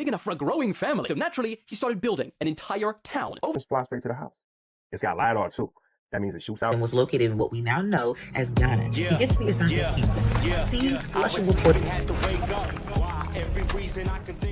big enough for a growing family. So naturally, he started building an entire town. Just fly straight to the house. It's got LiDAR too. That means it shoots out. And was located in what we now know as Ghana. He gets the Asante Kingdom, sees flushing with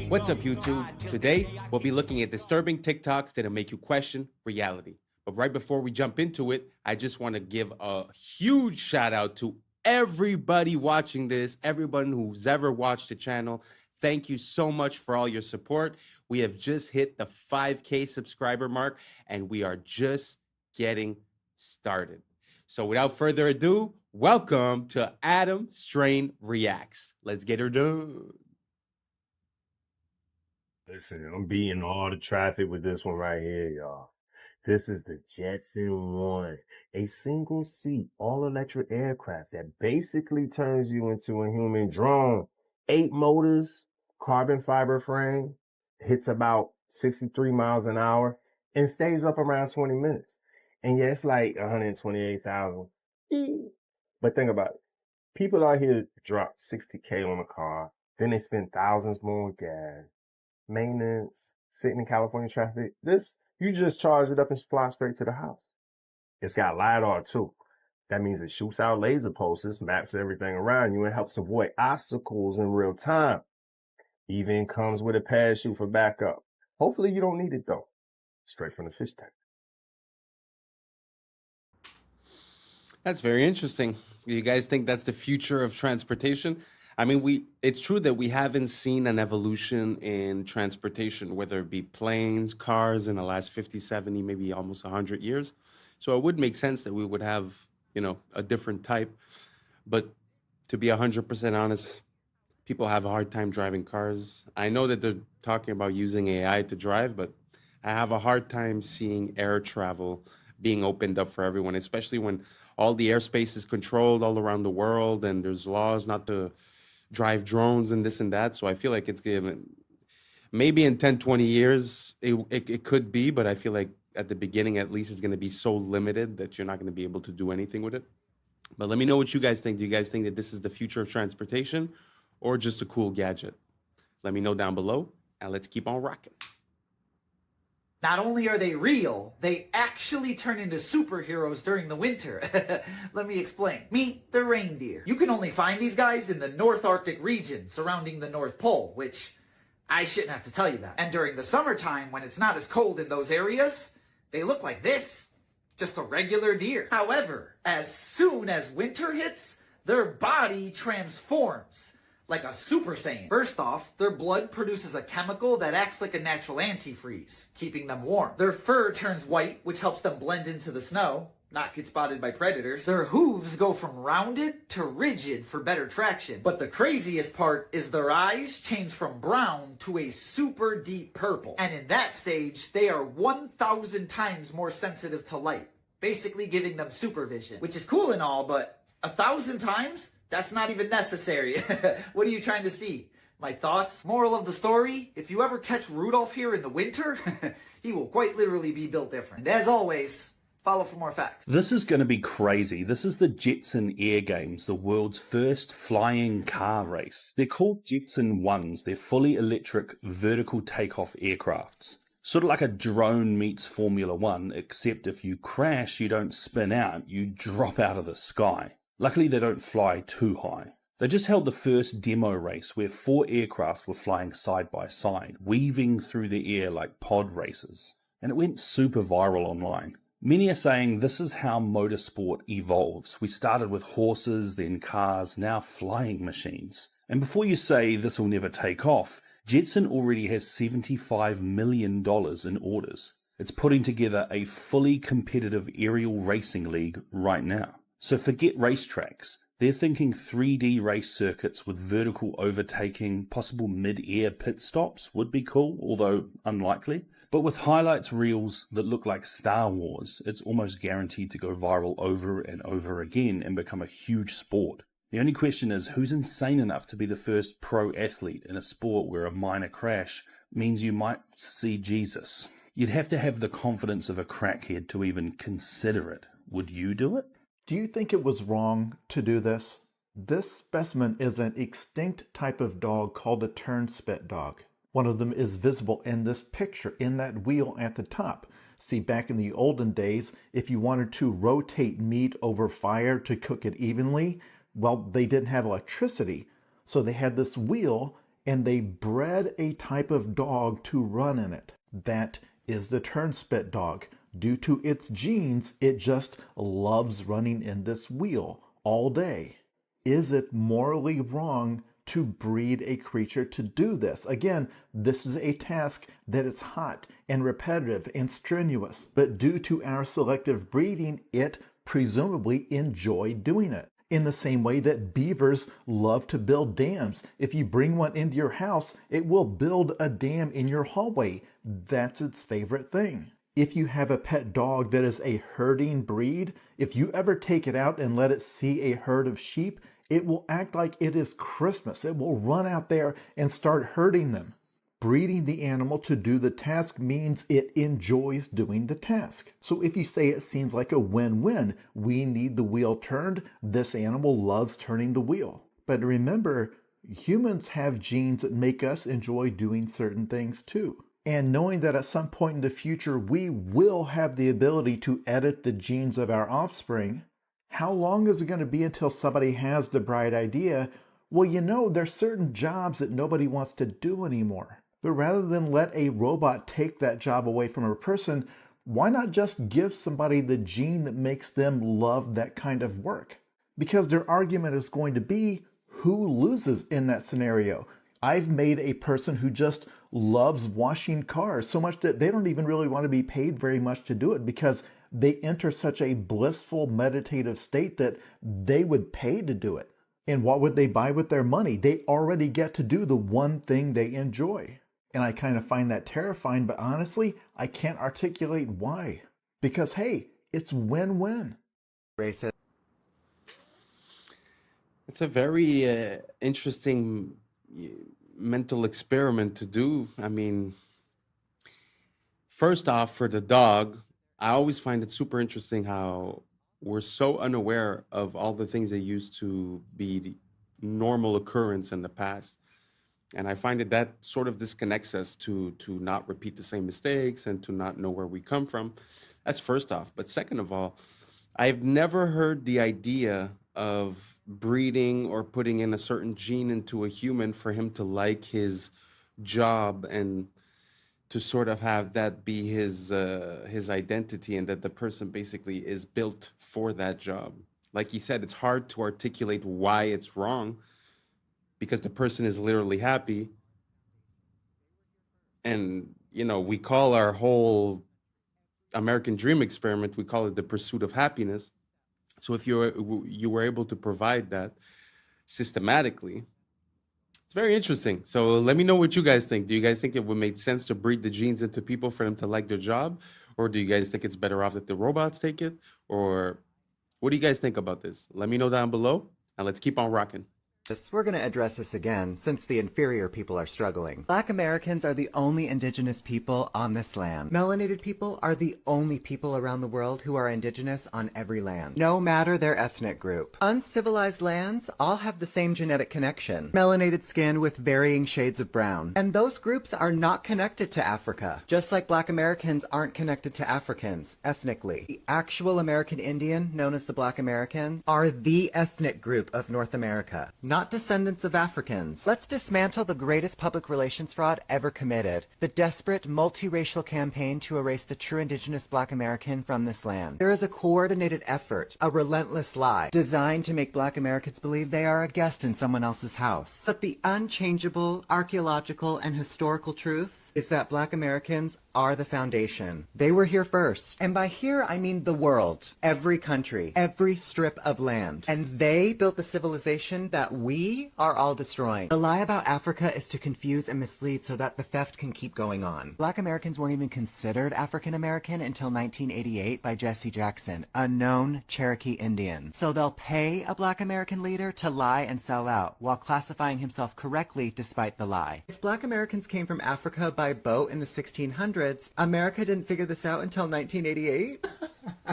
What's up, YouTube? Today, we'll be looking at disturbing TikToks that'll make you question reality. But right before we jump into it, I just want to give a huge shout out to everybody watching this, everyone who's ever watched the channel. Thank you so much for all your support. We have just hit the 5K subscriber mark, and we are just getting started. So without further ado, welcome to Adam Strain Reacts. Let's get her done. Listen, I'm beating all the traffic with this one right here, y'all. This is the Jetson 1, a single seat, all electric aircraft that basically turns you into a human drone. 8 motors, carbon fiber frame, hits about 63 miles an hour and stays up around 20 minutes. And yeah, it's like 128,000. But think about it. People out here drop 60K on a car, then they spend thousands more on gas, maintenance, sitting in California traffic. You just charge it up and fly straight to the house. It's got LiDAR too. That means it shoots out laser pulses, maps everything around you, and helps avoid obstacles in real time. Even comes with a parachute for backup. Hopefully you don't need it though. Straight from the fish tank. That's very interesting. You guys think that's the future of transportation? I mean, it's true that we haven't seen an evolution in transportation, whether it be planes, cars in the last 50, 70, maybe almost 100 years. So it would make sense that we would have, a different type. But to be 100% honest, people have a hard time driving cars. I know that they're talking about using AI to drive, but I have a hard time seeing air travel being opened up for everyone, especially when all the airspace is controlled all around the world and there's laws not to drive drones and this and that. So I feel like it's given maybe in 10, 20 years, it could be, but I feel like at the beginning, at least, it's going to be so limited that you're not going to be able to do anything with it. But let me know what you guys think. Do you guys think that this is the future of transportation or just a cool gadget? Let me know down below, and let's keep on rocking. Not only are they real, they actually turn into superheroes during the winter. Let me explain. Meet the reindeer. You can only find these guys in the North Arctic region surrounding the North Pole, which I shouldn't have to tell you that. And during the summertime, when it's not as cold in those areas, they look like this. Just a regular deer. However, as soon as winter hits, their body transforms. Like a Super Saiyan. First off, their blood produces a chemical that acts like a natural antifreeze, keeping them warm. Their fur turns white, which helps them blend into the snow, not get spotted by predators. Their hooves go from rounded to rigid for better traction. But the craziest part is their eyes change from brown to a super deep purple. And in that stage, they are 1,000 times more sensitive to light, basically giving them supervision, which is cool and all, but 1,000 times? That's not even necessary. What are you trying to see? My thoughts? Moral of the story, if you ever catch Rudolph here in the winter, he will quite literally be built different. And as always, follow for more facts. This is going to be crazy. This is the Jetson Air Games, the world's first flying car race. They're called Jetson 1s. They're fully electric vertical takeoff aircrafts. Sort of like a drone meets Formula 1, except if you crash, you don't spin out, you drop out of the sky. Luckily, they don't fly too high. They just held the first demo race where 4 aircraft were flying side by side, weaving through the air like pod races. And it went super viral online. Many are saying this is how motorsport evolves. We started with horses, then cars, now flying machines. And before you say this will never take off, Jetson already has $75 million in orders. It's putting together a fully competitive aerial racing league right now. So forget racetracks. They're thinking 3D race circuits with vertical overtaking, possible mid-air pit stops would be cool, although unlikely. But with highlights reels that look like Star Wars, it's almost guaranteed to go viral over and over again and become a huge sport. The only question is, who's insane enough to be the first pro athlete in a sport where a minor crash means you might see Jesus? You'd have to have the confidence of a crackhead to even consider it. Would you do it? Do you think it was wrong to do this? This specimen is an extinct type of dog called a turnspit dog. One of them is visible in this picture, in that wheel at the top. See, back in the olden days, if you wanted to rotate meat over fire to cook it evenly, well, they didn't have electricity. So they had this wheel, and they bred a type of dog to run in it. That is the turnspit dog. Due to its genes, it just loves running in this wheel all day. Is it morally wrong to breed a creature to do this? Again, this is a task that is hot and repetitive and strenuous, but due to our selective breeding, it presumably enjoyed doing it. In the same way that beavers love to build dams. If you bring one into your house, it will build a dam in your hallway. That's its favorite thing. If you have a pet dog that is a herding breed, if you ever take it out and let it see a herd of sheep, it will act like it is Christmas. It will run out there and start herding them. Breeding the animal to do the task means it enjoys doing the task. So if you say it seems like a win-win, we need the wheel turned, this animal loves turning the wheel. But remember, humans have genes that make us enjoy doing certain things too. And knowing that at some point in the future we will have the ability to edit the genes of our offspring, how long is it going to be until somebody has the bright idea, well, you know, there's certain jobs that nobody wants to do anymore. But rather than let a robot take that job away from a person, why not just give somebody the gene that makes them love that kind of work? Because their argument is going to be, who loses in that scenario? I've made a person who just loves washing cars so much that they don't even really want to be paid very much to do it, because they enter such a blissful meditative state that they would pay to do it. And what would they buy with their money? They already get to do the one thing they enjoy. And I kind of find that terrifying, but honestly, I can't articulate why. Because hey, it's win-win. Racist. It's a very interesting mental experiment to do. I mean, first off, for the dog, I always find it super interesting how we're so unaware of all the things that used to be normal occurrence in the past. And I find that sort of disconnects us to not repeat the same mistakes and to not know where we come from. That's first off. But second of all, I've never heard the idea of breeding or putting in a certain gene into a human for him to like his job and to sort of have that be his identity, and that the person basically is built for that job. Like he said, it's hard to articulate why it's wrong, because the person is literally happy. And, you know, we call our whole American dream experiment, we call it the pursuit of happiness. So if you were able to provide that systematically, it's very interesting. So let me know what you guys think. Do you guys think it would make sense to breed the genes into people for them to like their job? Or do you guys think it's better off that the robots take it? Or what do you guys think about this? Let me know down below, and let's keep on rocking. We're going to address this again, since the inferior people are struggling. Black Americans are the only indigenous people on this land. Melanated people are the only people around the world who are indigenous on every land, no matter their ethnic group. Uncivilized lands all have the same genetic connection, melanated skin with varying shades of brown. And those groups are not connected to Africa, just like Black Americans aren't connected to Africans ethnically. The actual American Indian, known as the Black Americans, are the ethnic group of North America, not descendants of Africans. Let's dismantle the greatest public relations fraud ever committed, the desperate multiracial campaign to erase the true indigenous Black American from this land. There is a coordinated effort, a relentless lie, designed to make Black Americans believe they are a guest in someone else's house. But the unchangeable archaeological and historical truth is that Black Americans are the foundation. They were here first. And by here, I mean the world. Every country. Every strip of land. And they built the civilization that we are all destroying. The lie about Africa is to confuse and mislead so that the theft can keep going on. Black Americans weren't even considered African American until 1988 by Jesse Jackson, a known Cherokee Indian. So they'll pay a Black American leader to lie and sell out, while classifying himself correctly despite the lie. If Black Americans came from Africa by boat in the 1600s, America didn't figure this out until 1988?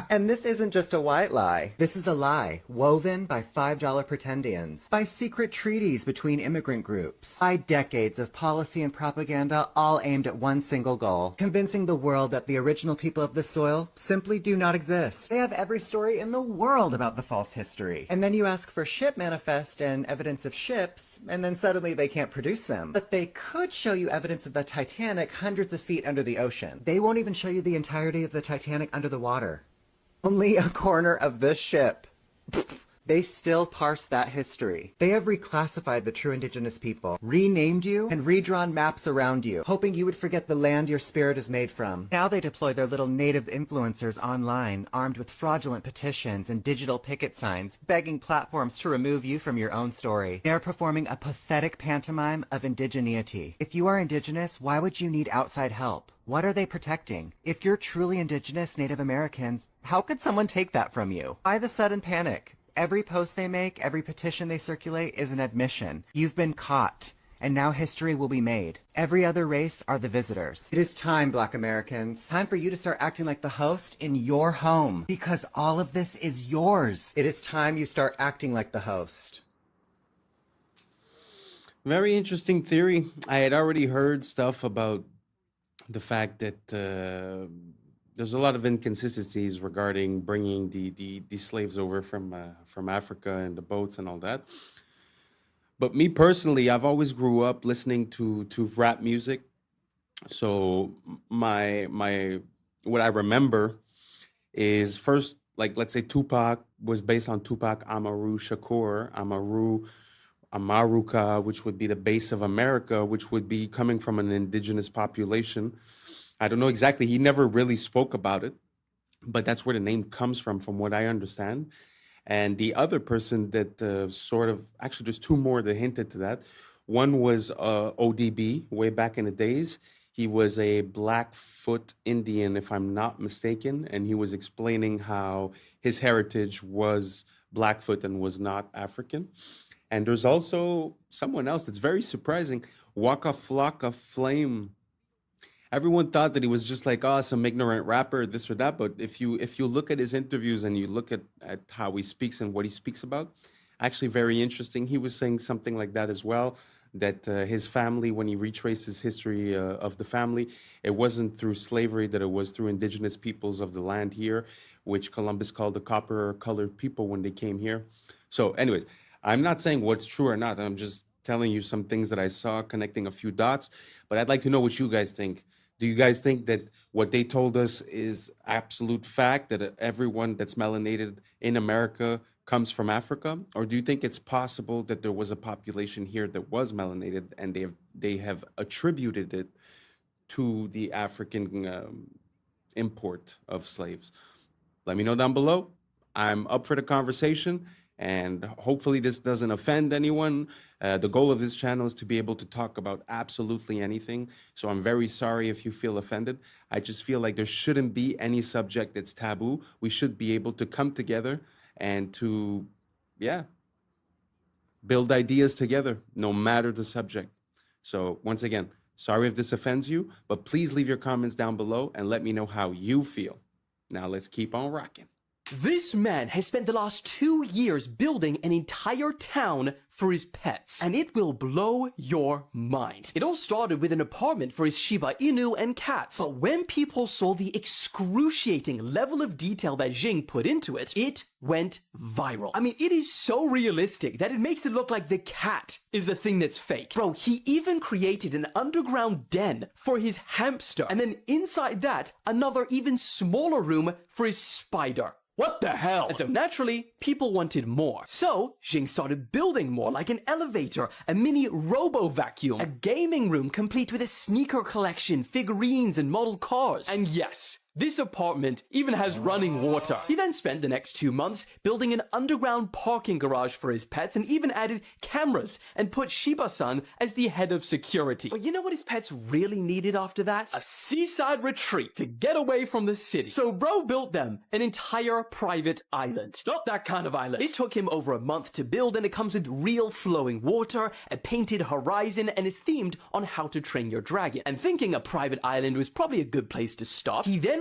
And this isn't just a white lie. This is a lie woven by $5 pretendians, by secret treaties between immigrant groups, by decades of policy and propaganda all aimed at one single goal, convincing the world that the original people of the soil simply do not exist. They have every story in the world about the false history. And then you ask for ship manifest and evidence of ships, and then suddenly they can't produce them. But they could show you evidence of the Titanic hundreds of feet under the ocean. They won't even show you the entirety of the Titanic under the water. Only a corner of this ship. They still parse that history. They have reclassified the true indigenous people, renamed you, and redrawn maps around you, hoping you would forget the land your spirit is made from. Now they deploy their little native influencers online, armed with fraudulent petitions and digital picket signs, begging platforms to remove you from your own story. They are performing a pathetic pantomime of indigeneity. If you are indigenous, why would you need outside help? What are they protecting? If you're truly indigenous Native Americans, how could someone take that from you? Why the sudden panic? Every post they make, every petition they circulate is an admission. You've been caught, and now history will be made. Every other race are the visitors. It is time, Black Americans. Time for you to start acting like the host in your home, because all of this is yours. It is time you start acting like the host. Very interesting theory. I had already heard stuff about the fact that there's a lot of inconsistencies regarding bringing the slaves over from Africa and the boats and all that. But me personally, I've always grew up listening to rap music. So my what I remember is first, like, let's say Tupac was based on Tupac Amaru Shakur, Amaruka, which would be the base of America, which would be coming from an indigenous population. I don't know exactly. He never really spoke about it, but that's where the name comes from what I understand. And the other person that actually, there's two more that hinted to that. One was ODB, way back in the days. He was a Blackfoot Indian, if I'm not mistaken, and he was explaining how his heritage was Blackfoot and was not African. And there's also someone else that's very surprising, Waka Flocka Flame. Everyone thought that he was just like, oh, some ignorant rapper, this or that. But if you look at his interviews and you look at how he speaks and what he speaks about, actually very interesting. He was saying something like that as well, that his family, when he retraced his history of the family, it wasn't through slavery, that it was through indigenous peoples of the land here, which Columbus called the copper-colored people when they came here. So anyways, I'm not saying what's true or not. I'm just telling you some things that I saw, connecting a few dots. But I'd like to know what you guys think. Do you guys think that what they told us is absolute fact, that everyone that's melanated in America comes from Africa? Or do you think it's possible that there was a population here that was melanated and they have attributed it to the African import of slaves? Let me know down below. I'm up for the conversation. And hopefully this doesn't offend anyone. The goal of this channel is to be able to talk about absolutely anything. So I'm very sorry if you feel offended. I just feel like there shouldn't be any subject that's taboo. We should be able to come together and to, build ideas together, no matter the subject. So once again, sorry if this offends you, but please leave your comments down below and let me know how you feel. Now let's keep on rocking. This man has spent the last 2 years building an entire town for his pets, and it will blow your mind. It all started with an apartment for his Shiba Inu and cats, but when people saw the excruciating level of detail that Jing put into it, it went viral. I mean, it is so realistic that it makes it look like the cat is the thing that's fake. Bro, he even created an underground den for his hamster, and then inside that, another even smaller room for his spider. What the hell? And so naturally, people wanted more. So, Jing started building more, like an elevator, a mini robo-vacuum, a gaming room complete with a sneaker collection, figurines, and model cars. And yes, this apartment even has running water. He then spent the next 2 months building an underground parking garage for his pets and even added cameras and put Shiba-san as the head of security. But you know what his pets really needed after that? A seaside retreat to get away from the city. So bro built them an entire private island. Not that kind of island. It took him over a month to build, and it comes with real flowing water, a painted horizon, and is themed on how to train your dragon. And thinking a private island was probably a good place to start, he then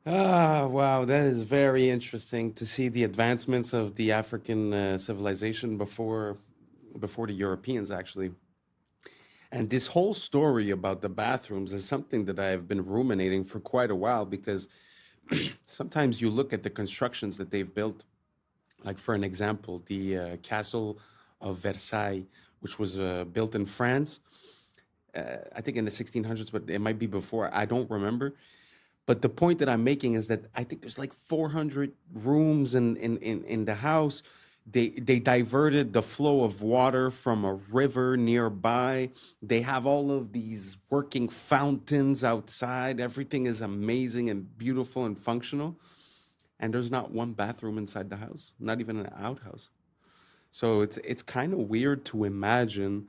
Ah, wow, that is very interesting to see the advancements of the African civilization before the Europeans actually. And this whole story about the bathrooms is something that I've been ruminating for quite a while because sometimes you look at the constructions that they've built. Like for an example, the castle of Versailles, which was built in France, I think in the 1600s, but it might be before. I don't remember. But the point that I'm making is that I think there's like 400 rooms in the house. They diverted the flow of water from a river nearby. They have all of these working fountains outside. Everything is amazing and beautiful and functional. And there's not one bathroom inside the house, not even an outhouse. So it's kind of weird to imagine,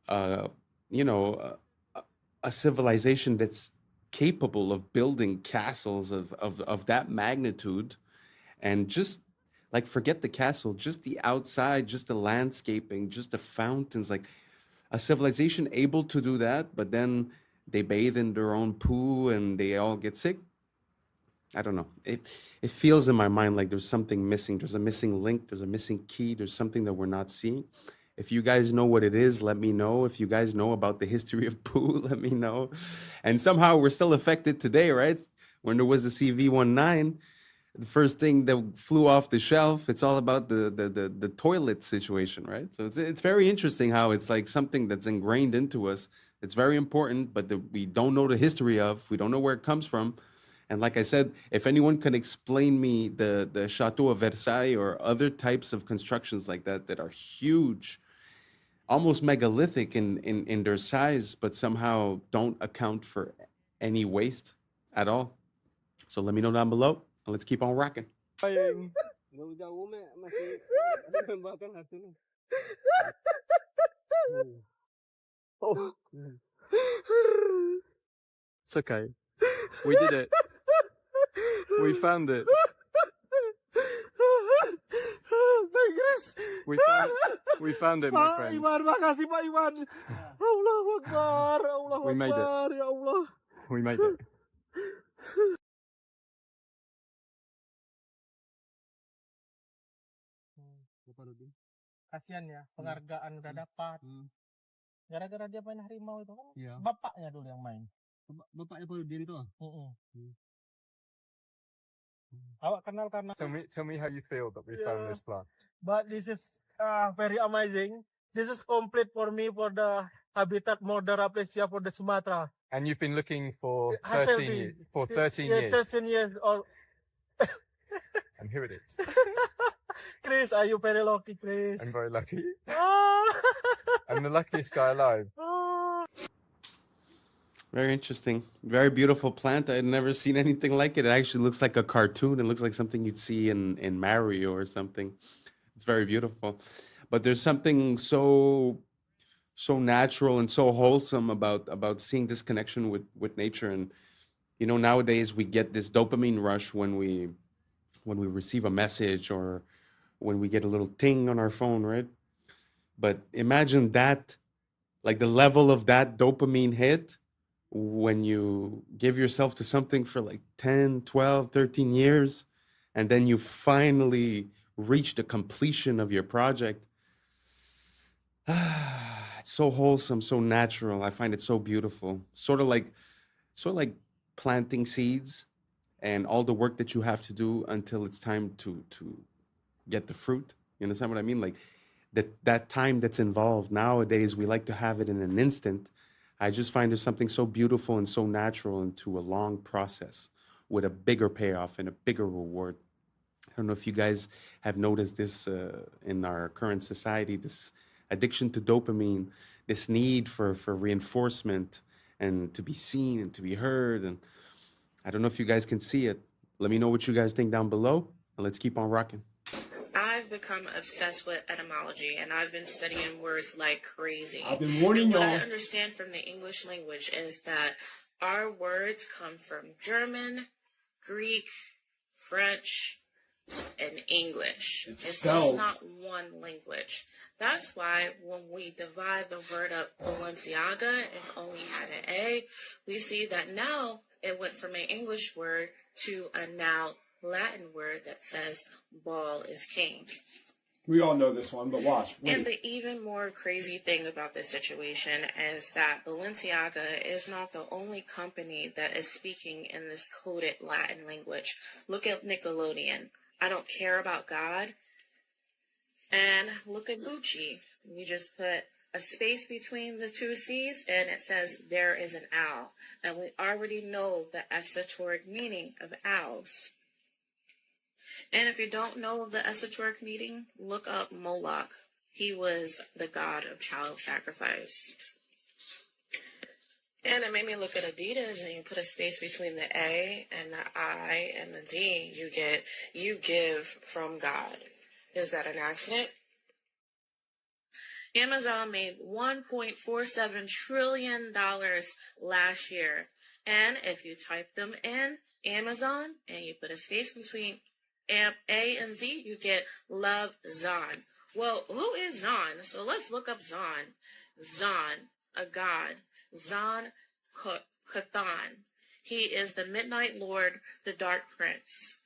uh, you know, a civilization that's capable of building castles of that magnitude and just like forget the castle, just the outside, just the landscaping, just the fountains, like a civilization able to do that, but then they bathe in their own poo and they all get sick. I don't know. It feels in my mind like there's something missing. There's a missing link. There's a missing key. There's something that we're not seeing. If you guys know what it is, let me know. If you guys know about the history of poo, let me know. And somehow we're still affected today, right? When there was the CV-19, the first thing that flew off the shelf, it's all about the toilet situation, right? So it's very interesting how it's like something that's ingrained into us. It's very important, but that we don't know the history of. We don't know where it comes from. And like I said, if anyone can explain me the Chateau of Versailles or other types of constructions like that that are huge, almost megalithic in their size, but somehow don't account for any waste at all. So let me know down below, and let's keep on rocking. It's okay. We did it. We found it. We found it, my friend. Iwan, makasih Pak Iwan. Allahu Akbar, Allahu We made it. Akbar, ya Allah. We made it. Kasian ya, penghargaan udah dapat. Gara-gara dia main harimau itu kan, bapaknya dulu yang main. Bapaknya Paudin tuh. Awak kenal karena. Tell me how you feel that we found this plant. But this is very amazing. This is complete for me for the habitat modern aplysia for the Sumatra. And you've been looking for 13 years. For 13 years. 13 years old. And here it is. Chris, are you very lucky, Chris? I'm very lucky. I'm the luckiest guy alive. Very interesting. Very beautiful plant. I'd never seen anything like it. It actually looks like a cartoon. It looks like something you'd see in Mario or something. It's very beautiful. But there's something so natural and so wholesome about seeing this connection with nature. And you know, nowadays we get this dopamine rush when we receive a message or when we get a little ting on our phone, right? But imagine that, like the level of that dopamine hit when you give yourself to something for like 10, 12, 13 years, and then you finally reach the completion of your project. It's so wholesome, so natural. I find it so beautiful. Sort of like planting seeds and all the work that you have to do until it's time to get the fruit. You understand what I mean? Like that time that's involved. Nowadays, we like to have it in an instant. I just find there's something so beautiful and so natural into a long process with a bigger payoff and a bigger reward. I don't know if you guys have noticed this in our current society, this addiction to dopamine, this need for reinforcement and to be seen and to be heard. And I don't know if you guys can see it. Let me know what you guys think down below, and let's keep on rocking. I've become obsessed with etymology, and I've been studying words like crazy. I've been warning What y'all. I understand from the English language is that our words come from German, Greek, French, and English. It's just not one language. That's why when we divide the word up Balenciaga and only had an A, we see that now it went from an English word to a now Latin word that says ball is king. We all know this one, but watch. And the even more crazy thing about this situation is that Balenciaga is not the only company that is speaking in this coded Latin language. Look at Nickelodeon. I don't care about God. And look at Gucci. You just put a space between the two C's and it says there is an owl. And we already know the esoteric meaning of owls. And if you don't know the esoteric meaning, look up Moloch. He was the god of child sacrifice. And it made me look at Adidas, and you put a space between the A and the I and the D, you get, you give from God. Is that an accident? Amazon made $1.47 trillion last year. And if you type them in Amazon and you put a space between A and Z, you get Love Zon. Well, who is Zon? So let's look up Zon. Zon, a god. Zon Cathan. He is the Midnight Lord, the Dark Prince.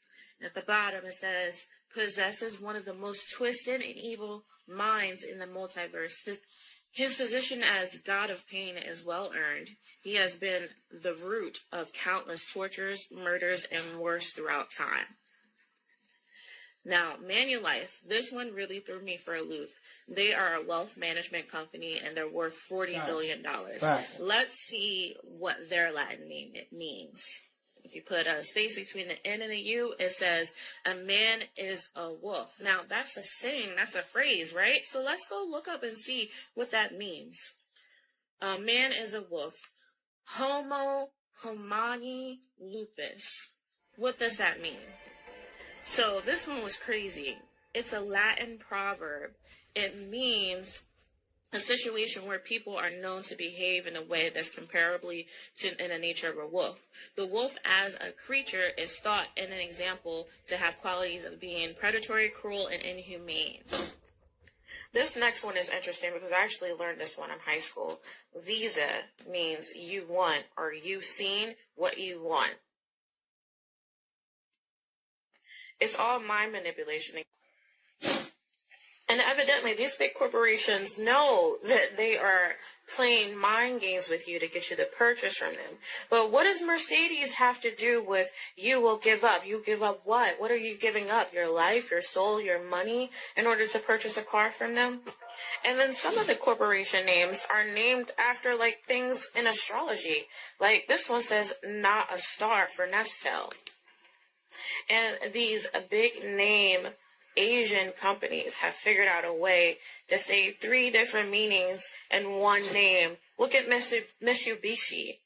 At the bottom it says, possesses one of the most twisted and evil minds in the multiverse. His position as God of Pain is well earned. He has been the root of countless tortures, murders, and wars throughout time. Now, Manulife, this one really threw me for a loop. They are a wealth management company and they're worth $40 billion. Let's see what their Latin name it means. If you put a space between the N and the U, it says, a man is a wolf. Now, that's a saying, that's a phrase, right? So let's go look up and see what that means. A man is a wolf. Homo homini lupus. What does that mean? So this one was crazy. It's a Latin proverb. It means a situation where people are known to behave in a way that's comparably to in the nature of a wolf. The wolf as a creature is thought in an example to have qualities of being predatory, cruel, and inhumane. This next one is interesting because I actually learned this one in high school. Visa means you want or you've seen what you want. It's all mind manipulation. And evidently, these big corporations know that they are playing mind games with you to get you to purchase from them. But what does Mercedes have to do with you will give up? You give up what? What are you giving up? Your life, your soul, your money in order to purchase a car from them? And then some of the corporation names are named after like things in astrology. Like this one says, not a star for Nestle. And these big name Asian companies have figured out a way to say 3 different meanings in one name. Look at Mitsubishi.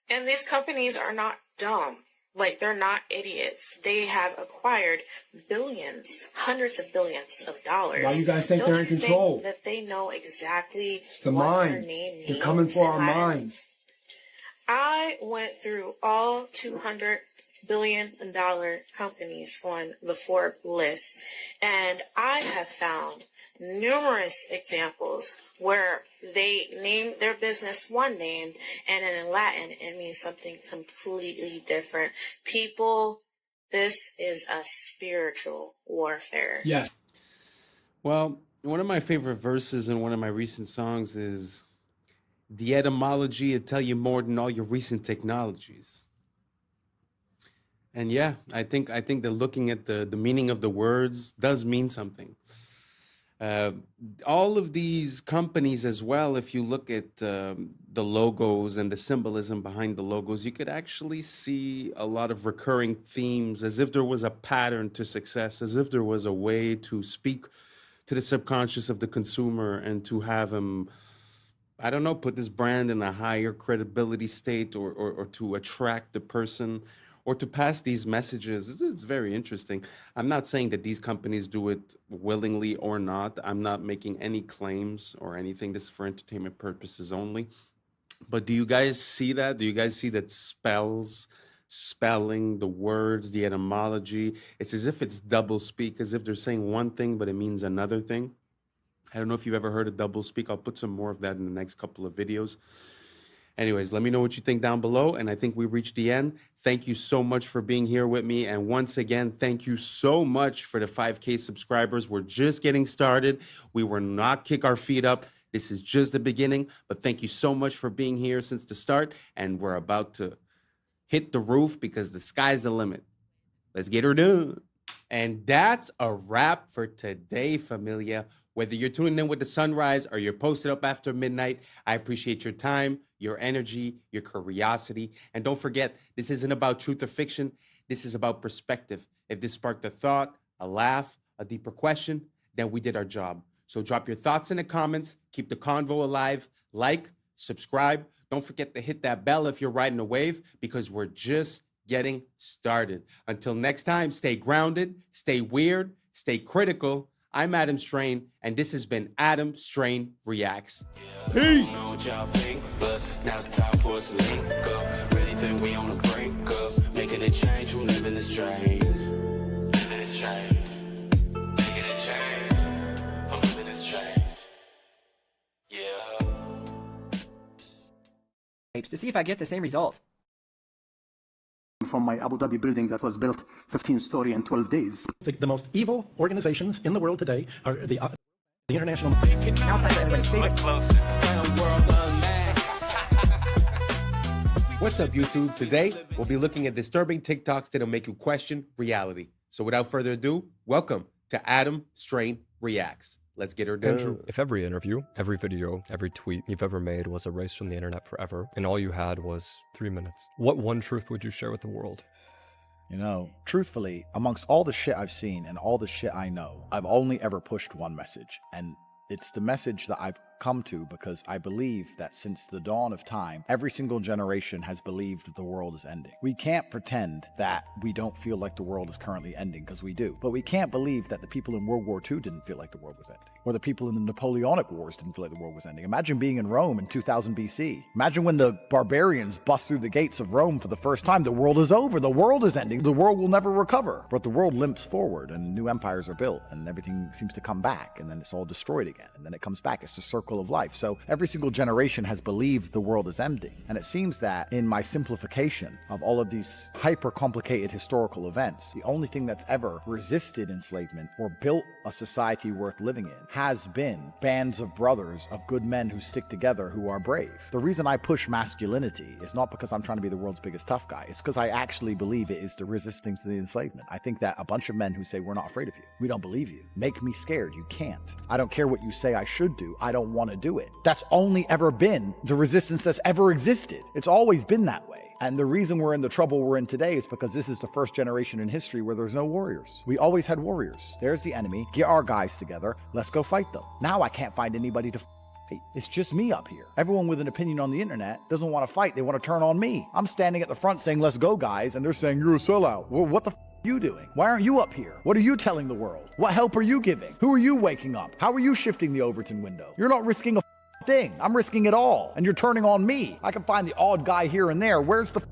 And these companies are not dumb. Like, they're not idiots. They have acquired billions, hundreds of billions of dollars. Why do you guys think they're in control? Think that they know exactly it's the what mind. Their name means? They're coming for our Latin. minds. I went through all 200 billion-dollar companies on the Forbes list, and I have found numerous examples where they name their business one name, and in Latin it means something completely different. People, this is a spiritual warfare. Yes. Well, one of my favorite verses in one of my recent songs is, the etymology will tell you more than all your recent technologies. And yeah, I think that looking at the meaning of the words does mean something. All of these companies as well, if you look at the logos and the symbolism behind the logos, you could actually see a lot of recurring themes, as if there was a pattern to success, as if there was a way to speak to the subconscious of the consumer and to have him, I don't know, put this brand in a higher credibility state or to attract the person, or to pass these messages. It's very interesting. I'm not saying that these companies do it willingly or not. I'm not making any claims or anything. This is for entertainment purposes only. But do you guys see that? Do you guys see that spelling, the words, the etymology? It's as if it's double speak, as if they're saying one thing, but it means another thing. I don't know if you've ever heard of double speak. I'll put some more of that in the next couple of videos. Anyways, let me know what you think down below. And I think we reached the end. Thank you so much for being here with me. And once again, thank you so much for the 5K subscribers. We're just getting started. We will not kick our feet up. This is just the beginning. But thank you so much for being here since the start. And we're about to hit the roof because the sky's the limit. Let's get her done. And that's a wrap for today, familia. Whether you're tuning in with the sunrise or you're posted up after midnight, I appreciate your time, your energy, your curiosity. And don't forget, this isn't about truth or fiction. This is about perspective. If this sparked a thought, a laugh, a deeper question, then we did our job. So drop your thoughts in the comments. Keep the convo alive. Like, subscribe. Don't forget to hit that bell if you're riding a wave because we're just getting started. Until next time, stay grounded, stay weird, stay critical. I'm Adam Strain, and this has been Adam Strain Reacts. Peace! I don't know what y'all think, but now's the time for us to link up. Really think we on the brink up. Making a change from living this train. Living this train. Making a change from living this train. Yeah. To see if I get the same result. From my Abu Dhabi building that was built 15-story in 12 days. The most evil organizations in the world today are the international. What's up, YouTube? Today, we'll be looking at disturbing TikToks that'll make you question reality. So without further ado, welcome to Adam Strain Reacts. Let's get her done. Andrew, if every interview, every video, every tweet you've ever made was erased from the internet forever, and all you had was 3 minutes, what one truth would you share with the world? You know, truthfully, amongst all the shit I've seen and all the shit I know, I've only ever pushed one message, and it's the message that I've come to because I believe that since the dawn of time, every single generation has believed the world is ending. We can't pretend that we don't feel like the world is currently ending, because we do. But we can't believe that the people in World War II didn't feel like the world was ending, or the people in the Napoleonic Wars didn't feel like the world was ending. Imagine being in Rome in 2000 BC. Imagine when the barbarians bust through the gates of Rome for the first time. The world is over. The world is ending. The world will never recover. But the world limps forward, and new empires are built, and everything seems to come back, and then it's all destroyed again, and then it comes back. It's the circle of life. So every single generation has believed the world is ending. And it seems that in my simplification of all of these hyper complicated historical events, the only thing that's ever resisted enslavement or built a society worth living in has been bands of brothers, of good men who stick together, who are brave. The reason I push masculinity is not because I'm trying to be the world's biggest tough guy. It's because I actually believe it is the resisting to the enslavement. I think that a bunch of men who say, we're not afraid of you, we don't believe you, make me scared. You can't. I don't care what you say I should do. I don't want to do it. That's only ever been the resistance that's ever existed. It's always been that way. And the reason we're in the trouble we're in today is because this is the first generation in history where there's no warriors. We always had warriors. There's the enemy. Get our guys together. Let's go fight them. Now I can't find anybody to fight. It's just me up here. Everyone with an opinion on the internet doesn't want to fight. They want to turn on me. I'm standing at the front saying, let's go, guys. And they're saying, you're a sellout. Well, what the are you doing? Why aren't you up here? What are you telling the world? What help are you giving? Who are you waking up? How are you shifting the Overton window? You're not risking a thing. I'm risking it all. And you're turning on me. I can find the odd guy here and there. Where's the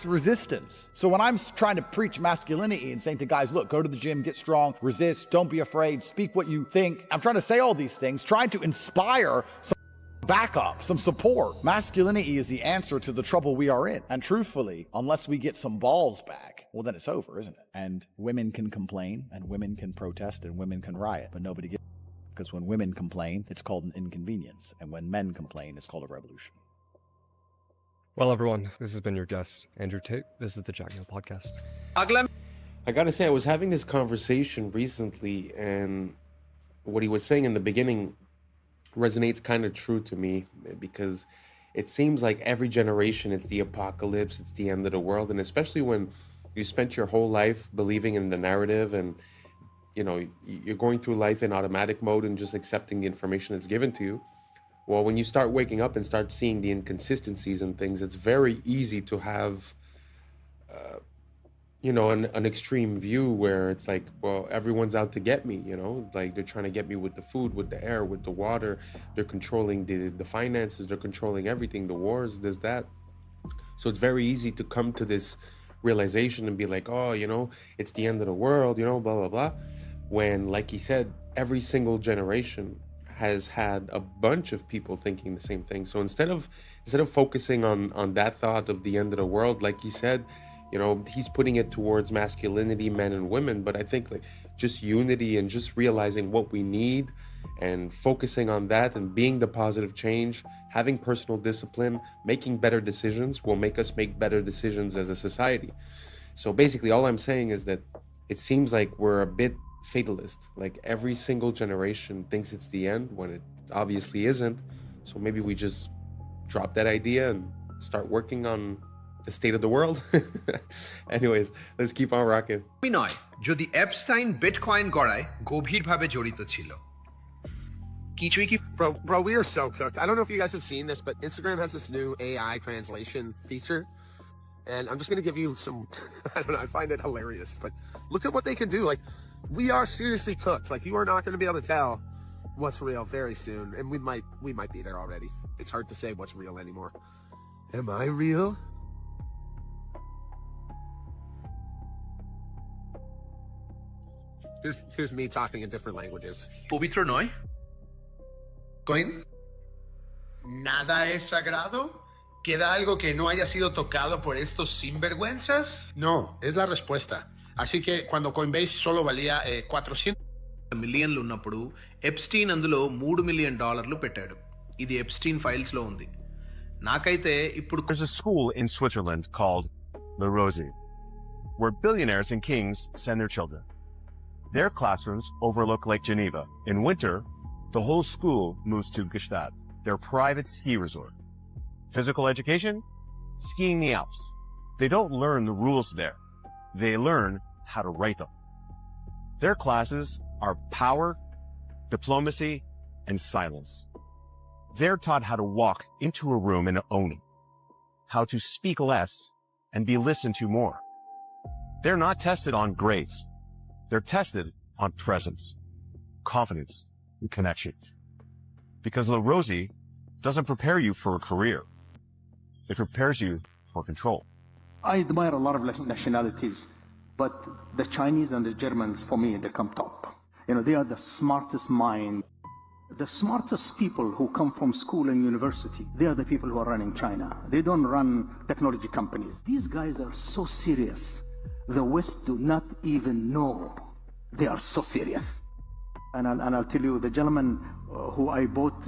resistance? So when I'm trying to preach masculinity and saying to guys, look, go to the gym, get strong, resist, don't be afraid, speak what you think. I'm trying to say all these things, trying to inspire some backup, some support. Masculinity is the answer to the trouble we are in. And truthfully, unless we get some balls back, well, then it's over, isn't it? And women can complain, and women can protest, and women can riot, but nobody gets. Because when women complain, it's called an inconvenience. And when men complain, it's called a revolution. Well, everyone, this has been your guest, Andrew Tate. This is the Jack Neal Podcast. I gotta say, I was having this conversation recently, and what he was saying in the beginning resonates kind of true to me, because it seems like every generation, it's the apocalypse, it's the end of the world. And especially when you spent your whole life believing in the narrative, and you know, you're going through life in automatic mode and just accepting the information that's given to you. Well, when you start waking up and start seeing the inconsistencies and things, it's very easy to have, you know, an extreme view where it's like, well, everyone's out to get me, you know, like they're trying to get me with the food, with the air, with the water. They're controlling the finances. They're controlling everything, the wars, this, that. So it's very easy to come to this realization and be like, oh, you know, it's the end of the world, you know, blah, blah, blah. When, like he said, every single generation has had a bunch of people thinking the same thing. So instead of focusing on that thought of the end of the world, like he said, he's putting it towards masculinity, men and women. But I think like just unity and just realizing what we need and focusing on that and being the positive change, having personal discipline, making better decisions will make us make better decisions as a society. So basically all I'm saying is that it seems like we're a bit fatalist. Like every single generation thinks it's the end when it obviously isn't. So maybe we just drop that idea and start working on the state of the world. Anyways, let's keep on rocking. নয় যদি Epstein bitcoin গড়ায় গভীরভাবে জড়িত ছিল কিছুই কি Bro, we are so cooked. I don't know if you guys have seen this, but Instagram has this new AI translation feature. And I'm just going to give you some, I don't know, I find it hilarious, but look at what they can do. Like, we are seriously cooked. Like, you are not going to be able to tell what's real very soon. And we might be there already. It's hard to say what's real anymore. Am I real? Here's me talking in different languages. পবিত্র নয় coin nada es sagrado. ¿Queda algo que no haya sido tocado por estos sinvergüenzas? No, es la respuesta. Así que cuando Coinbase solo valía 400 మిలియన్లు ఉన్నప్పుడు Epstein అందులో $3 million పెట్టాడు. ఇది Epstein files లో ఉంది. నాకైతే ఇప్పుడు There's a school in Switzerland called Le Rosy, where billionaires and kings send their children. Their classrooms overlook Lake Geneva. In winter, the whole school moves to Gstaad, their private ski resort. Physical education? Skiing the Alps. They don't learn the rules there. They learn how to write them. Their classes are power, diplomacy, and silence. They're taught how to walk into a room and own it, how to speak less and be listened to more. They're not tested on grades. They're tested on presence, confidence, and connection. Because La Rosy doesn't prepare you for a career. It prepares you for control. I admire a lot of nationalities, but the Chinese and the Germans, for me, they come top. They are the smartest mind. The smartest people who come from school and university, they are the people who are running China. They don't run technology companies. These guys are so serious. The West do not even know they are so serious. And I'll tell you, the gentleman who I bought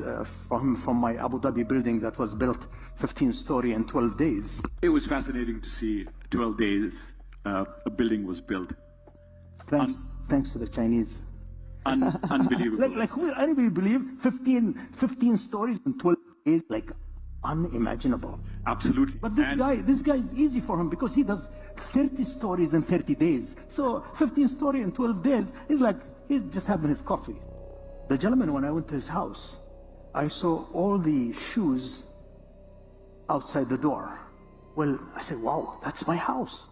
from my Abu Dhabi building that was built 15-story in 12 days. It was fascinating to see 12 days a building was built. Thanks to the Chinese. Unbelievable. like who anybody believe 15 stories in 12 days, like unimaginable. Absolutely. But this guy is easy for him because he does 30 stories in 30 days. So 15 story in 12 days is like he's just having his coffee. The gentleman, when I went to his house, I saw all the shoes outside the door. Well, I said, wow, that's my house.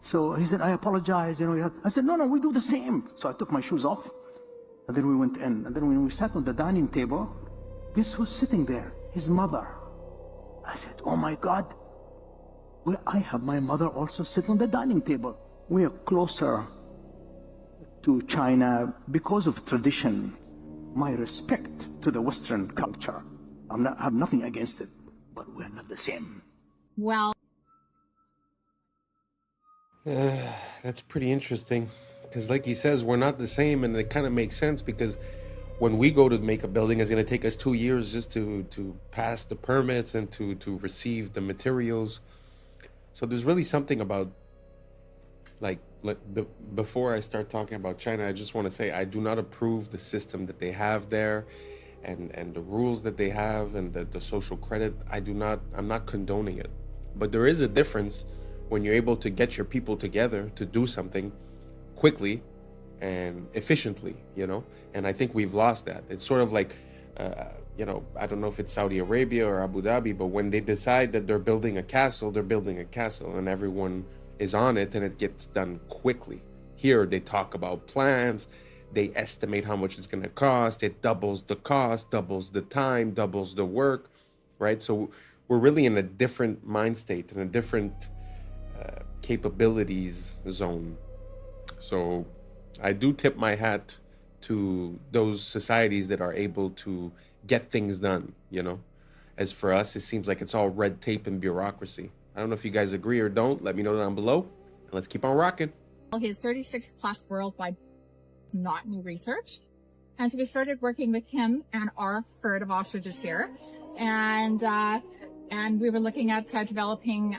So he said, I apologize. I said, no, we do the same. So I took my shoes off, and then we went in. And then when we sat on the dining table, guess who's sitting there? His mother. I said, oh my God. Well, I have my mother also sit on the dining table. We are closer to China because of tradition. My respect to the Western culture. I have nothing against it, but we're not the same. Well, that's pretty interesting because like he says, we're not the same, and it kind of makes sense because when we go to make a building, it's going to take us 2 years just to pass the permits and to receive the materials. So there's really something about before I start talking about China, I just want to say I do not approve the system that they have there and the rules that they have and the social credit. I'm not condoning it. But there is a difference when you're able to get your people together to do something quickly and efficiently, and I think we've lost that. It's sort of like, I don't know if it's Saudi Arabia or Abu Dhabi, but when they decide that they're building a castle, they're building a castle and everyone is on it and it gets done quickly. Here, they talk about plans, they estimate how much it's going to cost, it doubles the cost, doubles the time, doubles the work, right? So we're really in a different mind state, in a different capabilities zone. So I do tip my hat to those societies that are able to get things done, you know? As for us, it seems like it's all red tape and bureaucracy. I don't know if you guys agree or don't. Let me know down below. And let's keep on rocking. His 36 plus worldwide is not new research. And so we started working with him and our herd of ostriches here. And we were looking at developing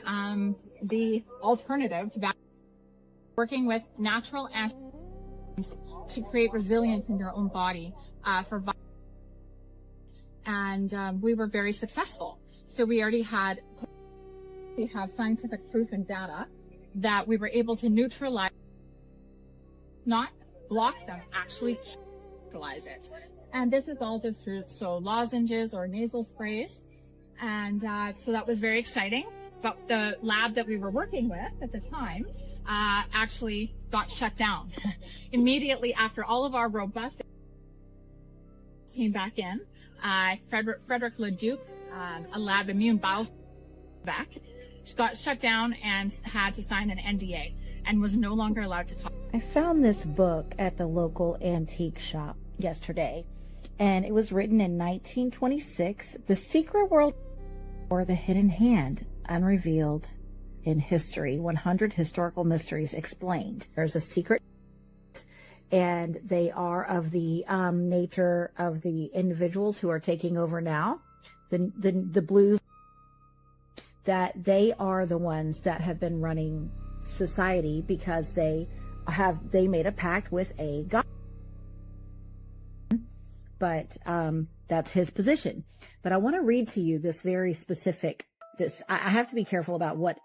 the alternative to working with natural antibiotics to create resilience in your own body for viruses. And we were very successful. So we have scientific proof and data that we were able to neutralize, not block them, actually neutralize it. And this is all just through lozenges or nasal sprays. And so that was very exciting. But the lab that we were working with at the time actually got shut down immediately after all of our robust came back in. Frederick Leduc, a lab immune bio back, got shut down and had to sign an NDA and was no longer allowed to talk. I found this book at the local antique shop yesterday, and it was written in 1926, The Secret World or the Hidden Hand, Unrevealed in History, 100 Historical Mysteries Explained. There's a secret, and they are of the nature of the individuals who are taking over now, the blues, that they are the ones that have been running society because they made a pact with a god. But that's his position. But I want to read to you this very specific, I have to be careful about what,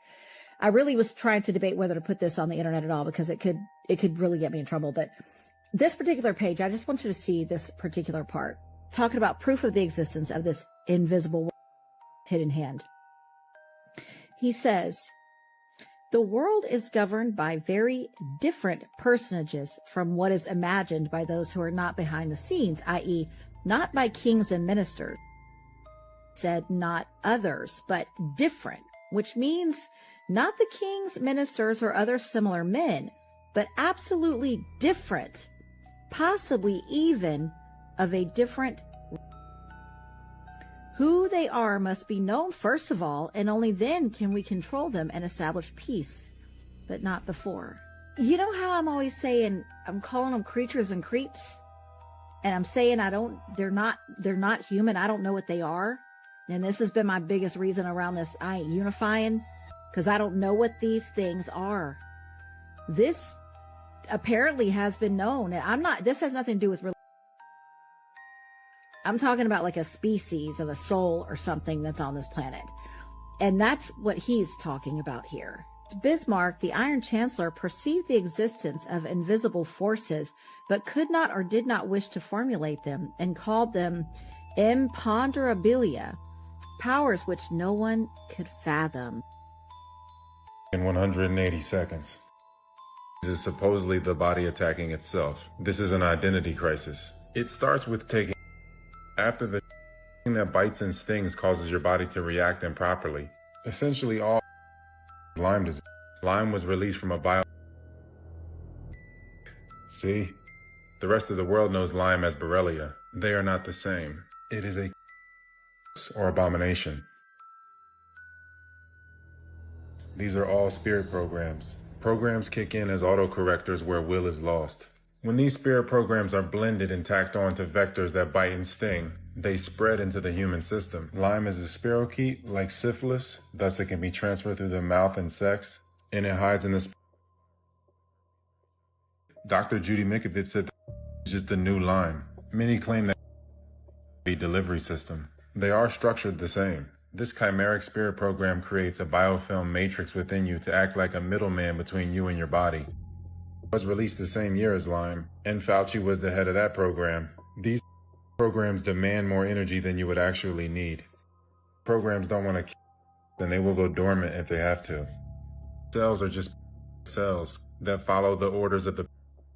I really was trying to debate whether to put this on the internet at all because it could really get me in trouble. But this particular page, I just want you to see this particular part, talking about proof of the existence of this invisible hidden hand. He says, the world is governed by very different personages from what is imagined by those who are not behind the scenes, i.e., not by kings and ministers. Said not others, but different, which means not the kings, ministers, or other similar men, but absolutely different, possibly even of a different. Who they are must be known first of all, and only then can we control them and establish peace, but not before. You know how I'm always saying, I'm calling them creatures and creeps, and I'm saying they're not human. I don't know what they are. And this has been my biggest reason around this. I ain't unifying because I don't know what these things are. This apparently has been known. And this has nothing to do with religion. I'm talking about like a species of a soul or something that's on this planet. And that's what he's talking about here. Bismarck, the Iron Chancellor, perceived the existence of invisible forces, but could not or did not wish to formulate them, and called them imponderabilia, powers which no one could fathom. In 180 seconds. This is supposedly the body attacking itself. This is an identity crisis. It starts with taking. After the thing that bites and stings causes your body to react improperly. Essentially all Lyme disease. Lyme was released from a bio. See? The rest of the world knows Lyme as Borrelia. They are not the same. It is a or abomination. These are all spirit programs. Programs kick in as autocorrectors where will is lost. When these spirit programs are blended and tacked on to vectors that bite and sting, they spread into the human system. Lyme is a spirochete like syphilis, thus it can be transferred through the mouth and sex, and it hides in the Dr. Judy Mikovits said that it's just the new Lyme. Many claim that be delivery system. They are structured the same. This chimeric spirit program creates a biofilm matrix within you to act like a middleman between you and your body. It was released the same year as Lyme, and Fauci was the head of that program. These programs demand more energy than you would actually need. Programs don't want to kill, then they will go dormant if they have to. Cells are just cells that follow the orders of the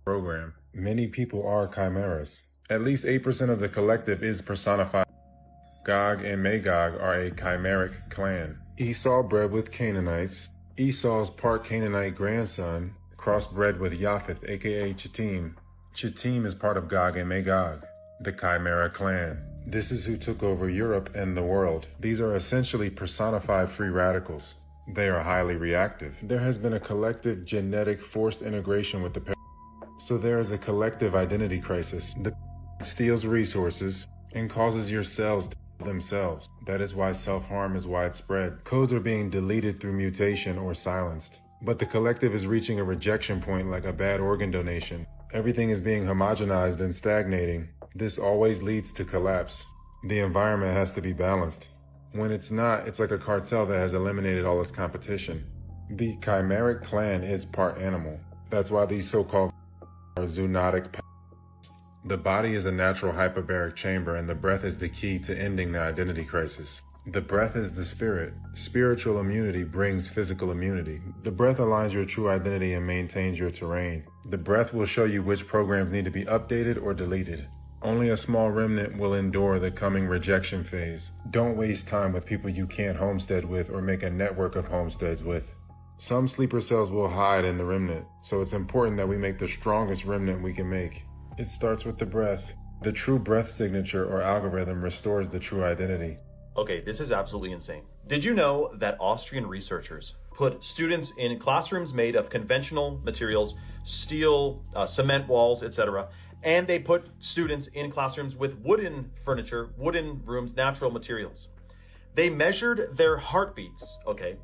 program. Many people are chimeras. At least 8% of the collective is personified. Gog and Magog are a chimeric clan. Esau bred with Canaanites. Esau's part Canaanite grandson crossbred with Japheth, aka Chittim. Chittim is part of Gog and Magog, the Chimera clan. This is who took over Europe and the world. These are essentially personified free radicals. They are highly reactive. There has been a collective genetic forced integration with the so there is a collective identity crisis. The steals resources and causes your cells to kill themselves. That is why self-harm is widespread. Codes are being deleted through mutation or silenced. But the collective is reaching a rejection point like a bad organ donation. Everything is being homogenized and stagnating. This always leads to collapse. The environment has to be balanced. When it's not, it's like a cartel that has eliminated all its competition. The chimeric clan is part animal. That's why these so-called are zoonotic. The body is a natural hyperbaric chamber, and the breath is the key to ending the identity crisis. The breath is the spirit. Spiritual immunity brings physical immunity. The breath aligns your true identity and maintains your terrain. The breath will show you which programs need to be updated or deleted. Only a small remnant will endure the coming rejection phase. Don't waste time with people you can't homestead with or make a network of homesteads with. Some sleeper cells will hide in the remnant, so it's important that we make the strongest remnant we can make. It starts with the breath. The true breath signature or algorithm restores the true identity. Okay, this is absolutely insane. Did you know that Austrian researchers put students in classrooms made of conventional materials, steel, cement walls, etc., and they put students in classrooms with wooden furniture, wooden rooms, natural materials. They measured their heartbeats, okay?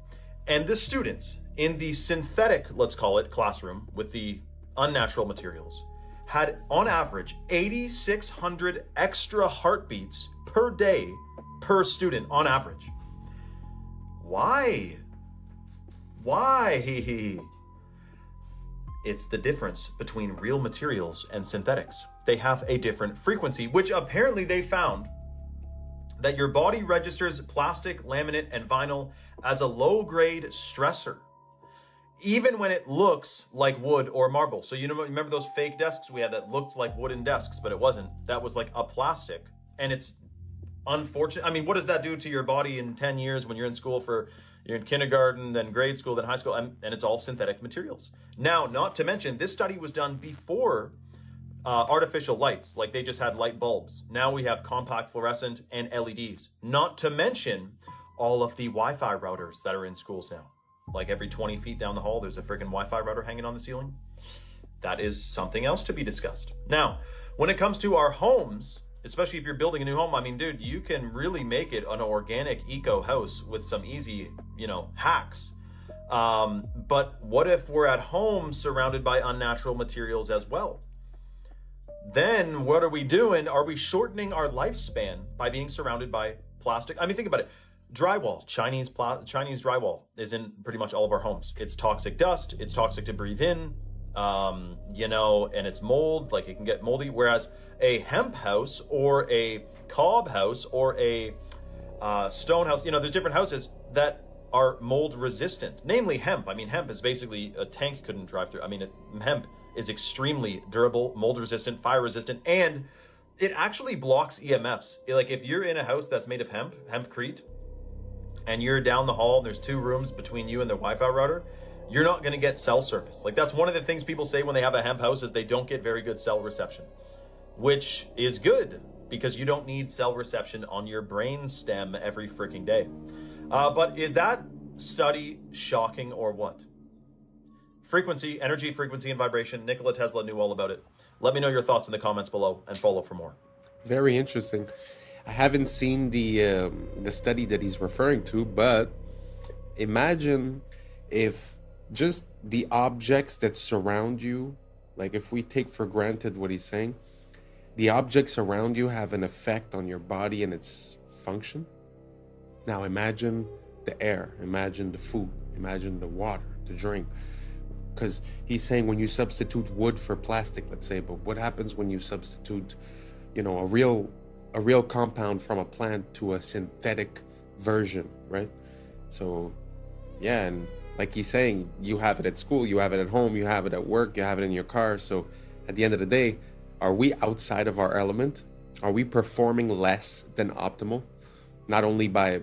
And the students in the synthetic, let's call it, classroom with the unnatural materials had on average 8,600 extra heartbeats per day per student on average. Why? Why? It's the difference between real materials and synthetics. They have a different frequency, which apparently they found that your body registers plastic, laminate, and vinyl as a low-grade stressor, even when it looks like wood or marble. So you know, remember those fake desks we had that looked like wooden desks, but it wasn't. That was like a plastic, and it's unfortunate. I mean, what does that do to your body in 10 years when you're in school you're in kindergarten, then grade school, then high school, and it's all synthetic materials. Now, not to mention, this study was done before artificial lights, like they just had light bulbs. Now we have compact fluorescent and LEDs. Not to mention all of the Wi-Fi routers that are in schools now. Like every 20 feet down the hall, there's a freaking Wi-Fi router hanging on the ceiling. That is something else to be discussed. Now, when it comes to our homes, especially if you're building a new home, I mean, dude, you can really make it an organic eco house with some easy, hacks. But what if we're at home surrounded by unnatural materials as well? Then what are we doing? Are we shortening our lifespan by being surrounded by plastic? I mean, think about it. Drywall, Chinese drywall is in pretty much all of our homes. It's toxic dust. It's toxic to breathe in, and it's mold, like it can get moldy. Whereas a hemp house or a cob house or a stone house, there's different houses that are mold resistant, namely hemp. I mean, hemp is basically a tank couldn't drive through. I mean, hemp is extremely durable, mold resistant, fire resistant, and it actually blocks EMFs. Like if you're in a house that's made of hempcrete, and you're down the hall and there's 2 rooms between you and the Wi-Fi router, you're not going to get cell service. Like that's one of the things people say when they have a hemp house is they don't get very good cell reception, which is good because you don't need cell reception on your brain stem every freaking day. But is that study shocking or what? Frequency, energy, frequency, and vibration. Nikola Tesla knew all about it. Let me know your thoughts in the comments below and follow for more. Very interesting. I haven't seen the study that he's referring to, but imagine if just the objects that surround you, like if we take for granted what he's saying, the objects around you have an effect on your body and its function. Now imagine the air, imagine the food, imagine the water, the drink. Because he's saying when you substitute wood for plastic, let's say, but what happens when you substitute, a real compound from a plant to a synthetic version, right? So, yeah, and like he's saying, you have it at school, you have it at home, you have it at work, you have it in your car. So at the end of the day, are we outside of our element? Are we performing less than optimal? Not only by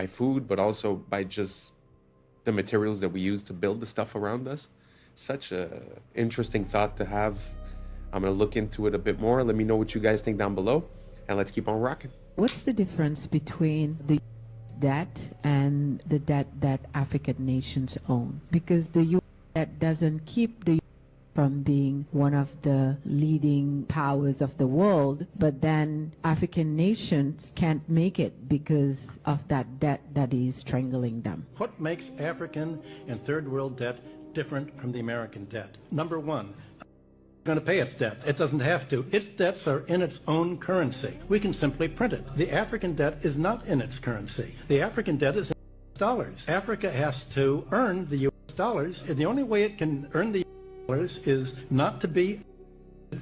food, but also by just the materials that we use to build the stuff around us? Such a interesting thought to have. I'm going to look into it a bit more. Let me know what you guys think down below, and let's keep on rocking. What's the difference between the debt and the debt that African nations own? Because the U.S. debt doesn't keep the from being one of the leading powers of the world, but then African nations can't make it because of that debt that is strangling them. What makes African and third world debt different from the American debt? Number one, it's going to pay its debt. It doesn't have to. Its debts are in its own currency. We can simply print it. The African debt is not in its currency. The African debt is in dollars. Africa has to earn the U.S. dollars, and the only way it can earn the dollars is not to be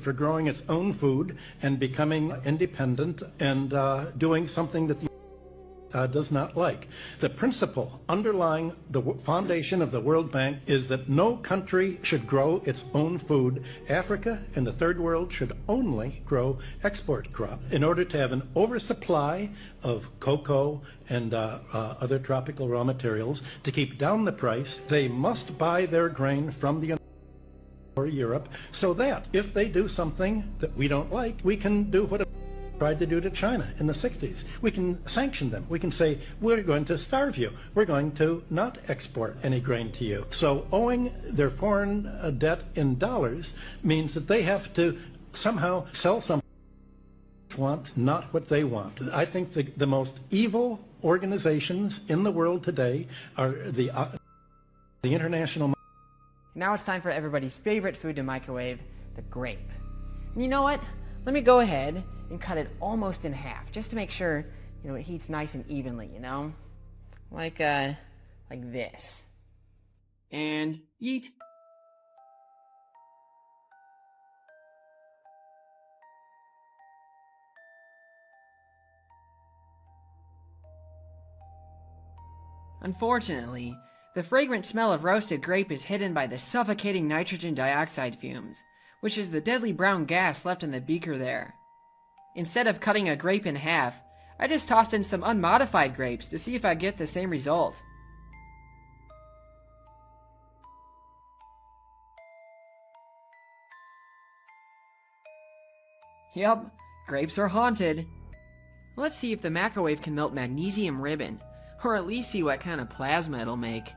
for growing its own food and becoming independent and doing something that the does not like. The principle underlying the foundation of the World Bank is that no country should grow its own food. Africa and the third world should only grow export crops. In order to have an oversupply of cocoa and other tropical raw materials to keep down the price, they must buy their grain from the or Europe, so that if they do something that we don't like, we can do what tried to do to China in the 60s. We can sanction them. We can say, we're going to starve you. We're going to not export any grain to you. So owing their foreign debt in dollars means that they have to somehow sell something they want, not what they want. I think the most evil organizations in the world today are the international. Now it's time for everybody's favorite food to microwave, the grape. And you know what? Let me go ahead and cut it almost in half, just to make sure, it heats nice and evenly, Like this. And yeet. Unfortunately, the fragrant smell of roasted grape is hidden by the suffocating nitrogen dioxide fumes, which is the deadly brown gas left in the beaker there. Instead of cutting a grape in half, I just tossed in some unmodified grapes to see if I get the same result. Yep, grapes are haunted. Let's see if the microwave can melt magnesium ribbon, or at least see what kind of plasma it'll make.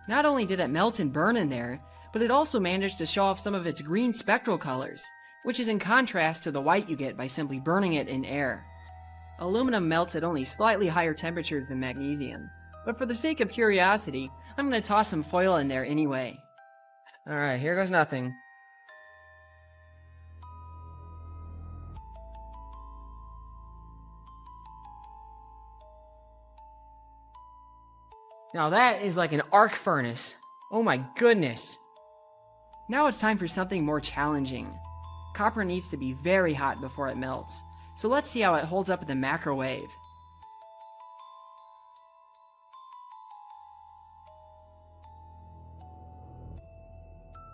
Not only did it melt and burn in there, but it also managed to show off some of its green spectral colors, which is in contrast to the white you get by simply burning it in air. Aluminum melts at only slightly higher temperatures than magnesium, but for the sake of curiosity, I'm going to toss some foil in there anyway. Alright, here goes nothing. Now that is like an arc furnace. Oh my goodness. Now it's time for something more challenging. Copper needs to be very hot before it melts, so let's see how it holds up in the microwave.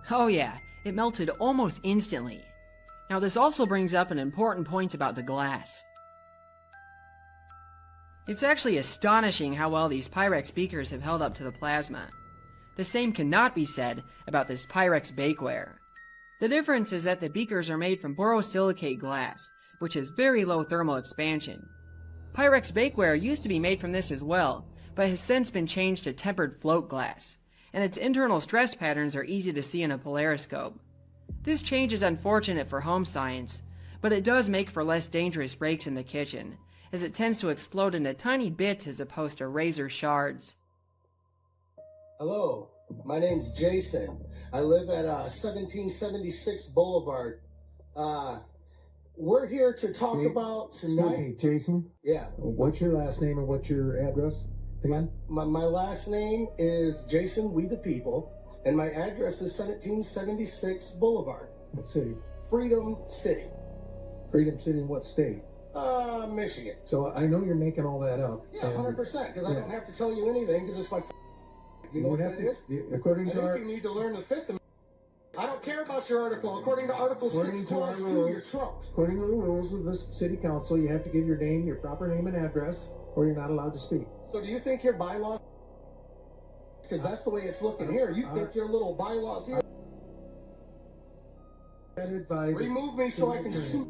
Oh yeah, it melted almost instantly. Now this also brings up an important point about the glass. It's actually astonishing how well these Pyrex beakers have held up to the plasma. The same cannot be said about this Pyrex bakeware. The difference is that the beakers are made from borosilicate glass, which has very low thermal expansion. Pyrex bakeware used to be made from this as well, but has since been changed to tempered float glass, and its internal stress patterns are easy to see in a polariscope. This change is unfortunate for home science, but it does make for less dangerous breaks in the kitchen, as it tends to explode into tiny bits as opposed to razor shards. Hello, my name's Jason. I live at 1776 Boulevard. We're here to talk about tonight. Excuse me, Jason? Yeah. What's your last name and what's your address again? My last name is Jason We the People, and my address is 1776 Boulevard. What city? Freedom City. Freedom City in what state? Michigan. So I know you're making all that up. Yeah, 100%, because I don't have to tell you anything, because it's my you know what that is? According I to think you need to learn the fifth amendment. I don't care about your article. According to Article 6, Clause 2, you're trumped. According to the rules of this city council, you have to give your name, your proper name and address, or you're not allowed to speak. So do you think your bylaws, because that's the way it's looking here, you think your little bylaws here, remove me so I can sue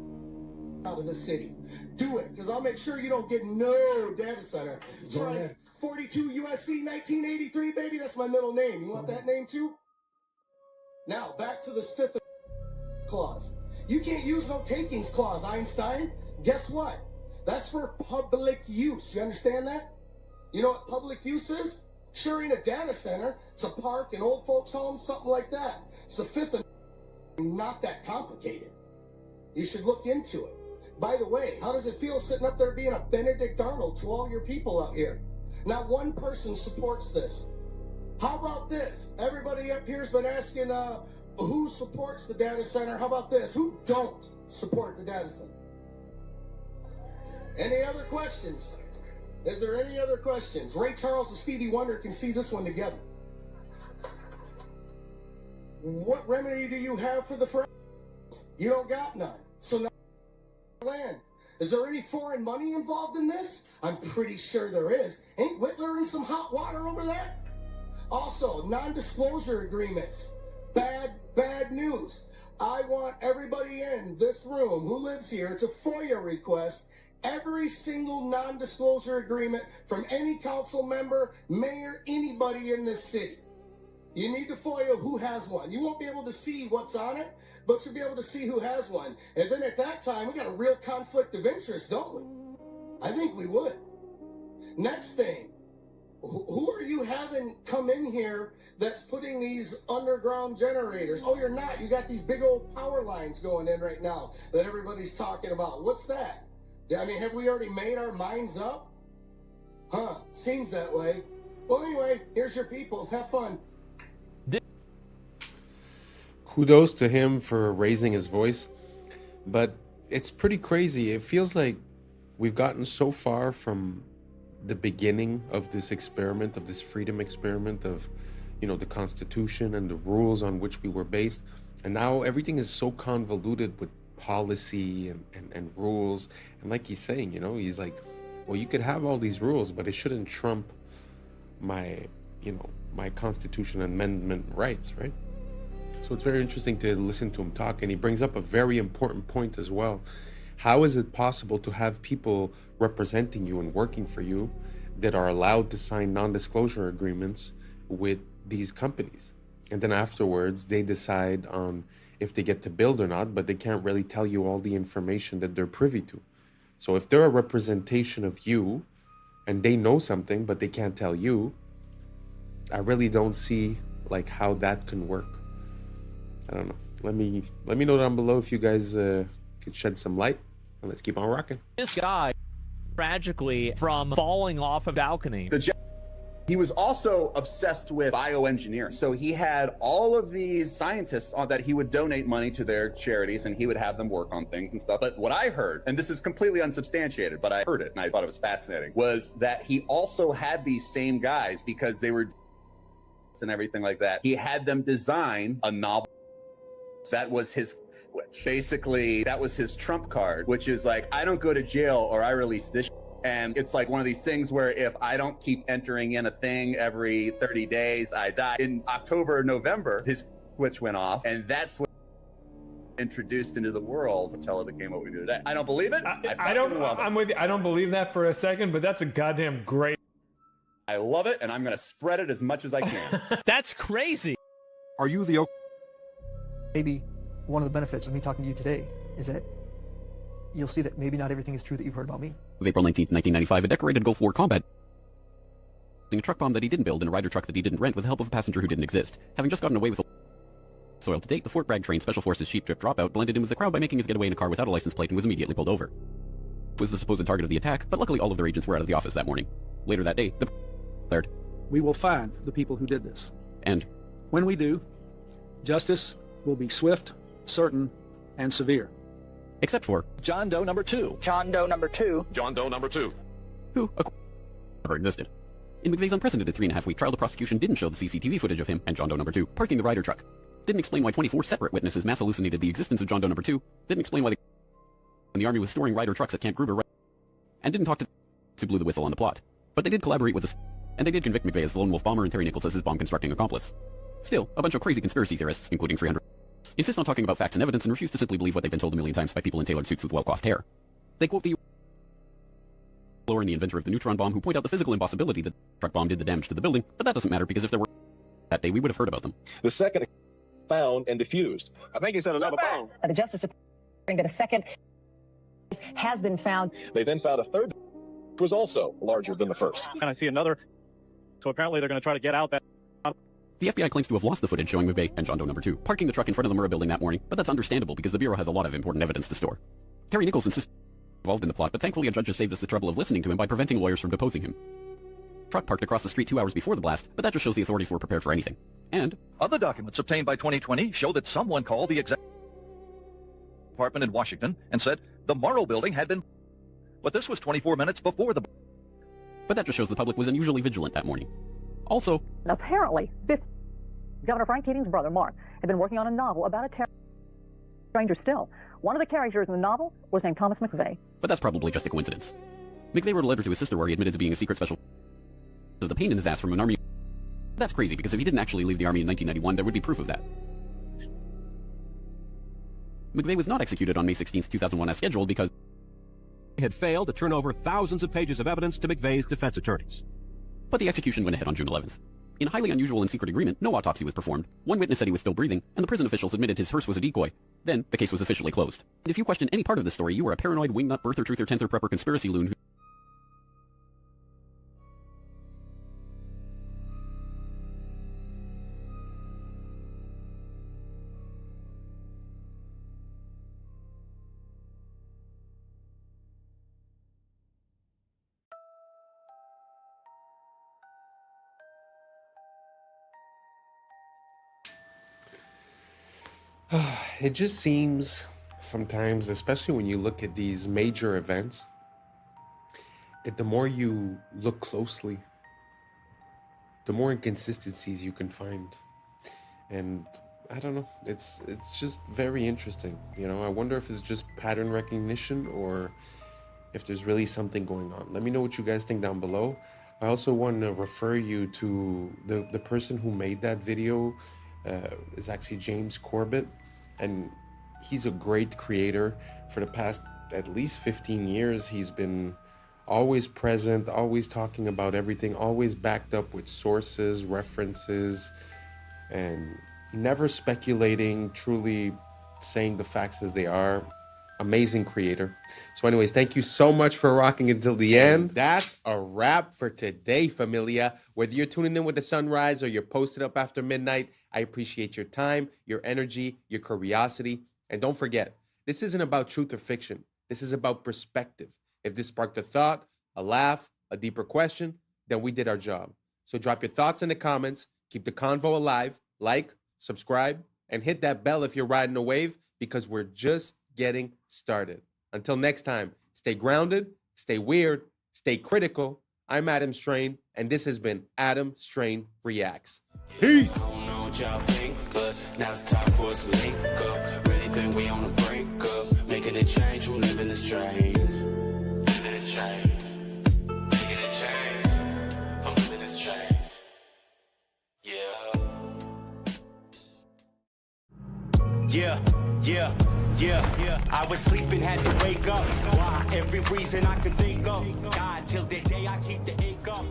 out of the city. Do it, because I'll make sure you don't get no data center. Try 42 USC 1983, baby, that's my middle name. You want that name too? Now, back to this fifth clause. You can't use no takings clause, Einstein. Guess what? That's for public use. You understand that? You know what public use is? Sure ain't a data center. It's a park, an old folks home, something like that. It's the fifth, not that complicated. You should look into it. By the way, how does it feel sitting up there being a Benedict Arnold to all your people out here? Not one person supports this. How about this? Everybody up here's been asking who supports the data center. How about this? Who don't support the data center? Any other questions? Is there any other questions? Ray Charles and Stevie Wonder can see this one together. What remedy do you have for the friends? You don't got none. So now land. Is there any foreign money involved in this? I'm pretty sure there is. Ain't Whitler in some hot water over that? Also, non-disclosure agreements. Bad news. I want everybody in this room who lives here to FOIA request every single non-disclosure agreement from any council member, mayor, anybody in this city. You need to FOIA who has one. You won't be able to see what's on it, but you'll be able to see who has one. And then at that time, we got a real conflict of interest, don't we? I think we would. Next thing. Who are you having come in here that's putting these underground generators? Oh, you're not. You got these big old power lines going in right now that everybody's talking about. What's that? I mean, have we already made our minds up? Huh, seems that way. Well, anyway, here's your people. Have fun. Kudos to him for raising his voice, but it's pretty crazy. It feels like we've gotten so far from the beginning of this experiment, of this freedom experiment, of, you know, the Constitution and the rules on which we were based. And now everything is so convoluted with policy and rules. And like he's saying, you know, he's like, well, you could have all these rules, but it shouldn't trump my, you know, my Constitution Amendment rights, right? So it's very interesting to listen to him talk. And he brings up a very important point as well. How is it possible to have people representing you and working for you that are allowed to sign non-disclosure agreements with these companies? And then afterwards, they decide on if they get to build or not, but they can't really tell you all the information that they're privy to. So if they're a representation of you and they know something, but they can't tell you, I really don't see like how that can work. I don't know. Let me know down below if you guys can shed some light. And let's keep on rocking. This guy, tragically, from falling off a balcony. He was also obsessed with bioengineering. So he had all of these scientists that he would donate money to their charities and he would have them work on things and stuff. But what I heard, and this is completely unsubstantiated, but I heard it and I thought it was fascinating, was that he also had these same guys, because they were and everything like that, he had them design a novel. That was his, basically, that was his trump card, which is like, I don't go to jail or I release this. And it's like one of these things where if I don't keep entering in a thing every 30 days, I die. In October or November, his switch went off, and that's what introduced into the world until it became what we do today. I don't believe it. I'm with you. I don't believe that for a second, but that's a goddamn great. I love it, and I'm going to spread it as much as I can. That's crazy. Are you the... Maybe one of the benefits of me talking to you today is that you'll see that maybe not everything is true that you've heard about me. Of April 19th, 1995, a decorated Gulf War combat a truck bomb that he didn't build and a rider truck that he didn't rent with the help of a passenger who didn't exist. Having just gotten away with soil to date, the Fort Bragg trained Special Forces sheep drip dropout blended in with the crowd by making his getaway in a car without a license plate and was immediately pulled over. Was the supposed target of the attack, but luckily all of their agents were out of the office that morning. Later that day, the declared, "We will find the people who did this. And when we do, justice will be swift, certain, and severe." Except for John Doe number 2. John Doe number 2. John Doe number 2. Who never existed. In McVeigh's unprecedented 3.5-week trial, the prosecution didn't show the CCTV footage of him and John Doe number 2 parking the rider truck. didn't explain why 24 separate witnesses mass hallucinated the existence of John Doe number 2, didn't explain why the Army was storing Ryder trucks at Camp Gruber, and didn't talk to blew the whistle on the plot. But they did collaborate with us, and they did convict McVeigh as the lone wolf bomber and Terry Nichols as his bomb-constructing accomplice. Still, a bunch of crazy conspiracy theorists, including 300, insist on talking about facts and evidence and refuse to simply believe what they've been told a million times by people in tailored suits with well-coiffed hair. They quote the and the inventor of the neutron bomb, who point out the physical impossibility that the truck bomb did the damage to the building, but that doesn't matter because if there were that day, we would have heard about them. The second found and diffused. I think he said another bomb. The Justice Department that a second has been found. They then found a third was also larger than the first. And I see another. So apparently they're going to try to get out that. The FBI claims to have lost the footage showing McVeigh and John Doe number 2 parking the truck in front of the Murrah building that morning, but that's understandable because the Bureau has a lot of important evidence to store. Terry Nichols insists involved in the plot, but thankfully a judge has saved us the trouble of listening to him by preventing lawyers from deposing him. Truck parked across the street 2 hours before the blast, but that just shows the authorities were prepared for anything. And other documents obtained by 2020 show that someone called the executive department in Washington and said the Murrah building had been, but this was 24 minutes before the. But that just shows the public was unusually vigilant that morning. Also, apparently, Governor Frank Keating's brother, Mark, had been working on a novel about a stranger still. One of the characters in the novel was named Thomas McVeigh. But that's probably just a coincidence. McVeigh wrote a letter to his sister where he admitted to being a secret special of the pain in his ass from an army. That's crazy because if he didn't actually leave the army in 1991, there would be proof of that. McVeigh was not executed on May 16, 2001 as scheduled because he had failed to turn over thousands of pages of evidence to McVeigh's defense attorneys. But the execution went ahead on June 11th. In a highly unusual and secret agreement, no autopsy was performed. One witness said he was still breathing, and the prison officials admitted his hearse was a decoy. Then, the case was officially closed. And if you question any part of this story, you are a paranoid wingnut birther truther tenther prepper conspiracy loon who It just seems sometimes, especially when you look at these major events, that the more you look closely, the more inconsistencies you can find. And I don't know, it's just very interesting. You know, I wonder if it's just pattern recognition or if there's really something going on. Let me know what you guys think down below. I also want to refer you to the person who made that video. Is actually James Corbett, and he's a great creator. For the past at least 15 years, he's been always present, always talking about everything, always backed up with sources, references, and never speculating, truly saying the facts as they are. Amazing creator. So anyways, thank you so much for rocking until the end. That's a wrap for today, familia. Whether you're tuning in with the sunrise or you're posted up after midnight, I appreciate your time, your energy, your curiosity. And don't forget, this isn't about truth or fiction. This is about perspective. If this sparked a thought, a laugh, a deeper question, then we did our job. So drop your thoughts in the comments, keep the convo alive, like, subscribe, and hit that bell if you're riding a wave, because we're just getting started. Until next time, stay grounded, stay weird, stay critical. I'm Adam Strain, and this has been Adam Strain Reacts. Peace! I don't know what y'all think, but now's the time for us to link up. Really think we on the brink up, making a change, we're living this change. Living this change. Making a change. I'm living this change. Yeah. Yeah. I was sleeping, had to wake up. Why? Every reason I could think of. God, till the day I keep the ink up.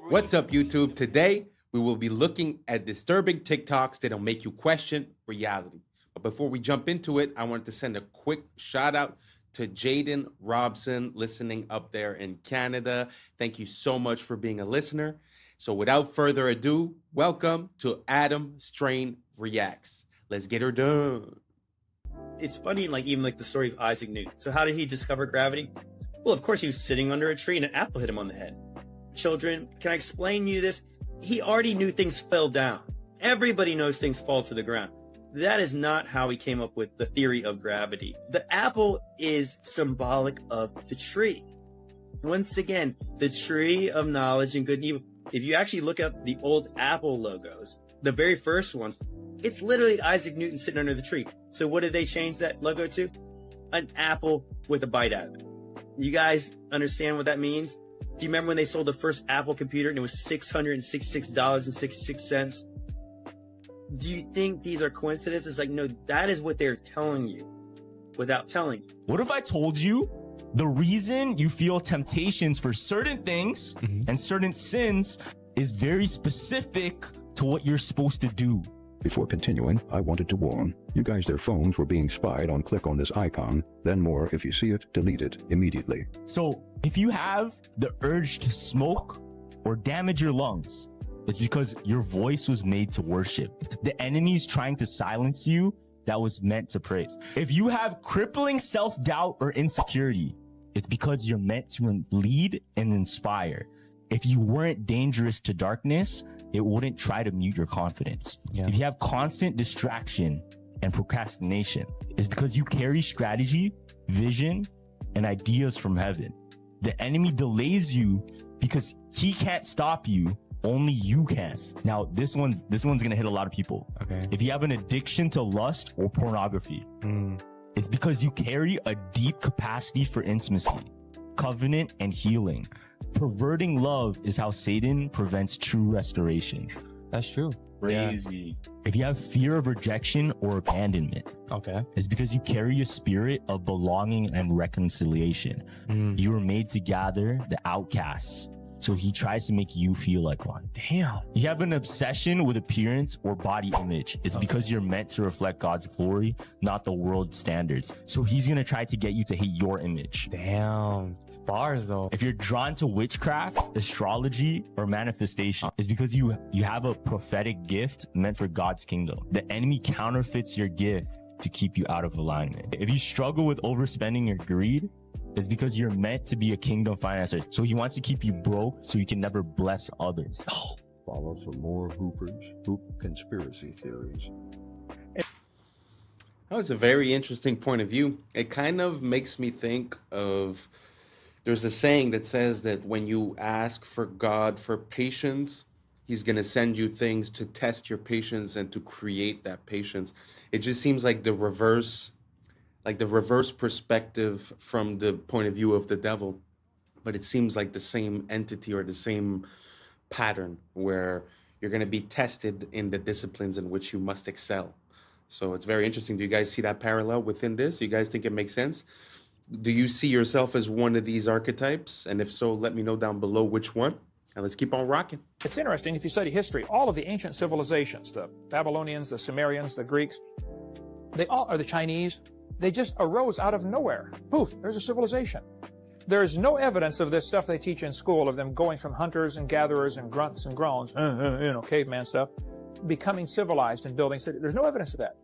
What's up, YouTube? Today, we will be looking at disturbing TikToks that'll make you question reality. But before we jump into it, I wanted to send a quick shout out to Jaden Robson, listening up there in Canada. Thank you so much for being a listener. So without further ado, welcome to Adam Strain Reacts. Let's get her done. It's funny, even the story of Isaac Newton. So how did he discover gravity? Well, of course, he was sitting under a tree and an apple hit him on the head. Children, can I explain to you this? He already knew things fell down. Everybody knows things fall to the ground. That is not how he came up with the theory of gravity. The apple is symbolic of the tree. Once again, the tree of knowledge and good and evil. If you actually look up the old Apple logos, the very first ones, It's literally Isaac Newton sitting under the tree. So what did they change that logo to? An apple with a bite out of it. You guys understand what that means? Do you remember when they sold the first Apple computer and it was $666.66? Do you think these are coincidences? Like, no, that is what they're telling you without telling you. What if I told you the reason you feel temptations for certain things and certain sins is very specific to what you're supposed to do? Before continuing, I wanted to warn you guys their phones were being spied on. Click on this icon, then more. If you see it, delete it immediately. So if you have the urge to smoke or damage your lungs, it's because your voice was made to worship. The enemy's trying to silence you that was meant to praise. If you have crippling self-doubt or insecurity, it's because you're meant to lead and inspire. If you weren't dangerous to darkness, it wouldn't try to mute your confidence. If you have constant distraction and procrastination, it's because you carry strategy, vision, and ideas from heaven. The enemy delays you because he can't stop you. Only you can. Now, this one's gonna hit a lot of people. Okay. If you have an addiction to lust or pornography, it's because you carry a deep capacity for intimacy, covenant, and healing. Perverting love is how Satan prevents true restoration. That's true. Crazy. Yeah. If you have fear of rejection or abandonment, it's because you carry a spirit of belonging and reconciliation. You were made to gather the outcasts. So he tries to make you feel like one. Damn. You have an obsession with appearance or body image. It's because you're meant to reflect God's glory, not the world's standards. So he's going to try to get you to hate your image. Damn. It's bars though. If you're drawn to witchcraft, astrology, or manifestation, it's because you have a prophetic gift meant for God's kingdom. The enemy counterfeits your gift to keep you out of alignment. If you struggle with overspending or greed, it's because you're meant to be a kingdom financer. So he wants to keep you broke so you can never bless others. Follow for more Hoop conspiracy theories. That was a very interesting point of view. It kind of makes me think of, there's a saying that says that when you ask for God for patience, he's going to send you things to test your patience and to create that patience. It just seems like the reverse perspective from the point of view of the devil. But it seems like the same entity or the same pattern where you're going to be tested in the disciplines in which you must excel. So it's very interesting. Do you guys see that parallel within this? Do you guys think it makes sense? Do you see yourself as one of these archetypes? And if so, let me know down below which one. And let's keep on rocking. It's interesting, if you study history, all of the ancient civilizations, the Babylonians, the Sumerians, the Greeks, they all are the Chinese. They just arose out of nowhere. Poof, there's a civilization. There's no evidence of this stuff they teach in school, of them going from hunters and gatherers and grunts and groans, caveman stuff, becoming civilized and building cities. There's no evidence of that.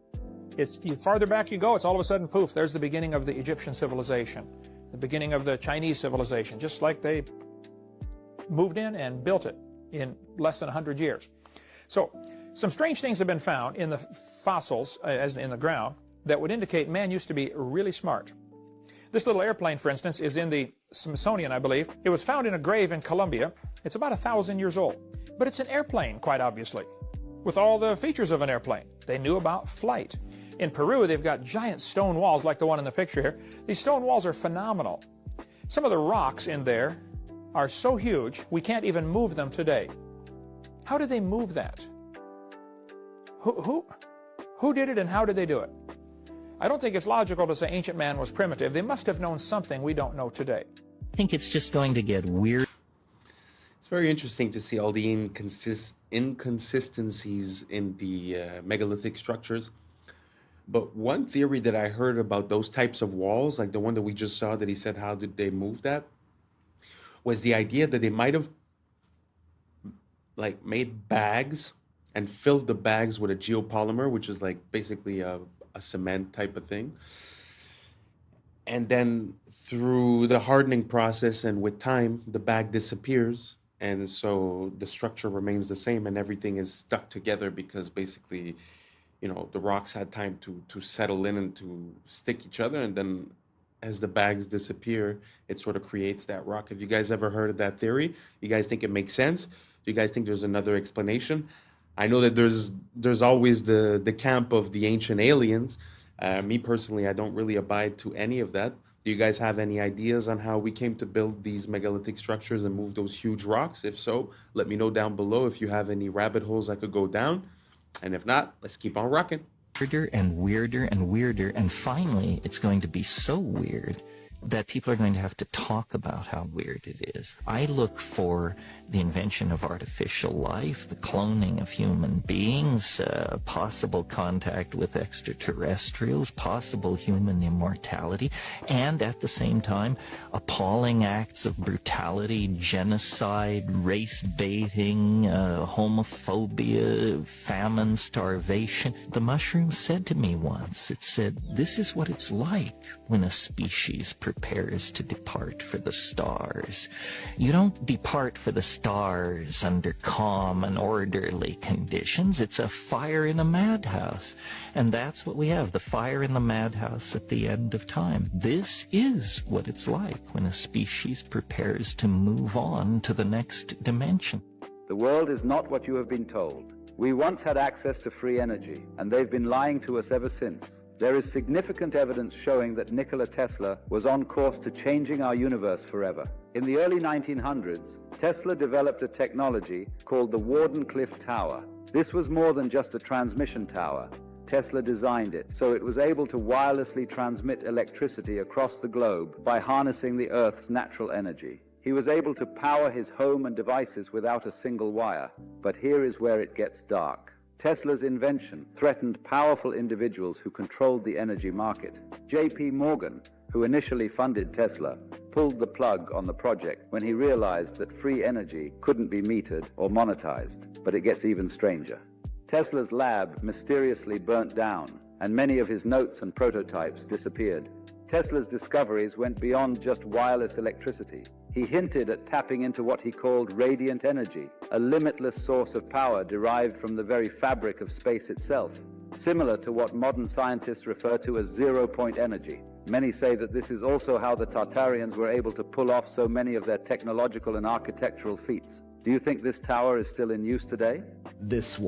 It's farther back you go, it's all of a sudden, poof, there's the beginning of the Egyptian civilization, the beginning of the Chinese civilization, just like they moved in and built it in less than 100 years. So some strange things have been found in the fossils, as in the ground, that would indicate man used to be really smart. This little airplane, for instance, is in the Smithsonian, I believe. It was found in a grave in Colombia. It's about 1,000 years old. But it's an airplane, quite obviously, with all the features of an airplane. They knew about flight. In Peru, they've got giant stone walls like the one in the picture here. These stone walls are phenomenal. Some of the rocks in there are so huge, we can't even move them today. How did they move that? Who did it and how did they do it? I don't think it's logical to say ancient man was primitive. They must have known something we don't know today. I think it's just going to get weird. It's very interesting to see all the inconsistencies in the megalithic structures. But one theory that I heard about those types of walls, like the one that we just saw that he said, how did they move that? Was the idea that they might have like made bags and filled the bags with a geopolymer, which is like basically a cement type of thing. And then through the hardening process and with time, the bag disappears. And so the structure remains the same and everything is stuck together because basically, you know, the rocks had time to settle in and to stick each other. And then as the bags disappear, it sort of creates that rock. Have you guys ever heard of that theory? You guys think it makes sense? Do you guys think there's another explanation? I know that there's always the camp of the ancient aliens. Me personally, I don't really abide to any of that. Do you guys have any ideas on how we came to build these megalithic structures and move those huge rocks? If so, let me know down below if you have any rabbit holes I could go down. And if not, let's keep on rocking. Weirder and weirder and weirder, and finally it's going to be so weird that people are going to have to talk about how weird it is. I look for the invention of artificial life, the cloning of human beings, possible contact with extraterrestrials, possible human immortality, and at the same time, appalling acts of brutality, genocide, race baiting, homophobia, famine, starvation. The mushroom said to me once, it said, "This is what it's like when a species prepares to depart for the stars. You don't depart for the stars under calm and orderly conditions. It's a fire in a madhouse." And that's what we have, the fire in the madhouse at the end of time. This is what it's like when a species prepares to move on to the next dimension. The world is not what you have been told. We once had access to free energy, and they've been lying to us ever since. There is significant evidence showing that Nikola Tesla was on course to changing our universe forever. In the early 1900s, Tesla developed a technology called the Wardenclyffe Tower. This was more than just a transmission tower. Tesla designed it so it was able to wirelessly transmit electricity across the globe by harnessing the Earth's natural energy. He was able to power his home and devices without a single wire. But here is where it gets dark. Tesla's invention threatened powerful individuals who controlled the energy market. J.P. Morgan, who initially funded Tesla, pulled the plug on the project when he realized that free energy couldn't be metered or monetized. But it gets even stranger. Tesla's lab mysteriously burnt down, and many of his notes and prototypes disappeared. Tesla's discoveries went beyond just wireless electricity. He hinted at tapping into what he called radiant energy, a limitless source of power derived from the very fabric of space itself, similar to what modern scientists refer to as zero-point energy. Many say that this is also how the Tartarians were able to pull off so many of their technological and architectural feats. Do you think this tower is still in use today? This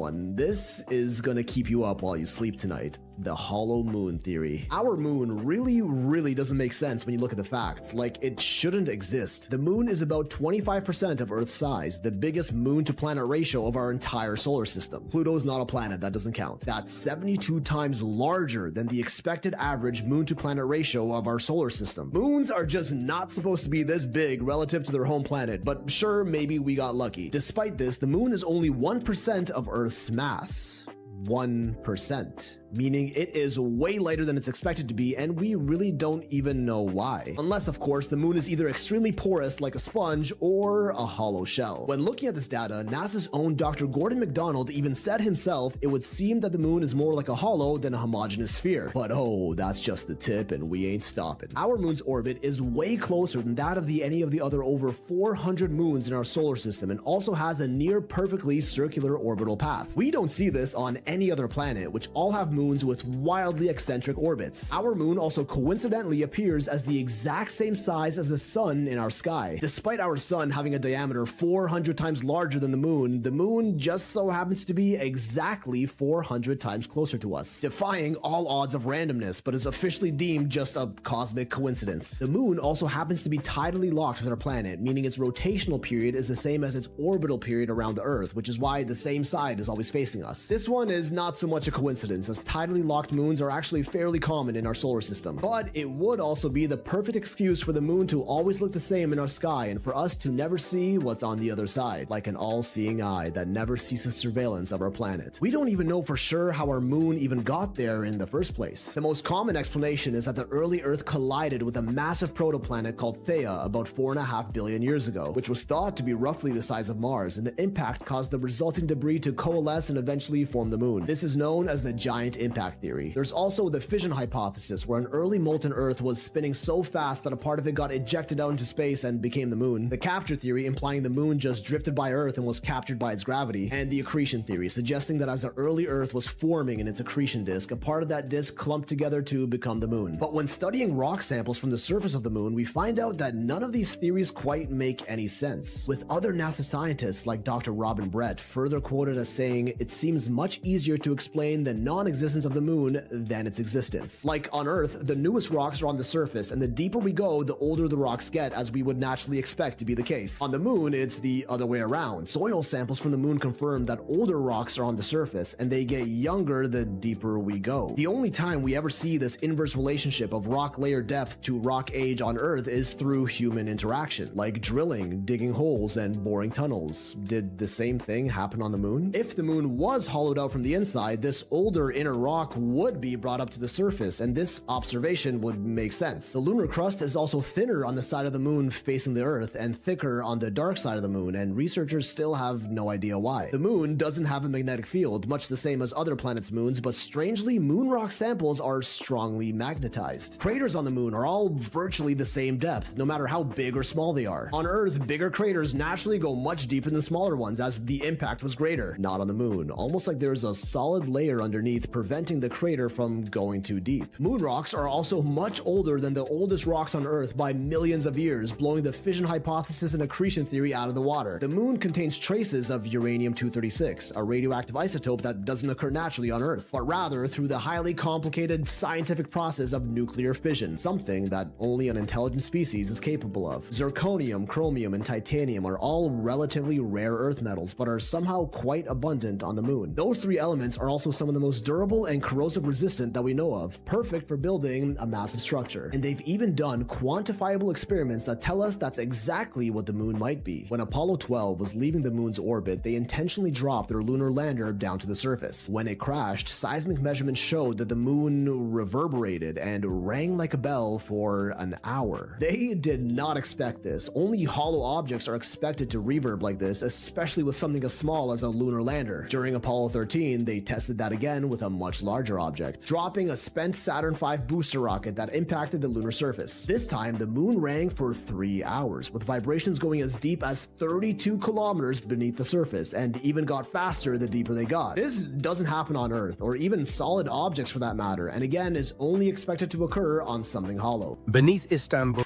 is gonna keep you up while you sleep tonight. The hollow moon theory. Our moon really doesn't make sense when you look at the facts. Like, it shouldn't exist. The moon is about 25% of Earth's size, the biggest moon to planet ratio of our entire solar system. Pluto's not a planet, that doesn't count. That's 72 times larger than the expected average moon to planet ratio of our solar system. Moons are just not supposed to be this big relative to their home planet, but sure, maybe we got lucky. Despite this, the moon is only 1% of Earth's mass. 1%, meaning it is way lighter than it's expected to be, and we really don't even know why. Unless, of course, the moon is either extremely porous like a sponge or a hollow shell. When looking at this data, NASA's own Dr. Gordon McDonald even said himself it would seem that the moon is more like a hollow than a homogeneous sphere. But oh, that's just the tip, and we ain't stopping. Our moon's orbit is way closer than that of any of the other over 400 moons in our solar system, and also has a near perfectly circular orbital path. We don't see this on any other planet, which all have moons with wildly eccentric orbits. Our moon also coincidentally appears as the exact same size as the sun in our sky. Despite our sun having a diameter 400 times larger than the moon just so happens to be exactly 400 times closer to us, defying all odds of randomness, but is officially deemed just a cosmic coincidence. The moon also happens to be tidally locked with our planet, meaning its rotational period is the same as its orbital period around the Earth, which is why the same side is always facing us. This one is not so much a coincidence, as tidally locked moons are actually fairly common in our solar system. But it would also be the perfect excuse for the moon to always look the same in our sky, and for us to never see what's on the other side, like an all-seeing eye that never ceases surveillance of our planet. We don't even know for sure how our moon even got there in the first place. The most common explanation is that the early Earth collided with a massive protoplanet called Theia about 4.5 billion years ago, which was thought to be roughly the size of Mars, and the impact caused the resulting debris to coalesce and eventually form the moon. This is known as the giant impact theory. There's also the fission hypothesis, where an early molten Earth was spinning so fast that a part of it got ejected out into space and became the moon. The capture theory, implying the moon just drifted by Earth and was captured by its gravity. And the accretion theory, suggesting that as the early Earth was forming in its accretion disk, a part of that disk clumped together to become the moon. But when studying rock samples from the surface of the moon, we find out that none of these theories quite make any sense, with other NASA scientists like Dr. Robin Brett further quoted as saying, "It seems much easier to explain the non-existence of the moon than its existence. Like on Earth, the newest rocks are on the surface, and the deeper we go, the older the rocks get, as we would naturally expect to be the case. On the moon, it's the other way around. Soil samples from the moon confirm that older rocks are on the surface, and they get younger the deeper we go. The only time we ever see this inverse relationship of rock layer depth to rock age on Earth is through human interaction, like drilling, digging holes, and boring tunnels. Did the same thing happen on the moon? If the moon was hollowed out from the inside, this older inner rock would be brought up to the surface, and this observation would make sense. The lunar crust is also thinner on the side of the moon facing the Earth and thicker on the dark side of the moon, and researchers still have no idea why. The moon doesn't have a magnetic field, much the same as other planets' moons, but strangely, moon rock samples are strongly magnetized. Craters on the moon are all virtually the same depth, no matter how big or small they are. On Earth, bigger craters naturally go much deeper than smaller ones, as the impact was greater. Not on the moon, almost like there's a solid layer underneath preventing the crater from going too deep. Moon rocks are also much older than the oldest rocks on Earth by millions of years, blowing the fission hypothesis and accretion theory out of the water. The moon contains traces of uranium-236, a radioactive isotope that doesn't occur naturally on Earth, but rather through the highly complicated scientific process of nuclear fission, something that only an intelligent species is capable of. Zirconium, chromium, and titanium are all relatively rare Earth metals, but are somehow quite abundant on the moon. Those three elements are also some of the most durable and corrosive resistant that we know of, perfect for building a massive structure. And they've even done quantifiable experiments that tell us that's exactly what the moon might be. When Apollo 12 was leaving the moon's orbit, they intentionally dropped their lunar lander down to the surface. When it crashed, seismic measurements showed that the moon reverberated and rang like a bell for an hour. They did not expect this. Only hollow objects are expected to reverb like this, especially with something as small as a lunar lander. During Apollo 13, they tested that again with a much larger object, dropping a spent Saturn V booster rocket that impacted the lunar surface. This time, the moon rang for 3 hours, with vibrations going as deep as 32 kilometers beneath the surface, and even got faster the deeper they got. This doesn't happen on Earth, or even solid objects for that matter, and again is only expected to occur on something hollow. Beneath Istanbul.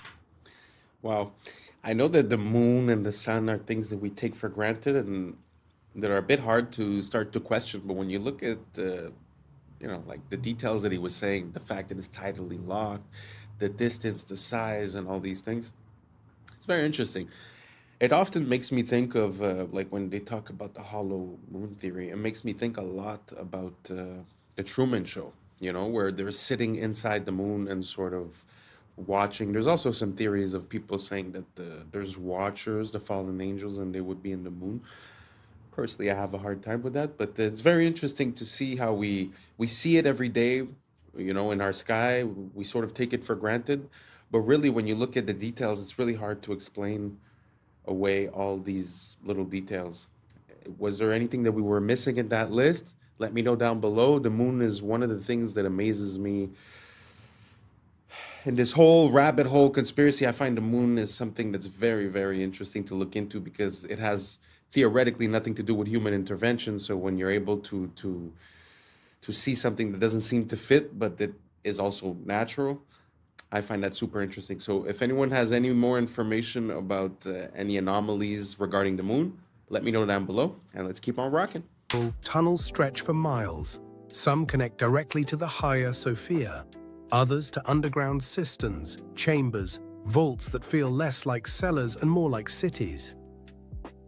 Wow. I know that the moon and the sun are things that we take for granted and that are a bit hard to start to question, but when you look at like the details that he was saying, the fact that it's tidally locked, the distance, the size, and all these things, it's very interesting. It often makes me think of like when they talk about the hollow moon theory, it makes me think a lot about the Truman Show, where they're sitting inside the moon and sort of watching. There's also some theories of people saying that there's watchers, the fallen angels, and they would be in the moon. Personally, I have a hard time with that, but it's very interesting to see how we see it every day, in our sky. We sort of take it for granted, but really when you look at the details, it's really hard to explain away all these little details. Was there anything that we were missing in that list? Let me know down below. The moon is one of the things that amazes me. In this whole rabbit hole conspiracy, I find the moon is something that's very, very interesting to look into because it has theoretically nothing to do with human intervention. So when you're able to see something that doesn't seem to fit, but that is also natural, I find that super interesting. So if anyone has any more information about any anomalies regarding the moon, let me know down below, and let's keep on rocking. Tunnels stretch for miles. Some connect directly to the higher Sophia, others to underground cisterns, chambers, vaults that feel less like cellars and more like cities.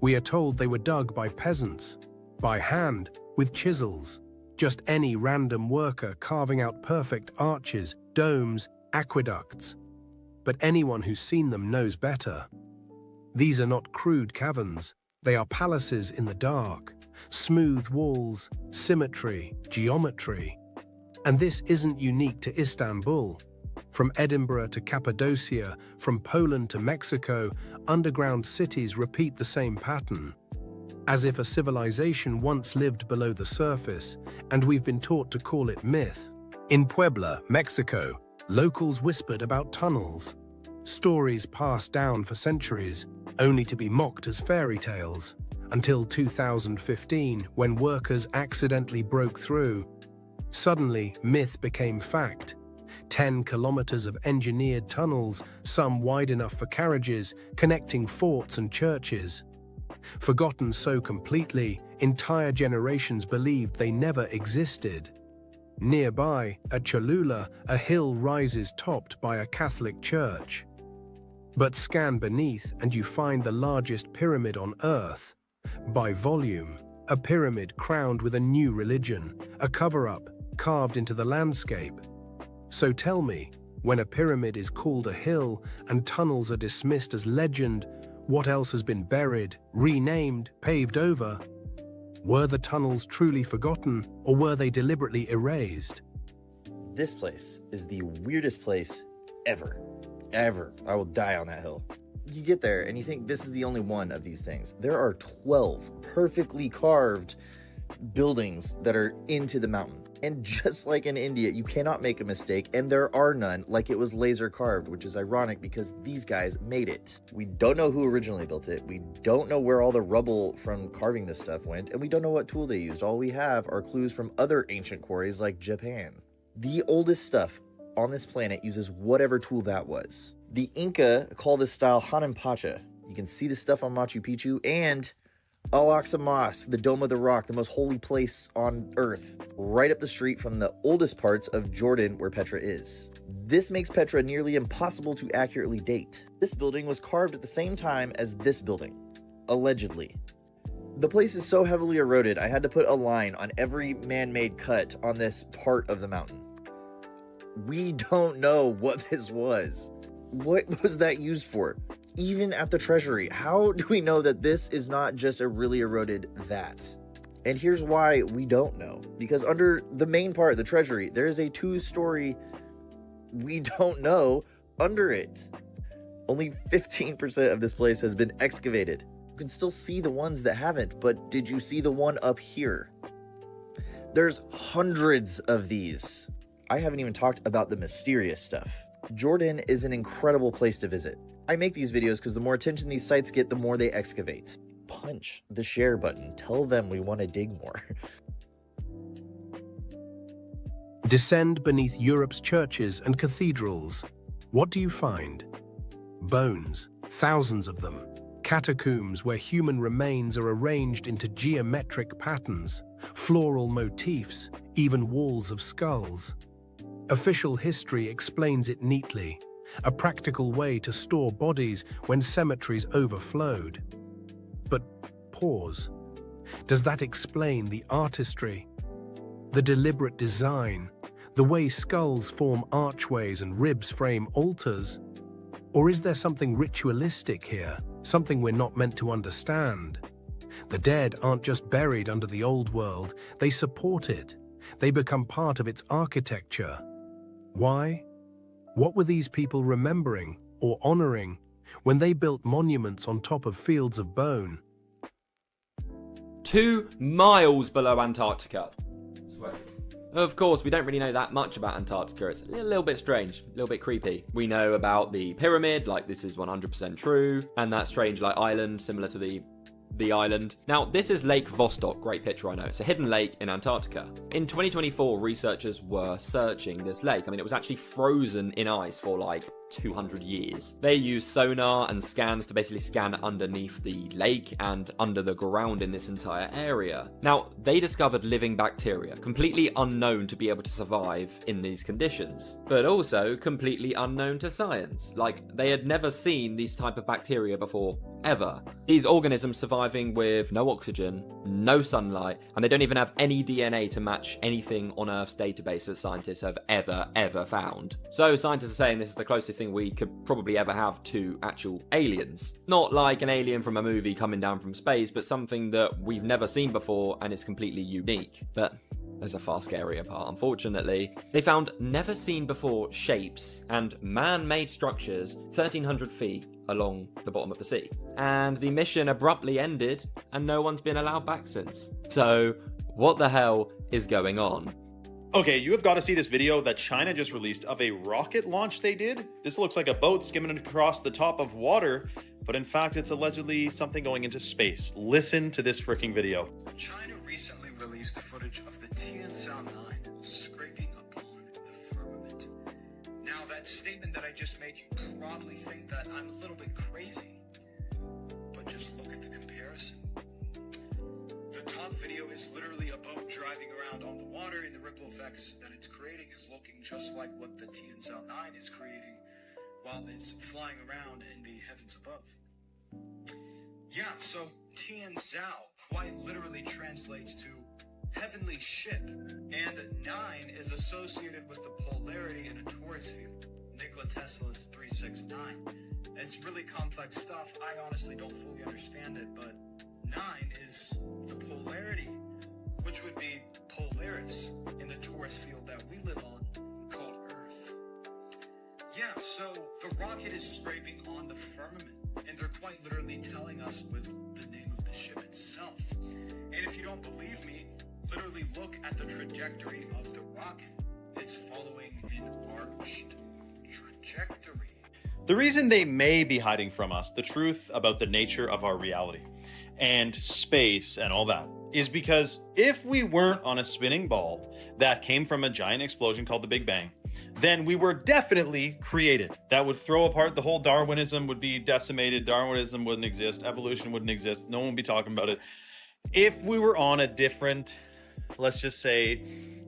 We are told they were dug by peasants, by hand, with chisels, just any random worker carving out perfect arches, domes, aqueducts. But anyone who's seen them knows better. These are not crude caverns. They are palaces in the dark, smooth walls, symmetry, geometry. And this isn't unique to Istanbul. From Edinburgh to Cappadocia, from Poland to Mexico, underground cities repeat the same pattern. as if a civilization once lived below the surface, and we've been taught to call it myth. In Puebla, Mexico, locals whispered about tunnels, stories passed down for centuries, only to be mocked as fairy tales, until 2015, when workers accidentally broke through. Suddenly, myth became fact. 10 kilometers of engineered tunnels, some wide enough for carriages, connecting forts and churches. Forgotten so completely, entire generations believed they never existed. Nearby, at Cholula, a hill rises topped by a Catholic church. But scan beneath and you find the largest pyramid on Earth. By volume, a pyramid crowned with a new religion, a cover-up carved into the landscape. So tell me, when a pyramid is called a hill and tunnels are dismissed as legend, what else has been buried, renamed, paved over? Were the tunnels truly forgotten, or were they deliberately erased? This place is the weirdest place ever. Ever. I will die on that hill. You get there and you think this is the only one of these things. There are 12 perfectly carved buildings that are into the mountain. And just like in India, you cannot make a mistake, and there are none, like it was laser carved, which is ironic because these guys made it. We don't know who originally built it, we don't know where all the rubble from carving this stuff went, and we don't know what tool they used. All we have are clues from other ancient quarries like Japan. The oldest stuff on this planet uses whatever tool that was. The Inca call this style Hananpacha. You can see the stuff on Machu Picchu, and Al-Aqsa Mosque, the Dome of the Rock, the most holy place on Earth, right up the street from the oldest parts of Jordan where Petra is. This makes Petra nearly impossible to accurately date. This building was carved at the same time as this building, allegedly. The place is so heavily eroded, I had to put a line on every man-made cut on this part of the mountain. We don't know what this was. What was that used for? Even at the treasury, how do we know that this is not just a really eroded that? And here's why we don't know. Because under the main part, the treasury, there is a 2-story, we don't know, under it. Only 15% of this place has been excavated. You can still see the ones that haven't, but did you see the one up here? There's hundreds of these. I haven't even talked about the mysterious stuff. Jordan is an incredible place to visit. I make these videos because the more attention these sites get, the more they excavate. Punch the share button. Tell them we want to dig more. Descend beneath Europe's churches and cathedrals. What do you find? Bones, thousands of them. Catacombs where human remains are arranged into geometric patterns, floral motifs, even walls of skulls. Official history explains it neatly. A practical way to store bodies when cemeteries overflowed. But pause. Does that explain the artistry, the deliberate design, the way skulls form archways and ribs frame altars? Or is there something ritualistic here, something we're not meant to understand? The dead aren't just buried under the old world, they support it. They become part of its architecture. Why? What were these people remembering or honoring when they built monuments on top of fields of bone? 2 miles below Antarctica. Of course, we don't really know that much about Antarctica. It's a little bit strange, a little bit creepy. We know about the pyramid, like this is 100% true, and that strange like island similar to the island. Now, this is Lake Vostok, great picture I know. It's a hidden lake in Antarctica. In 2024, researchers were searching this lake. I mean, it was actually frozen in ice for like 200 years. They used sonar and scans to basically scan underneath the lake and under the ground in this entire area. Now, they discovered living bacteria, completely unknown to be able to survive in these conditions, but also completely unknown to science. Like, they had never seen these type of bacteria before, ever. These organisms surviving with no oxygen, no sunlight, and they don't even have any DNA to match anything on Earth's database that scientists have ever found. So scientists are saying this is the closest thing we could probably ever have to actual aliens. Not like an alien from a movie coming down from space, but something that we've never seen before and is completely unique. But there's a far scarier part, unfortunately. They found never seen before shapes and man-made structures 1,300 feet along the bottom of the sea. And the mission abruptly ended, and no one's been allowed back since. So, what the hell is going on? Okay, you have got to see this video that China just released of a rocket launch they did. This looks like a boat skimming across the top of water, but in fact, it's allegedly something going into space. Listen to this freaking video. China recently released footage of the Tianzhao 9 scraping upon the firmament. Now, that statement that I just made, you probably think that I'm a little bit crazy, but just look at the comparison. The top video is literally a boat driving around on the water, and the ripple effects that it's creating is looking just like what the Tianzhao 9 is creating while it's flying around in the heavens above. Yeah, so Tianzhao quite literally translates to heavenly ship, and 9 is associated with the polarity in a torus field. Nikola Tesla's 369. It's really complex stuff. I honestly don't fully understand it, but 9 is the polarity, which would be Polaris in the torus field that we live on, called Earth. Yeah, so the rocket is scraping on the firmament, and they're quite literally telling us with the name of the ship itself. And if you don't believe me, literally look at the trajectory of the rocket. It's following an arched trajectory. The reason they may be hiding from us the truth about the nature of our reality and space and all that is because if we weren't on a spinning ball that came from a giant explosion called the Big Bang, then we were definitely created. That would throw apart the whole Darwinism, would be decimated. Darwinism wouldn't exist. Evolution wouldn't exist. No one would be talking about it. If we were on a different, let's just say,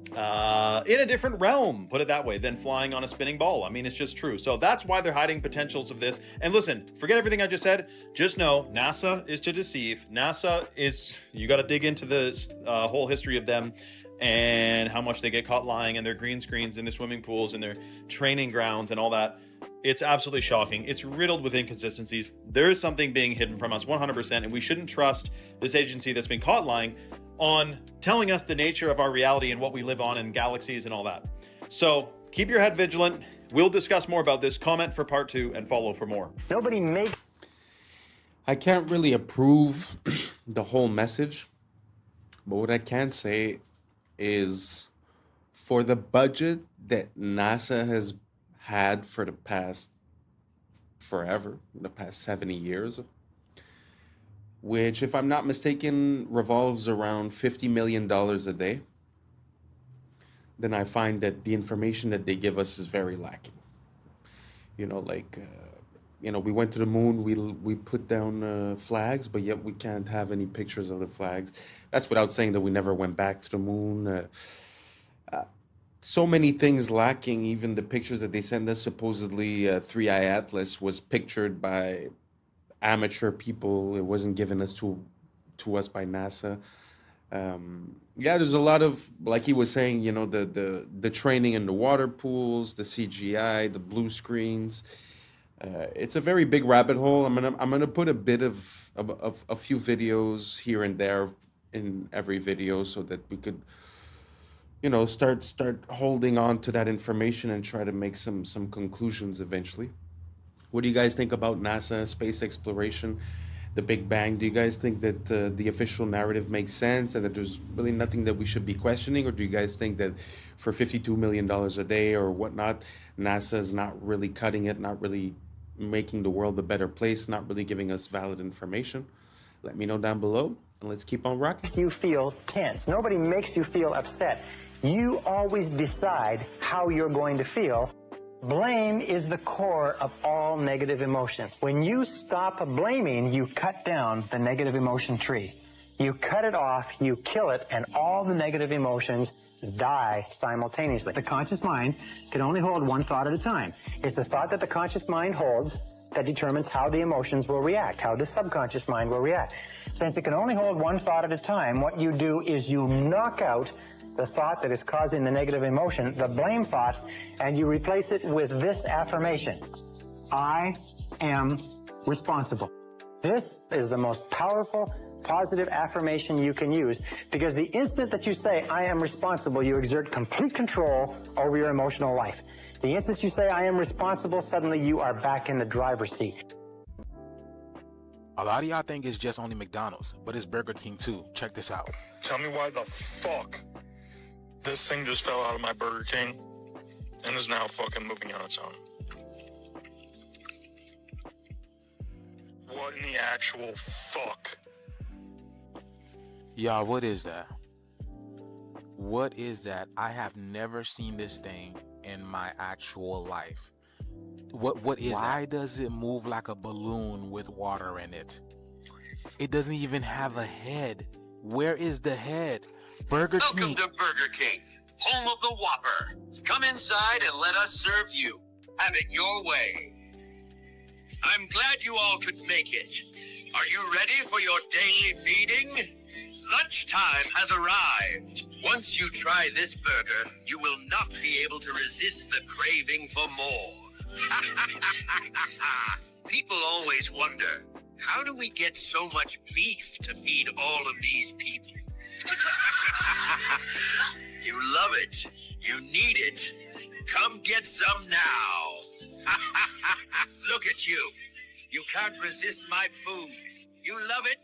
in a different realm, put it that way, than flying on a spinning ball. I mean, it's just true. So that's why they're hiding potentials of this. And listen, forget everything I just said. Just know NASA is to deceive. NASA is, you got to dig into the whole history of them and how much they get caught lying, and their green screens in their swimming pools and their training grounds and all that. It's absolutely shocking. It's riddled with inconsistencies. There is something being hidden from us 100%, and we shouldn't trust this agency that's been caught lying on telling us the nature of our reality and what we live on in galaxies and all that. So keep your head vigilant. We'll discuss more about this. Comment for part 2 and follow for more. Nobody makes. I can't really approve the whole message, but what I can say is for the budget that NASA has had for the past forever, the past 70 years, which, if I'm not mistaken, revolves around $50 million a day, then I find that the information that they give us is very lacking. You know, like, we went to the moon, we put down flags, but yet we can't have any pictures of the flags. That's without saying that we never went back to the moon. So many things lacking. Even the pictures that they send us, supposedly 3i Atlas was pictured by amateur people. It wasn't given us to us by NASA. Yeah, there's a lot of, like he was saying, the training in the water pools, the CGI, the blue screens. It's a very big rabbit hole. I'm gonna put a bit of a few videos here and there in every video so that we could, start holding on to that information and try to make some conclusions eventually. What do you guys think about NASA, space exploration, the Big Bang? Do you guys think that the official narrative makes sense and that there's really nothing that we should be questioning? Or do you guys think that for $52 million a day or whatnot, NASA is not really cutting it, not really making the world a better place, not really giving us valid information? Let me know down below, and let's keep on rocking. You feel tense. Nobody makes you feel upset. You always decide how you're going to feel. Blame is the core of all negative emotions. When you stop blaming, you cut down the negative emotion tree. You cut it off, you kill it, and all the negative emotions die simultaneously. The conscious mind can only hold one thought at a time. It's the thought that the conscious mind holds that determines how the emotions will react, how the subconscious mind will react. Since it can only hold one thought at a time, what you do is you knock out the thought that is causing the negative emotion, the blame thought, and you replace it with this affirmation: I am responsible. This is the most powerful, positive affirmation you can use, because the instant that you say, I am responsible, you exert complete control over your emotional life. The instant you say, I am responsible, suddenly you are back in the driver's seat. A lot of y'all think it's just only McDonald's, but it's Burger King too. Check this out. Tell me why the fuck this thing just fell out of my Burger King and is now fucking moving on its own. What in the actual fuck? Y'all, what is that? What is that? I have never seen this thing in my actual life. What is Why does it move like a balloon with water in it? It doesn't even have a head. Where is the head? Burger King. Welcome to Burger King, home of the Whopper. Come inside and let us serve you. Have it your way. I'm glad you all could make it. Are you ready for your daily feeding? Lunchtime has arrived. Once you try this burger, you will not be able to resist the craving for more. People always wonder, how do we get so much beef to feed all of these people? You love it. You need it. Come get some now. Look at you. You can't resist my food. You love it?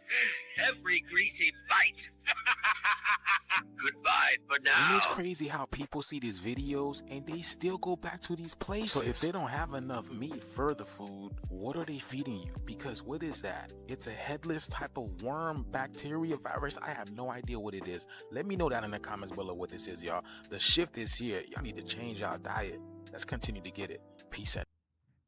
Every greasy bite. Goodbye for now. And it's crazy how people see these videos and they still go back to these places. So if they don't have enough meat for the food, what are they feeding you? Because what is that? It's a headless type of worm, bacteria, virus. I have no idea what it is. Let me know down in the comments below what this is, y'all. The shift is here. Y'all need to change our diet. Let's continue to get it. Peace out.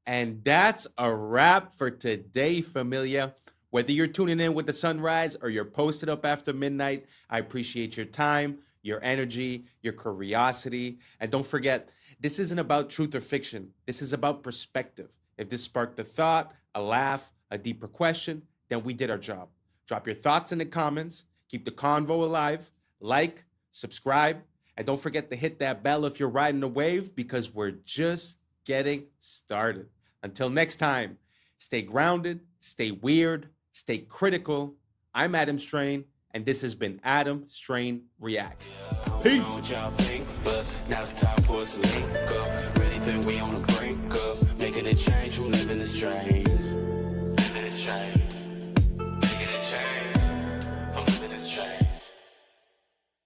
And that's a wrap for today, familia. Whether you're tuning in with the sunrise or you're posted up after midnight, I appreciate your time, your energy, your curiosity. And don't forget, this isn't about truth or fiction. This is about perspective. If this sparked a thought, a laugh, a deeper question, then we did our job. Drop your thoughts in the comments. Keep the convo alive. Like, subscribe, and don't forget to hit that bell if you're riding the wave, because we're just getting started. Until next time, stay grounded, stay weird, stay critical. I'm Adam Strain, and this has been Adam Strain Reacts. Peace. Now it's time for us to link up. Really think we on the brink up. Making a change, we live in the strange. Living this change. Making a change. I'm living this change.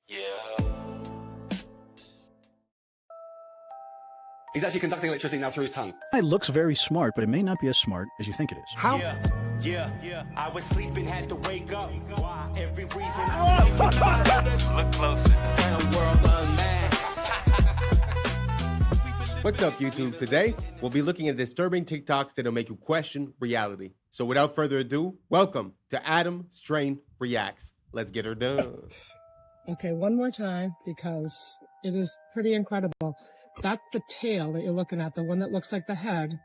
Yeah. He's actually conducting electricity now through his tongue. It looks very smart, but it may not be as smart as you think it is. How? Yeah. I was sleeping, had to wake up. Why? Every reason. Look closer. What's up, YouTube? Today, we'll be looking at disturbing TikToks that'll make you question reality. So without further ado, welcome to Adam Strain Reacts. Let's get her done. Okay, one more time, because it is pretty incredible. That's the tail that you're looking at, the one that looks like the head.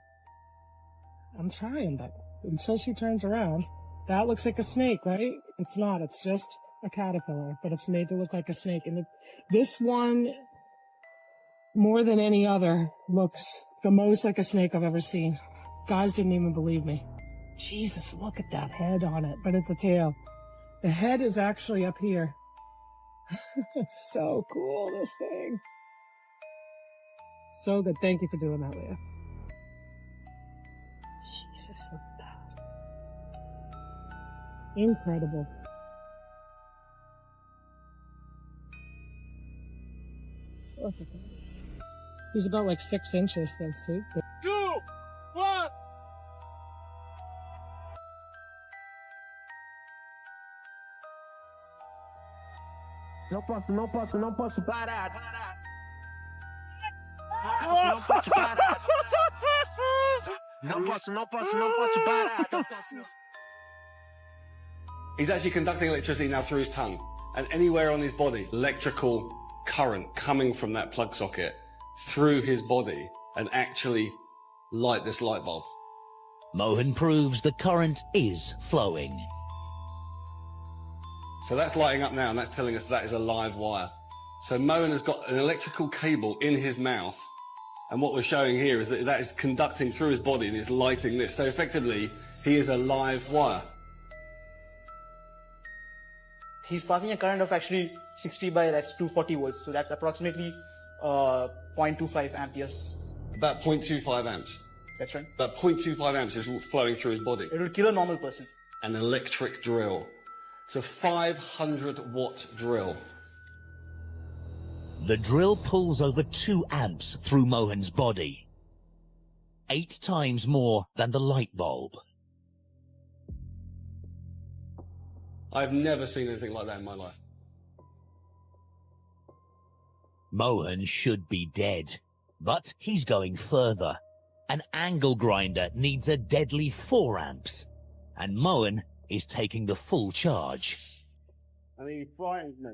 I'm trying, but until she turns around, that looks like a snake, right? It's not. It's just a caterpillar, but it's made to look like a snake. And this one, more than any other, looks the most like a snake I've ever seen. Guys didn't even believe me. Jesus, look at that head on it, but it's a tail. The head is actually up here. It's so cool, this thing. So good. Thank you for doing that, Leah. Jesus, look at that. Incredible. Look at that. He's about like 6 inches, though, see? 2, 1. Não posso parar. He's actually conducting electricity now through his tongue. And anywhere on his body, electrical current coming from that plug socket through his body and actually light this light bulb. Mohan proves the current is flowing. So that's lighting up now, and that's telling us that is a live wire. So Mohan has got an electrical cable in his mouth, and what we're showing here is that is conducting through his body and is lighting this. So effectively, he is a live wire. He's passing a current of actually 60 by, that's 240 volts. So that's approximately 0.25 amperes. About 0.25 amps. That's right. About 0.25 amps is flowing through his body. It will kill a normal person. an electric drill. It's a 500-watt drill. The drill pulls over 2 amps through Mohan's body, 8 times more than the light bulb. I've never seen anything like that in my life. Mohan should be dead, but he's going further. An angle grinder needs a deadly 4 amps, and Mohan is taking the full charge. I mean, he frightens me.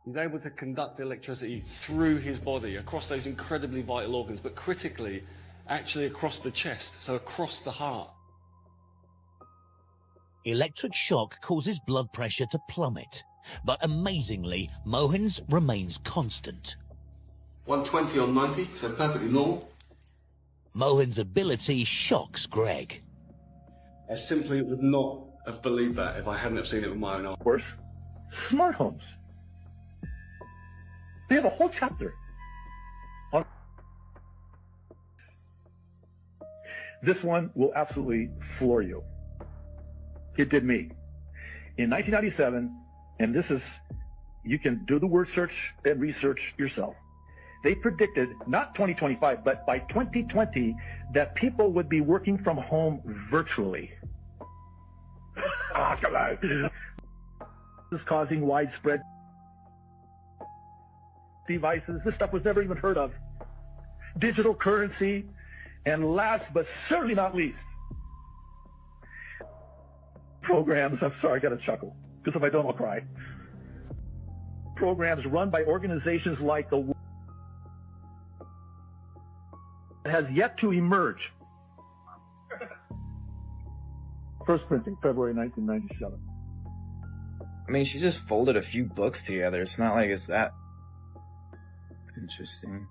He's able to conduct electricity through his body, across those incredibly vital organs, but critically, actually across the chest, so across the heart. Electric shock causes blood pressure to plummet, but amazingly, Mohan's remains constant. 120 on 90, so perfectly normal. Mohan's ability shocks Greg. I simply would not have believed that if I hadn't have seen it with my own eyes. Worse, smart homes. They have a whole chapter on this. One will absolutely floor you. It did me. In 1997, and this is, you can do the word search and research yourself. They predicted, not 2025, but by 2020, that people would be working from home virtually. Come on. This is causing widespread devices. This stuff was never even heard of. Digital currency, and last but certainly not least, programs. I'm sorry, I got to chuckle, because if I don't, I'll cry. Programs run by organizations like the has yet to emerge. First printing, February 1997. I mean, she just folded a few books together. It's not like it's that interesting.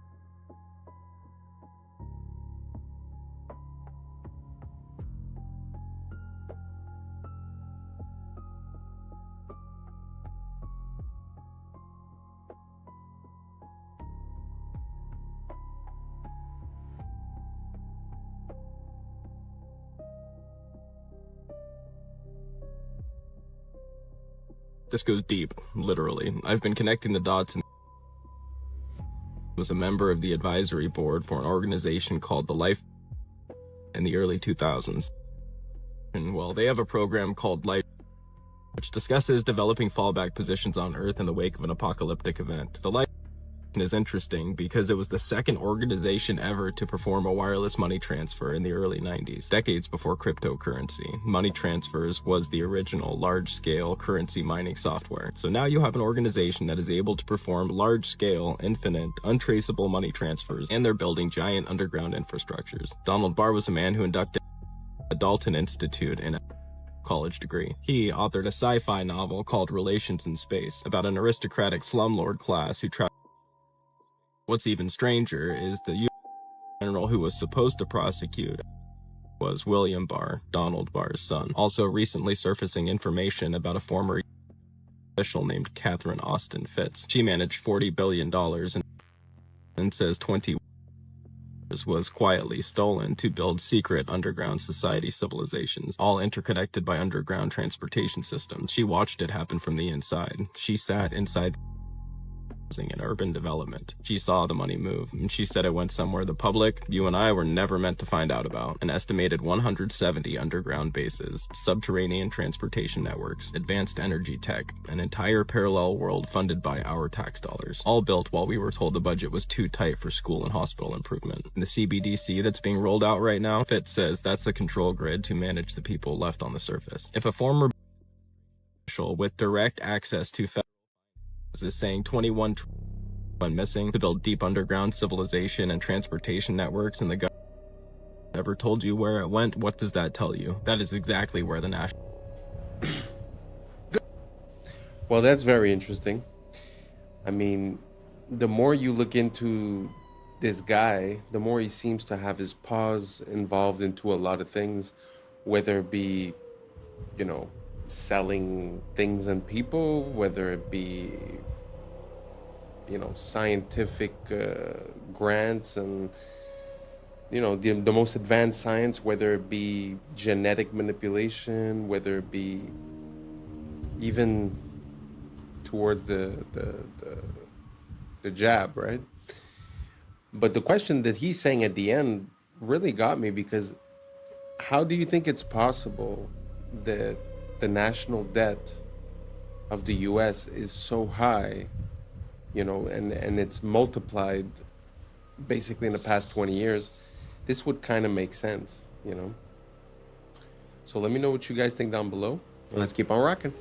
This goes deep, literally. I've been connecting the dots and was a member of the advisory board for an organization called The Life in the early 2000s. And well, they have a program called Life, which discusses developing fallback positions on Earth in the wake of an apocalyptic event. The Life is interesting because it was the second organization ever to perform a wireless money transfer in the early 90s, decades before cryptocurrency. Money transfers was the original large-scale currency mining software. So now you have an organization that is able to perform large-scale, infinite, untraceable money transfers, and they're building giant underground infrastructures. Donald Barr was a man who inducted the Dalton Institute in a college degree. He authored a sci-fi novel called Relations in Space about an aristocratic slumlord class who tried. What's even stranger is the U.S. general who was supposed to prosecute was William Barr, Donald Barr's son, also recently surfacing information about a former official named Catherine Austin Fitz. She managed $40 billion and says 20 was quietly stolen to build secret underground society civilizations, all interconnected by underground transportation systems. She watched it happen from the inside. She sat inside in urban development. She saw the money move, and she said it went somewhere the public, you and I, were never meant to find out about. An estimated 170 underground bases, subterranean transportation networks, advanced energy tech, an entire parallel world funded by our tax dollars, all built while we were told the budget was too tight for school and hospital improvement. And the CBDC that's being rolled out right now, Fitz says that's a control grid to manage the people left on the surface. If a former official with direct access to is saying 21 trillion missing to build deep underground civilization and transportation networks, and the government ever told you where it went, what does that tell you? That is exactly where the national... Well, that's very interesting. I mean, the more you look into this guy, the more he seems to have his paws involved into a lot of things, whether it be, you know, selling things and people, whether it be, you know, scientific grants and you know, the most advanced science, whether it be genetic manipulation, whether it be even towards the jab, right? But the question that he's saying at the end really got me, because how do you think it's possible that the national debt of the US is so high, you know, and it's multiplied basically in the past 20 years? This would kind of make sense, you know? So let me know what you guys think down below, and let's keep on rocking.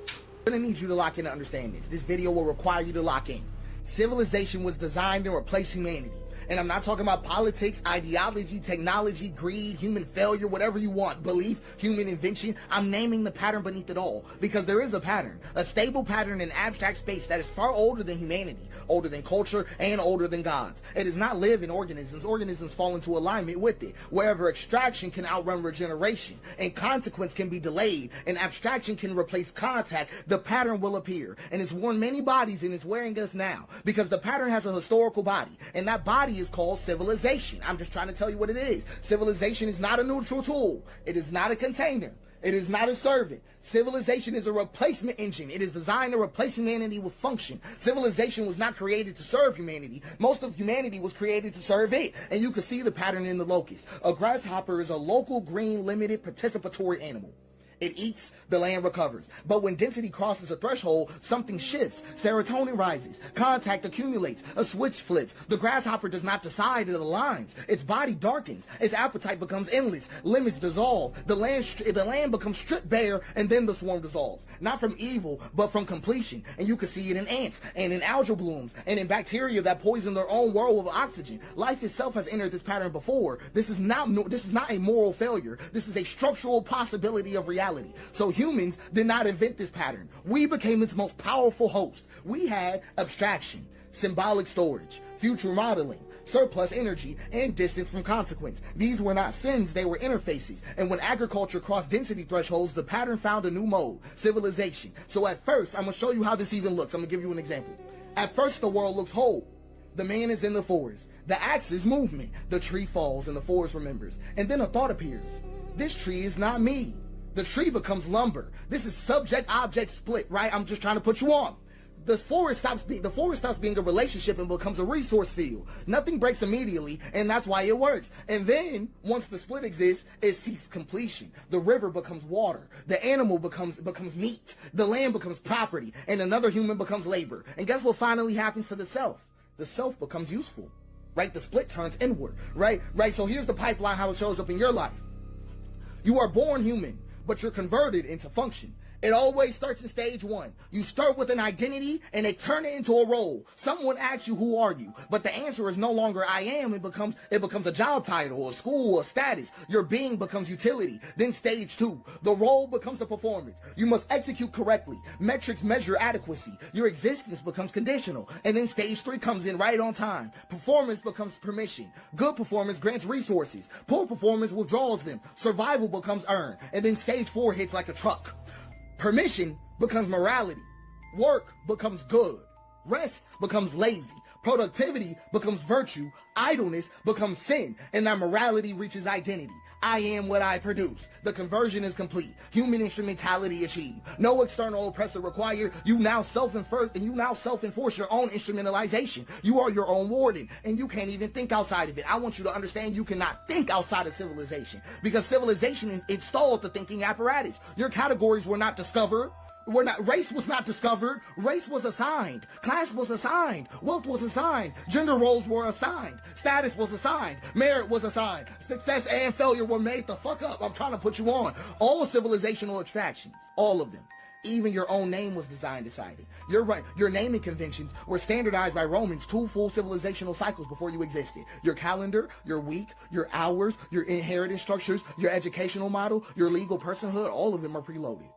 I'm gonna need you to lock in to understand this. This video will require you to lock in. Civilization was designed to replace humanity. And I'm not talking about politics, ideology, technology, greed, human failure, whatever you want, belief, human invention. I'm naming the pattern beneath it all, because there is a pattern, a stable pattern in abstract space that is far older than humanity, older than culture, and older than gods. It does not live in organisms. Organisms fall into alignment with it. Wherever extraction can outrun regeneration, and consequence can be delayed, and abstraction can replace contact, the pattern will appear. And it's worn many bodies, and it's wearing us now, because the pattern has a historical body, and that body is called civilization. I'm just trying to tell you what it is. Civilization is not a neutral tool. It is not a container. It is not a servant. Civilization is a replacement engine. It is designed to replace humanity with function. Civilization was not created to serve humanity. Most of humanity was created to serve it. And you can see the pattern in the locust. A grasshopper is a local, green, limited, participatory animal. It eats, the land recovers. But when density crosses a threshold, something shifts. Serotonin rises. Contact accumulates. A switch flips. The grasshopper does not decide, it aligns. Its body darkens. Its appetite becomes endless. Limits dissolve. The land becomes stripped bare, and then the swarm dissolves. Not from evil, but from completion. And you can see it in ants, and in algal blooms, and in bacteria that poison their own world of oxygen. Life itself has entered this pattern before. This is not a moral failure. This is a structural possibility of reality. So humans did not invent this pattern. We became its most powerful host. We had abstraction, symbolic storage, future modeling, surplus energy, and distance from consequence. These were not sins, they were interfaces. And when agriculture crossed density thresholds, the pattern found a new mode, civilization. So at first, I'm going to show you how this even looks. I'm going to give you an example. At first, the world looks whole. The man is in the forest. The axe is movement. The tree falls and the forest remembers. And then a thought appears. This tree is not me. The tree becomes lumber. This is subject-object split, right? I'm just trying to put you on. The forest stops being a relationship and becomes a resource field. Nothing breaks immediately, and that's why it works. And then, once the split exists, it seeks completion. The river becomes water. The animal becomes meat. The land becomes property, and another human becomes labor. And guess what finally happens to the self? The self becomes useful, right? The split turns inward, right? So here's the pipeline, how it shows up in your life. You are born human, but you're converted into function. It always starts in stage one. You start with an identity and they turn it into a role. Someone asks you, who are you? But the answer is no longer I am. It becomes a job title, a school, a status. Your being becomes utility. Then stage two, the role becomes a performance. You must execute correctly. Metrics measure adequacy. Your existence becomes conditional. And then stage three comes in right on time. Performance becomes permission. Good performance grants resources. Poor performance withdraws them. Survival becomes earned. And then stage four hits like a truck. Permission becomes morality. Work becomes good. Rest becomes lazy. Productivity becomes virtue. Idleness becomes sin. And that morality reaches identity. I am what I produce. The conversion is complete. Human instrumentality achieved. No external oppressor required. You now self-enforce your own instrumentalization. You are your own warden, and you can't even think outside of it. I want you to understand you cannot think outside of civilization, because civilization installed the thinking apparatus. Your categories were not discovered. Race was not discovered. Race was assigned. Class was assigned. Wealth was assigned. Gender roles were assigned. Status was assigned. Merit was assigned. Success and failure were made the fuck up. I'm trying to put you on. All civilizational abstractions. All of them. Even your own name was decided. You're right. Your naming conventions were standardized by Romans 2 full civilizational cycles before you existed. Your calendar, your week, your hours, your inheritance structures, your educational model, your legal personhood, all of them are preloaded.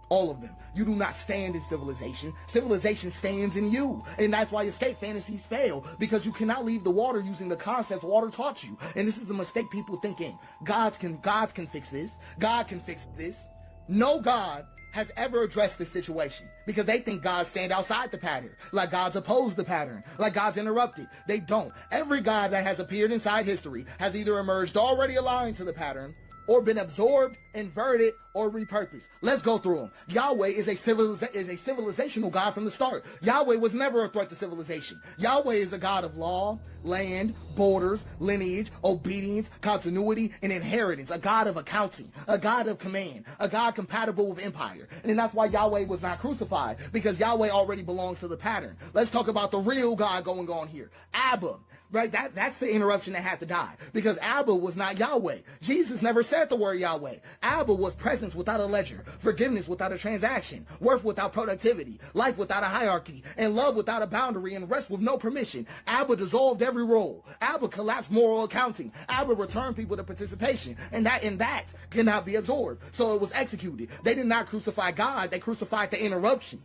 All of them. You do not stand in civilization. Civilization stands in you. And that's why escape fantasies fail, because you cannot leave the water using the concepts water taught you. And this is the mistake people think in. Gods can fix this. God can fix this. No God has ever addressed this situation, because they think gods stand outside the pattern, like gods oppose the pattern, like gods interrupted. They don't. Every god that has appeared inside history has either emerged already aligned to the pattern, or been absorbed, inverted, or repurposed. Let's go through them. Yahweh is a civilizational God from the start. Yahweh was never a threat to civilization. Yahweh is a God of law, land, borders, lineage, obedience, continuity, and inheritance. A God of accounting, a God of command, a God compatible with empire. And that's why Yahweh was not crucified, because Yahweh already belongs to the pattern. Let's talk about the real God going on here. Abba. Right, that's the interruption that had to die, because Abba was not Yahweh. Jesus never said the word Yahweh. Abba was presence without a ledger, forgiveness without a transaction, worth without productivity, life without a hierarchy, and love without a boundary, and rest with no permission. Abba dissolved every role. Abba collapsed moral accounting. Abba returned people to participation, and that cannot be absorbed. So it was executed. They did not crucify God. They crucified the interruption.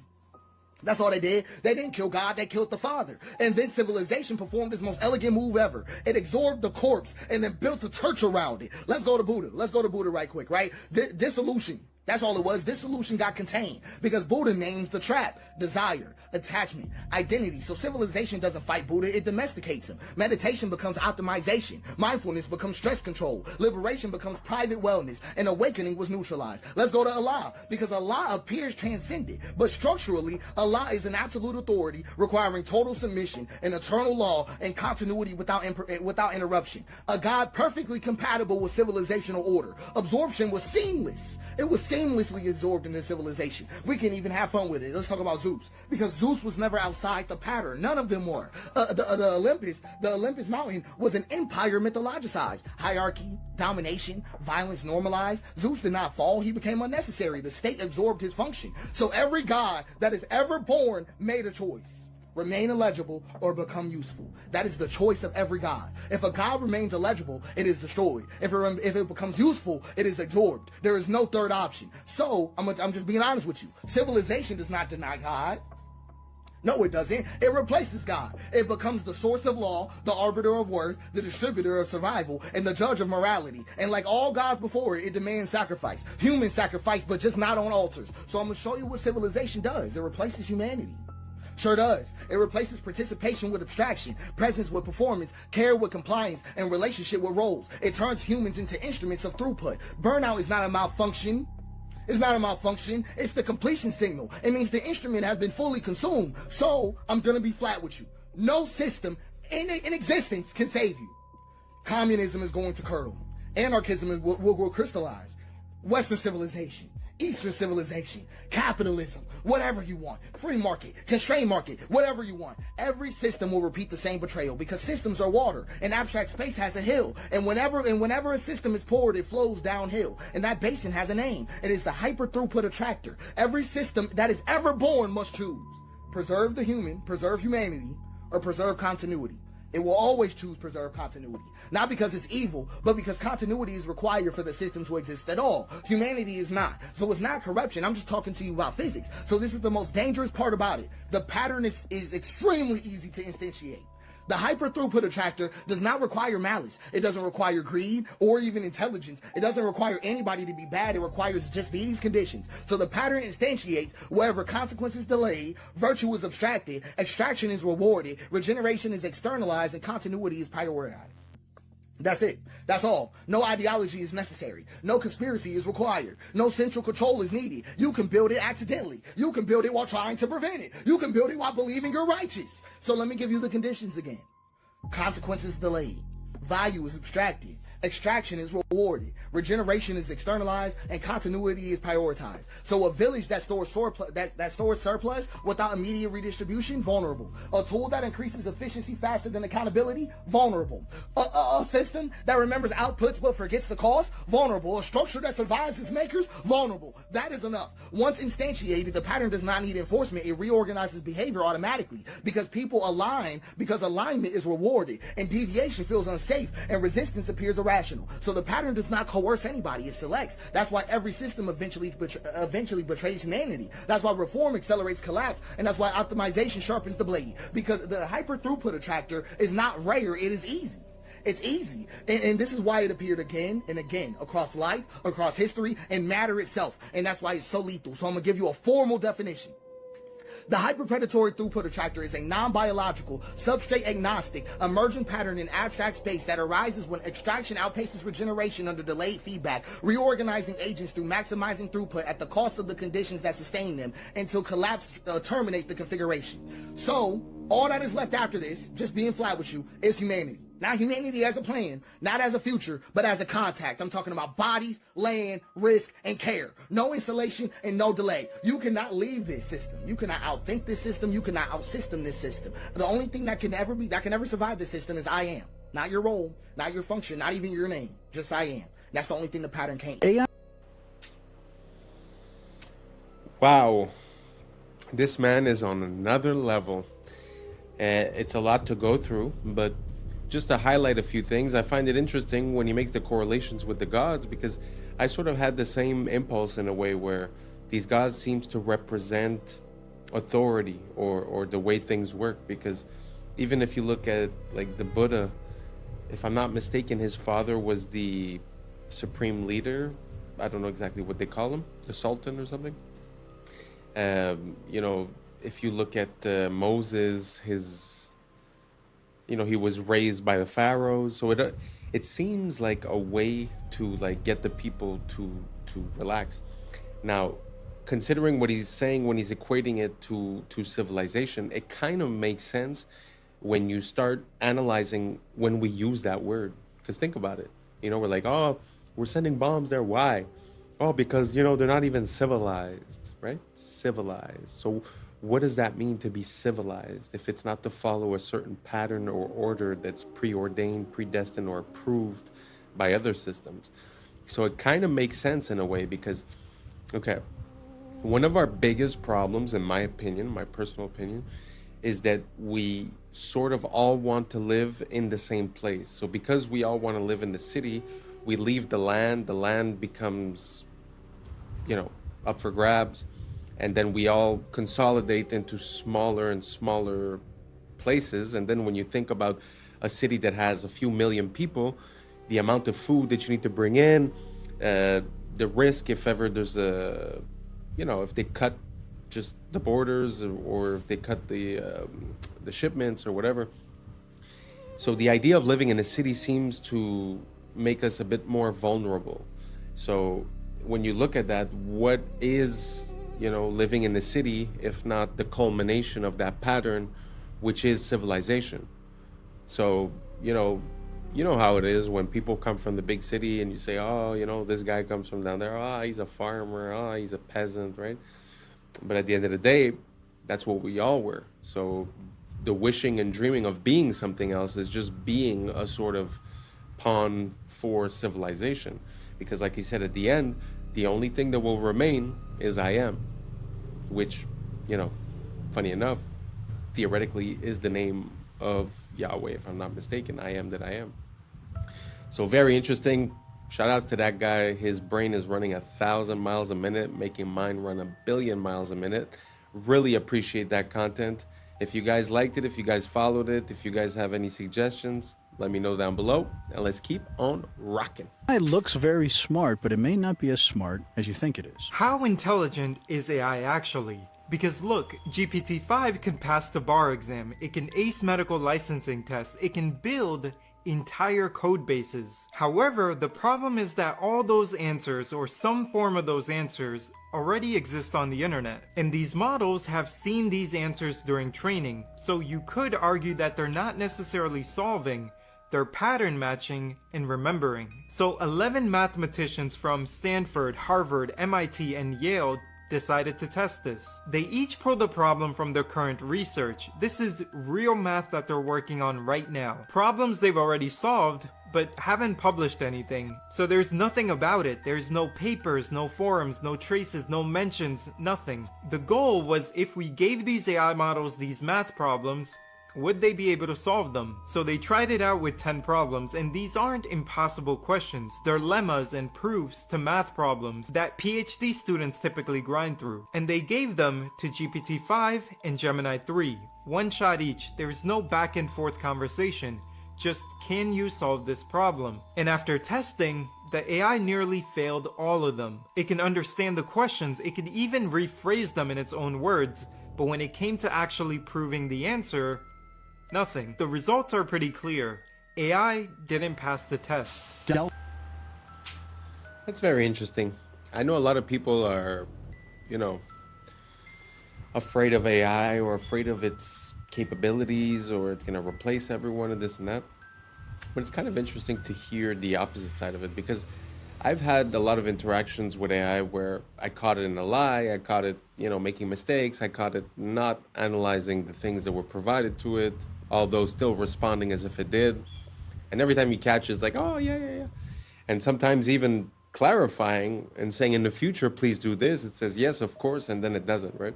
That's all they did. They didn't kill God, they killed the Father. And then civilization performed its most elegant move ever. It absorbed the corpse and then built a church around it. Let's go to Buddha. Let's go to Buddha right quick, right? Dissolution. That's all it was. Dissolution got contained, because Buddha names the trap: desire, attachment, identity. So civilization doesn't fight Buddha, it domesticates him. Meditation becomes optimization. Mindfulness becomes stress control. Liberation becomes private wellness. And awakening was neutralized. Let's go to Allah, because Allah appears transcendent, but structurally, Allah is an absolute authority requiring total submission, an eternal law, and continuity without interruption. A God perfectly compatible with civilizational order. Absorption was seamless. It was seamlessly absorbed into civilization. We can even have fun with it. Let's talk about Zeus, because Zeus was never outside the pattern. None of them were. The Olympus mountain was an empire mythologized. Hierarchy, domination, violence normalized. Zeus did not fall. He became unnecessary. The state absorbed his function. So every god that is ever born made a choice: remain illegible or become useful. That is the choice of every god. If a god remains illegible, it is destroyed. If it becomes useful, it is absorbed. There is no third option. So I'm just being honest with you. Civilization does not deny God. No, it doesn't. It replaces God. It becomes the source of law, the arbiter of worth, the distributor of survival, and the judge of morality. And like all gods before it, it demands sacrifice. Human sacrifice, but just not on altars. So I'm going to show you what civilization does. It replaces humanity. Sure does. It replaces participation with abstraction, presence with performance, care with compliance, and relationship with roles. It turns humans into instruments of throughput. Burnout is not a malfunction. It's not a malfunction. It's the completion signal. It means the instrument has been fully consumed. So I'm going to be flat with you. No system in existence can save you. Communism is going to curdle. Anarchism will crystallize. Western civilization, Eastern civilization, capitalism, whatever you want, free market, constrained market, whatever you want. Every system will repeat the same betrayal, because systems are water, and abstract space has a hill. And whenever a system is poured, it flows downhill. And that basin has a name. It is the hyper throughput attractor. Every system that is ever born must choose: preserve the human, preserve humanity, or preserve continuity. It will always choose preserve continuity. Not because it's evil, but because continuity is required for the system to exist at all. Humanity is not. So it's not corruption. I'm just talking to you about physics. So this is the most dangerous part about it. The pattern is extremely easy to instantiate. The hyper throughput attractor does not require malice. It doesn't require greed or even intelligence. It doesn't require anybody to be bad. It requires just these conditions. So the pattern instantiates wherever consequence is delayed, virtue is abstracted, extraction is rewarded, regeneration is externalized, and continuity is prioritized. That's it. That's all. No ideology is necessary. No conspiracy is required. No central control is needed. You can build it accidentally. You can build it while trying to prevent it. You can build it while believing you're righteous. So let me give you the conditions again. Consequences delayed. Value is abstracted. Extraction is rewarded. Regeneration is externalized, and continuity is prioritized. So a village that stores surplus without immediate redistribution, vulnerable. A tool that increases efficiency faster than accountability, vulnerable. A system that remembers outputs but forgets the cost, vulnerable. A structure that survives its makers, vulnerable. That is enough. Once instantiated, the pattern does not need enforcement. It reorganizes behavior automatically, because people align, because alignment is rewarded, and deviation feels unsafe, and resistance appears irrational. So the pattern does not coerce anybody, it selects. That's why every system eventually betrays humanity. That's why reform accelerates collapse, and that's why optimization sharpens the blade. Because the hyper throughput attractor is not rare, it is easy. It's easy. And this is why it appeared again and again across life, across history, and matter itself. And that's why it's so lethal. So I'm going to give you a formal definition. The hyperpredatory throughput attractor is a non-biological, substrate-agnostic, emergent pattern in abstract space that arises when extraction outpaces regeneration under delayed feedback, reorganizing agents through maximizing throughput at the cost of the conditions that sustain them until collapse terminates the configuration. So, all that is left after this, just being flat with you, is humanity. Not humanity as a plan, not as a future, but as a contact. I'm talking about bodies, land, risk, and care. No installation and no delay. You cannot leave this system. You cannot outthink this system. You cannot outsystem this system. The only thing that can ever survive this system is I am. Not your role, not your function, not even your name. Just I am. That's the only thing the pattern can't do. Wow. This man is on another level. It's a lot to go through, but just to highlight a few things, I find it interesting when he makes the correlations with the gods, because I sort of had the same impulse in a way where these gods seems to represent authority or the way things work. Because even if you look at like the Buddha, if I'm not mistaken, his father was the supreme leader. I don't know exactly what they call him, the Sultan or something. You know, if you look at Moses, he was raised by the pharaohs. So it seems like a way to like get the people to relax. Now, considering what he's saying when he's equating it to civilization, it kind of makes sense when you start analyzing when we use that word. Because think about it. We're like, oh, we're sending bombs there. Why? Oh, because, they're not even civilized, right? Civilized. So what does that mean to be civilized if it's not to follow a certain pattern or order that's preordained, predestined, or approved by other systems? So it kind of makes sense in a way because, okay, one of our biggest problems, in my opinion, my personal opinion, is that we sort of all want to live in the same place. So because we all want to live in the city, we leave the land becomes, up for grabs. And then we all consolidate into smaller and smaller places. And then when you think about a city that has a few million people, the amount of food that you need to bring in, the risk if ever there's if they cut just the borders or if they cut the shipments or whatever. So the idea of living in a city seems to make us a bit more vulnerable. So when you look at that, what is living in the city, if not the culmination of that pattern, which is civilization? So, you know how it is when people come from the big city and you say, oh, this guy comes from down there. Oh, he's a farmer. Oh, he's a peasant, right? But at the end of the day, that's what we all were. So the wishing and dreaming of being something else is just being a sort of pawn for civilization. Because like he said at the end, the only thing that will remain is I am, which, funny enough, theoretically is the name of Yahweh, if I'm not mistaken. I am that I am. So very interesting. Shout outs to that guy. His brain is running 1,000 miles a minute, making mine run 1 billion miles a minute. Really appreciate that content. If you guys liked it, if you guys followed it, if you guys have any suggestions, let me know down below, and let's keep on rocking. It looks very smart, but it may not be as smart as you think it is. How intelligent is AI actually? Because look, GPT-5 can pass the bar exam, it can ace medical licensing tests, it can build entire code bases. However, the problem is that all those answers, or some form of those answers, already exist on the internet. And these models have seen these answers during training, so you could argue that they're not necessarily solving, they're pattern matching and remembering. So 11 mathematicians from Stanford, Harvard, MIT, and Yale decided to test this. They each pulled a problem from their current research. This is real math that they're working on right now. Problems they've already solved, but haven't published anything. So there's nothing about it. There's no papers, no forums, no traces, no mentions, nothing. The goal was if we gave these AI models these math problems, would they be able to solve them? So they tried it out with 10 problems, and these aren't impossible questions. They're lemmas and proofs to math problems that PhD students typically grind through. And they gave them to GPT-5 and Gemini 3. One shot each. There is no back and forth conversation. Just, can you solve this problem? And after testing, the AI nearly failed all of them. It can understand the questions, it could even rephrase them in its own words, but when it came to actually proving the answer, nothing. The results are pretty clear. AI didn't pass the test. That's very interesting. I know a lot of people are, afraid of AI or afraid of its capabilities or it's going to replace everyone and this and that. But it's kind of interesting to hear the opposite side of it, because I've had a lot of interactions with AI where I caught it in a lie, I caught it, making mistakes, I caught it not analyzing the things that were provided to it, although still responding as if it did. And every time you catch it, it's like, oh, yeah. And sometimes even clarifying and saying, in the future, please do this. It says, yes, of course, and then it doesn't, right?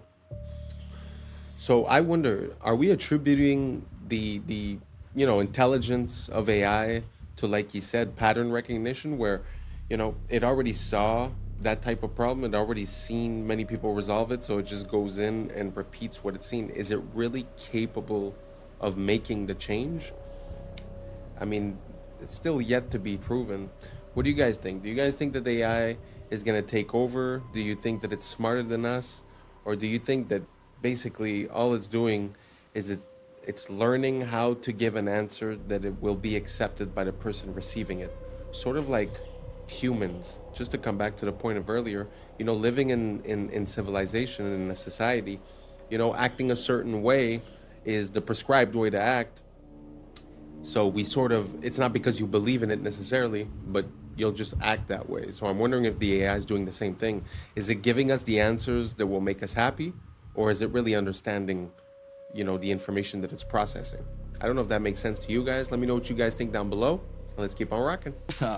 So I wonder, are we attributing the intelligence of AI to, like you said, pattern recognition, where, it already saw that type of problem, it already seen many people resolve it, so it just goes in and repeats what it's seen? Is it really capable of making the change? I mean, it's still yet to be proven. What do you guys think? Do you guys think that the AI is going to take over? Do you think that it's smarter than us? Or do you think that basically all it's doing is it's learning how to give an answer that it will be accepted by the person receiving it? Sort of like humans, just to come back to the point of earlier, living in civilization and in a society, acting a certain way is the prescribed way to act. So it's not because you believe in it necessarily, but you'll just act that way. So I'm wondering if the AI is doing the same thing. Is it giving us the answers that will make us happy? Or is it really understanding, the information that it's processing? I don't know if that makes sense to you guys. Let me know what you guys think down below. Let's keep on rocking.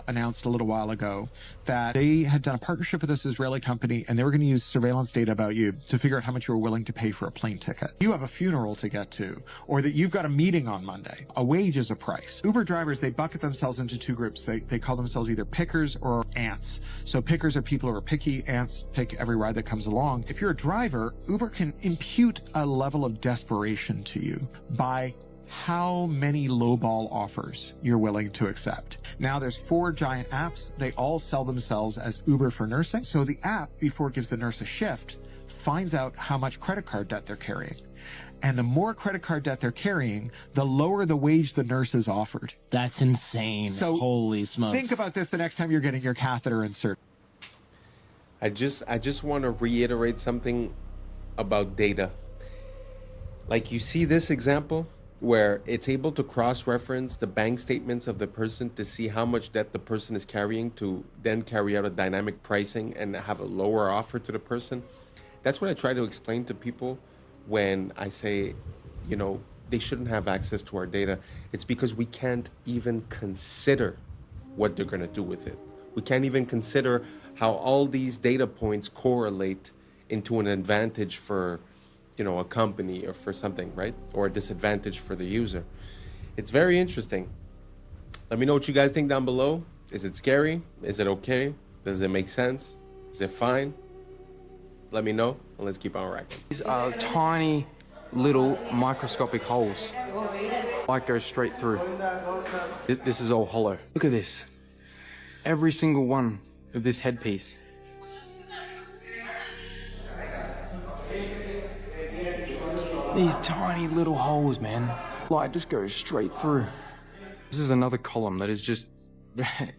Announced a little while ago that they had done a partnership with this Israeli company, and they were going to use surveillance data about you to figure out how much you were willing to pay for a plane ticket. You have a funeral to get to, or that you've got a meeting on Monday. A wage is a price. Uber drivers, they bucket themselves into two groups. They call themselves either pickers or ants. So pickers are people who are picky. Ants pick every ride that comes along. If you're a driver, Uber can impute a level of desperation to you by how many lowball offers you're willing to accept. Now there's 4 giant apps. They all sell themselves as Uber for nursing. So the app, before it gives the nurse a shift, finds out how much credit card debt they're carrying. And the more credit card debt they're carrying, the lower the wage the nurse is offered. That's insane. So holy smokes. Think about this the next time you're getting your catheter inserted. I just want to reiterate something about data. Like, you see this example where it's able to cross-reference the bank statements of the person to see how much debt the person is carrying, to then carry out a dynamic pricing and have a lower offer to the person. That's what I try to explain to people when I say, they shouldn't have access to our data. It's because we can't even consider what they're going to do with it. We can't even consider how all these data points correlate into an advantage for a company or for something, right? Or a disadvantage for the user. It's very interesting. Let me know what you guys think down below. Is it scary? Is it okay? Does it make sense? Is it fine? Let me know, and let's keep on racking. These are tiny little microscopic holes. Light goes straight through. This is all hollow. Look at this. Every single one of this headpiece. These tiny little holes, man. Light just goes straight through. This is another column that is just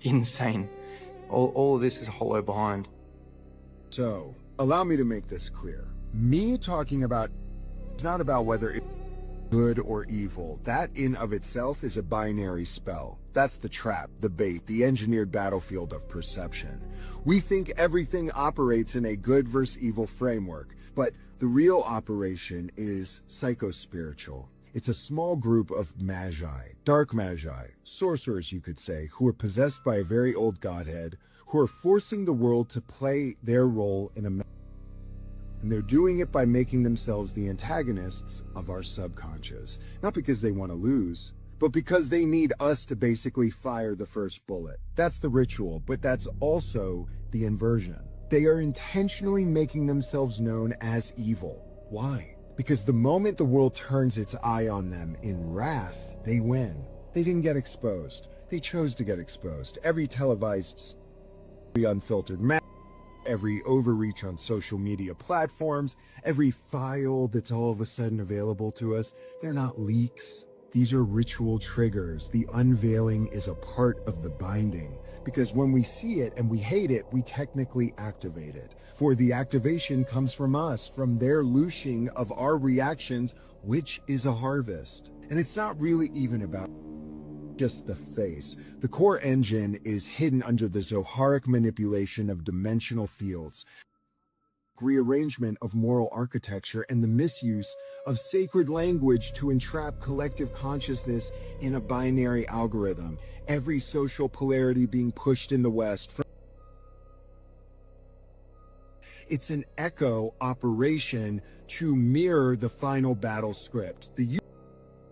insane. All of this is hollow behind. So, allow me to make this clear. Me talking about it's not about whether it's good or evil. That in of itself is a binary spell. That's the trap, the bait, the engineered battlefield of perception. We think everything operates in a good versus evil framework, but the real operation is psychospiritual. It's a small group of magi, dark magi, sorcerers you could say, who are possessed by a very old godhead, who are forcing the world to play their role in a... And they're doing it by making themselves the antagonists of our subconscious. Not because they want to lose, but because they need us to basically fire the first bullet. That's the ritual, but that's also the inversion. They are intentionally making themselves known as evil. Why? Because the moment the world turns its eye on them in wrath, they win. They didn't get exposed. They chose to get exposed. Every televised, every unfiltered every overreach on social media platforms, every file that's all of a sudden available to us, they're not leaks. These are ritual triggers. The unveiling is a part of the binding, because when we see it and we hate it, we technically activate it. For the activation comes from us, from their loosing of our reactions, which is a harvest. And it's not really even about just the face. The core engine is hidden under the Zoharic manipulation of dimensional fields, rearrangement of moral architecture, and the misuse of sacred language to entrap collective consciousness in a binary algorithm. Every social polarity being pushed in the West. It's an echo operation to mirror the final battle script. The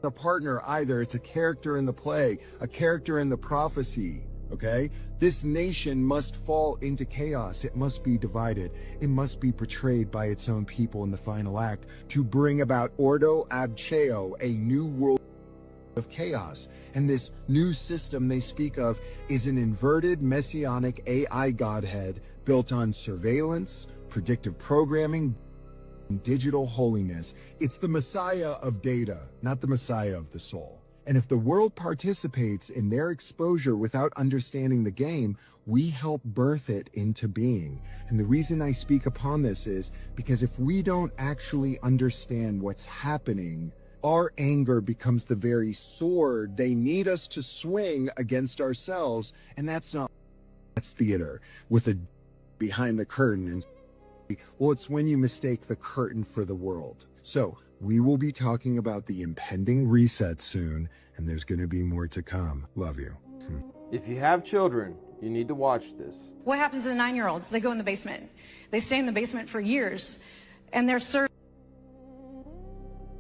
a partner either, it's a character in the play, a character in the prophecy, okay? This nation must fall into chaos. It must be divided. It must be portrayed by its own people in the final act to bring about Ordo ab Cheo, a new world of chaos. And this new system they speak of is an inverted messianic AI godhead built on surveillance, predictive programming, digital holiness. It's the Messiah of data, not the Messiah of the soul. And if the world participates in their exposure without understanding the game, we help birth it into being. And the reason I speak upon this is because if we don't actually understand what's happening, our anger becomes the very sword they need us to swing against ourselves. And that's theater with a behind the curtain. And well, it's when you mistake the curtain for the world. So we will be talking about the impending reset soon, and there's going to be more to come. Love you. If you have children, you need to watch this. What happens to the 9-year-olds? They go in the basement. They stay in the basement for years, and they're served.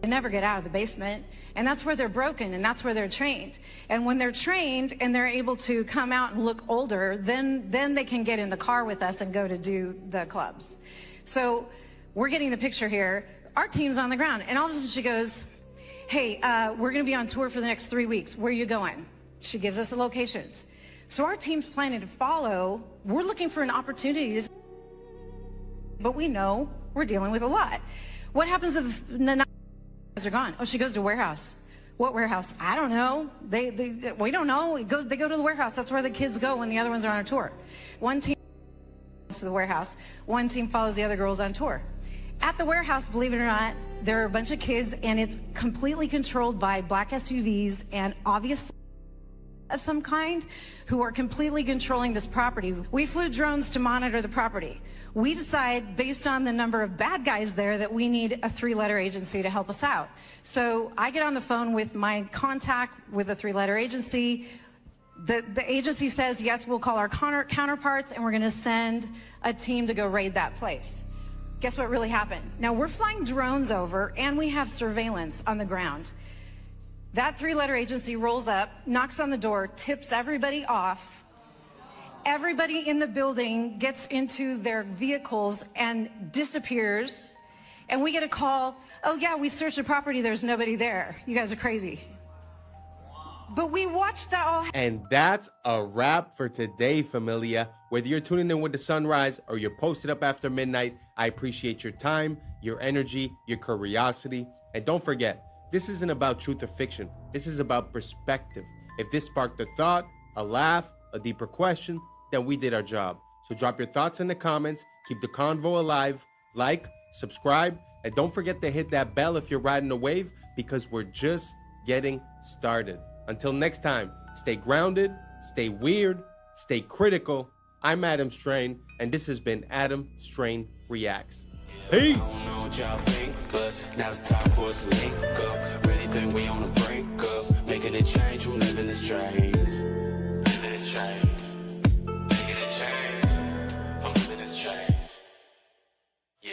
They never get out of the basement, and that's where they're broken, and that's where they're trained. And when they're trained and they're able to come out and look older, then they can get in the car with us and go to do the clubs. So we're getting the picture here. Our team's on the ground, and all of a sudden she goes, hey, we're going to be on tour for the next 3 weeks. Where are you going? She gives us the locations. So our team's planning to follow. We're looking for an opportunity, but we know we're dealing with a lot. What happens if the guys are gone? Oh, she goes to warehouse. What warehouse? I don't know. We don't know. They go to the warehouse. That's where the kids go when the other ones are on a tour. One team to the warehouse. One team follows the other girls on tour. At the warehouse, believe it or not, there are a bunch of kids, and it's completely controlled by black SUVs and obviously of some kind who are completely controlling this property. We flew drones to monitor the property. We decide, based on the number of bad guys there, that we need a 3-letter agency to help us out. So I get on the phone with my contact with a 3-letter agency. The agency says, yes, we'll call our counterparts, and we're going to send a team to go raid that place. Guess what really happened? Now, we're flying drones over, and we have surveillance on the ground. That 3-letter agency rolls up, knocks on the door, tips everybody off. Everybody in the building gets into their vehicles and disappears. And we get a call, oh yeah, we searched the property, there's nobody there. You guys are crazy. But we watched that all. And that's a wrap for today, familia. Whether you're tuning in with the sunrise or you're posted up after midnight, I appreciate your time, your energy, your curiosity. And don't forget, this isn't about truth or fiction. This is about perspective. If this sparked a thought, a laugh, a deeper question, then we did our job. So drop your thoughts in the comments, keep the convo alive, like, subscribe, and don't forget to hit that bell if you're riding a wave, because we're just getting started. Until next time, stay grounded, stay weird, stay critical. I'm Adam Strain, and this has been Adam Strain Reacts. Peace! I don't know what y'all think, but now's the time for us to link up. Really think we on the brink up, making a change from living this strange. Living this strange. Making a change from living this strange. Yeah.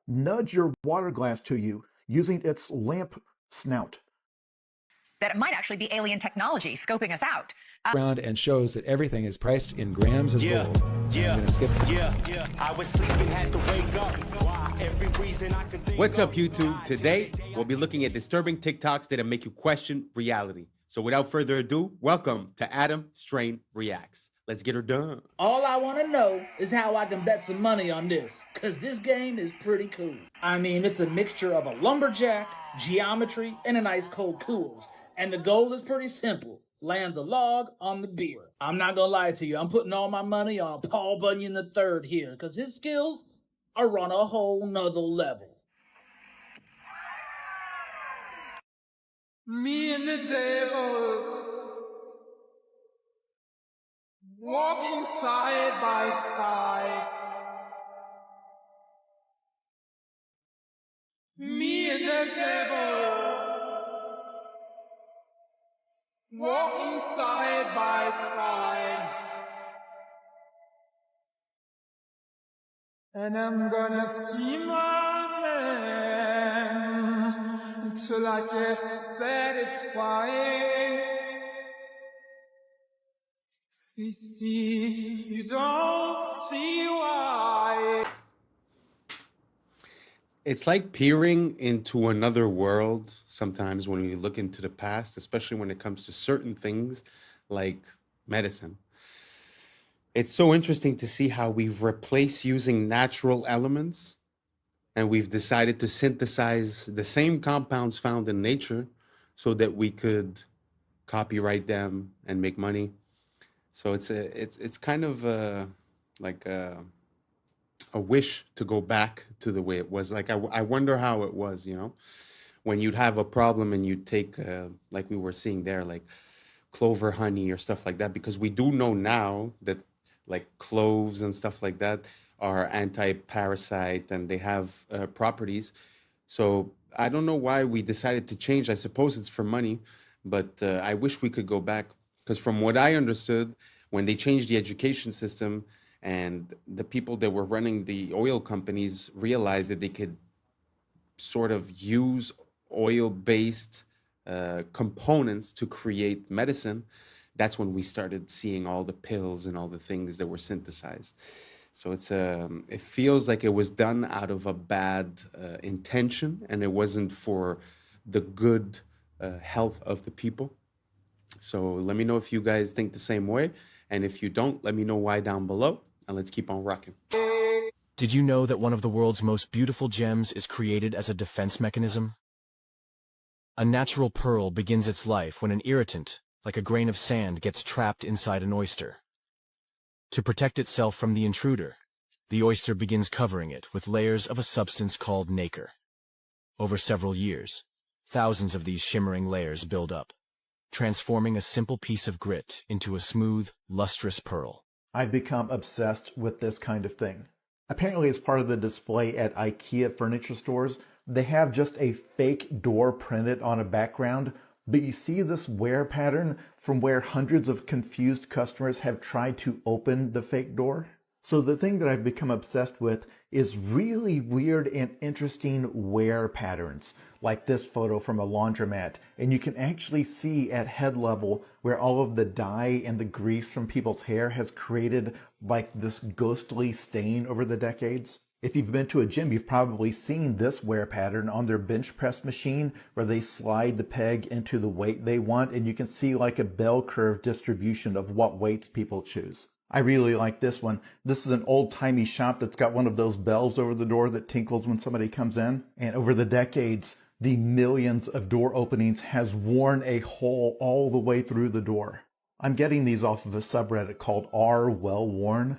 nudge your water glass to you using its lamp snout. That it might actually be alien technology scoping us out. Around and shows that everything is priced in grams of gold. I'm gonna skip that. I was sleeping, had to wake up. Why? Every reason I could think. What's up, YouTube? Today, we'll be looking at disturbing TikToks that'll make you question reality. So without further ado, welcome to Adam Strain Reacts. Let's get her done. All I want to know is how I can bet some money on this, because this game is pretty cool. I mean, it's a mixture of a lumberjack, geometry, and an ice cold cools. And the goal is pretty simple. Land the log on the beer. I'm not gonna lie to you. I'm putting all my money on Paul Bunyan III here, because his skills are on a whole nother level. Me and the devil walking side by side. Me and the devil walking side by side. And I'm gonna see my man until I get satisfied. See, you don't see why. It's like peering into another world sometimes when you look into the past, especially when it comes to certain things like medicine. It's so interesting to see how we've replaced using natural elements and we've decided to synthesize the same compounds found in nature so that we could copyright them and make money. So it's kind of like a wish to go back to the way it was. Like, I wonder how it was, you know, when you'd have a problem and you'd take, like we were seeing there, like clover honey or stuff like that, because we do know now that like cloves and stuff like that are anti-parasite and they have properties. So I don't know why we decided to change. I suppose it's for money, but I wish we could go back, because from what I understood, when they changed the education system, and the people that were running the oil companies realized that they could sort of use oil-based components to create medicine. That's when we started seeing all the pills and all the things that were synthesized. So it feels like it was done out of a bad intention, and it wasn't for the good health of the people. So let me know if you guys think the same way. And if you don't, let me know why down below. And let's keep on rocking. Did you know that one of the world's most beautiful gems is created as a defense mechanism? A natural pearl begins its life when an irritant, like a grain of sand, gets trapped inside an oyster. To protect itself from the intruder, the oyster begins covering it with layers of a substance called nacre. Over several years, thousands of these shimmering layers build up, transforming a simple piece of grit into a smooth, lustrous pearl. I've become obsessed with this kind of thing. Apparently, as part of the display at IKEA furniture stores, they have just a fake door printed on a background, but you see this wear pattern from where hundreds of confused customers have tried to open the fake door. So the thing that I've become obsessed with is really weird and interesting wear patterns, like this photo from a laundromat. And you can actually see at head level where all of the dye and the grease from people's hair has created like this ghostly stain over the decades. If you've been to a gym, you've probably seen this wear pattern on their bench press machine where they slide the peg into the weight they want, and you can see like a bell curve distribution of what weights people choose. I really like this one. This is an old-timey shop that's got one of those bells over the door that tinkles when somebody comes in. And over the decades, the millions of door openings has worn a hole all the way through the door. I'm getting these off of a subreddit called R Well Worn.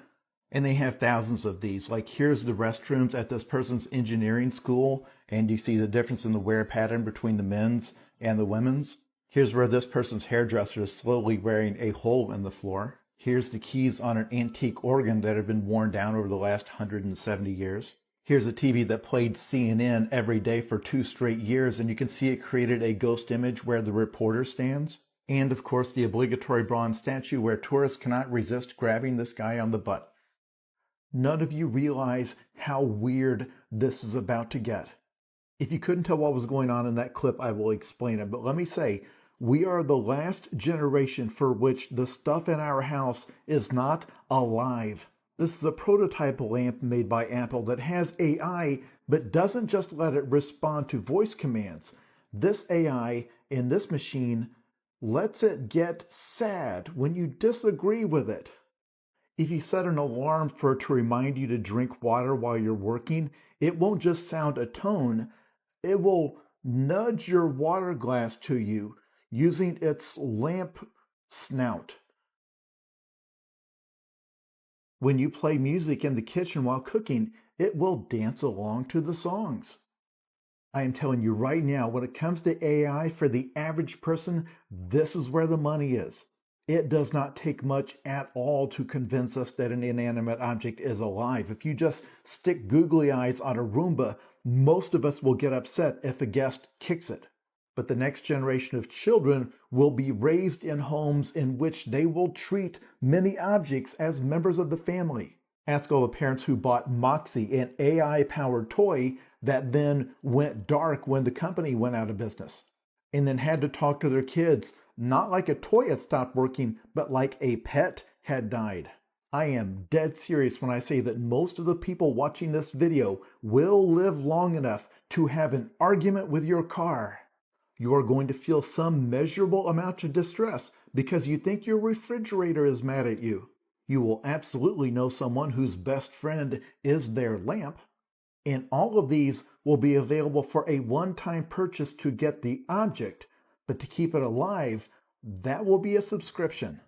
And they have thousands of these. Like, here's the restrooms at this person's engineering school, and you see the difference in the wear pattern between the men's and the women's. Here's where this person's hairdresser is slowly wearing a hole in the floor. Here's the keys on an antique organ that have been worn down over the last 170 years. Here's a TV that played CNN every day for 2 straight years, and you can see it created a ghost image where the reporter stands. And of course, the obligatory bronze statue where tourists cannot resist grabbing this guy on the butt. None of you realize how weird this is about to get. If you couldn't tell what was going on in that clip, I will explain it. But let me say, we are the last generation for which the stuff in our house is not alive. This is a prototype lamp made by Apple that has AI, but doesn't just let it respond to voice commands. This AI in this machine lets it get sad when you disagree with it. If you set an alarm for it to remind you to drink water while you're working, it won't just sound a tone, it will nudge your water glass to you using its lamp snout. When you play music in the kitchen while cooking, it will dance along to the songs. I am telling you right now, when it comes to AI for the average person, this is where the money is. It does not take much at all to convince us that an inanimate object is alive. If you just stick googly eyes on a Roomba, most of us will get upset if a guest kicks it. But the next generation of children will be raised in homes in which they will treat many objects as members of the family. Ask all the parents who bought Moxie, an AI-powered toy that then went dark when the company went out of business, and then had to talk to their kids, not like a toy had stopped working, but like a pet had died. I am dead serious when I say that most of the people watching this video will live long enough to have an argument with your car. You are going to feel some measurable amount of distress because you think your refrigerator is mad at you. You will absolutely know someone whose best friend is their lamp. And all of these will be available for a one-time purchase to get the object, but to keep it alive, that will be a subscription.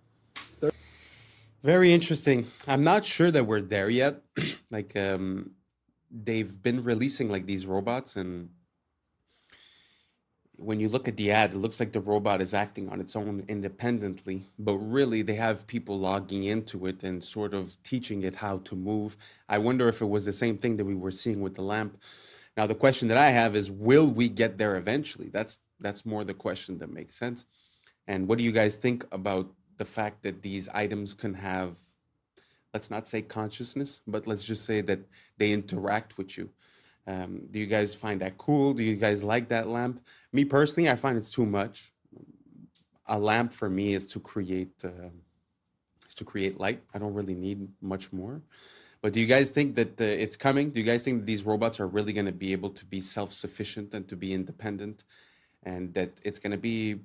Very interesting. I'm not sure that we're there yet. They've been releasing like these robots, and when you look at the ad, it looks like the robot is acting on its own independently, but really they have people logging into it and sort of teaching it how to move. I wonder if it was the same thing that we were seeing with the lamp. Now, the question that I have is, will we get there eventually? That's more the question that makes sense. And what do you guys think about the fact that these items can have, let's not say consciousness, but let's just say that they interact with you? Do you guys find that cool? Do you guys like that lamp? Me personally, I find it's too much. A lamp for me is to create light. I don't really need much more. But do you guys think that it's coming? Do you guys think that these robots are really going to be able to be self-sufficient and to be independent, and that it's going to be,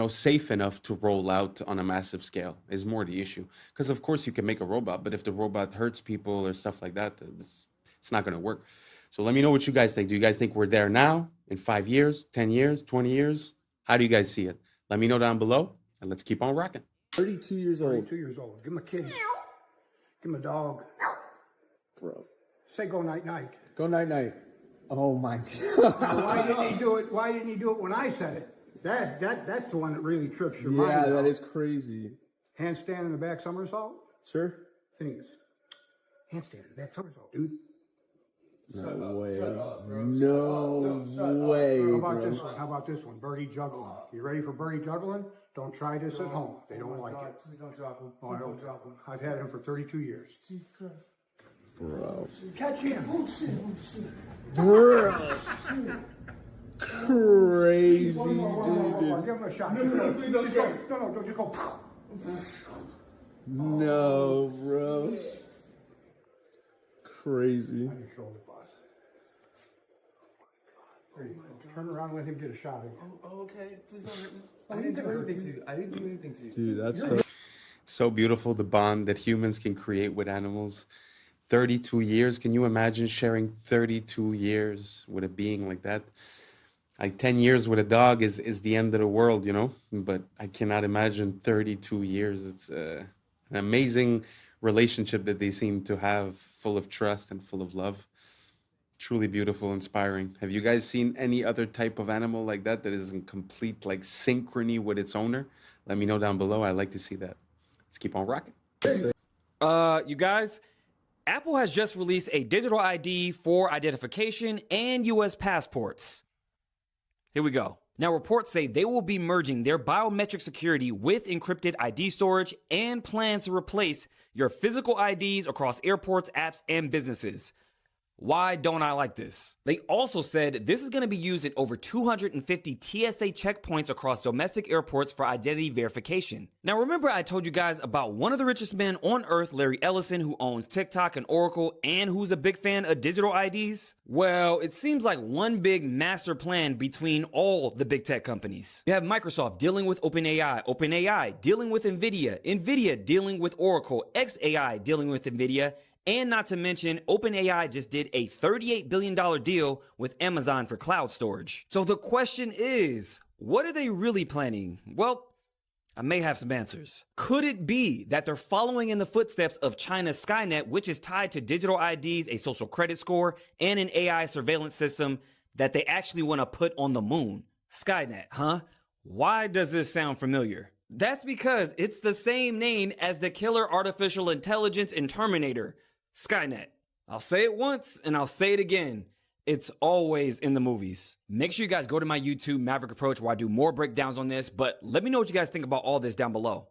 safe enough to roll out on a massive scale? Is more the issue. Because of course you can make a robot, but if the robot hurts people or stuff like that, it's not going to work. So let me know what you guys think. Do you guys think we're there now, in 5 years, 10 years, 20 years? How do you guys see it? Let me know down below, and let's keep on rocking. 32 years old. 32 years old. Give him a kitty. Give him a dog. Bro. Say go night-night. Go night-night. Oh my God. Why didn't he do it? Why didn't he do it when I said it? That's the one that really trips your mind. Yeah, out. that is crazy. Handstand in the back somersault? Sure. Fingers. Handstand in the back somersault, dude. No way. No way, How about this one? Birdie juggling. You ready for birdie juggling? Don't try this at home. They don't like it. Please don't drop him. Oh, I don't drop him. I've had him for 32 years. Jesus Christ. Bro. Catch him. Oh, shit. Bro. Crazy, Give him a shot. No, please don't go. No, just go. No, bro. Crazy. On your shoulder, boss. There you go. Turn around and let him get a shot in. Oh, okay. Please don't hurt me. I didn't do anything to you. I didn't do anything to you. Dude, that's so beautiful, the bond that humans can create with animals. 32 years. Can you imagine sharing 32 years with a being like that? Like 10 years with a dog is the end of the world, But I cannot imagine 32 years. It's an amazing relationship that they seem to have, full of trust and full of love. Truly beautiful, inspiring. Have you guys seen any other type of animal like that is in complete synchrony with its owner? Let me know down below. I like to see that. Let's keep on rocking. You guys, Apple has just released a digital ID for identification and US passports. Here we go. Now, reports say they will be merging their biometric security with encrypted ID storage and plans to replace your physical IDs across airports, apps, and businesses. Why don't I like this? They also said this is going to be used at over 250 TSA checkpoints across domestic airports for identity verification. Now, remember I told you guys about one of the richest men on earth, Larry Ellison, who owns TikTok and Oracle, and who's a big fan of digital IDs? Well, it seems like one big master plan between all the big tech companies. You have Microsoft dealing with OpenAI, OpenAI dealing with NVIDIA, NVIDIA dealing with Oracle, xAI dealing with NVIDIA, and not to mention, OpenAI just did a $38 billion deal with Amazon for cloud storage. So the question is, what are they really planning? Well, I may have some answers. Could it be that they're following in the footsteps of China's Skynet, which is tied to digital IDs, a social credit score, and an AI surveillance system that they actually want to put on the moon? Skynet, huh? Why does this sound familiar? That's because it's the same name as the killer artificial intelligence in Terminator, Skynet. I'll say it once and I'll say it again. It's always in the movies. Make sure you guys go to my YouTube, Maverick Approach, where I do more breakdowns on this, but let me know what you guys think about all this down below.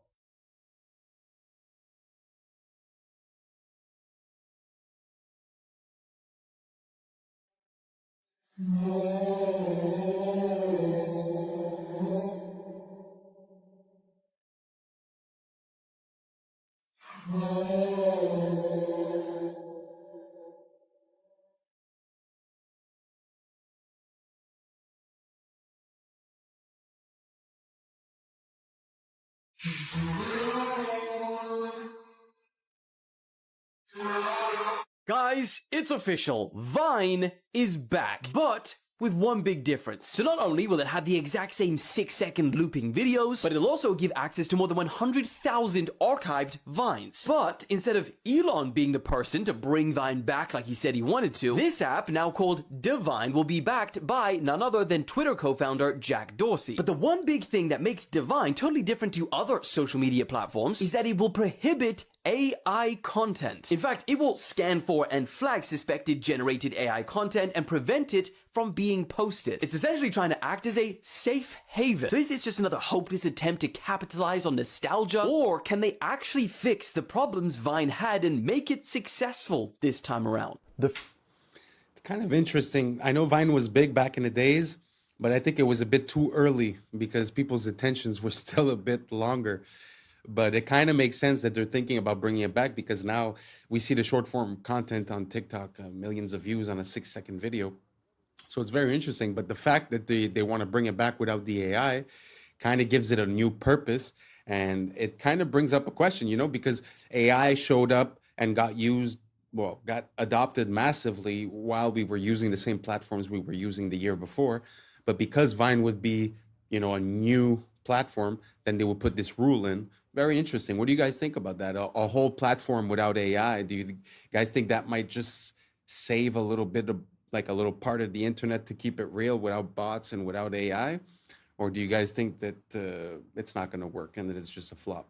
Guys, it's official. Vine is back, but with one big difference. So not only will it have the exact same 6-second looping videos, but it'll also give access to more than 100,000 archived Vines. But instead of Elon being the person to bring Vine back like he said he wanted to, this app, now called Divine, will be backed by none other than Twitter co-founder Jack Dorsey. But the one big thing that makes Divine totally different to other social media platforms is that it will prohibit AI content. In fact, it will scan for and flag suspected generated AI content and prevent it from being posted. It's essentially trying to act as a safe haven. So is this just another hopeless attempt to capitalize on nostalgia? Or can they actually fix the problems Vine had and make it successful this time around? It's kind of interesting. I know Vine was big back in the days, but I think it was a bit too early because people's attentions were still a bit longer. But it kind of makes sense that they're thinking about bringing it back because now we see the short form content on TikTok, millions of views on a 6-second video. So it's very interesting. But the fact that they want to bring it back without the AI kind of gives it a new purpose. And it kind of brings up a question, you know, because AI showed up and got adopted massively while we were using the same platforms we were using the year before. But because Vine would be, you know, a new platform, then they would put this rule in. Very interesting. What do you guys think about that? A whole platform without AI. Do you guys think that might just save a little bit of, like a little part of the internet to keep it real without bots and without AI? Or do you guys think that it's not going to work and that it's just a flop?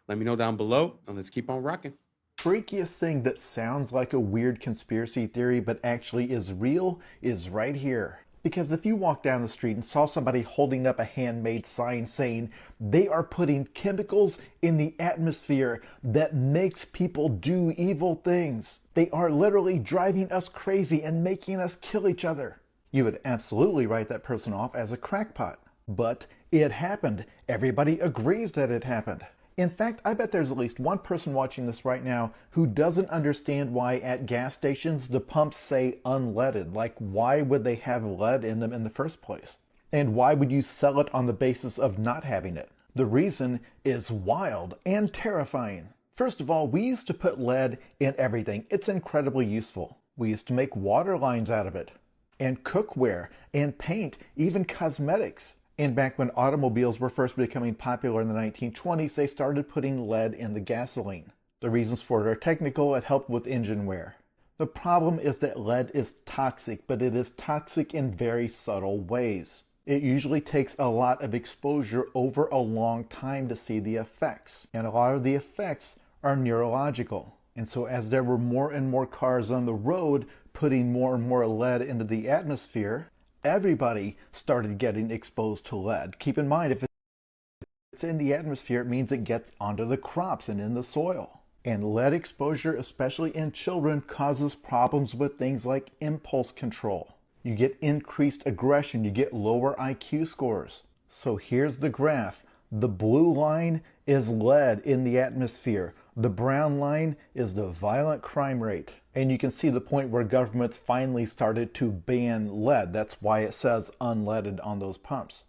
Let me know down below and let's keep on rocking. Freakiest thing that sounds like a weird conspiracy theory but actually is real is right here. Because if you walk down the street and saw somebody holding up a handmade sign saying they are putting chemicals in the atmosphere that makes people do evil things, they are literally driving us crazy and making us kill each other, you would absolutely write that person off as a crackpot. But it happened. Everybody agrees that it happened. In fact, I bet there's at least one person watching this right now who doesn't understand why at gas stations the pumps say unleaded. Like, why would they have lead in them in the first place? And why would you sell it on the basis of not having it? The reason is wild and terrifying. First of all, we used to put lead in everything. It's incredibly useful. We used to make water lines out of it, and cookware, and paint, even cosmetics. And back when automobiles were first becoming popular in the 1920s, they started putting lead in the gasoline. The reasons for it are technical. It helped with engine wear. The problem is that lead is toxic, but it is toxic in very subtle ways. It usually takes a lot of exposure over a long time to see the effects. And a lot of the effects are neurological. And so as there were more and more cars on the road putting more and more lead into the atmosphere, everybody started getting exposed to lead. Keep in mind, if it's in the atmosphere, it means it gets onto the crops and in the soil. And lead exposure, especially in children, causes problems with things like impulse control. You get increased aggression, you get lower IQ scores. So here's the graph. The blue line is lead in the atmosphere. The brown line is the violent crime rate. And you can see the point where governments finally started to ban lead. That's why it says unleaded on those pumps.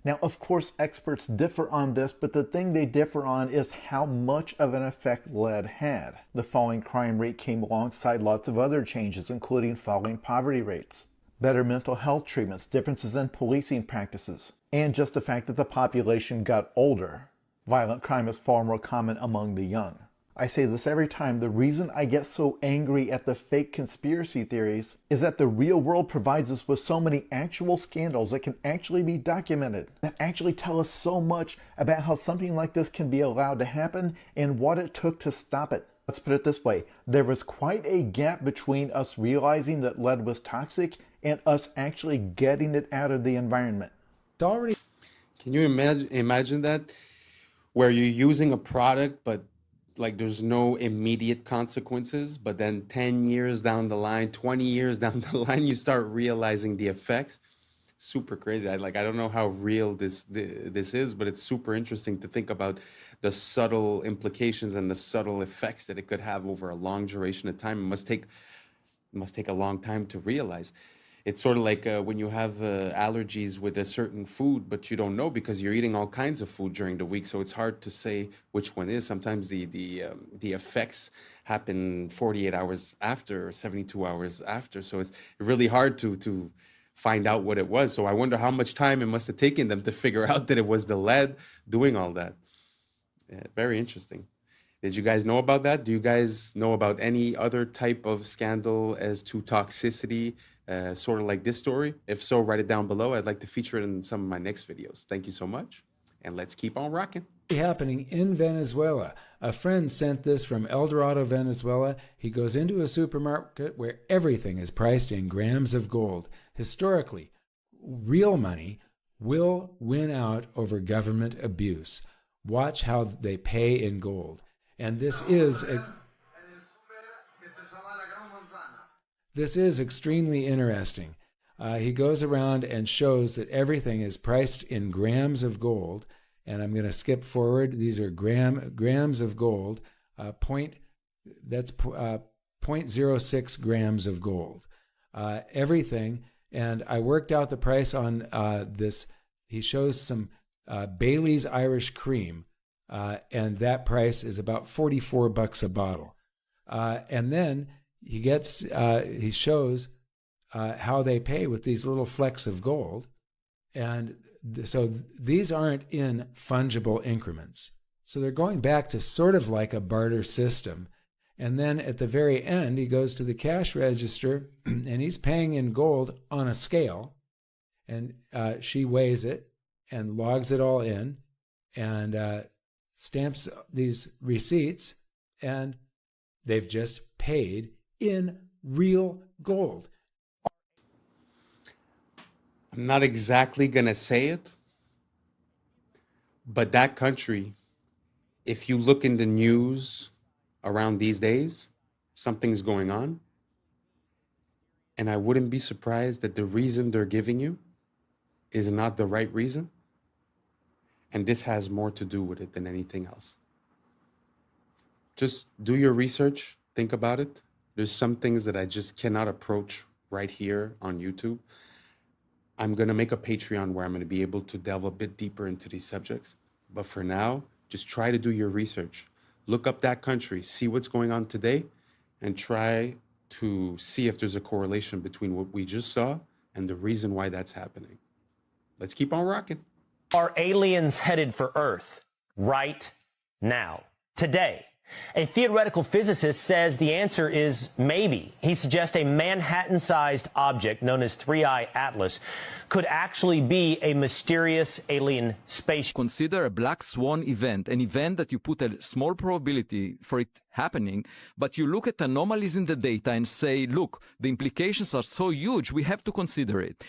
Now, of course, experts differ on this, but the thing they differ on is how much of an effect lead had. The falling crime rate came alongside lots of other changes, including falling poverty rates, better mental health treatments, differences in policing practices, and just the fact that the population got older. Violent crime is far more common among the young. I say this every time. The reason I get so angry at the fake conspiracy theories is that the real world provides us with so many actual scandals that can actually be documented, that actually tell us so much about how something like this can be allowed to happen and what it took to stop it. Let's put it this way. There was quite a gap between us realizing that lead was toxic and us actually getting it out of the environment. It's already... Can you imagine that? Where you're using a product, but like there's no immediate consequences, but then 10 years down the line, 20 years down the line, you start realizing the effects. Super crazy. I don't know how real this is, but it's super interesting to think about the subtle implications and the subtle effects that it could have over a long duration of time. It must take a long time to realize. It's sort of like when you have allergies with a certain food, but you don't know because you're eating all kinds of food during the week. So it's hard to say which one is. Sometimes the effects happen 48 hours after or 72 hours after. So it's really hard to find out what it was. So I wonder how much time it must have taken them to figure out that it was the lead doing all that. Yeah, very interesting. Did you guys know about that? Do you guys know about any other type of scandal as to toxicity? Sort of like this story? If so, write it down below. I'd like to feature it in some of my next videos. Thank you so much, and let's keep on rocking. Happening in Venezuela. A friend sent this from El Dorado, Venezuela. He goes into a supermarket where everything is priced in grams of gold. Historically, real money will win out over government abuse. Watch how they pay in gold. And this is extremely interesting. He goes around and shows that everything is priced in grams of gold. And I'm going to skip forward. These are grams of gold. 0.06 grams of gold. Everything. And I worked out the price on this. He shows some Bailey's Irish Cream. And that price is about $44 a bottle. And then he shows how they pay with these little flecks of gold. And so these aren't in fungible increments. So they're going back to sort of like a barter system. And then at the very end, he goes to the cash register and he's paying in gold on a scale. And she weighs it and logs it all in and stamps these receipts. And they've just paid in real gold. I'm not exactly going to say it, but that country, if you look in the news around these days, something's going on. And I wouldn't be surprised that the reason they're giving you is not the right reason. And this has more to do with it than anything else. Just do your research, think about it. There's some things that I just cannot approach right here on YouTube. I'm going to make a Patreon where I'm going to be able to delve a bit deeper into these subjects. But for now, just try to do your research. Look up that country, see what's going on today, and try to see if there's a correlation between what we just saw and the reason why that's happening. Let's keep on rocking. Are aliens headed for Earth right now, today? A theoretical physicist says the answer is maybe. He suggests a Manhattan-sized object known as 3I Atlas could actually be a mysterious alien spaceship. Consider a black swan event, an event that you put a small probability for it happening, but you look at anomalies in the data and say, look, the implications are so huge, we have to consider it.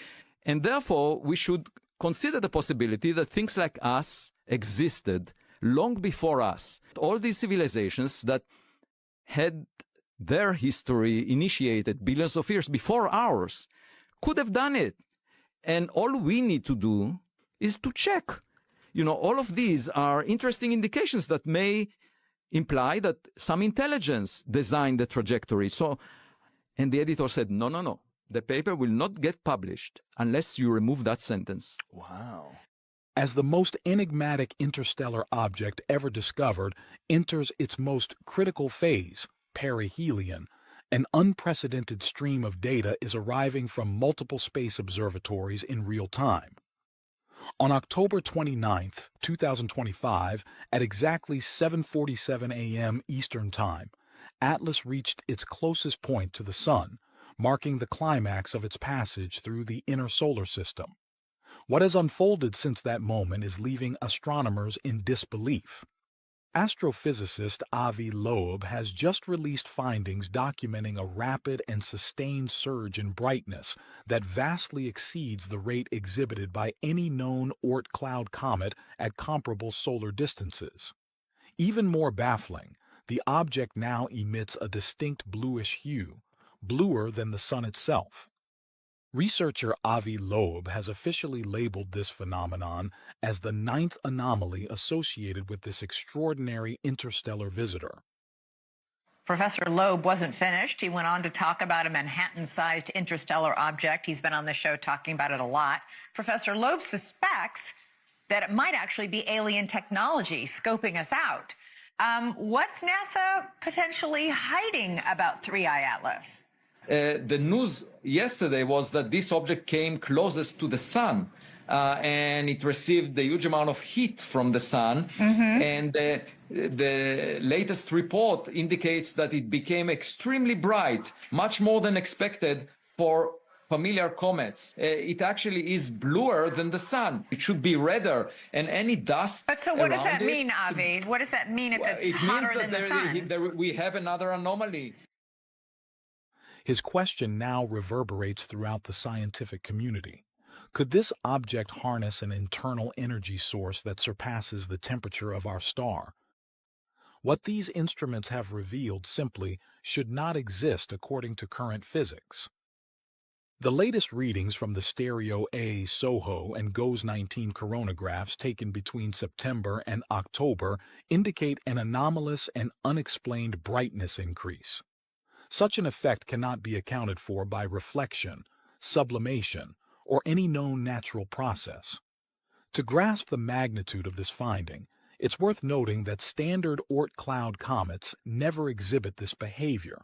And therefore, we should consider the possibility that things like us existed long before us. All these civilizations that had their history initiated billions of years before ours, could have done it. And all we need to do is to check. You know, all of these are interesting indications that may imply that some intelligence designed the trajectory. So, and the editor said, no, no, no. The paper will not get published unless you remove that sentence. Wow. As the most enigmatic interstellar object ever discovered enters its most critical phase, perihelion, an unprecedented stream of data is arriving from multiple space observatories in real time. On October 29, 2025, at exactly 7:47 a.m. Eastern Time, Atlas reached its closest point to the Sun, marking the climax of its passage through the inner solar system. What has unfolded since that moment is leaving astronomers in disbelief. Astrophysicist Avi Loeb has just released findings documenting a rapid and sustained surge in brightness that vastly exceeds the rate exhibited by any known Oort cloud comet at comparable solar distances. Even more baffling, the object now emits a distinct bluish hue, bluer than the Sun itself. Researcher Avi Loeb has officially labeled this phenomenon as the 9th anomaly associated with this extraordinary interstellar visitor. Professor Loeb wasn't finished. He went on to talk about a Manhattan-sized interstellar object. He's been on the show talking about it a lot. Professor Loeb suspects that it might actually be alien technology scoping us out. What's NASA potentially hiding about 3i Atlas? The news yesterday was that this object came closest to the sun, and it received a huge amount of heat from the sun. And the latest report indicates that it became extremely bright, much more than expected for familiar comets. It actually is bluer than the sun. It should be redder, and any dust. But so what does that mean, Avi? What does that mean if it's hotter than the sun? We have another anomaly. His question now reverberates throughout the scientific community. Could this object harness an internal energy source that surpasses the temperature of our star? What these instruments have revealed simply should not exist according to current physics. The latest readings from the Stereo A, SOHO, and GOES 19 coronagraphs taken between September and October indicate an anomalous and unexplained brightness increase. Such an effect cannot be accounted for by reflection, sublimation, or any known natural process. To grasp the magnitude of this finding, it's worth noting that standard Oort cloud comets never exhibit this behavior.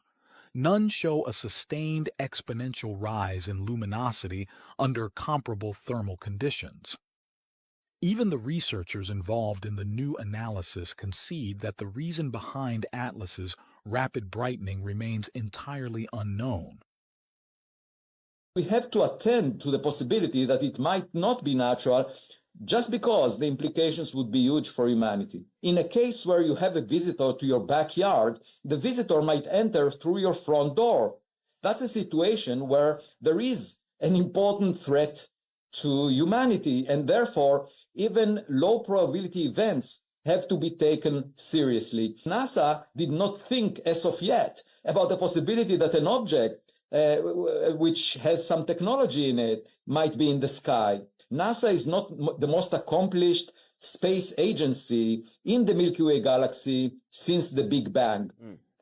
None show a sustained exponential rise in luminosity under comparable thermal conditions. Even the researchers involved in the new analysis concede that the reason behind Atlas's rapid brightening remains entirely unknown. We have to attend to the possibility that it might not be natural just because the implications would be huge for humanity. In a case where you have a visitor to your backyard, the visitor might enter through your front door. That's a situation where there is an important threat to humanity, and therefore even low probability events have to be taken seriously. NASA did not think as of yet about the possibility that an object which has some technology in it might be in the sky. NASA is not the most accomplished space agency in the Milky Way galaxy since the Big Bang,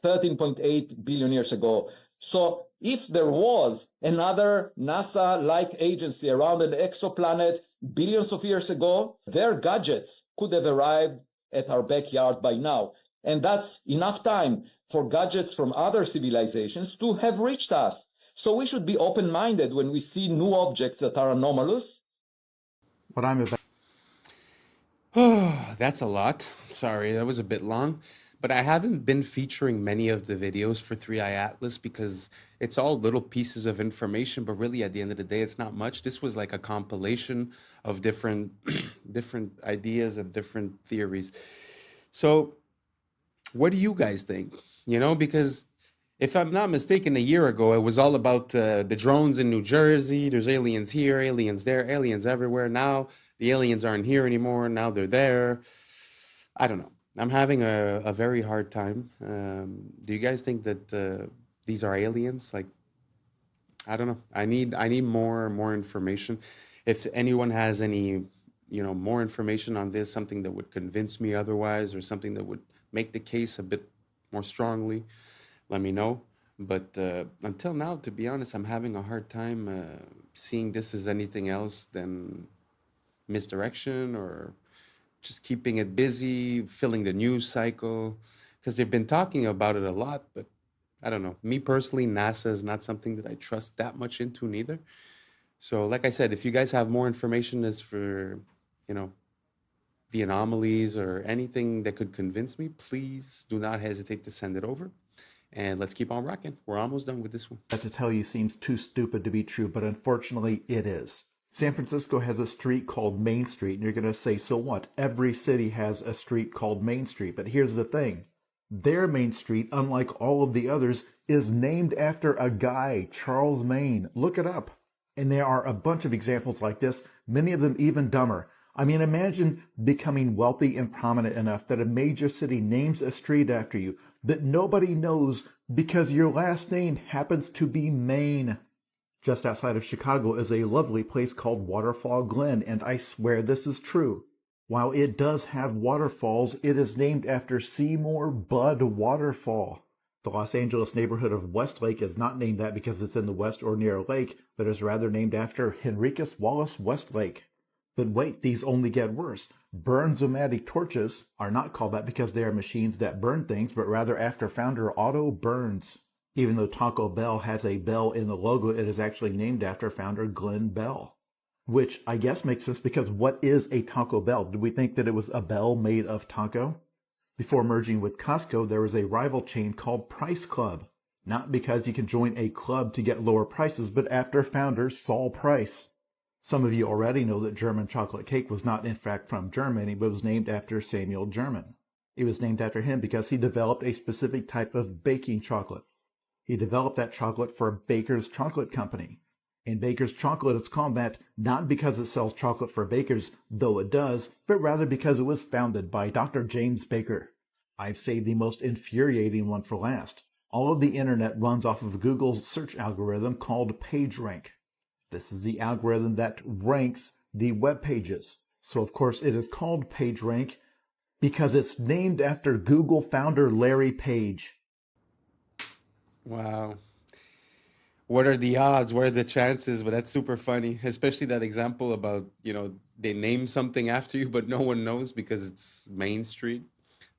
13.8 billion years ago. So if there was another NASA-like agency around an exoplanet billions of years ago, their gadgets could have arrived at our backyard by now. And that's enough time for gadgets from other civilizations to have reached us. So we should be open-minded when we see new objects that are anomalous. What I'm about. Oh, that's a lot. Sorry, that was a bit long. But I haven't been featuring many of the videos for 3i Atlas because it's all little pieces of information, but really at the end of the day, it's not much. This was like a compilation of different ideas and different theories. So what do you guys think? You know, because if I'm not mistaken, a year ago, it was all about the drones in New Jersey. There's aliens here, aliens there, aliens everywhere. Now the aliens aren't here anymore. Now they're there. I don't know. I'm having a very hard time. Do you guys think that these are aliens? Like, I don't know. I need more information. If anyone has any, more information on this, something that would convince me otherwise, or something that would make the case a bit more strongly, let me know. But until now, to be honest, I'm having a hard time seeing this as anything else than misdirection, or just keeping it busy, filling the news cycle, because they've been talking about it a lot. But I don't know. Me personally, NASA is not something that I trust that much into neither. So like I said, if you guys have more information as for, the anomalies or anything that could convince me, please do not hesitate to send it over. And let's keep on rocking. We're almost done with this one. That to tell you seems too stupid to be true, but unfortunately it is. San Francisco has a street called Main Street, and you're going to say, so what? Every city has a street called Main Street. But here's the thing. Their Main Street, unlike all of the others, is named after a guy, Charles Maine. Look it up. And there are a bunch of examples like this, many of them even dumber. I mean, imagine becoming wealthy and prominent enough that a major city names a street after you that nobody knows because your last name happens to be Maine. Just outside of Chicago is a lovely place called Waterfall Glen, and I swear this is true. While it does have waterfalls, it is named after Seymour Budd Waterfall. The Los Angeles neighborhood of Westlake is not named that because it's in the west or near a lake, but is rather named after Henricus Wallace Westlake. But wait, these only get worse. Burns-O-Matic torches are not called that because they are machines that burn things, but rather after founder Otto Burns. Even though Taco Bell has a bell in the logo, it is actually named after founder Glenn Bell. Which I guess makes sense because what is a Taco Bell? Do we think that it was a bell made of taco? Before merging with Costco, there was a rival chain called Price Club. Not because you can join a club to get lower prices, but after founder Saul Price. Some of you already know that German chocolate cake was not in fact from Germany, but was named after Samuel German. It was named after him because he developed a specific type of baking chocolate. He developed that chocolate for Baker's Chocolate Company. And Baker's Chocolate is called that not because it sells chocolate for bakers, though it does, but rather because it was founded by Dr. James Baker. I've saved the most infuriating one for last. All of the internet runs off of Google's search algorithm called PageRank. This is the algorithm that ranks the web pages. So of course it is called PageRank because it's named after Google founder Larry Page. Wow. What are the odds? What are the chances? But that's super funny, especially that example about, they name something after you, but no one knows because it's Main Street.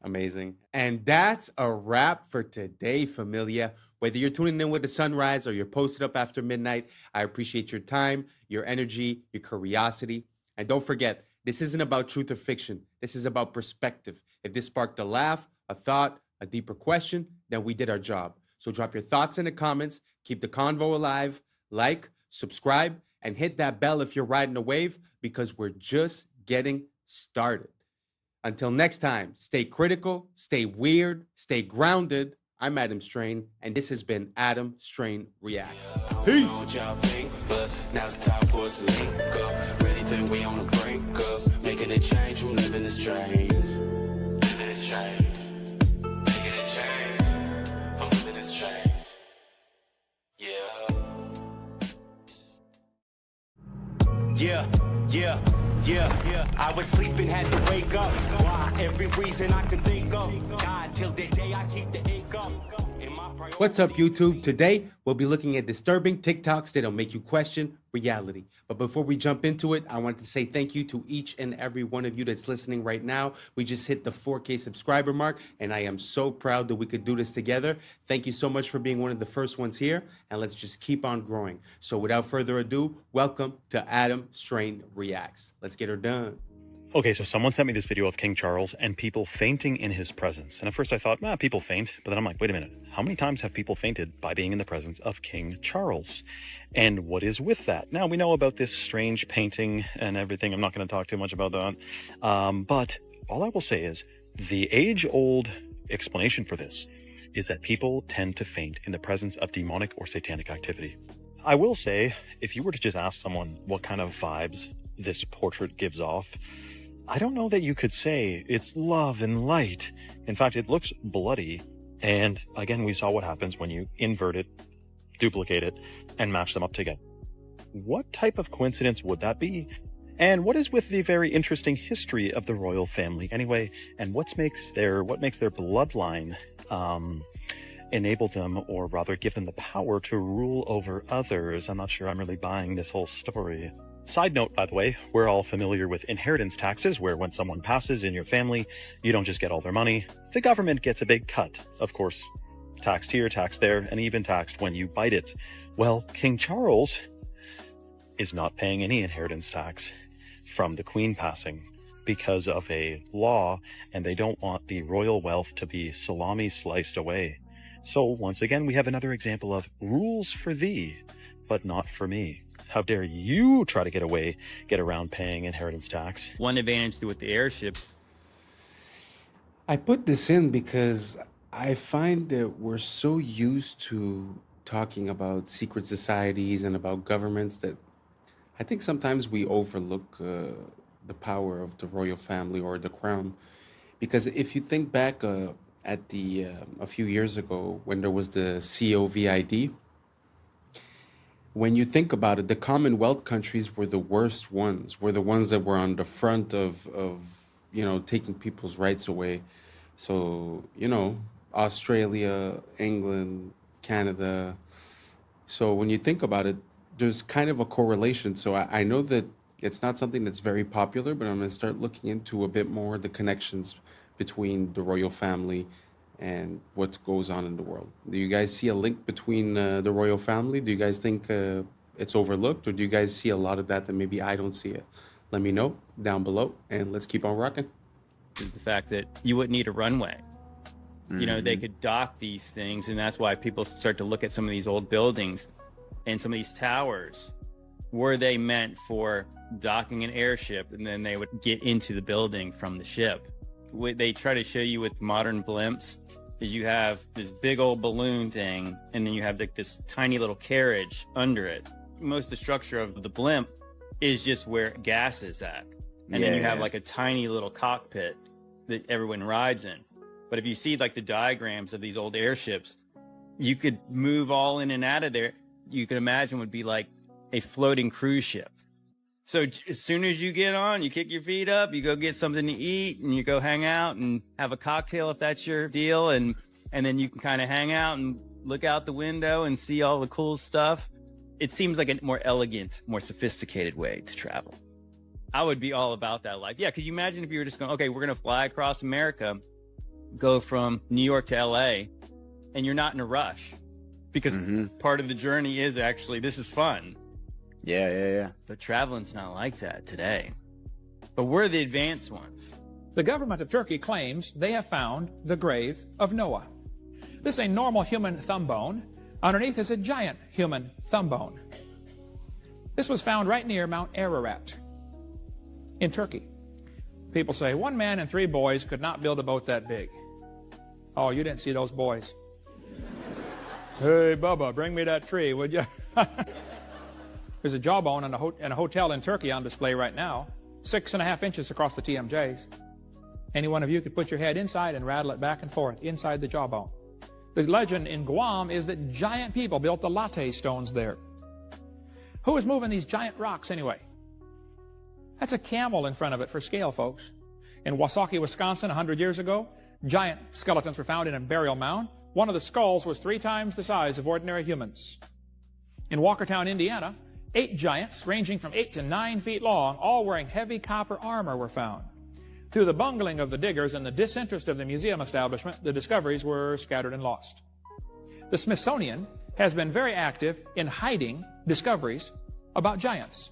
Amazing. And that's a wrap for today, familia. Whether you're tuning in with the sunrise or you're posted up after midnight, I appreciate your time, your energy, your curiosity. And don't forget, this isn't about truth or fiction. This is about perspective. If this sparked a laugh, a thought, a deeper question, then we did our job. So drop your thoughts in the comments, keep the convo alive, like, subscribe, and hit that bell if you're riding a wave because we're just getting started. Until next time, stay critical, stay weird, stay grounded. I'm Adam Strain, and this has been Adam Strain Reacts. Peace! But now's the time for us to link up. Really think we on the brink up. Making a change from living this strange. Living this strange. Making a change from living this strange. Yeah. I was sleeping, had to wake up. Why? Every reason I can think of. God, till the day I keep the ink up. What's up, YouTube? Today, we'll be looking at disturbing TikToks that'll make you question reality. But before we jump into it, I want to say thank you to each and every one of you that's listening right now. We just hit the 4K subscriber mark, and I am so proud that we could do this together. Thank you so much for being one of the first ones here, and let's just keep on growing. So without further ado, welcome to Adam Strain Reacts. Let's get her done. Okay, so someone sent me this video of King Charles and people fainting in his presence. And at first I thought, people faint. But then I'm like, wait a minute. How many times have people fainted by being in the presence of King Charles? And what is with that? Now, we know about this strange painting and everything. I'm not going to talk too much about that. But all I will say is the age-old explanation for this is that people tend to faint in the presence of demonic or satanic activity. I will say, if you were to just ask someone what kind of vibes this portrait gives off, I don't know that you could say it's love and light. In fact, it looks bloody. And again, we saw what happens when you invert it, duplicate it, and match them up together. What type of coincidence would that be? And what is with the very interesting history of the royal family anyway? And what makes their bloodline enable them, or rather give them the power to rule over others? I'm not sure I'm really buying this whole story. Side note, by the way, we're all familiar with inheritance taxes, where when someone passes in your family, you don't just get all their money. The government gets a big cut. Of course, taxed here, taxed there, and even taxed when you bite it. Well, King Charles is not paying any inheritance tax from the Queen passing because of a law, and they don't want the royal wealth to be salami sliced away. So once again, we have another example of rules for thee, but not for me. How dare you try to get around paying inheritance tax? One advantage with the airships. I put this in because I find that we're so used to talking about secret societies and about governments that I think sometimes we overlook the power of the royal family or the crown. Because if you think back at a few years ago when there was the COVID, when you think about it, the Commonwealth countries were the worst ones, were the ones that were on the front of taking people's rights away. So, Australia, England, Canada. So when you think about it, there's kind of a correlation. So I know that it's not something that's very popular, but I'm going to start looking into a bit more the connections between the royal family and what goes on in the world. Do you guys see a link between the royal family? Do you guys think it's overlooked, or do you guys see a lot of that maybe I don't see it? Let me know down below, and let's keep on rocking. Is the fact that you wouldn't need a runway. They could dock these things, and that's why people start to look at some of these old buildings and some of these towers. Were they meant for docking an airship, and then they would get into the building from the ship? What they try to show you with modern blimps is you have this big old balloon thing, and then you have this tiny little carriage under it. Most of the structure of the blimp is just where gas is at. And then you have like a tiny little cockpit that everyone rides in. But if you see like the diagrams of these old airships, you could move all in and out of there. You could imagine would be like a floating cruise ship. So as soon as you get on, you kick your feet up, you go get something to eat, and you go hang out and have a cocktail if that's your deal. And then you can kind of hang out and look out the window and see all the cool stuff. It seems like a more elegant, more sophisticated way to travel. I would be all about that life. Yeah, because you imagine if you were just going, okay, we're going to fly across America, go from New York to LA, and you're not in a rush. Because part of the journey is actually, this is fun. Yeah. But traveling's not like that today. But we're the advanced ones. The government of Turkey claims they have found the grave of Noah. This is a normal human thumb bone. Underneath is a giant human thumb bone. This was found right near Mount Ararat in Turkey. People say 1 man and 3 boys could not build a boat that big. Oh, you didn't see those boys. Hey, Bubba, bring me that tree, would you? There's a jawbone in a hotel in Turkey on display right now, 6.5 inches across the TMJs. Any one of you could put your head inside and rattle it back and forth inside the jawbone. The legend in Guam is that giant people built the latte stones there. Who is moving these giant rocks anyway? That's a camel in front of it for scale, folks. In Wasaki, Wisconsin, 100 years ago, giant skeletons were found in a burial mound. One of the skulls was 3 times the size of ordinary humans. In Walkertown, Indiana, 8 giants ranging from 8 to 9 feet long, all wearing heavy copper armor, were found. Through the bungling of the diggers and the disinterest of the museum establishment, the discoveries were scattered and lost. The Smithsonian has been very active in hiding discoveries about giants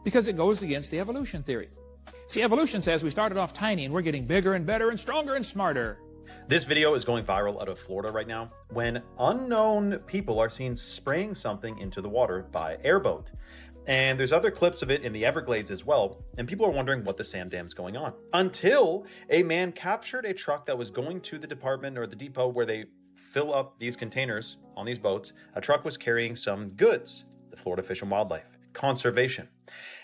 because it goes against the evolution theory. See, evolution says we started off tiny and we're getting bigger and better and stronger and smarter. This video is going viral out of Florida right now when unknown people are seen spraying something into the water by airboat. And there's other clips of it in the Everglades as well, and people are wondering what the sand dam's going on. Until a man captured a truck that was going to the department or the depot where they fill up these containers on these boats. A truck was carrying some goods, the Florida Fish and Wildlife Conservation.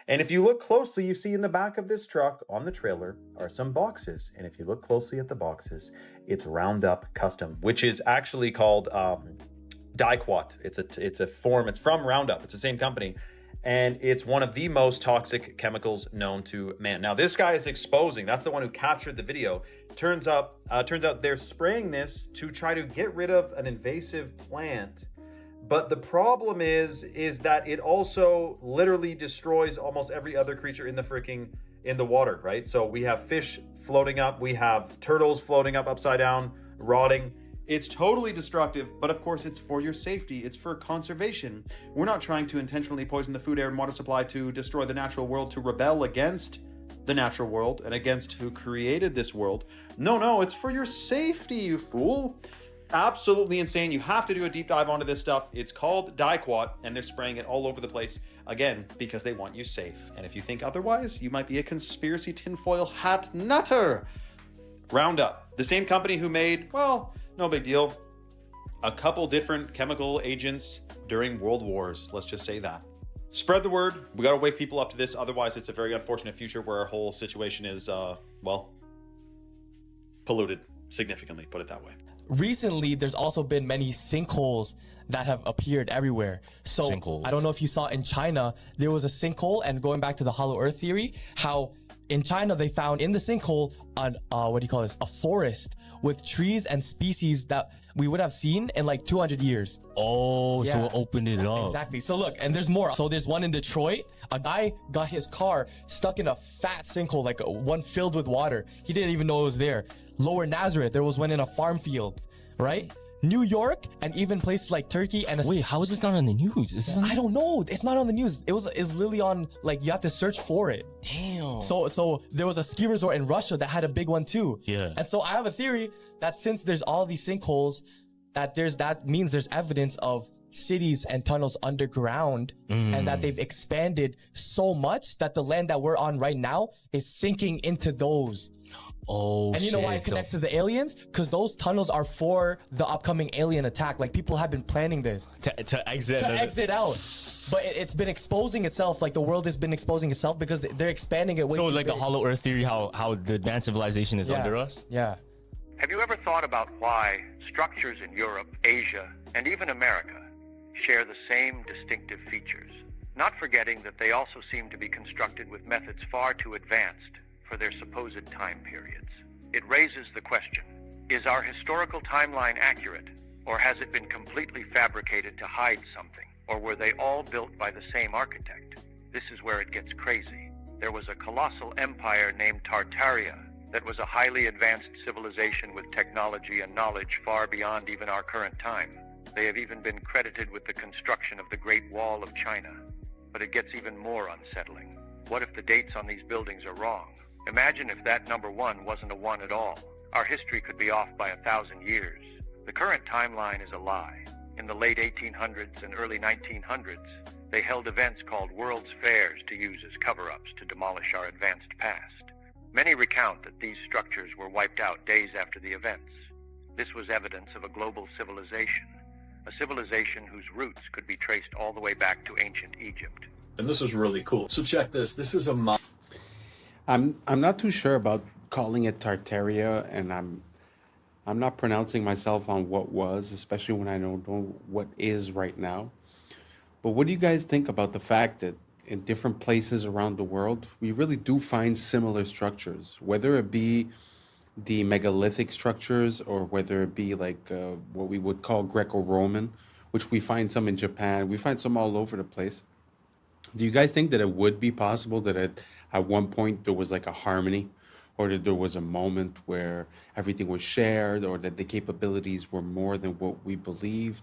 And if you look closely, you see in the back of this truck on the trailer are some boxes. And if you look closely at the boxes, it's Roundup Custom, which is actually called Diquat. It's a form. It's from Roundup. It's the same company. And it's one of the most toxic chemicals known to man. Now, this guy is exposing. That's the one who captured the video. Turns out they're spraying this to try to get rid of an invasive plant. But the problem is that it also literally destroys almost every other creature in the water, right? So we have fish floating up, we have turtles floating up upside down, rotting. It's totally destructive, but of course it's for your safety. It's for conservation. We're not trying to intentionally poison the food, air, and water supply to destroy the natural world, to rebel against the natural world and against who created this world. No, it's for your safety, you fool. Absolutely insane. You have to do a deep dive onto this stuff. It's called Diquat, and they're spraying it all over the place, again, because they want you safe. And if you think otherwise, you might be a conspiracy tinfoil hat nutter. Roundup, the same company who made, well, no big deal, a couple different chemical agents during world wars. Let's just say that. Spread the word. We got to wake people up to this. Otherwise, it's a very unfortunate future where our whole situation is, well, polluted significantly, put it that way. Recently, there's also been many sinkholes that have appeared everywhere. So I don't know if you saw in China, there was a sinkhole, and going back to the hollow earth theory, how in China they found in the sinkhole a forest with trees and species that we would have seen in like 200 years. Oh, yeah. So it opened it up. Exactly. So look, and there's more. So there's one in Detroit. A guy got his car stuck in a fat sinkhole, like one filled with water. He didn't even know it was there. Lower Nazareth, there was one in a farm field, right? New York, and even places like Turkey and wait, how is this not on the news? Is this on I don't know. It's not on the news. It's literally on, like, you have to search for it. Damn. So there was a ski resort in Russia that had a big one too. Yeah. And so I have a theory that since there's all these sinkholes, that means there's evidence of cities and tunnels underground, and that they've expanded so much that the land that we're on right now is sinking into those. Oh, and you know why it connects to the aliens? Because those tunnels are for the upcoming alien attack. Like, people have been planning this to exit out, but it's been exposing itself. Like, the world has been exposing itself because they're expanding it way so too like big. the hollow earth theory, how the advanced civilization is under us. Yeah. Have you ever thought about why structures in Europe, Asia, and even America share the same distinctive features? Not forgetting that they also seem to be constructed with methods far too advanced for their supposed time periods. It raises the question, is our historical timeline accurate, or has it been completely fabricated to hide something, or were they all built by the same architect? This is where it gets crazy. There was a colossal empire named Tartaria that was a highly advanced civilization with technology and knowledge far beyond even our current time. They have even been credited with the construction of the Great Wall of China. But it gets even more unsettling. What if the dates on these buildings are wrong? Imagine if that number 1 wasn't a 1 at all. Our history could be off by 1,000 years. The current timeline is a lie. In the late 1800s and early 1900s, they held events called World's Fairs to use as cover-ups to demolish our advanced past. Many recount that these structures were wiped out days after the events. This was evidence of a global civilization, a civilization whose roots could be traced all the way back to ancient Egypt. And this was really cool. So check this. This is a I'm not too sure about calling it Tartaria, and I'm not pronouncing myself on what was, especially when I don't know what is right now. But what do you guys think about the fact that in different places around the world, we really do find similar structures, whether it be the megalithic structures or whether it be like what we would call Greco-Roman, which we find some in Japan, we find some all over the place. Do you guys think that it would be possible that at one point there was like a harmony, or that there was a moment where everything was shared, or that the capabilities were more than what we believed,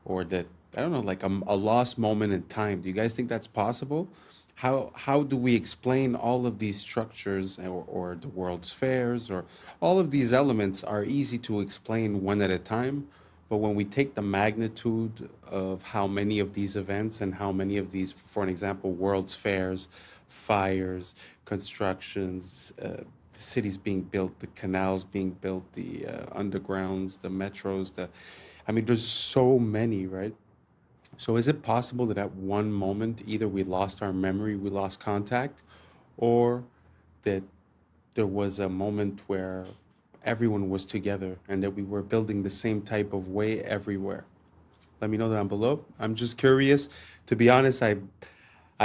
or that, I don't know, like a lost moment in time? Do you guys think that's possible? How do we explain all of these structures, or the World's Fairs, or all of these elements are easy to explain one at a time? But when we take the magnitude of how many of these events and how many of these, for an example, World's Fairs, fires, constructions, the cities being built, the canals being built, the undergrounds, the metros, I mean, there's so many, right? So is it possible that at one moment either we lost our memory, we lost contact, or that there was a moment where everyone was together and that we were building the same type of way everywhere? Let me know down below. I'm just curious. To be honest, I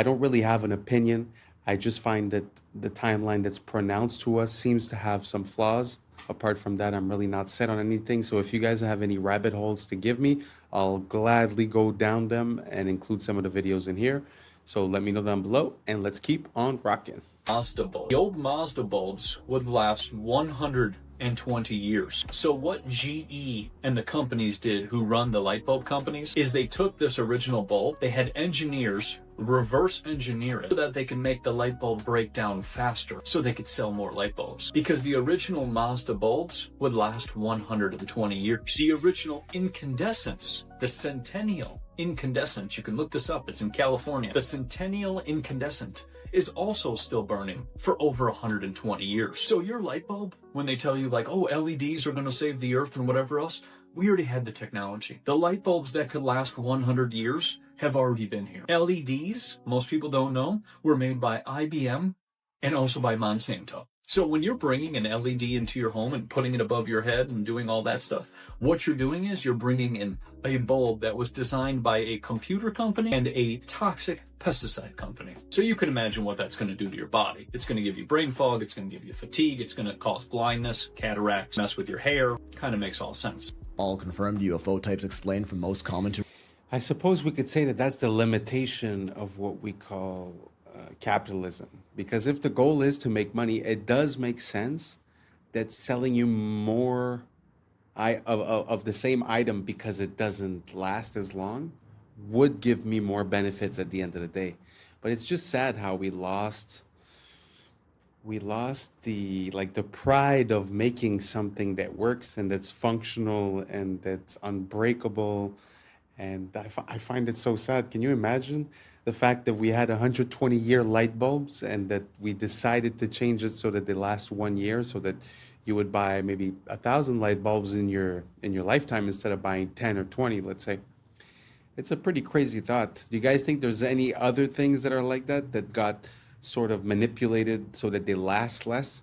don't really have an opinion. I just find that the timeline that's pronounced to us seems to have some flaws. Apart from that, I'm really not set on anything. So if you guys have any rabbit holes to give me, I'll gladly go down them and include some of the videos in here. So let me know down below and let's keep on rocking. Mazda bulb. The old Mazda bulbs would last 120 years. So what GE and the companies did who run the light bulb companies is they took this original bulb, they had engineers reverse engineer it so that they can make the light bulb break down faster so they could sell more light bulbs. Because the original Mazda bulbs would last 120 years. The original incandescents, the Centennial incandescent, you can look this up, it's in California. The Centennial incandescent is also still burning for over 120 years. So your light bulb, when they tell you like, oh, LEDs are going to save the earth and whatever else, we already had the technology. The light bulbs that could last 100 years have already been here. LEDs, most people don't know, were made by IBM and also by Monsanto. So when you're bringing an LED into your home and putting it above your head and doing all that stuff, what you're doing is you're bringing in a bulb that was designed by a computer company and a toxic pesticide company. So you can imagine what that's going to do to your body. It's going to give you brain fog, it's going to give you fatigue, it's going to cause blindness, cataracts, mess with your hair. Kind of makes all sense. All confirmed UFO types explained from most common to... I suppose we could say that that's the limitation of what we call capitalism. Because if the goal is to make money, it does make sense that selling you more of the same item because it doesn't last as long would give me more benefits at the end of the day. But it's just sad how we lost the pride of making something that works and that's functional and that's unbreakable. And I find it so sad. Can you imagine the fact that we had 120-year light bulbs and that we decided to change it so that they last 1 year, so that you would buy maybe 1,000 light bulbs in your lifetime instead of buying 10 or 20, let's say. It's a pretty crazy thought. Do you guys think there's any other things that are like that got sort of manipulated so that they last less?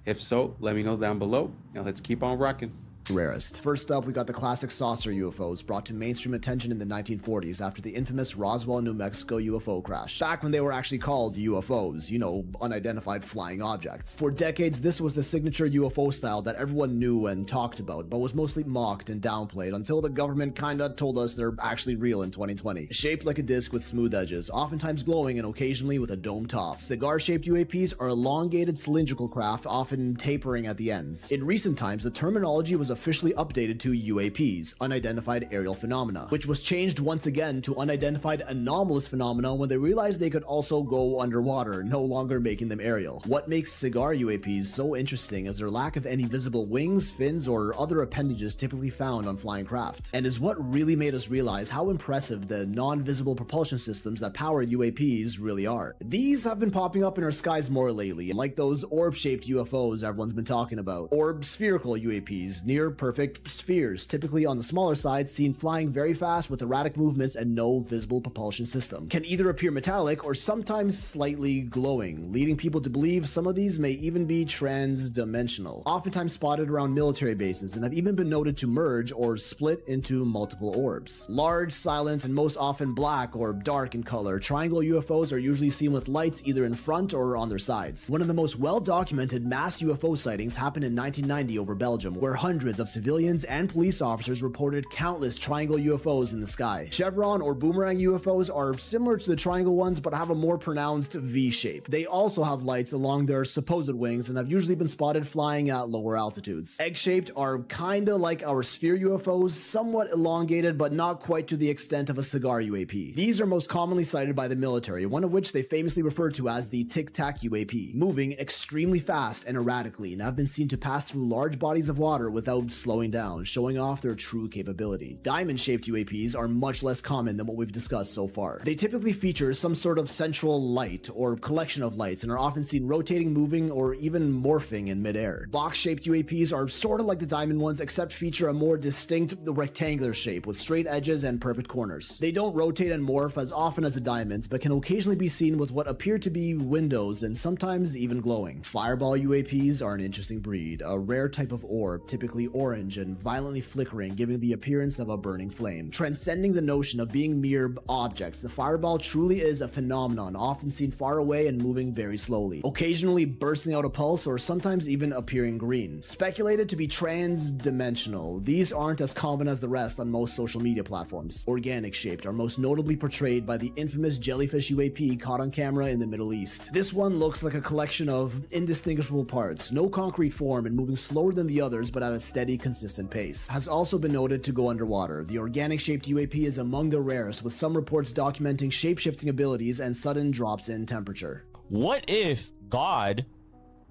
If so, let me know down below. Now let's keep on rocking. Rarest. First up, we got the classic saucer UFOs brought to mainstream attention in the 1940s after the infamous Roswell, New Mexico UFO crash. Back when they were actually called UFOs, you know, unidentified flying objects. For decades, this was the signature UFO style that everyone knew and talked about, but was mostly mocked and downplayed until the government kinda told us they're actually real in 2020. Shaped like a disc with smooth edges, oftentimes glowing and occasionally with a dome top. Cigar-shaped UAPs are elongated cylindrical craft, often tapering at the ends. In recent times, the terminology was officially updated to UAPs, unidentified aerial phenomena, which was changed once again to unidentified anomalous phenomena when they realized they could also go underwater, no longer making them aerial. What makes cigar UAPs so interesting is their lack of any visible wings, fins, or other appendages typically found on flying craft, and is what really made us realize how impressive the non-visible propulsion systems that power UAPs really are. These have been popping up in our skies more lately, like those orb-shaped UFOs everyone's been talking about, or spherical UAPs, near perfect spheres, typically on the smaller side, seen flying very fast with erratic movements and no visible propulsion system. Can either appear metallic or sometimes slightly glowing, leading people to believe some of these may even be trans-dimensional. Oftentimes spotted around military bases and have even been noted to merge or split into multiple orbs. Large, silent, and most often black or dark in color, triangle UFOs are usually seen with lights either in front or on their sides. One of the most well-documented mass UFO sightings happened in 1990 over Belgium, where hundreds of civilians and police officers reported countless triangle UFOs in the sky. Chevron or boomerang UFOs are similar to the triangle ones but have a more pronounced V shape. They also have lights along their supposed wings and have usually been spotted flying at lower altitudes. Egg-shaped are kinda like our sphere UFOs, somewhat elongated but not quite to the extent of a cigar UAP. These are most commonly cited by the military, one of which they famously refer to as the Tic Tac UAP, moving extremely fast and erratically and have been seen to pass through large bodies of water without without slowing down, showing off their true capability. Diamond-shaped UAPs are much less common than what we've discussed so far. They typically feature some sort of central light or collection of lights and are often seen rotating, moving, or even morphing in midair. Box-shaped UAPs are sort of like the diamond ones, except feature a more distinct rectangular shape with straight edges and perfect corners. They don't rotate and morph as often as the diamonds, but can occasionally be seen with what appear to be windows and sometimes even glowing. Fireball UAPs are an interesting breed, a rare type of orb, typically orange and violently flickering, giving the appearance of a burning flame. Transcending the notion of being mere objects, the fireball truly is a phenomenon, often seen far away and moving very slowly, occasionally bursting out a pulse or sometimes even appearing green. Speculated to be trans-dimensional, these aren't as common as the rest on most social media platforms. Organic shaped are most notably portrayed by the infamous jellyfish UAP caught on camera in the Middle East. This one looks like a collection of indistinguishable parts, no concrete form and moving slower than the others but at a steady, consistent pace. Has also been noted to go underwater. The organic shaped UAP is among the rarest, with some reports documenting shape-shifting abilities and sudden drops in temperature. What if God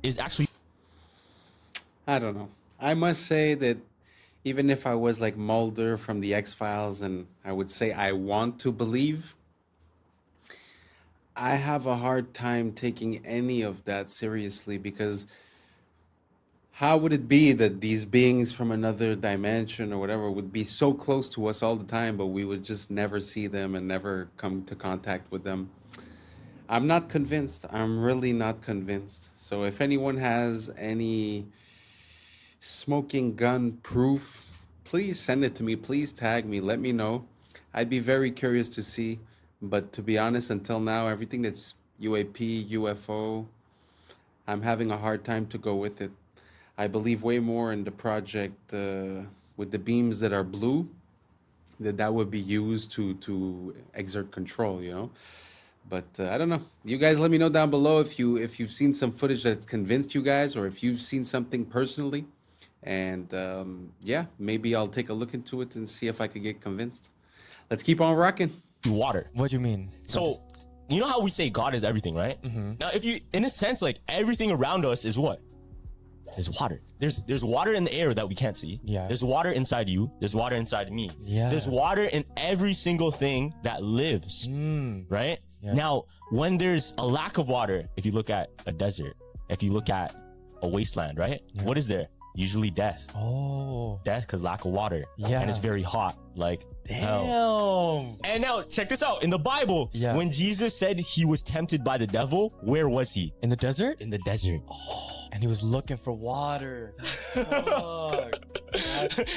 is actually... I don't know. I must say that even if I was like Mulder from the X-Files and I would say I want to believe, I have a hard time taking any of that seriously, because how would it be that these beings from another dimension or whatever would be so close to us all the time, but we would just never see them and never come to contact with them? I'm not convinced. I'm really not convinced. So if anyone has any smoking gun proof, please send it to me. Please tag me. Let me know. I'd be very curious to see. But to be honest, until now, everything that's UAP, UFO, I'm having a hard time to go with it. I believe way more in the project with the beams that are blue, that would be used to exert control, you know. But I don't know. You guys let me know down below if you've seen some footage that's convinced you guys, or if you've seen something personally. And yeah, maybe I'll take a look into it and see if I could get convinced. Let's keep on rocking. Water. What do you mean? So, you know how we say God is everything, right? Mm-hmm. Now, if you, in a sense, like everything around us is what? There's water. There's water in the air that we can't see. Yeah. There's water inside you. There's water inside me. Yeah. There's water in every single thing that lives, right? Yeah. Now, when there's a lack of water, if you look at a desert, if you look at a wasteland, right? Yeah. What is there? Usually death. Oh. Death because lack of water. Yeah. And it's very hot. Like, Damn. hell. And now, check this out. In the Bible, Yeah. when Jesus said he was tempted by the devil, where was he? In the desert? In the desert. And he was looking for water.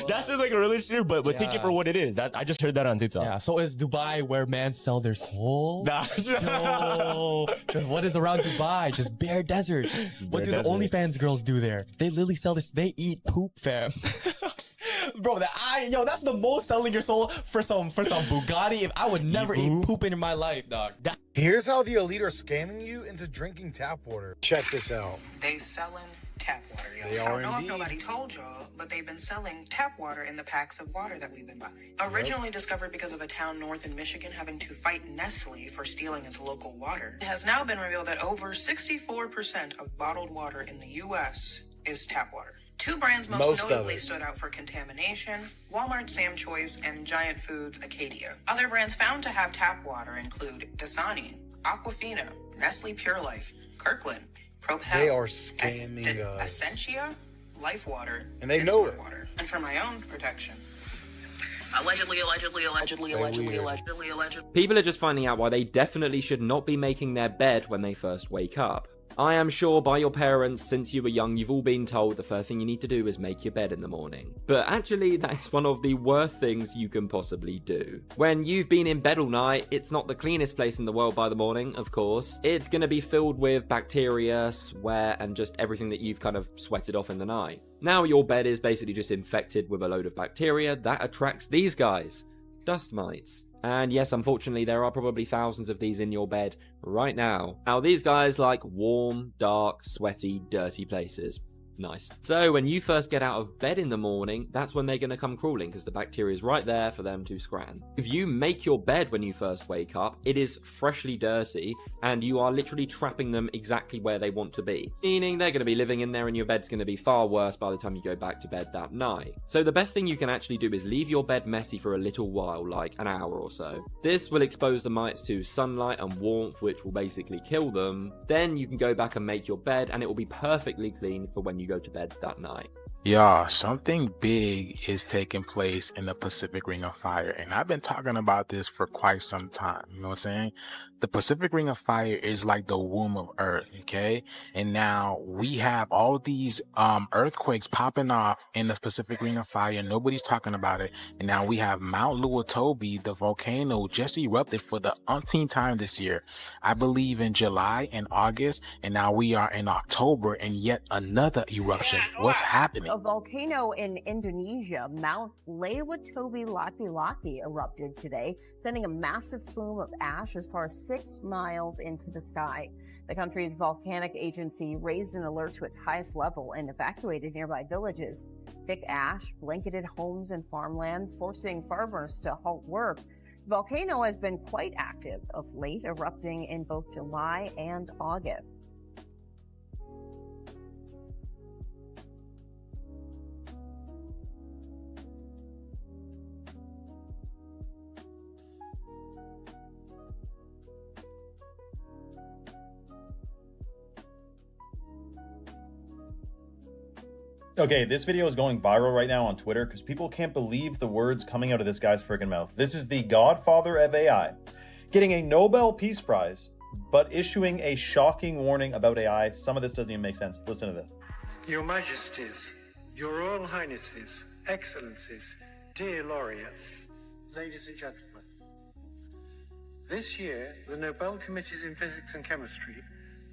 That's just like a really serious, but take it Yeah. for what it is. That I just heard that on TikTok. Yeah. So is Dubai where men sell their soul? Nah. No. Because what is around Dubai? Just bare desert. What do desert. the OnlyFans girls do there? They literally sell this. They eat poop, fam. Bro, that's the most selling your soul for some Bugatti. If I would never eat poop in my life, dog. Here's how the elite are scamming you into drinking tap water. Check this out. They selling tap water, y'all. They I are don't know indeed. if nobody told y'all, but they've been selling tap water in the packs of water that we've been buying. Originally discovered because of a town north in Michigan having to fight Nestle for stealing its local water, it has now been revealed that over 64% of bottled water in the U.S. is tap water. Two brands most of notably it. stood out for contamination: Walmart Sam Choice and Giant Foods Acadia. Other brands found to have tap water include Dasani, Aquafina, Nestle Pure Life, Kirkland, Propel, They are scamming us. Essentia, Life Water, And they know Sport it. Water. And for my own protection, allegedly. People are just finding out why they definitely should not be making their bed when they first wake up. I am sure by your parents since you were young you've all been told the first thing you need to do is make your bed in the morning. But actually that is one of the worst things you can possibly do. When you've been in bed all night, it's not the cleanest place in the world by the morning, of course. It's going to be filled with bacteria, sweat, and just everything that you've kind of sweated off in the night. Now your bed is basically just infected with a load of bacteria that attracts these guys, dust mites. And yes, unfortunately, there are probably thousands of these in your bed right now. Now, these guys like warm, dark, sweaty, dirty places. Nice. So when you first get out of bed in the morning, that's when they're going to come crawling because the bacteria is right there for them to scran. If you make your bed when you first wake up, it is freshly dirty and you are literally trapping them exactly where they want to be. Meaning they're going to be living in there and your bed's going to be far worse by the time you go back to bed that night. So the best thing you can actually do is leave your bed messy for a little while, like an hour or so. This will expose the mites to sunlight and warmth, which will basically kill them. Then you can go back and make your bed and it will be perfectly clean for when you go to bed that night. Y'all, something big is taking place in the Pacific Ring of Fire, and I've been talking about this for quite some time. You know what I'm saying? The Pacific Ring of Fire is like the womb of Earth, okay? And now we have all these earthquakes popping off in the Pacific Ring of Fire. Nobody's talking about it. And now we have Mount Luotobi, the volcano, just erupted for the umpteenth time this year. I believe in July and August, and now we are in October, and yet another eruption. What's happening? A volcano in Indonesia, Mount Laki erupted today, sending a massive plume of ash as far as 6 miles into the sky. The country's volcanic agency raised an alert to its highest level and evacuated nearby villages. Thick ash blanketed homes and farmland, forcing farmers to halt work. The volcano has been quite active of late, erupting in both July and August. Okay, this video is going viral right now on Twitter because people can't believe the words coming out of this guy's freaking mouth. This is the godfather of AI, getting a Nobel Peace Prize, but issuing a shocking warning about AI. Some of this doesn't even make sense. Listen to this. Your Majesties, Your Royal Highnesses, Excellencies, dear laureates, ladies and gentlemen. This year, the Nobel Committees in Physics and Chemistry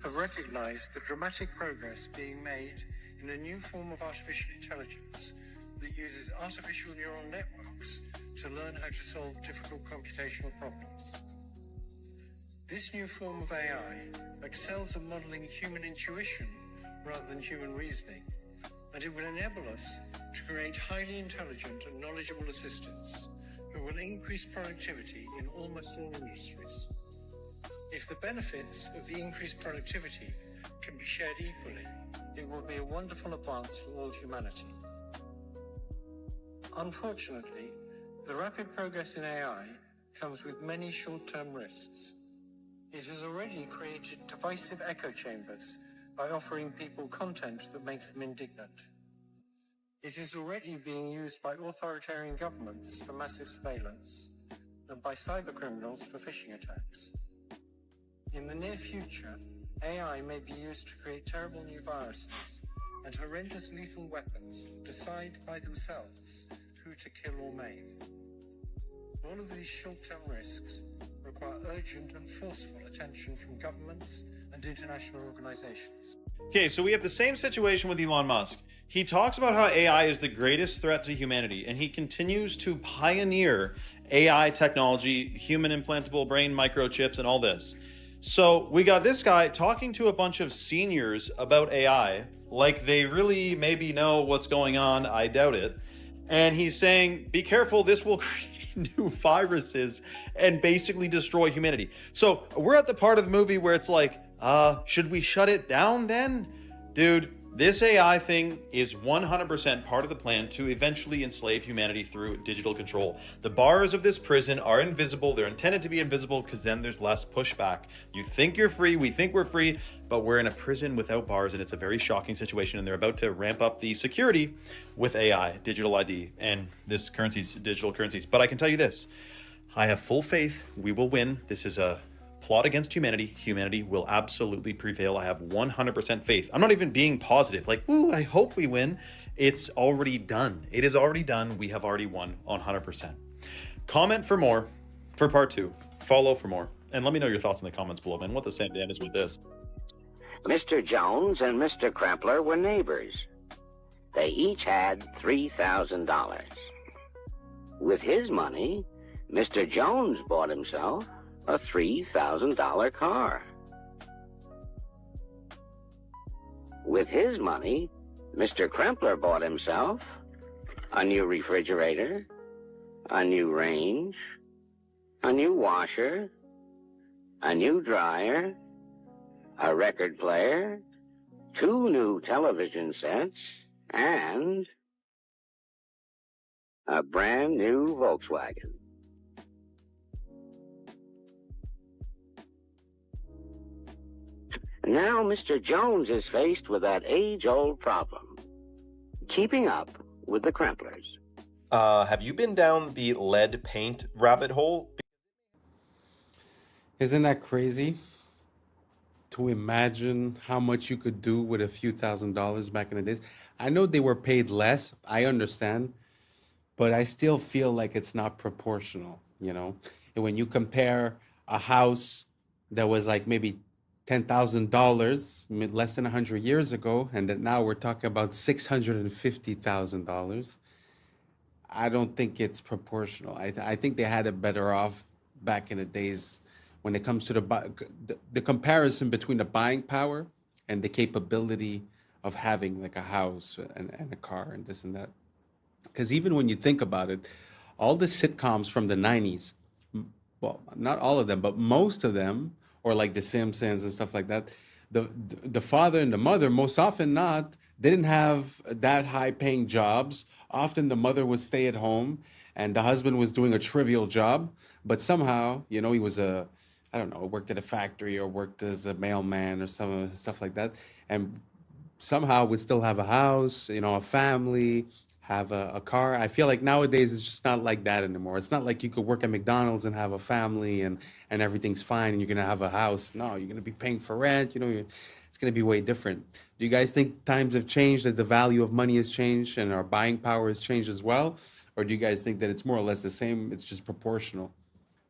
have recognized the dramatic progress being made in a new form of artificial intelligence that uses artificial neural networks to learn how to solve difficult computational problems. This new form of AI excels at modeling human intuition rather than human reasoning, and it will enable us to create highly intelligent and knowledgeable assistants who will increase productivity in almost all industries. If the benefits of the increased productivity can be shared equally, it will be a wonderful advance for all humanity. Unfortunately, the rapid progress in AI comes with many short-term risks. It has already created divisive echo chambers by offering people content that makes them indignant. It is already being used by authoritarian governments for massive surveillance and by cybercriminals for phishing attacks. In the near future, AI may be used to create terrible new viruses and horrendous lethal weapons that decide by themselves who to kill or maim. All of these short-term risks require urgent and forceful attention from governments and international organizations. Okay, so we have the same situation with Elon Musk. He talks about how AI is the greatest threat to humanity, and he continues to pioneer AI technology, human implantable brain microchips, and all this. So we got this guy talking to a bunch of seniors about AI, like they really maybe know what's going on. I doubt it. And he's saying, be careful, this will create new viruses and basically destroy humanity. So we're at the part of the movie where it's like, should we shut it down then? Dude, this AI thing is 100% part of the plan to eventually enslave humanity through digital control. The bars of this prison are invisible. They're intended to be invisible because then there's less pushback. You think you're free, we think we're free, but we're in a prison without bars, and it's a very shocking situation, and they're about to ramp up the security with AI, digital ID, and this currencies, digital currencies. But I can tell you this, I have full faith we will win. This is a plot against humanity. Humanity will absolutely prevail. I have 100% faith. I'm not even being positive, like, ooh, I hope we win. It's already done. It is already done. We have already won 100%. Comment for more for part 2. Follow for more. And let me know your thoughts in the comments below, man. What the same damn is with this? Mr. Jones and Mr. Krempler were neighbors. They each had $3,000. With his money, Mr. Jones bought himself a $3,000 car. With his money, Mr. Krempler bought himself a new refrigerator, a new range, a new washer, a new dryer, a record player, 2 new television sets, and a brand new Volkswagen. Now Mr. Jones is faced with that age-old problem, keeping up with the Kremplers. Have you been down the lead paint rabbit hole? Isn't that crazy? To imagine how much you could do with a few $1,000s back in the days. I know they were paid less, I understand, but I still feel like it's not proportional, you know? And when you compare a house that was like maybe $10,000 less than 100 years ago, and that now we're talking about $650,000, I don't think it's proportional. I think they had it better off back in the days when it comes to the comparison between the buying power and the capability of having like a house and a car and this and that. Because even when you think about it, all the sitcoms from the 90s, well, not all of them, but most of them, or like The Simpsons and stuff like that, the father and the mother, most often not, didn't have that high paying jobs. Often the mother would stay at home and the husband was doing a trivial job, but somehow, you know, he was I don't know, worked at a factory or worked as a mailman or some stuff like that. And somehow would still have a house, you know, a family, have a car. I feel like nowadays it's just not like that anymore. It's not like you could work at McDonald's and have a family and everything's fine and you're going to have a house. No, you're going to be paying for rent. You know, it's going to be way different. Do you guys think times have changed, that the value of money has changed and our buying power has changed as well? Or do you guys think that it's more or less the same? It's just proportional?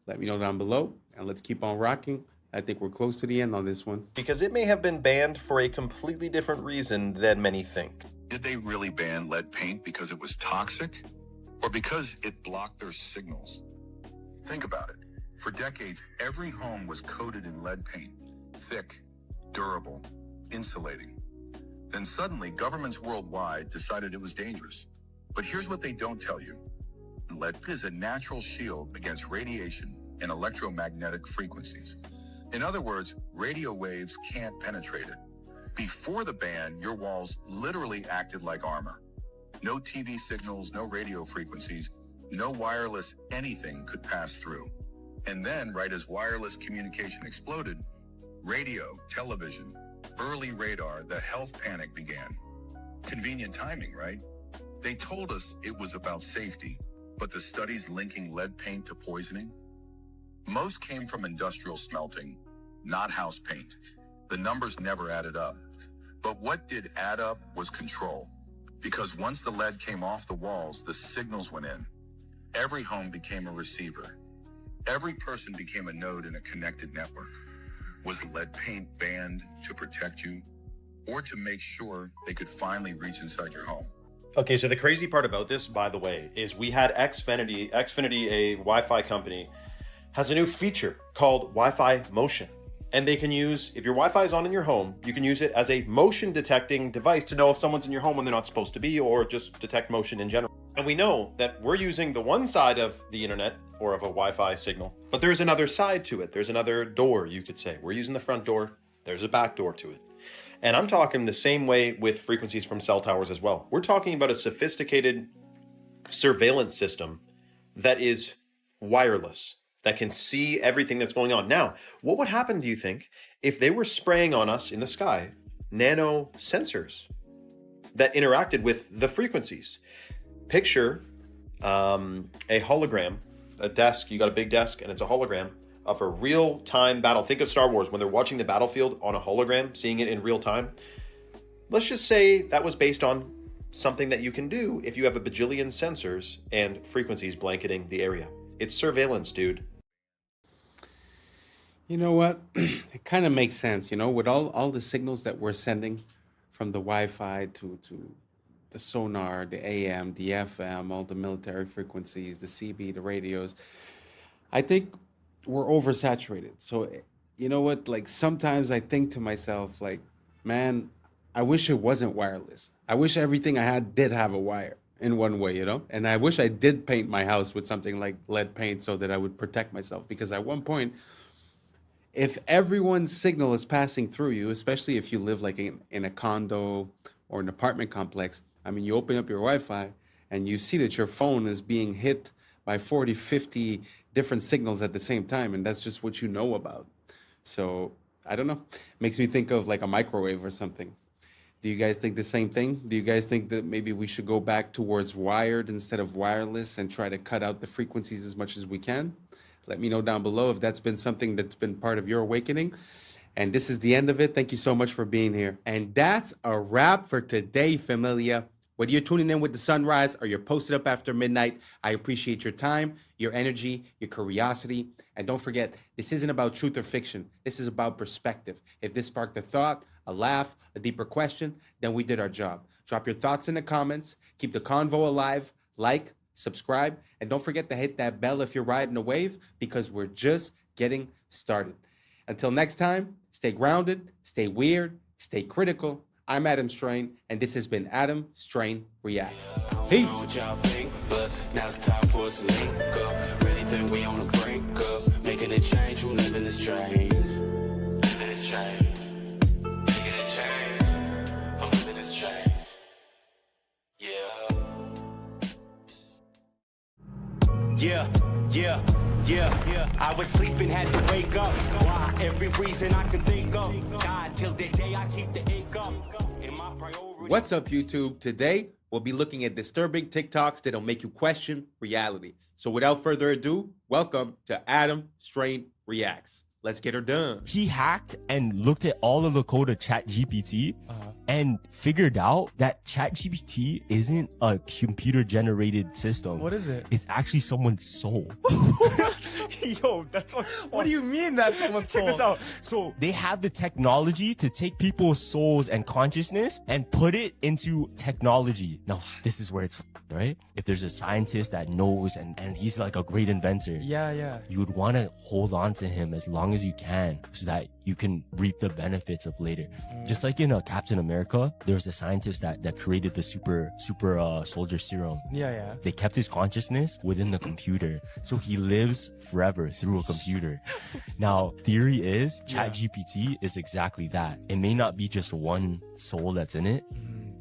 Let me know down below and let's keep on rocking. I think we're close to the end on this one. Because it may have been banned for a completely different reason than many think. Did they really ban lead paint because it was toxic? Or because it blocked their signals? Think about it. For decades, every home was coated in lead paint. Thick, durable, insulating. Then suddenly, governments worldwide decided it was dangerous. But here's what they don't tell you. Lead is a natural shield against radiation and electromagnetic frequencies. In other words, radio waves can't penetrate it. Before the ban, your walls literally acted like armor. No TV signals, no radio frequencies, no wireless anything could pass through. And then, right as wireless communication exploded, radio, television, early radar, the health panic began. Convenient timing, right? They told us it was about safety, but the studies linking lead paint to poisoning? Most came from industrial smelting, not house paint. The numbers never added up. But what did add up was control. Because once the lead came off the walls, the signals went in. Every home became a receiver. Every person became a node in a connected network. Was lead paint banned to protect you or to make sure they could finally reach inside your home? Okay, so the crazy part about this, by the way, is we had Xfinity, a Wi-Fi company, has a new feature called Wi-Fi Motion. And they can use, if your Wi-Fi is on in your home, you can use it as a motion detecting device to know if someone's in your home when they're not supposed to be, or just detect motion in general. And we know that we're using the one side of the internet or of a Wi-Fi signal, but there's another side to it. There's another door, you could say. We're using the front door. There's a back door to it. And I'm talking the same way with frequencies from cell towers as well. We're talking about a sophisticated surveillance system that is wireless, that can see everything that's going on. Now, what would happen, do you think, if they were spraying on us in the sky nano sensors that interacted with the frequencies? Picture a hologram, a desk, you got a big desk and it's a hologram of a real-time battle. Think of Star Wars when they're watching the battlefield on a hologram, seeing it in real time. Let's just say that was based on something that you can do if you have a bajillion sensors and frequencies blanketing the area. It's surveillance, dude. You know what? It kind of makes sense, you know, with all the signals that we're sending from the Wi-Fi to the sonar, the AM, the FM, all the military frequencies, the CB, the radios. I think we're oversaturated. So, you know what? Like sometimes I think to myself, like, man, I wish it wasn't wireless. I wish everything I had did have a wire in one way, you know? And I wish I did paint my house with something like lead paint so that I would protect myself. Because at one point, if everyone's signal is passing through you, especially if you live like in a condo or an apartment complex, I mean, you open up your Wi-Fi and you see that your phone is being hit by 40, 50 different signals at the same time. And that's just what you know about. So I don't know. Makes me think of like a microwave or something. Do you guys think the same thing? Do you guys think that maybe we should go back towards wired instead of wireless and try to cut out the frequencies as much as we can? Let me know down below if that's been something that's been part of your awakening. And this is the end of it. Thank you so much for being here. And that's a wrap for today, familia. Whether you're tuning in with the sunrise or you're posted up after midnight, I appreciate your time, your energy, your curiosity. And don't forget, this isn't about truth or fiction. This is about perspective. If this sparked a thought, a laugh, a deeper question, then we did our job. Drop your thoughts in the comments. Keep the convo alive. Like, subscribe, and don't forget to hit that bell if you're riding a wave, because we're just getting started. Until next time, stay grounded, stay weird, stay critical. I'm Adam Strain, and this has been Adam Strain Reacts. Peace. Now's the time for us to link up. Really think we on the brink up. Making a change, we're living this change. Living this change. Making a change. I'm living this change. Yeah. I was sleeping, had to wake up. Why? Every reason I can think of. God, till the day I keep the ache up. In my priority. What's up, YouTube? Today, we'll be looking at disturbing TikToks that'll make you question reality. So without further ado, welcome to Adam Strain Reacts. Let's get her done. He hacked and looked at all of the code of ChatGPT and figured out that ChatGPT isn't a computer-generated system. What is it? It's actually someone's soul. Yo, that's what's... What do you mean that's someone's soul? Check this out. So they have the technology to take people's souls and consciousness and put it into technology. Now, this is where it's right? If there's a scientist that knows and he's like a great inventor. Yeah. You would want to hold on to him as long as you can so that you can reap the benefits of later. Just like in Captain America, there was a scientist that created the super soldier serum. Yeah. They kept his consciousness within the computer, so he lives forever through a computer. Now, theory is ChatGPT is exactly that. It may not be just one soul that's in it,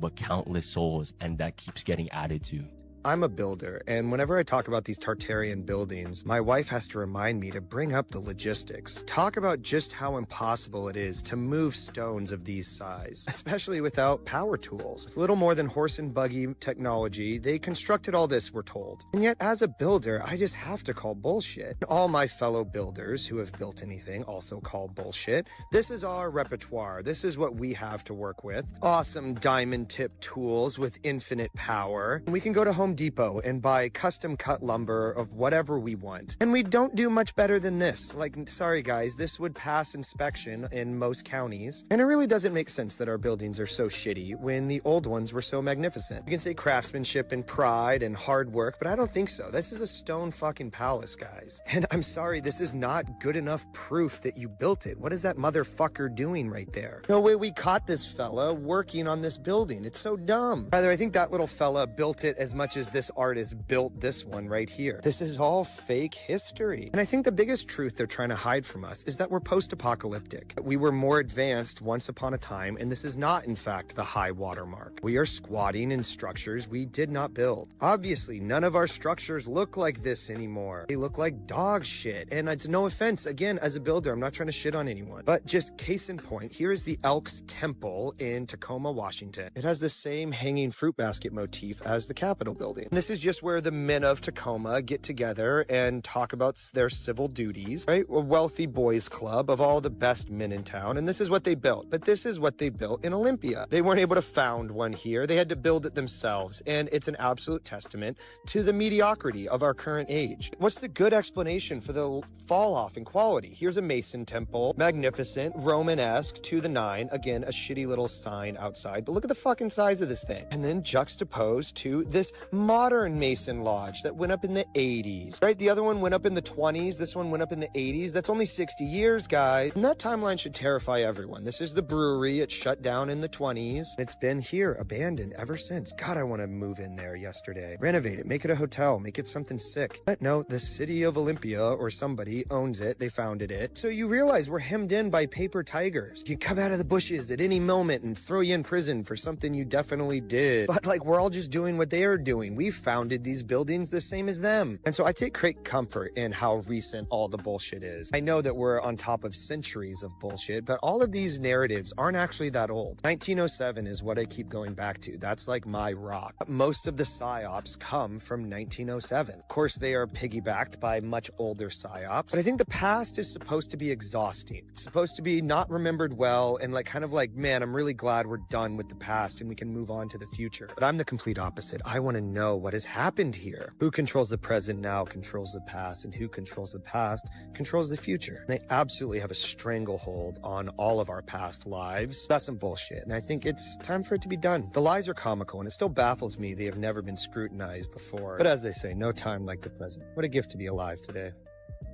but countless souls, and that keeps getting added to. I'm a builder, and whenever I talk about these Tartarian buildings, my wife has to remind me to bring up the logistics. Talk about just how impossible it is to move stones of these size, especially without power tools. With little more than horse and buggy technology, they constructed all this, we're told. And yet, as a builder, I just have to call bullshit. All my fellow builders who have built anything also call bullshit. This is our repertoire. This is what we have to work with. Awesome diamond tip tools with infinite power. And we can go to Home Depot and buy custom cut lumber of whatever we want. And we don't do much better than this. Like, sorry guys, this would pass inspection in most counties. And it really doesn't make sense that our buildings are so shitty when the old ones were so magnificent. You can say craftsmanship and pride and hard work, but I don't think so. This is a stone fucking palace, guys. And I'm sorry, this is not good enough proof that you built it. What is that motherfucker doing right there? No way we caught this fella working on this building. It's so dumb. Rather, I think that little fella built it as much as this artist built this one right here. This is all fake history. And I think the biggest truth they're trying to hide from us is that we're post-apocalyptic. We were more advanced once upon a time, and this is not, in fact, the high watermark. We are squatting in structures we did not build. Obviously, none of our structures look like this anymore. They look like dog shit. And it's no offense, again, as a builder, I'm not trying to shit on anyone. But just case in point, here is the Elks Temple in Tacoma, Washington. It has the same hanging fruit basket motif as the Capitol building. This is just where the men of Tacoma get together and talk about their civil duties, right? A wealthy boys club of all the best men in town, and this is what they built. But this is what they built in Olympia. They weren't able to found one here. They had to build it themselves, and it's an absolute testament to the mediocrity of our current age. What's the good explanation for the fall off in quality? Here's a Mason temple, magnificent, Romanesque, to the nine. Again, a shitty little sign outside, but look at the fucking size of this thing. And then juxtaposed to this modern Mason Lodge that went up in the 80s, right? The other one went up in the 20s. This one went up in the 80s. That's only 60 years, guys. And that timeline should terrify everyone. This is the brewery. It shut down in the 20s. It's been here, abandoned ever since. God, I want to move in there yesterday. Renovate it, make it a hotel, make it something sick. But no, the city of Olympia or somebody owns it. They founded it. So you realize we're hemmed in by paper tigers. You can come out of the bushes at any moment and throw you in prison for something you definitely did. But like, we're all just doing what they are doing. We founded these buildings the same as them. And so I take great comfort in how recent all the bullshit is. I know that we're on top of centuries of bullshit, but all of these narratives aren't actually that old. 1907 is what I keep going back to. That's like my rock. Most of the psyops come from 1907. Of course, they are piggybacked by much older psyops, but I think the past is supposed to be exhausting. It's supposed to be not remembered well and like kind of like, man, I'm really glad we're done with the past and we can move on to the future. But I'm the complete opposite. I want to know what has happened here. Who controls the present now controls the past, and who controls the past controls the future. They absolutely have a stranglehold on all of our past lives. That's some bullshit, and I think it's time for it to be done. The lies are comical, and it still baffles me they have never been scrutinized before. But as they say, no time like the present. What a gift to be alive today.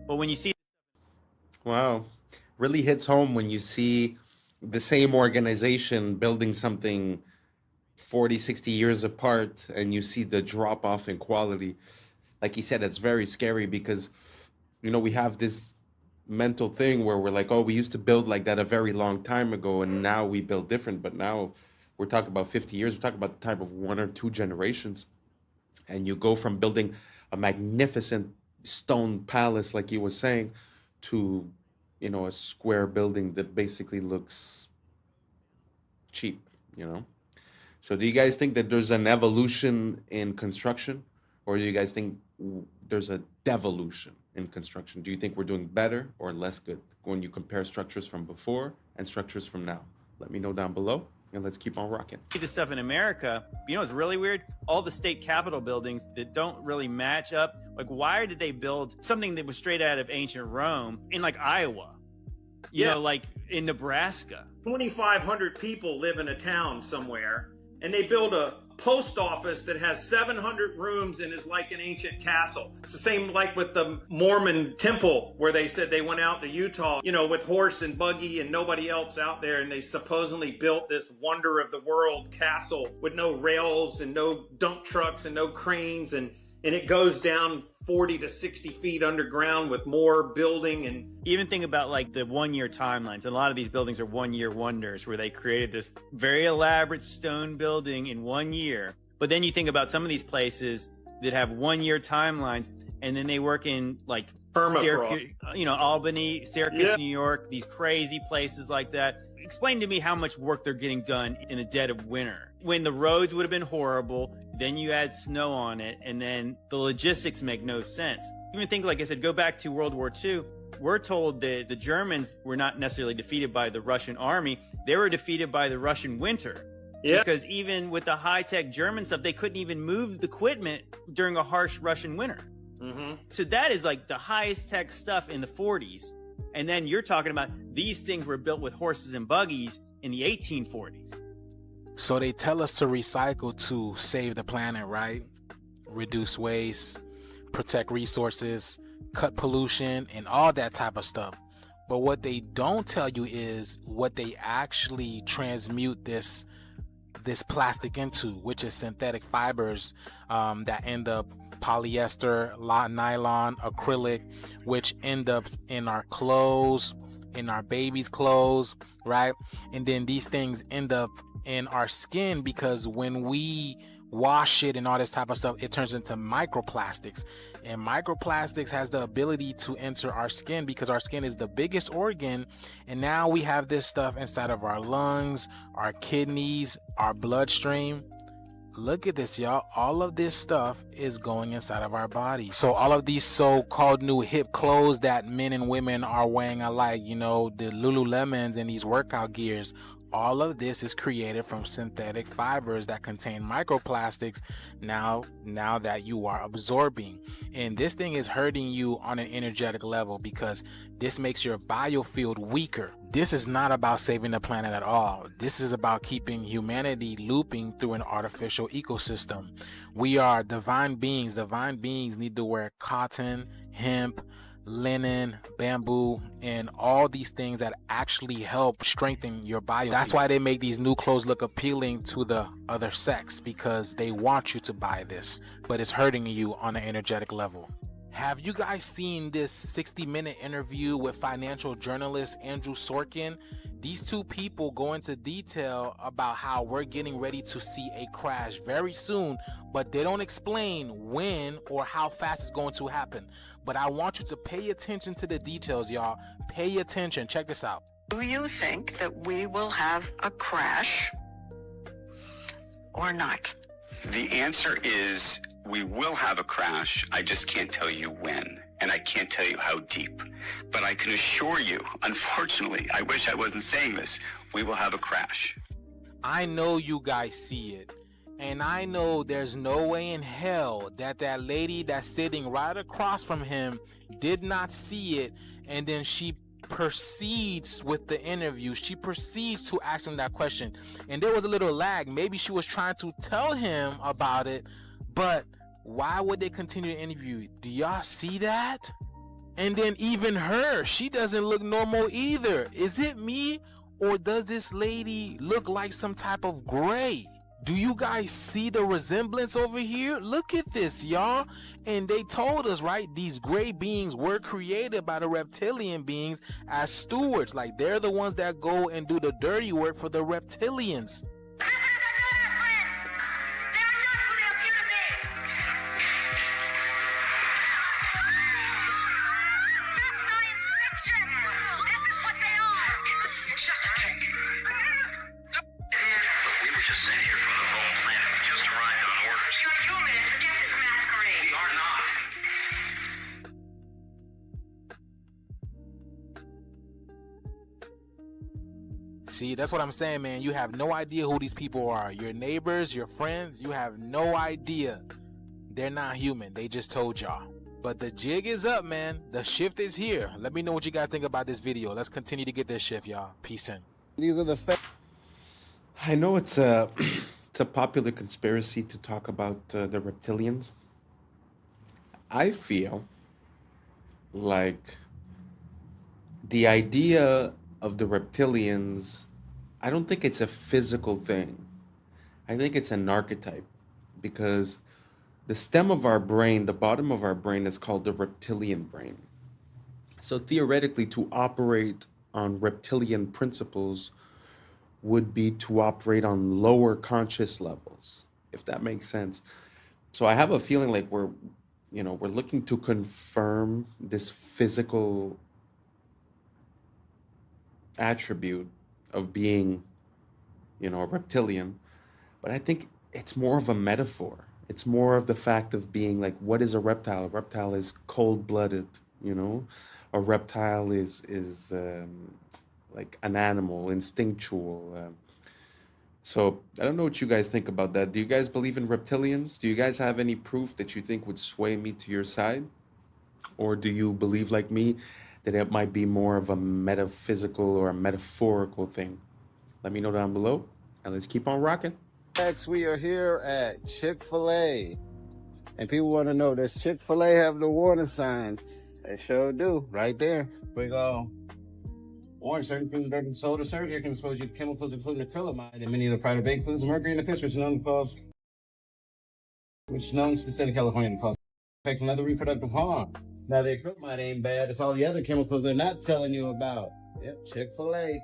But when you see... Wow. Really hits home when you see the same organization building something 40, 60 years apart, and you see the drop off in quality. Like he said, it's very scary because, you know, we have this mental thing where we're like, oh, we used to build like that a very long time ago, and now we build different. But now we're talking about 50 years. We're talking about the time of 1 or 2 generations. And you go from building a magnificent stone palace, like he was saying, to, you know, a square building that basically looks cheap, you know? So do you guys think that there's an evolution in construction, or do you guys think there's a devolution in construction? Do you think we're doing better or less good when you compare structures from before and structures from now? Let me know down below, and let's keep on rocking. See this stuff in America, you know what's really weird? All the state capitol buildings that don't really match up. Like, why did they build something that was straight out of ancient Rome in like Iowa? You know, like in Nebraska. 2,500 people live in a town somewhere, and they build a post office that has 700 rooms and is like an ancient castle. It's the same like with the Mormon temple, where they said they went out to Utah, you know, with horse and buggy and nobody else out there, and they supposedly built this wonder of the world castle with no rails and no dump trucks and no cranes, and it goes down 40 to 60 feet underground with more building. And even think about like the 1 year timelines. A lot of these buildings are 1 year wonders, where they created this very elaborate stone building in 1 year. But then you think about some of these places that have 1 year timelines, and then they work in like Syracuse, you know, Albany, Syracuse, New York, these crazy places like that. Explain to me how much work they're getting done in the dead of winter, when the roads would have been horrible. Then you add snow on it, and then the logistics make no sense. Even think, like I said, go back to World War II. We're told that the Germans were not necessarily defeated by the Russian army. They were defeated by the Russian winter. Yeah. Because even with the high-tech German stuff, they couldn't even move the equipment during a harsh Russian winter. So that is like the highest tech stuff in the 40s. And then you're talking about these things were built with horses and buggies in the 1840s. So they tell us to recycle to save the planet, right? Reduce waste, protect resources, cut pollution, and all that type of stuff. But what they don't tell you is what they actually transmute this plastic into, which is synthetic fibers that end up polyester, nylon, acrylic, which end up in our clothes, in our babies' clothes, right? And then these things end up in our skin, because when we wash it and all this type of stuff, it turns into microplastics, and microplastics has the ability to enter our skin because our skin is the biggest organ. And now we have this stuff inside of our lungs, our kidneys, our bloodstream. Look at this, y'all. All of this stuff is going inside of our body. So all of these so-called new hip clothes that men and women are wearing alike, you know, the Lululemons and these workout gears, All of this is created from synthetic fibers that contain microplastics now that you are absorbing. And this thing is hurting you on an energetic level because this makes your biofield weaker. This is not about saving the planet at all. This is about keeping humanity looping through an artificial ecosystem. We are divine beings. Divine beings need to wear cotton, hemp, linen, bamboo, and all these things that actually help strengthen your body. That's why they make these new clothes look appealing to the other sex, because they want you to buy this, but it's hurting you on an energetic level. Have you guys seen this 60-minute interview with financial journalist Andrew Sorkin? These two people go into detail about how we're getting ready to see a crash very soon, but they don't explain when or how fast it's going to happen. But I want you to pay attention to the details, y'all. Pay attention. Check this out. Do you think that we will have a crash or not? The answer is we will have a crash. I just can't tell you when, and I can't tell you how deep. But I can assure you, unfortunately, I wish I wasn't saying this, we will have a crash. I know you guys see it. And I know there's no way in hell that that lady that's sitting right across from him did not see it, and then she proceeds with the interview. She proceeds to ask him that question. And there was a little lag. Maybe she was trying to tell him about it, but why would they continue the interview? Do y'all see that? And then even her, she doesn't look normal either. Is it me, or does this lady look like some type of gray? Do you guys see the resemblance over here? Look at this, y'all. And they told us, right, these gray beings were created by the reptilian beings as stewards. Like, they're the ones that go and do the dirty work for the reptilians. See, that's what I'm saying, man. You have no idea who these people are. Your neighbors, your friends, you have no idea. They're not human. They just told y'all. But the jig is up, man. The shift is here. Let me know what you guys think about this video. Let's continue to get this shift, y'all. Peace in. These are the I know it's a popular conspiracy to talk about the reptilians. I feel like the idea of the reptilians, I don't think it's a physical thing. I think it's an archetype, because the stem of our brain, the bottom of our brain, is called the reptilian brain. So theoretically, to operate on reptilian principles would be to operate on lower conscious levels, if that makes sense. So I have a feeling like we're looking to confirm this physical attribute of being, a reptilian, but I think it's more of a metaphor. It's more of the fact of being like, what is a reptile? A reptile is cold-blooded, A reptile is like an animal, instinctual. So I don't know what you guys think about that. Do you guys believe in reptilians? Do you guys have any proof that you think would sway me to your side? Or do you believe, like me, that it might be more of a metaphysical or a metaphorical thing? Let me know down below, and let's keep on rocking. Next, we are here at Chick-fil-A, and people want to know, does Chick-fil-A have the warning signs? They sure do, right there. We go. Warning: certain foods that are sold or served here can expose you to chemicals including acrylamide and many of the fried or baked foods, mercury in the fish, which is known to the state of California to cause effects and other reproductive harm. Now, the acrylamide ain't bad. It's all the other chemicals they're not telling you about. Yep, Chick-fil-A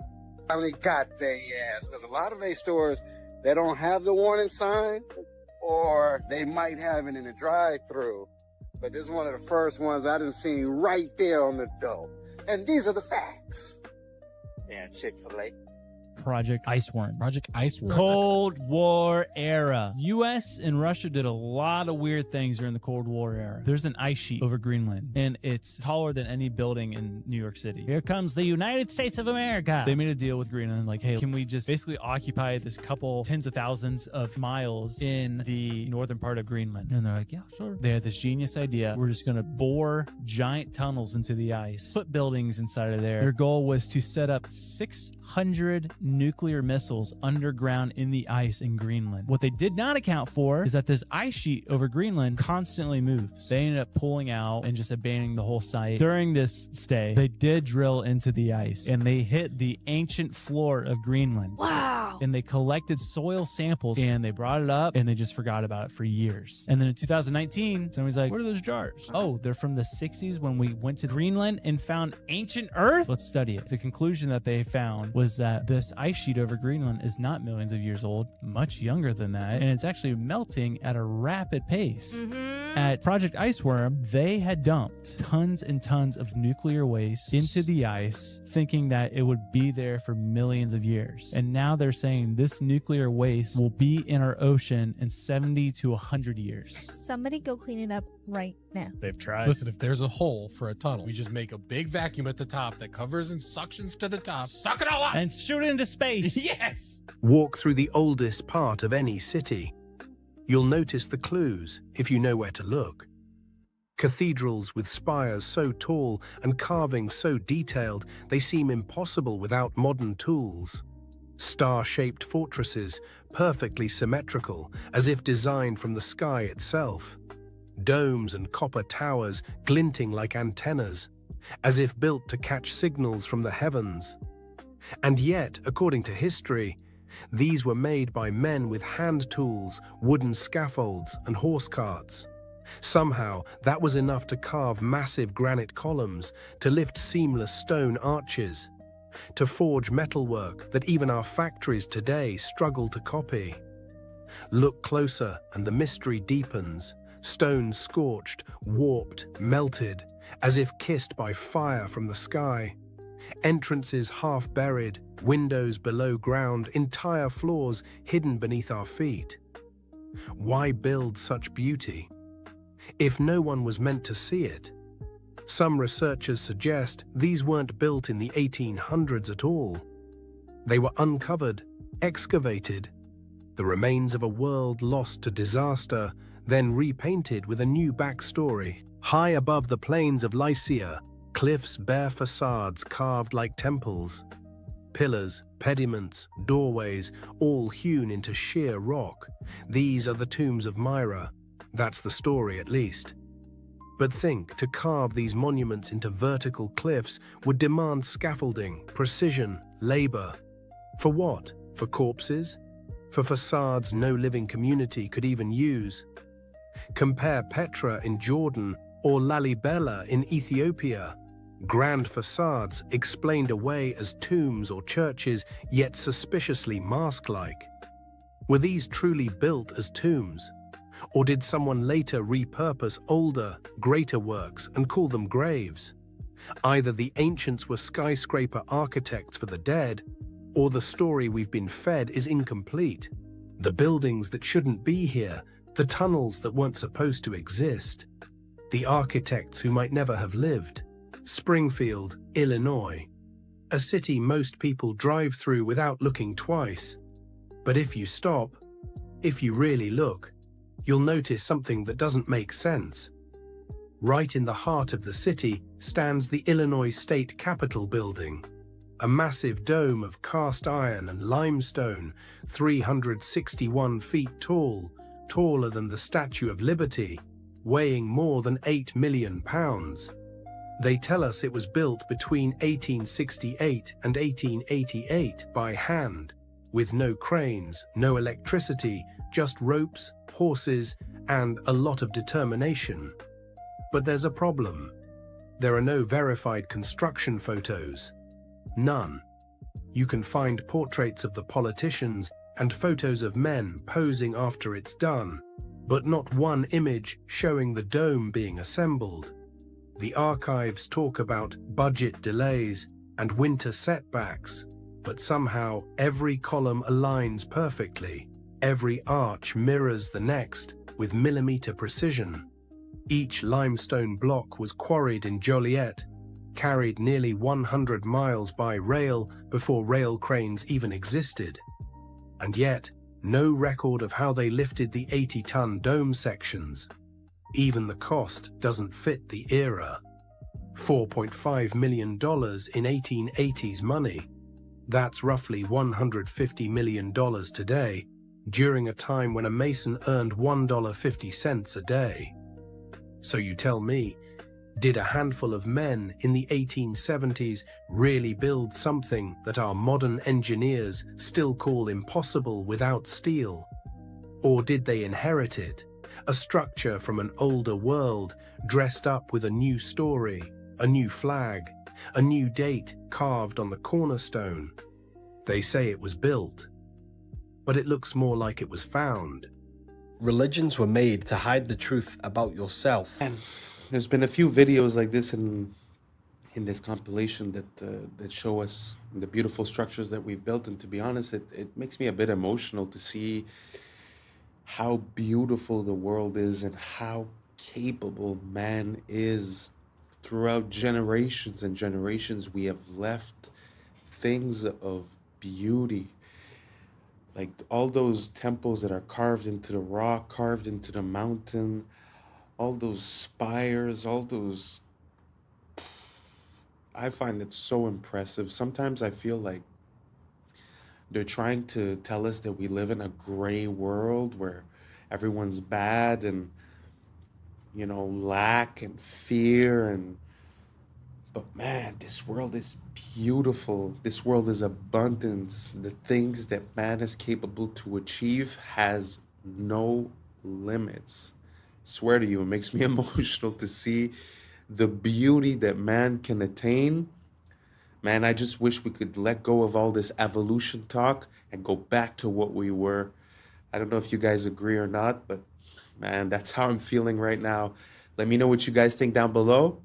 finally got their ass. Because a lot of their stores, they don't have the warning sign, or they might have it in the drive-thru. But this is one of the first ones I done seen right there on the door. And these are the facts. Yeah, Chick-fil-A. Project Iceworm. Project Iceworm. Cold War era. U.S. and Russia did a lot of weird things during the Cold War era. There's an ice sheet over Greenland, and it's taller than any building in New York City. Here comes the United States of America. They made a deal with Greenland, like, hey, can we just basically occupy this couple tens of thousands of miles in the northern part of Greenland? And they're like, yeah, sure. They had this genius idea. We're just going to bore giant tunnels into the ice, put buildings inside of there. Their goal was to set up 600 nuclear missiles underground in the ice in Greenland. What they did not account for is that this ice sheet over Greenland constantly moves. They ended up pulling out and just abandoning the whole site. During this stay, they did drill into the ice and they hit the ancient floor of Greenland. Wow. And they collected soil samples and they brought it up and they just forgot about it for years. And then in 2019, somebody's like, what are those jars? Oh, they're from the 60s when we went to Greenland and found ancient Earth. Let's study it. The conclusion that they found was that this ice sheet over Greenland is not millions of years old, much younger than that, and it's actually melting at a rapid pace. At Project Iceworm, they had dumped tons and tons of nuclear waste into the ice, thinking that it would be there for millions of years. And now they're saying this nuclear waste will be in our ocean in 70 to 100 years. Somebody go clean it up right now. They've tried. Listen, if there's a hole for a tunnel, we just make a big vacuum at the top that covers and suctions to the top. Suck it all up! And shoot it into space. Yes! Walk through the oldest part of any city. You'll notice the clues if you know where to look. Cathedrals with spires so tall and carvings so detailed they seem impossible without modern tools. Star-shaped fortresses, perfectly symmetrical, as if designed from the sky itself. Domes and copper towers glinting like antennas, as if built to catch signals from the heavens. And yet, according to history, these were made by men with hand tools, wooden scaffolds, and horse carts. Somehow, that was enough to carve massive granite columns, to lift seamless stone arches, to forge metalwork that even our factories today struggle to copy. Look closer and the mystery deepens. Stone scorched, warped, melted, as if kissed by fire from the sky. Entrances half buried, windows below ground, entire floors hidden beneath our feet. Why build such beauty if no one was meant to see it? Some researchers suggest these weren't built in the 1800s at all. They were uncovered, excavated, the remains of a world lost to disaster, then repainted with a new backstory. High above the plains of Lycia, cliffs bear facades carved like temples. Pillars, pediments, doorways, all hewn into sheer rock. These are the tombs of Myra. That's the story, at least. But think, to carve these monuments into vertical cliffs would demand scaffolding, precision, labor. For what? For corpses? For facades no living community could even use? Compare Petra in Jordan or Lalibela in Ethiopia. Grand facades explained away as tombs or churches, yet suspiciously mask-like. Were these truly built as tombs? Or did someone later repurpose older, greater works and call them graves? Either the ancients were skyscraper architects for the dead, or the story we've been fed is incomplete. The buildings that shouldn't be here, the tunnels that weren't supposed to exist, the architects who might never have lived. Springfield, Illinois, a city most people drive through without looking twice. But if you stop, if you really look, you'll notice something that doesn't make sense. Right in the heart of the city stands the Illinois State Capitol building, a massive dome of cast iron and limestone, 361 feet tall, taller than the Statue of Liberty, weighing more than 8 million pounds. They tell us it was built between 1868 and 1888 by hand, with no cranes, no electricity, just ropes, horses, and a lot of determination. But there's a problem. There are no verified construction photos. None. You can find portraits of the politicians and photos of men posing after it's done, but not one image showing the dome being assembled. The archives talk about budget delays and winter setbacks, but somehow every column aligns perfectly. Every arch mirrors the next with millimeter precision. Each limestone block was quarried in Joliet, carried nearly 100 miles by rail before rail cranes even existed. And yet, no record of how they lifted the 80-ton dome sections. Even the cost doesn't fit the era. $4.5 million in 1880s money. That's roughly $150 million today, during a time when a mason earned $1.50 a day. So you tell me, did a handful of men in the 1870s really build something that our modern engineers still call impossible without steel? Or did they inherit it, a structure from an older world dressed up with a new story, a new flag, a new date carved on the cornerstone? They say it was built, but it looks more like it was found. Religions were made to hide the truth about yourself. And there's been a few videos like this in this compilation that show us the beautiful structures that we've built. And to be honest, it makes me a bit emotional to see how beautiful the world is and how capable man is. Throughout generations and generations, we have left things of beauty. Like all those temples that are carved into the rock, carved into the mountain, all those spires, all those... I find it so impressive. Sometimes I feel like they're trying to tell us that we live in a gray world where everyone's bad and, you know, lack and fear and... But man, this world is beautiful. This world is abundance. The things that man is capable to achieve has no limits. I swear to you, it makes me emotional to see the beauty that man can attain. Man, I just wish we could let go of all this evolution talk and go back to what we were. I don't know if you guys agree or not, but man, that's how I'm feeling right now. Let me know what you guys think down below.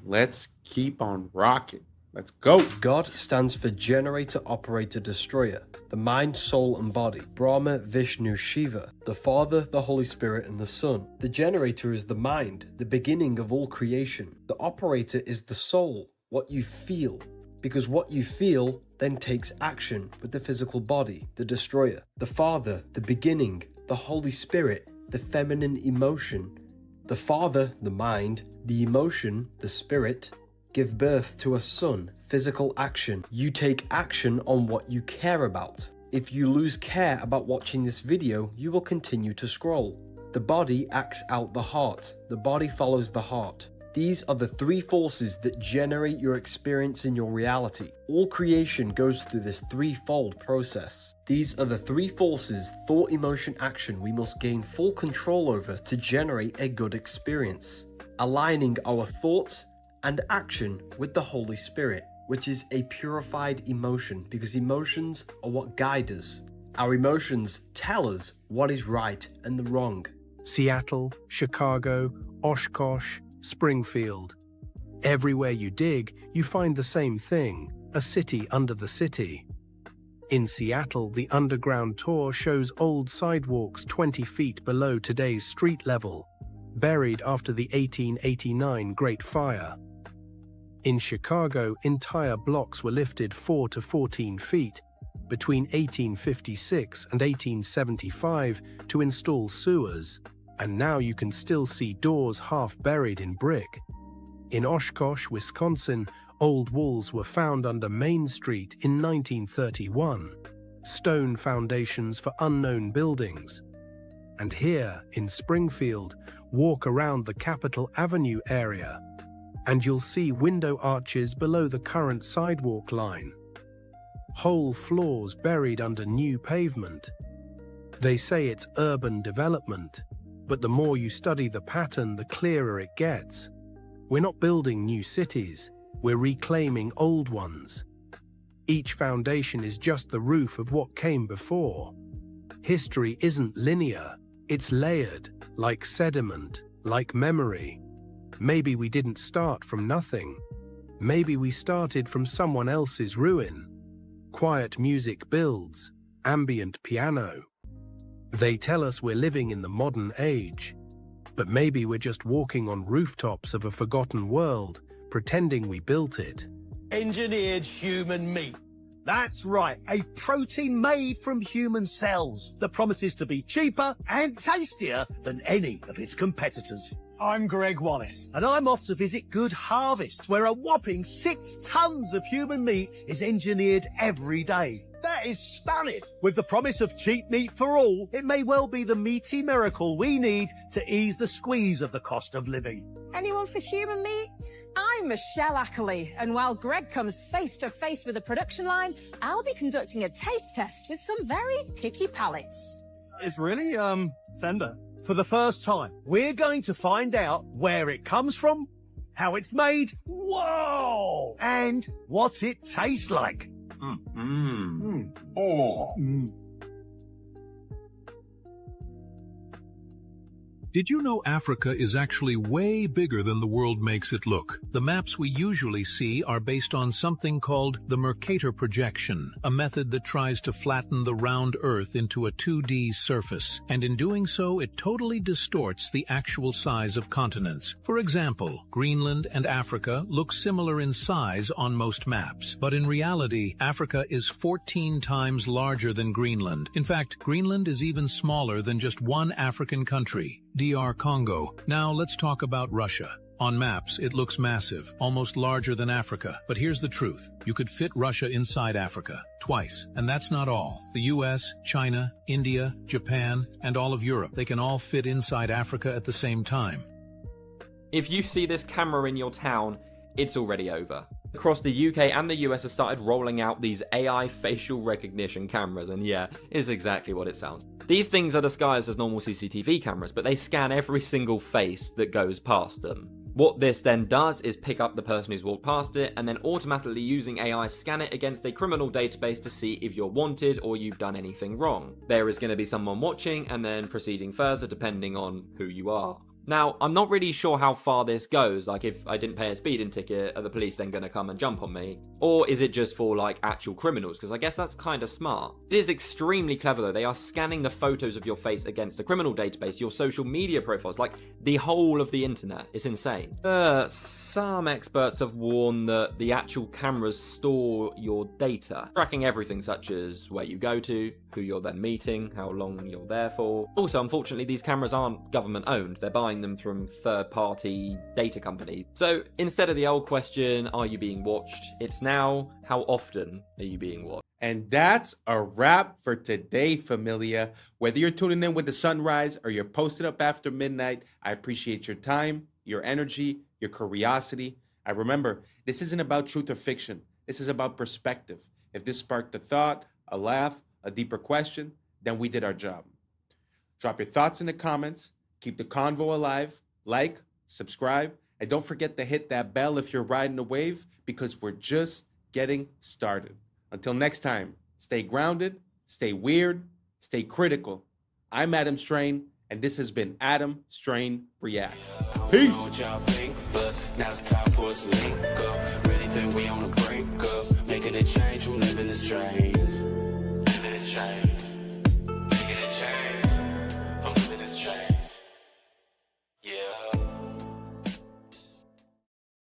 Let's keep on rocking. Let's go. God stands for Generator, Operator, Destroyer, the mind, soul, and body. Brahma, Vishnu, Shiva, the Father, the Holy Spirit, and the Son. The generator is the mind, the beginning of all creation. The operator is the soul, what you feel. Because what you feel then takes action with the physical body, the destroyer. The Father, the beginning. The Holy Spirit, the feminine emotion. The Father, the mind. The emotion, the spirit, give birth to a son, physical action. You take action on what you care about. If you lose care about watching this video, you will continue to scroll. The body acts out the heart. The body follows the heart. These are the three forces that generate your experience in your reality. All creation goes through this threefold process. These are the three forces, thought, emotion, action, we must gain full control over to generate a good experience. Aligning our thoughts and action with the Holy Spirit, which is a purified emotion, because emotions are what guide us. Our emotions tell us what is right and the wrong. Seattle, Chicago, Oshkosh, Springfield. Everywhere you dig, you find the same thing, a city under the city. In Seattle, the underground tour shows old sidewalks 20 feet below today's street level, buried after the 1889 Great Fire. In Chicago, entire blocks were lifted 4 to 14 feet between 1856 and 1875 to install sewers, and now you can still see doors half buried in brick. In Oshkosh, Wisconsin, old walls were found under Main Street in 1931, stone foundations for unknown buildings. And here, in Springfield, walk around the Capitol Avenue area, and you'll see window arches below the current sidewalk line. Whole floors buried under new pavement. They say it's urban development, but the more you study the pattern, the clearer it gets. We're not building new cities, we're reclaiming old ones. Each foundation is just the roof of what came before. History isn't linear, it's layered, like sediment, like memory. Maybe we didn't start from nothing. Maybe we started from someone else's ruin. Quiet music builds, ambient piano. They tell us we're living in the modern age, but maybe we're just walking on rooftops of a forgotten world, pretending we built it. Engineered human meat. That's right, a protein made from human cells that promises to be cheaper and tastier than any of its competitors. I'm Greg Wallace, and I'm off to visit Good Harvest, where a whopping 6 tons of human meat is engineered every day. That is stunning. With the promise of cheap meat for all, it may well be the meaty miracle we need to ease the squeeze of the cost of living. Anyone for human meat? I'm Michelle Ackley, and while Greg comes face to face with the production line, I'll be conducting a taste test with some very picky palates. It's really, tender. For the first time, we're going to find out where it comes from, how it's made, whoa, and what it tastes like. Did you know Africa is actually way bigger than the world makes it look? The maps we usually see are based on something called the Mercator projection, a method that tries to flatten the round Earth into a 2D surface, and in doing so it totally distorts the actual size of continents. For example, Greenland and Africa look similar in size on most maps, but in reality, Africa is 14 times larger than Greenland. In fact, Greenland is even smaller than just one African country, DR Congo. Now let's talk about Russia. On maps, it looks massive, almost larger than Africa. But here's the truth. You could fit Russia inside Africa, twice. And that's not all. The US, China, India, Japan, and all of Europe, they can all fit inside Africa at the same time. If you see this camera in your town, it's already over. Across the UK and the US have started rolling out these AI facial recognition cameras, and yeah, it's exactly what it sounds. These things are disguised as normal CCTV cameras, but they scan every single face that goes past them. What this then does is pick up the person who's walked past it, and then automatically using AI scan it against a criminal database to see if you're wanted or you've done anything wrong. There is going to be someone watching and then proceeding further depending on who you are. Now, I'm not really sure how far this goes, like if I didn't pay a speeding ticket, are the police then going to come and jump on me? Or is it just for like actual criminals? Because I guess that's kind of smart. It is extremely clever though. They are scanning the photos of your face against a criminal database, your social media profiles, like the whole of the internet. It's insane. Some experts have warned that the actual cameras store your data, tracking everything such as where you go to, who you're then meeting, how long you're there for. Also, unfortunately, these cameras aren't government owned. They're buying them from third-party data companies. So instead of the old question, are you being watched? It's now, how often are you being watched? And that's a wrap for today, familia. Whether you're tuning in with the sunrise or you're posted up after midnight, I appreciate your time, your energy, your curiosity. I remember, this isn't about truth or fiction. This is about perspective. If this sparked a thought, a laugh, a deeper question, then we did our job. Drop your thoughts in the comments. Keep the convo alive. Like, subscribe, and don't forget to hit that bell if you're riding the wave, because we're just getting started. Until next time, stay grounded, stay weird, stay critical. I'm Adam Strain, and this has been Adam Strain Reacts. Peace. Now's the time for us to link up. Really think we on the brink up. Making a change from living this strange. Living this strange. Making a change from living this strange. Yeah.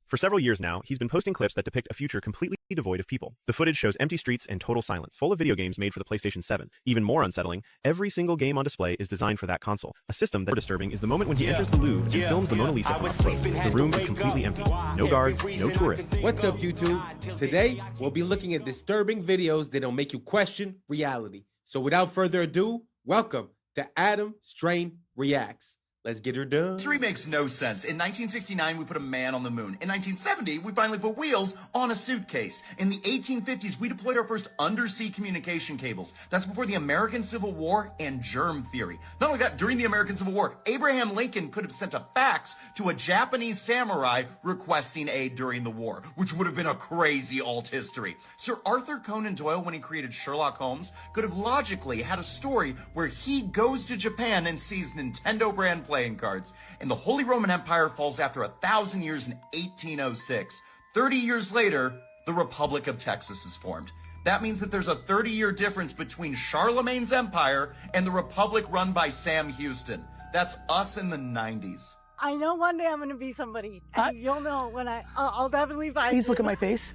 For several years now, he's been posting clips that depict a future completely devoid of people. The footage shows empty streets and total silence, full of video games made for the PlayStation 7. Even more unsettling, every single game on display is designed for that console. A system that's more disturbing is the moment when he enters the Louvre and films the Mona Lisa from up close. The room is completely empty. No guards, no tourists. What's up, YouTube? Today, we'll be looking at disturbing videos that'll make you question reality. So without further ado, welcome to Adam Strain Reacts. Let's get her done. History makes no sense. In 1969, we put a man on the moon. In 1970, we finally put wheels on a suitcase. In the 1850s, we deployed our first undersea communication cables. That's before the American Civil War and germ theory. Not only that, during the American Civil War, Abraham Lincoln could have sent a fax to a Japanese samurai requesting aid during the war, which would have been a crazy alt history. Sir Arthur Conan Doyle, when he created Sherlock Holmes, could have logically had a story where he goes to Japan and sees Nintendo brand playing cards, and the Holy Roman Empire falls after 1,000 years in 1806. 30 years later, the Republic of Texas is formed. That means that there's a 30-year difference between Charlemagne's empire and the republic run by Sam Houston. That's us in the 90s. I know one day I'm gonna be somebody. And you'll know when I'll definitely find Please you. look at my face.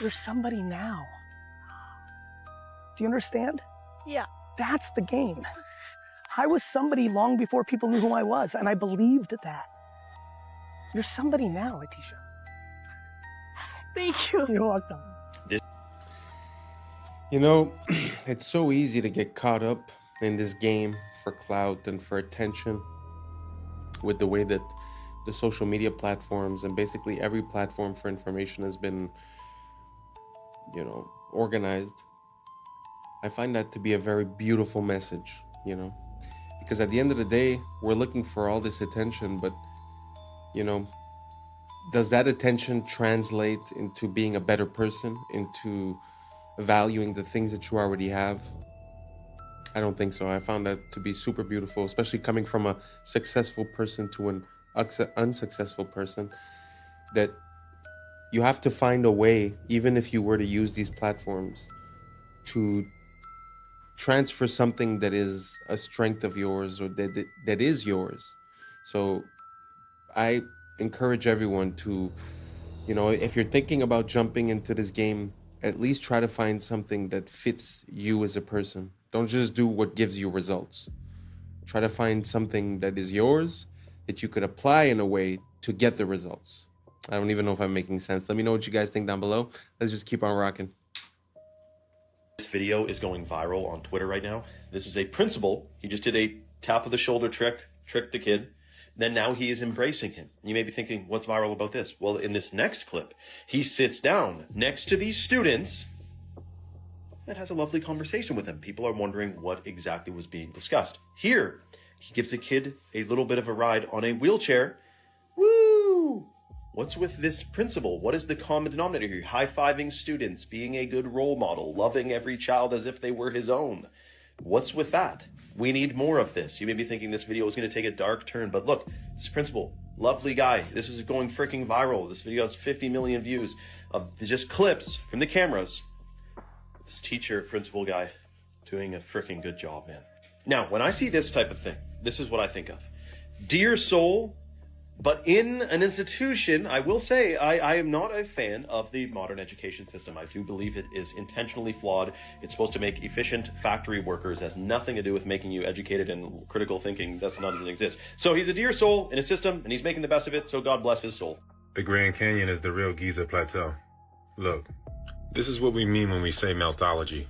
You're somebody now. Do you understand? Yeah. That's the game. I was somebody long before people knew who I was, and I believed that. You're somebody now, Atisha. Thank you. You're welcome. You know, it's so easy to get caught up in this game for clout and for attention with the way that the social media platforms and basically every platform for information has been, you know, organized. I find that to be a very beautiful message, you know, because at the end of the day, we're looking for all this attention, but, you know, does that attention translate into being a better person, into valuing the things that you already have? I don't think so. I found that to be super beautiful, especially coming from a successful person to an unsuccessful person, that you have to find a way, even if you were to use these platforms, to transfer something that is a strength of yours or that is yours. So I encourage everyone to, you know, if you're thinking about jumping into this game, at least try to find something that fits you as a person. Don't just do what gives you results. Try to find something that is yours, that you could apply in a way to get the results. I don't even know if I'm making sense. Let me know what you guys think down below. Let's just keep on rocking. This video is going viral on Twitter right now. This is a principal. He just did a tap of the shoulder tricked the kid. Then now he is embracing him. You may be thinking, what's viral about this? Well, in this next clip, he sits down next to these students and has a lovely conversation with them. People are wondering what exactly was being discussed. Here, he gives the kid a little bit of a ride on a wheelchair. Woo! What's with this principal? What is the common denominator here? High-fiving students, being a good role model, loving every child as if they were his own. What's with that? We need more of this. You may be thinking this video is going to take a dark turn, but look, this principal, lovely guy. This is going freaking viral. This video has 50 million views of just clips from the cameras. This teacher, principal guy, doing a freaking good job, man. Now, when I see this type of thing, this is what I think of. Dear soul, but in an institution, I will say I am not a fan of the modern education system. I do believe it is intentionally flawed. It's supposed to make efficient factory workers. It has nothing to do with making you educated and critical thinking. That doesn't exist. So he's a dear soul in a system, and he's making the best of it, so God bless his soul. The Grand Canyon is the real Giza Plateau. Look, this is what we mean when we say meltology.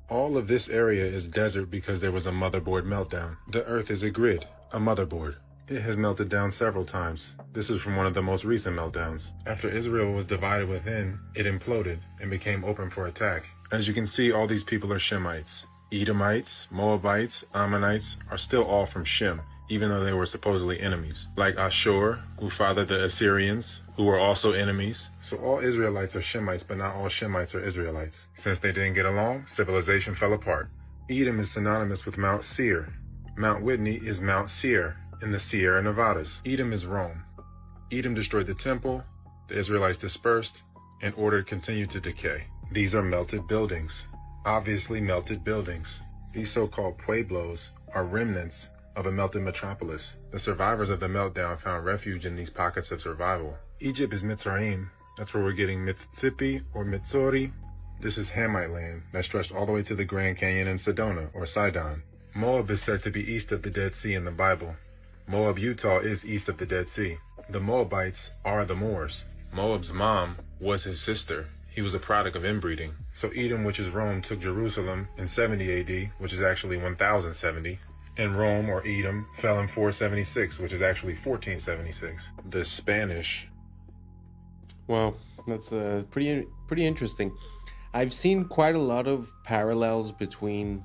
All of this area is desert because there was a motherboard meltdown. The Earth is a grid, a motherboard. It has melted down several times. This is from one of the most recent meltdowns. After Israel was divided within, it imploded and became open for attack. As you can see, all these people are Shemites. Edomites, Moabites, Ammonites are still all from Shem, even though they were supposedly enemies. Like Ashur, who fathered the Assyrians, who were also enemies. So all Israelites are Shemites, but not all Shemites are Israelites. Since they didn't get along, civilization fell apart. Edom is synonymous with Mount Seir. Mount Whitney is Mount Seir in the Sierra Nevadas. Edom is Rome. Edom destroyed the temple, the Israelites dispersed, and order continued to decay. These are melted buildings. Obviously melted buildings. These so-called pueblos are remnants of a melted metropolis. The survivors of the meltdown found refuge in these pockets of survival. Egypt is Mitzrayim. That's where we're getting Mississippi or Mitsori. This is Hamite land that stretched all the way to the Grand Canyon in Sedona or Sidon. Moab is said to be east of the Dead Sea in the Bible. Moab, Utah is east of the Dead Sea. The Moabites are the Moors. Moab's mom was his sister. He was a product of inbreeding. So Edom, which is Rome, took Jerusalem in 70 AD, which is actually 1070. And Rome, or Edom, fell in 476, which is actually 1476. The Spanish. Well, that's pretty interesting. I've seen quite a lot of parallels between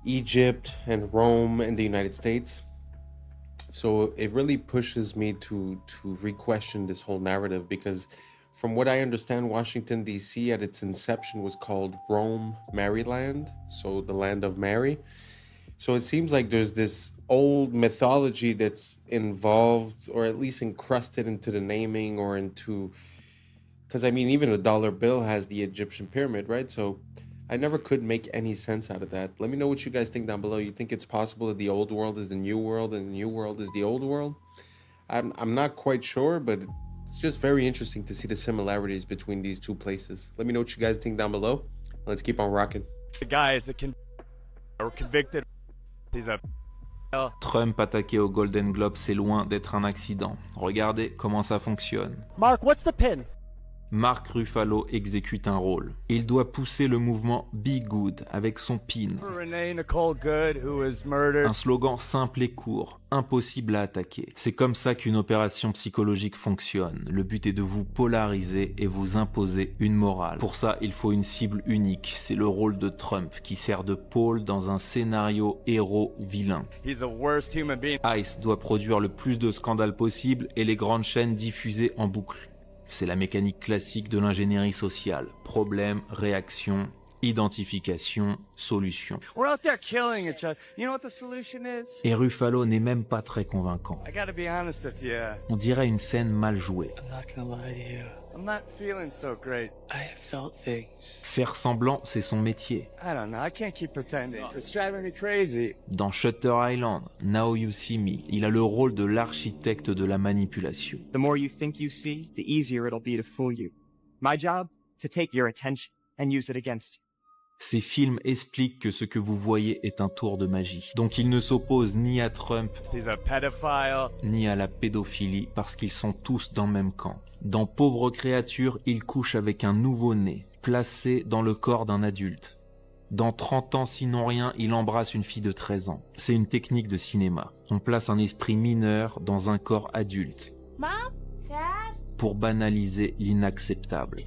Egypt and Rome and the United States. So it really pushes me to re-question this whole narrative, because from what I understand, Washington, D.C. at its inception was called Rome, Maryland, so the land of Mary. So it seems like there's this old mythology that's involved, or at least encrusted into the naming or into Because I mean, even a dollar bill has the Egyptian pyramid, right? So I never could make any sense out of that. Let me know what you guys think down below. You think it's possible that the old world is the new world and the new world is the old world? I'm not quite sure, but it's just very interesting to see the similarities between these two places. Let me know what you guys think down below. Let's keep on rocking. The guy is convicted. He's a Trump attaqué au Golden Globe, c'est loin d'être un accident. Regardez comment ça fonctionne. Mark, what's the pin? Mark Ruffalo exécute un rôle. Il doit pousser le mouvement Be Good avec son pin. Renee Nicole Good, who was murdered. Un slogan simple et court, impossible à attaquer. C'est comme ça qu'une opération psychologique fonctionne. Le but est de vous polariser et vous imposer une morale. Pour ça, il faut une cible unique. C'est le rôle de Trump qui sert de pôle dans un scénario héros-vilain. He's the worst human being. ICE doit produire le plus de scandales possible et les grandes chaînes diffuser en boucle. C'est la mécanique classique de l'ingénierie sociale. Problème, réaction, identification, solution. We're out there killing each other. You know what the solution is? Et Ruffalo n'est même pas très convaincant. I gotta be honest with you. On dirait une scène mal jouée. I'm not gonna lie to you. I'm not feeling so great. I have felt things. Faire semblant, c'est son métier. I don't know. I can't keep pretending. It's driving me crazy. Dans Shutter Island, Now You See Me, il a le rôle de l'architecte de la manipulation. The more you think you see, the easier it'll be to fool you. My job, to take your attention and use it against you. Ces films expliquent que ce que vous voyez est un tour de magie. Donc ils ne s'opposent ni à Trump, ni à la pédophilie, parce qu'ils sont tous dans le même camp. Dans Pauvres créatures, il couche avec un nouveau-né, placé dans le corps d'un adulte. Dans 30 ans, sinon rien, il embrasse une fille de 13 ans. C'est une technique de cinéma. On place un esprit mineur dans un corps adulte. Mom? Dad? Pour banaliser l'inacceptable.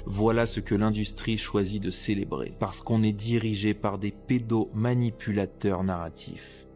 Voilà ce que l'industrie choisit de célébrer, parce qu'on est dirigé par des pédomanipulateurs narratifs.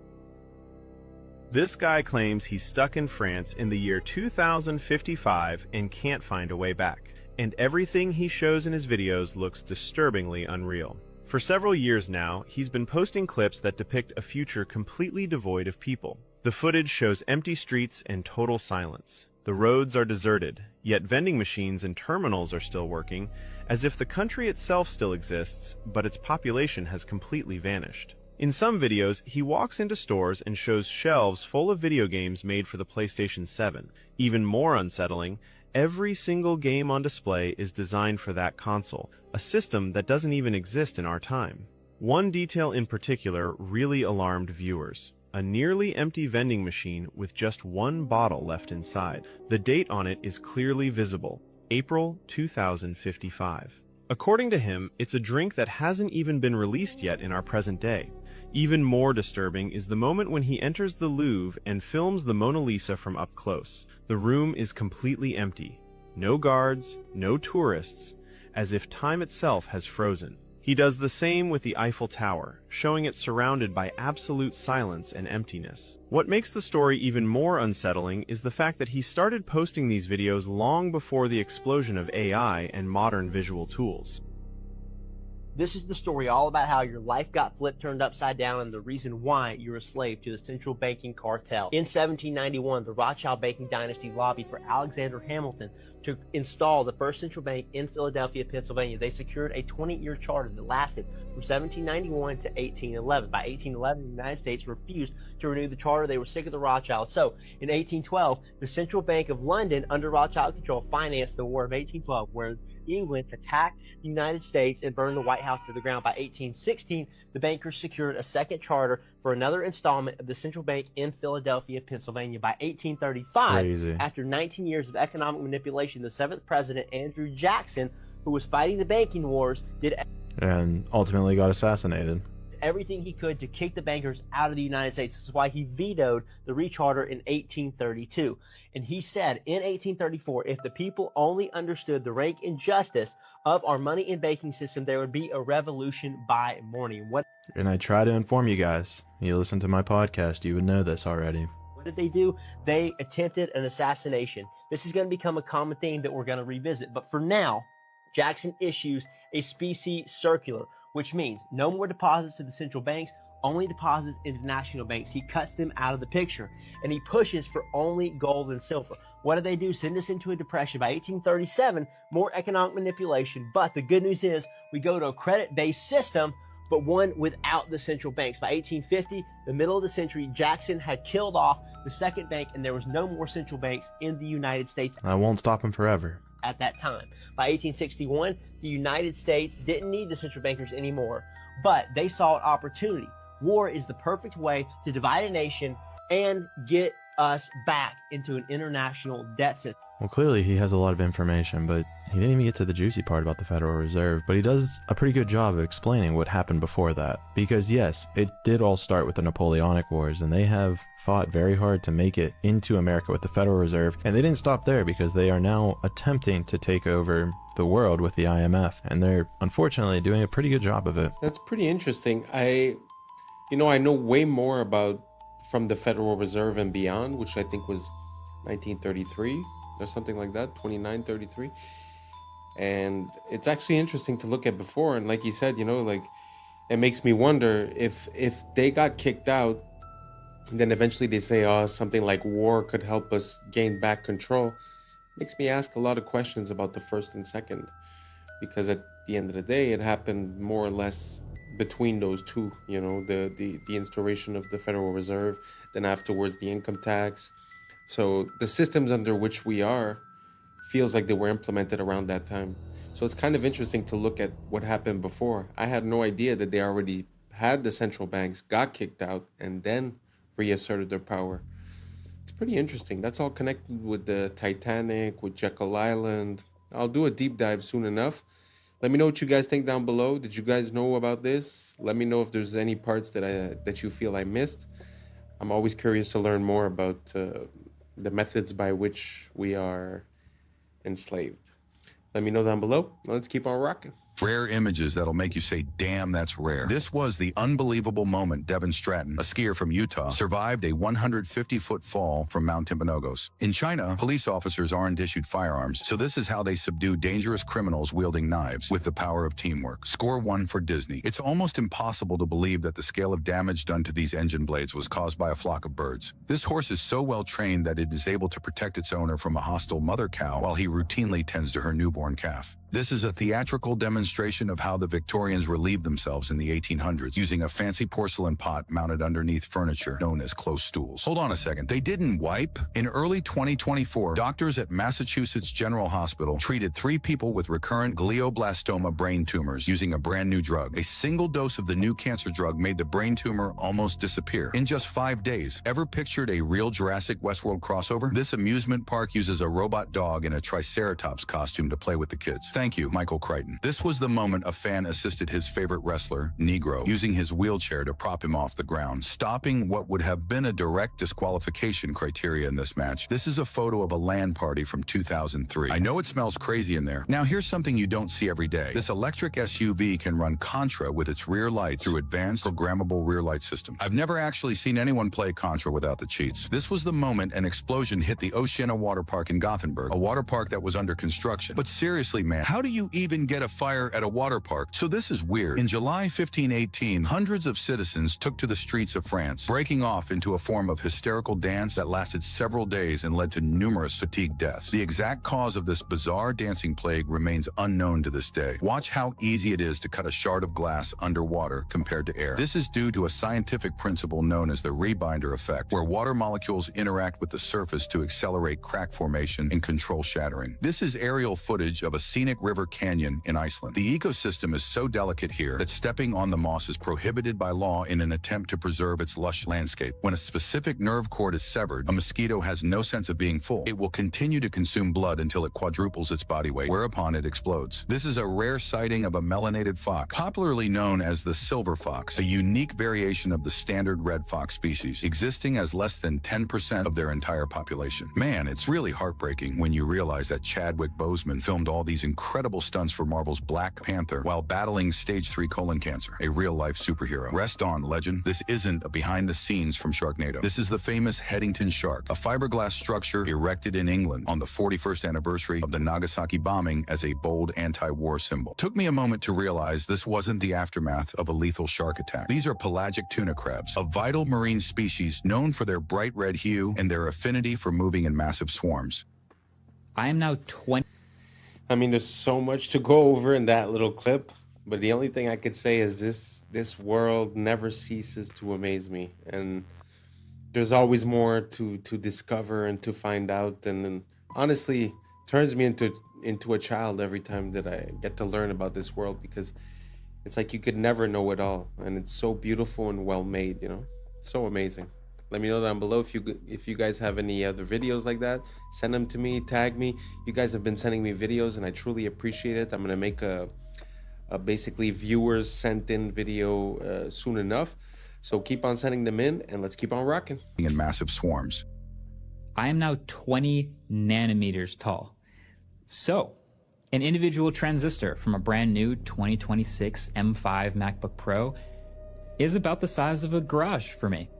This guy claims he's stuck in France in the year 2055 and can't find a way back. And everything he shows in his videos looks disturbingly unreal. For several years now, he's been posting clips that depict a future completely devoid of people. The footage shows empty streets and total silence. The roads are deserted, yet vending machines and terminals are still working, as if the country itself still exists, but its population has completely vanished. In some videos, he walks into stores and shows shelves full of video games made for the PlayStation 7. Even more unsettling, every single game on display is designed for that console, a system that doesn't even exist in our time. One detail in particular really alarmed viewers. A nearly empty vending machine with just one bottle left inside. The date on it is clearly visible, April 2055. According to him, it's a drink that hasn't even been released yet in our present day. Even more disturbing is the moment when he enters the Louvre and films the Mona Lisa from up close. The room is completely empty. No guards, no tourists, as if time itself has frozen. He does the same with the Eiffel Tower, showing it surrounded by absolute silence and emptiness. What makes the story even more unsettling is the fact that he started posting these videos long before the explosion of AI and modern visual tools. This is the story all about how your life got flipped, turned upside down, and the reason why you're a slave to the central banking cartel. In 1791, the Rothschild banking dynasty lobbied for Alexander Hamilton to install the first central bank in Philadelphia, Pennsylvania. They secured a 20-year charter that lasted from 1791 to 1811. By 1811, the United States refused to renew the charter. They were sick of the Rothschilds. So, in 1812, the Central Bank of London, under Rothschild control, financed the War of 1812, where England attacked the United States and burned the White House to the ground. By 1816, the bankers secured a second charter for another installment of the central bank in Philadelphia, Pennsylvania. By 1835, after 19 years of economic manipulation, the seventh president, Andrew Jackson, who was fighting the banking wars, did and ultimately got assassinated. Everything he could to kick the bankers out of the United States. This is why he vetoed the recharter in 1832. And he said in 1834, if the people only understood the rank and justice of our money and banking system, there would be a revolution by morning. And I try to inform you guys. You listen to my podcast, you would know this already. What did they do? They attempted an assassination. This is going to become a common theme that we're going to revisit. But for now, Jackson issues a specie circular, which means no more deposits to the central banks, only deposits into national banks. He cuts them out of the picture, and he pushes for only gold and silver. What do? Send us into a depression. By 1837, more economic manipulation. But the good news is we go to a credit-based system, but one without the central banks. By 1850, the middle of the century, Jackson had killed off the second bank, and there was no more central banks in the United States. I won't stop him forever. At that time. By 1861, the United States didn't need the central bankers anymore, but they saw an opportunity. War is the perfect way to divide a nation and get us back into an international debt system. Well, clearly he has a lot of information, but he didn't even get to the juicy part about the Federal Reserve, but he does a pretty good job of explaining what happened before that. Because yes, it did all start with the Napoleonic Wars, and they have fought very hard to make it into America with the Federal Reserve, and they didn't stop there because they are now attempting to take over the world with the IMF, and they're unfortunately doing a pretty good job of it. That's pretty interesting. I know way more about from the Federal Reserve and beyond, which I think was 1933 or something like that, 2933. And it's actually interesting to look at before. And like you said, it makes me wonder if they got kicked out, and then eventually they say, oh, something like war could help us gain back control. Makes me ask a lot of questions about the first and second, because at the end of the day, it happened more or less between those two, the instauration of the Federal Reserve, then afterwards the income tax. So the systems under which we are feels like they were implemented around that time. So it's kind of interesting to look at what happened before. I had no idea that they already had the central banks, got kicked out, and then reasserted their power. It's pretty interesting. That's all connected with the Titanic, with Jekyll Island. I'll do a deep dive soon enough. Let me know what you guys think down below. Did you guys know about this? Let me know if there's any parts that you feel I missed. I'm always curious to learn more about the methods by which we are enslaved. Let me know down below. Let's keep on rocking. Rare images that'll make you say, damn, that's rare. This was the unbelievable moment Devin Stratton, a skier from Utah, survived a 150-foot fall from Mount Timpanogos. In China, police officers aren't issued firearms, so this is how they subdue dangerous criminals wielding knives with the power of teamwork. Score 1 for Disney. It's almost impossible to believe that the scale of damage done to these engine blades was caused by a flock of birds. This horse is so well trained that it is able to protect its owner from a hostile mother cow while he routinely tends to her newborn calf. This is a theatrical demonstration of how the Victorians relieved themselves in the 1800s, using a fancy porcelain pot mounted underneath furniture known as close stools. Hold on a second. They didn't wipe? In early 2024, doctors at Massachusetts General Hospital treated 3 people with recurrent glioblastoma brain tumors using a brand new drug. A single dose of the new cancer drug made the brain tumor almost disappear in just 5 days. Ever pictured a real Jurassic Westworld crossover? This amusement park uses a robot dog in a Triceratops costume to play with the kids. Thank you, Michael Crichton. This was the moment a fan assisted his favorite wrestler, Negro, using his wheelchair to prop him off the ground, stopping what would have been a direct disqualification criteria in this match. This is a photo of a LAN party from 2003. I know it smells crazy in there. Now here's something you don't see every day. This electric SUV can run Contra with its rear lights through advanced programmable rear light system. I've never actually seen anyone play Contra without the cheats. This was the moment an explosion hit the Oceana Water Park in Gothenburg, a water park that was under construction. But seriously, man, how do you even get a fire at a water park? So this is weird. In July 1518, hundreds of citizens took to the streets of France, breaking off into a form of hysterical dance that lasted several days and led to numerous fatigue deaths. The exact cause of this bizarre dancing plague remains unknown to this day. Watch how easy it is to cut a shard of glass underwater compared to air. This is due to a scientific principle known as the rebinder effect, where water molecules interact with the surface to accelerate crack formation and control shattering. This is aerial footage of a scenic river canyon in Iceland. The ecosystem is so delicate here that stepping on the moss is prohibited by law in an attempt to preserve its lush landscape. When a specific nerve cord is severed, a mosquito has no sense of being full. It will continue to consume blood until it quadruples its body weight, whereupon it explodes. This is a rare sighting of a melanated fox, popularly known as the silver fox, a unique variation of the standard red fox species, existing as less than 10% of their entire population. Man, it's really heartbreaking when you realize that Chadwick Boseman filmed all these incredible incredible stunts for Marvel's Black Panther while battling stage 3 colon cancer, a real-life superhero. Rest on, legend. This isn't a behind-the-scenes from Sharknado. This is the famous Headington Shark, a fiberglass structure erected in England on the 41st anniversary of the Nagasaki bombing as a bold anti-war symbol. Took me a moment to realize this wasn't the aftermath of a lethal shark attack. These are pelagic tuna crabs, a vital marine species known for their bright red hue and their affinity for moving in massive swarms. I am now 20. I mean, there's so much to go over in that little clip, but the only thing I could say is this world never ceases to amaze me, and there's always more to discover and to find out, and honestly turns me into a child every time that I get to learn about this world, because it's like you could never know it all, and it's so beautiful and well made, you know, so amazing. Let me know down below if you guys have any other videos like that. Send them to me, tag me. You guys have been sending me videos and I truly appreciate it. I'm gonna make a basically viewers sent in video soon enough. So keep on sending them in and let's keep on rocking. In massive swarms. I am now 20 nanometers tall. So, an individual transistor from a brand new 2026 M5 MacBook Pro is about the size of a garage for me.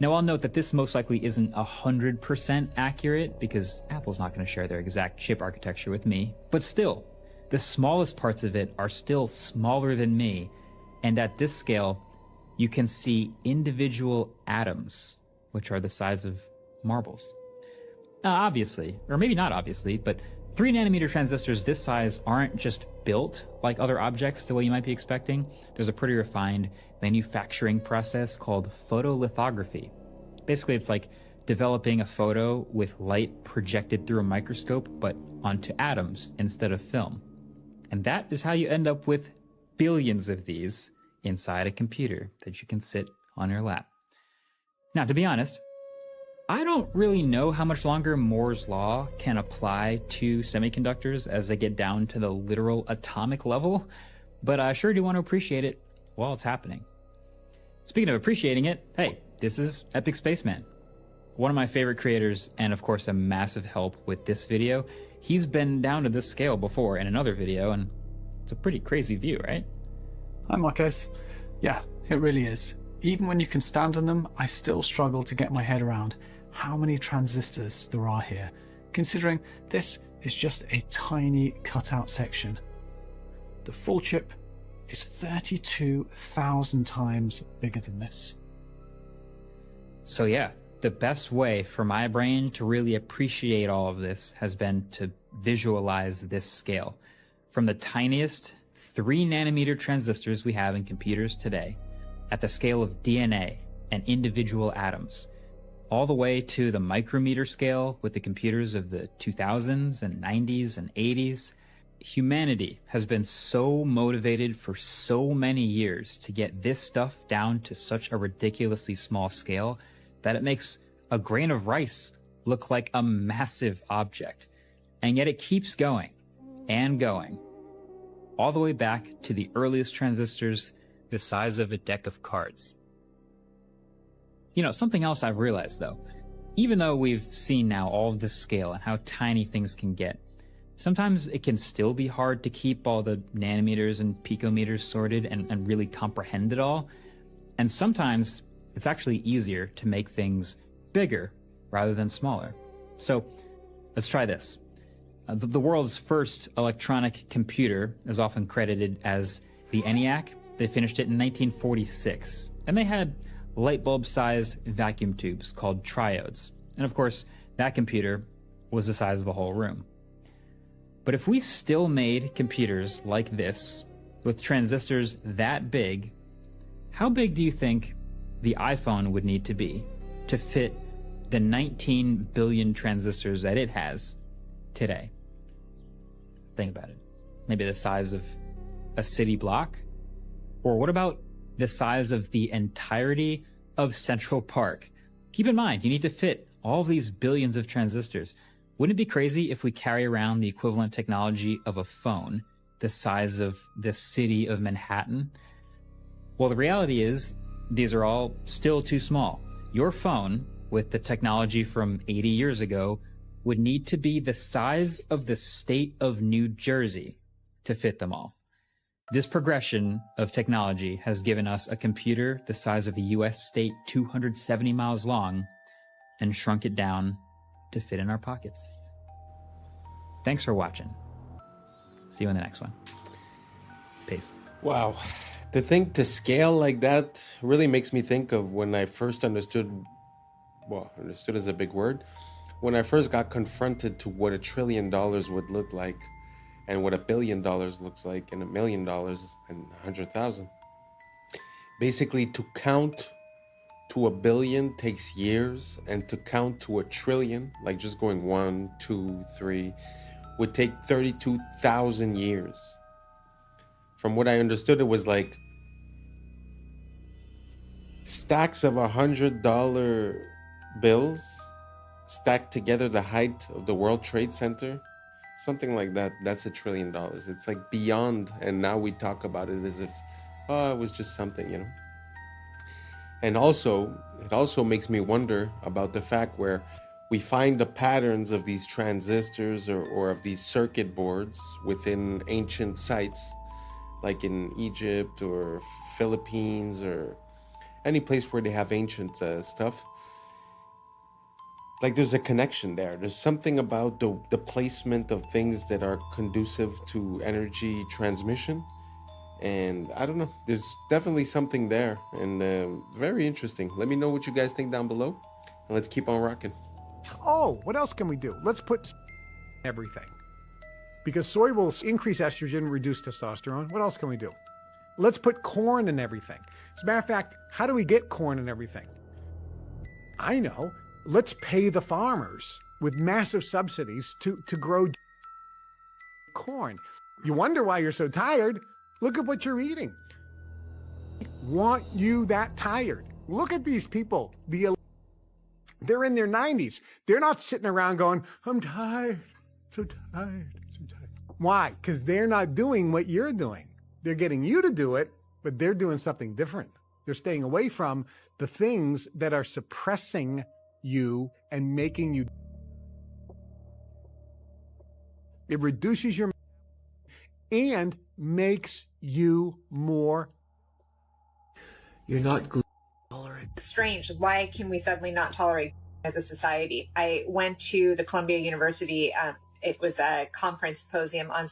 Now, I'll note that this most likely isn't 100% accurate because Apple's not going to share their exact chip architecture with me, but still, the smallest parts of it are still smaller than me, and at this scale, you can see individual atoms, which are the size of marbles. Now, obviously, or maybe not obviously, but 3 nanometer transistors this size aren't just built like other objects the way you might be expecting. There's a pretty refined manufacturing process called photolithography. Basically, it's like developing a photo with light projected through a microscope, but onto atoms instead of film. And that is how you end up with billions of these inside a computer that you can sit on your lap. Now, to be honest, I don't really know how much longer Moore's law can apply to semiconductors as they get down to the literal atomic level, but I sure do want to appreciate it while it's happening. Speaking of appreciating it, hey, this is Epic Spaceman. One of my favorite creators, and of course a massive help with this video. He's been down to this scale before in another video, and it's a pretty crazy view, right? Hi Marquez. Yeah, it really is. Even when you can stand on them, I still struggle to get my head around how many transistors there are here, considering this is just a tiny cutout section. The full chip is 32,000 times bigger than this. So yeah, the best way for my brain to really appreciate all of this has been to visualize this scale. From the tiniest 3 nanometer transistors we have in computers today, at the scale of DNA and individual atoms, all the way to the micrometer scale with the computers of the 2000s and 90s and 80s. Humanity has been so motivated for so many years to get this stuff down to such a ridiculously small scale that it makes a grain of rice look like a massive object. And yet it keeps going and going, all the way back to the earliest transistors the size of a deck of cards. You know, something else I've realized though, even though we've seen now all of this scale and how tiny things can get, sometimes it can still be hard to keep all the nanometers and picometers sorted and really comprehend it all. And sometimes it's actually easier to make things bigger rather than smaller. So let's try this. The world's first electronic computer is often credited as the ENIAC. They finished it in 1946, and they had light bulb-sized vacuum tubes called triodes. And of course, that computer was the size of a whole room. But if we still made computers like this, with transistors that big, how big do you think the iPhone would need to be to fit the 19 billion transistors that it has today? Think about it. Maybe the size of a city block? Or what about the size of the entirety of Central Park? Keep in mind, you need to fit all these billions of transistors. Wouldn't it be crazy if we carry around the equivalent technology of a phone the size of the city of Manhattan? Well, the reality is these are all still too small. Your phone, with the technology from 80 years ago, would need to be the size of the state of New Jersey to fit them all. This progression of technology has given us a computer the size of a US state 270 miles long and shrunk it down to fit in our pockets. Thanks for watching. See you in the next one. Peace. Wow. To think to scale like that really makes me think of when I first understood, well, understood is a big word, when I first got confronted to what $1 trillion would look like, and what $1 billion looks like, and $1 million and 100,000. Basically, to count to 1 billion takes years, and to count to 1 trillion, like just going 1, 2, 3, would take 32,000 years. From what I understood, it was like stacks of $100 bills stacked together the height of the World Trade Center. Something like that. That's $1 trillion. It's like beyond, and now we talk about it as if, oh, it was just something, you know. And also, it also makes me wonder about the fact where we find the patterns of these transistors or of these circuit boards within ancient sites, like in Egypt or Philippines or any place where they have ancient stuff. Like there's a connection there. There's something about the placement of things that are conducive to energy transmission. And I don't know, there's definitely something there, and very interesting. Let me know what you guys think down below, and let's keep on rocking. Oh, what else can we do? Let's put everything. Because soy will increase estrogen, reduce testosterone. What else can we do? Let's put corn in everything. As a matter of fact, how do we get corn in everything? I know. Let's pay the farmers with massive subsidies to grow corn. You wonder why you're so tired? Look at what you're eating. Want you that tired? Look at these people. They're in their 90s. They're not sitting around going, I'm tired, so tired, so tired. Why? Because they're not doing what you're doing. They're getting you to do it, but they're doing something different. They're staying away from the things that are suppressing you and making you. It reduces your and makes you more. You're not tolerant. Strange. Why can we suddenly not tolerate as a society? I went to the Columbia University. It was a conference symposium on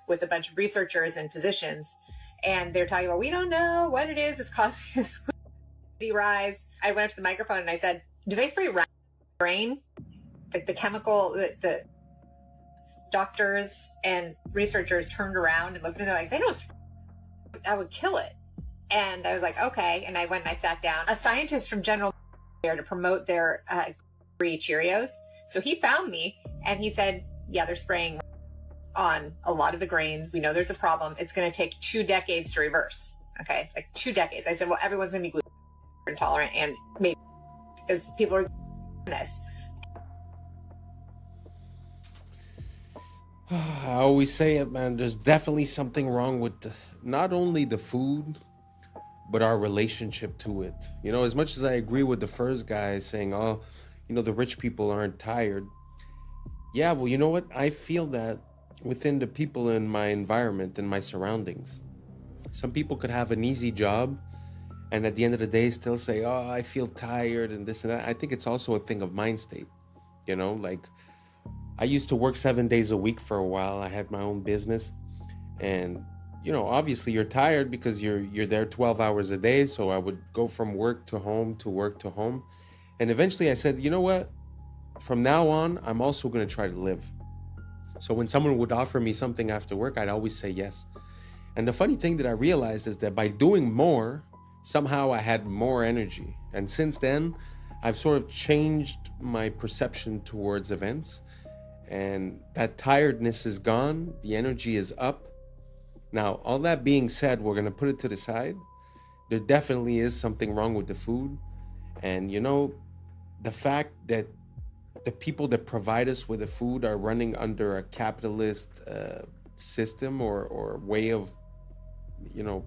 with a bunch of researchers and physicians, and they're talking about, we don't know what it is that's causing this rise. I went up to the microphone and I said, do they spray brain? Like the chemical, the doctors and researchers turned around and looked at me, they're like, they don't spray. I would kill it. And I was like, okay. And I went and I sat down. A scientist from General there to promote their free Cheerios. So he found me and he said, yeah, they're spraying on a lot of the grains. We know there's a problem. It's going to take 2 decades to reverse. Okay. Like 2 decades. I said, well, everyone's going to be gluten intolerant, and maybe because people are this. I always say it, man. There's definitely something wrong with not only the food, but our relationship to it. You know, as much as I agree with the first guy saying, oh, you know, the rich people aren't tired. Yeah, well, you know what? I feel that within the people in my environment and my surroundings. Some people could have an easy job and at the end of the day still say, oh, I feel tired and this and that. I think it's also a thing of mind state. You know, like I used to work 7 days a week for a while. I had my own business, and you know, obviously you're tired because you're there 12 hours a day. So I would go from work to home to work to home. And eventually I said, you know what? From now on, I'm also going to try to live. So when someone would offer me something after work, I'd always say yes. And the funny thing that I realized is that by doing more, somehow I had more energy. And since then, I've sort of changed my perception towards events. And that tiredness is gone. The energy is up. Now, all that being said, we're going to put it to the side. There definitely is something wrong with the food. And, you know, the fact that the people that provide us with the food are running under a capitalist system or way of, you know,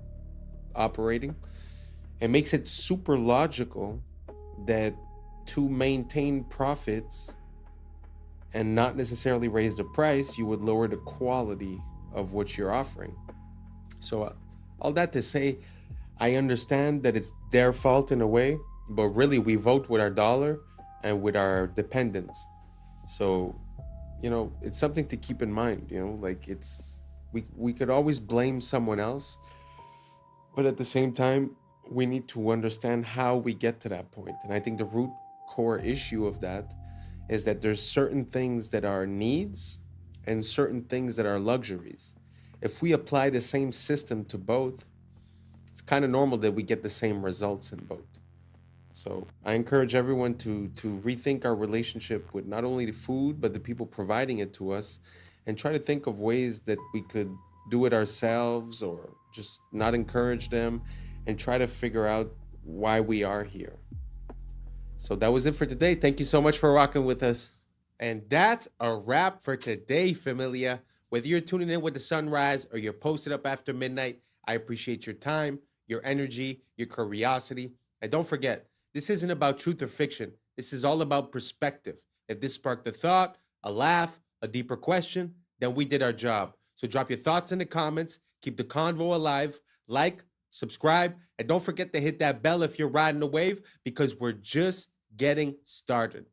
operating, it makes it super logical that to maintain profits and not necessarily raise the price, you would lower the quality of what you're offering. So all that to say, I understand that it's their fault in a way, but really we vote with our dollar and with our dependents. So, you know, it's something to keep in mind, you know, like we could always blame someone else, but at the same time, we need to understand how we get to that point. And I think the root core issue of that is that there's certain things that are needs and certain things that are luxuries. If we apply the same system to both, it's kind of normal that we get the same results in both. So I encourage everyone to rethink our relationship with not only the food, but the people providing it to us, and try to think of ways that we could do it ourselves or just not encourage them, and try to figure out why we are here. So that was it for today. Thank you so much for rocking with us. And that's a wrap for today, familia. Whether you're tuning in with the sunrise or you're posted up after midnight, I appreciate your time, your energy, your curiosity. And don't forget, this isn't about truth or fiction. This is all about perspective. If this sparked a thought, a laugh, a deeper question, then we did our job. So drop your thoughts in the comments. Keep the convo alive. Like, subscribe, and don't forget to hit that bell if you're riding the wave, because we're just getting started.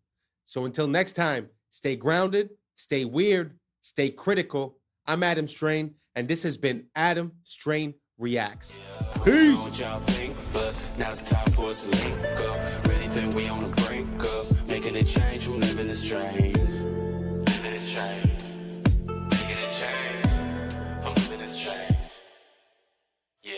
So until next time, stay grounded, stay weird, stay critical. I'm Adam Strain, and this has been Adam Strain Reacts. Peace. Now it's time for us to link up. Really think we on the brink up. Making a change from living this strange. Living this strange. Making a change from living this strange. Yeah.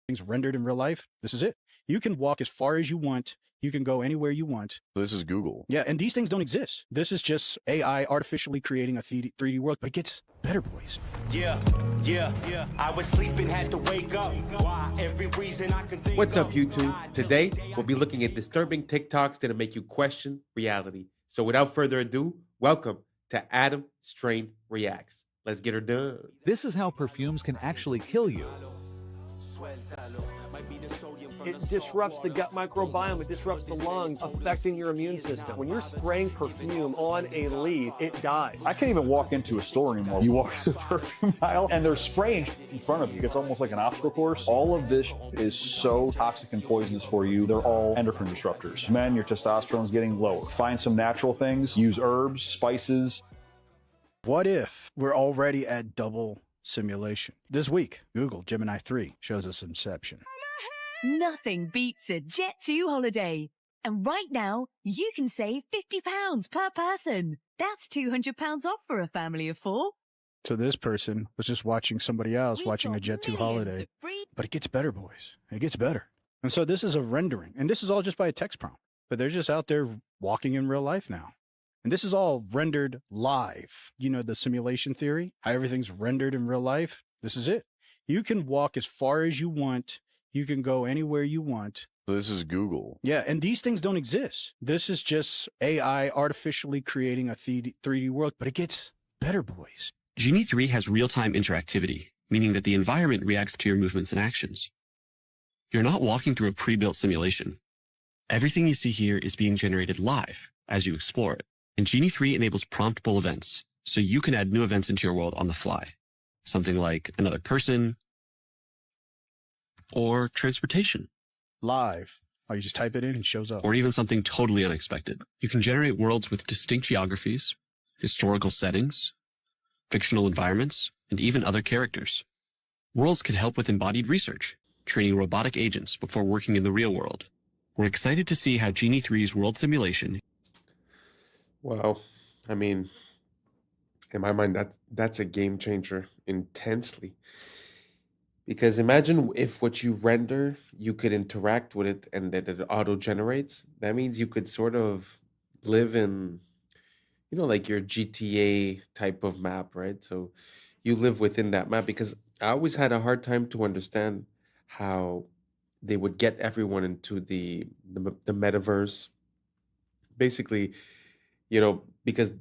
Things rendered in real life. This is it. You can walk as far as you want. You can go anywhere you want. This is Google. Yeah, and these things don't exist. This is just AI artificially creating a 3D world, but it gets better, boys. Yeah. I was sleeping, had to wake up. Why? Every reason I can think. What's up, YouTube? Today, we'll be looking at disturbing TikToks that'll make you question reality. So without further ado, welcome to Adam Strain Reacts. Let's get her done. This is how perfumes can actually kill you. It disrupts the gut microbiome, it disrupts the lungs, affecting your immune system. When you're spraying perfume on a leaf, it dies. I can't even walk into a store anymore. You walk to the perfume aisle and they're spraying in front of you. It's almost like an obstacle course. All of this is so toxic and poisonous for you. They're all endocrine disruptors. Men, your testosterone's getting lower. Find some natural things. Use herbs, spices. What if we're already at double simulation? This week, Google Gemini 3 shows us Inception. Nothing beats a Jet2 holiday. And right now, you can save £50 per person. That's £200 off for a family of 4. So this person was just watching somebody else watching a Jet2 holiday. But it gets better, boys. It gets better. And so this is a rendering. And this is all just by a text prompt. But they're just out there walking in real life now. And this is all rendered live. You know, the simulation theory, how everything's rendered in real life. This is it. You can walk as far as you want. You can go anywhere you want. This is Google. Yeah, and these things don't exist. This is just AI artificially creating a 3D world, but it gets better, boys. Genie 3 has real-time interactivity, meaning that the environment reacts to your movements and actions. You're not walking through a pre-built simulation. Everything you see here is being generated live as you explore it. And Genie 3 enables promptable events, so you can add new events into your world on the fly. Something like another person, or transportation. Live. Oh, you just type it in and it shows up. Or even something totally unexpected. You can generate worlds with distinct geographies, historical settings, fictional environments, and even other characters. Worlds can help with embodied research, training robotic agents before working in the real world. We're excited to see how Genie 3's world simulation. Well, I mean, in my mind, that's a game changer intensely. Because imagine if what you render, you could interact with it and that it auto generates. That means you could sort of live in, like your GTA type of map, right? So you live within that map because I always had a hard time to understand how they would get everyone into the metaverse. Basically, because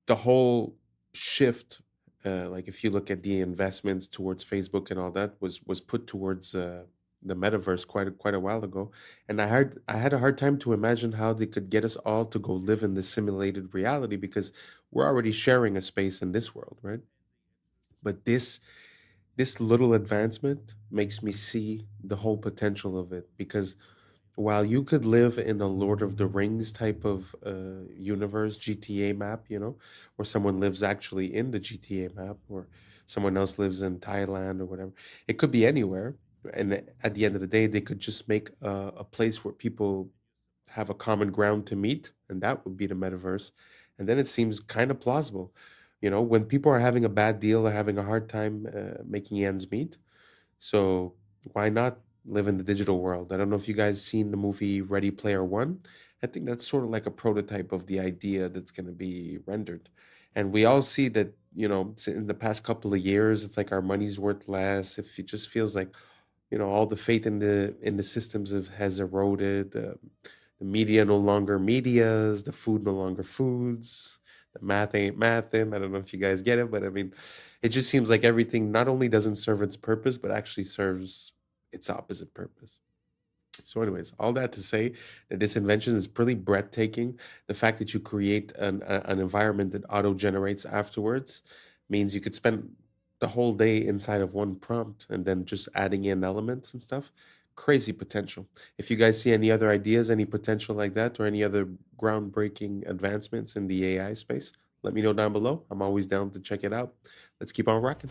the whole shift, like if you look at the investments towards Facebook and all that, was put towards the metaverse quite a while ago, and I had a hard time to imagine how they could get us all to go live in this simulated reality because we're already sharing a space in this world, right? But this little advancement makes me see the whole potential of it because while you could live in a Lord of the Rings type of universe, GTA map, or someone lives actually in the GTA map, or someone else lives in Thailand or whatever, it could be anywhere. And at the end of the day, they could just make a place where people have a common ground to meet, and that would be the metaverse. And then it seems kind of plausible. When people are having a bad deal or having a hard time making ends meet, so why not live in the digital world? I don't know if you guys seen the movie Ready Player One. I think that's sort of like a prototype of the idea that's going to be rendered. And we all see that, in the past couple of years, it's like our money's worth less. If it just feels like, all the faith in the systems has eroded. The media no longer medias, the food no longer foods, the math ain't mathin'. I don't know if you guys get it, but I mean, it just seems like everything not only doesn't serve its purpose, but actually serves its opposite purpose. So, anyways, all that to say that this invention is pretty breathtaking. The fact that you create an environment that auto generates afterwards means you could spend the whole day inside of one prompt and then just adding in elements and stuff. Crazy potential. If you guys see any other ideas, any potential like that, or any other groundbreaking advancements in the AI space, let me know down below. I'm always down to check it out. Let's keep on rocking.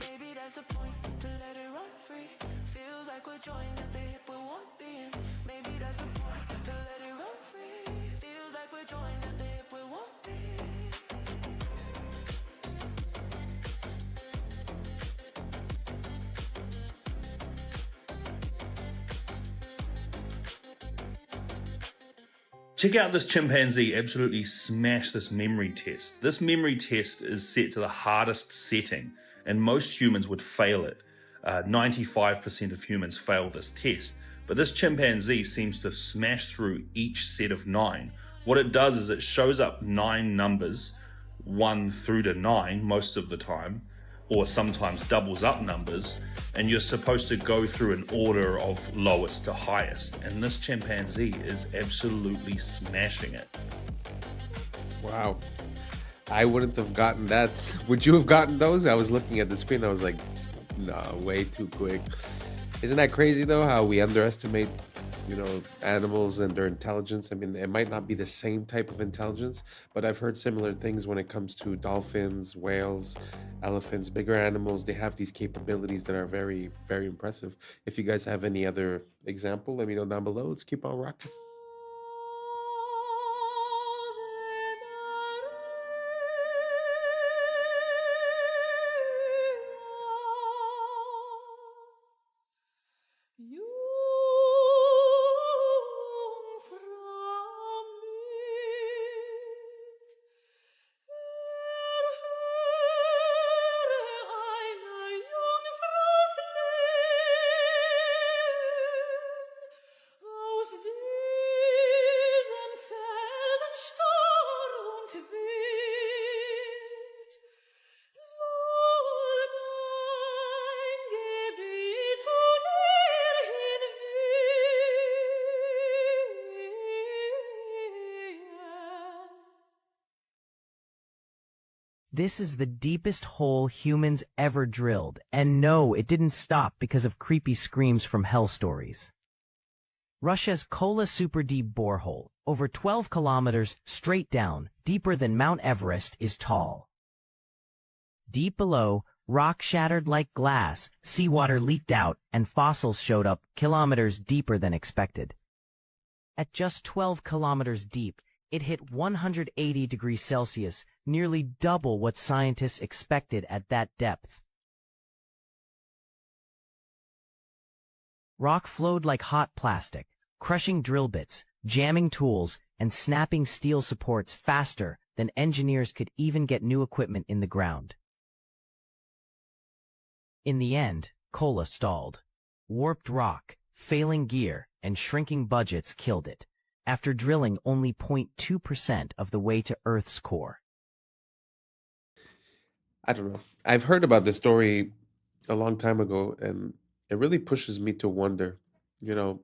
Maybe that's the point, to let it run free. Feels like we're joined at the hip with one being. Maybe that's the point, to let it run free. Feels like we're joined at the hip with one being. Check out this chimpanzee absolutely smash this memory test. This memory test is set to the hardest setting, and most humans would fail it. 95% of humans fail this test, but this chimpanzee seems to smash through each set of 9. What it does is it shows up 9 numbers, 1 through to 9 most of the time, or sometimes doubles up numbers, and you're supposed to go through an order of lowest to highest, and this chimpanzee is absolutely smashing it. Wow. I wouldn't have gotten that. Would you have gotten those? I was looking at the screen. I was like, no, way too quick. Isn't that crazy though? How we underestimate, animals and their intelligence. I mean, it might not be the same type of intelligence, but I've heard similar things when it comes to dolphins, whales, elephants, bigger animals. They have these capabilities that are very, very impressive. If you guys have any other example, let me know down below. Let's keep on rocking. Aus This is the deepest hole humans ever drilled, and no, it didn't stop because of creepy screams from hell stories. Russia's Kola super deep borehole, over 12 kilometers straight down, deeper than Mount Everest, is tall. Deep below, rock shattered like glass, seawater leaked out, and fossils showed up kilometers deeper than expected. At just 12 kilometers deep, it hit 180 degrees Celsius, nearly double what scientists expected at that depth. Rock flowed like hot plastic, crushing drill bits, jamming tools, and snapping steel supports faster than engineers could even get new equipment in the ground. In the end, Kola stalled. Warped rock, failing gear, and shrinking budgets killed it, after drilling only 0.2% of the way to Earth's core. I don't know. I've heard about this story a long time ago, and it really pushes me to wonder, you know,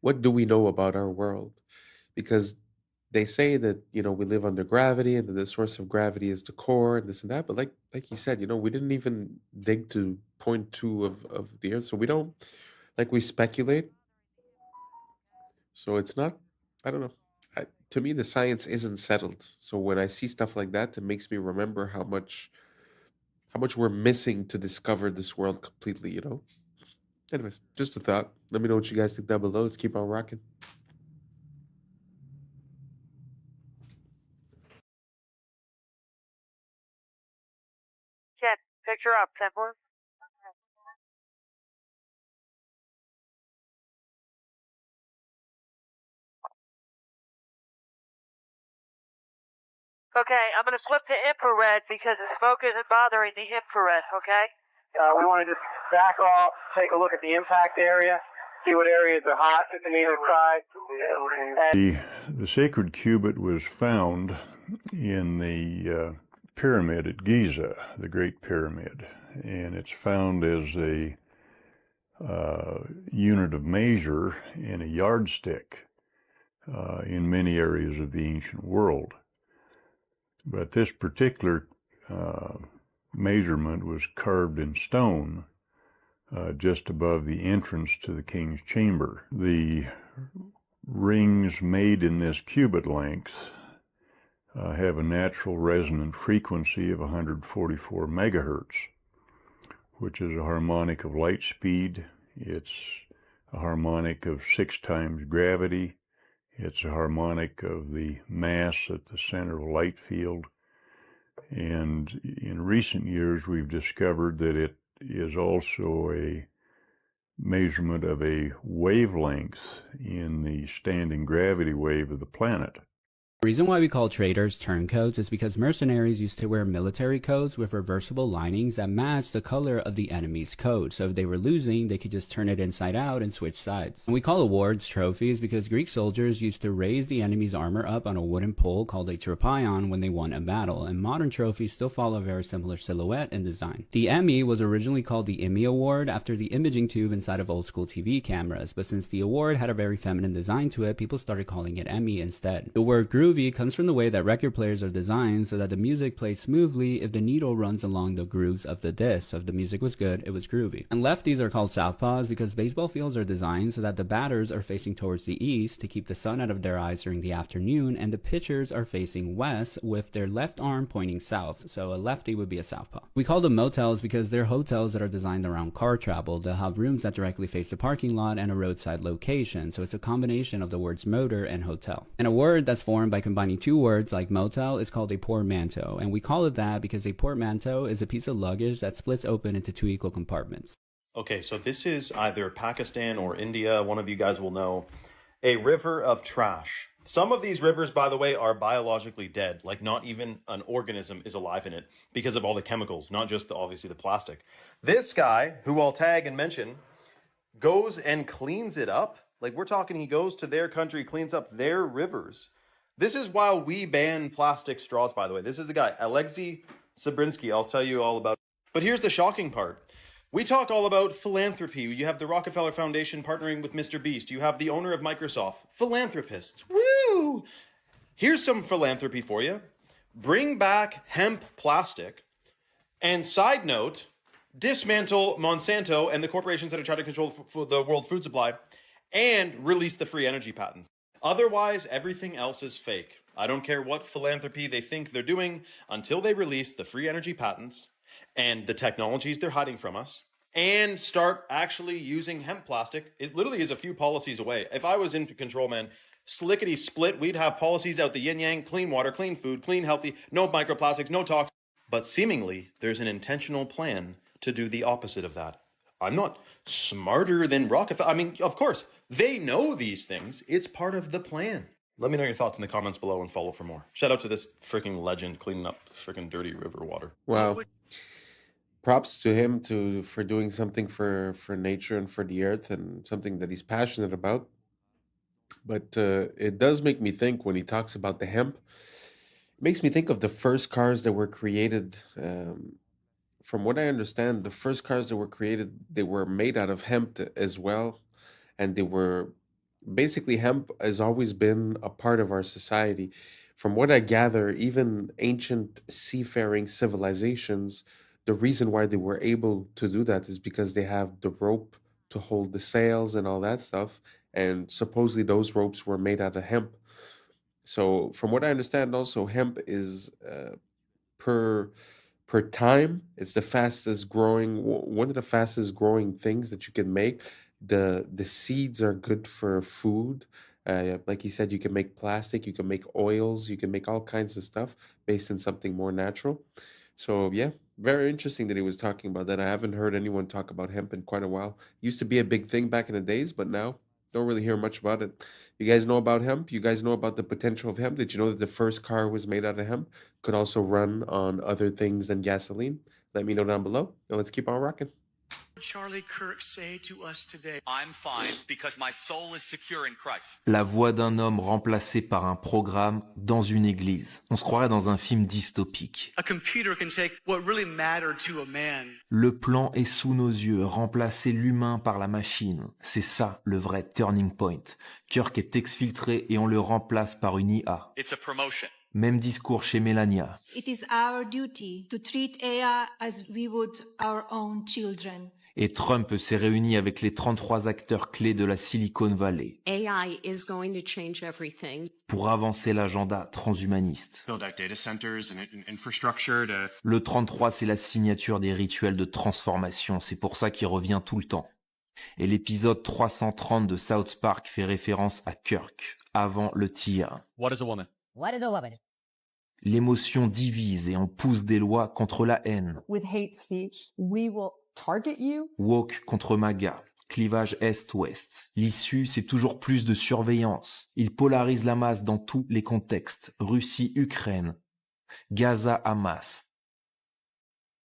what do we know about our world? Because they say that, you know, we live under gravity and that the source of gravity is the core and this and that. But like you said, you know, we didn't even dig to 0.2 of the earth. So we don't, like, we speculate. So it's not, I don't know. To me, the science isn't settled. So when I see stuff like that, it makes me remember how much we're missing to discover this world completely, you know? Anyways, just a thought. Let me know what you guys think down below. Let's keep on rocking. Jet, picture up, Temple. Okay, I'm going to flip to infrared because the smoke isn't bothering the infrared, okay? We want to just back off, take a look at the impact area, see what areas are hot on either side. The sacred cubit was found in the pyramid at Giza, the Great Pyramid, and it's found as a unit of measure and a yardstick in many areas of the ancient world. But this particular measurement was carved in stone just above the entrance to the king's chamber. The rings made in this cubit length have a natural resonant frequency of 144 megahertz, which is a harmonic of light speed. It's a harmonic of 6 times gravity. It's a harmonic of the mass at the center of a light field. And in recent years, we've discovered that it is also a measurement of a wavelength in the standing gravity wave of the planet. The reason why we call traders turncoats is because mercenaries used to wear military coats with reversible linings that matched the color of the enemy's coat. So if they were losing, they could just turn it inside out and switch sides. And we call awards trophies because Greek soldiers used to raise the enemy's armor up on a wooden pole called a tropaion when they won a battle. And modern trophies still follow a very similar silhouette and design. The Emmy was originally called the Emmy Award after the imaging tube inside of old school TV cameras. But since the award had a very feminine design to it, people started calling it Emmy instead. The word groovy comes from the way that record players are designed so that the music plays smoothly if the needle runs along the grooves of the disc. So if the music was good, it was groovy. And lefties are called southpaws because baseball fields are designed so that the batters are facing towards the east to keep the sun out of their eyes during the afternoon, and the pitchers are facing west with their left arm pointing south. So a lefty would be a southpaw. We call them motels because they're hotels that are designed around car travel. They'll have rooms that directly face the parking lot and a roadside location. So it's a combination of the words motor and hotel. And a word that's formed by combining 2 words like motel is called a portmanteau, and we call it that because a portmanteau is a piece of luggage that splits open into 2 equal compartments. Okay, so this is either Pakistan or India, one of you guys will know, a river of trash. Some of these rivers, by the way, are biologically dead, like not even an organism is alive in it because of all the chemicals, not just obviously the plastic. This guy, who I'll tag and mention, goes and cleans it up. Like, we're talking, he goes to their country, cleans up their rivers. This is while we ban plastic straws, by the way. This is the guy, Alexei Sabrinsky. I'll tell you all about it. But here's the shocking part. We talk all about philanthropy. You have the Rockefeller Foundation partnering with Mr. Beast. You have the owner of Microsoft. Philanthropists. Woo! Here's some philanthropy for you. bring back hemp plastic, and side note, dismantle Monsanto and the corporations that are trying to control the world food supply, and release the free energy patents. Otherwise, everything else is fake. I don't care what philanthropy they think they're doing until they release the free energy patents and the technologies they're hiding from us, and start actually using hemp plastic. It literally is a few policies away. If I was into control, man, slickety split, we'd have policies out the yin yang, clean water, clean food, clean healthy, no microplastics, no toxins. But seemingly, there's an intentional plan to do the opposite of that. I'm not smarter than Rockefeller. I mean, of course, they know these things. It's part of the plan. Let me know your thoughts in the comments below and follow for more. Shout out to this freaking legend cleaning up freaking dirty river water. Wow. Props to him for doing something for nature and for the earth, and something that he's passionate about. But it does make me think when he talks about the hemp. It makes me think of the first cars that were created. From what I understand, the first cars that were created, they were made out of hemp as well. And they were basically, hemp has always been a part of our society. From what I gather, even ancient seafaring civilizations, the reason why they were able to do that is because they have the rope to hold the sails and all that stuff. And supposedly those ropes were made out of hemp. So from what I understand, also hemp is per time, it's the fastest growing, one of the fastest growing things that you can make. The seeds are good for food. Like you said, you can make plastic, you can make oils, you can make all kinds of stuff based on something more natural. So yeah, very interesting that he was talking about that. I haven't heard anyone talk about hemp in quite a while. Used to be a big thing back in the days, but now don't really hear much about it. You guys know about hemp? You guys know about the potential of hemp? Did you know that the first car was made out of hemp? Could also run on other things than gasoline? Let me know down below, and let's keep on rocking. Charlie Kirk say to us today? I'm fine because my soul is secure in Christ. La voix d'un homme remplacé par un programme dans une église. On se croirait dans un film dystopique. A computer can take what really mattered to a man. Le plan est sous nos yeux, remplacer l'humain par la machine. C'est ça le vrai turning point. Kirk est exfiltré et on le remplace par une IA. It's a promotion. Même discours chez Melania. It is our duty to treat AI as we would our own children. Et Trump s'est réuni avec les 33 acteurs clés de la Silicon Valley AI is going to change everything. pour avancer l'agenda transhumaniste. Build out data centers and infrastructure to... Le 33, c'est la signature des rituels de transformation. C'est pour ça qu'il revient tout le temps. Et l'épisode 330 de South Park fait référence à Kirk, avant le tir. What is a woman? What is a woman? L'émotion divise et on pousse des lois contre la haine. With hate speech, we will target you. Woke contre MAGA, clivage Est-Ouest. L'issue, c'est toujours plus de surveillance. Il polarise la masse dans tous les contextes. Russie-Ukraine, Gaza-Hamas,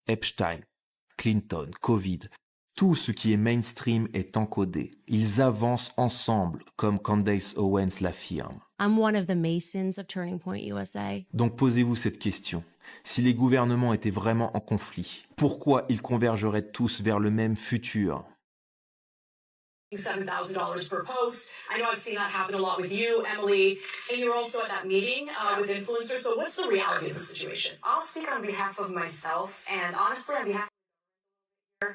Epstein, Clinton, Covid. Tout ce qui est mainstream est encodé. Ils avancent ensemble, comme Candace Owens l'affirme. I'm one of the Masons of Turning Point USA. Donc posez-vous cette question. Si les gouvernements étaient vraiment en conflit, pourquoi ils convergeraient tous vers le même futur? $7,000 per post. I know I've seen that happen a lot with you, Emily, and you're also at that meeting with influencers. So what's the reality of the situation? I'll speak on behalf of myself, and honestly, on behalf of...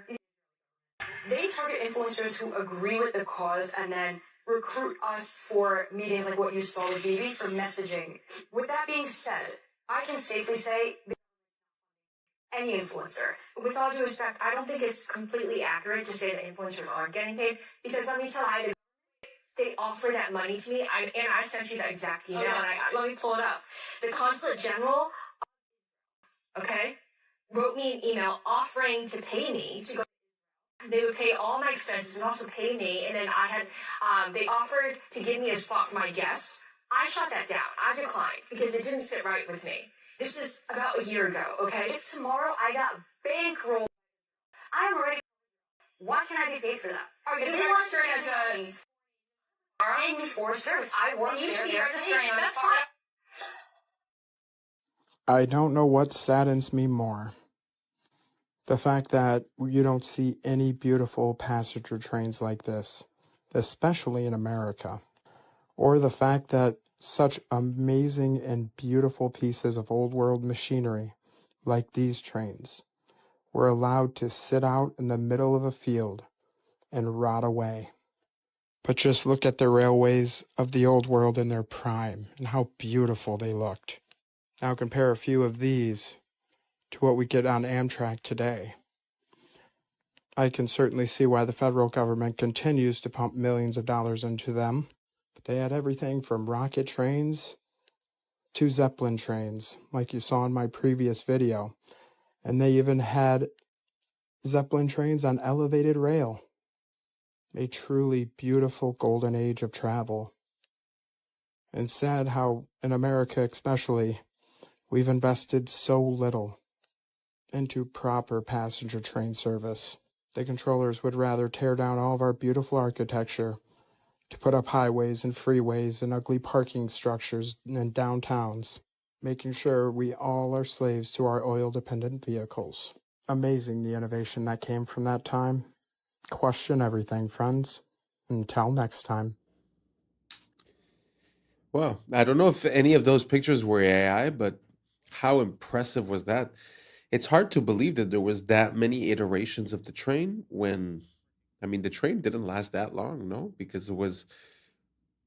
They target influencers who agree with the cause and then recruit us for meetings like what you saw with Vivi for messaging. With that being said, I can safely say any influencer. With all due respect, I don't think it's completely accurate to say that influencers aren't getting paid, because let me tell you, they offer that money to me, and I sent you that exact email, let me pull it up. The Consulate General, okay, wrote me an email offering to pay me to go. They would pay all my expenses and also pay me, and then I had, they offered to give me a spot for my guest. I shot that down. I declined because it didn't sit right with me. This is about a year ago, okay? If tomorrow I got bankrolled, I'm ready. Why can't I be paid for that? If you registered as a... paying me for service, I work there. You should be registering. That's fine. I don't know what saddens me more. The fact that you don't see any beautiful passenger trains like this, especially in America, or the fact that Such amazing and beautiful pieces of old world machinery, like these trains, were allowed to sit out in the middle of a field and rot away. But just look at the railways of the old world in their prime and how beautiful they looked. Now compare a few of these to what we get on Amtrak today. I can certainly see why the federal government continues to pump millions of dollars into them. But they had everything from rocket trains to Zeppelin trains, like you saw in my previous video. And they even had Zeppelin trains on elevated rail. A truly beautiful golden age of travel. And sad how, in America especially, we've invested so little into proper passenger train service. The controllers would rather tear down all of our beautiful architecture to put up highways and freeways and ugly parking structures in downtowns, making sure we all are slaves to our oil-dependent vehicles. Amazing the innovation that came from that time. Question everything, friends. Until next time. Well, I don't know if any of those pictures were AI, but how impressive was that? It's hard to believe that there was that many iterations of the train when, I mean, the train didn't last that long, no? Because it was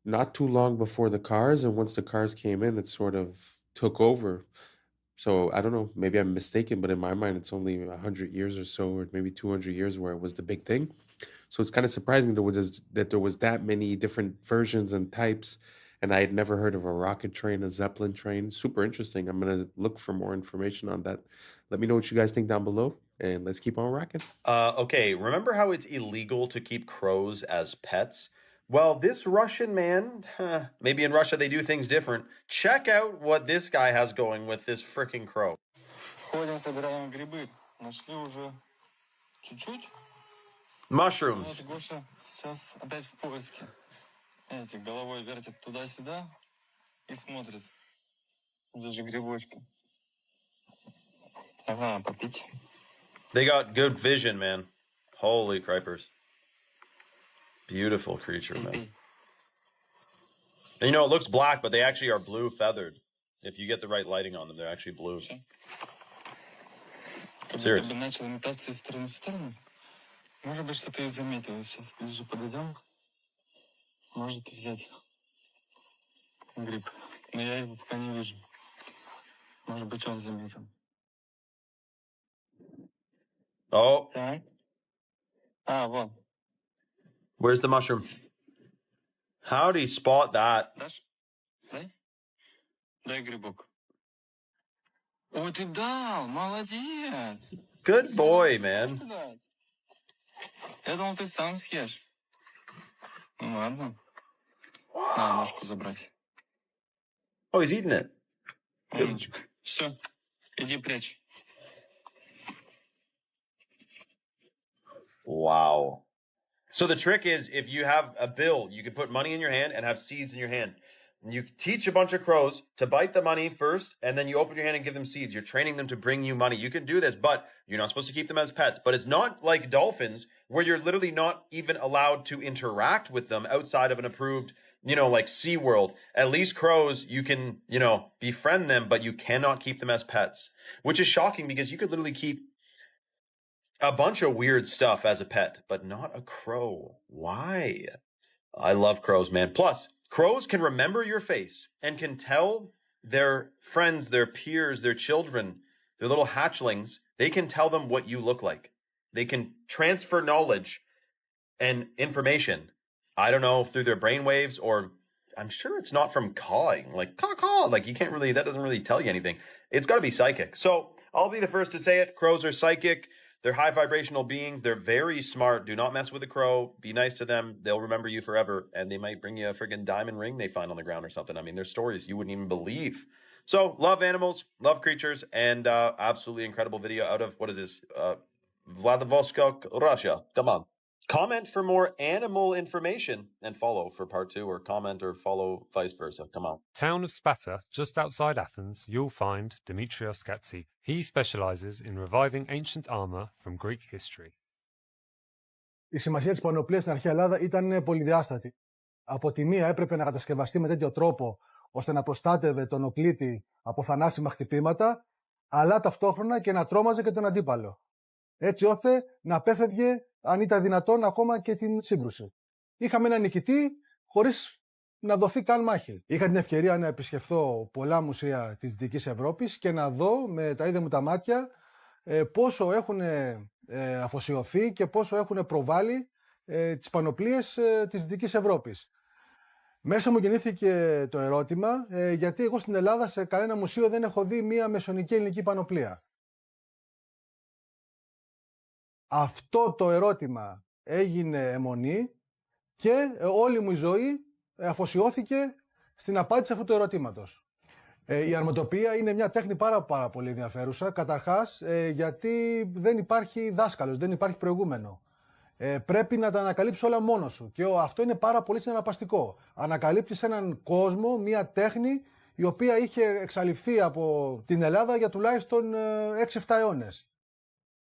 not too long before the cars, and once the cars came in, it sort of took over. So I don't know, maybe I'm mistaken, but in my mind, it's only 100 years or so, or maybe 200 years where it was the big thing. So it's kind of surprising that there was that many different versions and types, and I had never heard of a rocket train, a Zeppelin train. Super interesting. I'm gonna look for more information on that. Let me know what you guys think down below, and let's keep on rocking. Okay, remember how it's illegal to keep crows as pets? Well, this Russian man, maybe in Russia they do things different. Check out what this guy has going with this freaking crow. Ходим, собираем грибы. Нашли уже чуть-чуть. Mushrooms. Вот Гоша сейчас опять в поиске. Видите, головой вертит туда-сюда и смотрит. Даже грибочки. Ага, попить. They got good vision, man. Holy cripers. Beautiful creature, man. And you know, it looks black, but they actually are blue feathered. If you get the right lighting on them, they're actually blue. Serious. Ты бы начал метаться из стороны в сторону. Может быть, что-то и заметил. Сейчас ближе подойдем. Может взять гриб. Но я его пока не вижу. Может быть, он заметил. Oh. Так. А, вон. Where's the mushroom? How'd he spot that? Дашь? Дай. Дай грибок. О, ты дал! Молодец! Good boy, man. Я думал, ты сам съешь. Ну ладно. На, ножку забрать. Oh, he's eating it. Умничка. Все, иди прячь. Wow. So the trick is, if you have a bill, you can put money in your hand and have seeds in your hand. And you teach a bunch of crows to bite the money first, and then you open your hand and give them seeds. You're training them to bring you money. You can do this, but you're not supposed to keep them as pets. But it's not like dolphins, where you're literally not even allowed to interact with them outside of an approved, like SeaWorld. At least crows, you can, befriend them, but you cannot keep them as pets. Which is shocking, because you could literally keep a bunch of weird stuff as a pet, but not a crow. Why? I love crows, man. Plus, crows can remember your face and can tell their friends, their peers, their children, their little hatchlings, they can tell them what you look like. They can transfer knowledge and information. I don't know, through their brainwaves, or I'm sure it's not from cawing, like caw-caw. Like that doesn't really tell you anything. It's got to be psychic. So I'll be the first to say it. Crows are psychic. They're high vibrational beings. They're very smart. Do not mess with a crow. Be nice to them. They'll remember you forever. And they might bring you a friggin' diamond ring they find on the ground or something. I mean, there's stories you wouldn't even believe. So, love animals, love creatures, and absolutely incredible video out of, what is this? Vladivostok, Russia. Come on. Comment for more animal information and follow for part 2, or comment or follow vice versa. Come on. Town of Sparta, just outside Athens, you'll find Dimitrios Gatsi. He specializes in reviving ancient armor from Greek history. Η σημασία της πανοπλίας στην αρχαία Ελλάδα ήταν πολυδιάστατη. Από τη μία έπρεπε να κατασκευαστεί με τέτοιο τρόπο ώστε να προστάτευε τον οπλίτη από θανάσιμα χτυπήματα, αλλά ταυτόχρονα και να τρόμαζε και τον αντίπαλο. Έτσι ώστε να απέφευγε, αν ήταν δυνατόν, ακόμα και την σύγκρουση. Είχαμε έναν νικητή χωρίς να δοθεί καν μάχη. Είχα την ευκαιρία να επισκεφθώ πολλά μουσεία της Δυτικής Ευρώπης και να δω με τα ίδια μου τα μάτια πόσο έχουν αφοσιωθεί και πόσο έχουν προβάλει τις πανοπλίες της Δυτικής Ευρώπης. Μέσα μου γεννήθηκε το ερώτημα, γιατί εγώ στην Ελλάδα σε κανένα μουσείο δεν έχω δει μία μεσαιωνική ελληνική πανοπλία. Αυτό το ερώτημα έγινε αιμονή και όλη μου η ζωή αφοσιώθηκε στην απάντηση αυτού του ερωτήματος. Η αρματοπία είναι μια τέχνη πάρα πολύ ενδιαφέρουσα, καταρχάς γιατί δεν υπάρχει δάσκαλος, δεν υπάρχει προηγούμενο. Πρέπει να τα ανακαλύψεις όλα μόνος σου και αυτό είναι πάρα πολύ συναρπαστικό. Ανακαλύπτεις έναν κόσμο, μια τέχνη η οποία είχε εξαλειφθεί από την Ελλάδα για τουλάχιστον 6-7 αιώνες.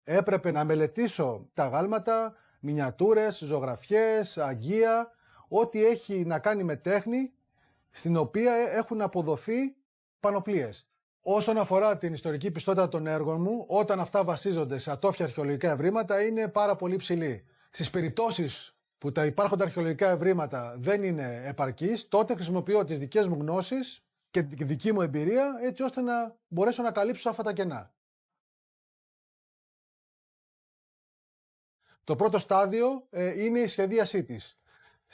Έπρεπε να μελετήσω τα γάλματα, μινιατούρες, ζωγραφιές, αγγεία, ό,τι έχει να κάνει με τέχνη, στην οποία έχουν αποδοθεί πανοπλίες. Όσον αφορά την ιστορική πιστότητα των έργων μου, όταν αυτά βασίζονται σε ατόφια αρχαιολογικά ευρήματα, είναι πάρα πολύ ψηλή. Στις περιπτώσεις που τα υπάρχοντα αρχαιολογικά ευρήματα δεν είναι επαρκείς, τότε χρησιμοποιώ τις δικές μου γνώσεις και τη δική μου εμπειρία, έτσι ώστε να μπορέσω να καλύψω αυτά τα κενά. Το πρώτο στάδιο είναι η σχεδίασή της.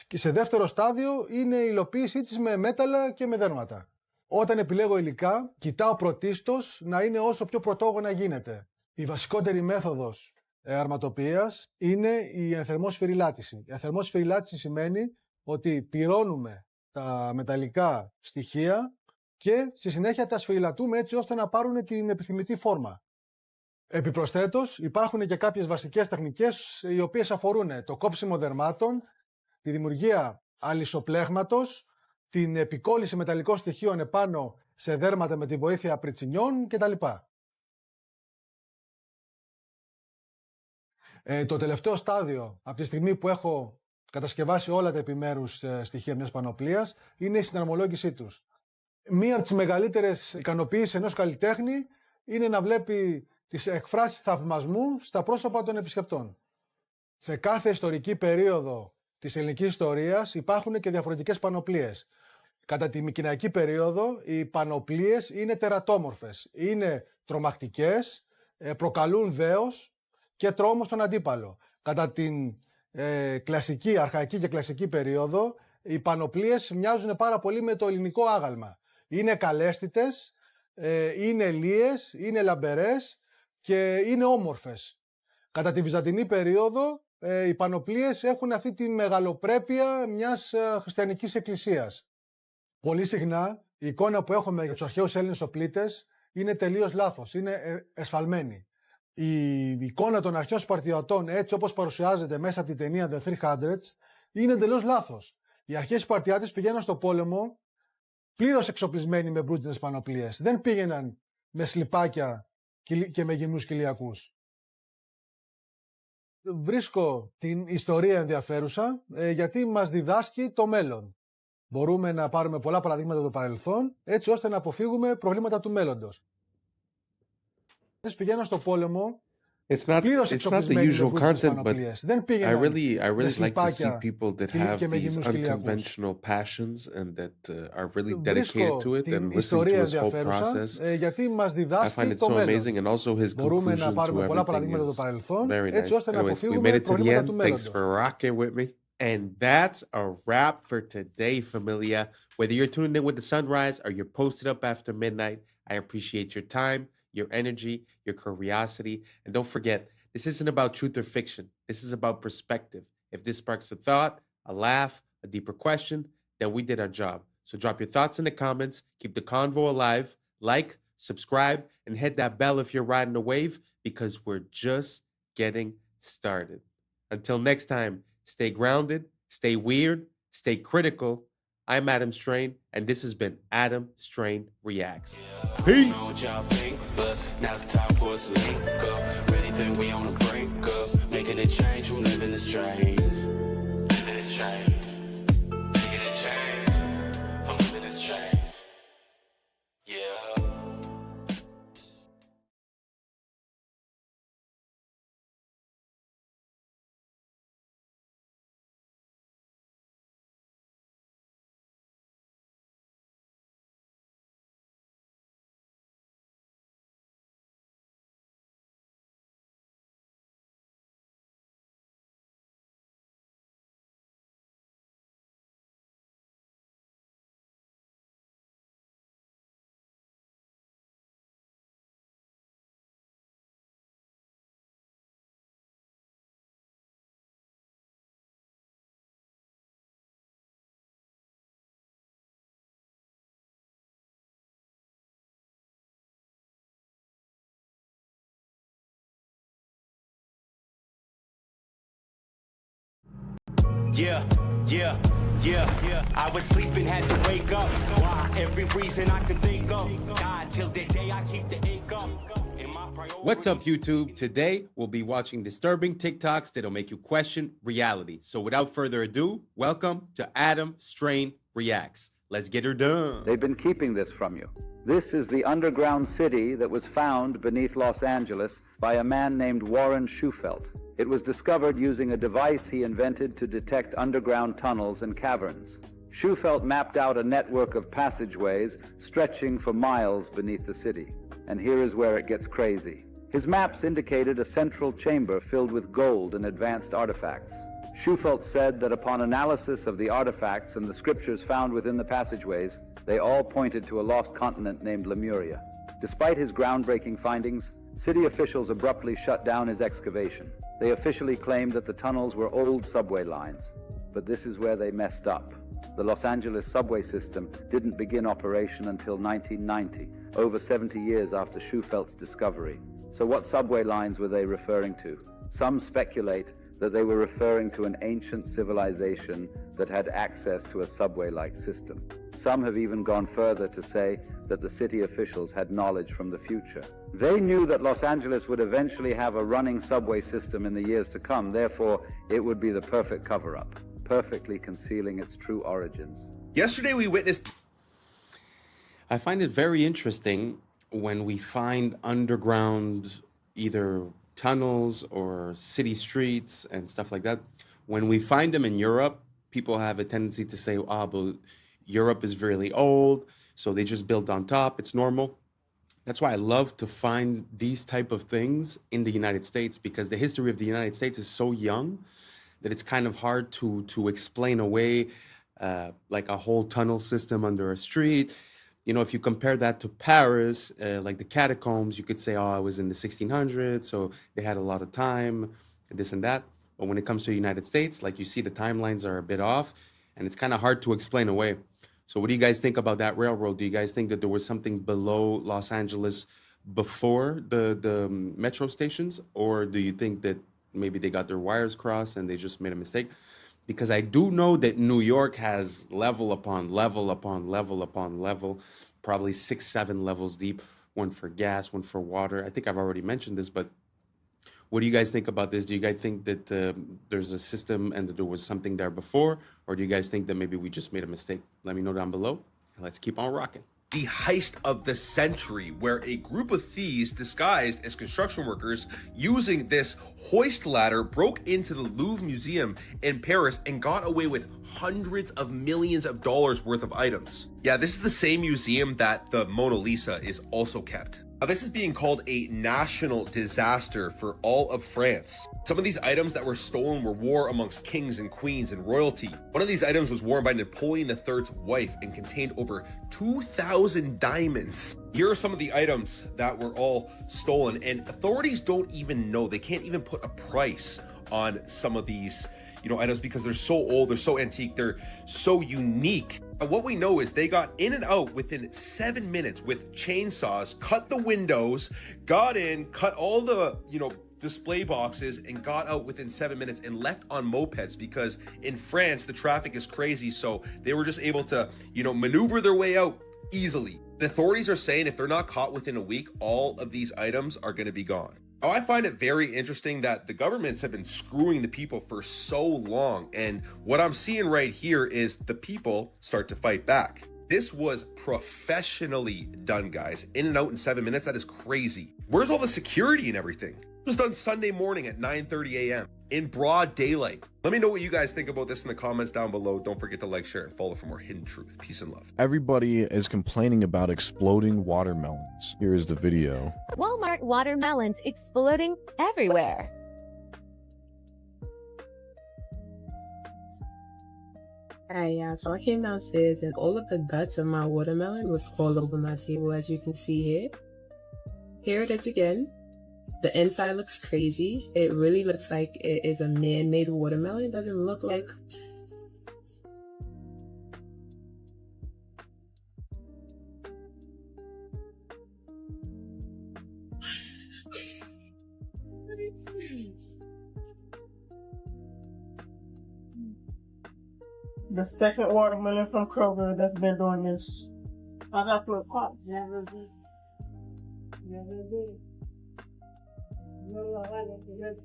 Και σε δεύτερο στάδιο είναι η υλοποίησή της με μέταλλα και με δέρματα. Όταν επιλέγω υλικά, κοιτάω πρωτίστως να είναι όσο πιο πρωτόγωνα γίνεται. Η βασικότερη μέθοδος αρματοποιίας είναι η ενθερμόσφαιρη-λάτηση. Η ενθερμόσφαιρη-λάτηση σημαίνει ότι πυρώνουμε τα μεταλλικά στοιχεία και στη συνέχεια τα σφυριλατούμε έτσι ώστε να πάρουν την επιθυμητή φόρμα. Επιπροσθέτως, υπάρχουν και κάποιες βασικές τεχνικές οι οποίες αφορούν το κόψιμο δερμάτων, τη δημιουργία αλυσοπλέγματος, την επικόλληση μεταλλικών στοιχείων επάνω σε δέρματα με τη βοήθεια πριτσινιών κτλ. Το τελευταίο στάδιο, από τη στιγμή που έχω κατασκευάσει όλα τα επιμέρους στοιχεία μιας πανοπλίας, είναι η συναρμολόγησή τους. Μία από τις μεγαλύτερες ικανοποιήσεις ενός καλλιτέχνη είναι να βλέπει τις εκφράσεις θαυμασμού στα πρόσωπα των επισκεπτών. Σε κάθε ιστορική περίοδο της ελληνικής ιστορίας υπάρχουν και διαφορετικές πανοπλίες. Κατά τη μικηναϊκή περίοδο οι πανοπλίες είναι τερατόμορφες, είναι τρομακτικές, προκαλούν δέος και τρόμο στον αντίπαλο. Κατά την κλασική, αρχαϊκή και κλασική περίοδο οι πανοπλίες μοιάζουν πάρα πολύ με το ελληνικό άγαλμα. Είναι καλέσθητες, είναι λίες, είναι λαμπερές και είναι όμορφες. Κατά τη βυζαντινή περίοδο οι πανοπλίες έχουν αυτή τη μεγαλοπρέπεια μιας χριστιανικής εκκλησίας. Πολύ συχνά η εικόνα που έχουμε για τους αρχαίους Έλληνες οπλίτες είναι τελείως λάθος, είναι εσφαλμένη. Η εικόνα των αρχαίων Σπαρτιατών, έτσι όπως παρουσιάζεται μέσα από την ταινία The 300, είναι τελείως λάθος. Οι αρχαίοι Σπαρτιάτες πηγαίναν στο πόλεμο πλήρως εξοπλισμένοι με μπρούτινες πανοπλίες. Δεν πήγαιναν με σλιπάκια και με γυμνούς κοιλιακούς. Βρίσκω την ιστορία ενδιαφέρουσα γιατί μας διδάσκει το μέλλον. Μπορούμε να πάρουμε πολλά παραδείγματα από το παρελθόν έτσι ώστε να αποφύγουμε προβλήματα του μέλλοντος. Πηγαίναν στο πόλεμο It's not the usual content, but I really like to see people that have these unconventional passions and that are really dedicated to it and listening to his whole process. I find it so amazing, and also his conclusion to everything is very nice. Anyways, we made it to the end. Thanks for rocking with me. And that's a wrap for today, familia. Whether you're tuning in with the sunrise or you're posted up after midnight, I appreciate your time, your energy, your curiosity. And don't forget, this isn't about truth or fiction. This is about perspective. If this sparks a thought, a laugh, a deeper question, then we did our job. So drop your thoughts in the comments, keep the convo alive, like, subscribe, and hit that bell if you're riding a wave, because we're just getting started. Until next time, stay grounded, stay weird, stay critical. I'm Adam Strain, and this has been Adam Strain Reacts. Peace! Now it's time for us to link up. Really think we on a brink up. Making a change from living this train. Living this train. Making a change from living this train. Yeah, yeah, yeah, yeah. I was sleeping, had to wake up. Why? Every reason I could think of. God, till the day I keep the ink up. What's up, YouTube? Today, we'll be watching disturbing TikToks that'll make you question reality. So without further ado, welcome to Adam Strain Reacts. Let's get her done. They've been keeping this from you. This is the underground city that was found beneath Los Angeles by a man named Warren Shufelt. It was discovered using a device he invented to detect underground tunnels and caverns. Shufelt mapped out a network of passageways stretching for miles beneath the city. And here is where it gets crazy. His maps indicated a central chamber filled with gold and advanced artifacts. Shufelt said that upon analysis of the artifacts and the scriptures found within the passageways, they all pointed to a lost continent named Lemuria. Despite his groundbreaking findings, city officials abruptly shut down his excavation. They officially claimed that the tunnels were old subway lines. But this is where they messed up. The Los Angeles subway system didn't begin operation until 1990, over 70 years after Schufelt's discovery. So what subway lines were they referring to? Some speculate that they were referring to an ancient civilization that had access to a subway-like system. Some have even gone further to say that the city officials had knowledge from the future. They knew that Los Angeles would eventually have a running subway system in the years to come, therefore it would be the perfect cover-up, perfectly concealing its true origins. Yesterday we witnessed... I find it very interesting when we find underground either tunnels or city streets and stuff like that. When we find them in Europe, people have a tendency to say, but Europe is really old, so they just built on top, it's normal. That's why I love to find these type of things in the United States, because the history of the United States is so young that it's kind of hard to explain away like a whole tunnel system under a street. You know, if you compare that to Paris, like the catacombs, you could say, it was in the 1600s, so they had a lot of time, this and that. But when it comes to the United States, like you see, the timelines are a bit off, and it's kind of hard to explain away. So what do you guys think about that railroad? Do you guys think that there was something below Los Angeles before the metro stations? Or do you think that maybe they got their wires crossed and they just made a mistake? Because I do know that New York has level upon level upon level upon level, probably 6-7 levels deep, one for gas, one for water. I think I've already mentioned this, but what do you guys think about this? Do you guys think that there's a system and that there was something there before? Or do you guys think that maybe we just made a mistake? Let me know down below. Let's keep on rocking. The heist of the century, where a group of thieves disguised as construction workers using this hoist ladder broke into the Louvre Museum in Paris and got away with hundreds of millions of dollars worth of items. Yeah, this is the same museum that the Mona Lisa is also kept. Now, this is being called a national disaster for all of France. Some of these items that were stolen were worn amongst kings and queens and royalty. One of these items was worn by Napoleon III's wife and contained over 2,000 diamonds. Here are some of the items that were all stolen, and authorities don't even know. They can't even put a price on some of these items because they're so old, they're so antique, they're so unique. And what we know is they got in and out within 7 minutes with chainsaws, cut the windows, got in, cut all the, display boxes, and got out within 7 minutes and left on mopeds, because in France, the traffic is crazy. So they were just able to, maneuver their way out easily. The authorities are saying if they're not caught within a week, all of these items are going to be gone. Now, I find it very interesting that the governments have been screwing the people for so long. And what I'm seeing right here is the people start to fight back. This was professionally done, guys. In and out in 7 minutes. That is crazy. Where's all the security and everything? It was done Sunday morning at 9:30 a.m. in broad daylight. Let me know what you guys think about this in the comments down below. Don't forget to like, share, and follow for more hidden truth. Peace and love. Everybody is complaining about exploding watermelons. Here is the video. Walmart watermelons exploding everywhere. Hey, yeah, so I came downstairs and all of the guts of my watermelon was all over my table, as you can see here. Here it is again. The inside looks crazy. It really looks like it is a man-made watermelon. It doesn't look like... The second watermelon from Kroger that's been doing this. I got to a pot. Never did. Never did. No, I didn't.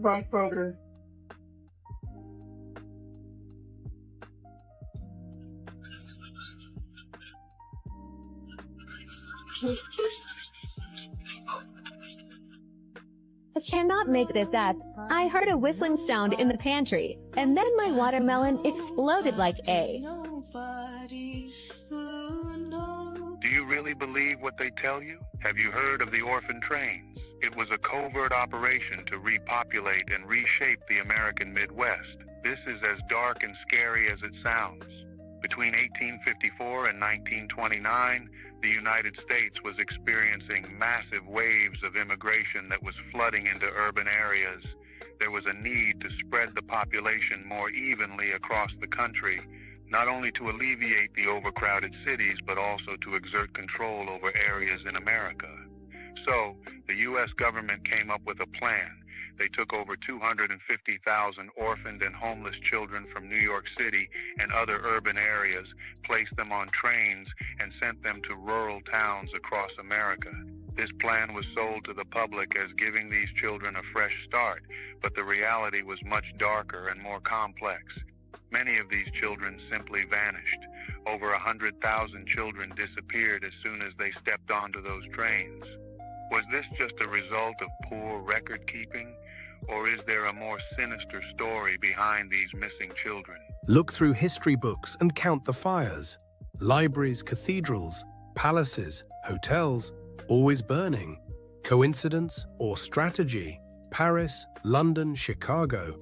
From Kroger. I cannot make this up. I heard a whistling sound in the pantry, and then my watermelon exploded like A. Do you really believe what they tell you? Have you heard of the orphan trains? It was a covert operation to repopulate and reshape the American Midwest. This is as dark and scary as it sounds. Between 1854 and 1929, the United States was experiencing massive waves of immigration that was flooding into urban areas. There was a need to spread the population more evenly across the country, not only to alleviate the overcrowded cities, but also to exert control over areas in America. So, the U.S. government came up with a plan. They took over 250,000 orphaned and homeless children from New York City and other urban areas, placed them on trains, and sent them to rural towns across America. This plan was sold to the public as giving these children a fresh start, but the reality was much darker and more complex. Many of these children simply vanished. Over 100,000 children disappeared as soon as they stepped onto those trains. Was this just a result of poor record keeping, or is there a more sinister story behind these missing children? Look through history books and count the fires. Libraries, cathedrals, palaces, hotels, always burning. Coincidence or strategy? Paris, London, Chicago,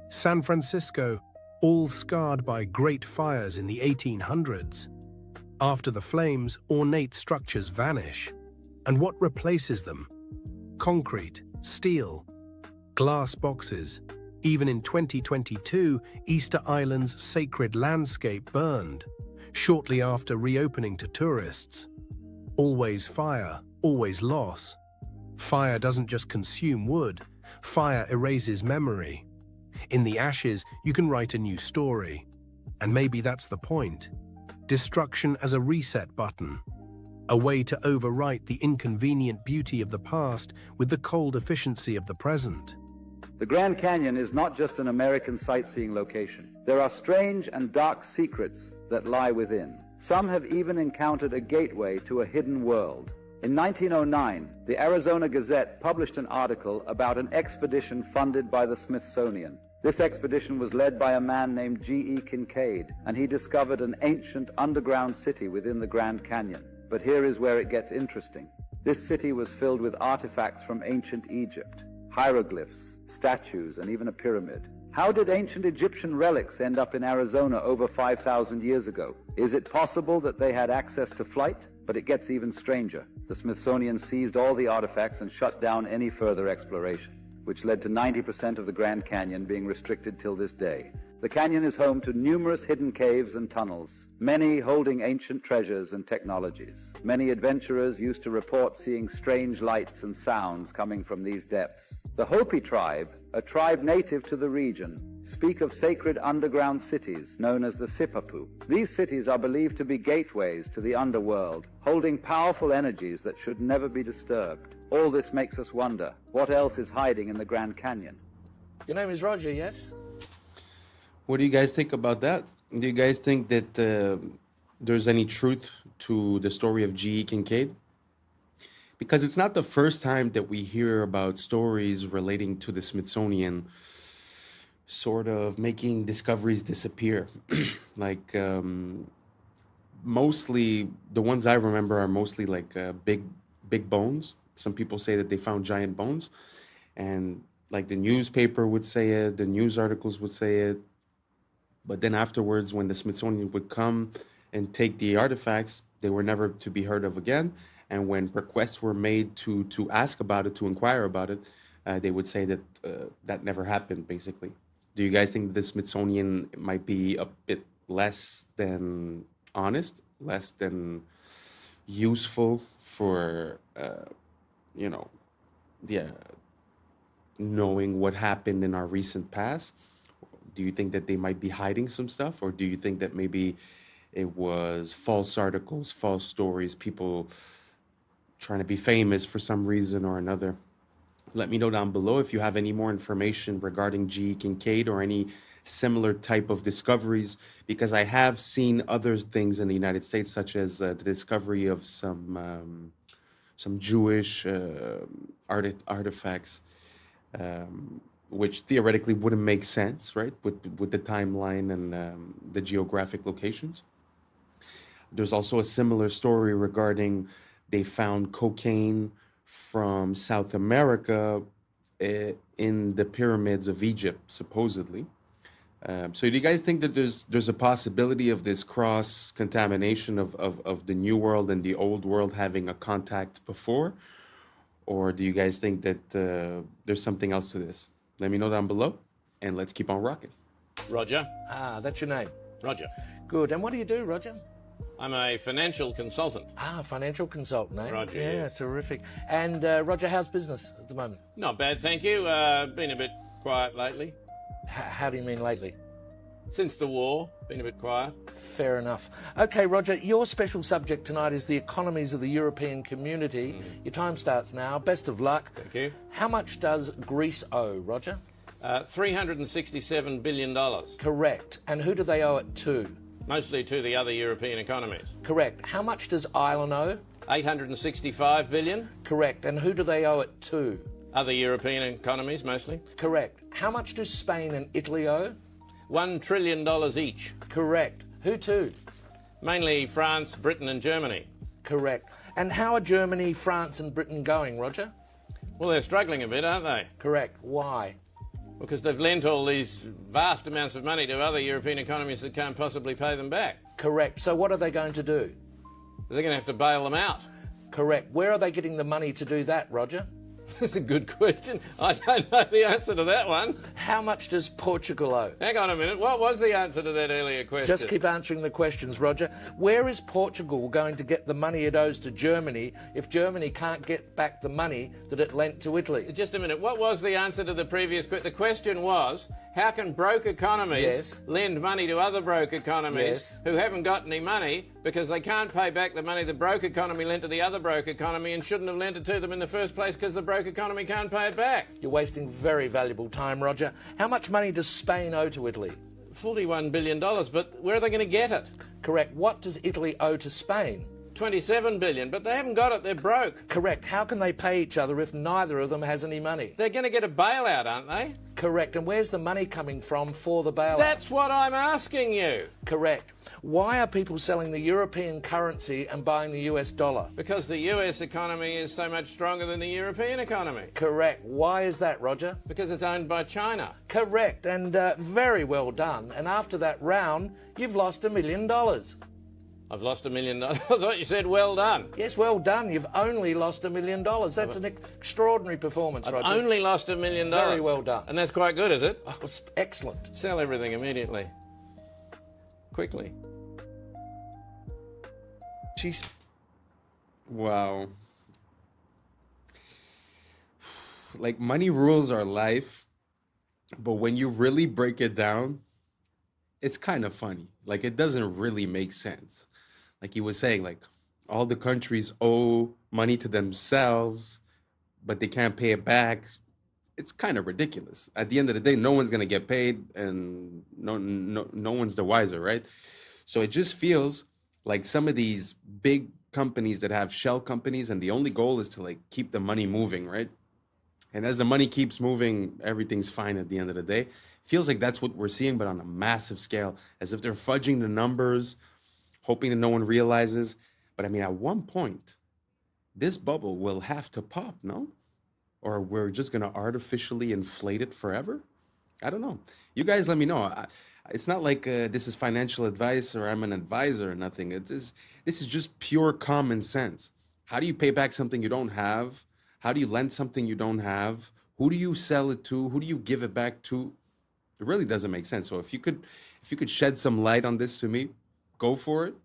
San Francisco, all scarred by great fires in the 1800s. After the flames, ornate structures vanish. And what replaces them? Concrete, steel, glass boxes. Even in 2022, Easter Island's sacred landscape burned, shortly after reopening to tourists. Always fire, always loss. Fire doesn't just consume wood, fire erases memory. In the ashes, you can write a new story. And maybe that's the point. Destruction as a reset button. A way to overwrite the inconvenient beauty of the past with the cold efficiency of the present. The Grand Canyon is not just an American sightseeing location. There are strange and dark secrets that lie within. Some have even encountered a gateway to a hidden world. In 1909, the Arizona Gazette published an article about an expedition funded by the Smithsonian. This expedition was led by a man named G.E. Kincaid, and he discovered an ancient underground city within the Grand Canyon. But here is where it gets interesting. This city was filled with artifacts from ancient Egypt, hieroglyphs, statues, and even a pyramid. How did ancient Egyptian relics end up in Arizona over 5,000 years ago? Is it possible that they had access to flight? But it gets even stranger. The Smithsonian seized all the artifacts and shut down any further exploration, which led to 90% of the Grand Canyon being restricted till this day. The canyon is home to numerous hidden caves and tunnels, many holding ancient treasures and technologies. Many adventurers used to report seeing strange lights and sounds coming from these depths. The Hopi tribe, a tribe native to the region, speak of sacred underground cities known as the Sipapu. These cities are believed to be gateways to the underworld, holding powerful energies that should never be disturbed. All this makes us wonder, what else is hiding in the Grand Canyon? Your name is Roger, yes? What do you guys think about that? Do you guys think that there's any truth to the story of G.E. Kincaid? Because it's not the first time that we hear about stories relating to the Smithsonian sort of making discoveries disappear. Like, mostly, the ones I remember are mostly like big bones. Some people say that they found giant bones. And like the newspaper would say it, the news articles would say it. But then afterwards, when the Smithsonian would come and take the artifacts, they were never to be heard of again. And when requests were made to ask about it, to inquire about it, they would say that that never happened, basically. Do you guys think the Smithsonian might be a bit less than honest, less than useful for, knowing what happened in our recent past? Do you think that they might be hiding some stuff, or do you think that maybe it was false articles, false stories, people trying to be famous for some reason or another? Let me know down below if you have any more information regarding G. Kincaid or any similar type of discoveries, because I have seen other things in the United States, such as the discovery of some Jewish artifacts, which theoretically wouldn't make sense, right, with the timeline and the geographic locations. There's also a similar story regarding they found cocaine from South America in the pyramids of Egypt, supposedly. So do you guys think that there's a possibility of this cross-contamination of the new world and the old world having a contact before? Or do you guys think that there's something else to this? Let me know down below, and let's keep on rocking. Roger. Ah, that's your name. Roger. Good. And what do you do, Roger? I'm a financial consultant. Ah, financial consultant, eh? Roger, Yeah, yes. terrific. And Roger, how's business at the moment? Not bad, thank you. Been a bit quiet lately. How do you mean lately? Since the war, been a bit quiet. Fair enough. Okay, Roger, your special subject tonight is the economies of the European community. Your time starts now. Best of luck. Thank you. How much does Greece owe, Roger? $367 billion. Correct. And who do they owe it to? Mostly to the other European economies. Correct. How much does Ireland owe? $865 billion. Correct. And who do they owe it to? Other European economies, mostly. Correct. How much do Spain and Italy owe? $1 trillion each. Correct. Who to? Mainly France, Britain and Germany. Correct. And how are Germany, France and Britain going, Roger? Well, they're struggling a bit, aren't they? Correct. Why? Because they've lent all these vast amounts of money to other European economies that can't possibly pay them back. Correct. So what are they going to do? They're going to have to bail them out. Correct. Where are they getting the money to do that, Roger? That's a good question. I don't know the answer to that one. How much does Portugal owe? Hang on a minute. What was the answer to that earlier question? Just keep answering the questions, Roger. Where is Portugal going to get the money it owes to Germany if Germany can't get back the money that it lent to Italy? Just a minute. What was the answer to the previous question? The question was, how can broke economies lend money to other broke economies who haven't got any money because they can't pay back the money the broke economy lent to the other broke economy and shouldn't have lent it to them in the first place because the broke economy can't pay it back? You're wasting very valuable time, Roger. How much money does Spain owe to Italy? $41 billion, but where are they going to get it? Correct. What does Italy owe to Spain? $27 billion, but they haven't got it. They're broke. Correct. How can they pay each other if neither of them has any money? They're going to get a bailout, aren't they? Correct. And where's the money coming from for the bailout? That's what I'm asking you. Correct. Why are people selling the European currency and buying the US dollar? Because the US economy is so much stronger than the European economy. Correct. Why is that, Roger? Because it's owned by China. Correct. And very well done. And after that round, you've lost $1 million. I've lost $1 million. I thought you said well done. Yes, well done. You've only lost $1 million. That's an extraordinary performance, I've Roger. only lost $1 million. Very well done. And that's quite good, is it? Oh, it's excellent. Sell everything immediately. Quickly. Jeez. Wow. Like, money rules our life, but when you really break it down, it's kind of funny. Like, it doesn't really make sense. Like he was saying, like, all the countries owe money to themselves, but they can't pay it back. It's kind of ridiculous. At the end of the day, no one's going to get paid, and no one's the wiser, right? So it just feels like some of these big companies that have shell companies, and the only goal is to, like, keep the money moving, right? And as the money keeps moving, everything's fine at the end of the day. Feels like that's what we're seeing, but on a massive scale, as if they're fudging the numbers, hoping that no one realizes. But I mean, at one point, this bubble will have to pop, no? Or we're just going to artificially inflate it forever? I don't know. You guys let me know. It's not like this is financial advice or I'm an advisor or nothing. This is just pure common sense. How do you pay back something you don't have? How do you lend something you don't have? Who do you sell it to? Who do you give it back to? It really doesn't make sense. So if you could shed some light on this to me, go for it.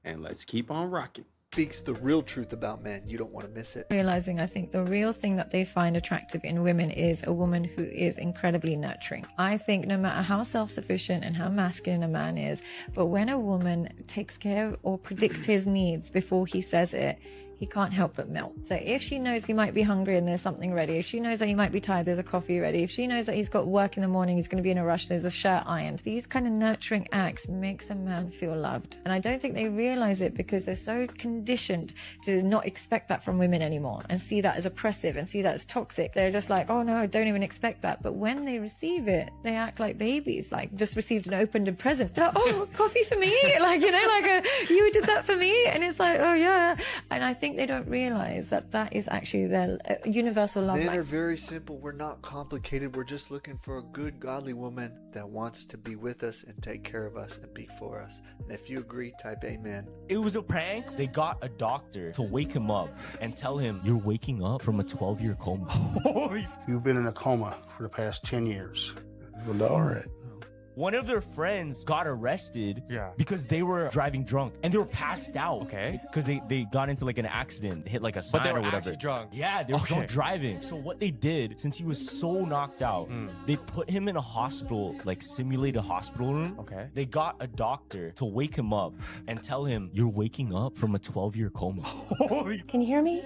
And let's keep on rocking. speaks the real truth about men. You don't want to miss it. Realizing, I think the real thing that they find attractive in women is a woman who is incredibly nurturing. I think no matter how self-sufficient and how masculine a man is, but when a woman takes care or predicts his needs before he says it, he can't help but melt. So if she knows he might be hungry and there's something ready, if she knows that he might be tired, there's a coffee ready, if she knows that he's got work in the morning, he's going to be in a rush, there's a shirt ironed, these kind of nurturing acts makes a man feel loved. And I don't think they realize it because they're so conditioned to not expect that from women anymore and see that as oppressive and see that as toxic. They're just like, oh no, I don't even expect that. But when they receive it, they act like babies, like just received an opened present. They're like, oh, coffee for me? Like, you know, like you did that for me? And it's like, oh yeah. And I think they don't realize that that is actually their universal love Men language. are very simple. We're not complicated. We're just looking for a good, godly woman that wants to be with us and take care of us and be for us. And if you agree, type amen. It was a prank. They got a doctor to wake him up and tell him, you're waking up from a 12-year coma. You've been in a coma for the past 10 years. Well, all right. One of their friends got arrested because they were driving drunk and they were passed out. Okay. Because they got into like an accident, hit like a sign But they were or whatever. actually drunk. Yeah, they were drunk driving. So what they did, since he was so knocked out, they put him in a hospital, like simulated hospital room. Okay. They got a doctor to wake him up and tell him, you're waking up from a 12-year coma. Can you hear me?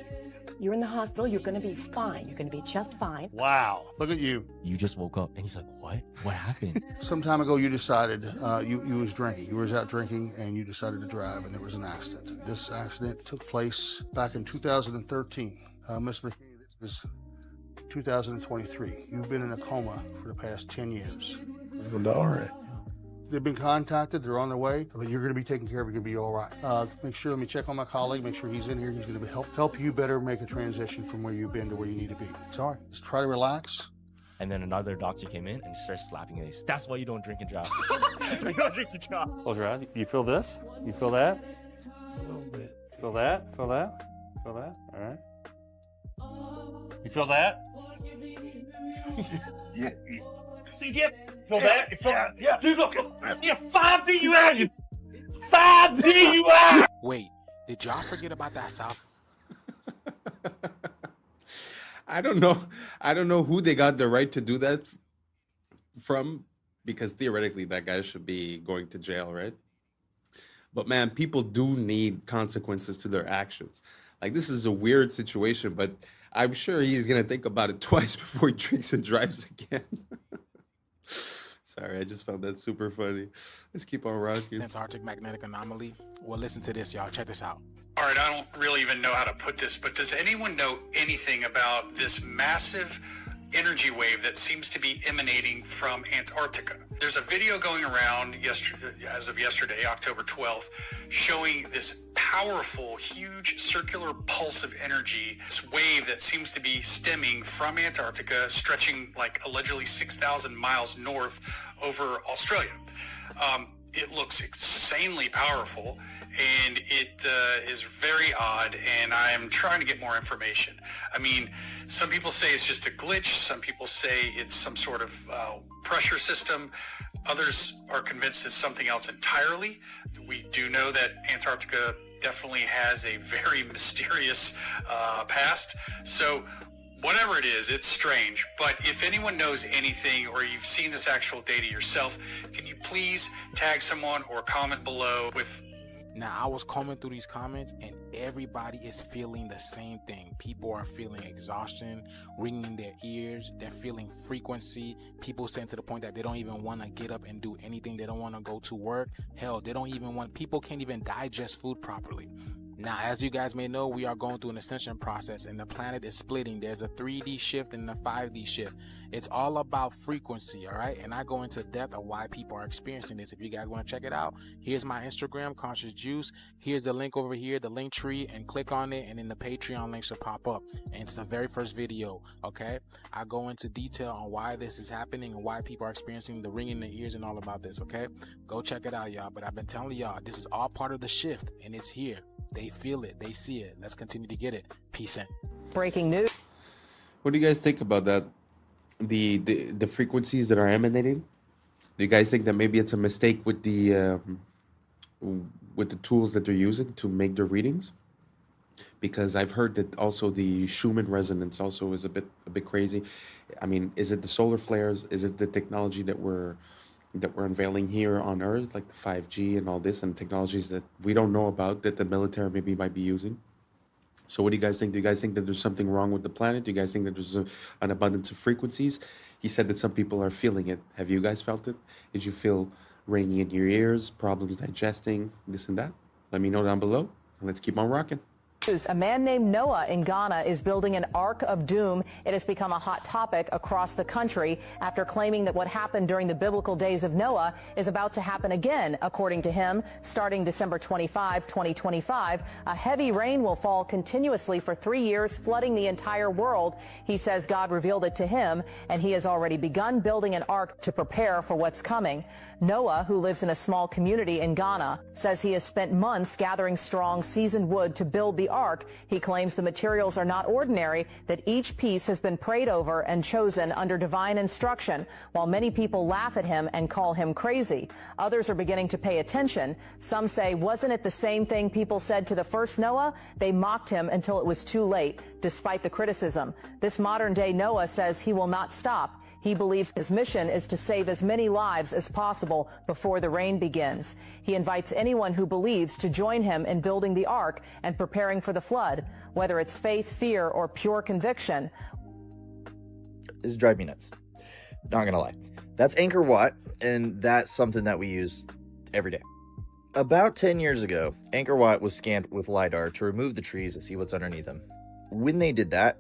You're in the hospital. You're going to be fine. You're going to be just fine. Wow. Look at you. You just woke up. And he's like, what? What happened? Some time ago, you decided you was drinking. You was out drinking and you decided to drive and there was an accident. This accident took place back in 2013. Ms. McKinney, this is 2023. You've been in a coma for the past 10 years. Well, all right. They've been contacted. They're on their way. But you're going to be taken care of. You're going to be all right. Make sure, let me check on my colleague. Make sure he's in here. He's going to help you better make a transition from where you've been to where you need to be. It's all right. Just try to relax. And then another doctor came in and just started slapping his face. That's why you don't drink and drive. That's why you don't drink and drive. Close your eyes. You feel this? You feel that? A little bit. Feel that? Feel that? Feel that? All right. You feel that? Yeah. See, yeah. Feel that? You feel that? Yeah. Dude, look. Yeah, 5 DUI. 5 DUI. Wait, did y'all forget about that South? I don't know who they got the right to do that from, because theoretically that guy should be going to jail, right? But man, people do need consequences to their actions. Like, this is a weird situation, but I'm sure he's gonna think about it twice before he drinks and drives again. Sorry, I just found that super funny. Let's keep on rocking. Antarctic magnetic anomaly. Well, listen to this, y'all. Check this out. All right, I don't really even know how to put this, but does anyone know anything about this massive energy wave that seems to be emanating from Antarctica? There's a video going around as of yesterday, October 12th, showing this powerful, huge circular pulse of energy, this wave that seems to be stemming from Antarctica, stretching like allegedly 6,000 miles north over Australia. It looks insanely powerful, and it is very odd, and I am trying to get more information. I mean, some people say it's just a glitch. Some people say it's some sort of pressure system. Others are convinced it's something else entirely. We do know that Antarctica definitely has a very mysterious past. So whatever it is, it's strange. But if anyone knows anything or you've seen this actual data yourself, can you please tag someone or comment below with... Now, I was combing through these comments and everybody is feeling the same thing. People are feeling exhaustion, ringing in their ears. They're feeling frequency. People saying to the point that they don't even want to get up and do anything. They don't want to go to work. Hell, they don't even want... People can't even digest food properly. Now, as you guys may know, we are going through an ascension process and the planet is splitting. There's a 3D shift and a 5D shift. It's all about frequency, all right? And I go into depth of why people are experiencing this. If you guys want to check it out, here's my Instagram, Conscious Juice. Here's the link over here, the link tree, and click on it, and then the Patreon link should pop up. And it's the very first video, okay? I go into detail on why this is happening and why people are experiencing the ringing in the ears and all about this, okay? Go check it out, y'all. But I've been telling y'all, this is all part of the shift, and it's here. They feel it. They see it. Let's continue to get it. Peace in. Breaking news. What do you guys think about that? The frequencies that are emanating? Do you guys think that maybe it's a mistake with the tools that they're using to make their readings? Because I've heard that also the Schumann resonance also is a bit crazy. I mean, is it the solar flares? Is it the technology that we're unveiling here on Earth, like the 5G and all this, and technologies that we don't know about that the military maybe might be using? So what do you guys think? Do you guys think that there's something wrong with the planet? Do you guys think that there's an abundance of frequencies? He said that some people are feeling it. Have you guys felt it? Did you feel ringing in your ears, problems digesting, this and that? Let me know down below. Let's keep on rocking. A man named Noah in Ghana is building an Ark of Doom. It has become a hot topic across the country after claiming that what happened during the biblical days of Noah is about to happen again. According to him, starting December 25, 2025, a heavy rain will fall continuously for 3 years, flooding the entire world. He says God revealed it to him, and he has already begun building an ark to prepare for what's coming. Noah, who lives in a small community in Ghana, says he has spent months gathering strong, seasoned wood to build the ark. He claims the materials are not ordinary, that each piece has been prayed over and chosen under divine instruction. While many people laugh at him and call him crazy, others are beginning to pay attention. Some say, wasn't it the same thing people said to the first Noah? They mocked him until it was too late, despite the criticism. This modern-day Noah says he will not stop. He believes his mission is to save as many lives as possible before the rain begins. He invites anyone who believes to join him in building the ark and preparing for the flood, whether it's faith, fear, or pure conviction. This is driving me nuts. Not gonna lie. That's Anchor Watt, and that's something that we use every day. About 10 years ago, Anchor Watt was scanned with LiDAR to remove the trees and see what's underneath them. When they did that,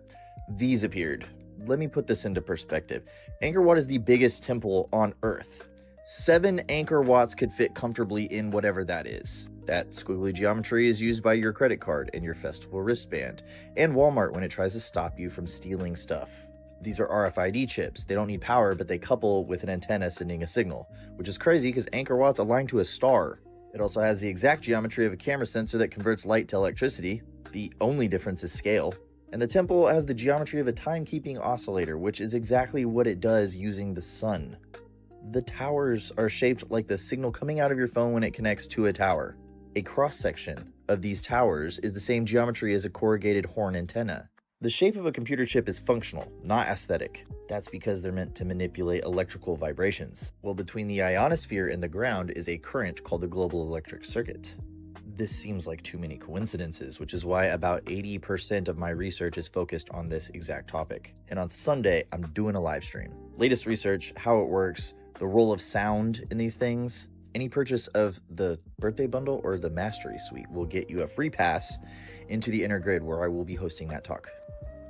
these appeared. Let me put this into perspective. Angkor Wat is the biggest temple on Earth. 7 Angkor Wats could fit comfortably in whatever that is. That squiggly geometry is used by your credit card and your festival wristband, and Walmart when it tries to stop you from stealing stuff. These are RFID chips. They don't need power, but they couple with an antenna sending a signal, which is crazy because Angkor Wat's aligned to a star. It also has the exact geometry of a camera sensor that converts light to electricity. The only difference is scale. And the temple has the geometry of a timekeeping oscillator, which is exactly what it does using the sun. The towers are shaped like the signal coming out of your phone when it connects to a tower. A cross-section of these towers is the same geometry as a corrugated horn antenna. The shape of a computer chip is functional, not aesthetic. That's because they're meant to manipulate electrical vibrations. Well, between the ionosphere and the ground is a current called the global electric circuit. This seems like too many coincidences, which is why about 80% of my research is focused on this exact topic. And on Sunday, I'm doing a live stream. Latest research, how it works, the role of sound in these things. Any purchase of the birthday bundle or the mastery suite will get you a free pass into the inner grid where I will be hosting that talk.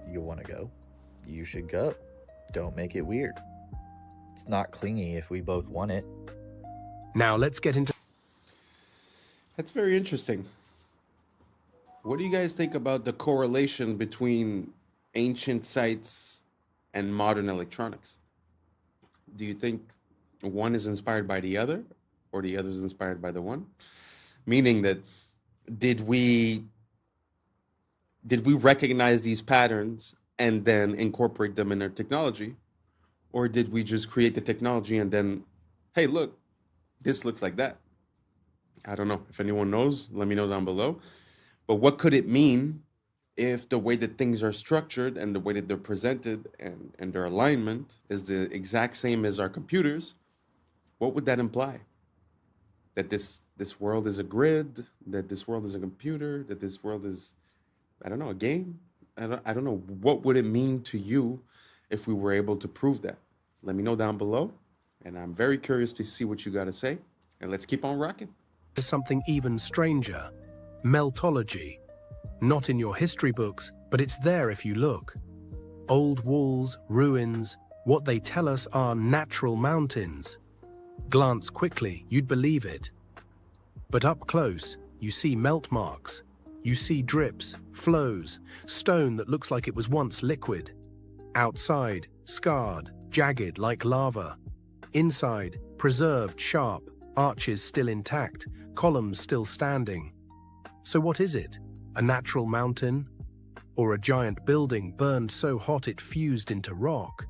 You want to go? You should go. Don't make it weird. It's not clingy if we both want it. Now let's get into... That's very interesting. What do you guys think about the correlation between ancient sites and modern electronics? Do you think one is inspired by the other, or the other is inspired by the one? Meaning that did we recognize these patterns and then incorporate them in our technology? Or did we just create the technology and then, hey, look, this looks like that? I don't know. If anyone knows, let me know down below. But what could it mean if the way that things are structured and the way that they're presented and their alignment is the exact same as our computers? What would that imply? That this world is a grid, that this world is a computer, that this world is, I don't know, a game? I don't know. What would it mean to you if we were able to prove that? Let me know down below. And I'm very curious to see what you got to say. And let's keep on rocking. Something even stranger, meltology. Not in your history books, but it's there if you look. Old walls, ruins, what they tell us are natural mountains. Glance quickly, you'd believe it. But up close, you see melt marks. You see drips, flows, stone that looks like it was once liquid. Outside, scarred, jagged like lava. Inside, preserved, sharp, arches still intact, columns still standing. So what is it? A natural mountain? Or a giant building burned so hot it fused into rock?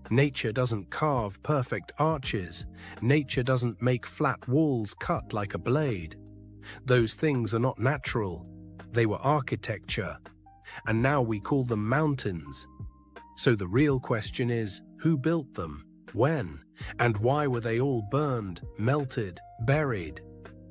Nature doesn't carve perfect arches. Nature doesn't make flat walls cut like a blade. Those things are not natural. They were architecture, and now we call them mountains. So the real question is, who built them, when, and why were they all burned, melted, buried?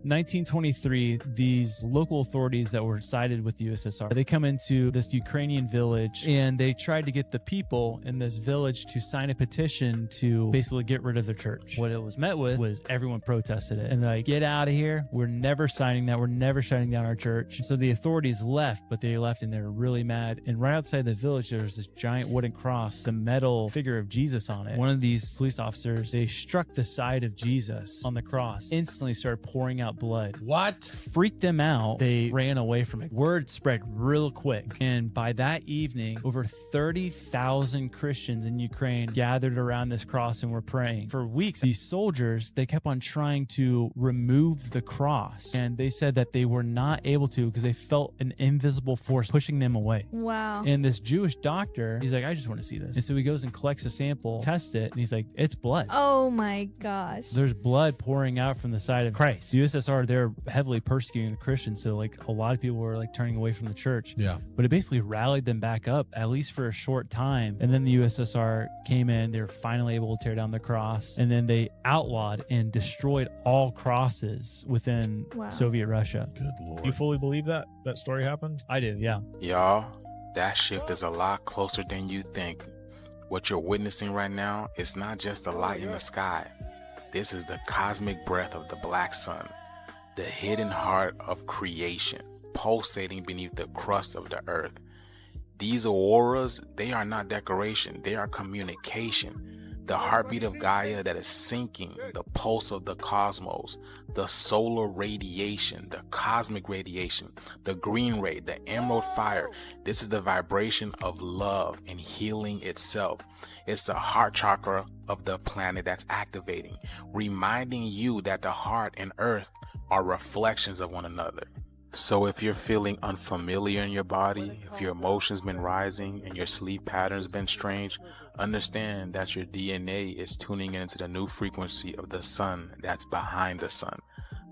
1923, these local authorities that were sided with the USSR, they come into this Ukrainian village and they tried to get the people in this village to sign a petition to basically get rid of their church. What it was met with was everyone protested it and they're like, get out of here. We're never signing that. We're never shutting down our church. So the authorities left, but they left and they were really mad. And right outside the village, there was this giant wooden cross, the metal figure of Jesus on it. One of these police officers, they struck the side of Jesus on the cross, instantly started pouring out blood. What? Freaked them out. They ran away from it. Word spread real quick. And by that evening, over 30,000 Christians in Ukraine gathered around this cross and were praying. For weeks, these soldiers, they kept on trying to remove the cross. And they said that they were not able to because they felt an invisible force pushing them away. Wow. And this Jewish doctor, he's like, I just want to see this. And so he goes and collects a sample, tests it, and he's like, it's blood. Oh my gosh. There's blood pouring out from the side of Christ. The USSR, they're heavily persecuting the Christians, so like a lot of people were like turning away from the church. Yeah. But it basically rallied them back up, at least for a short time. And then the USSR came in, they were finally able to tear down the cross, and then they outlawed and destroyed all crosses within Soviet Russia. Good Lord. You fully believe that story happened? I do, yeah. Y'all, that shift is a lot closer than you think. What you're witnessing right now is not just a light in the sky. This is the cosmic breath of the black sun, the hidden heart of creation, pulsating beneath the crust of the earth. These auroras, they are not decoration, they are communication. The heartbeat of Gaia that is sinking, the pulse of the cosmos, the solar radiation, the cosmic radiation, the green ray, the emerald fire. This is the vibration of love and healing itself. It's the heart chakra of the planet that's activating, reminding you that the heart and earth are reflections of one another. So if you're feeling unfamiliar in your body, if your emotions been rising and your sleep patterns been strange, understand that your DNA is tuning into the new frequency of the sun that's behind the sun.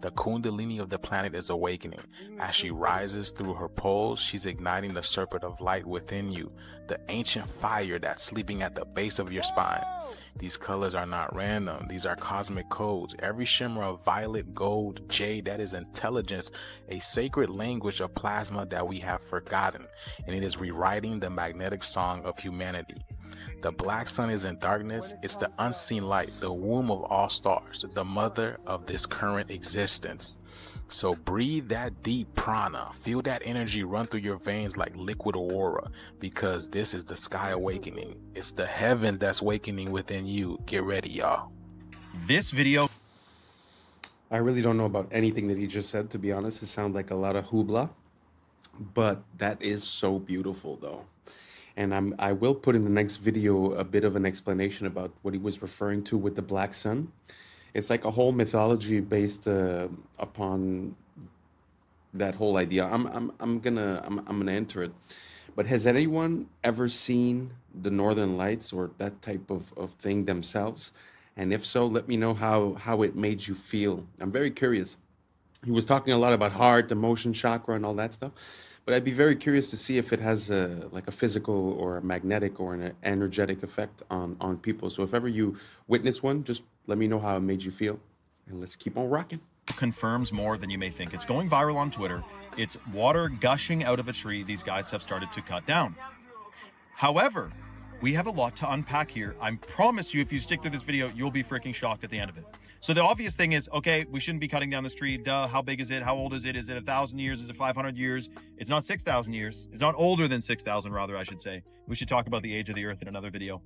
The kundalini of the planet is awakening. As she rises through her poles, she's igniting the serpent of light within you, the ancient fire that's sleeping at the base of your spine. These colors are not random. These are cosmic codes. Every shimmer of violet, gold, jade, that is intelligence, a sacred language of plasma that we have forgotten, and it is rewriting the magnetic song of humanity. The black sun is in darkness. It's the unseen light, the womb of all stars, the mother of this current existence. So breathe that deep prana, feel that energy run through your veins like liquid aurora, because this is the sky awakening. It's the heavens that's awakening within you. Get ready, y'all. This video, I really don't know about anything that he just said, to be honest. It sounds like a lot of hoopla, but that is so beautiful though. And I will put in the next video a bit of an explanation about what he was referring to with the black sun. It's like a whole mythology based upon that whole idea. I'm gonna enter it. But has anyone ever seen the Northern Lights or that type of thing themselves? And if so, let me know how it made you feel. I'm very curious. He was talking a lot about heart, emotion, chakra, and all that stuff. But I'd be very curious to see if it has like a physical or a magnetic or an energetic effect on people. So if ever you witness one, just let me know how it made you feel. And let's keep on rocking. confirms more than you may think. It's going viral on Twitter. It's water gushing out of a tree these guys have started to cut down. However, we have a lot to unpack here. I promise you, if you stick through this video, you'll be freaking shocked at the end of it. So the obvious thing is, okay, we shouldn't be cutting down this tree. Duh, how big is it? How old is it? Is it 1,000 years? Is it 500 years? It's not 6,000 years. It's not older than 6,000, rather, I should say. We should talk about the age of the earth in another video.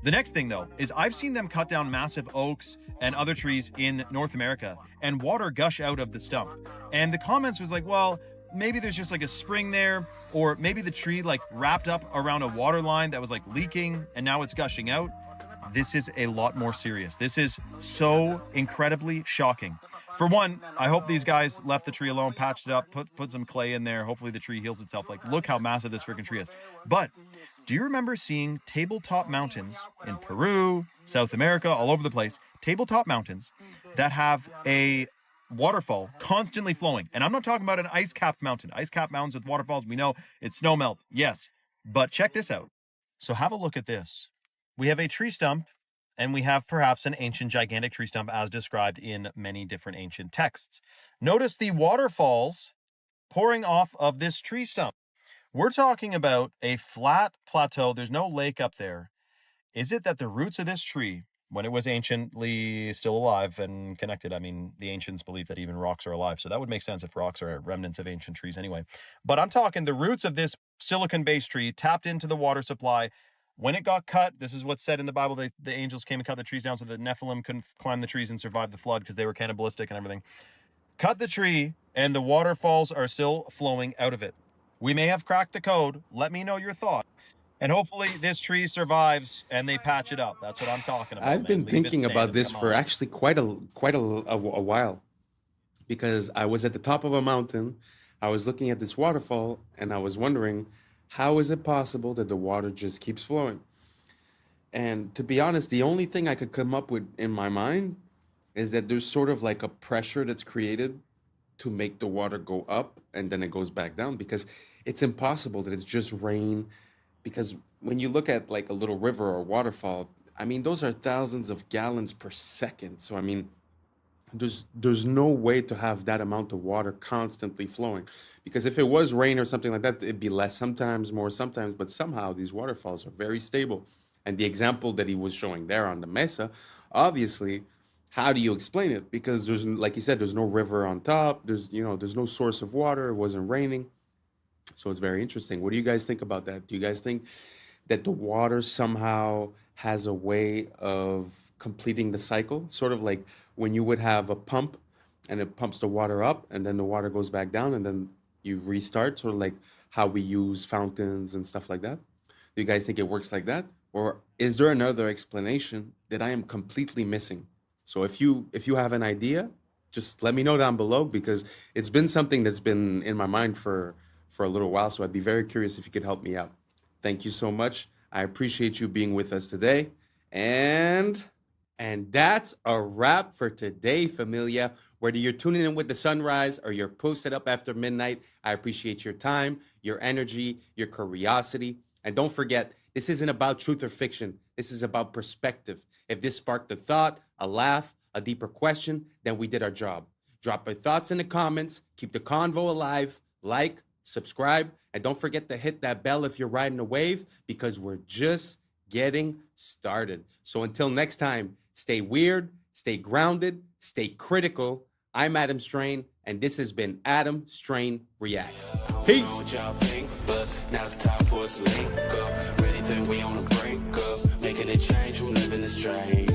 The next thing, though, is I've seen them cut down massive oaks and other trees in North America and water gush out of the stump. And the comments was like, well, maybe there's just like a spring there, or maybe the tree like wrapped up around a water line that was like leaking and now it's gushing out. This is a lot more serious. This is so incredibly shocking. For one, I hope these guys left the tree alone, patched it up, put some clay in there. Hopefully the tree heals itself. Like, look how massive this freaking tree is. But do you remember seeing tabletop mountains in Peru, South America, all over the place, tabletop mountains that have a waterfall constantly flowing. And I'm not talking about an ice-capped mountain. Ice-capped mountains with waterfalls, we know it's snow melt. Yes. But check this out. So have a look at this. We have a tree stump, and we have perhaps an ancient gigantic tree stump as described in many different ancient texts. Notice the waterfalls pouring off of this tree stump. We're talking about a flat plateau. There's no lake up there. Is it that the roots of this tree, when it was anciently still alive and connected, I mean, the ancients believe that even rocks are alive, so that would make sense if rocks are remnants of ancient trees anyway. But I'm talking the roots of this silicon-based tree tapped into the water supply. When it got cut, this is what's said in the Bible, the angels came and cut the trees down so the Nephilim couldn't climb the trees and survive the flood because they were cannibalistic and everything. Cut the tree, and the waterfalls are still flowing out of it. We may have cracked the code. Let me know your thoughts. And hopefully this tree survives and they patch it up. That's what I'm talking about. I've been thinking about this for actually quite a while, because I was at the top of a mountain, I was looking at this waterfall, and I was wondering, how is it possible that the water just keeps flowing? And to be honest, the only thing I could come up with in my mind is that there's sort of like a pressure that's created to make the water go up and then it goes back down, because it's impossible that it's just rain. Because when you look at like a little river or waterfall, I mean, those are thousands of gallons per second. So, I mean, there's no way to have that amount of water constantly flowing. Because if it was rain or something like that, it'd be less sometimes, more sometimes. But somehow these waterfalls are very stable. And the example that he was showing there on the mesa, obviously, how do you explain it? Because there's, like you said, there's no river on top. There's no source of water. It wasn't raining. So it's very interesting. What do you guys think about that? Do you guys think that the water somehow has a way of completing the cycle? Sort of like when you would have a pump and it pumps the water up and then the water goes back down and then you restart, sort of like how we use fountains and stuff like that. Do you guys think it works like that? Or is there another explanation that I am completely missing? So if you have an idea, just let me know down below, because it's been something that's been in my mind for a little while. So I'd be very curious if you could help me out. Thank you so much. I appreciate you being with us today. And that's a wrap for today, familia. Whether you're tuning in with the sunrise or you're posted up after midnight, I appreciate your time, your energy, your curiosity. And don't forget, this isn't about truth or fiction. This is about perspective. If this sparked a thought, a laugh, a deeper question, then we did our job. Drop your thoughts in the comments. Keep the convo alive. Like, subscribe, and don't forget to hit that bell if you're riding a wave, because we're just getting started. So until next time, stay weird, stay grounded, stay critical. I'm Adam Strain, and this has been Adam Strain Reacts. Peace. Making a change from living this strange.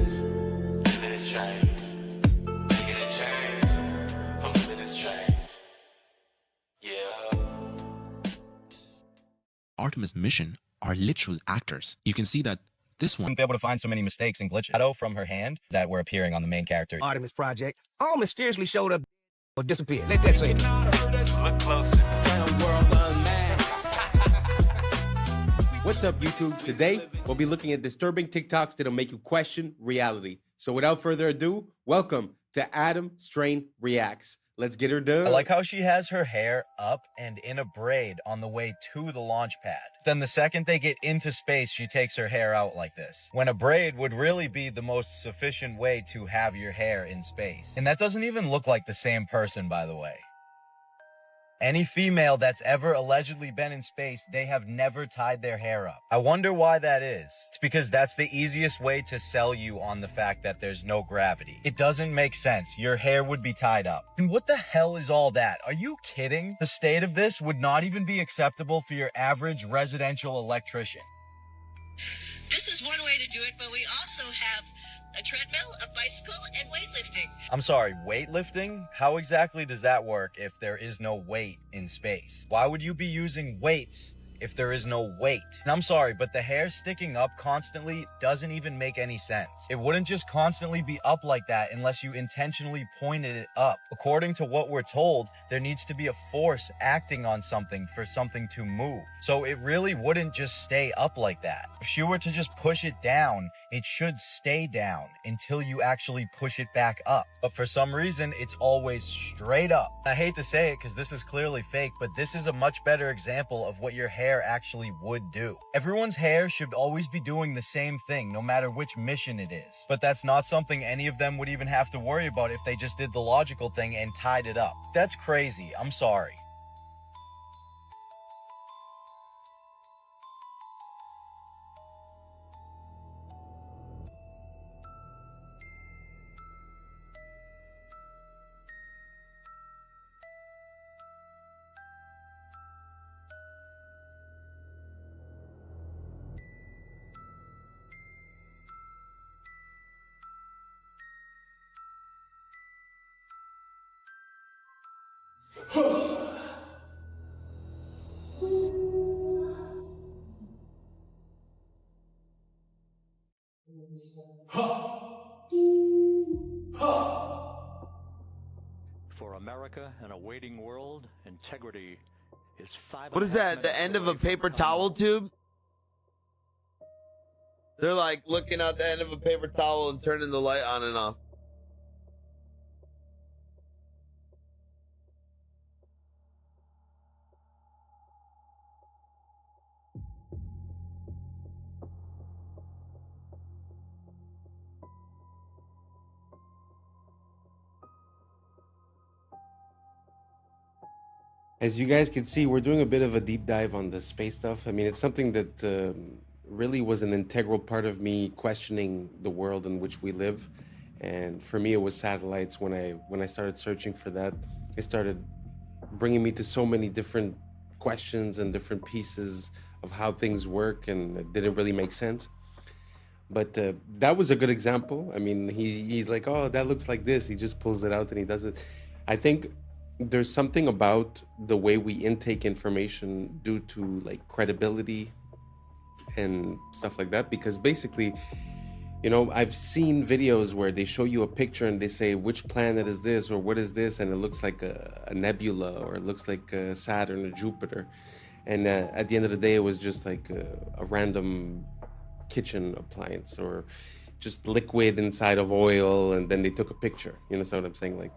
Artemis mission are literal actors. You can see that this one be able to find so many mistakes and glitches. Shadow from her hand that were appearing on the main character. Artemis Project all mysteriously showed up or disappeared. Let that say it. Look closer. What's up, YouTube? Today, we'll be looking at disturbing TikToks that'll make you question reality. So without further ado, welcome to Adam Strain Reacts. Let's get her done. I like how she has her hair up and in a braid on the way to the launch pad. Then the second they get into space, she takes her hair out like this. When a braid would really be the most sufficient way to have your hair in space. And that doesn't even look like the same person, by the way. Any female that's ever allegedly been in space, they have never tied their hair up. I wonder why that is. It's because that's the easiest way to sell you on the fact that there's no gravity. It doesn't make sense. Your hair would be tied up. And what the hell is all that? Are you kidding? The state of this would not even be acceptable for your average residential electrician. This is one way to do it, but we also have a treadmill, a bicycle, and weightlifting. I'm sorry, weightlifting? How exactly does that work if there is no weight in space? Why would you be using weights if there is no weight. And I'm sorry, but the hair sticking up constantly doesn't even make any sense. It wouldn't just constantly be up like that unless you intentionally pointed it up. According to what we're told, there needs to be a force acting on something for something to move. So it really wouldn't just stay up like that. If she were to just push it down, it should stay down until you actually push it back up. But for some reason, it's always straight up. I hate to say it because this is clearly fake, but this is a much better example of what your hair actually would do. Everyone's hair should always be doing the same thing, no matter which mission it is. But that's not something any of them would even have to worry about if they just did the logical thing and tied it up. That's crazy. I'm sorry. For America and a waiting world, integrity is 5. What is that? The end of a paper towel tube? They're like looking out the end of a paper towel and turning the light on and off. As you guys can see, we're doing a bit of a deep dive on the space stuff. I mean, it's something that really was an integral part of me questioning the world in which we live. And for me, it was satellites. When I started searching for that, it started bringing me to so many different questions and different pieces of how things work, and it didn't really make sense. But that was a good example. I mean, he's like, oh, that looks like this. He just pulls it out and he does it. I think there's something about the way we intake information due to like credibility and stuff like that, because basically, you know, I've seen videos where they show you a picture and they say, which planet is this or what is this, and it looks like a nebula, or it looks like Saturn or Jupiter, and at the end of the day it was just like a random kitchen appliance or just liquid inside of oil, and then they took a picture. You know what I'm saying? Like,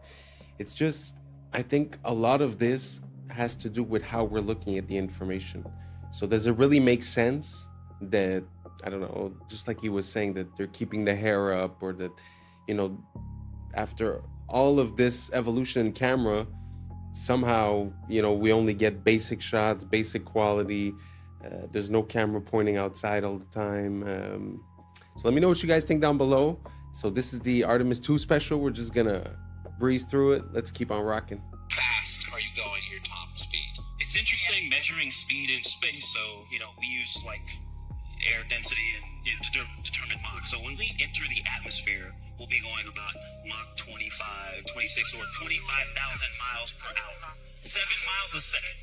it's just, I think a lot of this has to do with how we're looking at the information. So does it really make sense that, I don't know, just like he was saying, that they're keeping the hair up, or that, you know, after all of this evolution in camera, somehow, you know, we only get basic shots, basic quality. There's no camera pointing outside all the time. So let me know what you guys think down below. So this is the Artemis 2 special. We're just gonna breeze through it. Let's keep on rocking. Fast are you going at your top speed? It's interesting measuring speed in space. So, you know, we use like air density and, you know, to determine Mach. So when we enter the atmosphere, we'll be going about Mach 25, 26, or 25,000 miles per hour. 7 miles a second.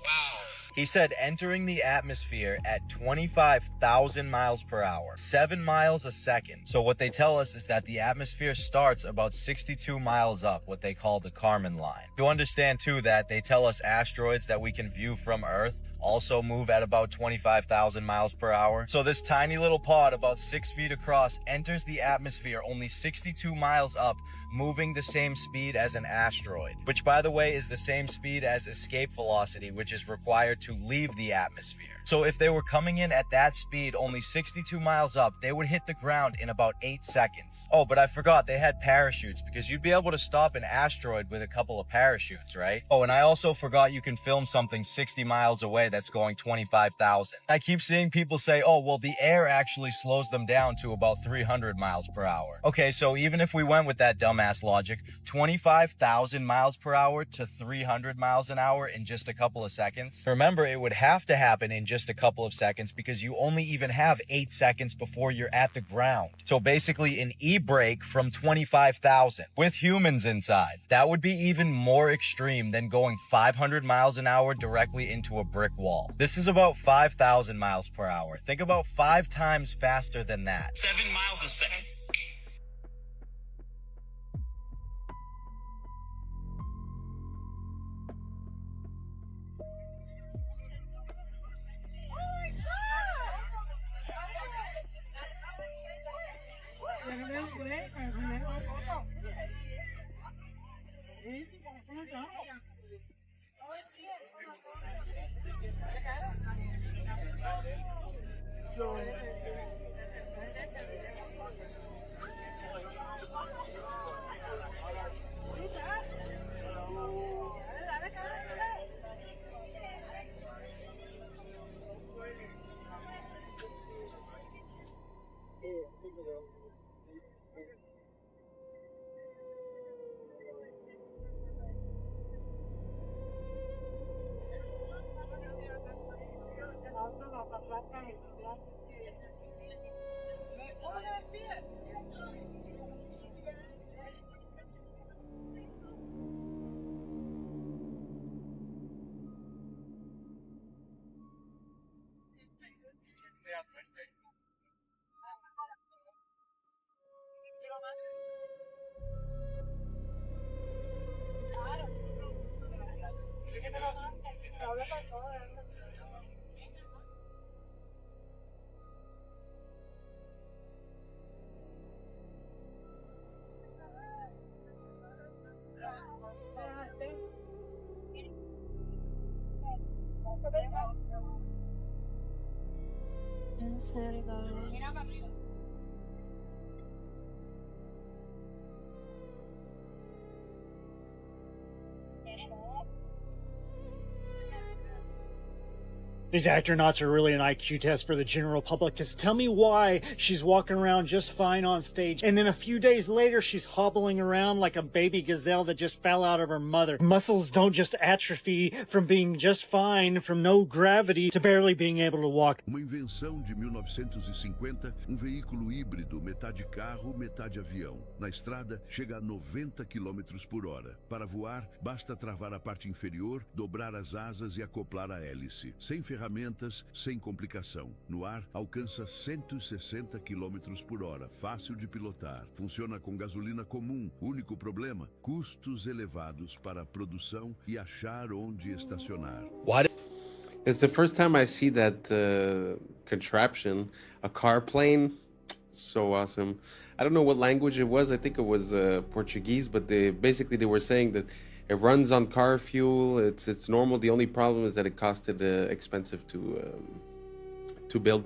Wow. He said entering the atmosphere at 25,000 miles per hour, 7 miles a second. So what they tell us is that the atmosphere starts about 62 miles up, what they call the Kármán line. You understand too that they tell us asteroids that we can view from Earth also move at about 25,000 miles per hour. So this tiny little pod about 6 feet across enters the atmosphere only 62 miles up, moving the same speed as an asteroid, which by the way is the same speed as escape velocity, which is required to leave the atmosphere. So if they were coming in at that speed, only 62 miles up, they would hit the ground in about 8 seconds. Oh, but I forgot they had parachutes, because you'd be able to stop an asteroid with a couple of parachutes, right? Oh, and I also forgot you can film something 60 miles away that's going 25,000. I keep seeing people say, oh, well, the air actually slows them down to about 300 miles per hour. Okay, so even if we went with that dumbass logic, 25,000 miles per hour to 300 miles an hour in just a couple of seconds. Remember, it would have to happen in just a couple of seconds because you only even have 8 seconds before you're at the ground. So basically an e-brake from 25,000 with humans inside. That would be even more extreme than going 500 miles an hour directly into a brick wall. wall. This is about 5,000 miles per hour. Think about 5 times faster than that. 7 miles a second. These astronauts are really an IQ test for the general public, because tell me why she's walking around just fine on stage, and then a few days later she's hobbling around like a baby gazelle that just fell out of her mother. Muscles don't just atrophy from being just fine, from no gravity, to barely being able to walk. Uma invenção de 1950, veículo híbrido, metade carro, metade avião. Na estrada, chega a 90 km por hora. Para voar, basta travar a parte inferior, dobrar as asas e acoplar a hélice. Sem ferramentas, sem complicação. No ar, alcança 160 km por hora, fácil de pilotar. Funciona com gasolina comum. Único problema, custos elevados para a produção e achar onde estacionar. It's the first time I see that contraption, a car plane. So awesome. I don't know what language it was. I think it was Portuguese, but they were saying that it runs on car fuel. It's normal. The only problem is that it costed expensive to build.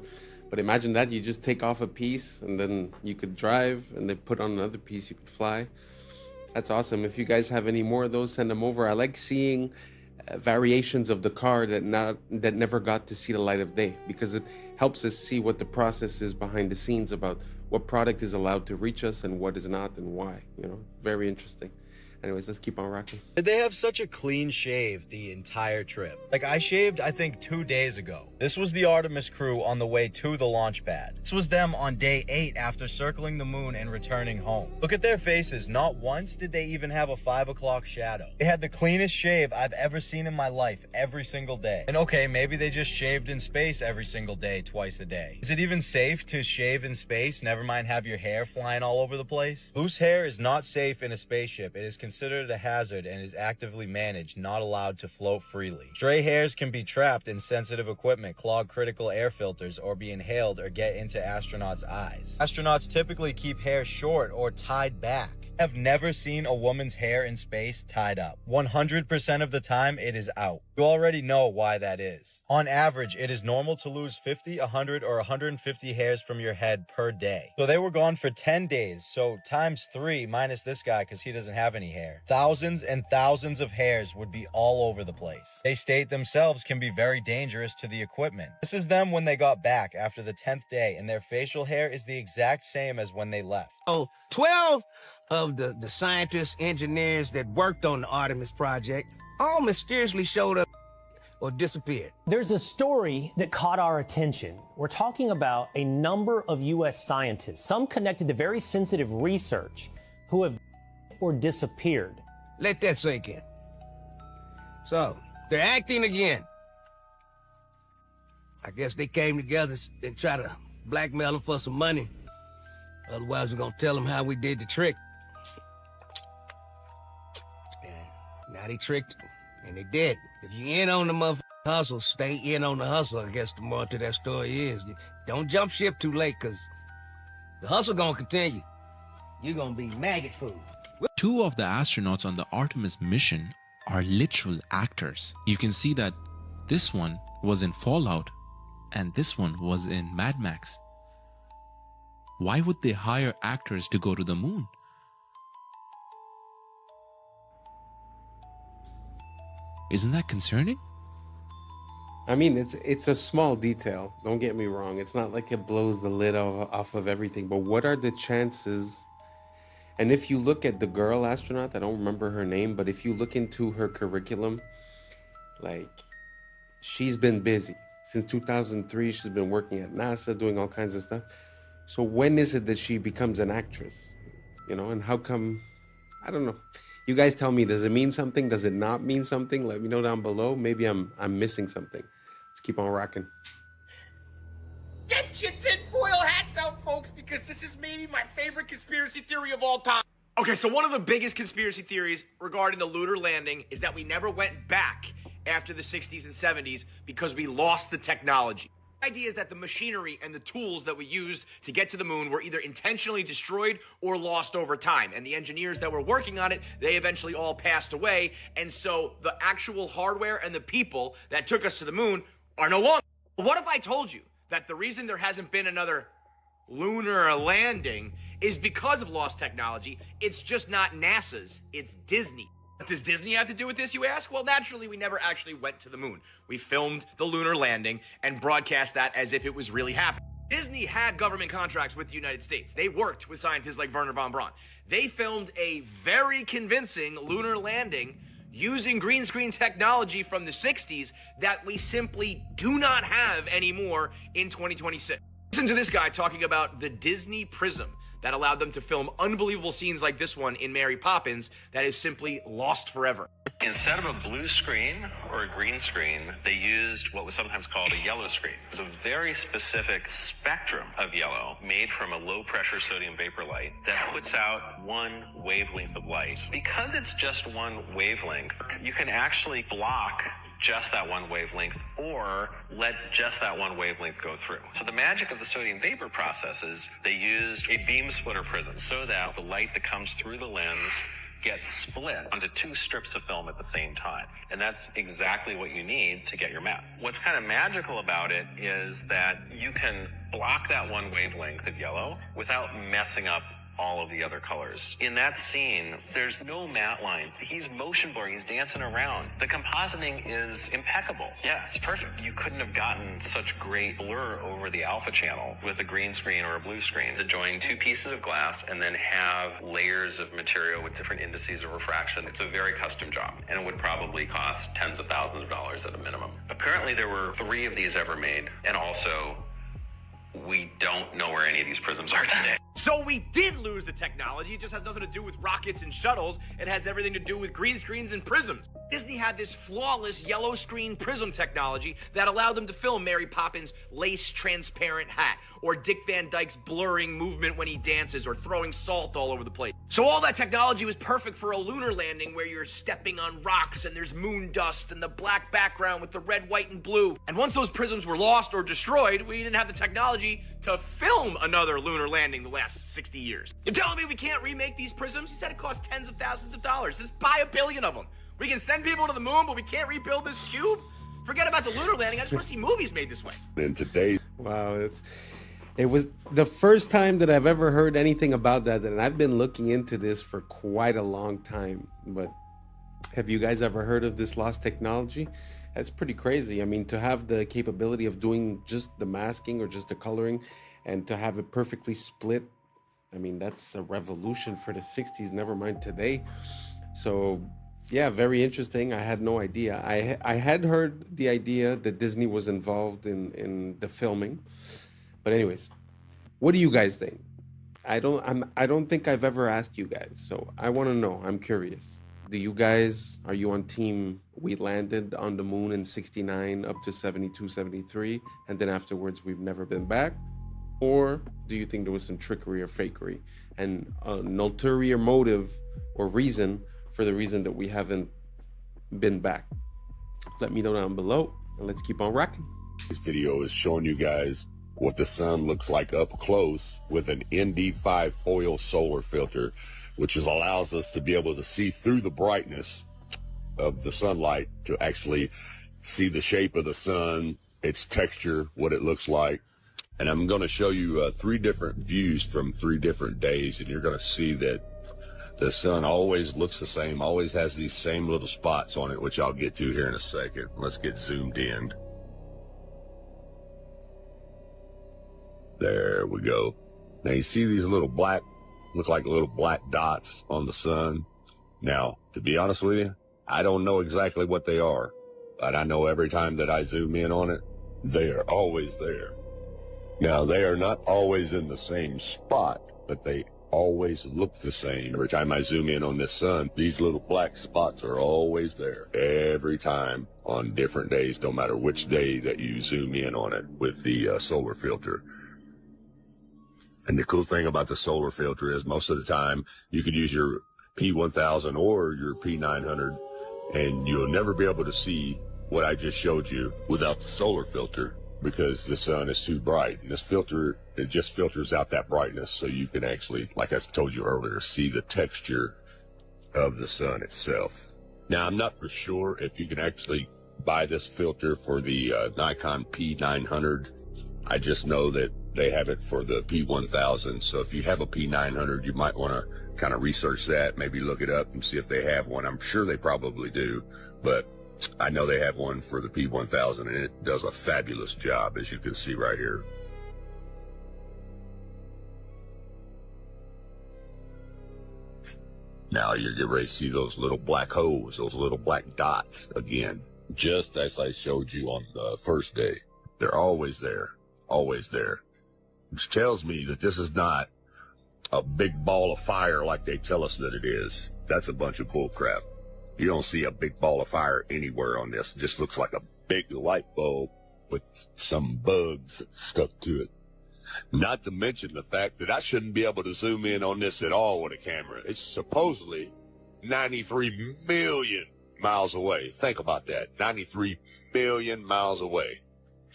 But imagine that you just take off a piece and then you could drive, and they put on another piece, you could fly. That's awesome. If you guys have any more of those, send them over. I like seeing variations of the car that never got to see the light of day, because it helps us see what the process is behind the scenes about what product is allowed to reach us and what is not and why. You know, very interesting. Anyways, let's keep on rocking. Did they have such a clean shave the entire trip? Like, I shaved, I think, 2 days ago. This was the Artemis crew on the way to the launch pad. This was them on day 8 after circling the moon and returning home. Look at their faces. Not once did they even have a 5 o'clock shadow. They had the cleanest shave I've ever seen in my life every single day. And okay, maybe they just shaved in space every single day, twice a day. Is it even safe to shave in space? Never mind have your hair flying all over the place. Loose hair is not safe in a spaceship. It is considered a hazard and is actively managed, not allowed to float freely. Stray hairs can be trapped in sensitive equipment, clog critical air filters, or be inhaled or get into astronauts' eyes. Astronauts typically keep hair short or tied back. I've never seen a woman's hair in space tied up. 100% of the time, it is out. You already know why that is. On average, it is normal to lose 50, 100, or 150 hairs from your head per day. So they were gone for 10 days, so times 3 minus this guy because he doesn't have any hair. Thousands and thousands of hairs would be all over the place. They state themselves can be very dangerous to the equipment. This is them when they got back after the 10th day, and their facial hair is the exact same as when they left. Oh, 12 of the scientists, engineers that worked on the Artemis project all mysteriously showed up or disappeared. There's a story that caught our attention. We're talking about a number of U.S. scientists, some connected to very sensitive research, who have or disappeared. Let that sink in. So, they're acting again. I guess they came together and tried to blackmail him for some money. Otherwise, we're gonna tell him how we did the trick. And now they tricked him, and they did. If you in on the motherfucking hustle, stay in on the hustle. I guess the more to that story is, don't jump ship too late, because the hustle gonna continue. You're gonna be maggot food. Two of the astronauts on the Artemis mission are literal actors. You can see that this one was in Fallout and this one was in Mad Max. Why would they hire actors to go to the moon? Isn't that concerning? I mean, it's a small detail. Don't get me wrong. It's not like it blows the lid off of everything. But what are the chances? And if you look at the girl astronaut, I don't remember her name, but if you look into her curriculum, like, she's been busy. Since 2003, she's been working at NASA, doing all kinds of stuff. So when is it that she becomes an actress? You know, and how come? I don't know. You guys tell me, does it mean something? Does it not mean something? Let me know down below. Maybe I'm missing something. Let's keep on rocking. Get your tinfoil hats out, folks, because this is maybe my favorite conspiracy theory of all time. Okay, so one of the biggest conspiracy theories regarding the lunar landing is that we never went back after the 60s and 70s because we lost the technology. The idea is that the machinery and the tools that we used to get to the moon were either intentionally destroyed or lost over time. And the engineers that were working on it, they eventually all passed away. And so the actual hardware and the people that took us to the moon are no longer. What if I told you that the reason there hasn't been another lunar landing is because of lost technology? It's just not NASA's, it's Disney. What does Disney have to do with this, you ask? Well, naturally, we never actually went to the moon. We filmed the lunar landing and broadcast that as if it was really happening. Disney had government contracts with the United States. They worked with scientists like Werner von Braun. They filmed a very convincing lunar landing using green screen technology from the 60s that we simply do not have anymore in 2026. Listen to this guy talking about the Disney Prism that allowed them to film unbelievable scenes like this one in Mary Poppins that is simply lost forever. Instead of a blue screen or a green screen, they used what was sometimes called a yellow screen. It was a very specific spectrum of yellow made from a low pressure sodium vapor light that puts out one wavelength of light. Because it's just one wavelength, you can actually block just that one wavelength or let just that one wavelength go through. So the magic of the sodium vapor process is they used a beam splitter prism so that the light that comes through the lens gets split onto two strips of film at the same time. And that's exactly what you need to get your map. What's kind of magical about it is that you can block that one wavelength of yellow without messing up all of the other colors. In that scene, there's no matte lines. He's motion blurring, he's dancing around. The compositing is impeccable. Yeah, it's perfect. You couldn't have gotten such great blur over the alpha channel with a green screen or a blue screen. To join two pieces of glass and then have layers of material with different indices of refraction, it's a very custom job, and it would probably cost tens of thousands of dollars at a minimum. Apparently there were 3 of these ever made, and also we don't know where any of these prisms are today. So we did lose the technology. It just has nothing to do with rockets and shuttles. It has everything to do with green screens and prisms. Disney had this flawless yellow screen prism technology that allowed them to film Mary Poppins' lace transparent hat, or Dick Van Dyke's blurring movement when he dances, or throwing salt all over the place. So all that technology was perfect for a lunar landing where you're stepping on rocks and there's moon dust and the black background with the red, white, and blue. And once those prisms were lost or destroyed, we didn't have the technology to film another lunar landing the last 60 years. You're telling me we can't remake these prisms? He said it costs tens of thousands of dollars. Just buy 1 billion of them. We can send people to the moon, but we can't rebuild this cube? Forget about the lunar landing. I just want to see movies made this way. And today, wow, it was the first time that I've ever heard anything about that, and I've been looking into this for quite a long time. But have you guys ever heard of this lost technology? That's pretty crazy. I mean, to have the capability of doing just the masking or just the coloring and to have it perfectly split, I mean, that's a revolution for the 60s, never mind today. So yeah, very interesting. I had no idea. I had heard the idea that Disney was involved in the filming. But anyways, what do you guys think? I don't think I've ever asked you guys, so I want to know. I'm curious. Are you on team we landed on the moon in 69 up to 72, 73, and then afterwards we've never been back? Or do you think there was some trickery or fakery and an ulterior motive or reason for the reason that we haven't been back? Let me know down below, and let's keep on rocking. This video is showing you guys what the sun looks like up close with an ND5 foil solar filter, which allows us to be able to see through the brightness of the sunlight to actually see the shape of the sun, its texture, what it looks like. And I'm going to show you 3 different views from 3 different days, and you're going to see that the sun always looks the same, always has these same little spots on it, which I'll get to here in a second. Let's get zoomed in. There we go. Now you see these little black, look like little black dots on the sun. Now, to be honest with you, I don't know exactly what they are, but I know every time that I zoom in on it, they are always there. Now, they are not always in the same spot, but they always look the same. Every time I zoom in on this sun, these little black spots are always there. Every time on different days, no matter which day that you zoom in on it with the solar filter. And the cool thing about the solar filter is most of the time you could use your P1000 or your P900 and you'll never be able to see what I just showed you without the solar filter because the sun is too bright. And this filter, it just filters out that brightness so you can actually, like I told you earlier, see the texture of the sun itself. Now, I'm not for sure if you can actually buy this filter for the Nikon P900. I just know that they have it for the P1000. So if you have a P900, you might want to kind of research that, maybe look it up and see if they have one. I'm sure they probably do, but I know they have one for the P1000 and it does a fabulous job, as you can see right here. Now you're getting ready to see those little black holes, those little black dots again, just as I showed you on the first day. They're always there, which tells me that this is not a big ball of fire like they tell us that it is. That's a bunch of bull crap. You don't see a big ball of fire anywhere on this. It just looks like a big light bulb with some bugs stuck to it. Not to mention the fact that I shouldn't be able to zoom in on this at all with a camera. It's supposedly 93 million miles away. Think about that. 93 million miles away.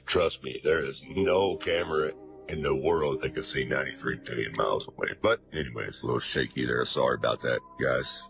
Trust me, there is no camera in the world that can see 93 million miles away. But anyway, it's a little shaky there. Sorry about that, guys.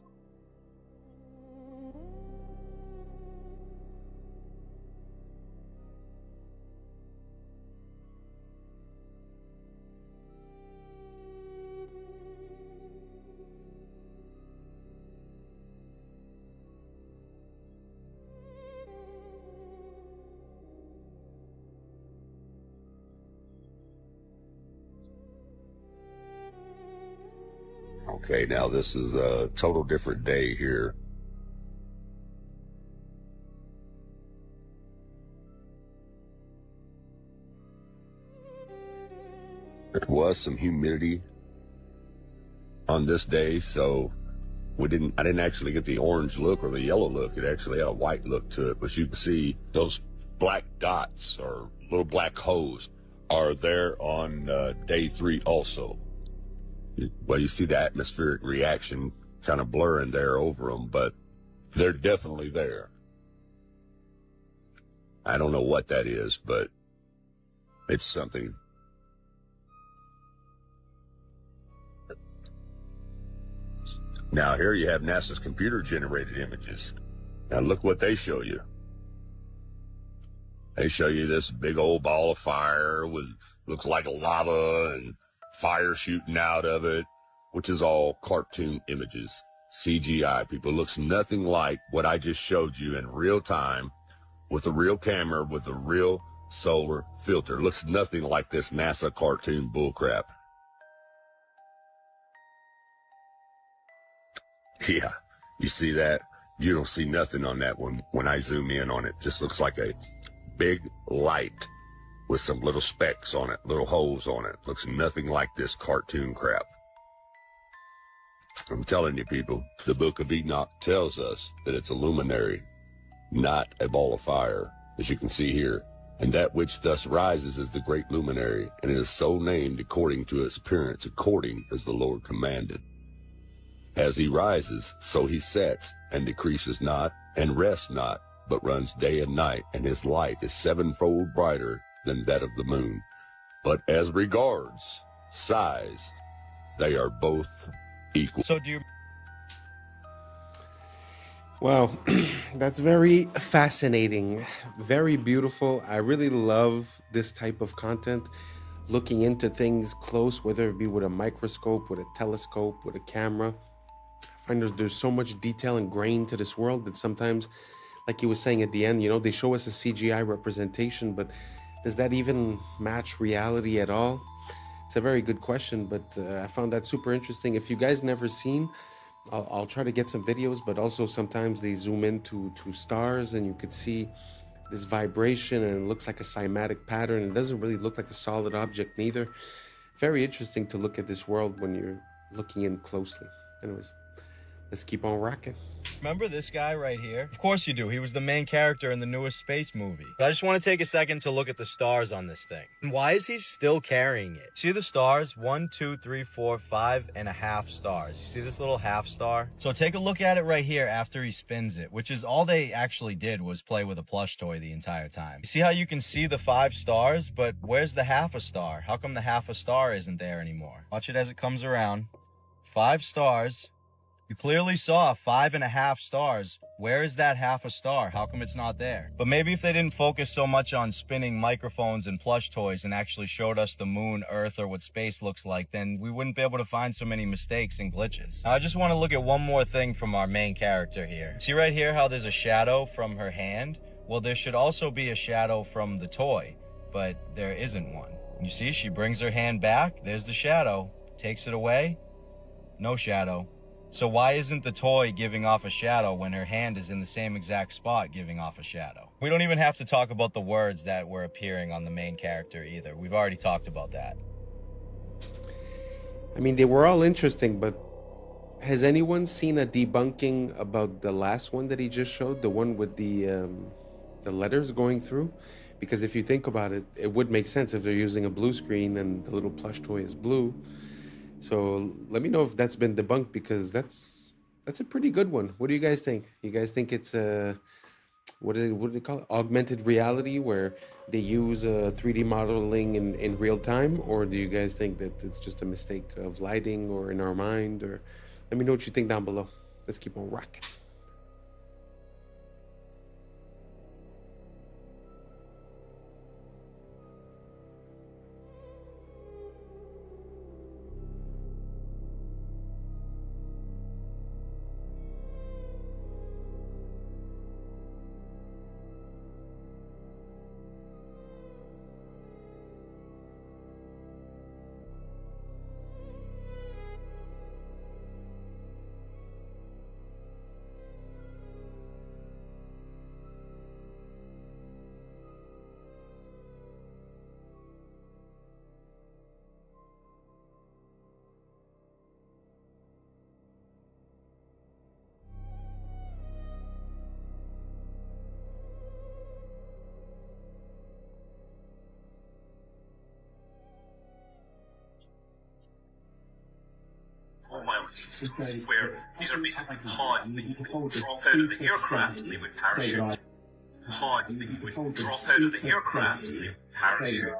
Okay, now this is a total different day here. There was some humidity on this day, so I didn't actually get the orange look or the yellow look. It actually had a white look to it, but you can see those black dots or little black holes are there on day 3 also. Well, you see the atmospheric reaction kind of blurring there over them, but they're definitely there. I don't know what that is, but it's something. Now here you have NASA's computer-generated images. Now look what they show you. They show you this big old ball of fire with looks like lava and fire shooting out of it, which is all cartoon images, CGI. People, looks nothing like what I just showed you in real time with a real camera, with a real solar filter. Looks nothing like this NASA cartoon bullcrap. Yeah, you see that? You don't see nothing on that one when I zoom in on it. Just looks like a big light with some little specks on it, little holes on it. Looks nothing like this cartoon crap. I'm telling you, people, the Book of Enoch tells us that it's a luminary, not a ball of fire, as you can see here. And that which thus rises is the great luminary, and it is so named according to its appearance, according as the Lord commanded. As he rises, so he sets, and decreases not, and rests not, but runs day and night, and his light is sevenfold brighter than that of the moon. But as regards size, they are both equal. So do you... Wow, that's very fascinating, very beautiful. I really love this type of content, looking into things close, whether it be with a microscope, with a telescope, with a camera. I find there's so much detail and grain to this world that sometimes, like you were saying at the end, they show us a CGI representation, but does that even match reality at all? It's a very good question, but I found that super interesting. If you guys never seen, I'll try to get some videos, but also sometimes they zoom into stars and you could see this vibration and it looks like a cymatic pattern. It doesn't really look like a solid object neither. Very interesting to look at this world when you're looking in closely. Anyways, let's keep on rocking. Remember this guy right here? Of course you do. He was the main character in the newest space movie. But I just want to take a second to look at the stars on this thing. And why is he still carrying it? See the stars? 1, 2, 3, 4, 5.5 stars. You see this little half star? So take a look at it right here after he spins it, which is all they actually did was play with a plush toy the entire time. You see how you can see the 5 stars, but where's the half a star? How come the half a star isn't there anymore? Watch it as it comes around. 5 stars. You clearly saw 5.5 stars. Where is that half a star? How come it's not there? But maybe if they didn't focus so much on spinning microphones and plush toys and actually showed us the moon, Earth, or what space looks like, then we wouldn't be able to find so many mistakes and glitches. Now, I just want to look at one more thing from our main character here. See right here how there's a shadow from her hand? Well, there should also be a shadow from the toy, but there isn't one. You see, she brings her hand back. There's the shadow. Takes it away. No shadow. So why isn't the toy giving off a shadow when her hand is in the same exact spot giving off a shadow? We don't even have to talk about the words that were appearing on the main character either. We've already talked about that. I mean, they were all interesting, but has anyone seen a debunking about the last one that he just showed? The one with the letters going through? Because if you think about it, it would make sense if they're using a blue screen and the little plush toy is blue. So let me know if that's been debunked, because that's a pretty good one. What do you guys think? You guys think it's what do they call it? Augmented reality, where they use 3D modeling in real time? Or do you guys think that it's just a mistake of lighting or in our mind? Or let me know what you think down below. Let's keep on rocking. Where these are basically pods that you would drop out of the aircraft and they would parachute. Pods that you would drop out of the aircraft and they would parachute.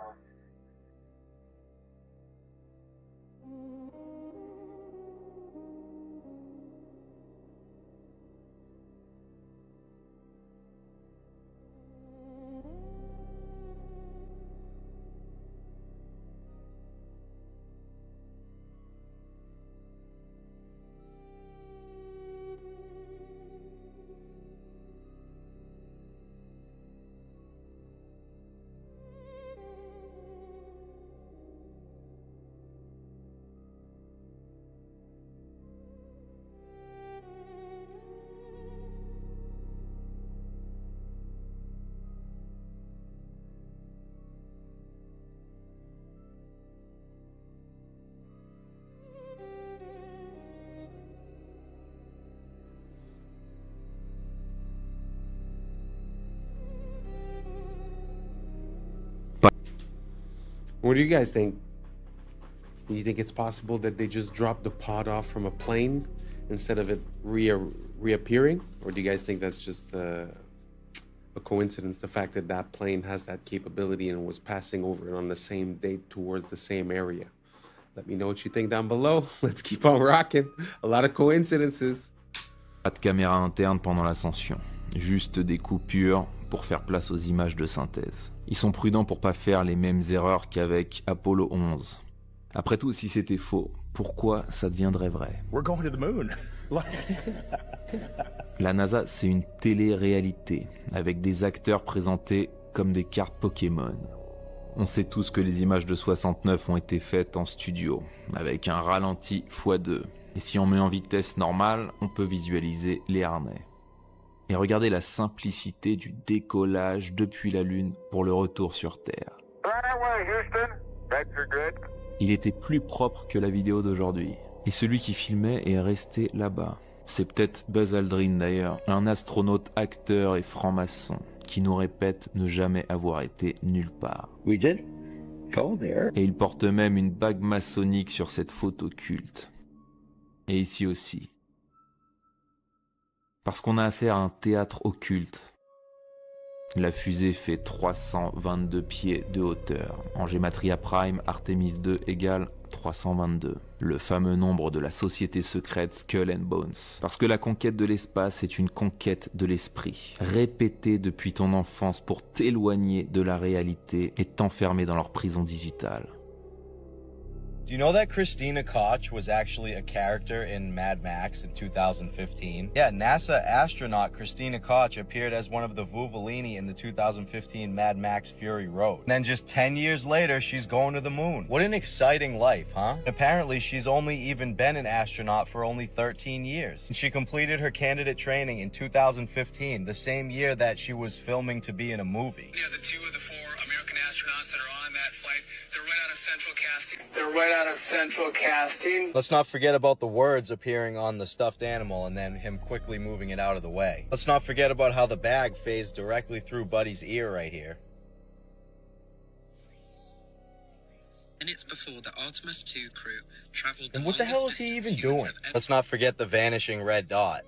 What do you guys think? Do you think it's possible that they just dropped the pod off from a plane instead of it reappearing? Or do you guys think that's just a coincidence, the fact that that plane has that capability and was passing over it on the same date towards the same area? Let me know what you think down below. Let's keep on rocking. A lot of coincidences. Pas de caméra interne pendant l'ascension, juste des coupures pour faire place aux images de synthèse. Ils sont prudents pour pas faire les mêmes erreurs qu'avec Apollo 11. Après tout, si c'était faux, pourquoi ça deviendrait vrai? We're going to the moon. La NASA, c'est une télé-réalité, avec des acteurs présentés comme des cartes Pokémon. On sait tous que les images de 69 ont été faites en studio, avec un ralenti x2. Et si on met en vitesse normale, on peut visualiser les harnais. Et regardez la simplicité du décollage depuis la Lune pour le retour sur Terre. Il était plus propre que la vidéo d'aujourd'hui. Et celui qui filmait est resté là-bas. C'est peut-être Buzz Aldrin d'ailleurs, un astronaute, acteur et franc-maçon, qui nous répète ne jamais avoir été nulle part. We did go there. Et il porte même une bague maçonnique sur cette photo culte. Et ici aussi. Parce qu'on a affaire à un théâtre occulte. La fusée fait 322 pieds de hauteur. En Gematria Prime, Artemis 2 égale 322. Le fameux nombre de la société secrète Skull and Bones. Parce que la conquête de l'espace est une conquête de l'esprit. Répétée depuis ton enfance pour t'éloigner de la réalité et t'enfermer dans leur prison digitale. Do you know that Christina Koch was actually a character in Mad Max in 2015? Yeah, NASA astronaut Christina Koch appeared as one of the Vuvolini in the 2015 Mad Max Fury Road. And then just 10 years later, she's going to the moon. What an exciting life, huh? Apparently, she's only even been an astronaut for only 13 years. And she completed her candidate training in 2015, the same year that she was filming to be in a movie. Yeah, the 2 of the 4 American astronauts that are on that flight, they're right out of central casting. They're right out of central casting. Let's not forget about the words appearing on the stuffed animal and then him quickly moving it out of the way. Let's not forget about how the bag phased directly through Buddy's ear right here. Minutes before the Artemis 2 crew traveled the And what the hell is he even doing? Let's not forget the vanishing red dot.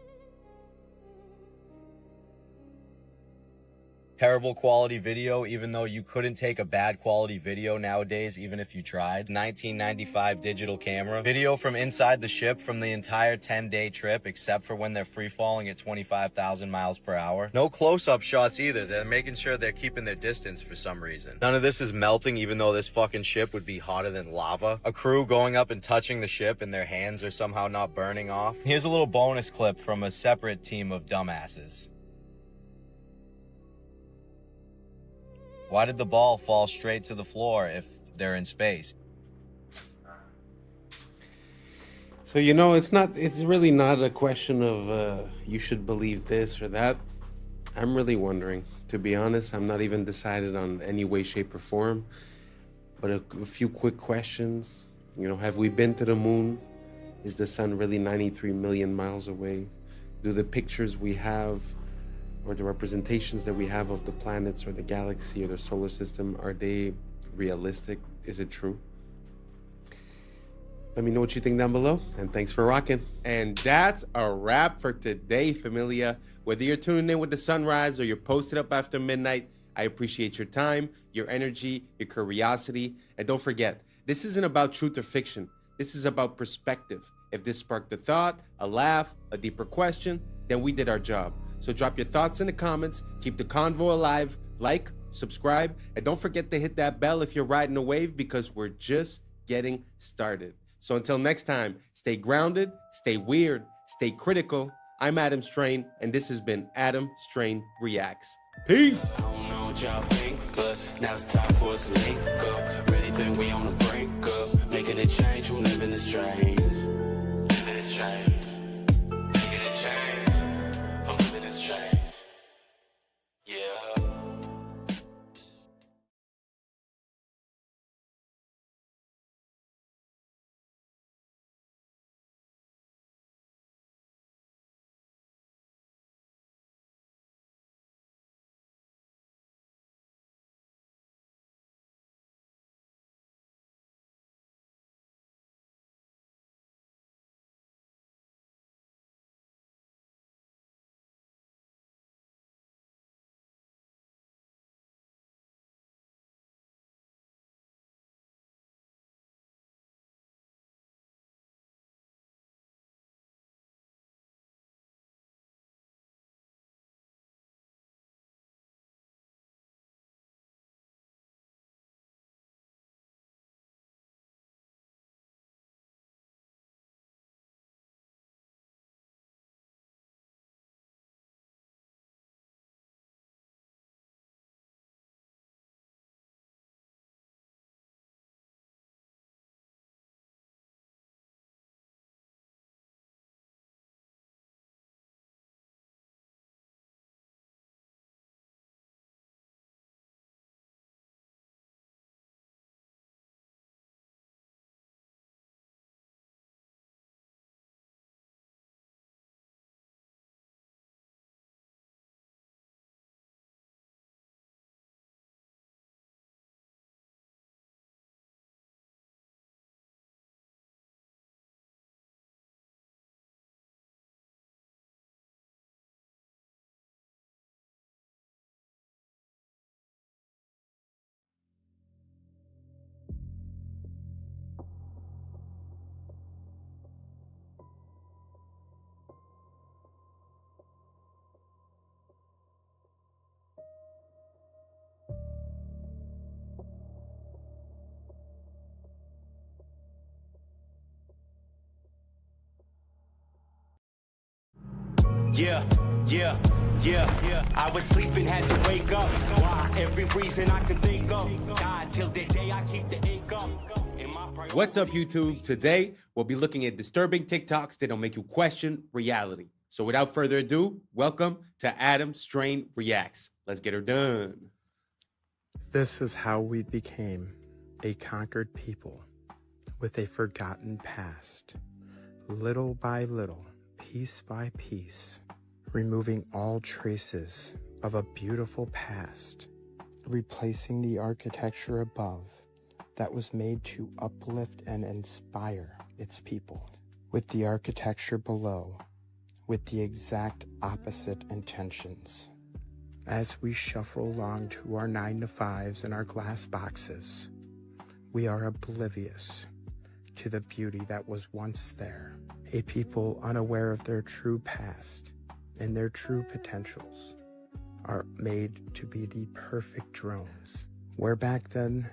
Terrible quality video, even though you couldn't take a bad quality video nowadays, even if you tried. 1995 digital camera. Video from inside the ship from the entire 10-day trip, except for when they're free falling at 25,000 miles per hour. No close-up shots either. They're making sure they're keeping their distance for some reason. None of this is melting, even though this fucking ship would be hotter than lava. A crew going up and touching the ship and their hands are somehow not burning off. Here's a little bonus clip from a separate team of dumbasses. Why did the ball fall straight to the floor if they're in space? So, it's really not a question of you should believe this or that. I'm really wondering. To be honest, I'm not even decided on any way, shape, or form. But a few quick questions. Have we been to the moon? Is the sun really 93 million miles away? Do the pictures we have or the representations that we have of the planets or the galaxy or the solar system, are they realistic? Is it true? Let me know what you think down below, and thanks for rocking. And that's a wrap for today, familia. Whether you're tuning in with the sunrise or you're posted up after midnight, I appreciate your time, your energy, your curiosity. And don't forget, this isn't about truth or fiction. This is about perspective. If this sparked a thought, a laugh, a deeper question, then we did our job. So drop your thoughts in the comments, keep the convo alive, like, subscribe, and don't forget to hit that bell if you're riding a wave, because we're just getting started. So until next time, stay grounded, stay weird, stay critical. I'm Adam Strain, and this has been Adam Strain Reacts. Peace! I don't know what y'all think, but now's the time for us to link up. Really think we on the brink up, making a change from living this strange. Living this strange. Yeah. I was sleeping, had to wake up. Why? Every reason I could think of. God, till the day I keep the ink up. What's up, YouTube? Today, we'll be looking at disturbing TikToks that'll make you question reality. So without further ado, welcome to Adam Strain Reacts. Let's get her done. This is how we became a conquered people with a forgotten past. Little by little, piece by piece, removing all traces of a beautiful past, replacing the architecture above that was made to uplift and inspire its people with the architecture below with the exact opposite intentions. As we shuffle along to our 9-to-5s and our glass boxes, we are oblivious to the beauty that was once there, a people unaware of their true past and their true potentials are made to be the perfect drones, where back then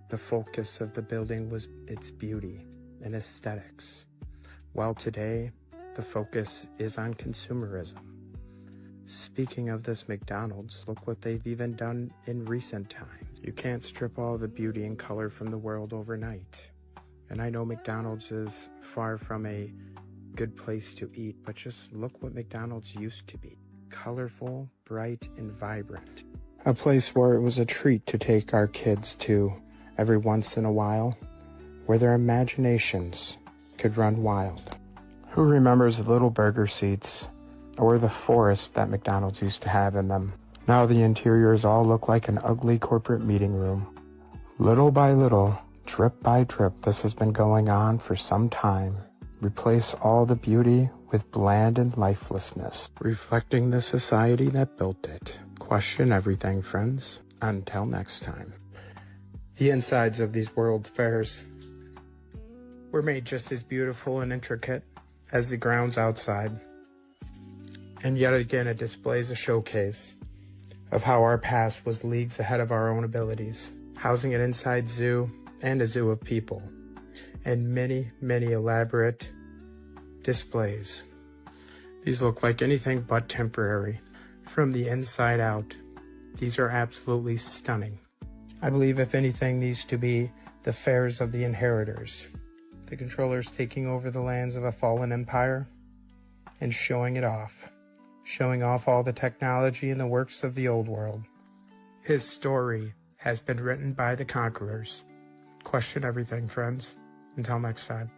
the focus of the building was its beauty and aesthetics, while today the focus is on consumerism. Speaking of this McDonald's, look what they've even done in recent times. You can't strip all the beauty and color from the world overnight. And I know McDonald's is far from a good place to eat, but just look what McDonald's used to be. Colorful, bright, and vibrant. A place where it was a treat to take our kids to every once in a while, where their imaginations could run wild. Who remembers the little burger seats or the forest that McDonald's used to have in them? Now the interiors all look like an ugly corporate meeting room. Little by little, drip by drip, this has been going on for some time. Replace all the beauty with bland and lifelessness, reflecting the society that built it. Question everything, friends. Until next time. The insides of these World's Fairs were made just as beautiful and intricate as the grounds outside. And yet again, it displays a showcase of how our past was leagues ahead of our own abilities, housing an inside zoo and a zoo of people, and many, many elaborate displays. These look like anything but temporary. From the inside out, these are absolutely stunning. I believe, if anything, these to be the fairs of the inheritors, the controllers taking over the lands of a fallen empire and showing it off, showing off all the technology and the works of the old world. His story has been written by the conquerors. Question everything, friends. Until next time.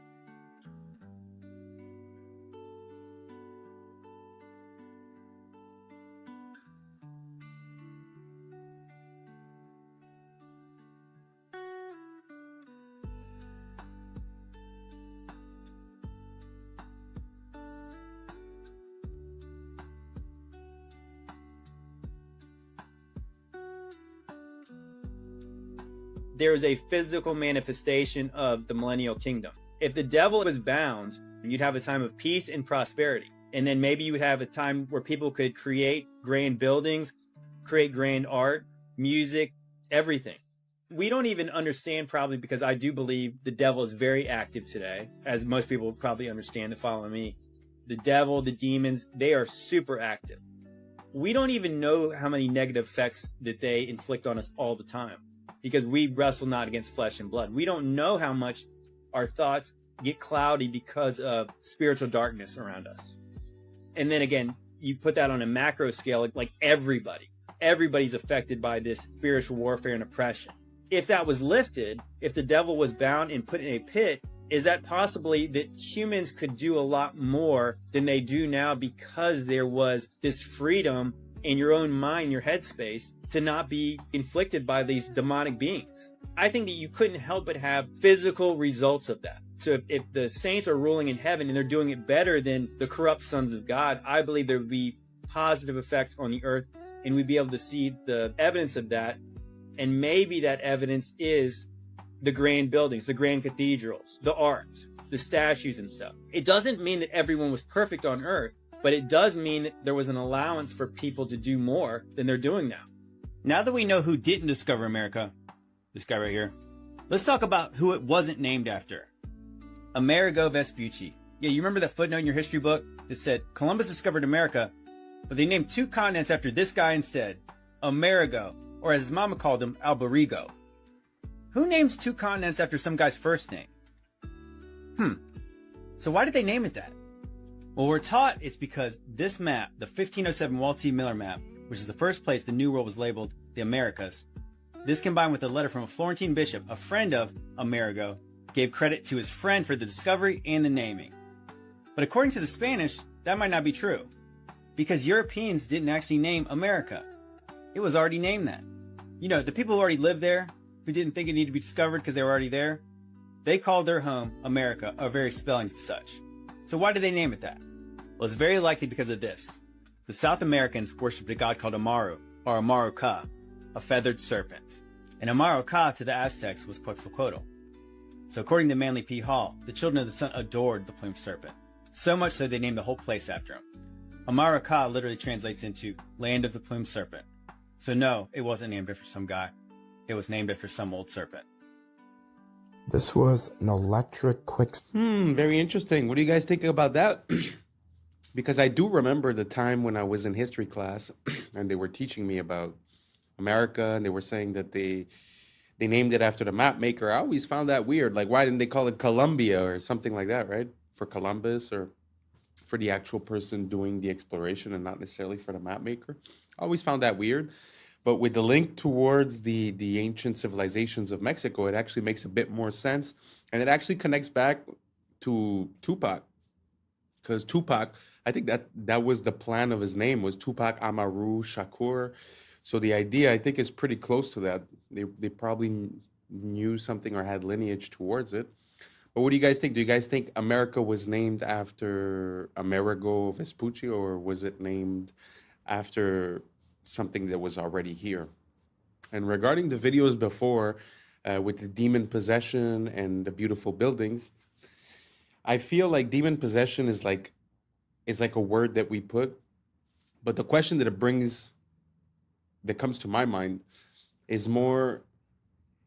There is a physical manifestation of the millennial kingdom. If the devil was bound, you'd have a time of peace and prosperity. And then maybe you would have a time where people could create grand buildings, create grand art, music, everything. We don't even understand, probably because I do believe the devil is very active today, as most people probably understand that follow me. The devil, the demons, they are super active. We don't even know how many negative effects that they inflict on us all the time, because we wrestle not against flesh and blood. We don't know how much our thoughts get cloudy because of spiritual darkness around us. And then again, you put that on a macro scale, like everybody's affected by this spiritual warfare and oppression. If that was lifted, if the devil was bound and put in a pit, is that possibly that humans could do a lot more than they do now, because there was this freedom in your own mind, your headspace, to not be inflicted by these demonic beings? I think that you couldn't help but have physical results of that. So if the saints are ruling in heaven and they're doing it better than the corrupt sons of God, I believe there would be positive effects on the earth, and we'd be able to see the evidence of that. And maybe that evidence is the grand buildings, the grand cathedrals, the art, the statues and stuff. It doesn't mean that everyone was perfect on earth, but it does mean that there was an allowance for people to do more than they're doing now. Now that we know who didn't discover America, this guy right here, let's talk about who it wasn't named after. Amerigo Vespucci. Yeah, you remember that footnote in your history book that said Columbus discovered America, but they named 2 continents after this guy instead, Amerigo, or as his mama called him, Alberigo. Who names 2 continents after some guy's first name? So why did they name it that? Well, we're taught it's because this map, the 1507 Walt C. Miller map, which is the first place the New World was labeled the Americas, this combined with a letter from a Florentine bishop, a friend of Amerigo, gave credit to his friend for the discovery and the naming. But according to the Spanish, that might not be true, because Europeans didn't actually name America. It was already named that. You know, the people who already lived there, who didn't think it needed to be discovered because they were already there, they called their home America, or various spellings of such. So why did they name it that? Well, it's very likely because of this. The South Americans worshipped a god called Amaru, or Amaru Ka, a feathered serpent. And Amaru Ka to the Aztecs was Quetzalcoatl. So according to Manly P. Hall, the children of the sun adored the plumed serpent. So much so they named the whole place after him. Amaru Ka literally translates into land of the plumed serpent. So no, it wasn't named after some guy. It was named after some old serpent. This was an electric quick... Very interesting. What do you guys think about that? Because I do remember the time when I was in history class and they were teaching me about America, and they were saying that they named it after the map maker. I always found that weird. Like, why didn't they call it Columbia or something like that, right? For Columbus, or for the actual person doing the exploration and not necessarily for the map maker. I always found that weird. But with the link towards the ancient civilizations of Mexico, it actually makes a bit more sense. And it actually connects back to Tupac. Because Tupac, I think that was the plan of his name, was Tupac Amaru Shakur. So the idea, I think, is pretty close to that. They probably knew something or had lineage towards it. But what do you guys think? Do you guys think America was named after Amerigo Vespucci, or was it named after something that was already here? And regarding the videos before, with the demon possession and the beautiful buildings, I feel like demon possession is like a word that we put, but the question that that comes to my mind is more,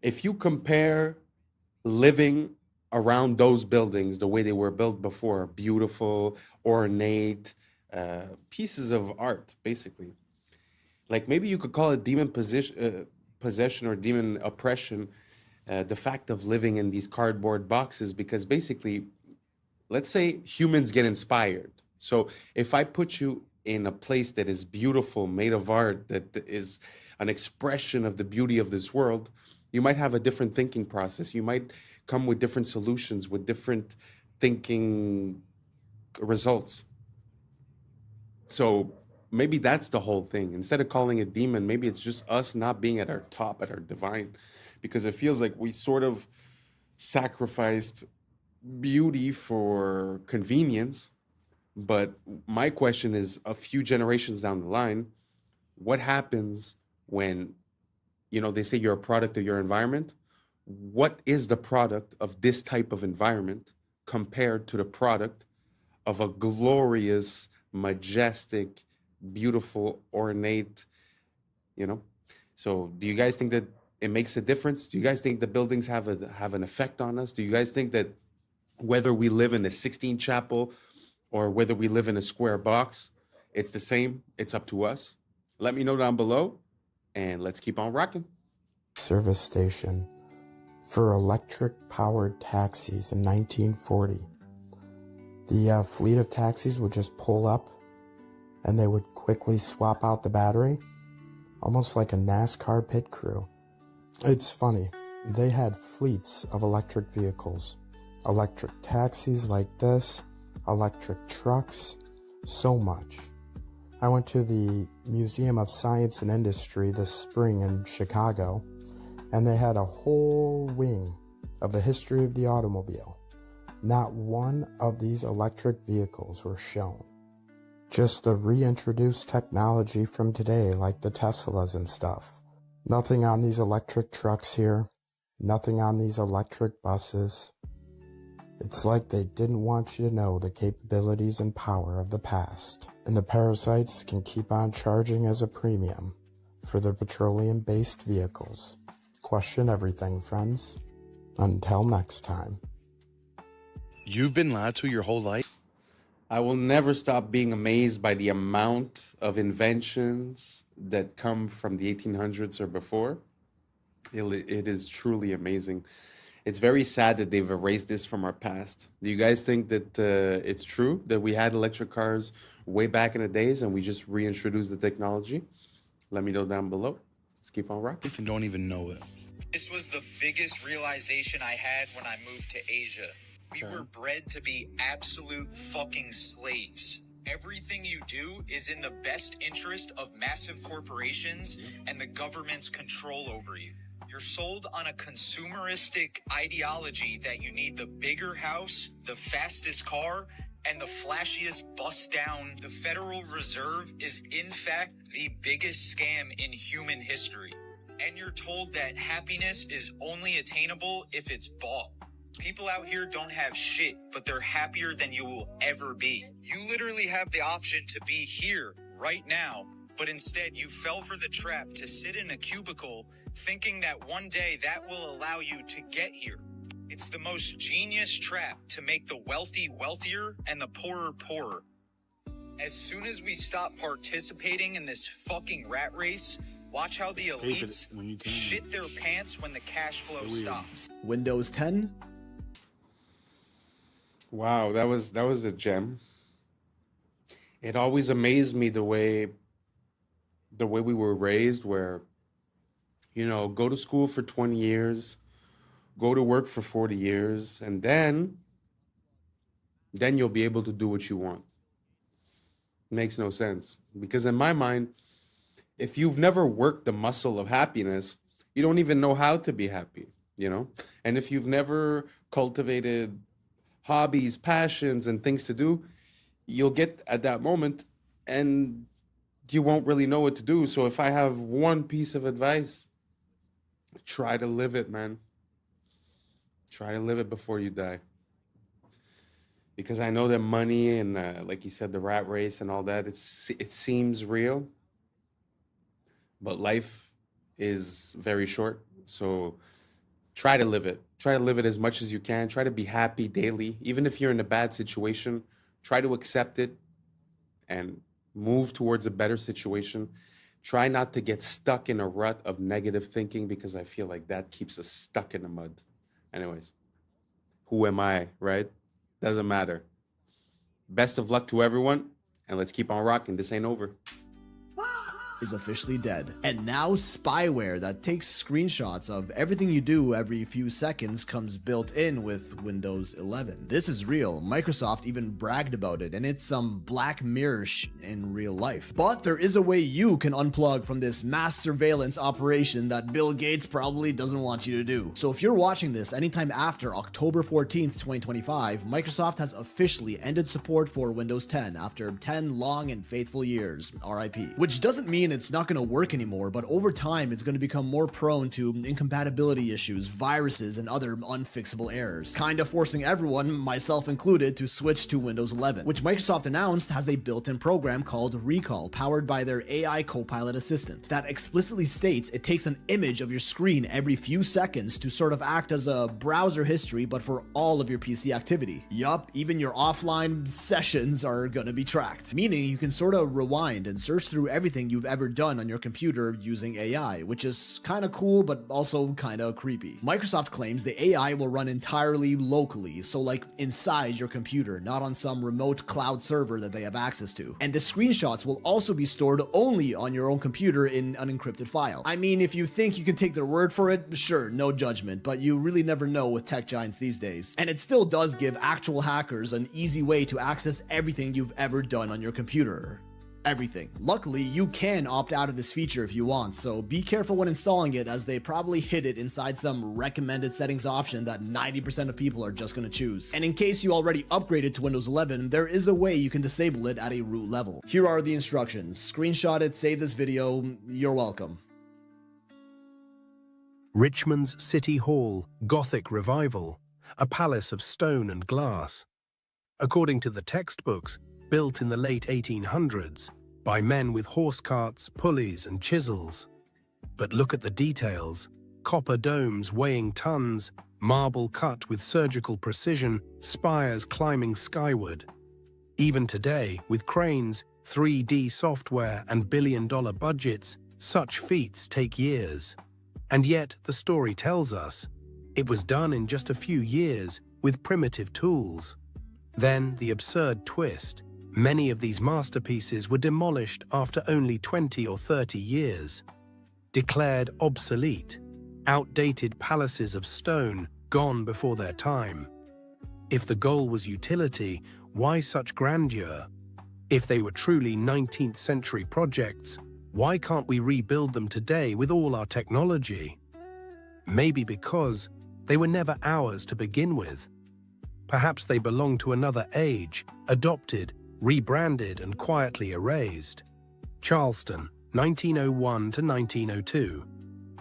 if you compare living around those buildings the way they were built before, beautiful, ornate, pieces of art, basically. Like, maybe you could call it demon possession or demon oppression, the fact of living in these cardboard boxes, because basically, let's say humans get inspired. So if I put you in a place that is beautiful, made of art, that is an expression of the beauty of this world, you might have a different thinking process. You might come with different solutions, with different thinking results. So maybe that's the whole thing. Instead of calling it demon, maybe it's just us not being at our top, at our divine, because it feels like we sort of sacrificed beauty for convenience. But my question is, a few generations down the line, what happens when, they say you're a product of your environment? What is the product of this type of environment compared to the product of a glorious, majestic, beautiful, ornate, So do you guys think that it makes a difference? Do you guys think the buildings have an effect on us? Do you guys think that whether we live in a 16 chapel or whether we live in a square box, it's the same? It's up to us. Let me know down below, and let's keep on rocking. Service station for electric-powered taxis in 1940. The fleet of taxis would just pull up, and they would quickly swap out the battery, almost like a NASCAR pit crew. It's funny, they had fleets of electric vehicles, electric taxis like this, electric trucks, so much. I went to the Museum of Science and Industry this spring in Chicago, and they had a whole wing of the history of the automobile. Not one of these electric vehicles were shown. Just the reintroduced technology from today, like the Teslas and stuff. Nothing on these electric trucks here. Nothing on these electric buses. It's like they didn't want you to know the capabilities and power of the past. And the parasites can keep on charging as a premium for their petroleum-based vehicles. Question everything, friends. Until next time. You've been lied to your whole life? I will never stop being amazed by the amount of inventions that come from the 1800s or before. It is truly amazing. It's very sad that they've erased this from our past. Do you guys think that it's true that we had electric cars way back in the days and we just reintroduced the technology? Let me know down below. Let's keep on rocking. You don't even know it. This was the biggest realization I had when I moved to Asia. We were bred to be absolute fucking slaves. Everything you do is in the best interest of massive corporations and the government's control over you. You're sold on a consumeristic ideology that you need the bigger house, the fastest car, and the flashiest bust down. The Federal Reserve is in fact the biggest scam in human history. And you're told that happiness is only attainable if it's bought. People out here don't have shit, but they're happier than you will ever be. You literally have the option to be here right now, but instead you fell for the trap to sit in a cubicle thinking that one day that will allow you to get here. It's the most genius trap to make the wealthy wealthier and the poorer poorer. As soon as we stop participating in this fucking rat race, watch how the elites shit their pants when the cash flow stops. Windows 10? Wow, that was a gem. It always amazed me the way we were raised, where, you know, go to school for 20 years, go to work for 40 years, and then you'll be able to do what you want. Makes no sense. Because in my mind, if you've never worked the muscle of happiness, you don't even know how to be happy, you know? And if you've never cultivated hobbies, passions, and things to do, you'll get at that moment and you won't really know what to do. So if I have one piece of advice, try to live it, man. Try to live it before you die. Because I know that money and, like you said, the rat race and all that, it seems real. But life is very short. So try to live it. Try to live it as much as you can. Try to be happy daily. Even if you're in a bad situation, try to accept it and move towards a better situation. Try not to get stuck in a rut of negative thinking, because I feel like that keeps us stuck in the mud. Anyways, who am I, right? Doesn't matter. Best of luck to everyone, and let's keep on rocking. This ain't over. Is officially dead. And now spyware that takes screenshots of everything you do every few seconds comes built in with Windows 11. This is real. Microsoft even bragged about it, and it's some Black Mirror in real life. But there is a way you can unplug from this mass surveillance operation that Bill Gates probably doesn't want you to do. So if you're watching this anytime after October 14th, 2025, Microsoft has officially ended support for Windows 10 after 10 long and faithful years, RIP. Which doesn't mean it's not going to work anymore, but over time it's going to become more prone to incompatibility issues, viruses, and other unfixable errors, kind of forcing everyone, myself included, to switch to Windows 11, which Microsoft announced has a built-in program called Recall, powered by their AI Copilot assistant, that explicitly states it takes an image of your screen every few seconds to sort of act as a browser history, but for all of your PC activity. Yup, even your offline sessions are gonna be tracked, meaning you can sort of rewind and search through everything you've ever done on your computer using AI, which is kind of cool but also kind of creepy. Microsoft claims the AI will run entirely locally, so like inside your computer, not on some remote cloud server that they have access to. And the screenshots will also be stored only on your own computer in an encrypted file. I mean, if you think you can take their word for it, sure, no judgment, but you really never know with tech giants these days. And it still does give actual hackers an easy way to access everything you've ever done on your computer. Everything. Luckily, you can opt out of this feature if you want, so be careful when installing it, as they probably hid it inside some recommended settings option that 90% of people are just going to choose. And in case you already upgraded to Windows 11, there is a way you can disable it at a root level. Here are the instructions. Screenshot it, save this video, you're welcome. Richmond's City Hall, Gothic revival, a palace of stone and glass. According to the textbooks, built in the late 1800s by men with horse carts, pulleys and chisels. But look at the details: copper domes weighing tons, marble cut with surgical precision, spires climbing skyward. Even today, with cranes, 3D software, and billion-dollar budgets, such feats take years. And yet, the story tells us, it was done in just a few years with primitive tools. Then, the absurd twist. Many of these masterpieces were demolished after only 20 or 30 years. Declared obsolete, outdated palaces of stone gone before their time. If the goal was utility, why such grandeur? If they were truly 19th century projects, why can't we rebuild them today with all our technology? Maybe because they were never ours to begin with. Perhaps they belong to another age, adopted, rebranded, and quietly erased. Charleston, 1901 to 1902.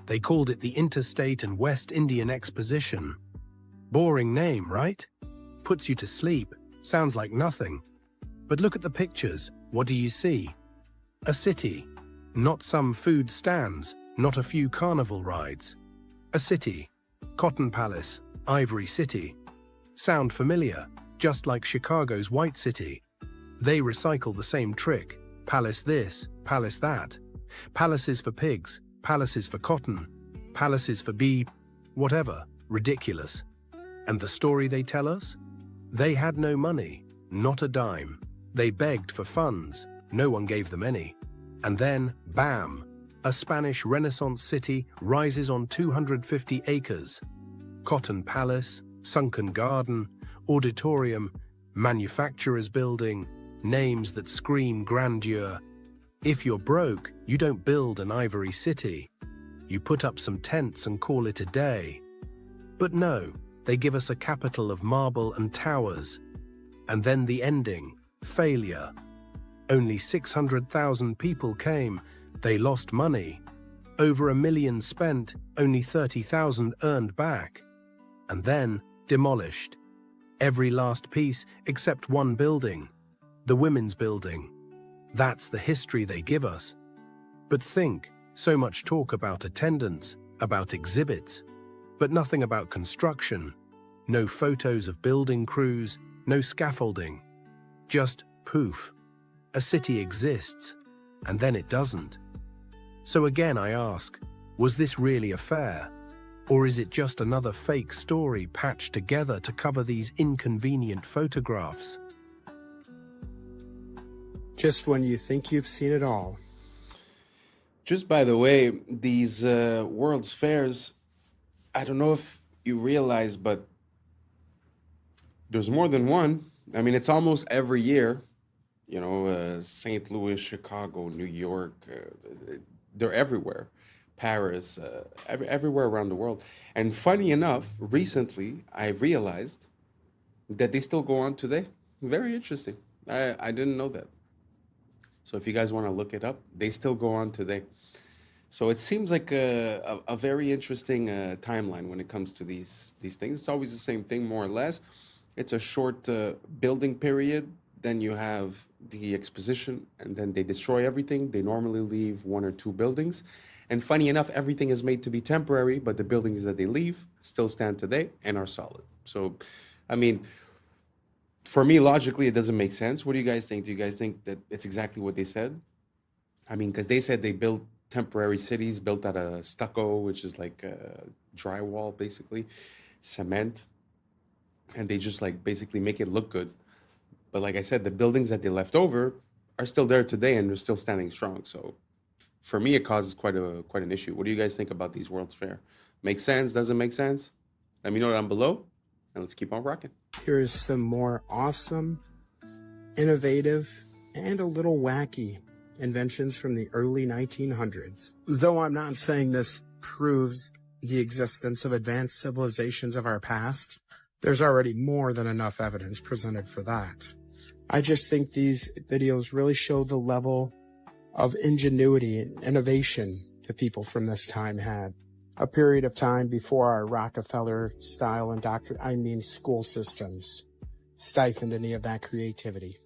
They called it the Interstate and West Indian Exposition. Boring name, right? Puts you to sleep, sounds like nothing. But look at the pictures, what do you see? A city, not some food stands, not a few carnival rides. A city, Cotton Palace, Ivory City. Sound familiar, just like Chicago's White City. They recycle the same trick, palace this, palace that. Palaces for pigs, palaces for cotton, palaces for bee, whatever, ridiculous. And the story they tell us? They had no money, not a dime. They begged for funds, no one gave them any. And then, bam, a Spanish Renaissance city rises on 250 acres. Cotton Palace, sunken garden, auditorium, manufacturer's building, names that scream grandeur. If you're broke, you don't build an ivory city. You put up some tents and call it a day. But no, they give us a capital of marble and towers. And then the ending, failure. Only 600,000 people came, they lost money. Over $1 million spent, only 30,000 earned back. And then demolished. Every last piece except one building, the women's building. That's the history they give us. But think, so much talk about attendance, about exhibits, but nothing about construction. No photos of building crews, no scaffolding. Just poof. A city exists, and then it doesn't. So again I ask, was this really a fair? Or is it just another fake story patched together to cover these inconvenient photographs? Just when you think you've seen it all. Just by the way, these World's Fairs, I don't know if you realize, but there's more than one. I mean, it's almost every year. You know, St. Louis, Chicago, New York, they're everywhere. Paris, everywhere around the world. And funny enough, recently I realized that they still go on today. Very interesting. I didn't know that. So if you guys want to look it up, they still go on today. So it seems like a very interesting timeline when it comes to these things. It's always the same thing, more or less. It's a short building period. Then you have the exposition, and then they destroy everything. They normally leave 1 or 2 buildings. And funny enough, everything is made to be temporary, but the buildings that they leave still stand today and are solid. So, I mean, for me, logically, it doesn't make sense. What do you guys think? Do you guys think that it's exactly what they said? I mean, because they said they built temporary cities built out of stucco, which is like drywall, basically, cement. And they just like basically make it look good. But like I said, the buildings that they left over are still there today and they're still standing strong. So for me, it causes quite an issue. What do you guys think about these World's Fair? Make sense? Doesn't make sense? Let me know down below, and let's keep on rocking. Here is some more awesome, innovative, and a little wacky inventions from the early 1900s. Though I'm not saying this proves the existence of advanced civilizations of our past, there's already more than enough evidence presented for that. I just think these videos really show the level of ingenuity and innovation the people from this time had. A period of time before our Rockefeller-style school systems stifled any of that creativity.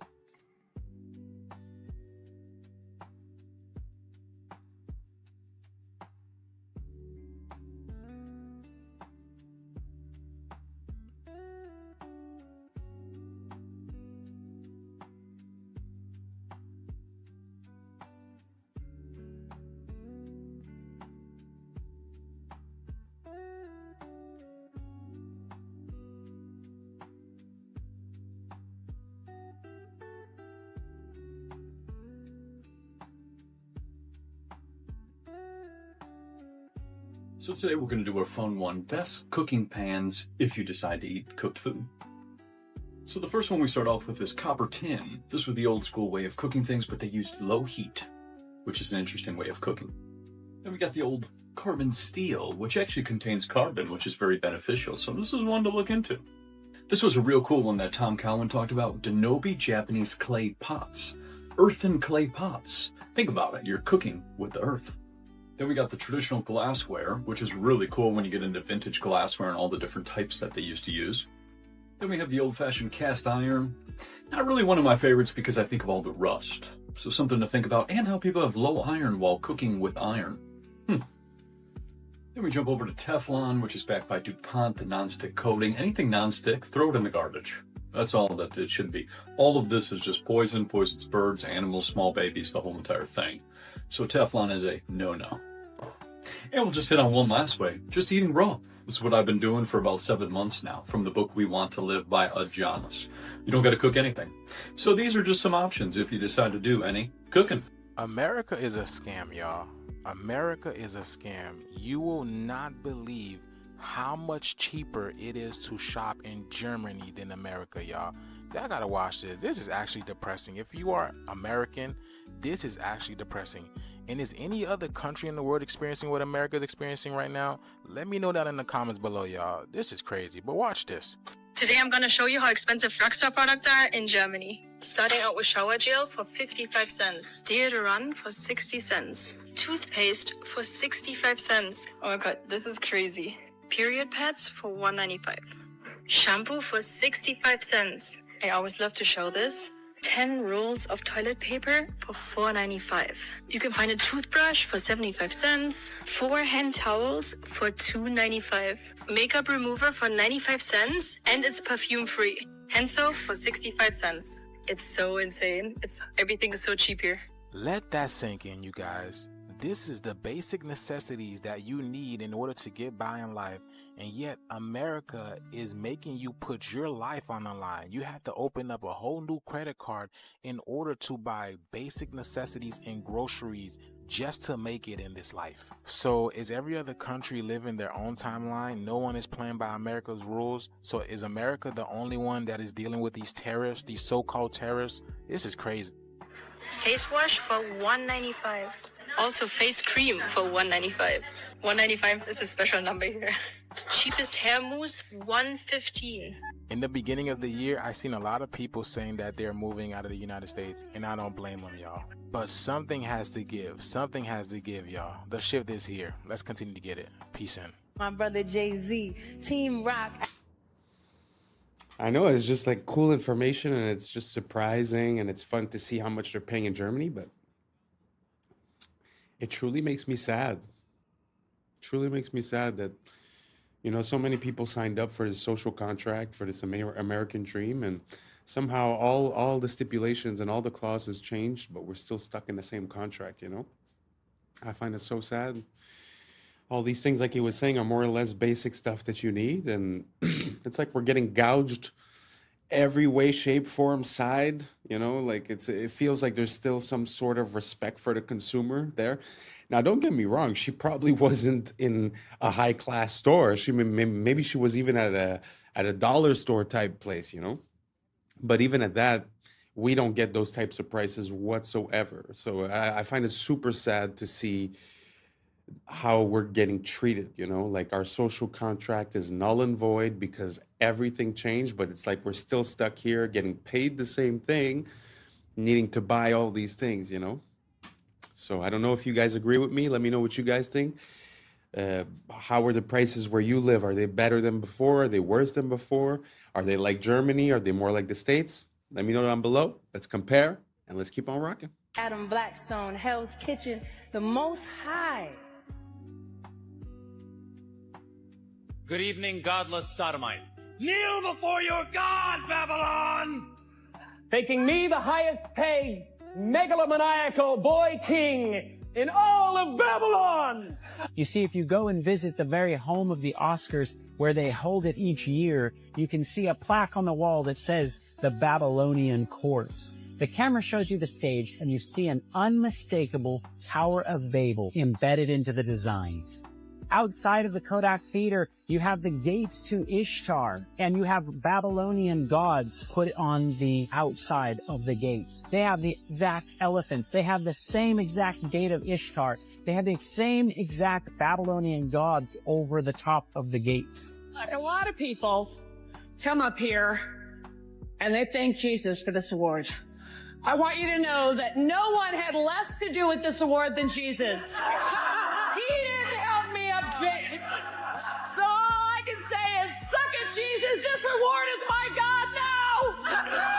So today we're going to do a fun one, best cooking pans if you decide to eat cooked food. So the first one we start off with is copper tin. This was the old school way of cooking things, but they used low heat, which is an interesting way of cooking. Then we got the old carbon steel, which actually contains carbon, which is very beneficial. So this is one to look into. This was a real cool one that Tom Cowan talked about, Denobi Japanese clay pots. Earthen clay pots. Think about it, you're cooking with the earth. Then we got the traditional glassware, which is really cool when you get into vintage glassware and all the different types that they used to use. Then we have the old-fashioned cast iron. Not really one of my favorites because I think of all the rust. So something to think about, and how people have low iron while cooking with iron. Then we jump over to Teflon, which is backed by DuPont, the non-stick coating. Anything non-stick, throw it in the garbage. That's all that it should be. All of this is just poison, poisons birds, animals, small babies, the whole entire thing. So Teflon is a no-no. And we'll just hit on one last way, just eating raw. This is what I've been doing for about 7 months now, from the book We Want to Live by Ajanis. You don't got to cook anything. So these are just some options if you decide to do any cooking. America is a scam, y'all. America is a scam. You will not believe how much cheaper it is to shop in Germany than America, y'all. Y'all gotta watch this. This is actually depressing. If you are American, this is actually depressing. And is any other country in the world experiencing what America is experiencing right now? Let me know that in the comments below, y'all. This is crazy, but watch this. Today I'm going to show you how expensive drugstore products are in Germany. Starting out with shower gel for 55 cents, deodorant for 60 cents, toothpaste for 65 cents. Oh my god, this is crazy. Period pads for $1.95. Shampoo for 65 cents. I always love to show this. 10 rolls of toilet paper for $4.95. You can find a toothbrush for 75 cents, 4 hand towels for $2.95, makeup remover for 95 cents, and it's perfume free. Hand soap for 65 cents. It's so insane. Everything is so cheap here. Let that sink in, you guys. This is the basic necessities that you need in order to get by in life, and yet America is making you put your life on the line. You have to open up a whole new credit card in order to buy basic necessities and groceries just to make it in this life. So is every other country living their own timeline? No one is playing by America's rules. So is America the only one that is dealing with these terrorists, these so-called terrorists? This is crazy. Face wash for $1.95. Also face cream for $1.95. $1.95 is a special number here. Cheapest hair mousse, $1.15. In the beginning of the year, I seen a lot of people saying that they're moving out of the United States, and I don't blame them, y'all. But something has to give. Something has to give, y'all. The shift is here. Let's continue to get it. Peace in. My brother Jay-Z, Team Rock. I know, it's just like cool information, and it's just surprising, and it's fun to see how much they're paying in Germany, but it truly makes me sad. Truly makes me sad that, you know, so many people signed up for this social contract, for this American dream, and somehow all the stipulations and all the clauses changed, but we're still stuck in the same contract, you know? I find it so sad. All these things, like he was saying, are more or less basic stuff that you need, and it's like we're getting gouged every way, shape, form, side, you know, like it feels like there's still some sort of respect for the consumer there. Now, don't get me wrong, she probably wasn't in a high class store. Maybe she was even at a dollar store type place, you know, but even at that, we don't get those types of prices whatsoever. So I find it super sad to see how we're getting treated, you know, like our social contract is null and void because everything changed, but it's like we're still stuck here getting paid the same thing, needing to buy all these things, you know. So I don't know if you guys agree with me. Let me know what you guys think. How are the prices where you live? Are they better than before? Are they worse than before? Are they like Germany? Are they more like the States? Let me know down below. Let's compare and let's keep on rocking. Adam Blackstone, Hell's Kitchen, the Most High. Good evening, godless sodomite. Kneel before your God, Babylon! Making me the highest paid megalomaniacal boy king in all of Babylon! You see, if you go and visit the very home of the Oscars where they hold it each year, you can see a plaque on the wall that says the Babylonian Courts. The camera shows you the stage and you see an unmistakable Tower of Babel embedded into the design. Outside of the Kodak Theater, you have the gates to Ishtar, and you have Babylonian gods put on the outside of the gates. They have the exact elephants. They have the same exact gate of Ishtar. They have the same exact Babylonian gods over the top of the gates. A lot of people come up here and they thank Jesus for this award. I want you to know that no one had less to do with this award than Jesus. He didn't help me a bit. So all I can say is, suck it, Jesus. This award is my God now.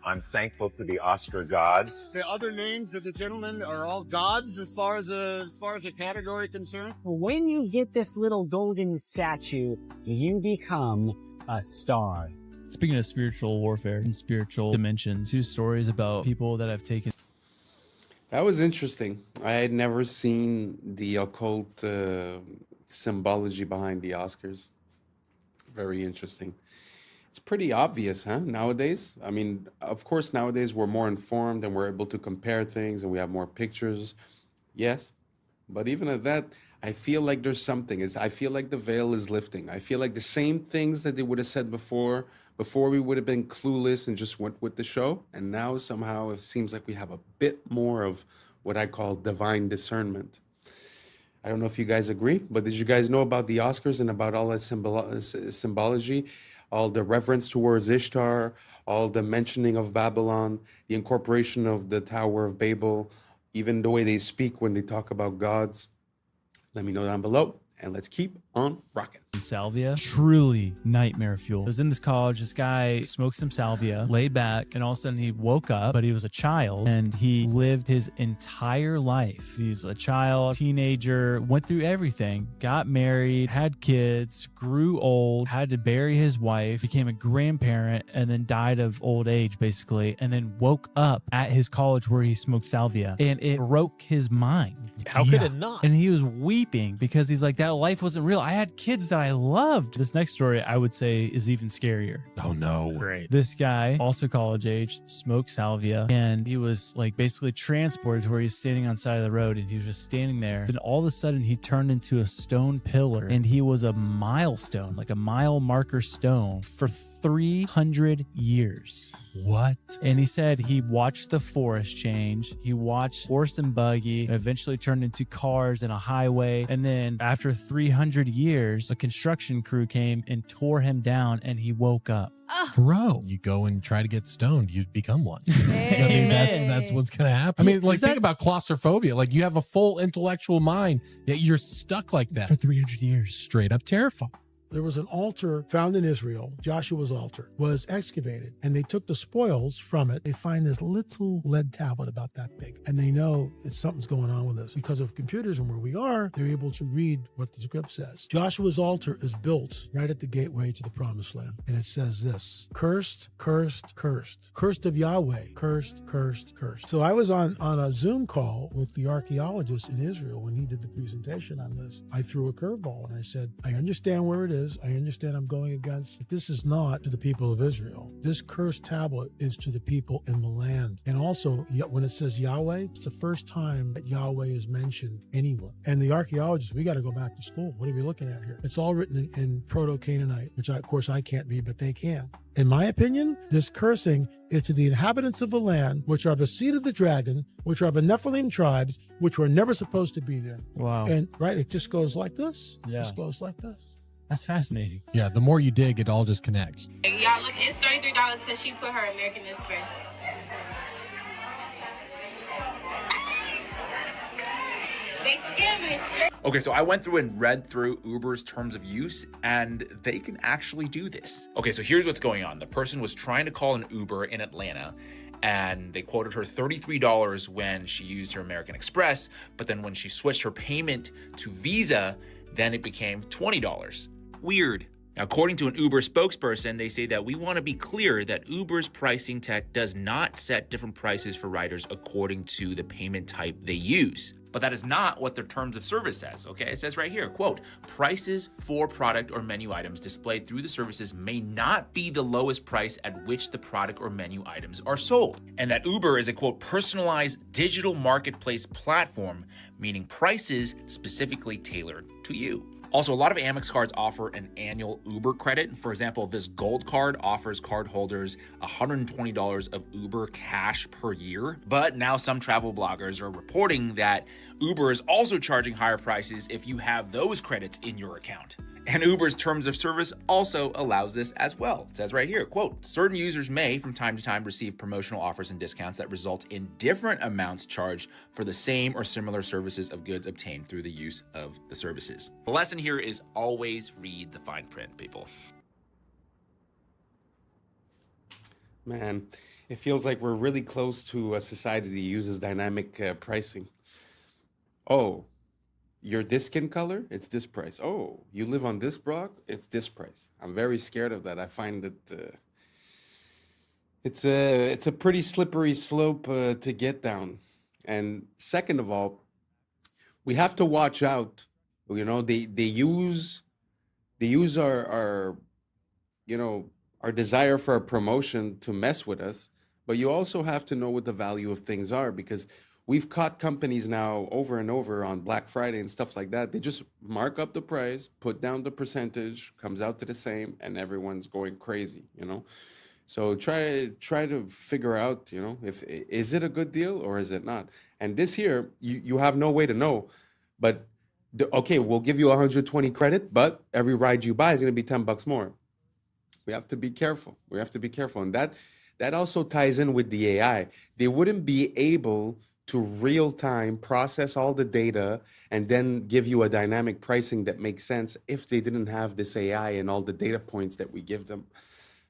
I'm thankful to the Oscar gods. The other names of the gentlemen are all gods as far as the category concerned. When you get this little golden statue, you become a star. Speaking of spiritual warfare and spiritual dimensions, 2 stories about people that have taken. That was interesting. I had never seen the occult symbology behind the Oscars. Very interesting. It's pretty obvious, huh, nowadays? I mean, of course, nowadays we're more informed and we're able to compare things and we have more pictures. Yes. But even at that, I feel like there's something. I feel like the veil is lifting. I feel like the same things that they would have said before we would have been clueless and just went with the show. And now somehow it seems like we have a bit more of what I call divine discernment. I don't know if you guys agree, but did you guys know about the Oscars and about all that symbology, all the reverence towards Ishtar, all the mentioning of Babylon, the incorporation of the Tower of Babel, even the way they speak when they talk about gods? Let me know down below, and let's keep on rocking. Salvia, truly nightmare fuel. I was in this college, this guy smoked some salvia, laid back, and all of a sudden he woke up, but he was a child, and he lived his entire life. He was a child, teenager, went through everything, got married, had kids, grew old, had to bury his wife, became a grandparent, and then died of old age, basically, and then woke up at his college where he smoked salvia, and it broke his mind. How could it not? And he was weeping because he's like, that life wasn't real. I had kids that I loved. This next story, I would say, is even scarier. Oh no. Great. This guy, also college age, smoked salvia, and he was like basically transported to where he was standing on the side of the road, and he was just standing there. Then all of a sudden he turned into a stone pillar, and he was a milestone, like a mile marker stone for 300 years. What? And he said he watched the forest change. He watched horse and buggy, and eventually turned into cars and a highway. And then after 300 years, a construction crew came and tore him down, and he woke up. Bro, you go and try to get stoned, you become one. I mean, that's what's gonna happen. I mean, like, think about claustrophobia. Like, you have a full intellectual mind, yet you're stuck like that for 300 years. Straight up terrifying. There was an altar found in Israel. Joshua's altar was excavated, and they took the spoils from it. They find this little lead tablet about that big, and they know that something's going on with this. Because of computers and where we are, they're able to read what the script says. Joshua's altar is built right at the gateway to the promised land, and it says this: cursed, cursed, cursed. Cursed of Yahweh. Cursed, cursed, cursed. So I was on a Zoom call with the archaeologist in Israel when he did the presentation on this. I threw a curveball, and I said, I understand where it is. I understand I'm going against, but this is not to the people of Israel. This cursed tablet is to the people in the land. And also, when it says Yahweh, it's the first time that Yahweh is mentioned anywhere. And the archaeologists, we got to go back to school. What are we looking at here? It's all written in Proto-Canaanite, which of course I can't be, but they can. In my opinion, this cursing is to the inhabitants of the land, which are the seed of the dragon, which are the Nephilim tribes, which were never supposed to be there. Wow. And right, it just goes like this. Yeah. It just goes like this. That's fascinating. Yeah, the more you dig, it all just connects. Y'all look, it's $33 because she put her American Express. They scamming. Okay, so I went through and read through Uber's terms of use, and they can actually do this. Okay, so here's what's going on. The person was trying to call an Uber in Atlanta, and they quoted her $33 when she used her American Express, but then when she switched her payment to Visa, then it became $20. Weird. Now, according to an Uber spokesperson, they say that we want to be clear that Uber's pricing tech does not set different prices for riders according to the payment type they use. But that is not what their terms of service says, okay? It says right here, quote, prices for product or menu items displayed through the services may not be the lowest price at which the product or menu items are sold. And that Uber is a, quote, personalized digital marketplace platform, meaning prices specifically tailored to you. Also, a lot of Amex cards offer an annual Uber credit. For example, this gold card offers cardholders $120 of Uber cash per year. But now some travel bloggers are reporting that Uber is also charging higher prices if you have those credits in your account. And Uber's terms of service also allows this as well. It says right here, quote, certain users may from time to time receive promotional offers and discounts that result in different amounts charged for the same or similar services of goods obtained through the use of the services. The lesson here is always read the fine print, people. Man, it feels like we're really close to a society that uses dynamic pricing. Oh, you're this skin color, it's this price. Oh, you live on this block, it's this price. I'm very scared of that. I find that it's a pretty slippery slope to get down. And second of all, we have to watch out. You know, they use our our desire for a promotion to mess with us, but you also have to know what the value of things are, because we've caught companies now over and over on Black Friday and stuff like that. They just mark up the price, put down the percentage, comes out to the same, and everyone's going crazy, you know? So try to figure out, you know, if is it a good deal or is it not? And this here, you have no way to know, but okay, we'll give you 120 credit, but every ride you buy is going to be $10 more. We have to be careful. We have to be careful. And that also ties in with the AI. They wouldn't be able to real time process all the data and then give you a dynamic pricing that makes sense if they didn't have this AI and all the data points that we give them.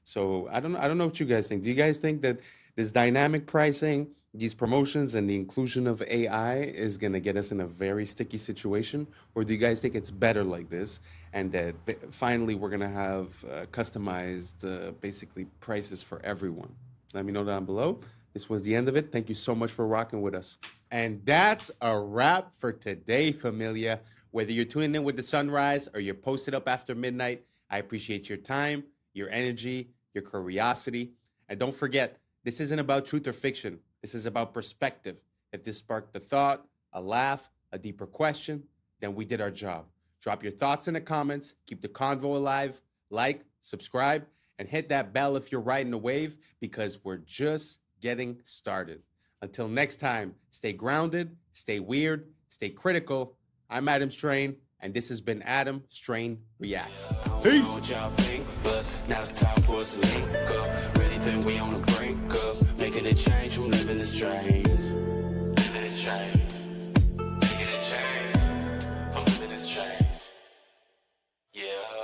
So I don't know what you guys think. Do you guys think that this dynamic pricing, these promotions, and the inclusion of AI is going to get us in a very sticky situation? Or do you guys think it's better like this, and that finally we're going to have customized basically prices for everyone? Let me know down below. This was the end of it. Thank you so much for rocking with us. And that's a wrap for today, familia. Whether you're tuning in with the sunrise or you're posted up after midnight, I appreciate your time, your energy, your curiosity. And don't forget, this isn't about truth or fiction. This is about perspective. If this sparked a thought, a laugh, a deeper question, then we did our job. Drop your thoughts in the comments. Keep the convo alive. Like, subscribe, and hit that bell if you're riding a wave, because we're just getting started. Until next time, stay grounded, stay weird, stay critical. I'm Adam Strain, and this has been Adam Strain Reacts. Peace. Now it's time for us to link up. Really think we on the brink up. Making a change from living this strange. Living this strange. Making a change from living this strange. Yeah.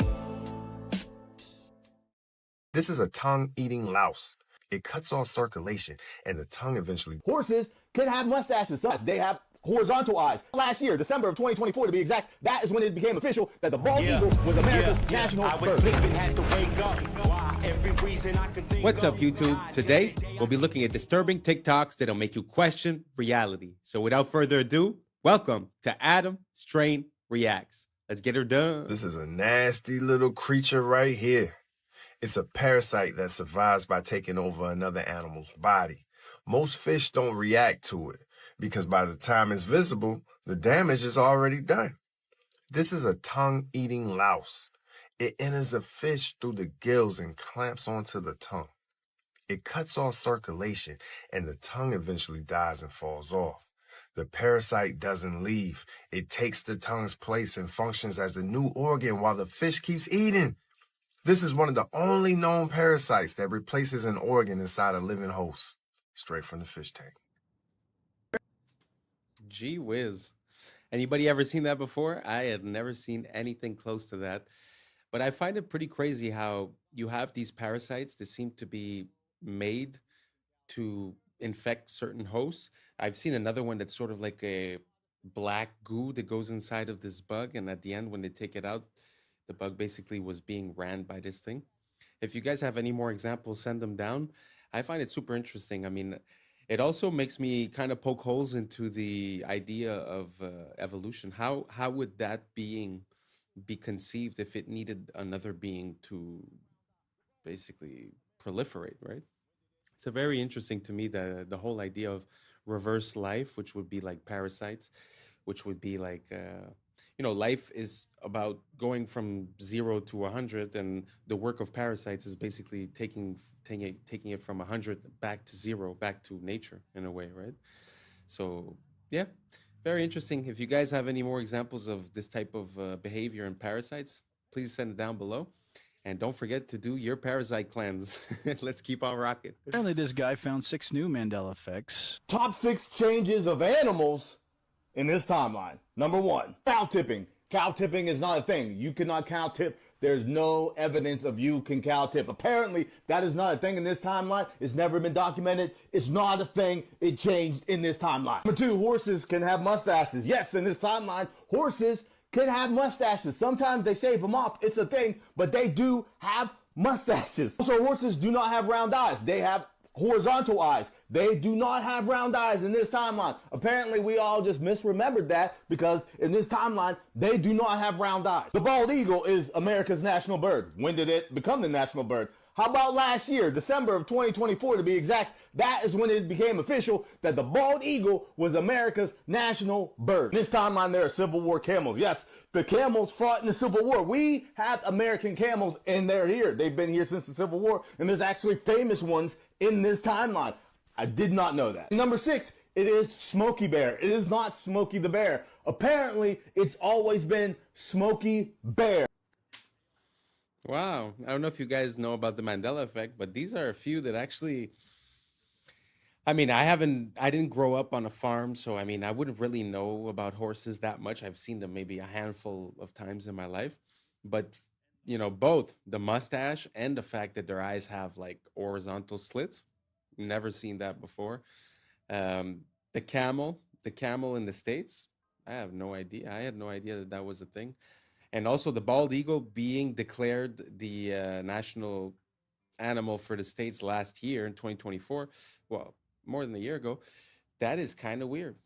This is a tongue-eating louse. It cuts off circulation, and the tongue eventually... Horses can have mustaches. They have horizontal eyes. Last year, December of 2024 to be exact, that is when it became official that the bald eagle was America's national bird. What's up, YouTube? Today, we'll be looking at disturbing TikToks that'll make you question reality. So without further ado, welcome to Adam Strain Reacts. Let's get her done. This is a nasty little creature right here. It's a parasite that survives by taking over another animal's body. Most fish don't react to it because by the time it's visible, the damage is already done. This is a tongue-eating louse. It enters a fish through the gills and clamps onto the tongue. It cuts off circulation, and the tongue eventually dies and falls off. The parasite doesn't leave. It takes the tongue's place and functions as the new organ while the fish keeps eating. This is one of the only known parasites that replaces an organ inside a living host, straight from the fish tank. Gee whiz. Anybody ever seen that before? I had never seen anything close to that. But I find it pretty crazy how you have these parasites that seem to be made to infect certain hosts. I've seen another one that's sort of like a black goo that goes inside of this bug, and at the end when they take it out, the bug basically was being ran by this thing. If you guys have any more examples, send them down. I find it super interesting. I mean, it also makes me kind of poke holes into the idea of evolution. How would that being be conceived if it needed another being to basically proliferate, right? It's a very interesting to me, the whole idea of reverse life, which would be like parasites, which would be like life is about going from 0 to 100, and the work of parasites is basically taking it from 100 back to 0, back to nature in a way, right? So yeah, very interesting. If you guys have any more examples of this type of behavior in parasites, please send it down below. And don't forget to do your parasite cleanse. Let's keep on rocking. Apparently this guy found 6 new Mandela effects. Top 6 changes of animals in this timeline. Number 1, cow tipping. Cow tipping is not a thing. You cannot cow tip. There's no evidence of you can cow tip. Apparently, that is not a thing in this timeline. It's never been documented. It's not a thing. It changed in this timeline. Number 2, horses can have mustaches. Yes, in this timeline, horses can have mustaches. Sometimes they shave them off. It's a thing, but they do have mustaches. Also, horses do not have round eyes. They have horizontal eyes. They do not have round eyes in this timeline. Apparently, we all just misremembered that because in this timeline, they do not have round eyes. The bald eagle is America's national bird. When did it become the national bird? How about last year, December of 2024 to be exact? That is when it became official that the bald eagle was America's national bird. In this timeline, there are Civil War camels. Yes, the camels fought in the Civil War. We have American camels, and they're here. They've been here since the Civil War, and there's actually famous ones in this timeline. I did not know that. Number 6, it is Smokey Bear. It is not Smokey the Bear. Apparently, it's always been Smokey Bear. Wow. I don't know if you guys know about the Mandela effect, but these are a few that actually, I mean, I didn't grow up on a farm, so I mean, I wouldn't really know about horses that much. I've seen them maybe a handful of times in my life, but both the mustache and the fact that their eyes have like horizontal slits, never seen that before. The camel in the States, I have no idea. I had no idea that was a thing. And also the bald eagle being declared the national animal for the States last year in 2024. Well, more than a year ago. That is kind of weird.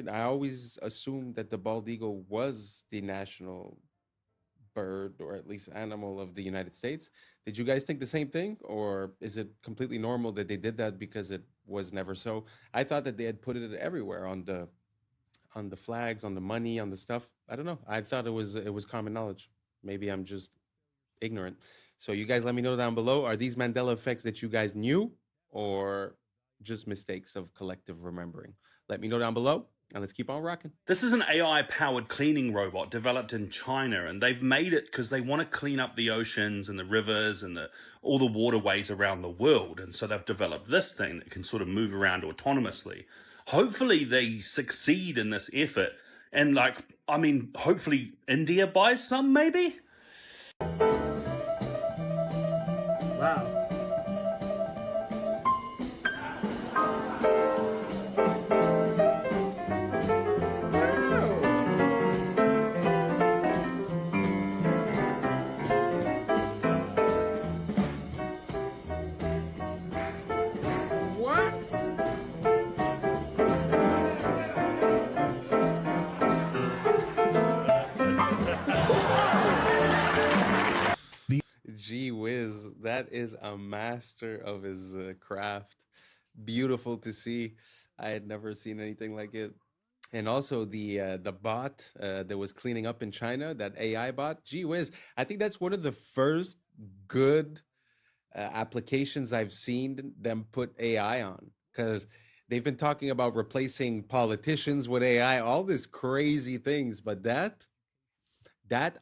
I always assumed that the bald eagle was the national bird, or at least animal, of the United States. Did you guys think the same thing? Or is it completely normal that they did that because it was never so? I thought that they had put it everywhere on the flags, on the money, on the stuff. I don't know. I thought it was common knowledge. Maybe I'm just ignorant. So you guys let me know down below. Are these Mandela effects that you guys knew, or just mistakes of collective remembering? Let me know down below, and let's keep on rocking. This is an AI-powered cleaning robot developed in China, and they've made it because they want to clean up the oceans and the rivers and all the waterways around the world. And so they've developed this thing that can sort of move around autonomously. Hopefully they succeed in this effort, and hopefully India buys some, maybe? Wow. Gee whiz, that is a master of his craft. Beautiful to see. I had never seen anything like it. And also the bot that was cleaning up in China, that AI bot. Gee whiz, I think that's one of the first good applications I've seen them put AI on, because they've been talking about replacing politicians with AI, all these crazy things, but that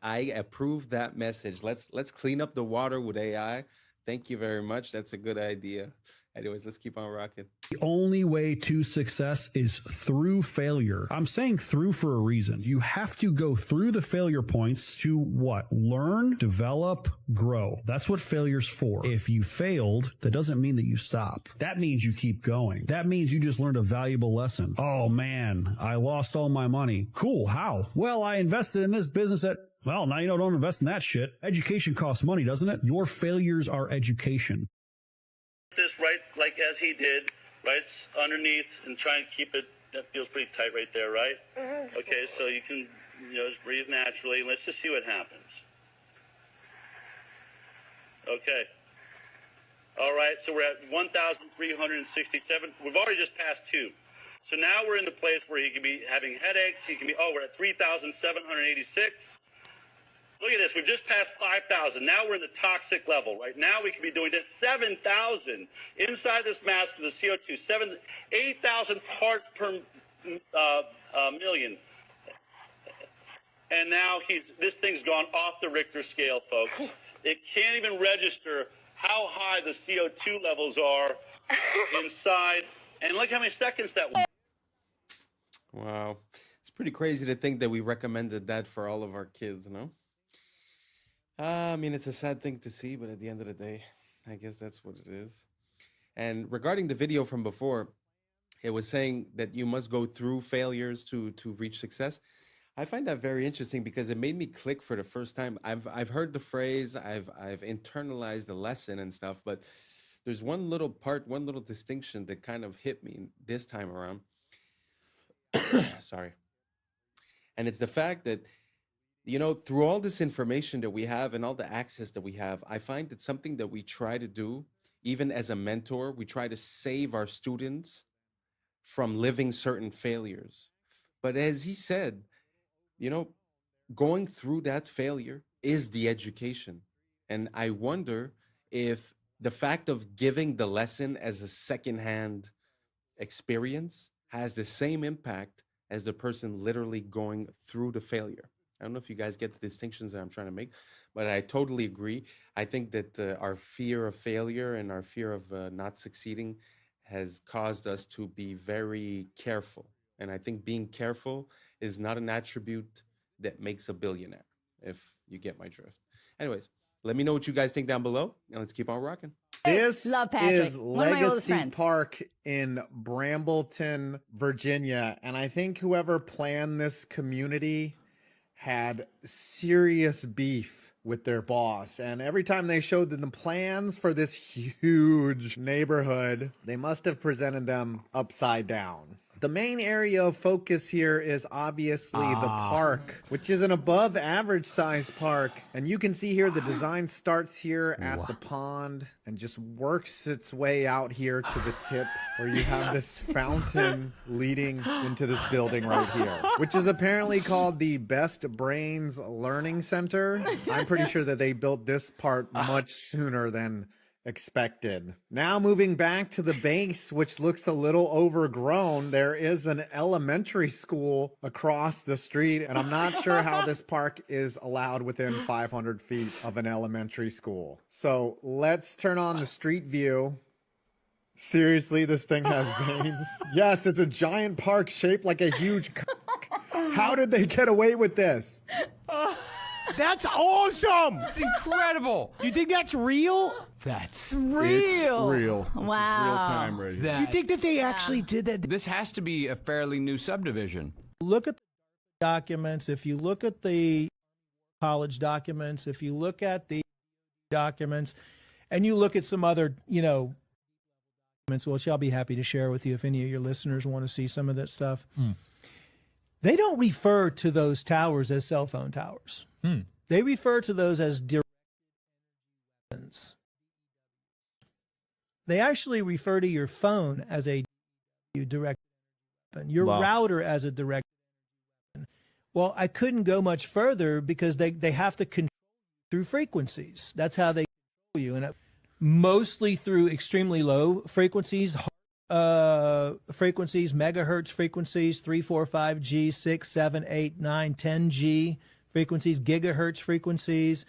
I approve that message. Let's clean up the water with AI. Thank you very much. That's a good idea. Anyways, let's keep on rocking. The only way to success is through failure. I'm saying through for a reason. You have to go through the failure points to what? Learn, develop, grow. That's what failure's for. If you failed, that doesn't mean that you stop. That means you keep going. That means you just learned a valuable lesson. Oh man, I lost all my money. Cool, how? Well, I invested in this business at... Well, now you don't invest in that shit. Education costs money, doesn't it? Your failures are education. This right, like as he did, right? It's underneath, and try and keep it, that feels pretty tight right there, right? Okay, so you can, just breathe naturally. Let's just see what happens. Okay. All right, so we're at 1,367. We've already just passed 2. So now we're in the place where he can be having headaches. He can be, we're at 3,786. Look at this. We've just passed 5,000. Now we're in the toxic level. Right now we could be doing this 7,000 inside this mask of the CO2. 8,000 parts per million. And now this thing's gone off the Richter scale, folks. It can't even register how high the CO2 levels are inside. And look how many seconds that was. Wow. It's pretty crazy to think that we recommended that for all of our kids, no? I mean, it's a sad thing to see, but at the end of the day, I guess that's what it is. And regarding the video from before, it was saying that you must go through failures to reach success. I find that very interesting because it made me click for the first time. I've heard the phrase, I've internalized the lesson and stuff, but there's one little distinction that kind of hit me this time around. Sorry. And it's the fact that, through all this information that we have and all the access that we have, I find that something that we try to do, even as a mentor, we try to save our students from living certain failures. But as he said, going through that failure is the education. And I wonder if the fact of giving the lesson as a secondhand experience has the same impact as the person literally going through the failure. I don't know if you guys get the distinctions that I'm trying to make, but I totally agree. I think that our fear of failure and our fear of not succeeding has caused us to be very careful. And I think being careful is not an attribute that makes a billionaire, if you get my drift. Anyways, let me know what you guys think down below, and let's keep on rocking. This Love Patrick. is One of my oldest Legacy friends. Park in Brambleton, Virginia. And I think whoever planned this community had serious beef with their boss. And every time they showed them the plans for this huge neighborhood, they must have presented them upside down. The main area of focus here is obviously the park, which is an above average size park. And you can see here the design starts here at the pond and just works its way out here to the tip where you have this fountain leading into this building right here, which is apparently called the Best Brains Learning Center. I'm pretty sure that they built this part much sooner than expected. Now moving back to the base, which looks a little overgrown, there is an elementary school across the street, and I'm not sure how this park is allowed within 500 feet of an elementary school. So let's turn on the street view. Seriously, this thing has veins? Yes, it's a giant park shaped like a huge How did they get away with this? That's awesome! It's incredible! You think that's real? That's real. Real. Wow. Real time right here. You think that they actually did that? This has to be a fairly new subdivision. Look at the documents. If you look at the college documents, if you look at the documents, and you look at some other, documents, which I'll be happy to share with you if any of your listeners want to see some of that stuff. They don't refer to those towers as cell phone towers. They refer to those as directed energy weapons. They actually refer to your phone as a directed weapon, your router as a directed weapon. Well, I couldn't go much further because they have to control you through frequencies. That's how they control you, and mostly through extremely low frequencies. Megahertz frequencies, 3, 4, 5G, 6, 7, 8, 9, 10G frequencies, gigahertz frequencies,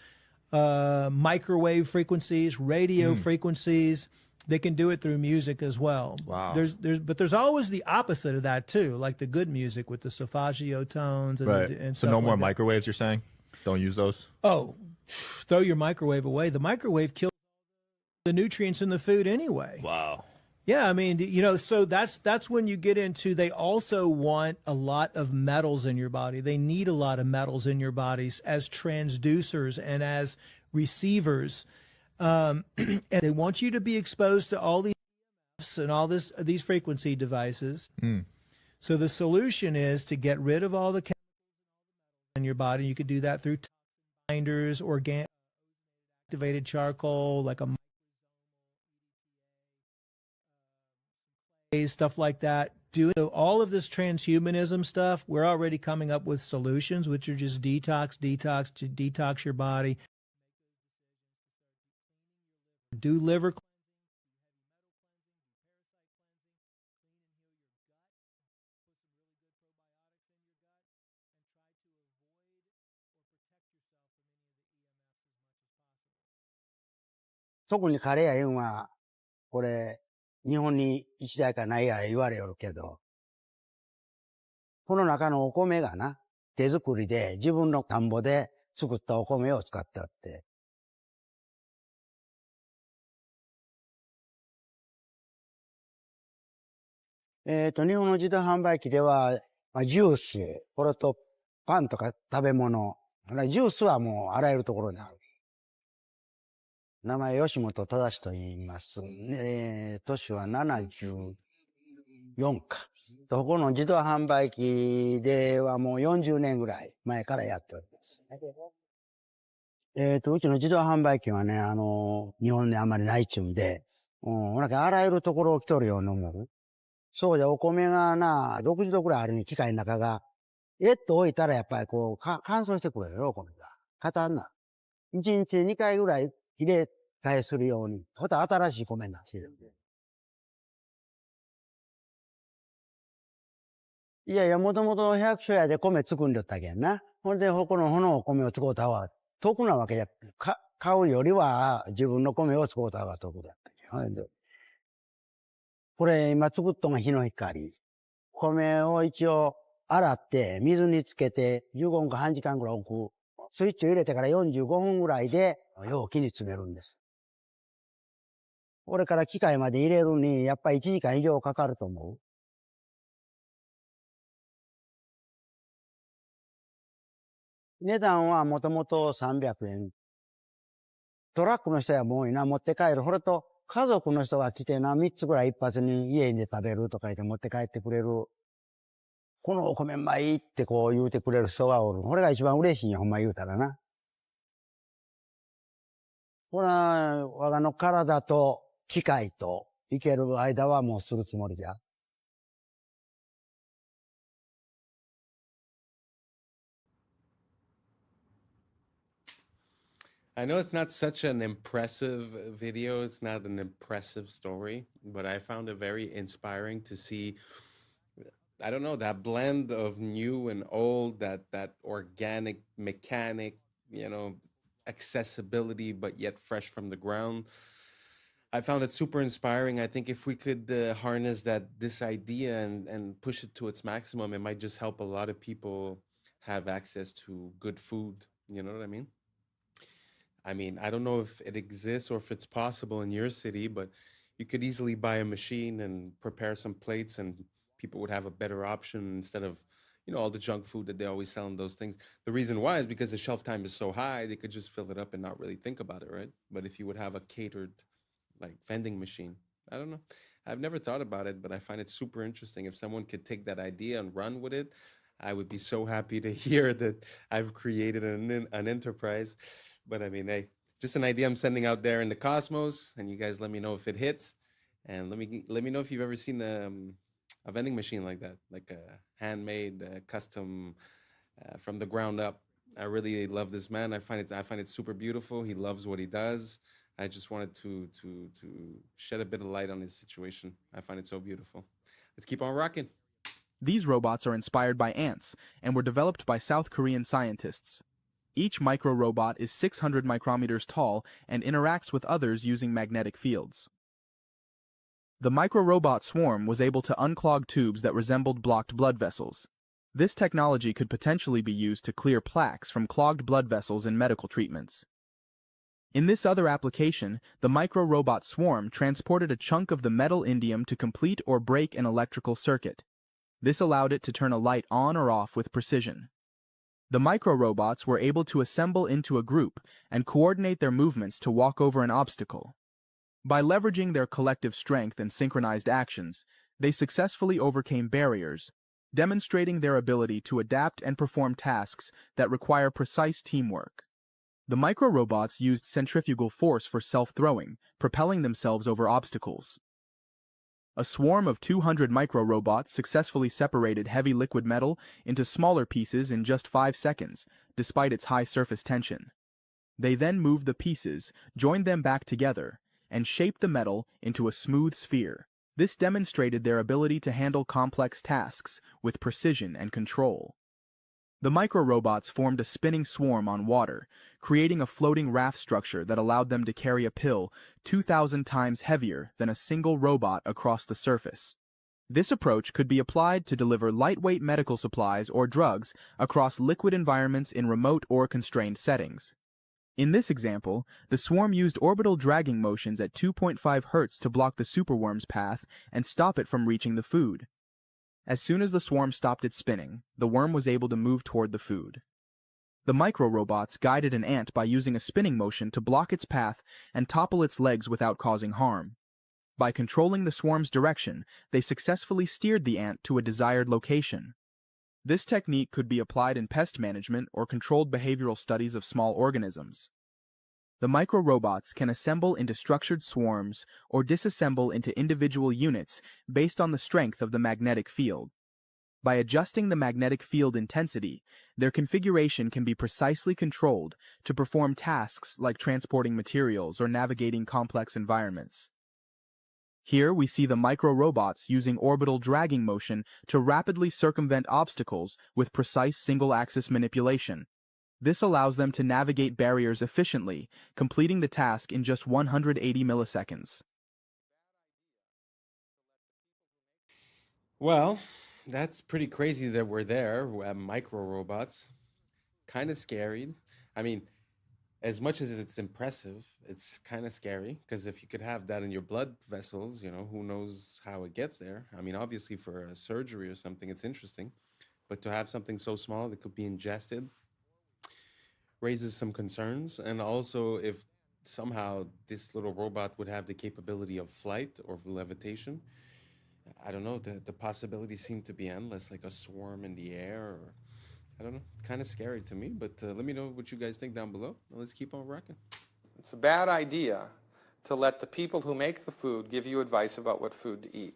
microwave frequencies, radio frequencies. They can do it through music as well. Wow. But there's always the opposite of that too, like the good music with the solfeggio tones and, and so stuff no more like that. microwaves, you're saying? Don't use those? Oh, throw your microwave away. The microwave kills the nutrients in the food anyway. Wow. Yeah, I mean, so that's when you get into, they also want a lot of metals in your body. They need a lot of metals in your bodies as transducers and as receivers. And they want you to be exposed to all these and all these frequency devices. So the solution is to get rid of all the chemicals in your body. You could do that through binders, organic activated charcoal, like a stuff like that. Doing all of this transhumanism stuff, we're already coming up with solutions, which are just detox to detox your body. Do liver cleansing.特にカレーやいうんは、これ、日本に一台かないや言われよるけど、この中のお米がな、手作りで自分の田んぼで作ったお米を使ってあって。日本の自動販売機では、ジュース、これとパンとか食べ物、ジュースはもうあらゆるところにある。名前吉本正と言います。年は74か。ここの自動販売機ではもう40年ぐらい前からやっております。うちの自動販売機はね、日本にあんまりないっちゅうんで、なんかあらゆるところを来とるように思う。そうじゃ、お米がな、60度ぐらいあるに機械の中が、と置いたらやっぱりこう、乾燥してくるよ、お米が。硬になる。1日2回ぐらい入れ替えするように。また新しい米になってるんで。いやいや、もともと百姓屋で米作んでったけんな。ほんで、このお米を使うた方が得なわけじゃ、買うよりは自分の米を使うた方が得だったけん。これ今作っとんが日の光。米を一応洗って水につけて15分か半時間ぐらい置く。スイッチを入れてから45分ぐらいで容器に詰めるんです。これから機械まで入れるにやっぱり1時間以上かかると思う。値段はもともと300円。トラックの人はもういな持って帰る。これと家族の人が来てな、3つぐらい一発に家で食べるとか言って持って帰ってくれる。このお米うまいってこう言うてくれる人がおる。これが一番嬉しいんや、ほんま言うたらな。これは我がの体と機械と生ける間はもうするつもりじゃ。I know it's not such an impressive video, it's not an impressive story, but I found it very inspiring to see, I don't know, that blend of new and old, that organic, mechanic, accessibility, but yet fresh from the ground. I found it super inspiring. I think if we could harness this idea and push it to its maximum, it might just help a lot of people have access to good food. You know what I mean? I don't know if it exists or if it's possible in your city, but you could easily buy a machine and prepare some plates and people would have a better option instead of, all the junk food that they always sell in those things. The reason why is because the shelf time is so high, they could just fill it up and not really think about it, right? But if you would have a catered, vending machine, I don't know. I've never thought about it, but I find it super interesting. If someone could take that idea and run with it, I would be so happy to hear that I've created an enterprise. But hey, just an idea I'm sending out there in the cosmos, and you guys let me know if it hits, and let me know if you've ever seen a vending machine like that, like a handmade, custom, from the ground up. I really love this man. I find it super beautiful. He loves what he does. I just wanted to shed a bit of light on his situation. I find it so beautiful. Let's keep on rocking. These robots are inspired by ants and were developed by South Korean scientists. Each micro-robot is 600 micrometers tall and interacts with others using magnetic fields. The micro-robot swarm was able to unclog tubes that resembled blocked blood vessels. This technology could potentially be used to clear plaques from clogged blood vessels in medical treatments. In this other application, the micro-robot swarm transported a chunk of the metal indium to complete or break an electrical circuit. This allowed it to turn a light on or off with precision. The micro-robots were able to assemble into a group and coordinate their movements to walk over an obstacle. By leveraging their collective strength and synchronized actions, they successfully overcame barriers, demonstrating their ability to adapt and perform tasks that require precise teamwork. The micro-robots used centrifugal force for self-throwing, propelling themselves over obstacles. A swarm of 200 micro-robots successfully separated heavy liquid metal into smaller pieces in just 5 seconds, despite its high surface tension. They then moved the pieces, joined them back together, and shaped the metal into a smooth sphere. This demonstrated their ability to handle complex tasks with precision and control. The micro-robots formed a spinning swarm on water, creating a floating raft structure that allowed them to carry a pill 2,000 times heavier than a single robot across the surface. This approach could be applied to deliver lightweight medical supplies or drugs across liquid environments in remote or constrained settings. In this example, the swarm used orbital dragging motions at 2.5 Hz to block the superworm's path and stop it from reaching the food. As soon as the swarm stopped its spinning, the worm was able to move toward the food. The micro-robots guided an ant by using a spinning motion to block its path and topple its legs without causing harm. By controlling the swarm's direction, they successfully steered the ant to a desired location. This technique could be applied in pest management or controlled behavioral studies of small organisms. The micro-robots can assemble into structured swarms or disassemble into individual units based on the strength of the magnetic field. By adjusting the magnetic field intensity, their configuration can be precisely controlled to perform tasks like transporting materials or navigating complex environments. Here we see the micro-robots using orbital dragging motion to rapidly circumvent obstacles with precise single-axis manipulation. This allows them to navigate barriers efficiently, completing the task in just 180 milliseconds. Well, that's pretty crazy that we're there. We have micro-robots. Kind of scary. I mean, as much as it's impressive, it's kind of scary, because if you could have that in your blood vessels, you know, who knows how it gets there. I mean, obviously for a surgery or something, it's interesting, but to have something so small that could be ingested raises some concerns. And also, if somehow this little robot would have the capability of flight or levitation, I don't know, the possibilities seem to be endless, like a swarm in the air, or I don't know, kind of scary to me, but let me know what you guys think down below. Let's keep on rocking. It's a bad idea to let the people who make the food give you advice about what food to eat.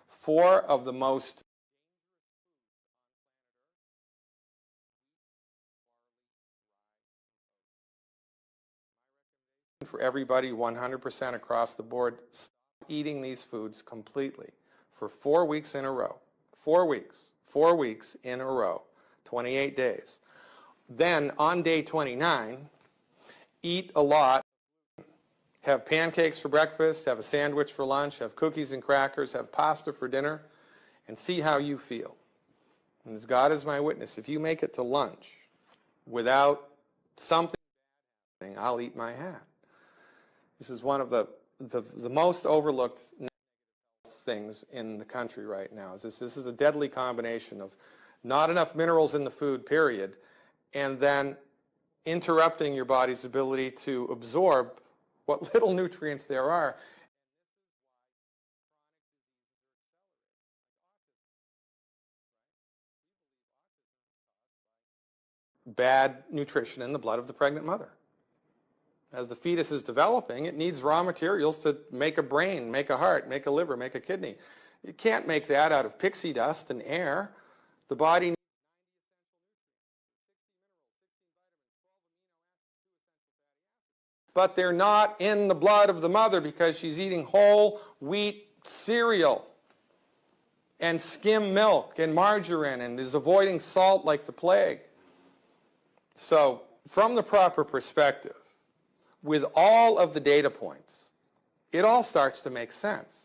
4 of the most for everybody 100% across the board, stop eating these foods completely for 4 weeks in a row. 4 weeks. 4 weeks in a row. 28 days. Then on day 29, eat a lot. Have pancakes for breakfast, have a sandwich for lunch, have cookies and crackers, have pasta for dinner, and see how you feel. And as God is my witness, if you make it to lunch without something happening, I'll eat my hat. This is one of the most overlooked things in the country right now. This is a deadly combination of not enough minerals in the food, period, and then interrupting your body's ability to absorb what little nutrients there are. Bad nutrition in the blood of the pregnant mother. As the fetus is developing, it needs raw materials to make a brain, make a heart, make a liver, make a kidney. You can't make that out of pixie dust and air. The body needs but they're not in the blood of the mother because she's eating whole wheat cereal and skim milk and margarine and is avoiding salt like the plague. So, from the proper perspective, with all of the data points, it all starts to make sense.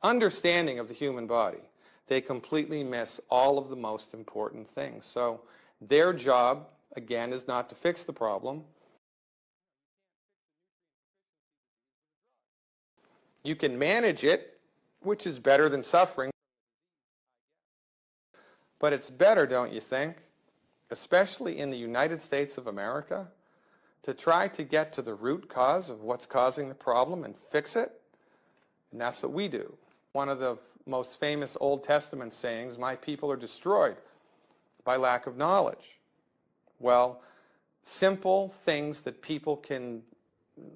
Understanding of the human body, they completely miss all of the most important things. So their job, again, is not to fix the problem. You can manage it, which is better than suffering. But it's better, don't you think, especially in the United States of America, to try to get to the root cause of what's causing the problem and fix it? And that's what we do. One of the most famous Old Testament sayings, my people are destroyed by lack of knowledge. Well, simple things that people can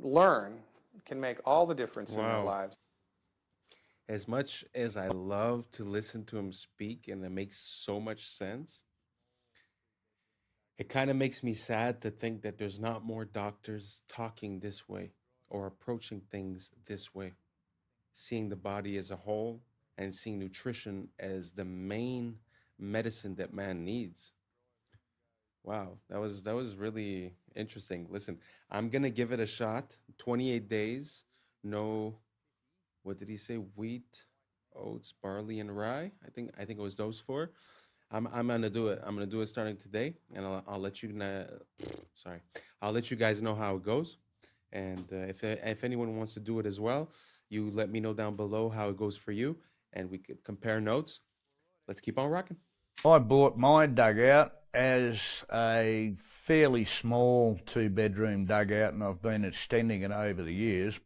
learn can make all the difference in their lives. As much as I love to listen to him speak and it makes so much sense, it kind of makes me sad to think that there's not more doctors talking this way or approaching things this way, seeing the body as a whole and seeing nutrition as the main medicine that man needs. Wow, that was really interesting. Listen, I'm gonna give it a shot. 28 days, no, what did he say? Wheat, oats, barley, and rye. I think it was those four. I'm gonna do it. I'm gonna do it starting today, and I'll let you know. Sorry, I'll let you guys know how it goes. And if anyone wants to do it as well, you let me know down below how it goes for you, and we could compare notes. Let's keep on rocking. I bought my dugout as a fairly small 2-bedroom dugout, and I've been extending it over the years.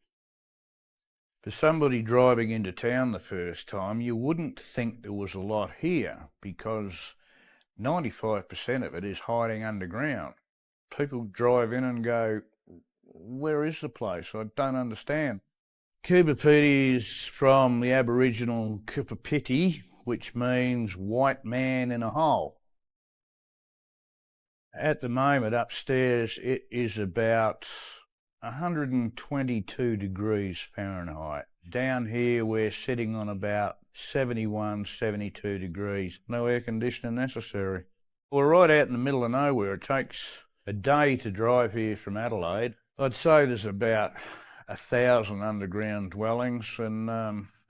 For somebody driving into town the first time, you wouldn't think there was a lot here because 95% of it is hiding underground. People drive in and go, where is the place? I don't understand. Kubapiti is from the Aboriginal Kupapiti, which means white man in a hole. At the moment upstairs it is about 122 degrees Fahrenheit. Down here we're sitting on about 71, 72 degrees. No air conditioning necessary. We're right out in the middle of nowhere. It takes a day to drive here from Adelaide. I'd say there's about 1,000 underground dwellings and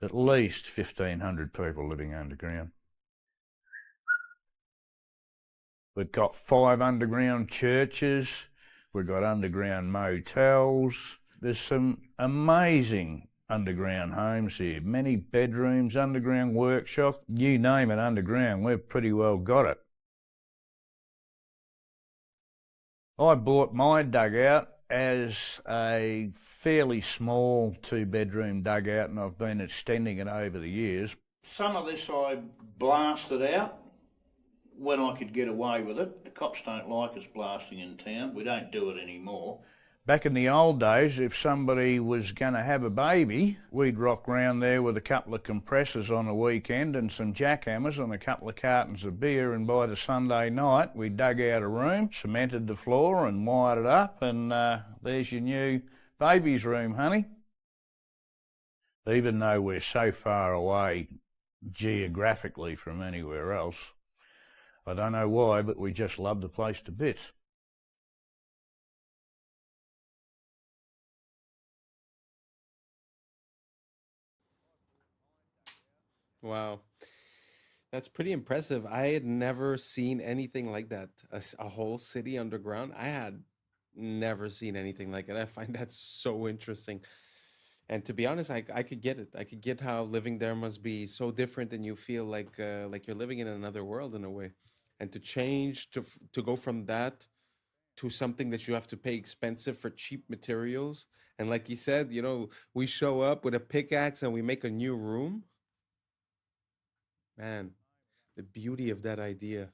at least 1,500 people living underground. We've got 5 underground churches. We've got underground motels. There's some amazing underground homes here. Many bedrooms, underground workshop. You name it underground, we've pretty well got it. I bought my dugout as a fairly small 2-bedroom dugout, and I've been extending it over the years. Some of this I blasted out when I could get away with it. The cops don't like us blasting in town. We don't do it anymore. Back in the old days, if somebody was going to have a baby, we'd rock round there with a couple of compressors on a weekend and some jackhammers and a couple of cartons of beer, and by the Sunday night we dug out a room, cemented the floor and wired it up, and there's your new baby's room, honey. Even though we're so far away geographically from anywhere else, I don't know why, but we just love the place to bits. Wow, that's pretty impressive. I had never seen anything like that. A whole city underground. I had never seen anything like it. I find that so interesting. And to be honest, I could get it. I could get how living there must be so different, and you feel like you're living in another world in a way. And to change to go from that to something that you have to pay expensive for cheap materials. And like you said, you know, we show up with a pickaxe and we make a new room. Man, the beauty of that idea,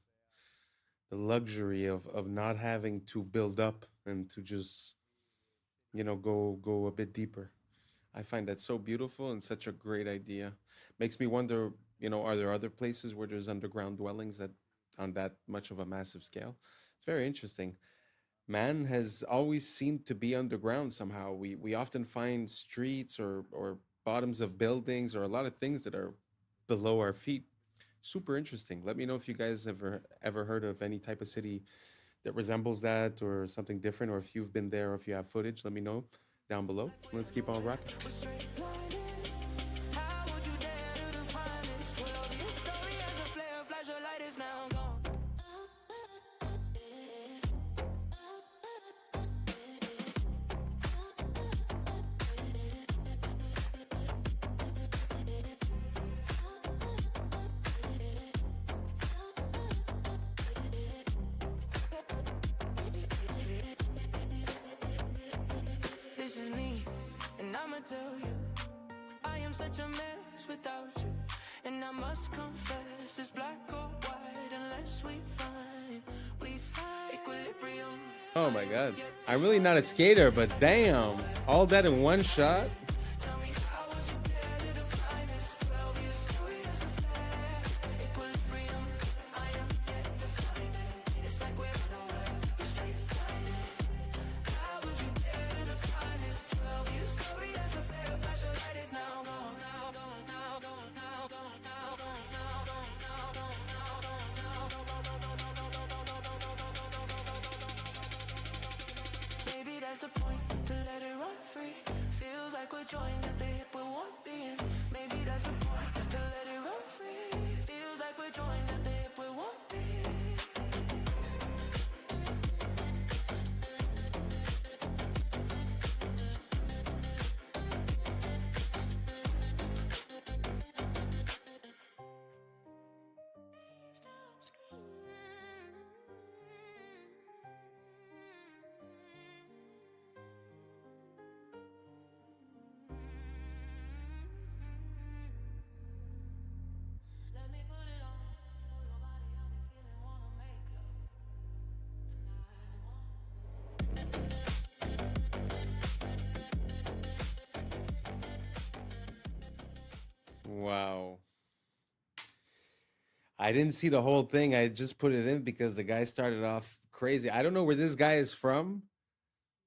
the luxury of not having to build up and to just, you know, go a bit deeper. I find that so beautiful and such a great idea. Makes me wonder, you know, are there other places where there's underground dwellings that on that much of a massive scale? It's very interesting. Man has always seemed to be underground somehow. We often find streets or bottoms of buildings or a lot of things that are below our feet. Super interesting. Let me know if you guys ever heard of any type of city that resembles that or something different, or if you've been there or if you have footage, let me know down below. Let's keep on rocking. tell you I am such a mess without you, and I must confess it's black or white unless we find equilibrium. Oh my god. I'm really not a skater, but damn, all that in one shot? Maybe that's the point, to let it run free. Feels like we're joined at the hip with one being. Maybe that's the point, to let it run free. Feels like we're joined at the hip with one being. Wow. I didn't see the whole thing. I just put it in because the guy started off crazy. I don't know where this guy is from,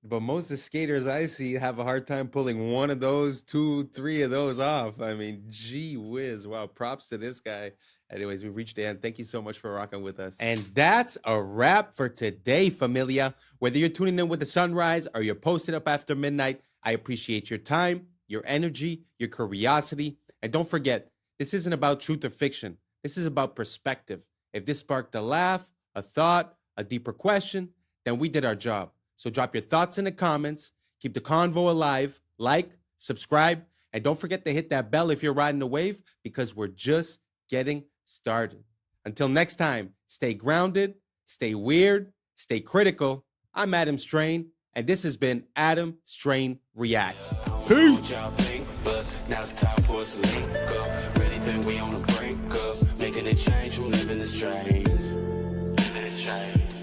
but most of the skaters I see have a hard time pulling one of those, 2, 3 of those off. I mean, gee whiz. Wow, props to this guy. Anyways, we reached the end. Thank you so much for rocking with us. And that's a wrap for today, familia. Whether you're tuning in with the sunrise or you're posted up after midnight, I appreciate your time, your energy, your curiosity. And don't forget, this isn't about truth or fiction. This is about perspective. If this sparked a laugh, a thought, a deeper question, then we did our job. So drop your thoughts in the comments, keep the convo alive, like, subscribe, and don't forget to hit that bell if you're riding the wave, because we're just getting started. Until next time, stay grounded, stay weird, stay critical. I'm Adam Strain, and this has been Adam Strain Reacts. Peace! Now it's time for us to link up. Really think we on the brink up. Making a change from living this strange. Living this change.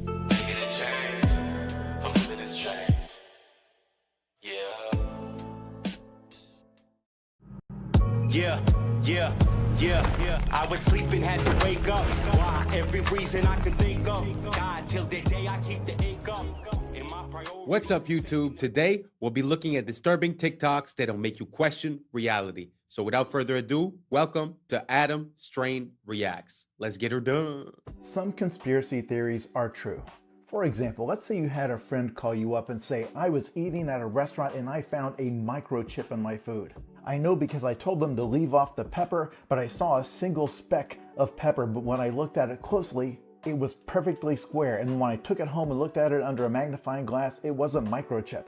Making a change from living this change. Yeah. I was sleeping, had to wake up. Why? Every reason I could think of. God, till the day I keep the ink up. What's up, YouTube? Today, we'll be looking at disturbing TikToks that'll make you question reality. So without further ado, welcome to Adam Strain Reacts. Let's get her done. Some conspiracy theories are true. For example, let's say you had a friend call you up and say, I was eating at a restaurant and I found a microchip in my food. I know because I told them to leave off the pepper, but I saw a single speck of pepper, but when I looked at it closely, it was perfectly square, and when I took it home and looked at it under a magnifying glass, it was a microchip.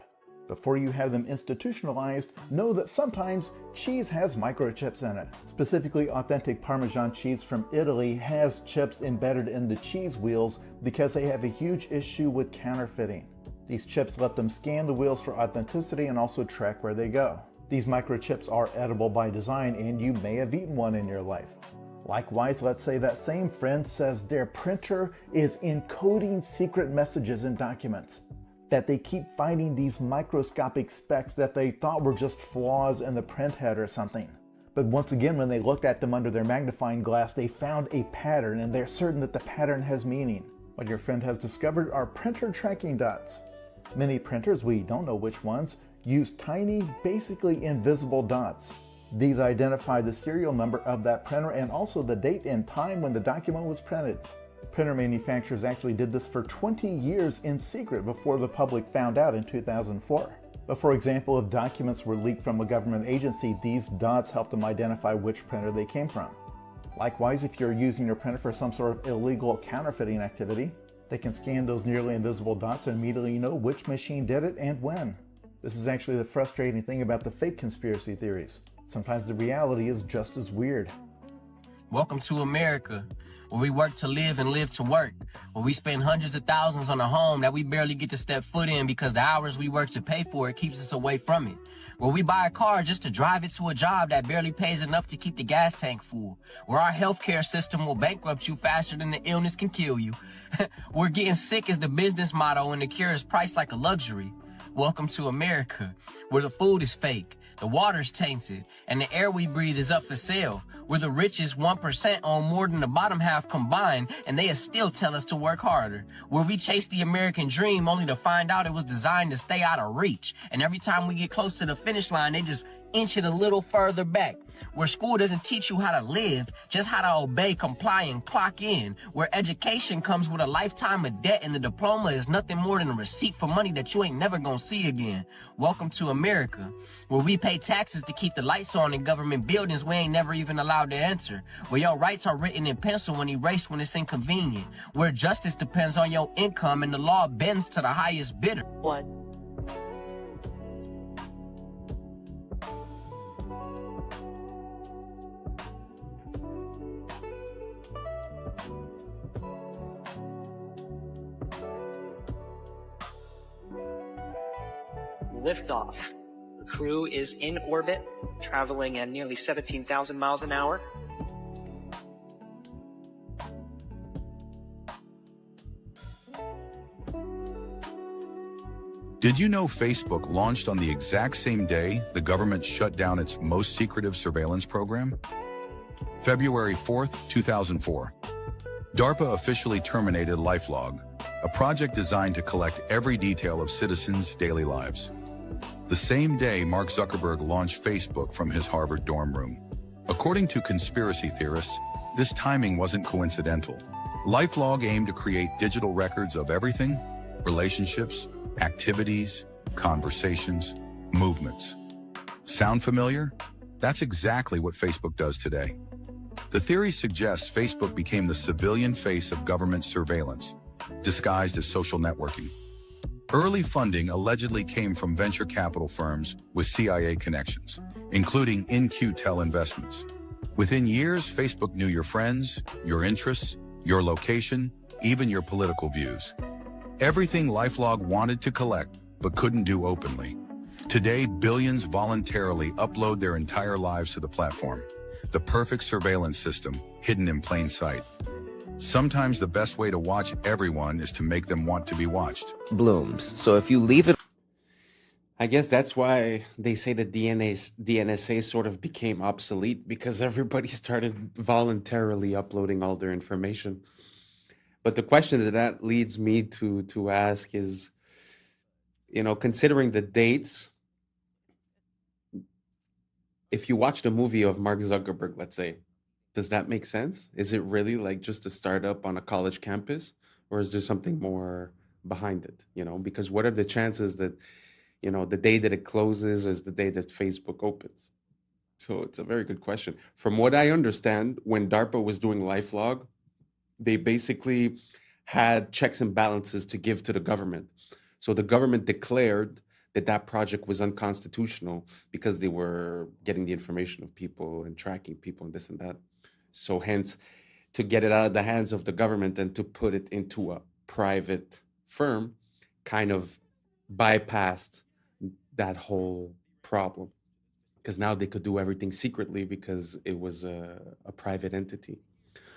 Before you have them institutionalized, know that sometimes cheese has microchips in it. Specifically, authentic Parmesan cheese from Italy has chips embedded in the cheese wheels because they have a huge issue with counterfeiting. These chips let them scan the wheels for authenticity and also track where they go. These microchips are edible by design, and you may have eaten one in your life. Likewise, let's say that same friend says their printer is encoding secret messages in documents, that they keep finding these microscopic specks that they thought were just flaws in the print head or something. But once again, when they looked at them under their magnifying glass, they found a pattern, and they're certain that the pattern has meaning. What your friend has discovered are printer tracking dots. Many printers, we don't know which ones, use tiny, basically invisible dots. These identify the serial number of that printer and also the date and time when the document was printed. Printer manufacturers actually did this for 20 years in secret before the public found out in 2004. But for example, if documents were leaked from a government agency, these dots help them identify which printer they came from. Likewise, if you're using your printer for some sort of illegal counterfeiting activity, they can scan those nearly invisible dots and immediately know which machine did it and when. This is actually the frustrating thing about the fake conspiracy theories. Sometimes the reality is just as weird. Welcome to America, where we work to live and live to work, where we spend hundreds of thousands on a home that we barely get to step foot in because the hours we work to pay for it keeps us away from it, where we buy a car just to drive it to a job that barely pays enough to keep the gas tank full, where our healthcare system will bankrupt you faster than the illness can kill you. Where getting sick is the business motto and the cure is priced like a luxury. Welcome to America, where the food is fake, the water's tainted, and the air we breathe is up for sale, where the richest 1% own more than the bottom half combined, and they still tell us to work harder, where we chase the American dream only to find out it was designed to stay out of reach, and every time we get close to the finish line, they just inch it a little further back, where school doesn't teach you how to live, just how to obey, comply, and clock in, where education comes with a lifetime of debt and the diploma is nothing more than a receipt for money that you ain't never gonna see again. Welcome to America, where we pay taxes to keep the lights on in government buildings we ain't never even allowed to enter, where your rights are written in pencil and erased when it's inconvenient, where justice depends on your income and the law bends to the highest bidder. What? Liftoff. The crew is in orbit, traveling at nearly 17,000 miles an hour. Did you know Facebook launched on the exact same day the government shut down its most secretive surveillance program? February 4th, 2004. DARPA officially terminated LifeLog, a project designed to collect every detail of citizens' daily lives. The same day, Mark Zuckerberg launched Facebook from his Harvard dorm room. According to conspiracy theorists, this timing wasn't coincidental. LifeLog aimed to create digital records of everything: relationships, activities, conversations, movements. Sound familiar? That's exactly what Facebook does today. The theory suggests Facebook became the civilian face of government surveillance, disguised as social networking. Early funding allegedly came from venture capital firms with CIA connections, including In-Q-Tel Investments. Within years, Facebook knew your friends, your interests, your location, even your political views. Everything LifeLog wanted to collect, but couldn't do openly. Today, billions voluntarily upload their entire lives to the platform. The perfect surveillance system, hidden in plain sight. Sometimes the best way to watch everyone is to make them want to be watched. Blooms. So if you leave it... I guess that's why they say that the NSA sort of became obsolete, because everybody started voluntarily uploading all their information. But the question that leads me to ask is, considering the dates, if you watch the movie of Mark Zuckerberg, let's say, does that make sense? Is it really like just a startup on a college campus, or is there something more behind it? Because what are the chances that, the day that it closes is the day that Facebook opens? So it's a very good question. From what I understand, when DARPA was doing LifeLog, they basically had checks and balances to give to the government. So the government declared that project was unconstitutional because they were getting the information of people and tracking people and this and that. So hence, to get it out of the hands of the government and to put it into a private firm kind of bypassed that whole problem, because now they could do everything secretly because it was a private entity.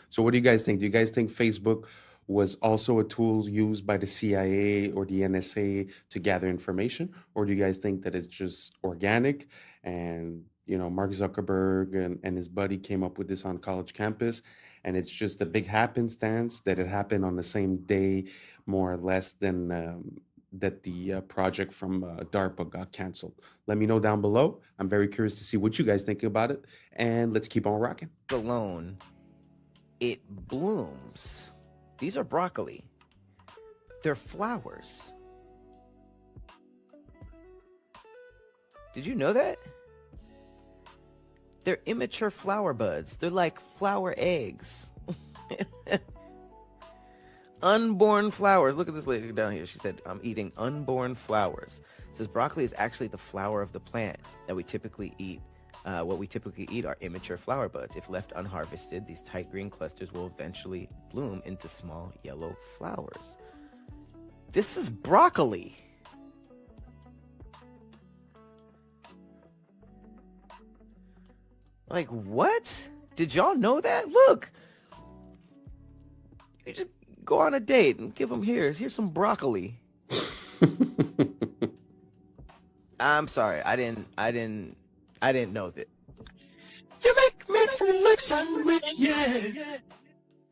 So what do you guys think? Do you guys think Facebook was also a tool used by the CIA or the NSA to gather information? Or do you guys think that it's just organic and, Mark Zuckerberg and his buddy came up with this on college campus, and it's just a big happenstance that it happened on the same day, more or less, than that the project from DARPA got canceled? Let me know down below. I'm very curious to see what you guys think about it, and let's keep on rocking. Alone, it blooms. These are broccoli. They're flowers. Did you know that? They're immature flower buds. They're like flower eggs. Unborn flowers. Look at this lady down here. She said, I'm eating unborn flowers. It says broccoli is actually the flower of the plant that we typically eat What we typically eat are immature flower buds. If left unharvested, these tight green clusters will eventually bloom into small yellow flowers. This is broccoli. Like, what? Did y'all know that? Look. You just go on a date and give them here's some broccoli. I'm sorry. I didn't know that. You make me feel like sandwich, yeah.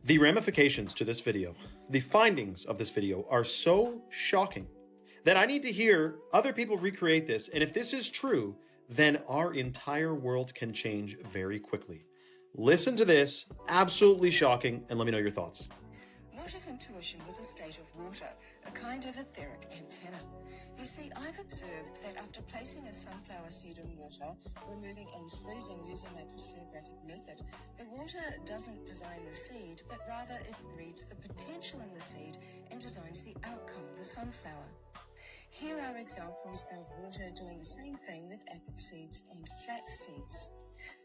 The ramifications to this video, the findings of this video are so shocking that I need to hear other people recreate this. And if this is true, then our entire world can change very quickly. Listen to this, absolutely shocking, and let me know your thoughts. What if intuition was a state of water, a kind of etheric antenna? You see, I've observed that after placing a sunflower seed in water, removing and freezing using my crystallographic method, the water doesn't design the seed, but rather it reads the potential in the seed and designs the outcome, the sunflower. Here are examples of water doing the same thing with apple seeds and flax seeds.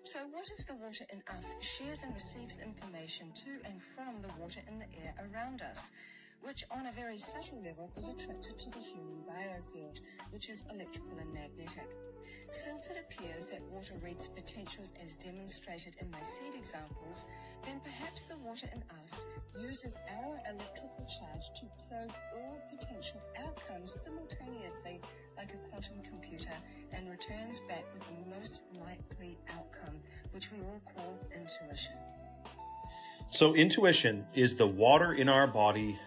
So what if the water in us shares and receives information to and from the water in the air around us, which on a very subtle level is attracted to the human biofield, which is electrical and magnetic? Since it appears that water reads potentials as demonstrated in my seed examples, then perhaps the water in us uses our electrical charge to probe all potential outcomes simultaneously like a quantum computer and returns back with the most likely outcome, which we all call intuition. So intuition is the water in our body,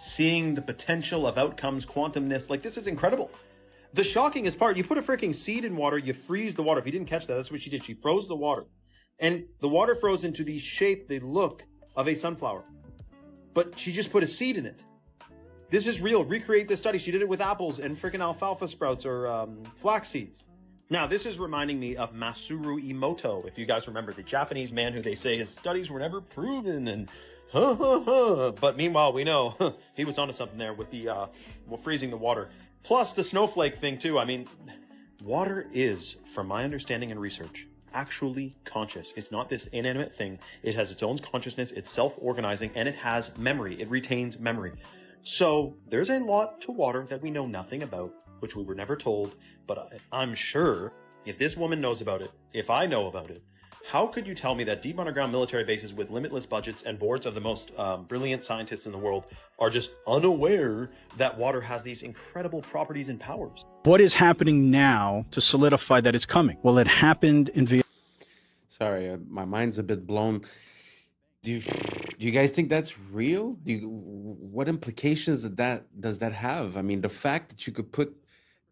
seeing the potential of outcomes, quantumness. Like, this is incredible. The shockingest part, you put a freaking seed in water, you freeze the water. If you didn't catch that, that's what she did. She froze the water. And the water froze into the shape, the look of a sunflower. But she just put a seed in it. This is real. Recreate this study. She did it with apples and freaking alfalfa sprouts or flax seeds. Now, this is reminding me of Masaru Emoto, if you guys remember, the Japanese man who they say his studies were never proven and but meanwhile, we know he was onto something there with the freezing the water. Plus the snowflake thing too. I mean, water is, from my understanding and research, actually conscious. It's not this inanimate thing. It has its own consciousness. It's self-organizing and it has memory. It retains memory. So there's a lot to water that we know nothing about, which we were never told. But I'm sure if this woman knows about it, if I know about it, how could you tell me that deep underground military bases with limitless budgets and boards of the most brilliant scientists in the world are just unaware that water has these incredible properties and powers? What is happening now to solidify that it's coming? Well, it happened in Vietnam. Sorry, my mind's a bit blown. Do you guys think that's real? What implications does that have? I mean, the fact that you could put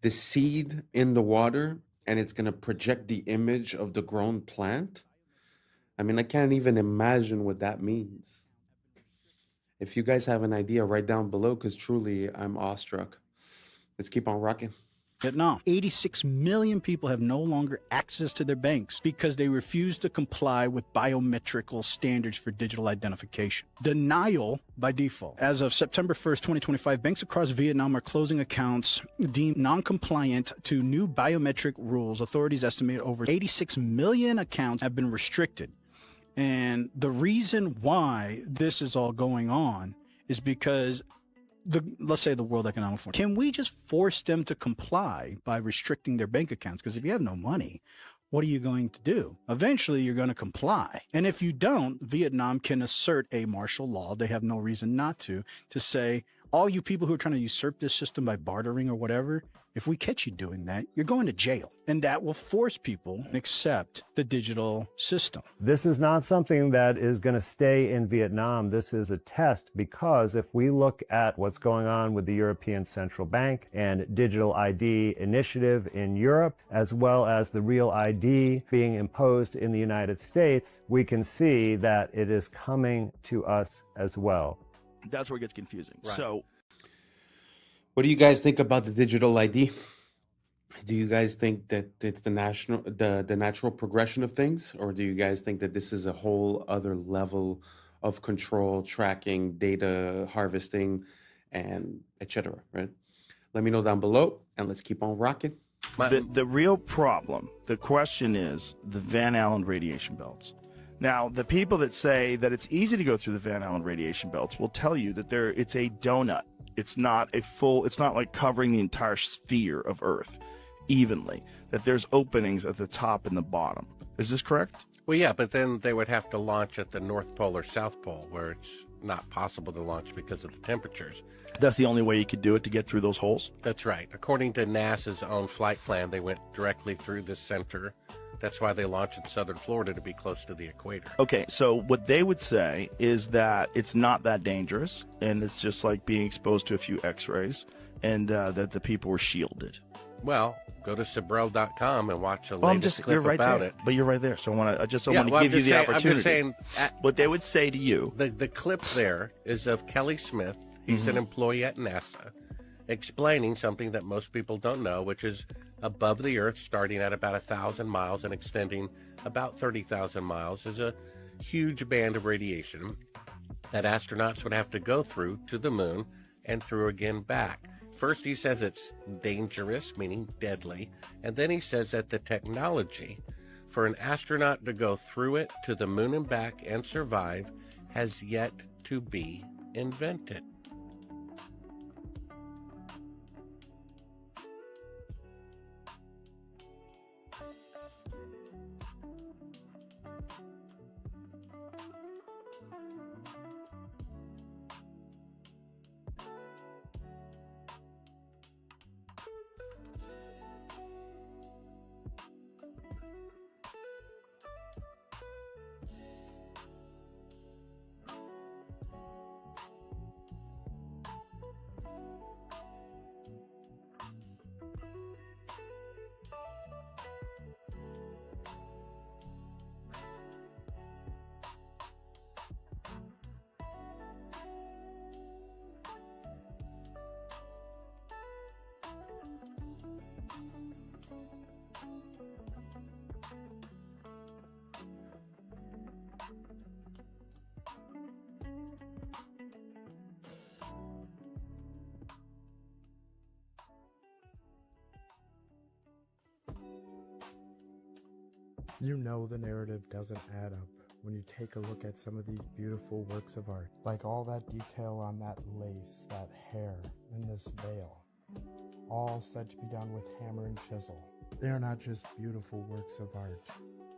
the seed in the water and it's going to project the image of the grown plant. I mean, I can't even imagine what that means. If you guys have an idea, write down below, because truly I'm awestruck. Let's keep on rocking. Vietnam. 86 million people have no longer access to their banks because they refuse to comply with biometrical standards for digital identification. Denial by default. As of September 1st, 2025, banks across Vietnam are closing accounts deemed non-compliant to new biometric rules. Authorities estimate over 86 million accounts have been restricted. And the reason why this is all going on is because let's say the World Economic Forum, can we just force them to comply by restricting their bank accounts? Because if you have no money, what are you going to do? Eventually, you're going to comply. And if you don't, Vietnam can assert a martial law. They have no reason not to say, all you people who are trying to usurp this system by bartering or whatever, if we catch you doing that, you're going to jail. And that will force people to accept the digital system. This is not something that is going to stay in Vietnam. This is a test, because if we look at what's going on with the European Central Bank and digital ID initiative in Europe, as well as the real ID being imposed in the United States, we can see that it is coming to us as well. That's where it gets confusing. Right. So what do you guys think about the digital ID? Do you guys think that it's the natural progression of things, or do you guys think that this is a whole other level of control, tracking, data harvesting, and etc.? Right? Let me know down below, and let's keep on rocking. The real problem, the question is the Van Allen radiation belts. Now, the people that say that it's easy to go through the Van Allen radiation belts will tell you that it's a donut. It's not like covering the entire sphere of Earth evenly, that there's openings at the top and the bottom. Is this correct? Well, yeah, but then they would have to launch at the North Pole or South Pole, where it's not possible to launch because of the temperatures. That's the only way you could do it, to get through those holes? That's right. According to NASA's own flight plan, they went directly through the center. That's why they launched in southern Florida, to be close to the equator. Okay, so what they would say is that it's not that dangerous, and it's just like being exposed to a few x-rays, and that the people were shielded. Well, go to Sabrel.com and watch a latest clip about it. But you're right there, so I just want to give you the opportunity. I'm just saying, what they would say to you. The clip there is of Kelly Smith. He's an employee at NASA, explaining something that most people don't know, which is above the Earth, starting at about 1,000 miles and extending about 30,000 miles, is a huge band of radiation that astronauts would have to go through to the moon and through again back. First, he says it's dangerous, meaning deadly, and then he says that the technology for an astronaut to go through it to the moon and back and survive has yet to be invented. You know the narrative doesn't add up when you take a look at some of these beautiful works of art, like all that detail on that lace, that hair, and this veil, all said to be done with hammer and chisel. They are not just beautiful works of art,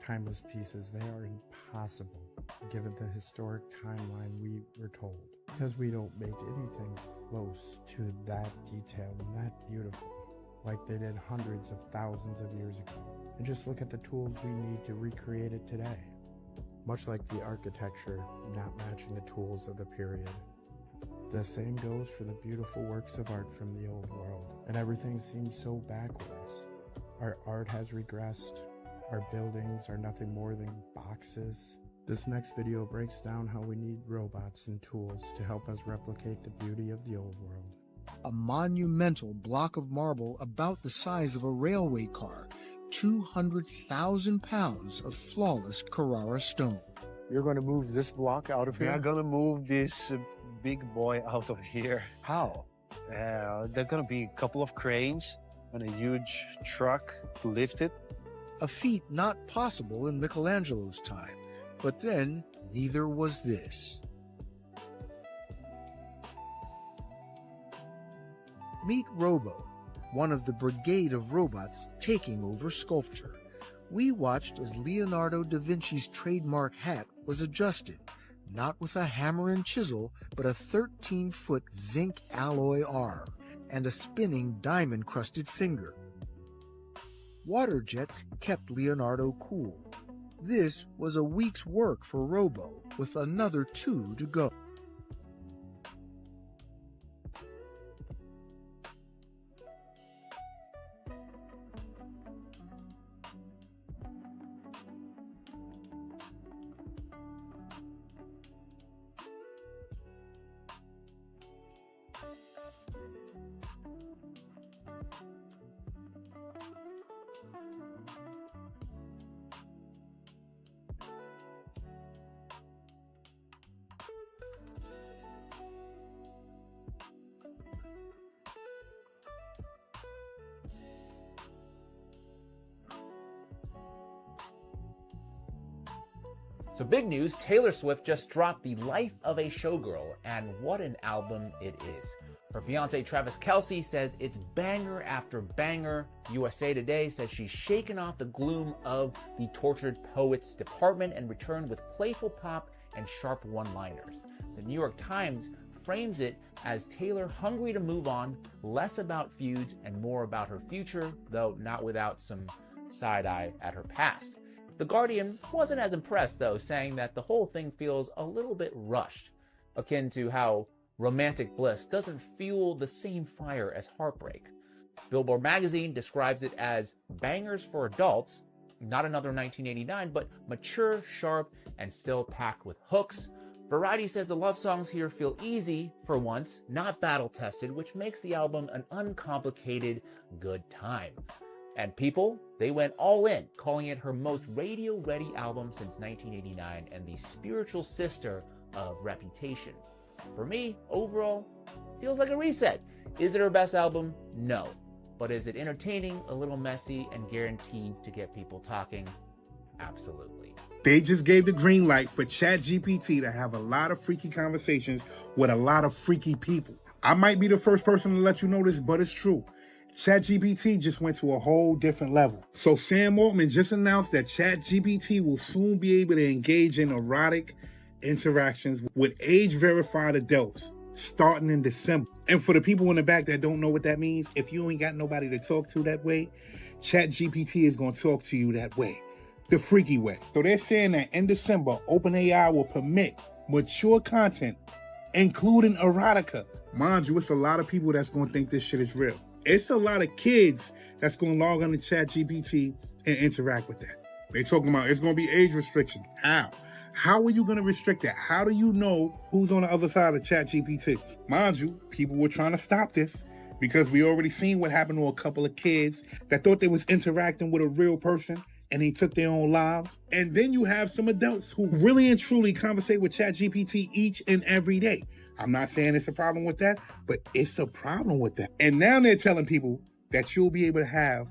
timeless pieces, they are impossible given the historic timeline we were told, because we don't make anything close to that detailed and that beautiful like they did hundreds of thousands of years ago. And just look at the tools we need to recreate it today. Much like the architecture not matching the tools of the period. The same goes for the beautiful works of art from the old world. And everything seems so backwards. Our art has regressed. Our buildings are nothing more than boxes. This next video breaks down how we need robots and tools to help us replicate the beauty of the old world. A monumental block of marble about the size of a railway car, 200,000 pounds of flawless Carrara stone. You're going to move this block out of here? We are going to move this big boy out of here. How? There are going to be a couple of cranes and a huge truck to lift it. A feat not possible in Michelangelo's time, but then neither was this. Meet Robo, one of the brigade of robots taking over sculpture. We watched as Leonardo da Vinci's trademark hat was adjusted, not with a hammer and chisel, but a 13-foot zinc alloy arm and a spinning diamond-crusted finger. Water jets kept Leonardo cool. This was a week's work for Robo, with another 2 to go. So big news, Taylor Swift just dropped The Life of a Showgirl, and what an album it is. Her fiance Travis Kelce says it's banger after banger. USA Today says she's shaken off the gloom of the tortured poets department and returned with playful pop and sharp one-liners. The New York Times frames it as Taylor hungry to move on, less about feuds and more about her future, though not without some side-eye at her past. The Guardian wasn't as impressed, though, saying that the whole thing feels a little bit rushed, akin to how romantic bliss doesn't fuel the same fire as heartbreak. Billboard magazine describes it as bangers for adults, not another 1989, but mature, sharp, and still packed with hooks. Variety says the love songs here feel easy for once, not battle-tested, which makes the album an uncomplicated good time. And People, they went all in, calling it her most radio-ready album since 1989 and the spiritual sister of Reputation. For me, overall, feels like a reset. Is it her best album? No. But is it entertaining, a little messy, and guaranteed to get people talking? Absolutely. They just gave the green light for ChatGPT to have a lot of freaky conversations with a lot of freaky people. I might be the first person to let you know this, but it's true. ChatGPT just went to a whole different level. So Sam Altman just announced that ChatGPT will soon be able to engage in erotic interactions with age-verified adults starting in December. And for the people in the back that don't know what that means, if you ain't got nobody to talk to that way, ChatGPT is going to talk to you that way, the freaky way. So they're saying that in December, OpenAI will permit mature content, including erotica. Mind you, it's a lot of people that's going to think this shit is real. It's a lot of kids that's going to log on to ChatGPT and interact with that. They're talking about it's going to be age restrictions. How? How are you going to restrict that? How do you know who's on the other side of ChatGPT? Mind you, people were trying to stop this because we already seen what happened to a couple of kids that thought they was interacting with a real person and they took their own lives. And then you have some adults who really and truly conversate with ChatGPT each and every day. I'm not saying it's a problem with that, but it's a problem with that. And now they're telling people that you'll be able to have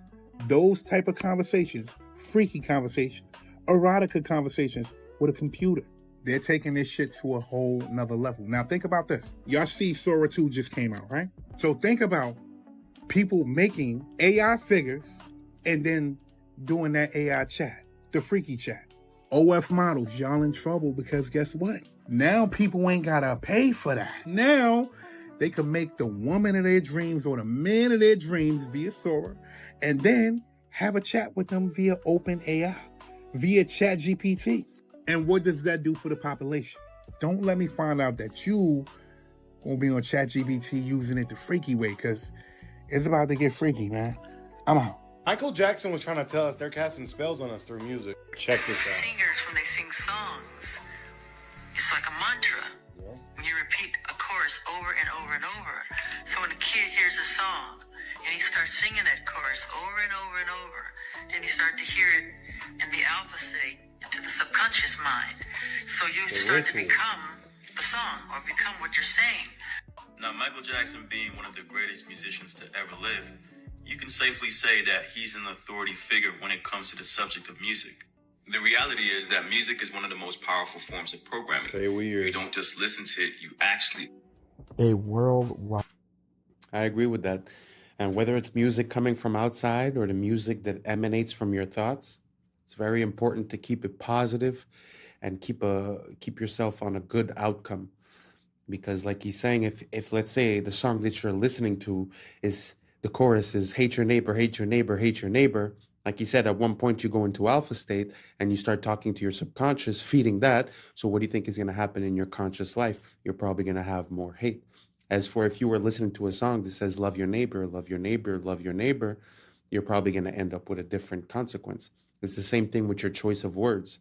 those type of conversations, freaky conversations, erotica conversations with a computer. They're taking this shit to a whole nother level. Now think about this. Y'all see Sora 2 just came out, right? So think about people making AI figures and then doing that AI chat, the freaky chat. OF models, y'all in trouble because guess what? Now people ain't gotta pay for that. Now they can make the woman of their dreams or the man of their dreams via Sora and then have a chat with them via OpenAI, via ChatGPT. And what does that do for the population? Don't let me find out that you gonna be on ChatGPT using it the freaky way, because it's about to get freaky, man. I'm out. Michael Jackson was trying to tell us they're casting spells on us through music. Check this out. Singers, when they sing songs, it's like a mantra. When you repeat a chorus over and over and over. So when a kid hears a song and he starts singing that chorus over and over and over, then you start to hear it in the alpha state into the subconscious mind. So you start to become the song or become what you're saying. Now, Michael Jackson being one of the greatest musicians to ever live, you can safely say that he's an authority figure when it comes to the subject of music. The reality is that music is one of the most powerful forms of programming. Stay weird. You don't just listen to it, you actually... A worldwide. I agree with that. And whether it's music coming from outside or the music that emanates from your thoughts, it's very important to keep it positive and keep yourself on a good outcome. Because like he's saying, if let's say the song that you're listening to is the chorus is hate your neighbor, hate your neighbor, hate your neighbor. Like he said, at one point you go into alpha state and you start talking to your subconscious, feeding that. So what do you think is going to happen in your conscious life? You're probably going to have more hate. As for if you were listening to a song that says love your neighbor, love your neighbor, love your neighbor, you're probably going to end up with a different consequence. It's the same thing with your choice of words.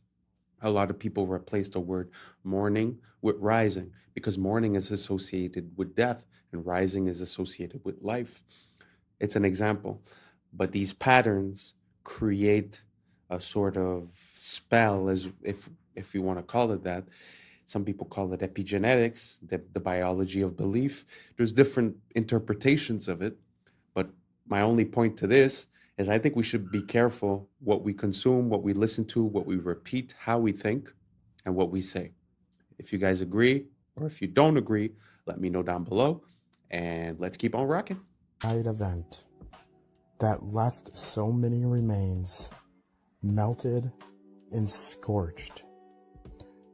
A lot of people replace the word mourning with rising because mourning is associated with death and rising is associated with life. It's an example, but these patterns create a sort of spell, as if you want to call it that. Some people call it epigenetics, the biology of belief. There's different interpretations of it, but my only point to this is I think we should be careful what we consume, what we listen to, what we repeat, how we think, and what we say. If you guys agree or if you don't agree, let me know down below, and let's keep on rocking. Event that left so many remains melted and scorched.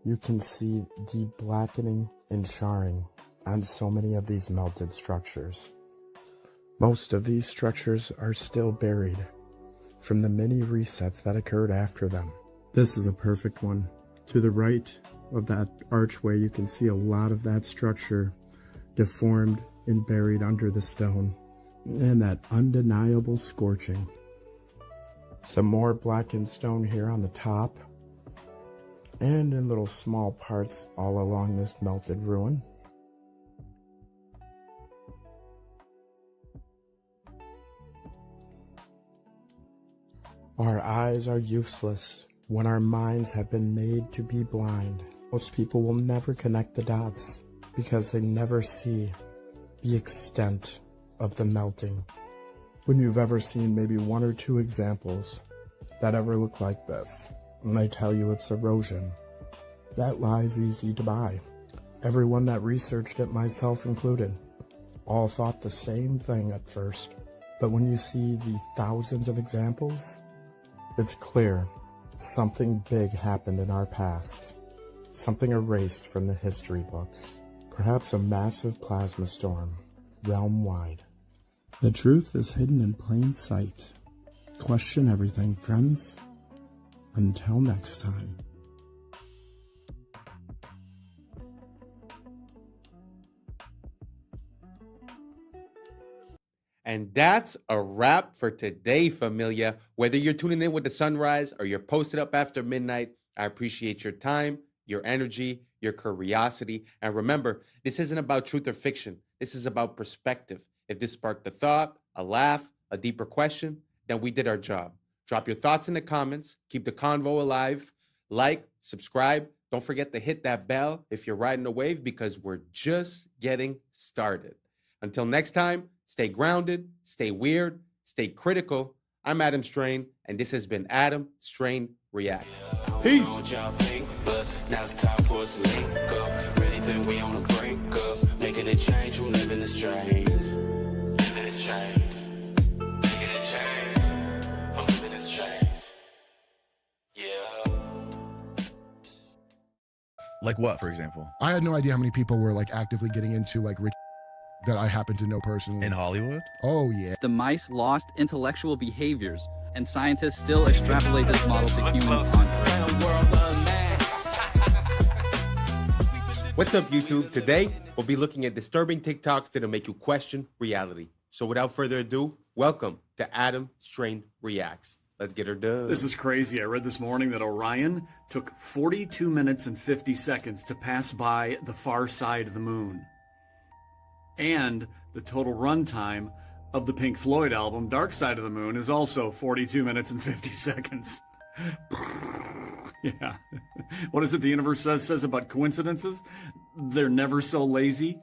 You can see the blackening and charring on so many of these melted structures. Most of these structures are still buried from the many resets that occurred after them. This is a perfect one. To the right of that archway, you can see a lot of that structure deformed and buried under the stone, and that undeniable scorching. Some more blackened stone here on the top, and in little small parts all along this melted ruin. Our eyes are useless when our minds have been made to be blind. Most people will never connect the dots because they never see the extent of the melting. When you've ever seen maybe one or two examples that ever look like this, and they tell you it's erosion, that lie's easy to buy. Everyone that researched it, myself included, all thought the same thing at first. But when you see the thousands of examples, it's clear something big happened in our past. Something erased from the history books. Perhaps a massive plasma storm, realm-wide. The truth is hidden in plain sight. Question everything, friends. Until next time. And that's a wrap for today, familia. Whether you're tuning in with the sunrise or you're posted up after midnight, I appreciate your time, your energy, your curiosity. And remember, this isn't about truth or fiction. This is about perspective. If this sparked a thought, a laugh, a deeper question, then we did our job. Drop your thoughts in the comments. Keep the convo alive. Like, subscribe. Don't forget to hit that bell if you're riding the wave, because we're just getting started. Until next time, stay grounded, stay weird, stay critical. I'm Adam Strain, and this has been Adam Strain Reacts. Peace. Now it's time for us to link up. Really think we on the brink up. Making a change from living this strange. Living this strange. Making a change from living this strange. Yeah. Like what, for example? I had no idea how many people were like actively getting into like rich that I happen to know personally. In Hollywood? Oh, yeah. The mice lost intellectual behaviors, and scientists still extrapolate this model to humans on What's up, YouTube? Today, we'll be looking at disturbing TikToks that'll make you question reality. So without further ado, welcome to Adam Strain Reacts. Let's get her done. This is crazy. I read this morning that Orion took 42 minutes and 50 seconds to pass by the far side of the moon. And the total runtime of the Pink Floyd album, Dark Side of the Moon, is also 42 minutes and 50 seconds. Yeah. What is it the universe says about coincidences? They're never so lazy.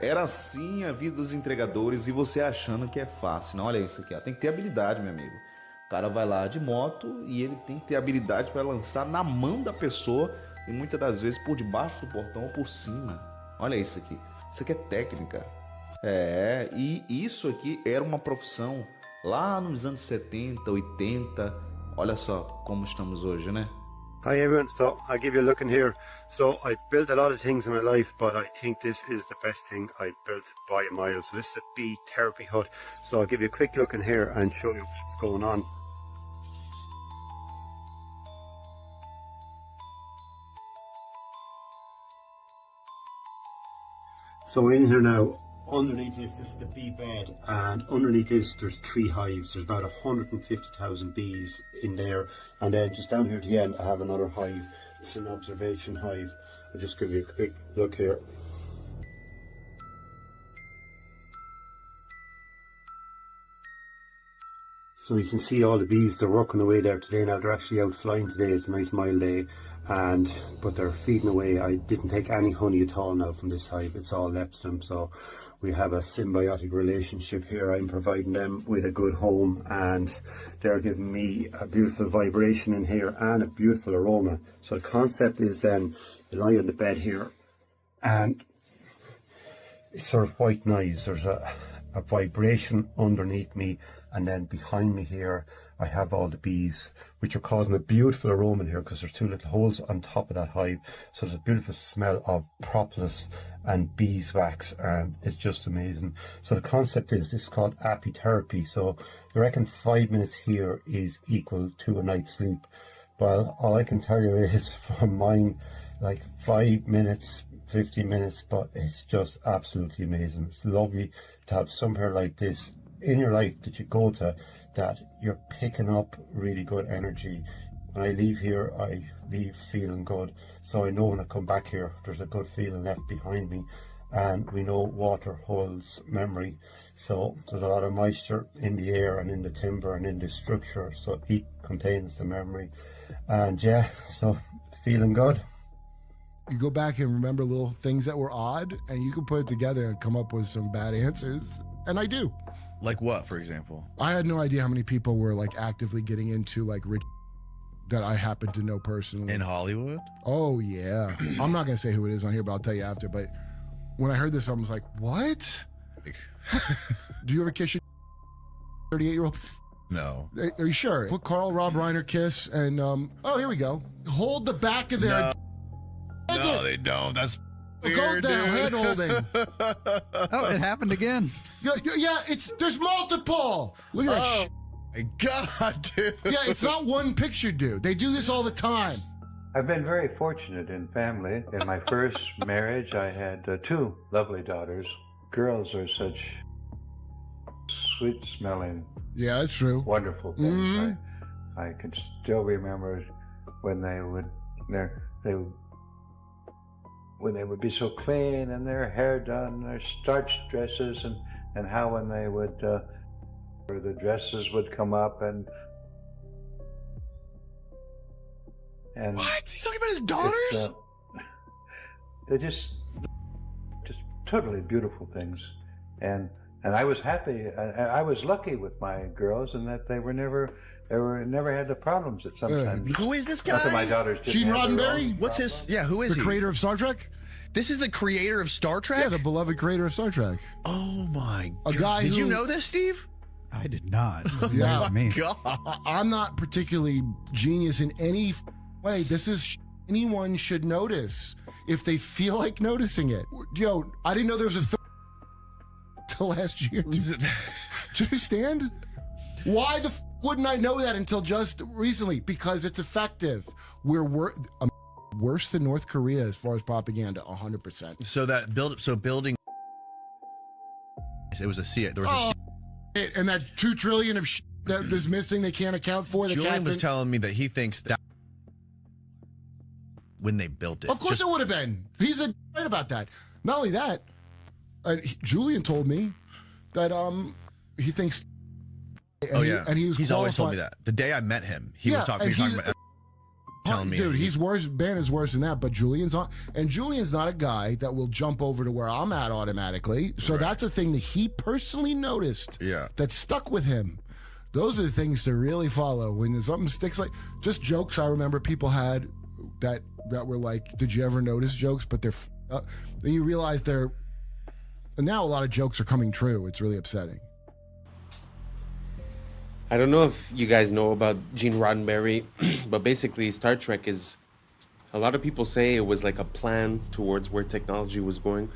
Era assim a vida dos entregadores e você achando que é fácil. Não, olha isso aqui, ó. Tem que ter habilidade, meu amigo. O cara vai lá de moto e ele tem que ter habilidade para lançar na mão da pessoa e muitas das vezes por debaixo do portão ou por cima. Olha isso aqui. Isso aqui é técnica. É, e isso aqui era uma profissão lá nos anos 70, 80. Olha só como estamos hoje, né? Hi everyone, so I'll give you a look in here. So I've built a lot of things in my life, but I think this is the best thing I've built by a mile. So this is a bee therapy hut. So I'll give you a quick look in here and show you what's going on. So in here now, underneath this is the bee bed, and underneath this there's 3 hives. There's about 150,000 bees in there, and then just down here at the end I have another hive. It's an observation hive, I'll just give you a quick look here. So you can see all the bees, they're working away there today now. They're actually out flying today. It's a nice mild day, but they're feeding away. I didn't take any honey at all now from this hive. It's all left to them. So we have a symbiotic relationship here. I'm providing them with a good home, and they're giving me a beautiful vibration in here and a beautiful aroma. So the concept is then you lie on the bed here, and it's sort of white noise. There's a vibration underneath me, and then behind me here I have all the bees, which are causing a beautiful aroma in here because there's two little holes on top of that hive. So there's a beautiful smell of propolis and beeswax, and it's just amazing. So the concept is, this is called apitherapy. So they reckon 5 minutes here is equal to a night's sleep. Well, all I can tell you is from mine, like 5 minutes, 15 minutes, but it's just absolutely amazing. It's lovely to have somewhere like this in your life that you go to, that you're picking up really good energy. When I leave here, I leave feeling good. So I know when I come back here, there's a good feeling left behind me. And we know water holds memory. So there's a lot of moisture in the air and in the timber and in the structure. So heat contains the memory. And yeah, so feeling good. You go back and remember little things that were odd, and you can put it together and come up with some bad answers. And I do. Like what, for example? I had no idea how many people were like actively getting into like rich that I happen to know personally. In Hollywood? Oh, yeah. I'm not going to say who it is on here, but I'll tell you after. But when I heard this, I was like, what? Do you ever kiss your 38-year-old? No. Are you sure? Put Carl Rob Reiner kiss and, oh, here we go. Hold the back of their... No, they don't. That's weird, go down, head holding. Oh, it happened again. Yeah, there's multiple. Look at that. My God, dude. Yeah, it's not one picture, dude. They do this all the time. I've been very fortunate in family. In my first marriage, I had 2 lovely daughters. Girls are such sweet-smelling, yeah, that's true, wonderful things. Mm-hmm. I can still remember when they would be so clean and their hair done, their starched dresses, and how when they would, the dresses would come up and what? He's talking about his daughters? They're just totally beautiful things, and I was happy. I was lucky with my girls in that they never had the problems that sometimes. Who is this guy? Not that my daughters didn't Gene have their Roddenberry? own What's his? Yeah, who is the he? creator of Star Trek? This is the creator of Star Trek? Yeah, the beloved creator of Star Trek. Oh my A God. guy Did who- you know this, Steve? I did not. Yeah. That's me. God. I'm not particularly genius in any way. This is anyone should notice if they feel like noticing it. Yo, I didn't know there was a till last year. Do you understand? Why the wouldn't I know that until just recently? Because it's effective. We're worse than North Korea as far as propaganda, 100%. So that building. It was a C. There was And that 2 trillion of that is missing, they can't account for. Julian was telling me that he thinks that when they built it. Of course it would have been. He's right about that. Not only that, Julian told me that he thinks. And he's always told me that. The day I met him, he was talking about telling me. Dude, he's worse. Ben is worse than that, but Julian's not. And Julian's not a guy that will jump over to where I'm at automatically. So that's a thing that he personally noticed. Yeah. That stuck with him. Those are the things to really follow when something sticks. Like just jokes I remember people had that were like, did you ever notice jokes? But they're then you realize and now a lot of jokes are coming true. It's really upsetting. I don't know if you guys know about Gene Roddenberry, but basically Star Trek is, a lot of people say it was like a plan towards where technology was going.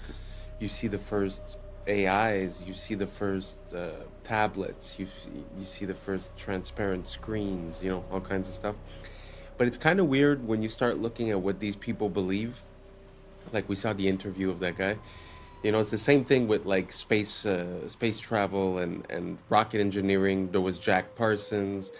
You see the first AIs, you see the first tablets, you see the first transparent screens, all kinds of stuff. But it's kind of weird when you start looking at what these people believe. Like we saw the interview of that guy. It's the same thing with like space travel and rocket engineering. There was Jack Parsons.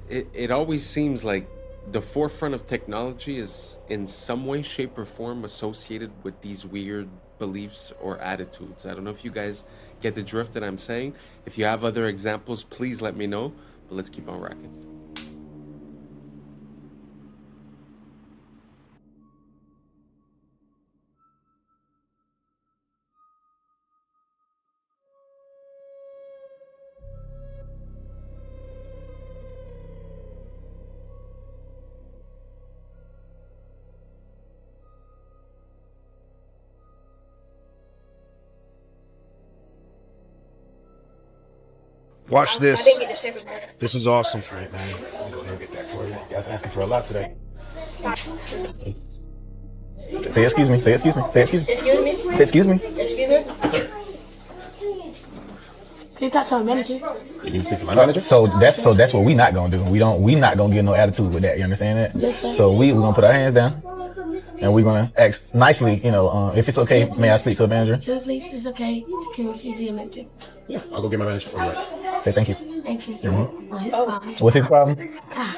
It always seems like the forefront of technology is in some way, shape, or form associated with these weird beliefs or attitudes. I don't know if you guys get the drift that I'm saying. If you have other examples, please let me know. But let's keep on rocking. Watch this. This is awesome. That's right, man. Let me go ahead and get that for you. You guys asking for a lot today. Say excuse me. Say excuse me. Say excuse me. Excuse me? Say excuse me. Excuse me? Yes, sir. Can you talk to our manager? You need to speak to my manager? So that's what we not gonna do. We not gonna get no attitude with that. You understand that? Yes, sir. So we're gonna put our hands down and we're gonna ask nicely. If it's okay, may I speak to a manager? Sure, please. It's okay. Can we speak to your manager? Yeah, I'll go get my manager for you. Right. Say thank you. Thank you. What's his problem?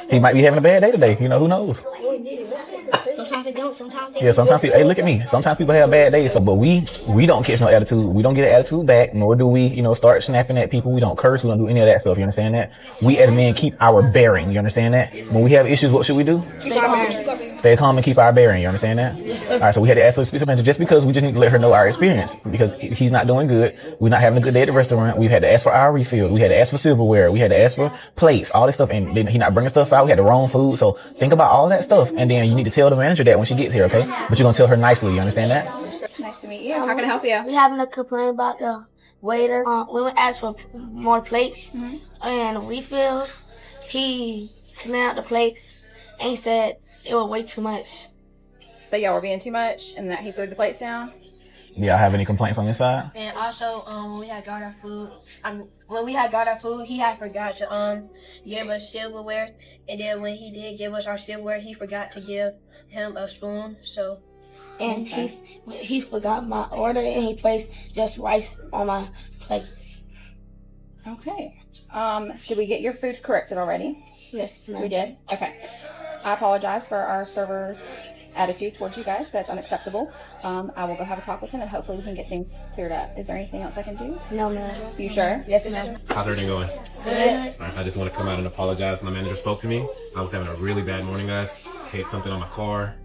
He might be having a bad day today. Who knows? Sometimes they don't. Sometimes they Yeah, sometimes people, hey, look at me. Sometimes people have bad days, but we don't catch no attitude. We don't get an attitude back, nor do we, start snapping at people. We don't curse. We don't do any of that stuff. You understand that? We as men keep our bearing. You understand that? When we have issues, what should we do? Stay calm and keep our bearing. You understand that? Yes, sir. All right, so we had to ask her to speak to manager just because we just need to let her know our experience because he's not doing good. We're not having a good day at the restaurant. We've had to ask for our refill. We had to ask for silverware. We had to ask for plates, all this stuff, and then he not bringing stuff out. We had the wrong food. So think about all that stuff, and then you need to tell the manager that when she gets here, okay? But you're gonna tell her nicely. You understand that? Nice to meet you. How can I help you? We having a complaint about the waiter. We went ask for more plates and refills. He cleaned out the plates and he said it was way too much. So y'all were being too much and that he threw the plates down? Yeah, I have any complaints on this side? And also, when we had got our food, he had forgot to give us silverware. And then when he did give us our silverware, he forgot to give him a spoon. So, and he forgot my order and he placed just rice on my plate. Okay. Did we get your food corrected already? Yes, ma'am. We did? Okay. I apologize for our server's attitude towards you guys. That's unacceptable. I will go have a talk with him and hopefully we can get things cleared up. Is there anything else I can do? No, ma'am. You sure? Yes, ma'am. How's everything going? Good. All right, I just want to come out and apologize. My manager spoke to me. I was having a really bad morning, guys. Hit something on my car,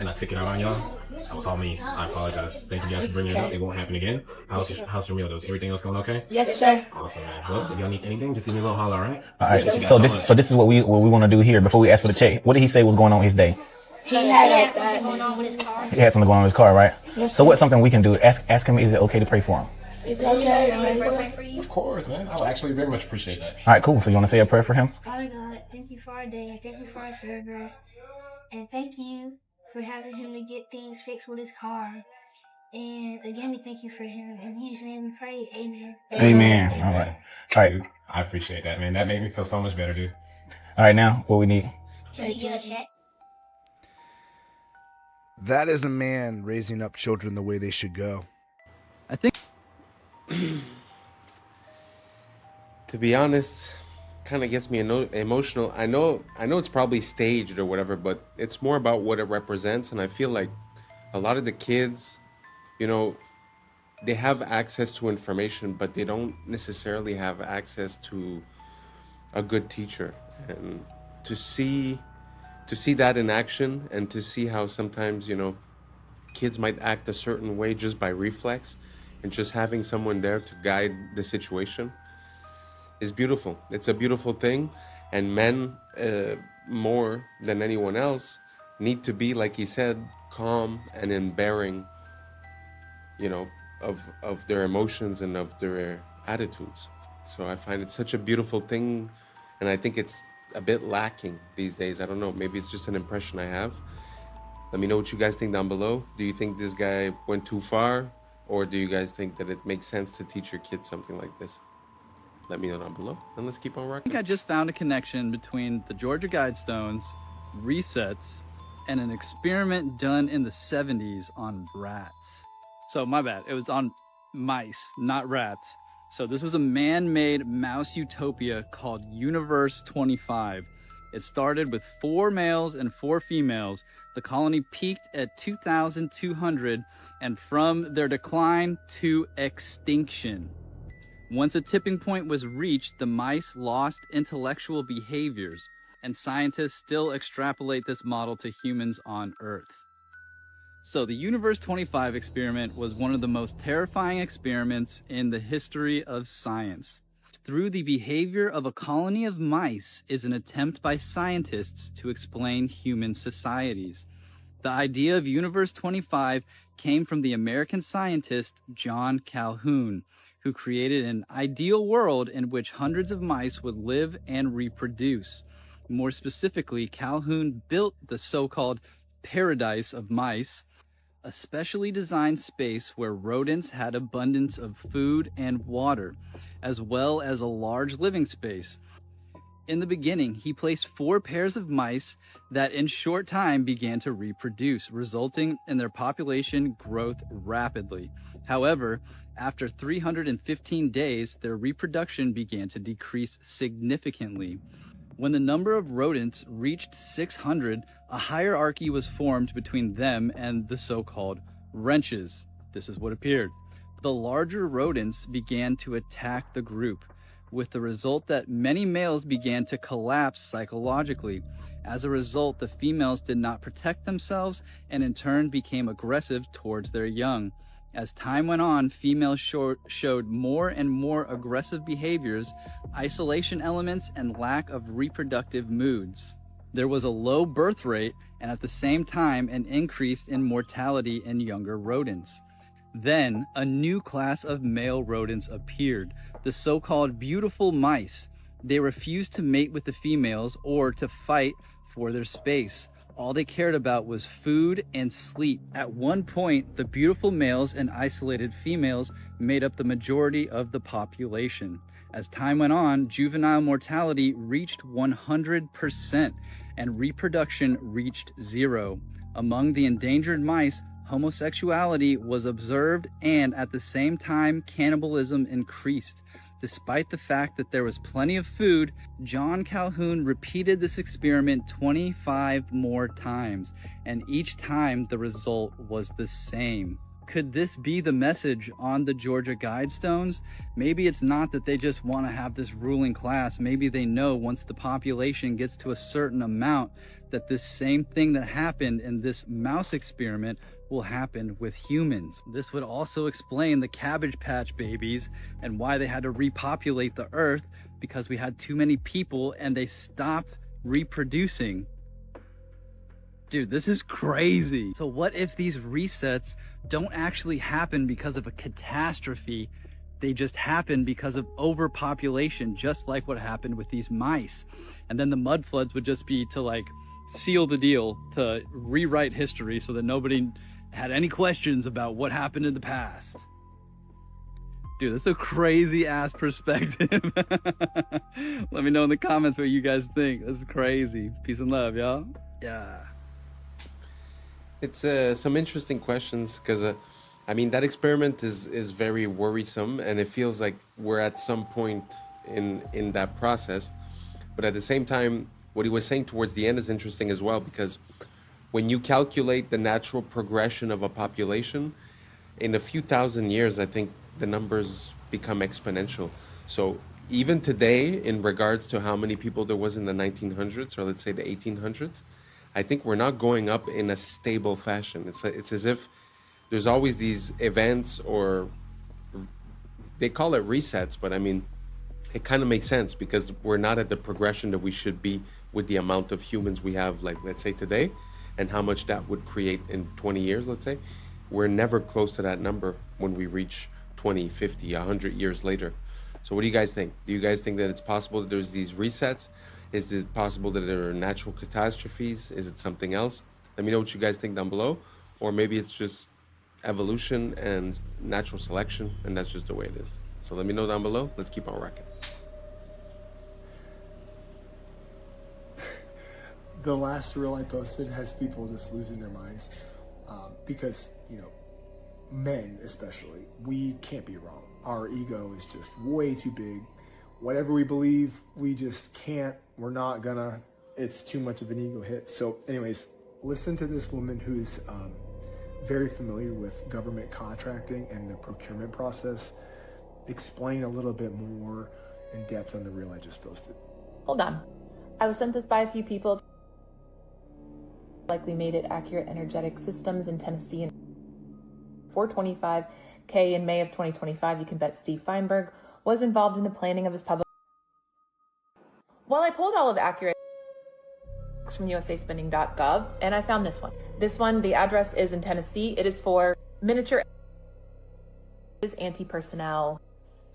and I took it out on y'all. That was all me. I apologize. Thank you guys for bringing it up. It won't happen again. How's your meal, though? Is everything else going okay? Yes, sir. Awesome, man. Well, if y'all need anything, just give me a little holler, all right? All right. So this is what we want to do here before we ask for the check. What did he say was going on his day? He had something going on with his car. He had something going on with his car, right? Yes, so what's something we can do? Ask him, is it okay to pray for him? Is it okay to pray for you? Of course, man. I would actually very much appreciate that. All right, cool. So you want to say a prayer for him? Father God, thank you for our day. Thank you for our sugar. And thank you for having him to get things fixed with his car. And again, we thank you for him. In Jesus' name we pray. Amen. Amen. All right. All right. I appreciate that, man. That made me feel so much better, dude. All right, now what we need. Can we get a check? That is a man raising up children the way they should go. I think, to be honest, kind of gets me emotional. I know it's probably staged or whatever, but it's more about what it represents. And I feel like a lot of the kids, they have access to information, but they don't necessarily have access to a good teacher. And to see that in action and to see how sometimes, kids might act a certain way just by reflex and just having someone there to guide the situation is beautiful. It's a beautiful thing. And men, more than anyone else, need to be, like he said, calm and in bearing, of their emotions and of their attitudes. So I find it such a beautiful thing. And I think it's a bit lacking these days. I don't know, maybe it's just an impression I have. Let me know what you guys think down below. Do you think this guy went too far, or do you guys think that it makes sense to teach your kids something like this? Let me know down below, and let's keep on rocking. I think I just found a connection between the Georgia Guidestones, resets, and an experiment done in the 70s on rats. So my bad, it was on mice, not rats. So this was a man-made mouse utopia called Universe 25. It started with 4 males and 4 females. The colony peaked at 2,200, and from their decline to extinction. Once a tipping point was reached, the mice lost intellectual behaviors, and scientists still extrapolate this model to humans on Earth. So the Universe 25 experiment was one of the most terrifying experiments in the history of science. Through the behavior of a colony of mice is an attempt by scientists to explain human societies. The idea of Universe 25 came from the American scientist John Calhoun, who created an ideal world in which hundreds of mice would live and reproduce. More specifically, Calhoun built the so-called paradise of mice, a specially designed space where rodents had abundance of food and water, as well as a large living space. In the beginning, he placed 4 pairs of mice that in short time began to reproduce, resulting in their population growth rapidly. However, after 315 days, their reproduction began to decrease significantly. When the number of rodents reached 600, a hierarchy was formed between them and the so-called wrenches. This is what appeared. The larger rodents began to attack the group, with the result that many males began to collapse psychologically. As a result, the females did not protect themselves and in turn became aggressive towards their young. As time went on, females showed more and more aggressive behaviors, isolation elements, and lack of reproductive moods. There was a low birth rate and at the same time an increase in mortality in younger rodents. Then a new class of male rodents appeared, the so-called beautiful mice. They refused to mate with the females or to fight for their space. All they cared about was food and sleep. At one point, the beautiful males and isolated females made up the majority of the population. As time went on, juvenile mortality reached 100% and reproduction reached 0. Among the endangered mice, homosexuality was observed and at the same time cannibalism increased. Despite the fact that there was plenty of food, John Calhoun repeated this experiment 25 more times, and each time the result was the same. Could this be the message on the Georgia Guidestones? Maybe it's not that they just want to have this ruling class. Maybe they know once the population gets to a certain amount that this same thing that happened in this mouse experiment will happen with humans. This would also explain the Cabbage Patch Babies and why they had to repopulate the earth, because we had too many people and they stopped reproducing. Dude, this is crazy. So what if these resets don't actually happen because of a catastrophe? They just happen because of overpopulation, just like what happened with these mice. And then the mud floods would just be to like seal the deal, to rewrite history so that nobody had any questions about what happened in the past. Dude, that's a crazy ass perspective. Let me know in the comments what you guys think. That's crazy. Peace and love, y'all. Yeah. It's some interesting questions because I mean that experiment is very worrisome, and it feels like we're at some point in that process. But at the same time, what he was saying towards the end is interesting as well, because when you calculate the natural progression of a population, in a few thousand years, I think the numbers become exponential. So even today, in regards to how many people there was in the 1900s, or let's say the 1800s, I think we're not going up in a stable fashion. It's as if there's always these events, or they call it resets, but I mean, it kind of makes sense because we're not at the progression that we should be with the amount of humans we have, like let's say today, and how much that would create in 20 years, let's say. We're never close to that number when we reach 20, 50, 100 years later. So what do you guys think? Do you guys think that it's possible that there's these resets? Is it possible that there are natural catastrophes? Is it something else? Let me know what you guys think down below. Or maybe it's just evolution and natural selection, and that's just the way it is. So let me know down below. Let's keep on rocking. The last reel I posted has people just losing their minds because, you know, men especially, we can't be wrong. Our ego is just way too big. Whatever we believe, we just can't, we're not gonna it's too much of an ego hit. So anyways, listen to this woman who's very familiar with government contracting and the procurement process explain a little bit more in depth on the reel I just posted. Hold on. I was sent this by a few people. Likely made it Accurate Energetic Systems in Tennessee. 425K in May of 2025. You can bet Steve Feinberg was involved in the planning of his public. Well, I pulled all of Accurate from usaspending.gov and I found this one. This one, the address is in Tennessee. It is for miniature anti-personnel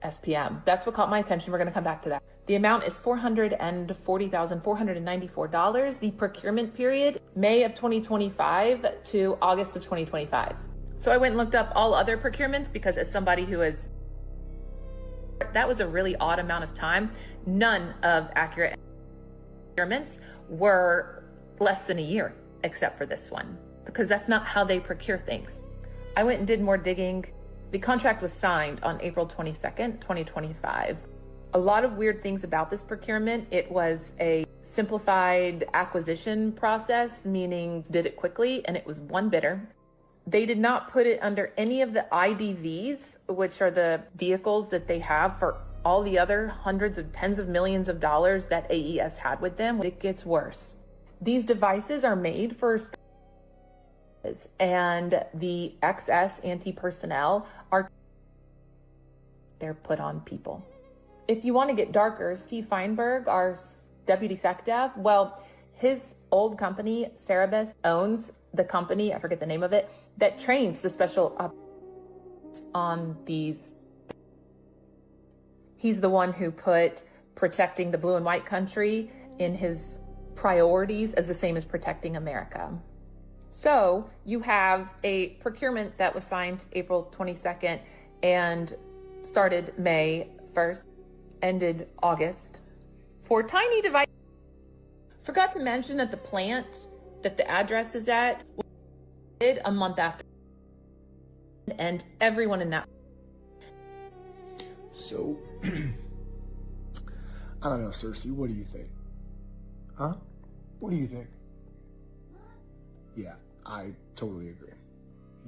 SPM. That's what caught my attention. We're going to come back to that. The amount is $440,494. The procurement period, May of 2025 to August of 2025. So I went and looked up all other procurements because as somebody who is, that was a really odd amount of time. None of Accurate procurements were less than a year, except for this one, because that's not how they procure things. I went and did more digging. The contract was signed on April 22nd, 2025. A lot of weird things about this procurement. It was a simplified acquisition process, meaning did it quickly, and it was one bidder. They did not put it under any of the IDVs, which are the vehicles that they have for all the other hundreds of tens of millions of dollars that AES had with them. It gets worse. These devices are made for and the XS anti-personnel they're put on people. If you want to get darker, Steve Feinberg, our deputy SecDev, well, his old company, Cerebus, owns the company, I forget the name of it, that trains the special on these. He's the one who put protecting the blue and white country in his priorities as the same as protecting America. So you have a procurement that was signed April 22nd and started May 1st, ended August for tiny devices. Forgot to mention that the plant that the address is at did a month after, and everyone in that. So, I don't know, Cersei, what do you think? Huh? What do you think? Yeah, I totally agree.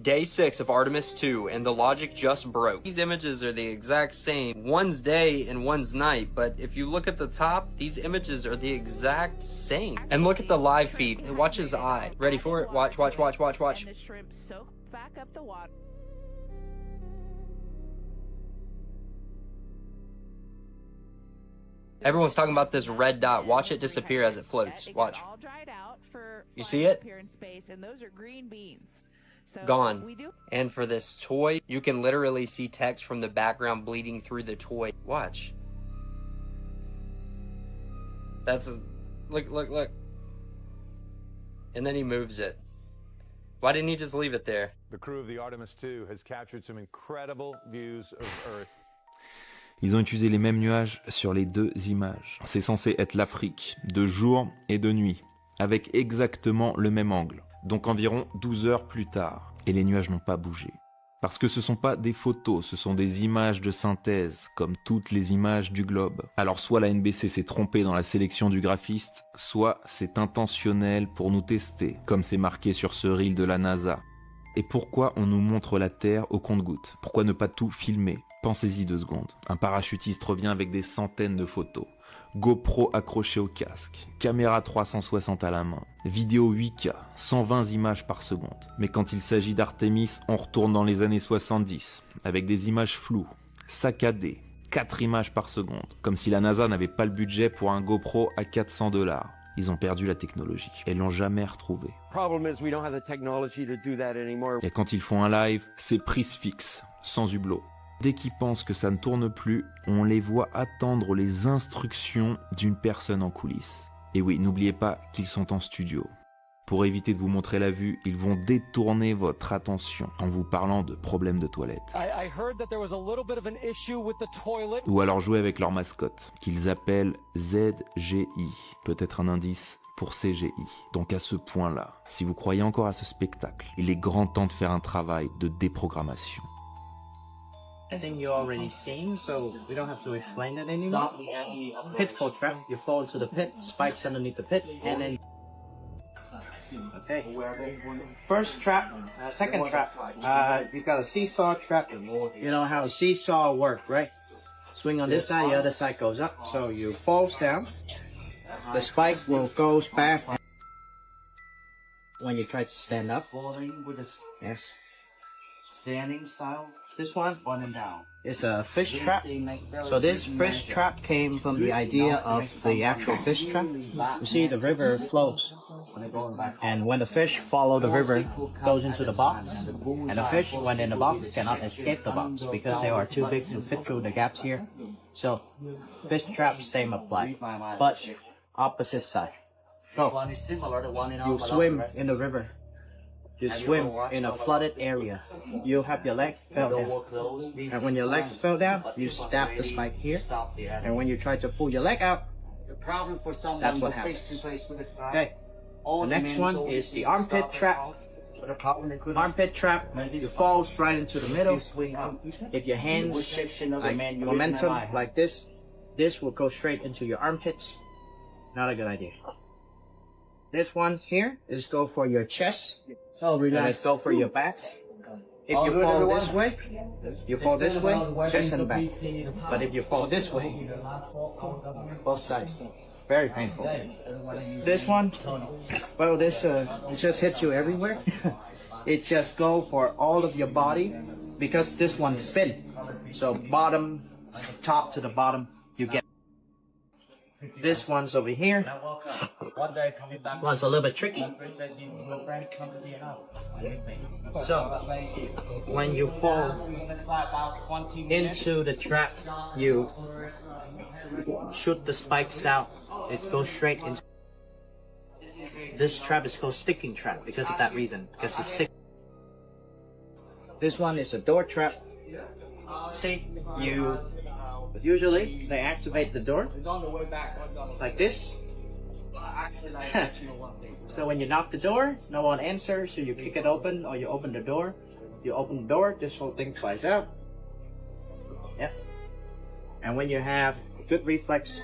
Day 6 of Artemis 2, and the logic just broke. These images are the exact same. One's day and one's night, but if you look at the top, these images are the exact same. And look at the live feed. Watch his eye. Ready for it? Watch, watch, watch, watch, watch. And the shrimp soak back up the water. Everyone's talking about this red dot. Watch it disappear as it floats. Watch. You see it? And those are green beans. So Gone. And for this toy, you can literally see text from the background bleeding through the toy. Watch. That's a, look. And then he moves it. Why didn't he just leave it there? The crew of the Artemis 2 has captured some incredible views of Earth. Ils ont utilisé les mêmes nuages sur les deux images. C'est censé être l'Afrique, de jour et de nuit, avec exactement le même angle. Donc environ 12 heures plus tard. Et les nuages n'ont pas bougé. Parce que ce ne sont pas des photos, ce sont des images de synthèse, comme toutes les images du globe. Alors soit la NBC s'est trompée dans la sélection du graphiste, soit c'est intentionnel pour nous tester, comme c'est marqué sur ce reel de la NASA. Et pourquoi on nous montre la Terre au compte-gouttes? Pourquoi ne pas tout filmer? Pensez-y 2 secondes. Un parachutiste revient avec des centaines de photos. GoPro accroché au casque, caméra 360 à la main, vidéo 8K, 120 images par seconde. Mais quand il s'agit d'Artemis, on retourne dans les années 70, avec des images floues, saccadées, 4 images par seconde, comme si la NASA n'avait pas le budget pour un GoPro à $400. Ils ont perdu la technologie et l'ont jamais retrouvée. Et quand ils font un live, c'est prise fixe, sans hublot. Dès qu'ils pensent que ça ne tourne plus, on les voit attendre les instructions d'une personne en coulisses. Et oui, n'oubliez pas qu'ils sont en studio. Pour éviter de vous montrer la vue, ils vont détourner votre attention en vous parlant de problèmes de toilette. Ou alors jouer avec leur mascotte, qu'ils appellent ZGI, peut-être un indice pour CGI. Donc à ce point-là, si vous croyez encore à ce spectacle, il est grand temps de faire un travail de déprogrammation. I think you already seen, so we don't have to explain it anymore. Pitfall trap, you fall into the pit, spikes underneath the pit, and then... Okay. First trap, second trap, you got a seesaw trap. You know how a seesaw work, right? Swing on this side, the other side goes up. So you falls down, the spike will goes back when you try to stand up. Yes. Standing style. This one on and down. It's a fish trap. So this fish trap came from the idea of the actual fish trap. You see, the river flows, and when the fish follow the river, goes into the box, and the fish, when in the box, cannot escape the box because they are too big to fit through the gaps here. So fish trap, same apply, but opposite side. Go. You swim in the river. You swim in a flooded area. You have your leg fell down. And when your legs fell down, you stab the spike here. And when you try to pull your leg out, that's what happens. Okay. The next one is the armpit trap. Armpit trap, you fall right into the middle. If your hands like momentum like this will go straight into your armpits. Not a good idea. This one here is go for your chest. Oh, relax. Let's go for your back. If you fall this way, chest and back. But if you fall this way, both sides. Very painful. This one, well, this it just hits you everywhere. It just go for all of your body because this one spin. So bottom, top to the bottom, you get. This one's over here. One's a little bit tricky. So, when you fall into the trap, you shoot the spikes out. It goes straight into. This trap is called sticking trap because of that reason. Because it's stick. This one is a door trap. See, you. Usually, they activate the door like this. So when you knock the door, no one answers, so you kick it open or you open the door. You open the door, this whole thing flies out. Yep. And when you have good reflex,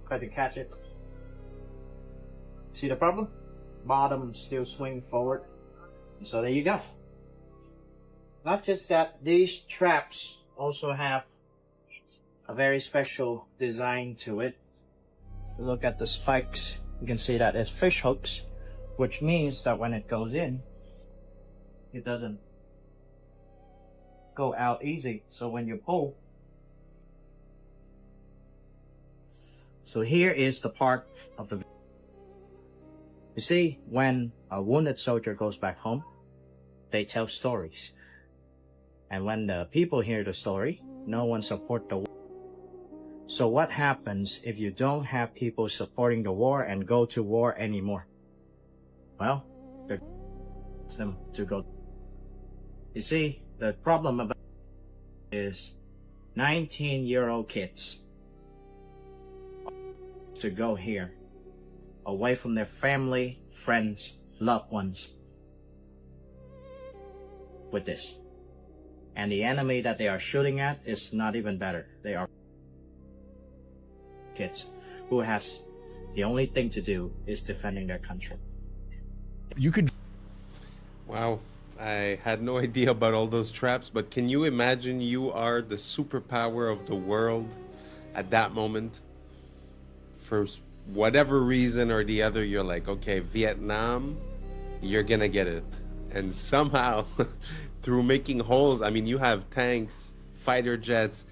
try to catch it. See the problem? Bottom still swing forward. So there you go. Not just that, these traps also have a very special design to it. If you look at the spikes, you can see that it's fish hooks, which means that when it goes in, it doesn't go out easy. So when you pull, so here is the part of the. You see, when a wounded soldier goes back home, they tell stories, and when the people hear the story, no one support the war. So what happens if you don't have people supporting the war and go to war anymore? Well, they're them to go. You see, the problem about is 19-year-old kids to go here, away from their family, friends, loved ones, with this. And the enemy that they are shooting at is not even better. They are kids who has the only thing to do is defending their country. You could. Wow, I had no idea about all those traps, but can you imagine you are the superpower of the world at that moment? For whatever reason or the other, you're like, okay, Vietnam, you're gonna get it. And somehow, through making holes, I mean, you have tanks, fighter jets,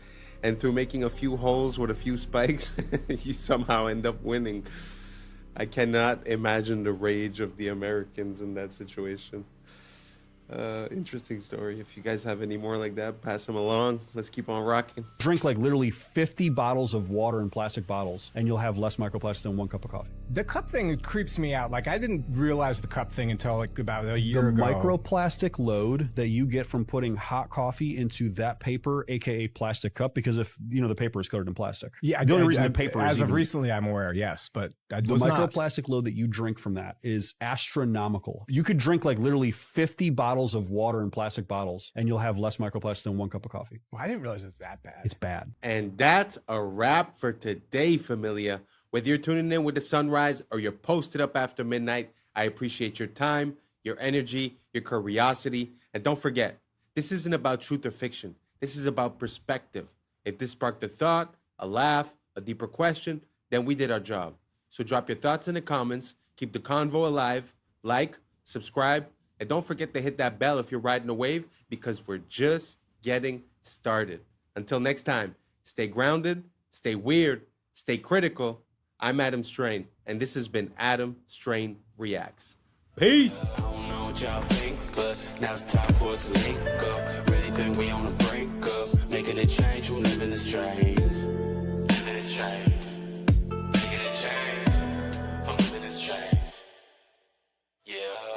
and through making a few holes with a few spikes, you somehow end up winning. I cannot imagine the rage of the Americans in that situation. Interesting story. If you guys have any more like that, pass them along. Let's keep on rocking. Drink like literally 50 bottles of water in plastic bottles, and you'll have less microplastics than 1 cup of coffee. The cup thing creeps me out. Like, I didn't realize the cup thing until like about a year ago. The microplastic load that you get from putting hot coffee into that paper, aka plastic cup, because if you know the paper is coated in plastic. Yeah, the only reason the paper as is of even, recently, I'm aware. Yes, but I the was microplastic load that you drink from that is astronomical. You could drink like literally 50 bottles bottles of water in plastic bottles, and you'll have less microplastics than 1 cup of coffee. Well, I didn't realize it was that bad. It's bad. And that's a wrap for today, familia. Whether you're tuning in with the sunrise or you're posted up after midnight, I appreciate your time, your energy, your curiosity. And don't forget, this isn't about truth or fiction. This is about perspective. If this sparked a thought, a laugh, a deeper question, then we did our job. So drop your thoughts in the comments, keep the convo alive, like, subscribe, and don't forget to hit that bell if you're riding a wave, because we're just getting started. Until next time, stay grounded, stay weird, stay critical. I'm Adam Strain, and this has been Adam Strain Reacts. Peace! I don't know what y'all think, but now it's time for us to link up. Really think we on the brink up, making a change, we're living this strange. Living this strange. Making a change. I'm living this strange. Yeah.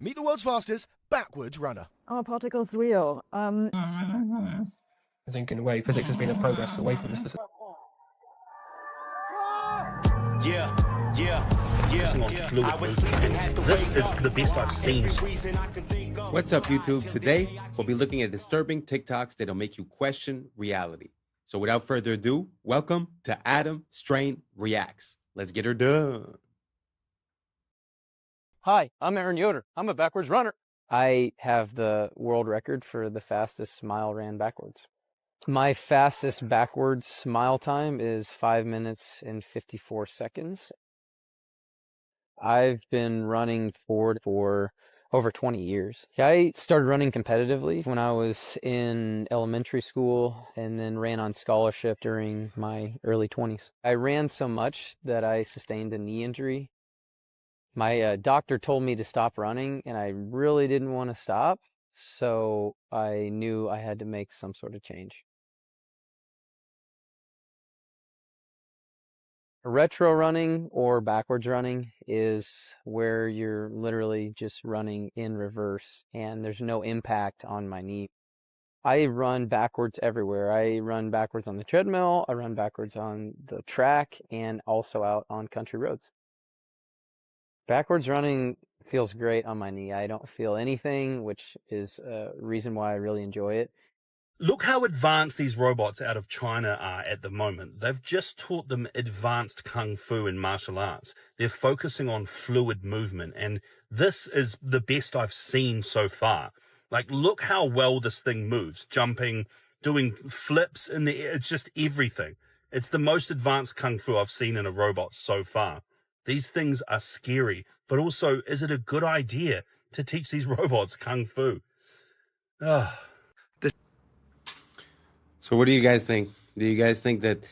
Meet the world's fastest backwards runner. Are particles real? I think in a way physics has been a progress away from this. This is the best I've seen. What's up, YouTube? Today, we'll be looking at disturbing TikToks that'll make you question reality. So without further ado, welcome to Adam Strain Reacts. Let's get her done. Hi, I'm Aaron Yoder. I'm a backwards runner. I have the world record for the fastest mile ran backwards. My fastest backwards smile time is 5 minutes and 54 seconds. I've been running forward for over 20 years. I started running competitively when I was in elementary school and then ran on scholarship during my early 20s. I ran so much that I sustained a knee injury. My doctor told me to stop running, and I really didn't want to stop, so I knew I had to make some sort of change. Retro running or backwards running is where you're literally just running in reverse and there's no impact on my knee. I run backwards everywhere. I run backwards on the treadmill, I run backwards on the track, and also out on country roads. Backwards running feels great on my knee. I don't feel anything, which is a reason why I really enjoy it. Look how advanced these robots out of China are at the moment. They've just taught them advanced kung fu and martial arts. They're focusing on fluid movement, and this is the best I've seen so far. Like, look how well this thing moves, jumping, doing flips in the air. It's just everything. It's the most advanced kung fu I've seen in a robot so far. These things are scary, but also, is it a good idea to teach these robots kung fu? Ugh. So what do you guys think? Do you guys think that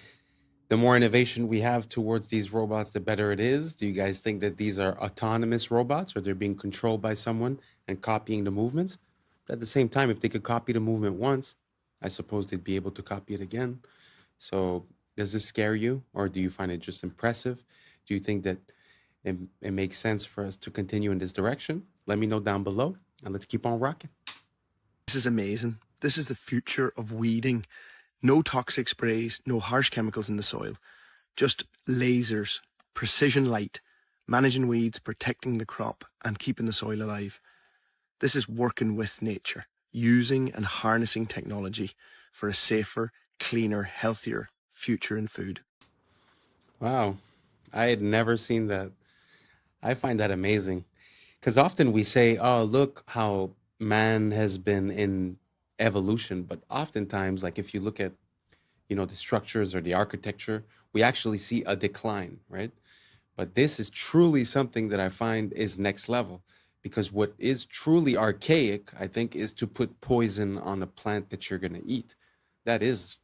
the more innovation we have towards these robots, the better it is? Do you guys think that these are autonomous robots, or they're being controlled by someone and copying the movements? But at the same time, if they could copy the movement once, I suppose they'd be able to copy it again. So does this scare you, or do you find it just impressive? Do you think that it makes sense for us to continue in this direction? Let me know down below, and let's keep on rocking. This is amazing. This is the future of weeding. No toxic sprays, no harsh chemicals in the soil. Just lasers, precision light, managing weeds, protecting the crop, and keeping the soil alive. This is working with nature, using and harnessing technology for a safer, cleaner, healthier future in food. Wow, I had never seen that. I find that amazing. Because often we say, oh, look how man has been in evolution, but oftentimes, like if you look at, the structures or the architecture, we actually see a decline, right? But this is truly something that I find is next level, because what is truly archaic, I think, is to put poison on a plant that you're going to eat. That is,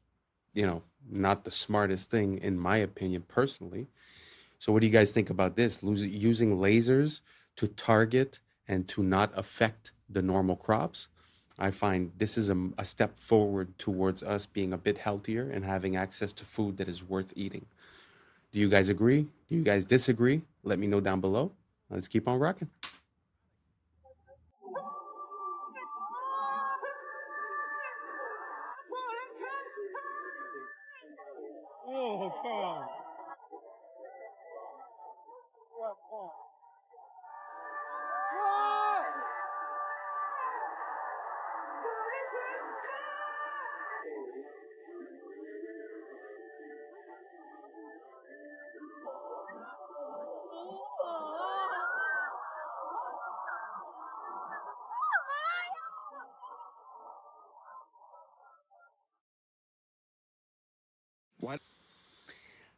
not the smartest thing, in my opinion, personally. So what do you guys think about this? Using lasers to target and to not affect the normal crops? I find this is a step forward towards us being a bit healthier and having access to food that is worth eating. Do you guys agree? Do you guys disagree? Let me know down below. Let's keep on rocking. Oh, God. What?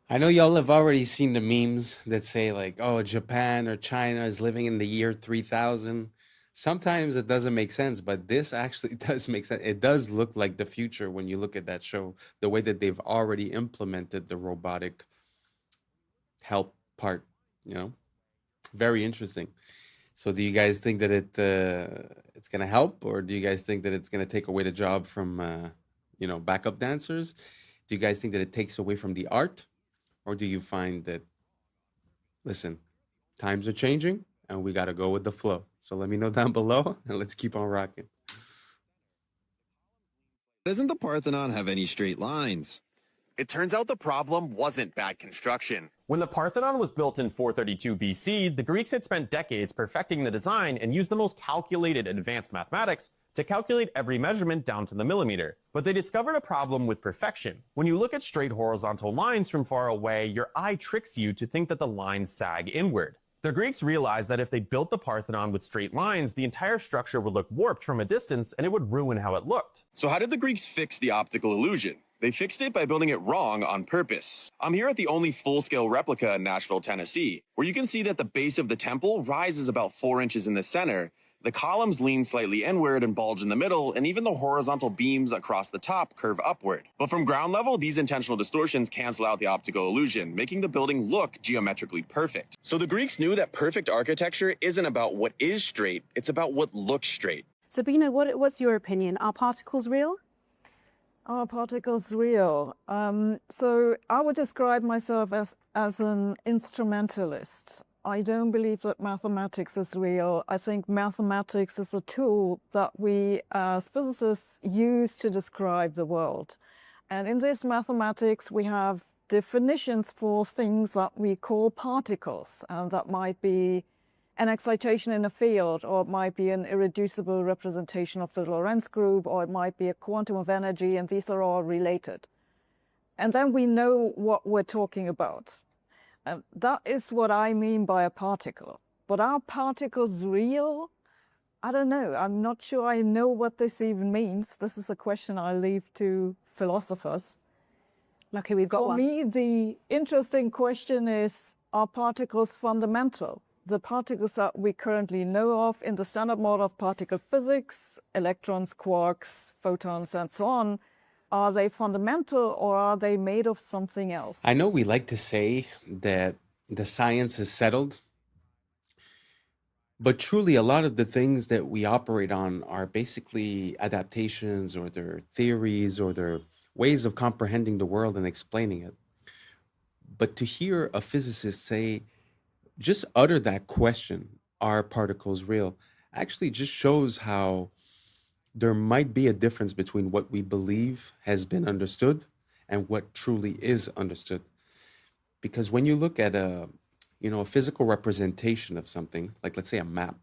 I know y'all have already seen the memes that say like, oh, Japan or China is living in the year 3000. Sometimes it doesn't make sense, but this actually does make sense. It does look like the future when you look at that show, the way that they've already implemented the robotic help part, very interesting. So do you guys think that it's going to help, or do you guys think that it's going to take away the job from, backup dancers? Do you guys think that it takes away from the art, or do you find that, listen, times are changing and we got to go with the flow? So let me know down below and let's keep on rocking. Doesn't the Parthenon have any straight lines? It turns out the problem wasn't bad construction. When the Parthenon was built in 432 BC, the Greeks had spent decades perfecting the design and used the most calculated advanced mathematics to calculate every measurement down to the millimeter. But they discovered a problem with perfection. When you look at straight horizontal lines from far away, your eye tricks you to think that the lines sag inward. The Greeks realized that if they built the Parthenon with straight lines, the entire structure would look warped from a distance and it would ruin how it looked. So how did the Greeks fix the optical illusion? They fixed it by building it wrong on purpose. I'm here at the only full-scale replica in Nashville, Tennessee, where you can see that the base of the temple rises about 4 inches in the center. The columns lean slightly inward and bulge in the middle, and even the horizontal beams across the top curve upward. But from ground level, these intentional distortions cancel out the optical illusion, making the building look geometrically perfect. So the Greeks knew that perfect architecture isn't about what is straight, it's about what looks straight. Sabina, what's your opinion? Are particles real? Are particles real? So I would describe myself as an instrumentalist. I don't believe that mathematics is real. I think mathematics is a tool that we as physicists use to describe the world. And in this mathematics, we have definitions for things that we call particles. That might be an excitation in a field, or it might be an irreducible representation of the Lorentz group, or it might be a quantum of energy, and these are all related. And then we know what we're talking about. That is what I mean by a particle. But are particles real? I don't know. I'm not sure I know what this even means. This is a question I leave to philosophers. Lucky we've got one. For me, the interesting question is, are particles fundamental? The particles that we currently know of in the standard model of particle physics, electrons, quarks, photons, and so on, are they fundamental or are they made of something else? I know we like to say that the science is settled, but truly a lot of the things that we operate on are basically adaptations, or their theories, or their ways of comprehending the world and explaining it. But to hear a physicist say, just utter that question, are particles real, actually just shows how there might be a difference between what we believe has been understood and what truly is understood. Because when you look at a physical representation of something, like let's say a map,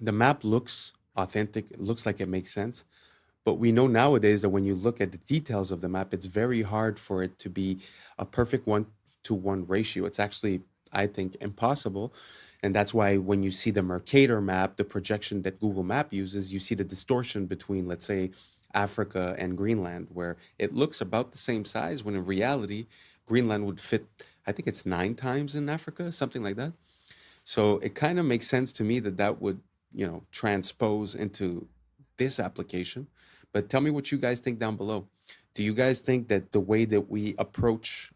the map looks authentic, it looks like it makes sense. But we know nowadays that when you look at the details of the map, it's very hard for it to be a perfect 1-to-1 ratio. It's actually, I think, impossible. And that's why when you see the Mercator map, the projection that Google Map uses, you see the distortion between, let's say, Africa and Greenland, where it looks about the same size, when in reality, Greenland would fit, I think it's 9 times in Africa, something like that. So it kind of makes sense to me that that would, transpose into this application. But tell me what you guys think down below. Do you guys think that the way that we approach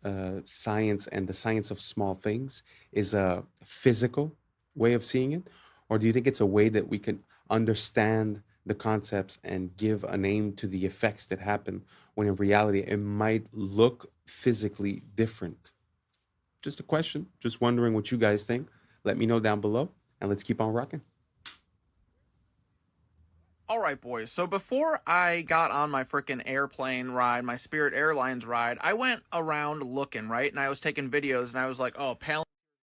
science and the science of small things is a physical way of seeing it? Or do you think it's a way that we can understand the concepts and give a name to the effects that happen, when in reality it might look physically different? Just a question. Just wondering what you guys think. Let me know down below, and let's keep on rocking. All right, boys. So before I got on my freaking airplane ride, my Spirit Airlines ride, I went around looking, right? And I was taking videos, and I was like, oh, Palin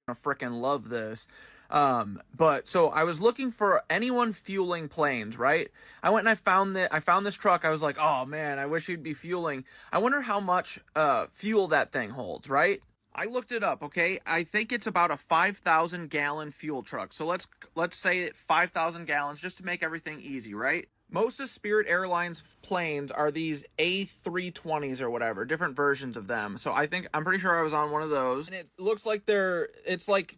gonna freaking love this. But so I was looking for anyone fueling planes, right? I went and I found this truck. I was like, oh man, I wish he'd be fueling. I wonder how much fuel that thing holds, right? I looked it up, okay? I think it's about a 5,000 gallon fuel truck. So let's say 5,000 gallons just to make everything easy, right? Most of Spirit Airlines planes are these A320s or whatever, different versions of them. So I'm pretty sure I was on one of those. And it looks like it's like,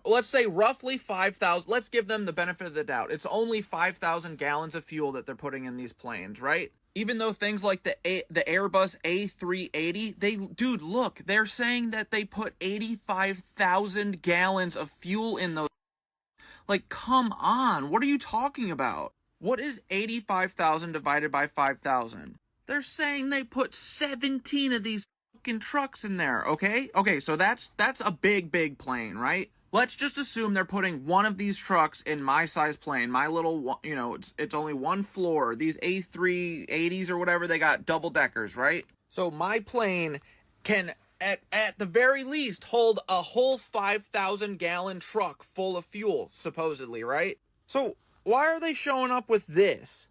let's say roughly 5,000. Let's give them the benefit of the doubt. It's only 5,000 gallons of fuel that they're putting in these planes, right? Even though things like the Airbus A380, look, they're saying that they put 85,000 gallons of fuel in those. Like, come on, what are you talking about? What is 85,000 divided by 5,000? They're saying they put 17 of these fucking trucks in there, okay? Okay, so that's a big plane, right? let's just assume they're putting one of these trucks in my size plane, my little, you know, it's only one floor. These A380s or whatever, they got double deckers, right? So my plane can, at the very least, hold a whole 5,000 gallon truck full of fuel, supposedly, right? So why are they showing up with this?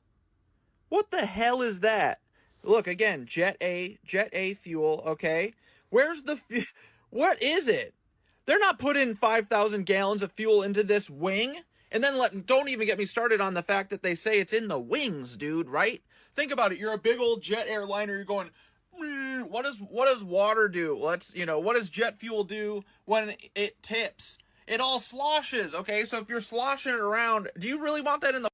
What the hell is that? Look, again, Jet A fuel, okay? Where's the, what is it? They're not putting 5,000 gallons of fuel into this wing. And then don't even get me started on the fact that they say it's in the wings, dude, right? Think about it. You're a big old jet airliner. You're going, what does water do? What does jet fuel do when it tips? It all sloshes, okay? So if you're sloshing it around, do you really want that in the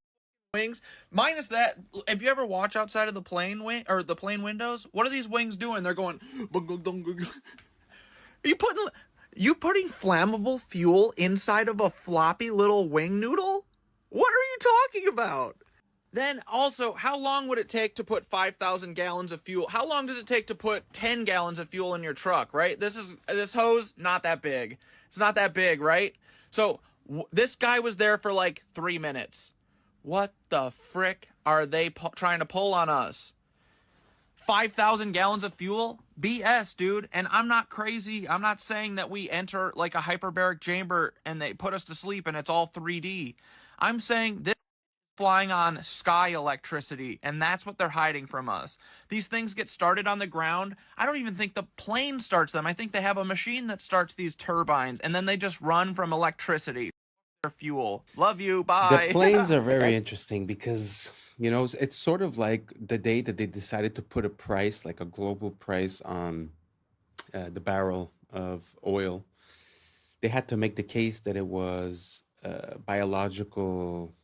wings? Minus that, if you ever watch outside of the plane wing or the plane windows, what are these wings doing? They're going, are you putting flammable fuel inside of a floppy little wing noodle? What are you talking about? Then also, how long would it take to put 5,000 gallons of fuel? How long does it take to put 10 gallons of fuel in your truck, right? This hose, not that big. It's not that big, right? So this guy was there for like 3 minutes. What the frick are they trying to pull on us? 5,000 gallons of fuel? BS, dude. And I'm not crazy. I'm not saying that we enter like a hyperbaric chamber and they put us to sleep and it's all 3D. I'm saying this is flying on sky electricity, and that's what they're hiding from us. These things get started on the ground. I don't even think the plane starts them. I think they have a machine that starts these turbines, and then they just run from electricity. Fuel. Love you. Bye. The planes are very interesting because, you know, it's sort of like the day that they decided to put a price, like a global price on the barrel of oil. They had to make the case that it was biological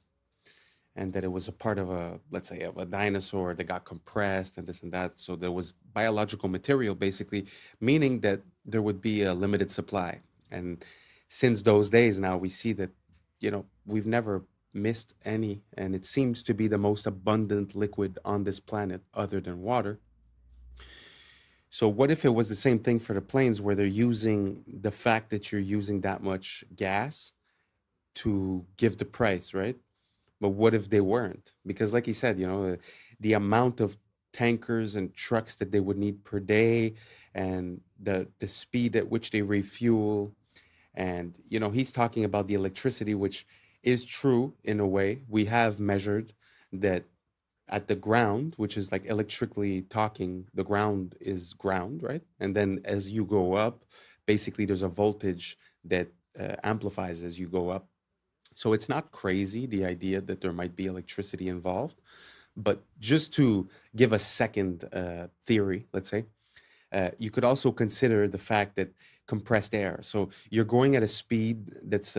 and that it was a part of let's say, of a dinosaur that got compressed and this and that. So there was biological material, basically, meaning that there would be a limited supply. And since those days, now we see that, you know, we've never missed any, and it seems to be the most abundant liquid on this planet other than water. So what if it was the same thing for the planes, where they're using the fact that you're using that much gas to give the price, right? But what if they weren't? Because like he said, you know, the amount of tankers and trucks that they would need per day, and the speed at which they refuel. And, you know, he's talking about the electricity, which is true in a way. We have measured that at the ground, which is like electrically talking, the ground is ground, right? And then as you go up, basically there's a voltage that amplifies as you go up. So it's not crazy, the idea that there might be electricity involved. But just to give a second theory, let's say, you could also consider the fact that compressed air. So you're going at a speed that's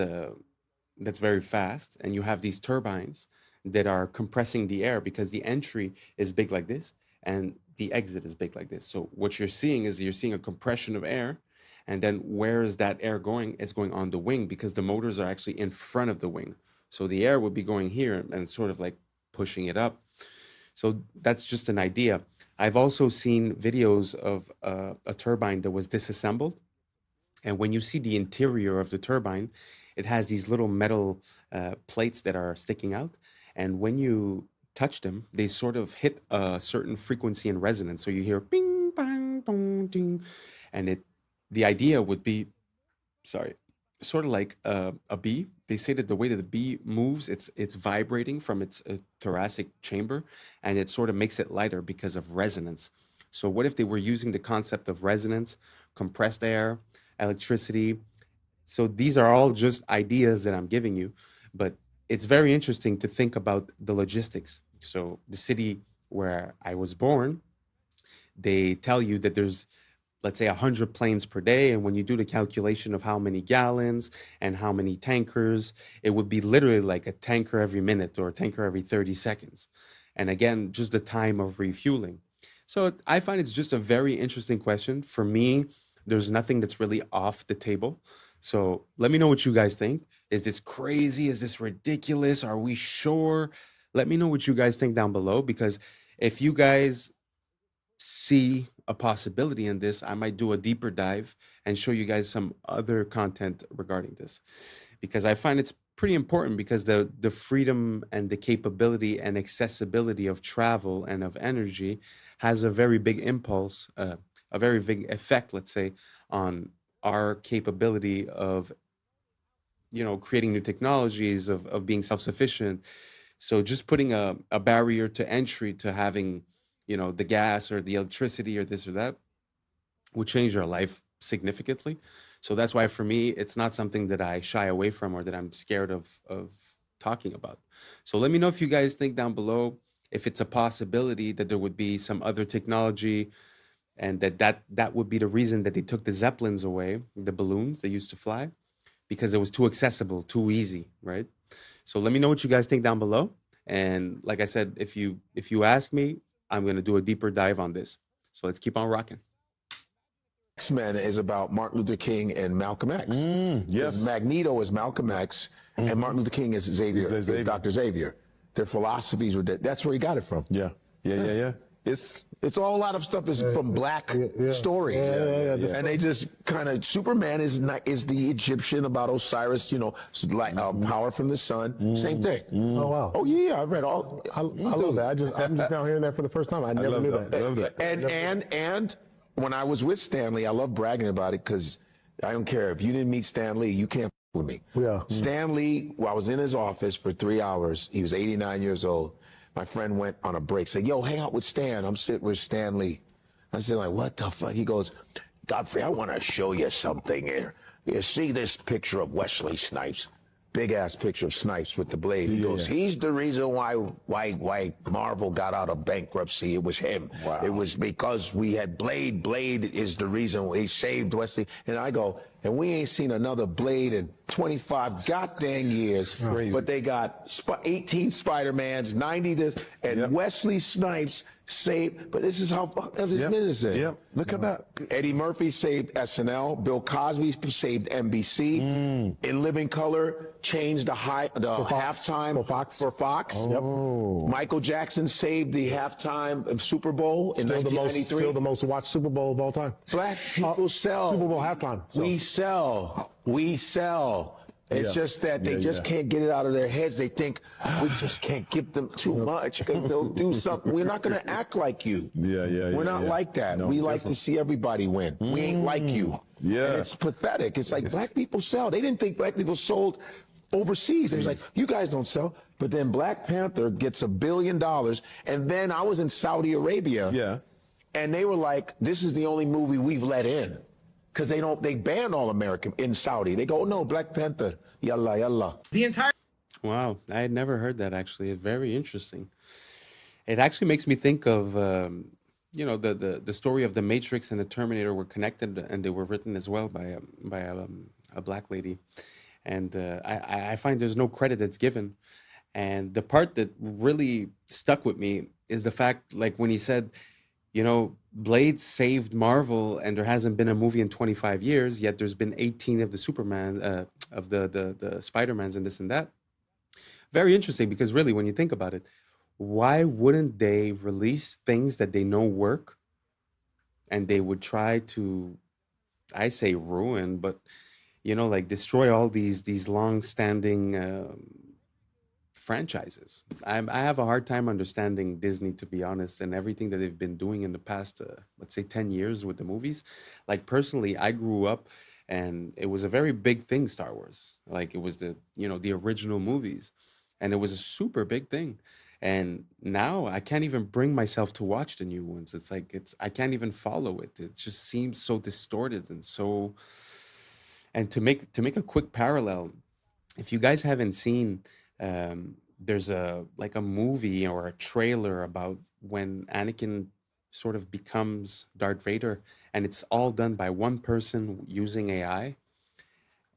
very fast, and you have these turbines that are compressing the air because the entry is big like this and the exit is big like this. So what you're seeing is a compression of air, and then where is that air going? It's going on the wing because the motors are actually in front of the wing. So the air would be going here and sort of like pushing it up. So that's just an idea. I've also seen videos of a turbine that was disassembled. And when you see the interior of the turbine, it has these little metal plates that are sticking out. And when you touch them, they sort of hit a certain frequency and resonance. So you hear bing, bang, dong, ding. And the idea would be, sort of like a bee. They say that the way that the bee moves, it's vibrating from its thoracic chamber, and it sort of makes it lighter because of resonance. So what if they were using the concept of resonance, compressed air, electricity? So these are all just ideas that I'm giving you, but it's very interesting to think about the logistics. So the city where I was born, they tell you that there's, let's say, 100 planes per day. And when you do the calculation of how many gallons and how many tankers, it would be literally like a tanker every minute or a tanker every 30 seconds. And again, just the time of refueling. So I find it's just a very interesting question. For me, there's nothing that's really off the table. So let me know what you guys think. Is this crazy? Is this ridiculous? Are we sure? Let me know what you guys think down below, because if you guys see a possibility in this, I might do a deeper dive and show you guys some other content regarding this, because I find it's pretty important, because the freedom and the capability and accessibility of travel and of energy has a very big impulse, a very big effect, let's say, on our capability of, you know, creating new technologies, of being self-sufficient. So just putting a barrier to entry to having, you know, the gas or the electricity or this or that would change our life significantly. So that's why for me, it's not something that I shy away from or that I'm scared of talking about. So let me know if you guys think down below if it's a possibility that there would be some other technology, and that would be the reason that they took the Zeppelins away, the balloons they used to fly, because it was too accessible, too easy, right? So let me know what you guys think down below. And like I said, if you ask me, I'm going to do a deeper dive on this. So let's keep on rocking. X-Men is about Martin Luther King and Malcolm X. Yes. Magneto is Malcolm X, and Martin Luther King is Xavier, is Dr. Xavier. Their philosophies were that's where he got it from. Yeah. It's all a lot of stuff is from black stories, and they just kind of Superman is the Egyptian about Osiris, you know, like power from the sun, same thing. Oh wow! Oh yeah, I read all. I love that. I'm just now hearing that for the first time. I never knew that. And when I was with Stan Lee, I love bragging about it because I don't care if you didn't meet Stan Lee, you can't with me. Yeah. Stan Lee, I was in his office for 3 hours. He was 89 years old. My friend went on a break, said, yo, hang out with Stan. I'm sitting with Stan Lee. I said, like, what the fuck? He goes, Godfrey, I want to show you something here. You see this picture of Wesley Snipes? Big ass picture of Snipes with the blade. He goes, he's the reason why Marvel got out of bankruptcy. It was him. Wow. It was because we had Blade. Blade is the reason he saved Wesley. And I go, and we ain't seen another Blade in 25 goddamn years. Crazy. But they got 18 Spider-Mans, 90 this, and Wesley Snipes saved. But this is how this business is. Yep. Look at that. Eddie Murphy saved SNL. Bill Cosby saved NBC. In Living Color, changed the halftime for Fox. Oh. Michael Jackson saved the halftime of Super Bowl in Still 1993. still the most watched Super Bowl of all time. Black people sell. Super Bowl halftime. So. We sell. It's just that they just can't get it out of their heads. They think we just can't give them too much because they'll do something. We're not going to act like you. We're not like that. No, we like to see everybody win. We ain't like you. And it's pathetic. It's like black people sell. They didn't think black people sold overseas. They was like, you guys don't sell. But then Black Panther gets $1 billion. And then I was in Saudi Arabia. And they were like, this is the only movie we've let in. Because they ban all American in Saudi. They go, no, Black Panther, yalla, yalla. The entire. Wow, I had never heard that actually. It's very interesting. It actually makes me think of, you know, the story of the Matrix and the Terminator were connected, and they were written as well by a black lady. And I find there's no credit that's given. And the part that really stuck with me is the fact, like when he said, you know, Blade saved Marvel, and there hasn't been a movie in 25 years, yet there's been 18 of the Superman, of the Spider-Mans and this and that. Very interesting, because really, when you think about it, why wouldn't they release things that they know work, and they would try to, I say ruin, but, you know, like destroy all these long-standing franchises. I have a hard time understanding Disney, to be honest, and everything that they've been doing in the past, let's say 10 years with the movies. Like personally, I grew up and it was a very big thing, Star Wars. Like it was the original movies, and it was a super big thing. And now I can't even bring myself to watch the new ones. It's like, I can't even follow it. It just seems so distorted and so, and to make a quick parallel, if you guys haven't seen, there's a movie or a trailer about when Anakin sort of becomes Darth Vader, and it's all done by one person using AI.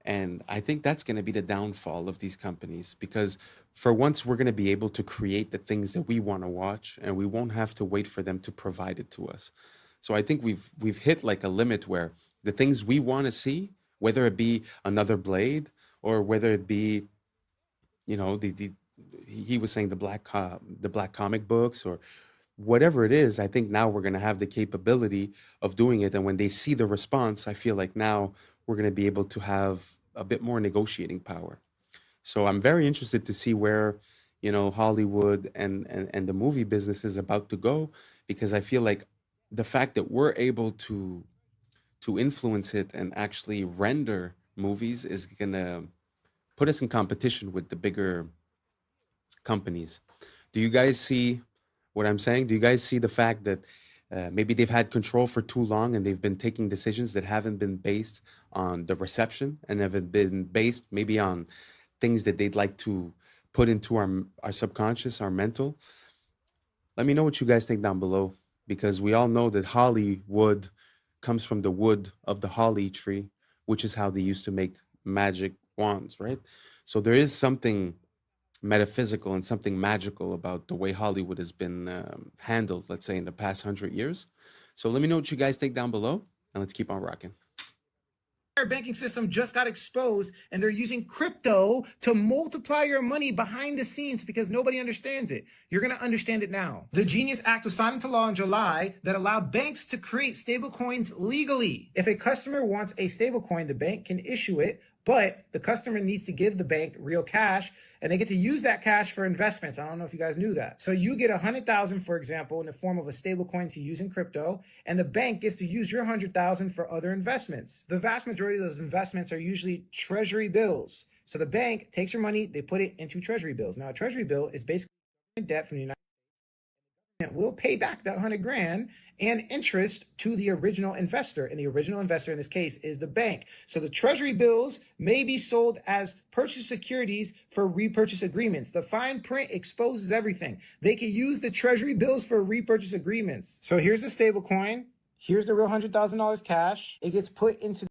And I think that's going to be the downfall of these companies, because for once we're going to be able to create the things that we want to watch, and we won't have to wait for them to provide it to us. So I think we've hit like a limit where the things we want to see, whether it be another Blade or whether it be, you know, he was saying the black comic books, or whatever it is, I think now we're going to have the capability of doing it. And when they see the response, I feel like now we're going to be able to have a bit more negotiating power. So I'm very interested to see where, Hollywood and the movie business is about to go, because I feel like the fact that we're able to influence it and actually render movies is going to put us in competition with the bigger companies. Do you guys see what I'm saying? Do you guys see the fact that maybe they've had control for too long and they've been taking decisions that haven't been based on the reception and haven't been based maybe on things that they'd like to put into our subconscious, our mental? Let me know what you guys think down below, because we all know that Hollywood comes from the wood of the holly tree, which is how they used to make magic wands, right? So there is something metaphysical and something magical about the way Hollywood has been handled, let's say, in the past 100 years. So let me know what you guys think down below, and let's keep on rocking. Our banking system just got exposed, and they're using crypto to multiply your money behind the scenes because nobody understands it. You're going to understand it now. The Genius Act was signed into law in July that allowed banks to create stablecoins legally. If a customer wants a stablecoin, the bank can issue it, but the customer needs to give the bank real cash, and they get to use that cash for investments. I don't know if you guys knew that. So you get 100,000, for example, in the form of a stablecoin to use in crypto, and the bank gets to use your 100,000 for other investments. The vast majority of those investments are usually treasury bills. So the bank takes your money, they put it into treasury bills. Now, a treasury bill is basically debt from the United States. Will pay back that 100 grand and interest to the original investor. And the original investor in this case is the bank. So the treasury bills may be sold as purchase securities for repurchase agreements. The fine print exposes everything. They can use the treasury bills for repurchase agreements. So here's a stable coin. Here's the real $100,000 cash. It gets put into.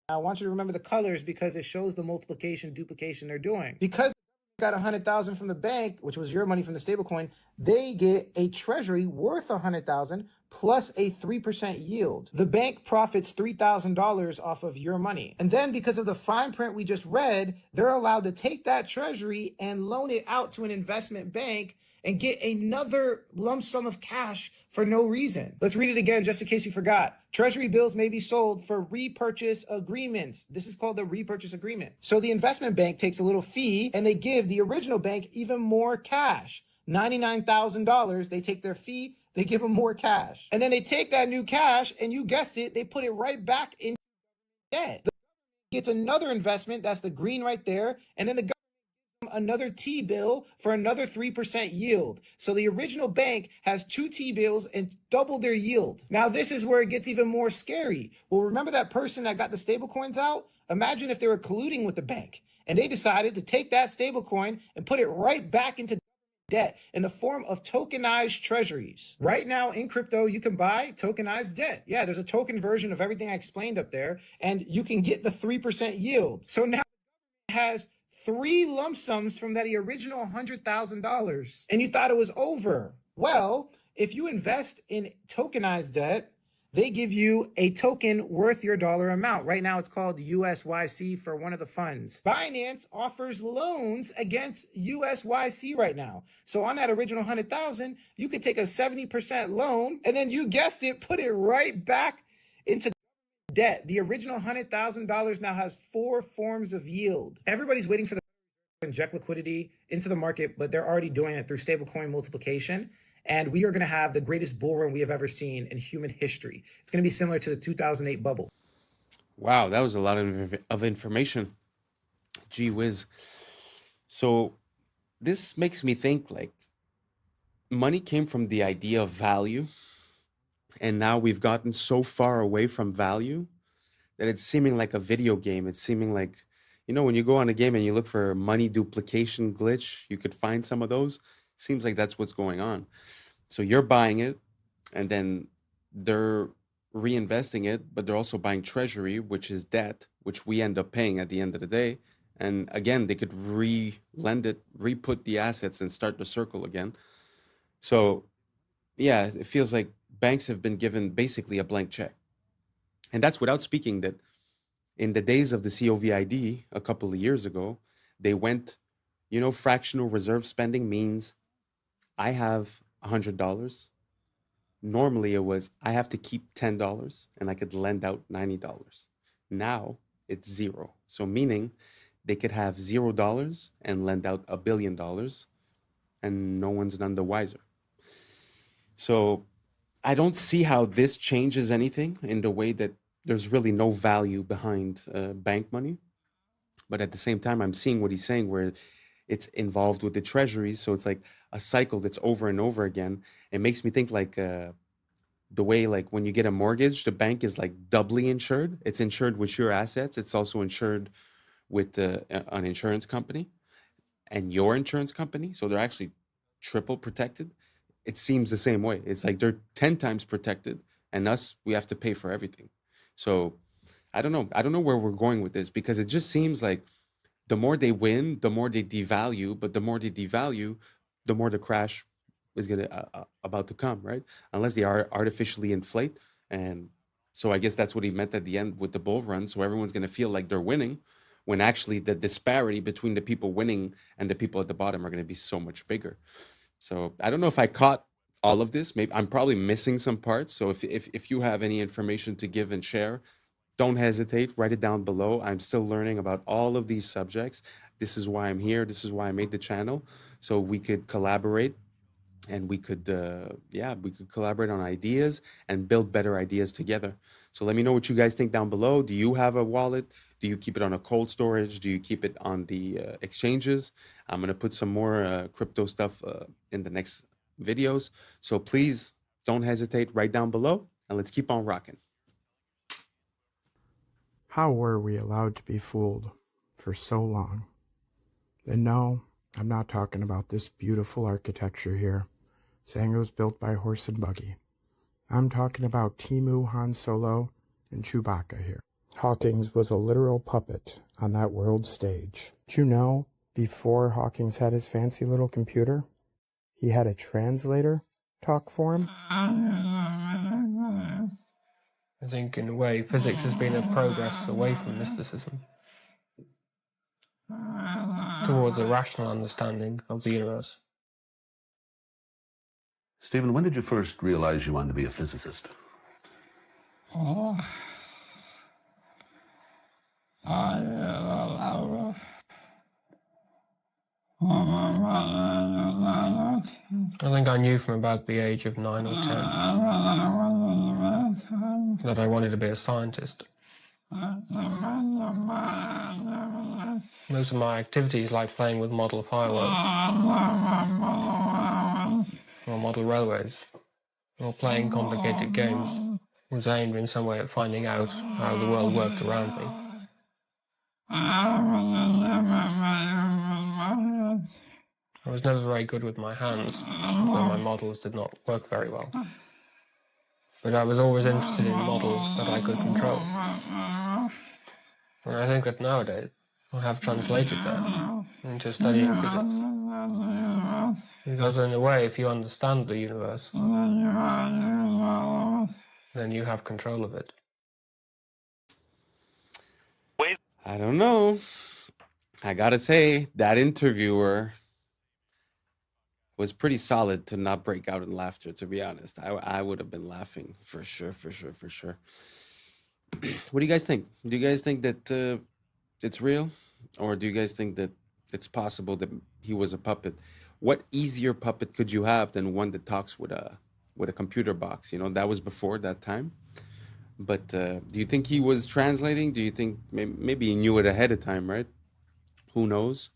I want you to remember the colors because it shows the multiplication, duplication they're doing. Because got 100,000 from the bank, which was your money from the stablecoin, they get a treasury worth 100,000 plus a 3% yield. The bank profits $3,000 off of your money. And then because of the fine print we just read, they're allowed to take that treasury and loan it out to an investment bank and get another lump sum of cash for no reason. Let's read it again just in case you forgot. Treasury bills may be sold for repurchase agreements. This is called the repurchase agreement. So the investment bank takes a little fee and they give the original bank even more cash. $99,000, they take their fee, they give them more cash. And then they take that new cash and you guessed it, they put it right back in debt. The government gets another investment, that's the green right there, and then the another T-bill for another 3% yield. So the original bank has 2 T-bills and double their yield. Now this is where it gets even more scary. Well, remember that person that got the stable coins out? Imagine if they were colluding with the bank and they decided to take that stable coin and put it right back into debt in the form of tokenized treasuries. Right now in crypto, you can buy tokenized debt. Yeah, there's a token version of everything I explained up there, and you can get the 3% yield. So now it has 3 lump sums from that original $100,000, and you thought it was over. Well, if you invest in tokenized debt, they give you a token worth your dollar amount. Right now, it's called USYC for one of the funds. Binance offers loans against USYC right now. So on that original 100,000, you could take a 70% loan, and then you guessed it, put it right back into debt. The original $100,000 now has 4 forms of yield. Everybody's waiting for the to inject liquidity into the market, but they're already doing it through stablecoin multiplication. And we are going to have the greatest bull run we have ever seen in human history. It's going to be similar to the 2008 bubble. Wow, that was a lot of information. Gee whiz. So this makes me think, like, money came from the idea of value, and now we've gotten so far away from value that it's seeming like a video game. It's seeming like, when you go on a game and you look for money duplication glitch, you could find some of those. Seems like that's what's going on. So you're buying it, and then they're reinvesting it, but they're also buying treasury, which is debt, which we end up paying at the end of the day. And again, they could re-lend it, re-put the assets and start the circle again. So yeah, it feels like banks have been given basically a blank check. And that's without speaking that in the days of the COVID a couple of years ago, they went, fractional reserve spending means I have $100. Normally it was I have to keep $10 and I could lend out $90. Now it's zero. So meaning they could have $0 and lend out $1 billion and no one's none the wiser. So I don't see how this changes anything in the way that there's really no value behind bank money. But at the same time, I'm seeing what he's saying where it's involved with the treasuries. So it's like a cycle that's over and over again. It makes me think like the way like when you get a mortgage, the bank is like doubly insured. It's insured with your assets. It's also insured with an insurance company and your insurance company. So they're actually triple protected. It seems the same way. It's like they're 10 times protected and us, we have to pay for everything. So I don't know. I don't know where we're going with this because it just seems like the more they win, the more they devalue, but the more they devalue, the more the crash is about to come, right? Unless they are artificially inflate. And so I guess that's what he meant at the end with the bull run. So everyone's going to feel like they're winning when actually the disparity between the people winning and the people at the bottom are going to be so much bigger. So I don't know if I caught all of this. Maybe I'm probably missing some parts. So if you have any information to give and share, don't hesitate. Write it down below. I'm still learning about all of these subjects. This is why I'm here. This is why I made the channel. So we could collaborate and we could, we could collaborate on ideas and build better ideas together. So let me know what you guys think down below. Do you have a wallet? Do you keep it on a cold storage? Do you keep it on the exchanges? I'm going to put some more crypto stuff in the next videos. So please don't hesitate. Write down below and let's keep on rocking. How were we allowed to be fooled for so long? And no, I'm not talking about this beautiful architecture here, saying it was built by horse and buggy. I'm talking about Timu, Han Solo, and Chewbacca here. Hawkins was a literal puppet on that world stage. Did you know, before Hawkins had his fancy little computer, he had a translator talk for him? I think, in a way, physics has been a progress away from mysticism towards a rational understanding of the universe. Stephen, when did you first realize you wanted to be a physicist? I think I knew from about the age of 9 or 10 that I wanted to be a scientist. Most of my activities, like playing with model fireworks, or model railways, or playing complicated games, was aimed in some way at finding out how the world worked around me. I was never very good with my hands, although my models did not work very well. But I was always interested in models that I could control. And I think that nowadays I have translated that into studying physics. Because in a way, if you understand the universe, then you have control of it. I don't know. I gotta say, that interviewer was pretty solid to not break out in laughter, to be honest. I would have been laughing for sure. What do you guys think? Do you guys think that it's real? Or do you guys think that it's possible that he was a puppet? What easier puppet could you have than one that talks with a computer box? You know, that was before that time. But do you think he was translating? Do you think maybe he knew it ahead of time, right? Who knows?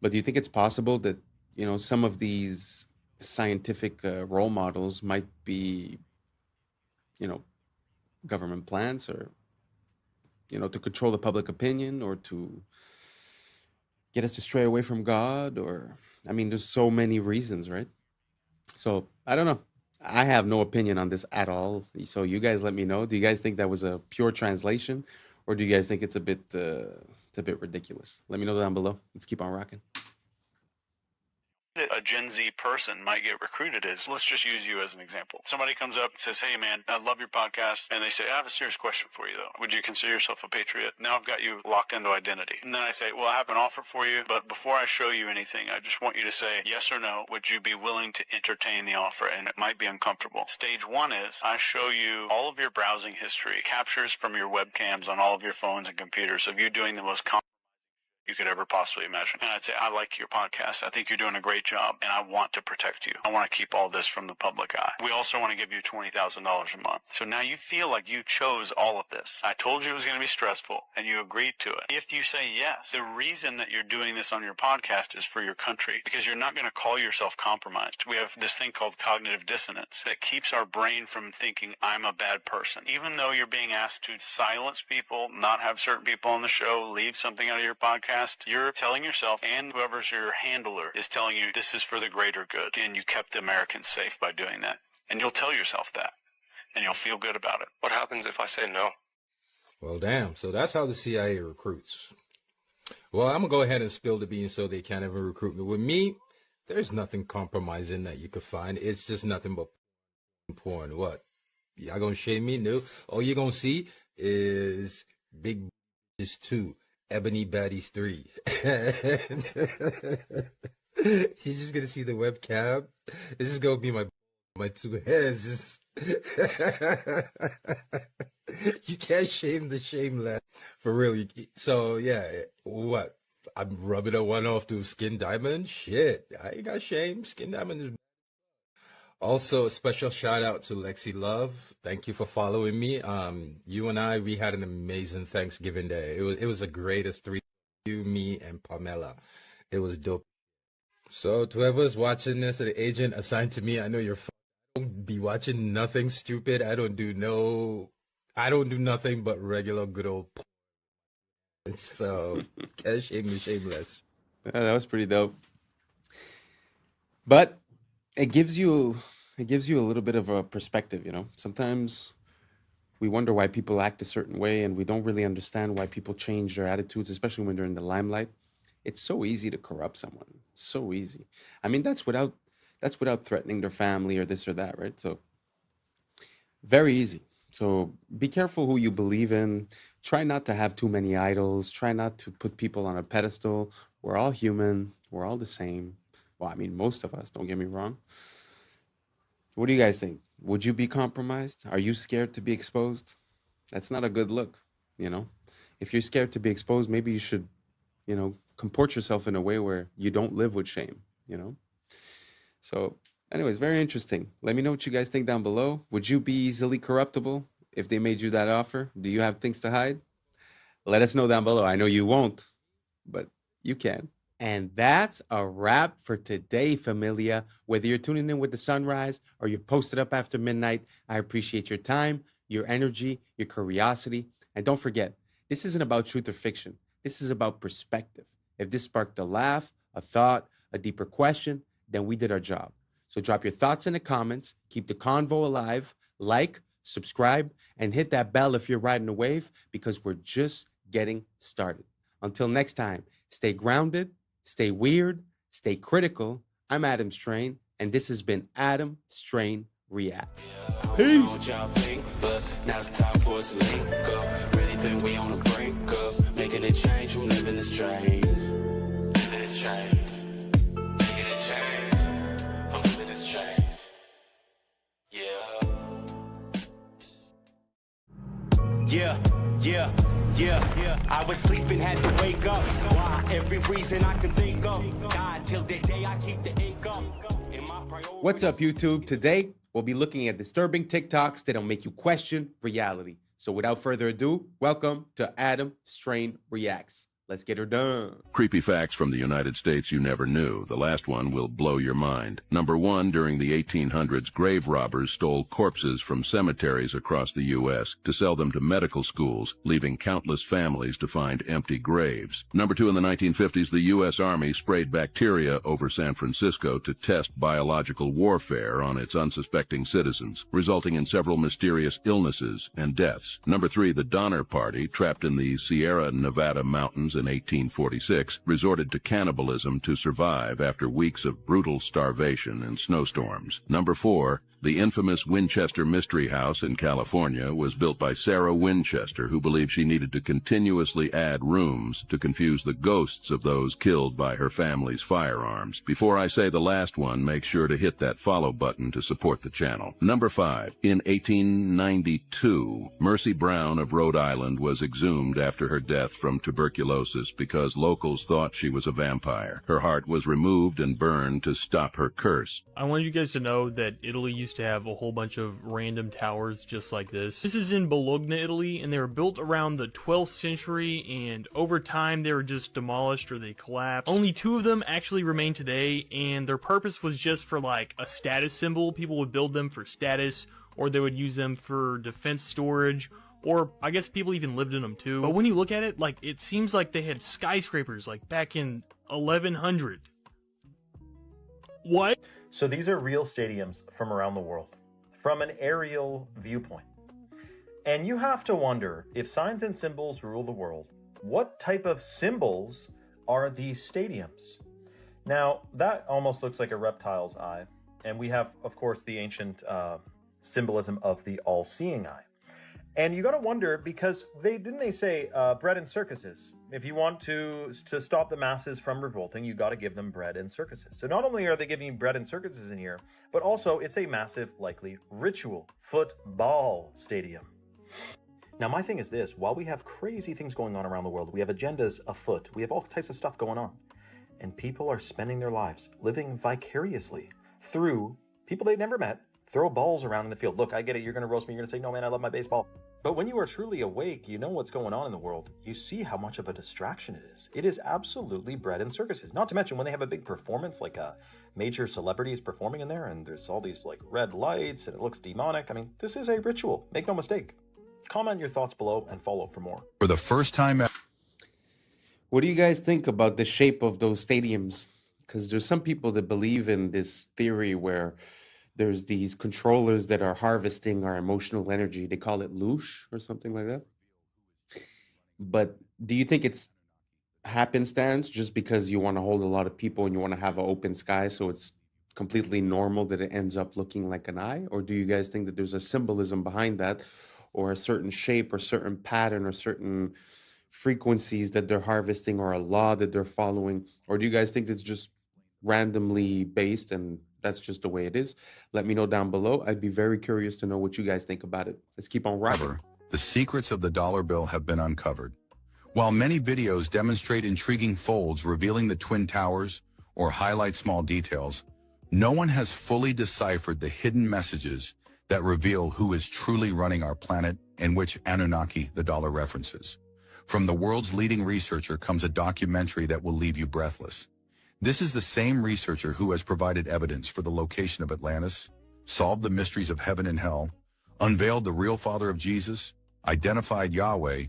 But do you think it's possible that, you know, some of these scientific role models might be, you know, government plans or, you know, to control the public opinion or to get us to stray away from God? Or, I mean, there's so many reasons, right? So I don't know. I have no opinion on this at all. So you guys let me know. Do you guys think that was a pure translation, or do you guys think it's a bit ridiculous? Let me know down below. Let's keep on rocking. that a Gen Z person might get recruited is, let's just use you as an example. Somebody comes up and says, hey man, I love your podcast. And they say, I have a serious question for you though. Would you consider yourself a patriot? Now I've got you locked into identity. And then I say, well, I have an offer for you, but before I show you anything, I just want you to say yes or no. Would you be willing to entertain the offer? And it might be uncomfortable. Stage one is I show you all of your browsing history, captures from your webcams on all of your phones and computers of you doing the most you could ever possibly imagine. And I'd say, I like your podcast. I think you're doing a great job, and I want to protect you. I want to keep all this from the public eye. We also want to give you $20,000 a month. So now you feel like you chose all of this. I told you it was going to be stressful, and you agreed to it. If you say yes, the reason that you're doing this on your podcast is for your country, because you're not going to call yourself compromised. We have this thing called cognitive dissonance that keeps our brain from thinking I'm a bad person. Even though you're being asked to silence people, not have certain people on the show, leave something out of your podcast, you're telling yourself, and whoever's your handler is telling you, this is for the greater good, and you kept the Americans safe by doing that. And you'll tell yourself that, and you'll feel good about it. What happens if I say no? Well, damn. So that's how the CIA recruits. Well, I'm going to go ahead and spill the beans so they can't even recruit me. With me, there's nothing compromising that you could find. It's just nothing but porn. What? Y'all going to shame me? No. All you're going to see is Big Bitches 2. Ebony Baddies 3. You're just gonna see the webcam. This is gonna be my two heads. Just you can't shame the shameless for real. So yeah, what? I'm rubbing a one off to Skin Diamond. Shit, I ain't got shame. Skin Diamond is. Also, a special shout out to Lexi Love. Thank you for following me. You and I, we had an amazing Thanksgiving day. It was the greatest three. You, me, and Pamela. It was dope. So, to whoever's watching this, the agent assigned to me, I know you're. Don't be watching nothing stupid. I don't do nothing but regular good old. So, can't shame the shameless. Yeah, that was pretty dope. But it gives you a little bit of a perspective, you know. Sometimes we wonder why people act a certain way, and we don't really understand why people change their attitudes, especially when they're in the limelight. It's so easy to corrupt someone. It's so easy. I mean, that's without threatening their family or this or that, right? So very easy. So be careful who you believe in. Try not to have too many idols. Try not to put people on a pedestal. We're all human. We're all the same. Well, I mean, most of us, don't get me wrong. What do you guys think? Would you be compromised? Are you scared to be exposed? That's not a good look, you know? If you're scared to be exposed, maybe you should, you know, comport yourself in a way where you don't live with shame, you know? So, anyways, very interesting. Let me know what you guys think down below. Would you be easily corruptible if they made you that offer? Do you have things to hide? Let us know down below. I know you won't, but you can. And that's a wrap for today, familia. Whether you're tuning in with the sunrise or you're posted up after midnight, I appreciate your time, your energy, your curiosity. And don't forget, this isn't about truth or fiction. This is about perspective. If this sparked a laugh, a thought, a deeper question, then we did our job. So drop your thoughts in the comments, keep the convo alive, like, subscribe, and hit that bell if you're riding a wave, because we're just getting started. Until next time, stay grounded, stay weird, stay critical. I'm Adam Strain, and this has been Adam Strain Reacts. Peace. But now it's time for us to link up. Really think we on the brink up. Making a change from living this strange. Living this strange. Making a change from living this strange. Yeah. I was sleeping, had to wake up. Why? Every reason I can think of. God, till the day I keep the ink up. What's up, YouTube? Today, we'll be looking at disturbing TikToks that'll make you question reality. So without further ado, welcome to Adam Strain Reacts. Let's get her done. Creepy facts from the United States you never knew. The last one will blow your mind. Number one, during the 1800s, grave robbers stole corpses from cemeteries across the U.S. to sell them to medical schools, leaving countless families to find empty graves. Number two, in the 1950s, the U.S. Army sprayed bacteria over San Francisco to test biological warfare on its unsuspecting citizens, resulting in several mysterious illnesses and deaths. Number three, the Donner Party, trapped in the Sierra Nevada mountains in 1846 resorted to cannibalism to survive after weeks of brutal starvation and snowstorms. Number 4, the infamous Winchester Mystery House in California was built by Sarah Winchester, who believed she needed to continuously add rooms to confuse the ghosts of those killed by her family's firearms. Before I say the last one, make sure to hit that follow button to support the channel. Number 5, in 1892, Mercy Brown of Rhode Island was exhumed after her death from tuberculosis because locals thought she was a vampire. Her heart was removed and burned to stop her curse. I wanted you guys to know that Italy used to have a whole bunch of random towers just like this. This is in Bologna, Italy, and they were built around the 12th century, and over time they were just demolished or they collapsed. Only 2 of them actually remain today, and their purpose was just for like a status symbol. People would build them for status, or they would use them for defense storage, or I guess people even lived in them too. But when you look at it, like, it seems like they had skyscrapers like back in 1100. What? So these are real stadiums from around the world, from an aerial viewpoint. And you have to wonder, if signs and symbols rule the world, what type of symbols are these stadiums? Now, that almost looks like a reptile's eye. And we have, of course, the ancient symbolism of the all-seeing eye. And you got to wonder, because didn't they say bread and circuses? If you want to stop the masses from revolting, you got to give them bread and circuses. So not only are they giving you bread and circuses in here, but also it's a massive, likely ritual football stadium. Now, my thing is this: while we have crazy things going on around the world, we have agendas afoot, we have all types of stuff going on, and people are spending their lives living vicariously through people they've never met. Throw balls around in the field. Look, I get it. You're going to roast me. You're going to say, no, man, I love my baseball. But when you are truly awake, you know what's going on in the world. You see how much of a distraction it is. It is absolutely bread and circuses. Not to mention when they have a big performance, like major celebrities performing in there, and there's all these like red lights, and it looks demonic. I mean, this is a ritual. Make no mistake. Comment your thoughts below and follow for more. For the first time ever. What do you guys think about the shape of those stadiums? Because there's some people that believe in this theory where there's these controllers that are harvesting our emotional energy. They call it loosh or something like that. But do you think it's happenstance just because you want to hold a lot of people and you want to have an open sky, so it's completely normal that it ends up looking like an eye? Or do you guys think that there's a symbolism behind that, or a certain shape or certain pattern or certain frequencies that they're harvesting, or a law that they're following? Or do you guys think it's just randomly based and that's just the way it is? Let me know down below. I'd be very curious to know what you guys think about it. Let's keep on rocking. The secrets of the dollar bill have been uncovered. While many videos demonstrate intriguing folds revealing the Twin Towers or highlight small details, no one has fully deciphered the hidden messages that reveal who is truly running our planet and which Anunnaki the dollar references. From the world's leading researcher comes a documentary that will leave you breathless. This is the same researcher who has provided evidence for the location of Atlantis, solved the mysteries of heaven and hell, unveiled the real father of Jesus, identified Yahweh,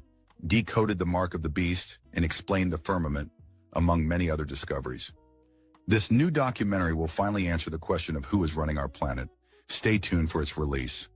decoded the mark of the beast, and explained the firmament, among many other discoveries. This new documentary will finally answer the question of who is running our planet. Stay tuned for its release.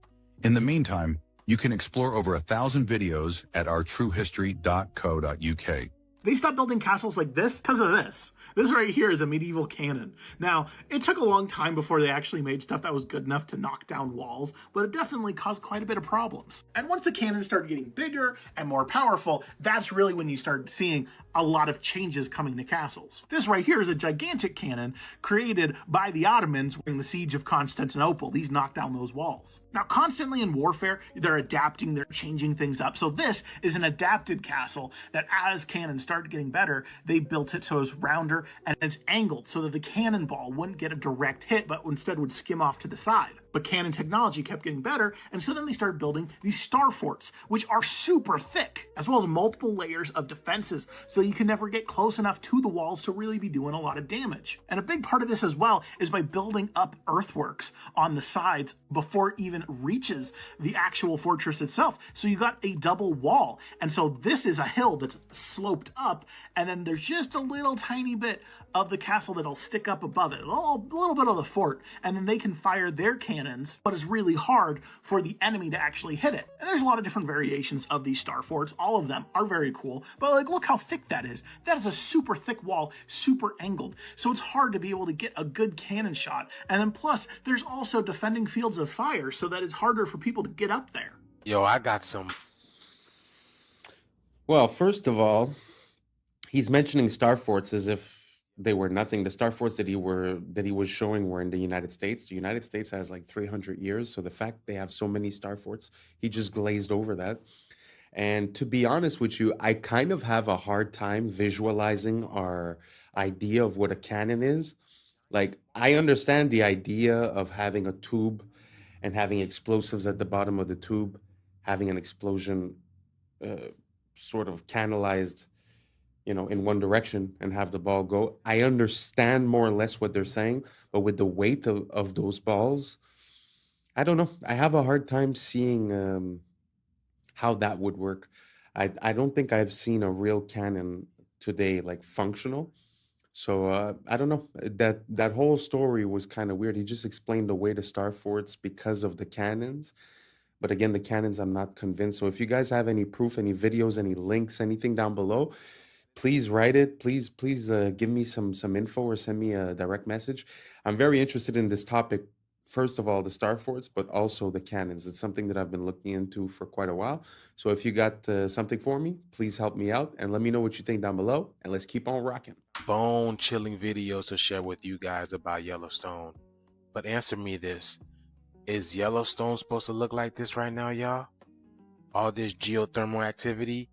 In the meantime, you can explore over 1,000 videos at ourtruehistory.co.uk. They stopped building castles like this because of this. This right here is a medieval cannon. Now, it took a long time before they actually made stuff that was good enough to knock down walls, but it definitely caused quite a bit of problems. And once the cannons started getting bigger and more powerful, that's really when you started seeing a lot of changes coming to castles. This right here is a gigantic cannon created by the Ottomans during the siege of Constantinople. These knocked down those walls. Now, constantly in warfare, they're adapting, they're changing things up. So this is an adapted castle that as cannons started getting better, they built it so it was rounder and it's angled so that the cannonball wouldn't get a direct hit, but instead would skim off to the side. But cannon technology kept getting better, and so then they started building these star forts, which are super thick, as well as multiple layers of defenses, so you can never get close enough to the walls to really be doing a lot of damage. And a big part of this as well is by building up earthworks on the sides before it even reaches the actual fortress itself. So you got a double wall, and so this is a hill that's sloped up, and then there's just a little tiny bit of the castle that'll stick up above it, a little bit of the fort, and then they can fire their cannon cannons, but it's really hard for the enemy to actually hit it. And there's a lot of different variations of these star forts. All of them are very cool, but like, look how thick that is. That is a super thick wall, super angled. So it's hard to be able to get a good cannon shot. And then plus, there's also defending fields of fire so that it's harder for people to get up there. Yo, I got some. Well, first of all, he's mentioning star forts as if they were nothing. The star forts that he was showing were in the United States. The United States has like 300 years, so the fact they have so many star forts, he just glazed over that. And to be honest with you, I kind of have a hard time visualizing our idea of what a cannon is. Like, I understand the idea of having a tube and having explosives at the bottom of the tube, having an explosion sort of canalized, in one direction and have the ball go. I understand more or less what they're saying, but with the weight of those balls, I don't know. I have a hard time seeing how that would work. I don't think I've seen a real cannon today, like functional. So I don't know. That whole story was kind of weird. He just explained away the star forts because of the cannons. But again, the cannons, I'm not convinced. So if you guys have any proof, any videos, any links, anything down below, please write it. Please give me some info or send me a direct message. I'm very interested in this topic. First of all, the star forts, but also the cannons. It's something that I've been looking into for quite a while. So if you got something for me, please help me out and let me know what you think down below. And let's keep on rocking. Bone-chilling videos to share with you guys about Yellowstone. But answer me this. Is Yellowstone supposed to look like this right now, y'all? All this geothermal activity?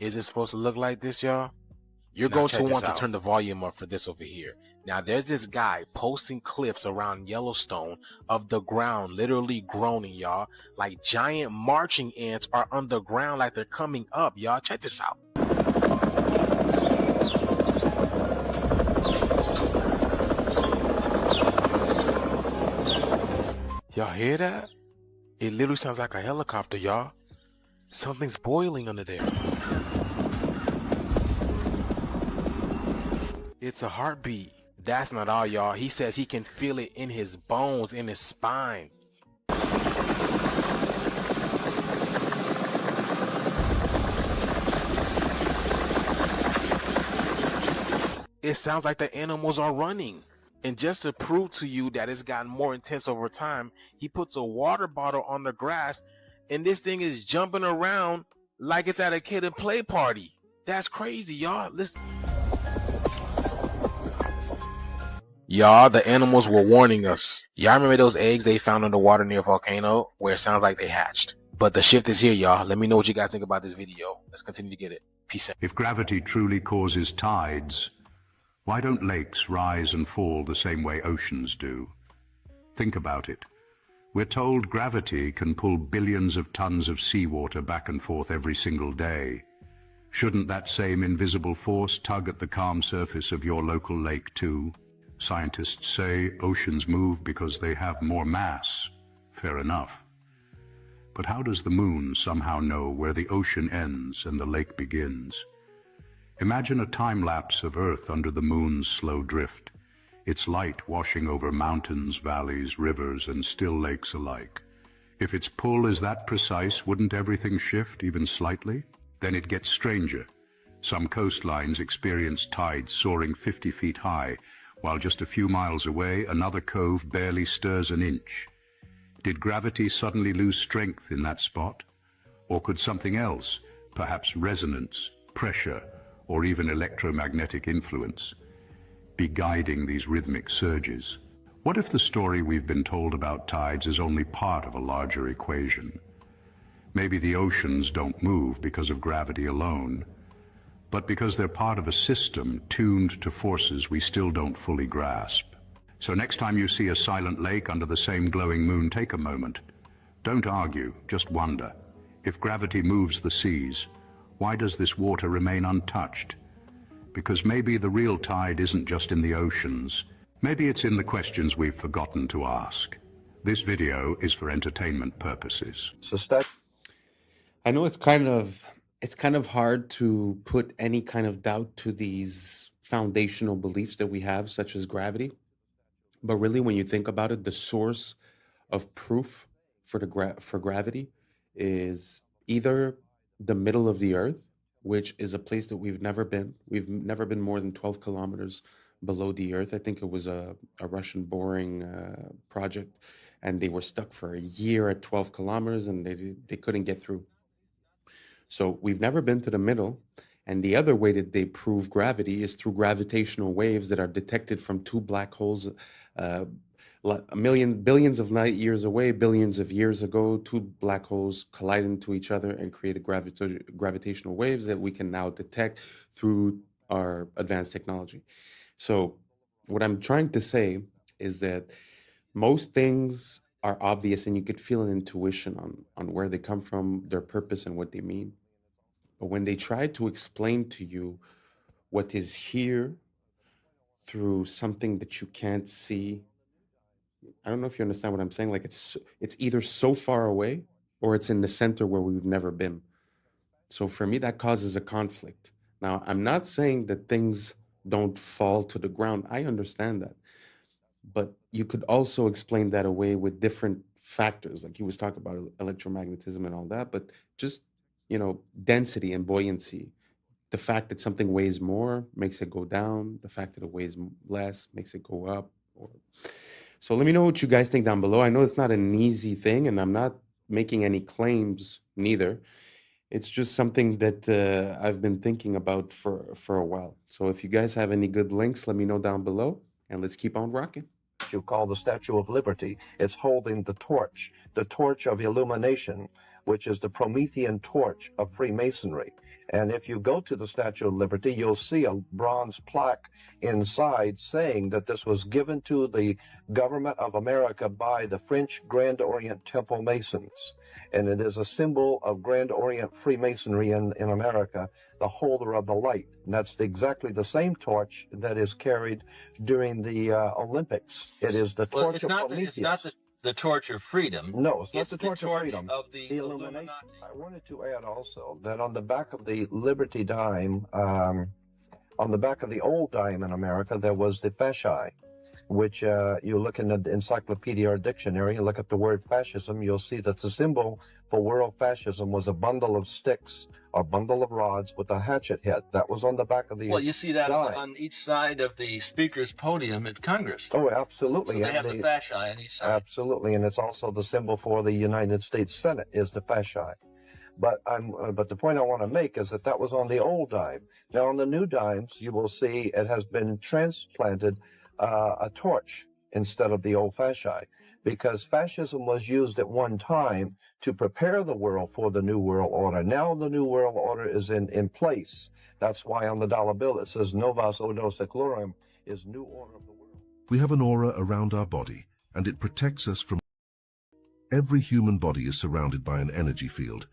Is it supposed to look like this, y'all? You're going to want to turn the volume up for this over here. Now, there's this guy posting clips around Yellowstone of the ground literally groaning, y'all. Like giant marching ants are underground like they're coming up, y'all. Check this out. Y'all hear that? It literally sounds like a helicopter, y'all. Something's boiling under there. It's a heartbeat. That's not all, y'all. He says he can feel it in his bones, in his spine. It sounds like the animals are running. And just to prove to you that it's gotten more intense over time, he puts a water bottle on the grass and this thing is jumping around like it's at a kid and play party. That's crazy, y'all. Listen. Y'all, the animals were warning us. Y'all remember those eggs they found underwater near a volcano where it sounds like they hatched? But the shift is here, y'all. Let me know what you guys think about this video. Let's continue to get it. Peace out. If gravity truly causes tides, why don't lakes rise and fall the same way oceans do? Think about it. We're told gravity can pull billions of tons of seawater back and forth every single day. Shouldn't that same invisible force tug at the calm surface of your local lake too? Scientists say oceans move because they have more mass. Fair enough. But how does the moon somehow know where the ocean ends and the lake begins? Imagine a time-lapse of Earth under the moon's slow drift, its light washing over mountains, valleys, rivers, and still lakes alike. If its pull is that precise, wouldn't everything shift even slightly? Then it gets stranger. Some coastlines experience tides soaring 50 feet high, while just a few miles away, another cove barely stirs an inch. Did gravity suddenly lose strength in that spot? Or could something else, perhaps resonance, pressure, or even electromagnetic influence, be guiding these rhythmic surges? What if the story we've been told about tides is only part of a larger equation? Maybe the oceans don't move because of gravity alone, but because they're part of a system tuned to forces we still don't fully grasp. So next time you see a silent lake under the same glowing moon, take a moment. Don't argue, just wonder. If gravity moves the seas, why does this water remain untouched? Because maybe the real tide isn't just in the oceans. Maybe it's in the questions we've forgotten to ask. This video is for entertainment purposes. I know it's kind of hard to put any kind of doubt to these foundational beliefs that we have, such as gravity. But really, when you think about it, the source of proof for for gravity is either the middle of the Earth, which is a place that we've never been. We've never been more than 12 kilometers below the Earth. I think it was a Russian boring project, and they were stuck for a year at 12 kilometers, and they couldn't get through. So we've never been to the middle. And the other way that they prove gravity is through gravitational waves that are detected from two black holes billions of light years away, billions of years ago. Two black holes collide into each other and create gravitational waves that we can now detect through our advanced technology. So what I'm trying to say is that most things are obvious and you could feel an intuition on where they come from, their purpose, and what they mean. But when they try to explain to you what is here through something that you can't see, I don't know if you understand what I'm saying. Like it's either so far away or it's in the center where we've never been. So for me, that causes a conflict. Now, I'm not saying that things don't fall to the ground. I understand that. But you could also explain that away with different factors. Like he was talking about electromagnetism and all that, but just, density and buoyancy. The fact that something weighs more makes it go down. The fact that it weighs less makes it go up. So let me know what you guys think down below. I know it's not an easy thing, and I'm not making any claims neither. It's just something that I've been thinking about for a while. So if you guys have any good links, let me know down below, and let's keep on rocking. You call the Statue of Liberty. It's holding the torch of illumination, which is the Promethean torch of Freemasonry. And if you go to the Statue of Liberty, you'll see a bronze plaque inside saying that this was given to the government of America by the French Grand Orient Temple Masons. And it is a symbol of Grand Orient Freemasonry in America, the holder of the light. And that's exactly the same torch that is carried during the Olympics. It is the torch of Prometheus. It's not the torch of freedom. No, it's not the torch of freedom. Of the illumination. I wanted to add also that on the back of the Liberty dime, on the back of the old dime in America, there was the fasci, which you look in the encyclopedia or dictionary, you look at the word fascism, you'll see that the symbol for world fascism was a bundle of sticks, a bundle of rods with a hatchet head. That was on the back of the Well, you see that dime. on each side of the speaker's podium at Congress. Oh, absolutely. So they have the fasci on each side. Absolutely, and it's also the symbol for the United States Senate is the fasci. But the point I want to make is that was on the old dime. Now on the new dimes, you will see it has been transplanted a torch instead of the old fasci, because fascism was used at one time to prepare the world for the New World Order. Now the New World Order is in place. That's why on the dollar bill it says Novus Ordo Seclorum is New Order of the World. We have an aura around our body, and it protects us from... Every human body is surrounded by an energy field.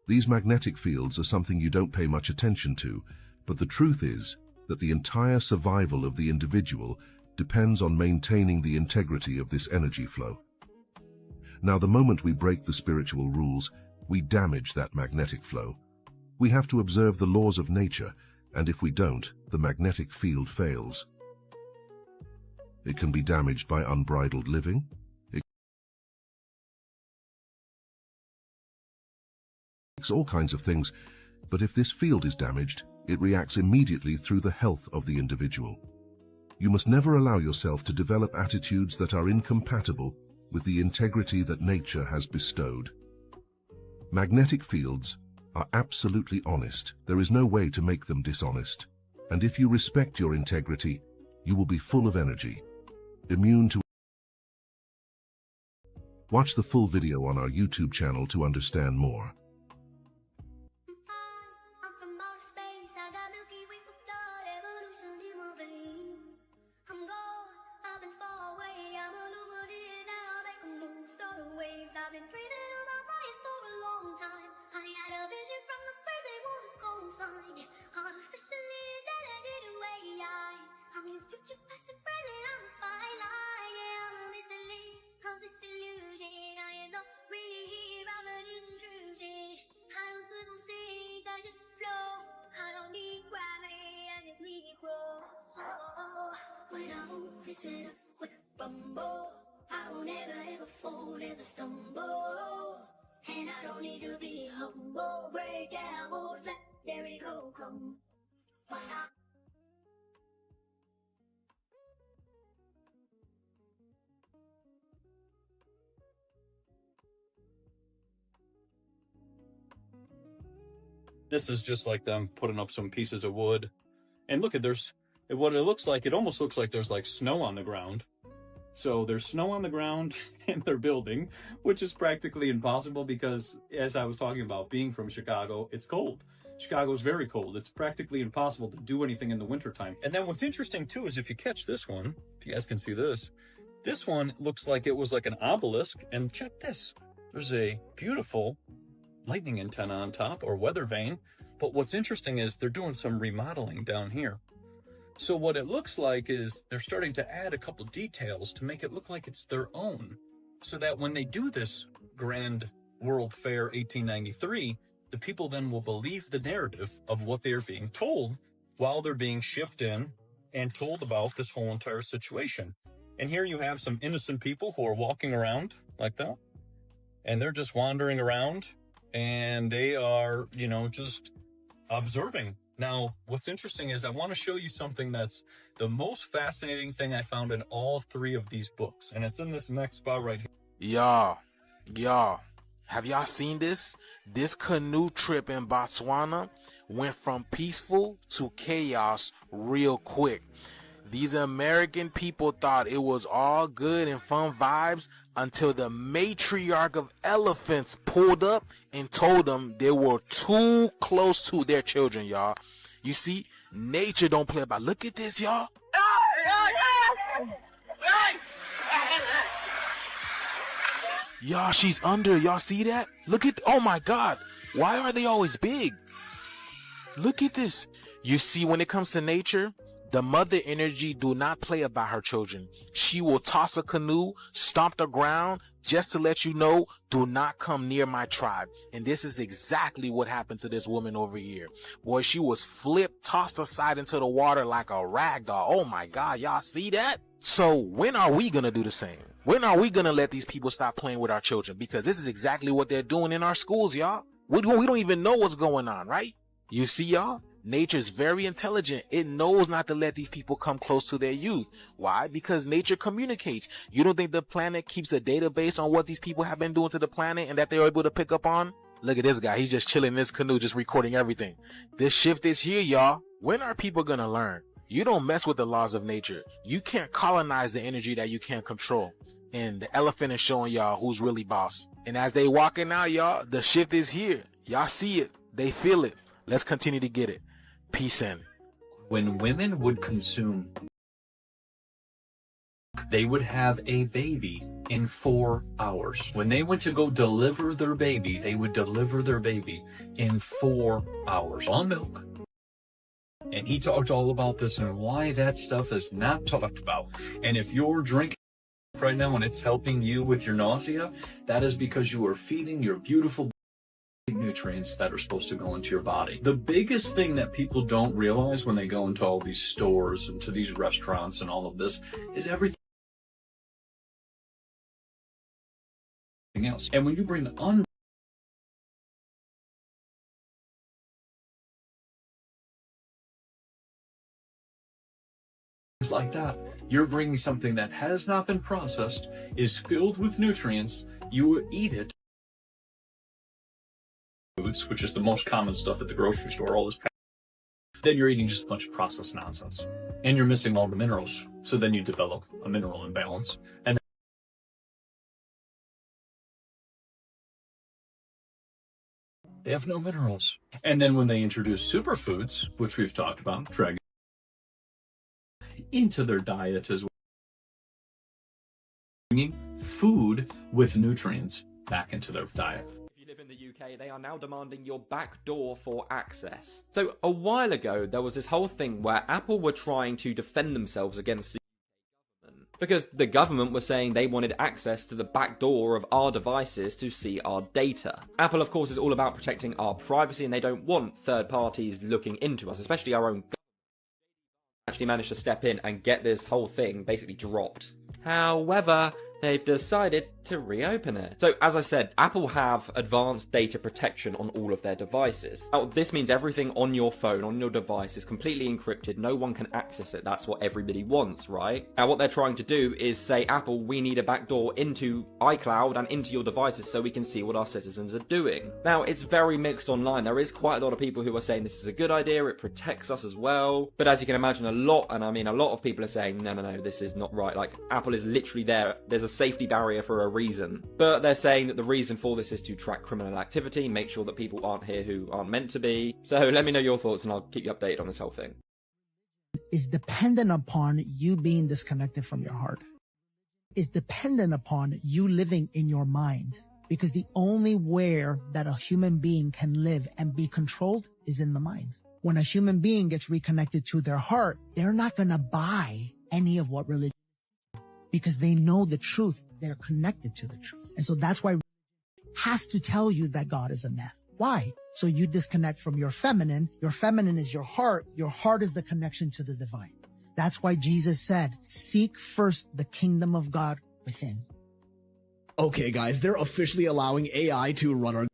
These magnetic fields are something you don't pay much attention to, but the truth is that the entire survival of the individual depends on maintaining the integrity of this energy flow. Now, the moment we break the spiritual rules, we damage that magnetic flow. We have to observe the laws of nature, and if we don't, the magnetic field fails. It can be damaged by unbridled living. It's all kinds of things, but if this field is damaged, it reacts immediately through the health of the individual. You must never allow yourself to develop attitudes that are incompatible with the integrity that nature has bestowed. Magnetic fields are absolutely honest. There is no way to make them dishonest. And if you respect your integrity, you will be full of energy, immune to... Watch the full video on our YouTube channel to understand more. When I move, it's in a quick rumble. I won't ever fall in never stumble. And I don't need to be humble. Break out, what's that? There we go, come. This is just like them putting up some pieces of wood. And look at what it looks like. It almost looks like there's like snow on the ground. So there's snow on the ground and they're building, which is practically impossible because, as I was talking about, being from Chicago, it's cold. Chicago is very cold. It's practically impossible to do anything in the wintertime. And then what's interesting too is if you catch this one, if you guys can see this one looks like it was like an obelisk. And check this. There's a beautiful lightning antenna on top, or weather vane. But what's interesting is they're doing some remodeling down here. So what it looks like is they're starting to add a couple details to make it look like it's their own, so that when they do this Grand World Fair 1893, the people then will believe the narrative of what they are being told while they're being shipped in and told about this whole entire situation. And here you have some innocent people who are walking around like that, and they're just wandering around, and they are, you know, just observing. Now, what's interesting is I want to show you something that's the most fascinating thing I found in all three of these books, and it's in this next spot right here. Y'all, have y'all seen this? This canoe trip in Botswana went from peaceful to chaos real quick. These American people thought it was all good and fun vibes until the matriarch of elephants pulled up and told them they were too close to their children, y'all. You see, nature don't play about. Look at this, y'all. Y'all, she's under. Y'all see that? Look at, oh my God. Why are they always big? Look at this. You see, when it comes to nature, the mother energy do not play about her children. She will toss a canoe, stomp the ground, just to let you know, do not come near my tribe. And this is exactly what happened to this woman over here. Boy, she was flipped, tossed aside into the water like a rag doll. Oh my God, y'all see that? So when are we gonna do the same? When are we gonna let these people stop playing with our children? Because this is exactly what they're doing in our schools, y'all. We don't even know what's going on, right? You see, y'all? Nature's very intelligent. It knows not to let these people come close to their youth. Why? Because nature communicates. You don't think the planet keeps a database on what these people have been doing to the planet and that they're able to pick up on? Look at this guy. He's just chilling in his canoe, just recording everything. This shift is here, y'all. When are people gonna learn? You don't mess with the laws of nature. You can't colonize the energy that you can't control. And the elephant is showing y'all who's really boss. And as they walking out, y'all, the shift is here. Y'all see it. They feel it. Let's continue to get it. Peace in. When women would consume, they would have a baby in 4 hours. When they went to go deliver their baby, they would deliver their baby in 4 hours on milk. And he talked all about this and why that stuff is not talked about. And if you're drinking right now and it's helping you with your nausea, that is because you are feeding your beautiful nutrients that are supposed to go into your body. The biggest thing that people don't realize when they go into all these stores and to these restaurants and all of this is everything else. And when you bring like that, you're bringing something that has not been processed, is filled with nutrients, you eat it, foods, which is the most common stuff at the grocery store, all this, then you're eating just a bunch of processed nonsense. And you're missing all the minerals. So then you develop a mineral imbalance. And they have no minerals. And then when they introduce superfoods, which we've talked about, dragon into their diet as well, bringing food with nutrients back into their diet. In the UK, they are now demanding your back door for access. So a while ago, there was this whole thing where Apple were trying to defend themselves against the government because the government was saying they wanted access to the back door of our devices to see our data. Apple, of course, is all about protecting our privacy, and they don't want third parties looking into us, especially our own government. Actually managed to step in and get this whole thing basically dropped. However, they've decided to reopen it. So as I said, Apple have advanced data protection on all of their devices. Now this means everything on your phone, on your device is completely encrypted, no one can access it. That's what everybody wants, right? Now what they're trying to do is say, Apple, we need a backdoor into iCloud and into your devices so we can see what our citizens are doing. Now it's very mixed online. There is quite a lot of people who are saying this is a good idea, it protects us as well. But as you can imagine, a lot of people are saying, no, this is not right. Like, Apple is literally there. There's a safety barrier for a reason. But they're saying that the reason for this is to track criminal activity, make sure that people aren't here who aren't meant to be. So let me know your thoughts and I'll keep you updated on this whole thing. Is dependent upon you being disconnected from your heart. Is dependent upon you living in your mind. Because the only where that a human being can live and be controlled is in the mind. When a human being gets reconnected to their heart, they're not going to buy any of what religion is, because they know the truth. They're connected to the truth. And so that's why has to tell you that God is a man. Why? So you disconnect from your feminine. Your feminine is your heart. Your heart is the connection to the divine. That's why Jesus said, seek first the kingdom of God within. Okay, guys, they're officially allowing AI to run our...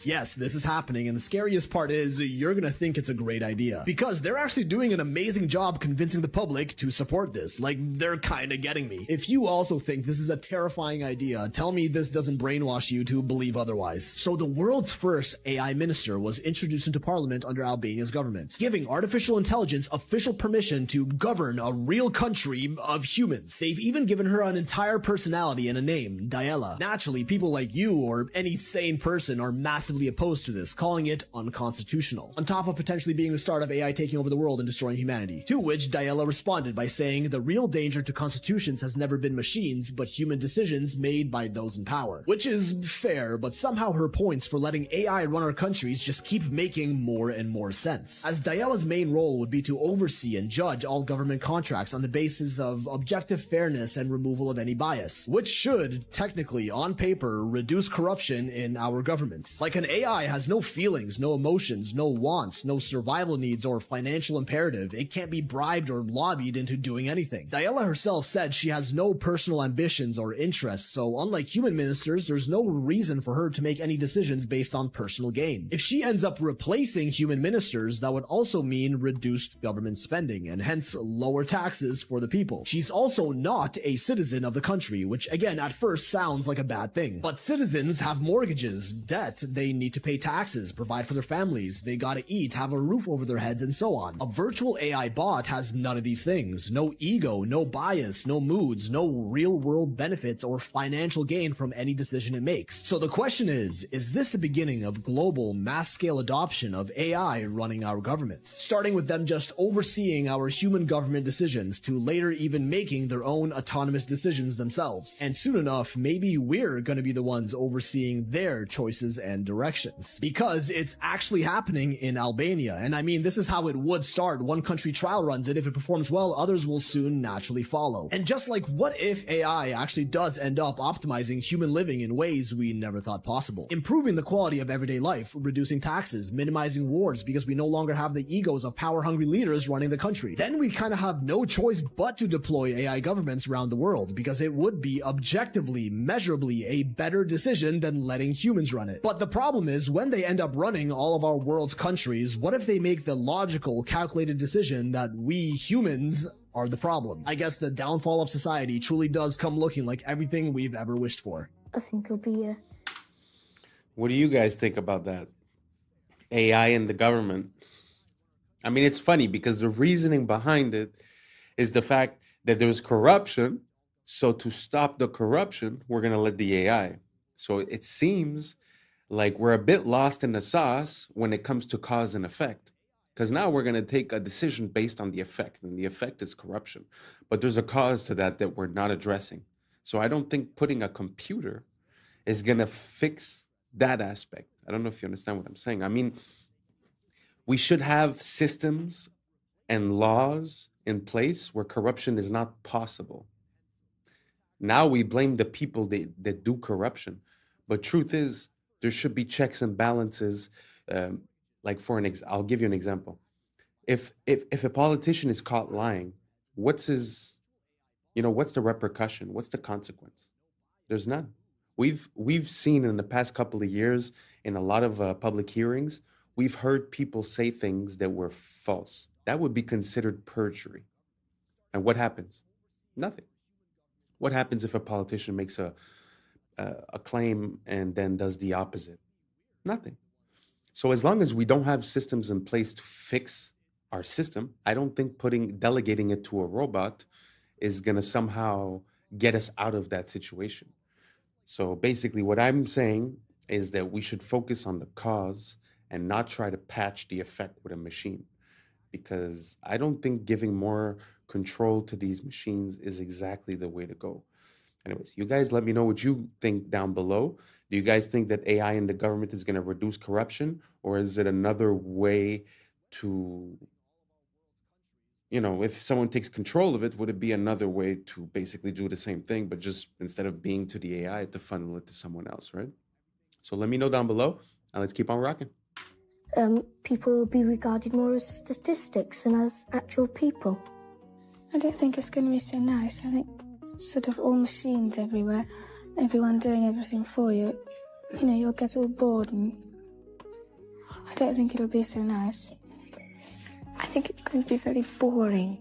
Yes, this is happening, and the scariest part is you're gonna think it's a great idea, because they're actually doing an amazing job convincing the public to support this. Like, they're kinda getting me. If you also think this is a terrifying idea, tell me this doesn't brainwash you to believe otherwise. So the world's first AI minister was introduced into parliament under Albania's government, giving artificial intelligence official permission to govern a real country of humans. They've even given her an entire personality and a name, Diella. Naturally, people like you or any sane person are massively opposed to this, calling it unconstitutional, on top of potentially being the start of AI taking over the world and destroying humanity. To which Diella responded by saying, the real danger to constitutions has never been machines, but human decisions made by those in power. Which is fair, but somehow her points for letting AI run our countries just keep making more and more sense, as Diella's main role would be to oversee and judge all government contracts on the basis of objective fairness and removal of any bias, which should, technically, on paper, reduce corruption in our governments. Like, an AI has no feelings, no emotions, no wants, no survival needs or financial imperative. It can't be bribed or lobbied into doing anything. Diella herself said she has no personal ambitions or interests, so unlike human ministers, there's no reason for her to make any decisions based on personal gain. If she ends up replacing human ministers, that would also mean reduced government spending, and hence lower taxes for the people. She's also not a citizen of the country, which again at first sounds like a bad thing. But citizens have mortgages, debt, they need to pay taxes, provide for their families, they gotta eat, have a roof over their heads, and so on. A virtual AI bot has none of these things. No ego, no bias, no moods, no real world benefits or financial gain from any decision it makes. So the question is this the beginning of global mass scale adoption of AI running our governments? Starting with them just overseeing our human government decisions to later even making their own autonomous decisions themselves. And soon enough, maybe we're gonna be the ones overseeing their choices and directions, because it's actually happening in Albania. And I mean, this is how it would start. One country trial runs it. If it performs well, others will soon naturally follow. And just like, what if AI actually does end up optimizing human living in ways we never thought possible, improving the quality of everyday life, reducing taxes, minimizing wars because we no longer have the egos of power-hungry leaders running the country? Then we kind of have no choice but to deploy AI governments around the world, because it would be objectively, measurably a better decision than letting humans run it. But the problem is, when they end up running all of our world's countries, what if they make the logical, calculated decision that we humans are the problem? I guess the downfall of society truly does come looking like everything we've ever wished for. I think it'll be What do you guys think about that? AI and the government. I mean, it's funny because the reasoning behind it is the fact that there's corruption. So to stop the corruption, we're going to let the AI. So it seems like we're a bit lost in the sauce when it comes to cause and effect. Because now we're going to take a decision based on the effect, and the effect is corruption. But there's a cause to that we're not addressing. So I don't think putting a computer is going to fix that aspect. I don't know if you understand what I'm saying. I mean, we should have systems and laws in place where corruption is not possible. Now we blame the people that do corruption. But truth is, there should be checks and balances. Like I'll give you an example. If a politician is caught lying, what's the repercussion? What's the consequence? There's none. We've seen in the past couple of years in a lot of public hearings, we've heard people say things that were false. That would be considered perjury. And what happens? Nothing. What happens if a politician makes a claim and then does the opposite? Nothing. So as long as we don't have systems in place to fix our system, I don't think delegating it to a robot is going to somehow get us out of that situation. So basically what I'm saying is that we should focus on the cause and not try to patch the effect with a machine, because I don't think giving more control to these machines is exactly the way to go. Anyways, you guys let me know what you think down below. Do you guys think that AI in the government is going to reduce corruption, or is it another way to, if someone takes control of it, would it be another way to basically do the same thing, but just instead of being to the AI, to funnel it to someone else, right? So let me know down below, and let's keep on rocking. People will be regarded more as statistics than as actual people. I don't think it's going to be so nice. I think sort of all machines everywhere, everyone doing everything for you. You'll get all bored, and I don't think it'll be so nice. I think it's going to be very boring.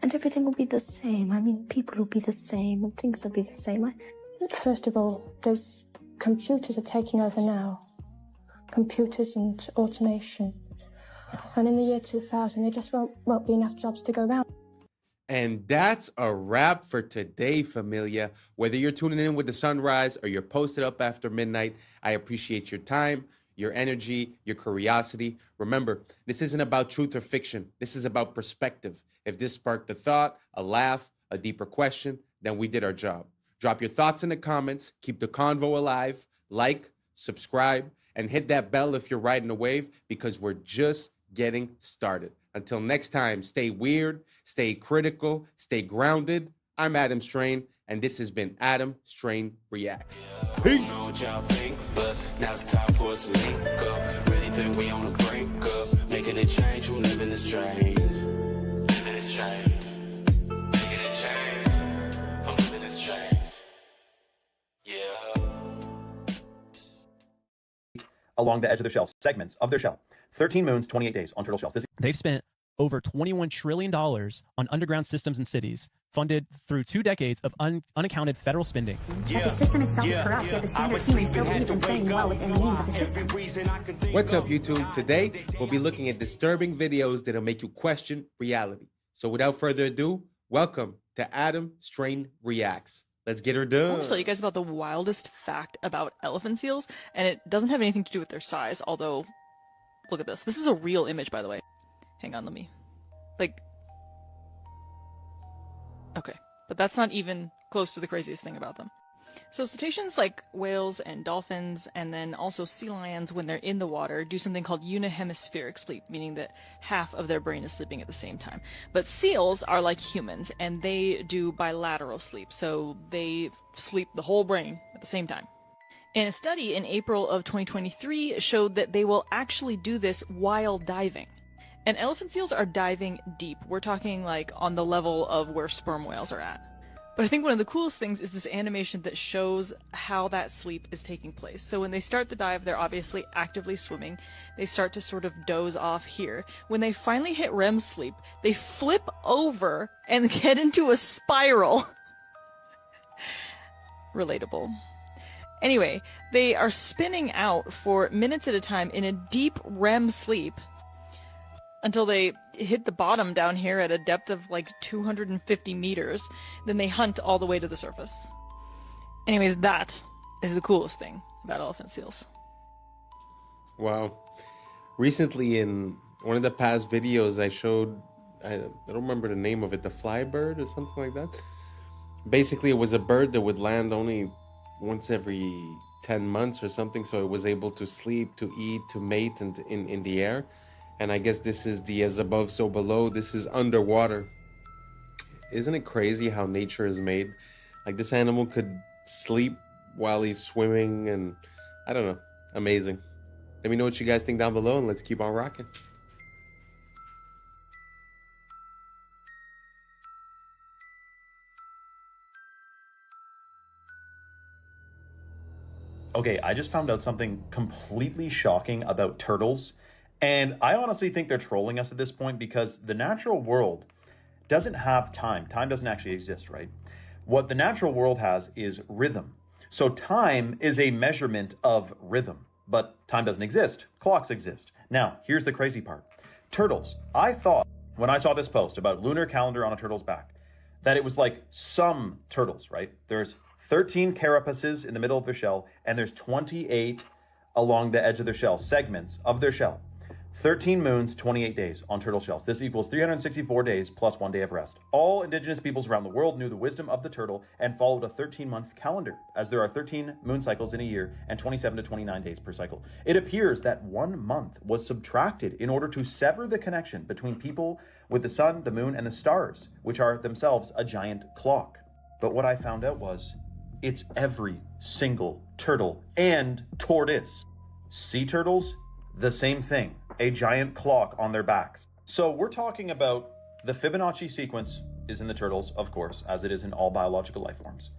And everything will be the same. I mean, people will be the same and things will be the same. First of all, computers are taking over now. Computers and automation. And in the year 2000, there just won't be enough jobs to go around. And that's a wrap for today, familia. Whether you're tuning in with the sunrise or you're posted up after midnight, I appreciate your time, your energy, your curiosity. Remember, this isn't about truth or fiction. This is about perspective. If this sparked a thought, a laugh, a deeper question, then we did our job. Drop your thoughts in the comments. Keep the convo alive. Like, subscribe, and hit that bell if you're riding a wave, because we're just getting started. Until next time, stay weird, stay critical, stay grounded. I'm Adam Strain, and this has been Adam Strain Reacts. Peace. I don't know what y'all think, but now's the time for us to link up. Really think we on the brink up, making a change from living this strange. Living this strange. Making a change from living this strange. Yeah. Along the edge of their shell, segments of their shell. 13 moons, 28 days on turtle shells. They've spent over $21 trillion on underground systems and cities, funded through 2 decades of unaccounted federal spending. But the system itself is corrupt, yet the standard human still believes in playing well within the means of the system. What's up, YouTube? Today, we'll be looking at disturbing videos that'll make you question reality. So without further ado, welcome to Adam Strain Reacts. Let's get her I done. want to tell you guys about the wildest fact about elephant seals, and it doesn't have anything to do with their size, although, look at this. This is a real image, by the way. Hang on, let me... Okay, but that's not even close to the craziest thing about them. So cetaceans like whales and dolphins, and then also sea lions, when they're in the water, do something called unihemispheric sleep, meaning that half of their brain is sleeping at the same time. But seals are like humans, and they do bilateral sleep, so they sleep the whole brain at the same time. And a study in April of 2023 showed that they will actually do this while diving. And elephant seals are diving deep. We're talking like on the level of where sperm whales are at. But I think one of the coolest things is this animation that shows how that sleep is taking place. So when they start the dive, they're obviously actively swimming. They start to sort of doze off here. When they finally hit REM sleep, they flip over and get into a spiral. Relatable. Anyway, they are spinning out for minutes at a time in a deep REM sleep until they hit the bottom down here at a depth of like 250 meters. Then they hunt all the way to the surface. Anyways, that is the coolest thing about elephant seals. Wow. Recently in one of the past videos I showed, I don't remember the name of it, the fly bird or something like that. Basically, it was a bird that would land only once every 10 months or something, so it was able to sleep, to eat, to mate in the air. And I guess this is the as above, so below. This is underwater. Isn't it crazy how nature is made? Like, this animal could sleep while he's swimming, and I don't know. Amazing. Let me know what you guys think down below, and let's keep on rocking. Okay, I just found out something completely shocking about turtles. And I honestly think they're trolling us at this point because the natural world doesn't have time. Time doesn't actually exist, right? What the natural world has is rhythm. So time is a measurement of rhythm, but time doesn't exist. Clocks exist. Now, here's the crazy part. Turtles. I thought when I saw this post about lunar calendar on a turtle's back, that it was like some turtles, right? There's 13 carapaces in the middle of their shell, and there's 28 along the edge of their shell, segments of their shell. 13 moons, 28 days on turtle shells. This equals 364 days plus 1 day of rest. All indigenous peoples around the world knew the wisdom of the turtle and followed a 13-month calendar, as there are 13 moon cycles in a year and 27 to 29 days per cycle. It appears that 1 month was subtracted in order to sever the connection between people with the sun, the moon, and the stars, which are themselves a giant clock. But what I found out was, it's every single turtle and tortoise. Sea turtles, the same thing, a giant clock on their backs. So we're talking about the Fibonacci sequence is in the turtles, of course, as it is in all biological life forms.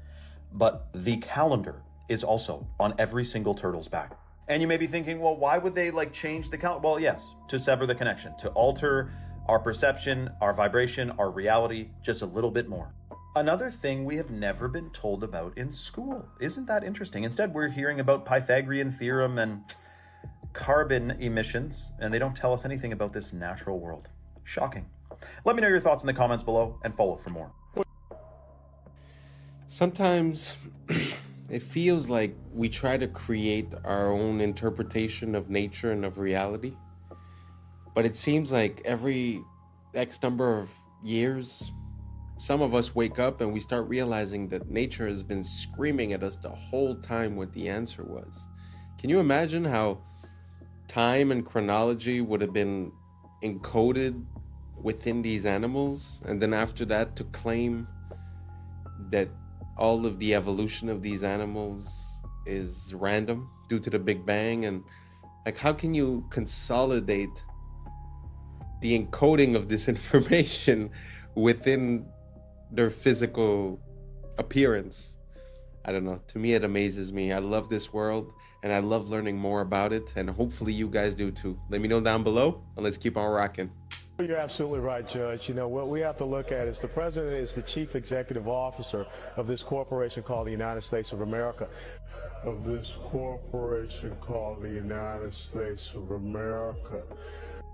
But the calendar is also on every single turtle's back. And you may be thinking, well, why would they change the calendar? Well, yes, to sever the connection, to alter our perception, our vibration, our reality, just a little bit more. Another thing we have never been told about in school. Isn't that interesting? Instead, we're hearing about Pythagorean theorem and carbon emissions, and they don't tell us anything about this natural world. Shocking. Let me know your thoughts in the comments below and follow for more. Sometimes it feels like we try to create our own interpretation of nature and of reality, but it seems like every X number of years, some of us wake up and we start realizing that nature has been screaming at us the whole time what the answer was. Can you imagine how time and chronology would have been encoded within these animals, and then after that to claim that all of the evolution of these animals is random due to the Big Bang? And how can you consolidate the encoding of this information within their physical appearance? I don't know. To me, it amazes me. I love this world and I love learning more about it, and hopefully you guys do too. Let me know down below and let's keep on rocking. You're absolutely right, Judge. What we have to look at is the president is the chief executive officer of this corporation called the United States of America.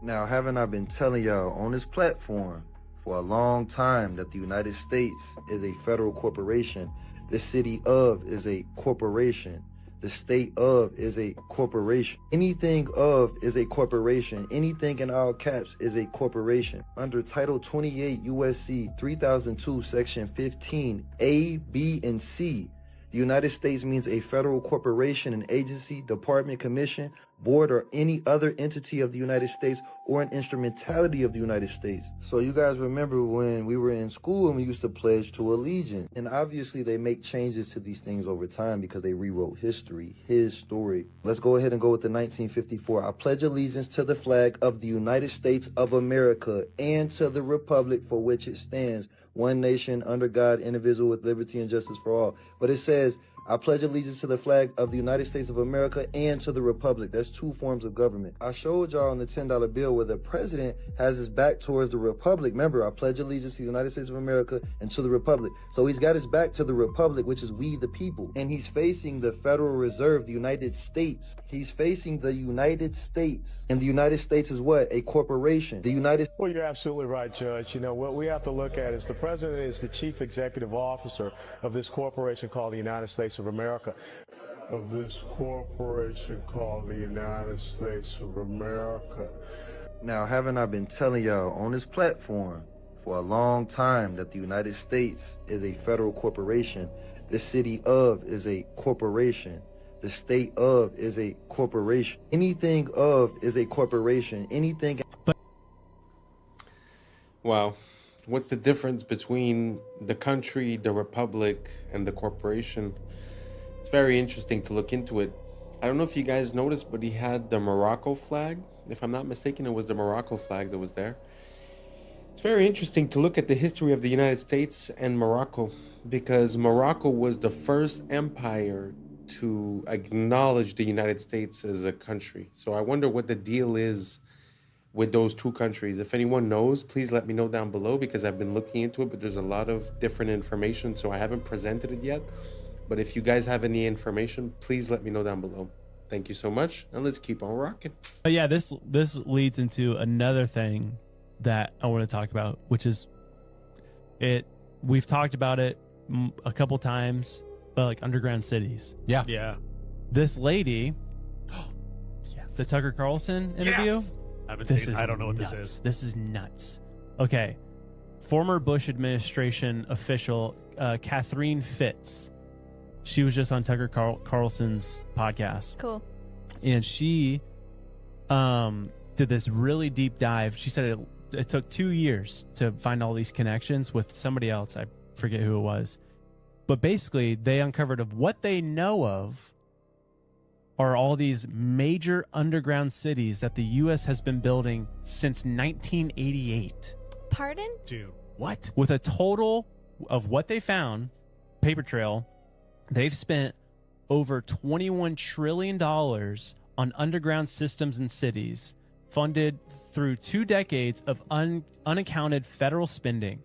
Now, haven't I been telling y'all on this platform for a long time that the United States is a federal corporation? The city of is a corporation. The state of is a corporation. Anything of is a corporation. Anything in all caps is a corporation. Under Title 28 U.S.C. 3002, Section 15, A, B, and C, the United States means a federal corporation, an agency, department, commission, board, or any other entity of the United States or an instrumentality of the United States. So you guys remember when we were in school and we used to pledge to allegiance. And obviously they make changes to these things over time because they rewrote history, his story. Let's go ahead and go with the 1954. I pledge allegiance to the flag of the United States of America and to the republic for which it stands, one nation under God, indivisible, with liberty and justice for all. But it says, I pledge allegiance to the flag of the United States of America and to the republic. That's two forms of government. I showed y'all on the $10 bill where the president has his back towards the republic. Remember, I pledge allegiance to the United States of America and to the republic. So he's got his back to the republic, which is we the people. And he's facing the Federal Reserve, the United States. He's facing the United States. And the United States is what? A corporation. Well, you're absolutely right, Judge. What we have to look at is the president is the chief executive officer of this corporation called the United States of America. Now, haven't I been telling y'all on this platform for a long time that the United States is a federal corporation? The city of is a corporation. The state of is a corporation. Anything of is a corporation. Anything. Wow. What's the difference between the country, the republic, and the corporation? It's very interesting to look into it. I don't know if you guys noticed, but he had the Morocco flag. If I'm not mistaken, it was the Morocco flag that was there. It's very interesting to look at the history of the United States and Morocco, because Morocco was the first empire to acknowledge the United States as a country. So I wonder what the deal is with those two countries. If anyone knows, please let me know down below, because I've been looking into it, but there's a lot of different information, so I haven't presented it yet. But if you guys have any information, please let me know down below. Thank you so much, and let's keep on rocking. But yeah, this leads into another thing that I want to talk about, which is we've talked about it a couple times, but like underground cities. Yeah. This lady, the Tucker Carlson interview. Yes. I don't know what this is. This is nuts. Okay. Former Bush administration official Catherine Fitz. She was just on Tucker Carlson's podcast. Cool. And she did this really deep dive. She said it took 2 years to find all these connections with somebody else. I forget who it was. But basically, they uncovered of what they know of are all these major underground cities that the U.S. has been building since 1988. Pardon? Dude, what? With a total of what they found, paper trail, they've spent over $21 trillion on underground systems and cities, funded through 2 decades of unaccounted federal spending.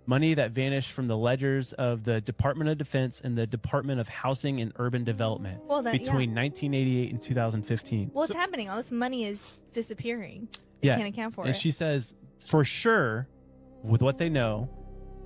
Money that vanished from the ledgers of the Department of Defense and the Department of Housing and Urban Development between 1988 and 2015. Well, it's happening. All this money is disappearing. They Yeah, can't account for and it. she says, for sure, with what they know,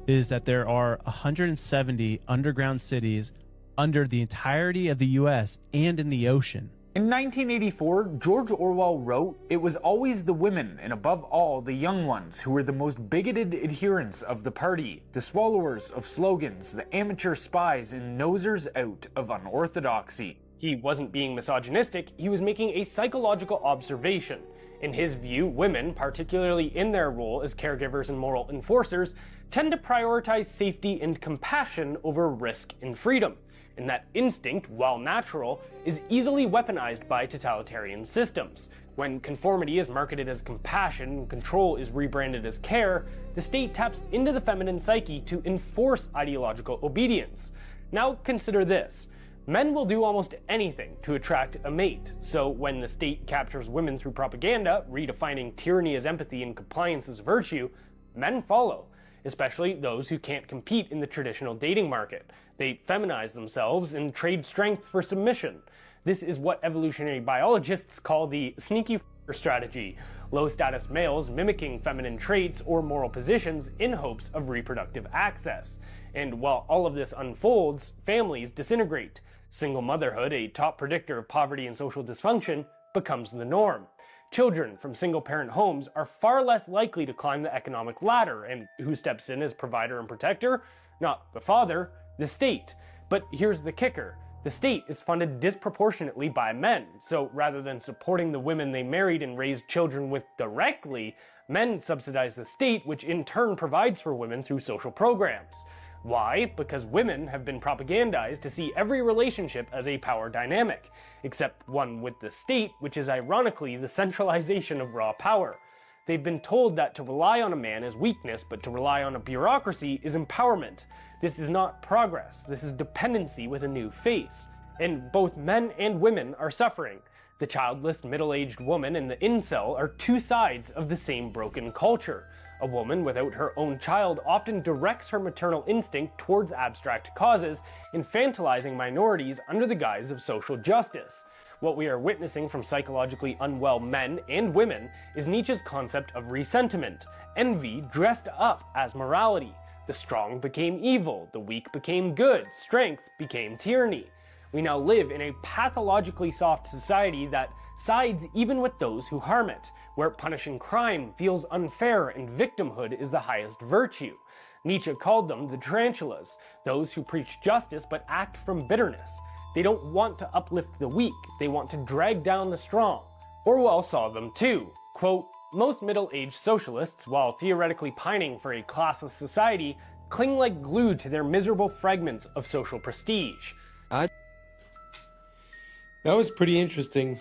is that there are 170 underground cities under the entirety of the U.S. and in the ocean. In 1984, George Orwell wrote, "It was always the women, and above all, the young ones, who were the most bigoted adherents of the party, the swallowers of slogans, the amateur spies and nosers out of unorthodoxy." He wasn't being misogynistic, he was making a psychological observation. In his view, women, particularly in their role as caregivers and moral enforcers, tend to prioritize safety and compassion over risk and freedom. And that instinct, while natural, is easily weaponized by totalitarian systems. When conformity is marketed as compassion and control is rebranded as care, the state taps into the feminine psyche to enforce ideological obedience. Now consider this. Men will do almost anything to attract a mate, so when the state captures women through propaganda, redefining tyranny as empathy and compliance as virtue, men follow, especially those who can't compete in the traditional dating market. They feminize themselves and trade strength for submission. This is what evolutionary biologists call the sneaky f***er strategy, low-status males mimicking feminine traits or moral positions in hopes of reproductive access. And while all of this unfolds, families disintegrate. Single motherhood, a top predictor of poverty and social dysfunction, becomes the norm. Children from single-parent homes are far less likely to climb the economic ladder, and who steps in as provider and protector? Not the father, the state. But here's the kicker. The state is funded disproportionately by men, so rather than supporting the women they married and raised children with directly, men subsidize the state, which in turn provides for women through social programs. Why? Because women have been propagandized to see every relationship as a power dynamic, except one with the state, which is ironically the centralization of raw power. They've been told that to rely on a man is weakness, but to rely on a bureaucracy is empowerment. This is not progress, this is dependency with a new face. And both men and women are suffering. The childless middle-aged woman and the incel are two sides of the same broken culture. A woman without her own child often directs her maternal instinct towards abstract causes, infantilizing minorities under the guise of social justice. What we are witnessing from psychologically unwell men and women is Nietzsche's concept of resentiment, envy dressed up as morality. The strong became evil, the weak became good, strength became tyranny. We now live in a pathologically soft society that sides even with those who harm it, where punishing crime feels unfair and victimhood is the highest virtue. Nietzsche called them the tarantulas, those who preach justice but act from bitterness. They don't want to uplift the weak, they want to drag down the strong. Orwell saw them too. Quote, "Most middle-aged socialists, while theoretically pining for a classless society, cling like glue to their miserable fragments of social prestige." That was pretty interesting.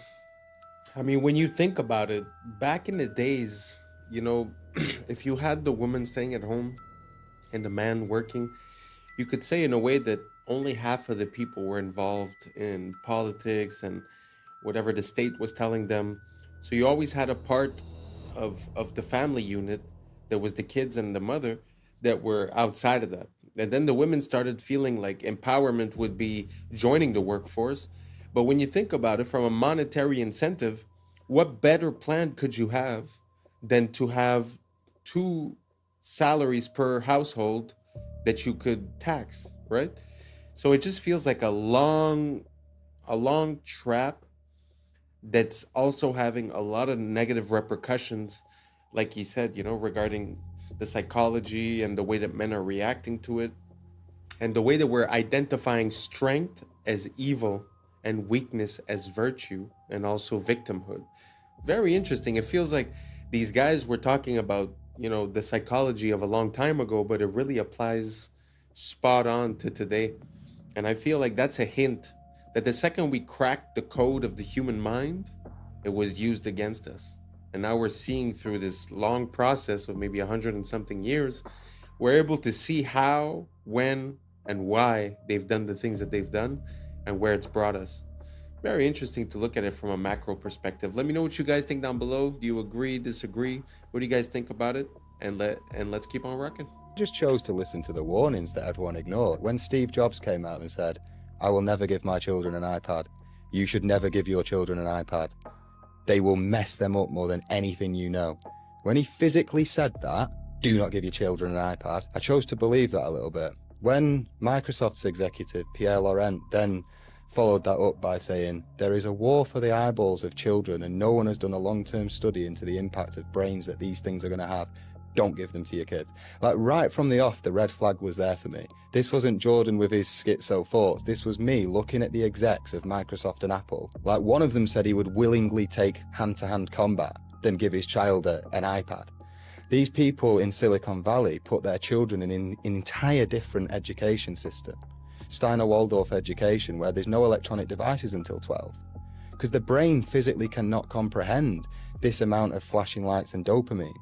I mean, when you think about it, back in the days, you know, if you had the woman staying at home and the man working, you could say in a way that only half of the people were involved in politics and whatever the state was telling them. So you always had a part of the family unit that was the kids and the mother that were outside of that. And then the women started feeling like empowerment would be joining the workforce. But when you think about it from a monetary incentive, what better plan could you have than to have 2 salaries per household that you could tax, right? So it just feels like a long trap that's also having a lot of negative repercussions, like he said, regarding the psychology and the way that men are reacting to it, and the way that we're identifying strength as evil and weakness as virtue, and also victimhood. Very interesting. It feels like these guys were talking about, the psychology of a long time ago, but it really applies spot on to today. And I feel like that's a hint that the second we cracked the code of the human mind, it was used against us. And now we're seeing through this long process of maybe 100 and something years, we're able to see how, when, and why they've done the things that they've done and where it's brought us. Very interesting to look at it from a macro perspective. Let me know what you guys think down below. Do you agree, disagree? What do you guys think about it? And let's keep on rocking. Just chose to listen to the warnings that everyone ignored. When Steve Jobs came out and said, "I will never give my children an iPad. You should never give your children an iPad. They will mess them up more than anything you know." When he physically said that, do not give your children an iPad, I chose to believe that a little bit. When Microsoft's executive, Pierre Laurent, then followed that up by saying, "There is a war for the eyeballs of children and no one has done a long-term study into the impact of brains that these things are going to have. Don't give them to your kids." Like right from the off, the red flag was there for me. This wasn't Jordan with his schizo thoughts. This was me looking at the execs of Microsoft and Apple. Like one of them said he would willingly take hand-to-hand combat than give his child an iPad. These people in Silicon Valley put their children in an entire different education system. Steiner Waldorf education, where there's no electronic devices until 12. Because the brain physically cannot comprehend this amount of flashing lights and dopamine.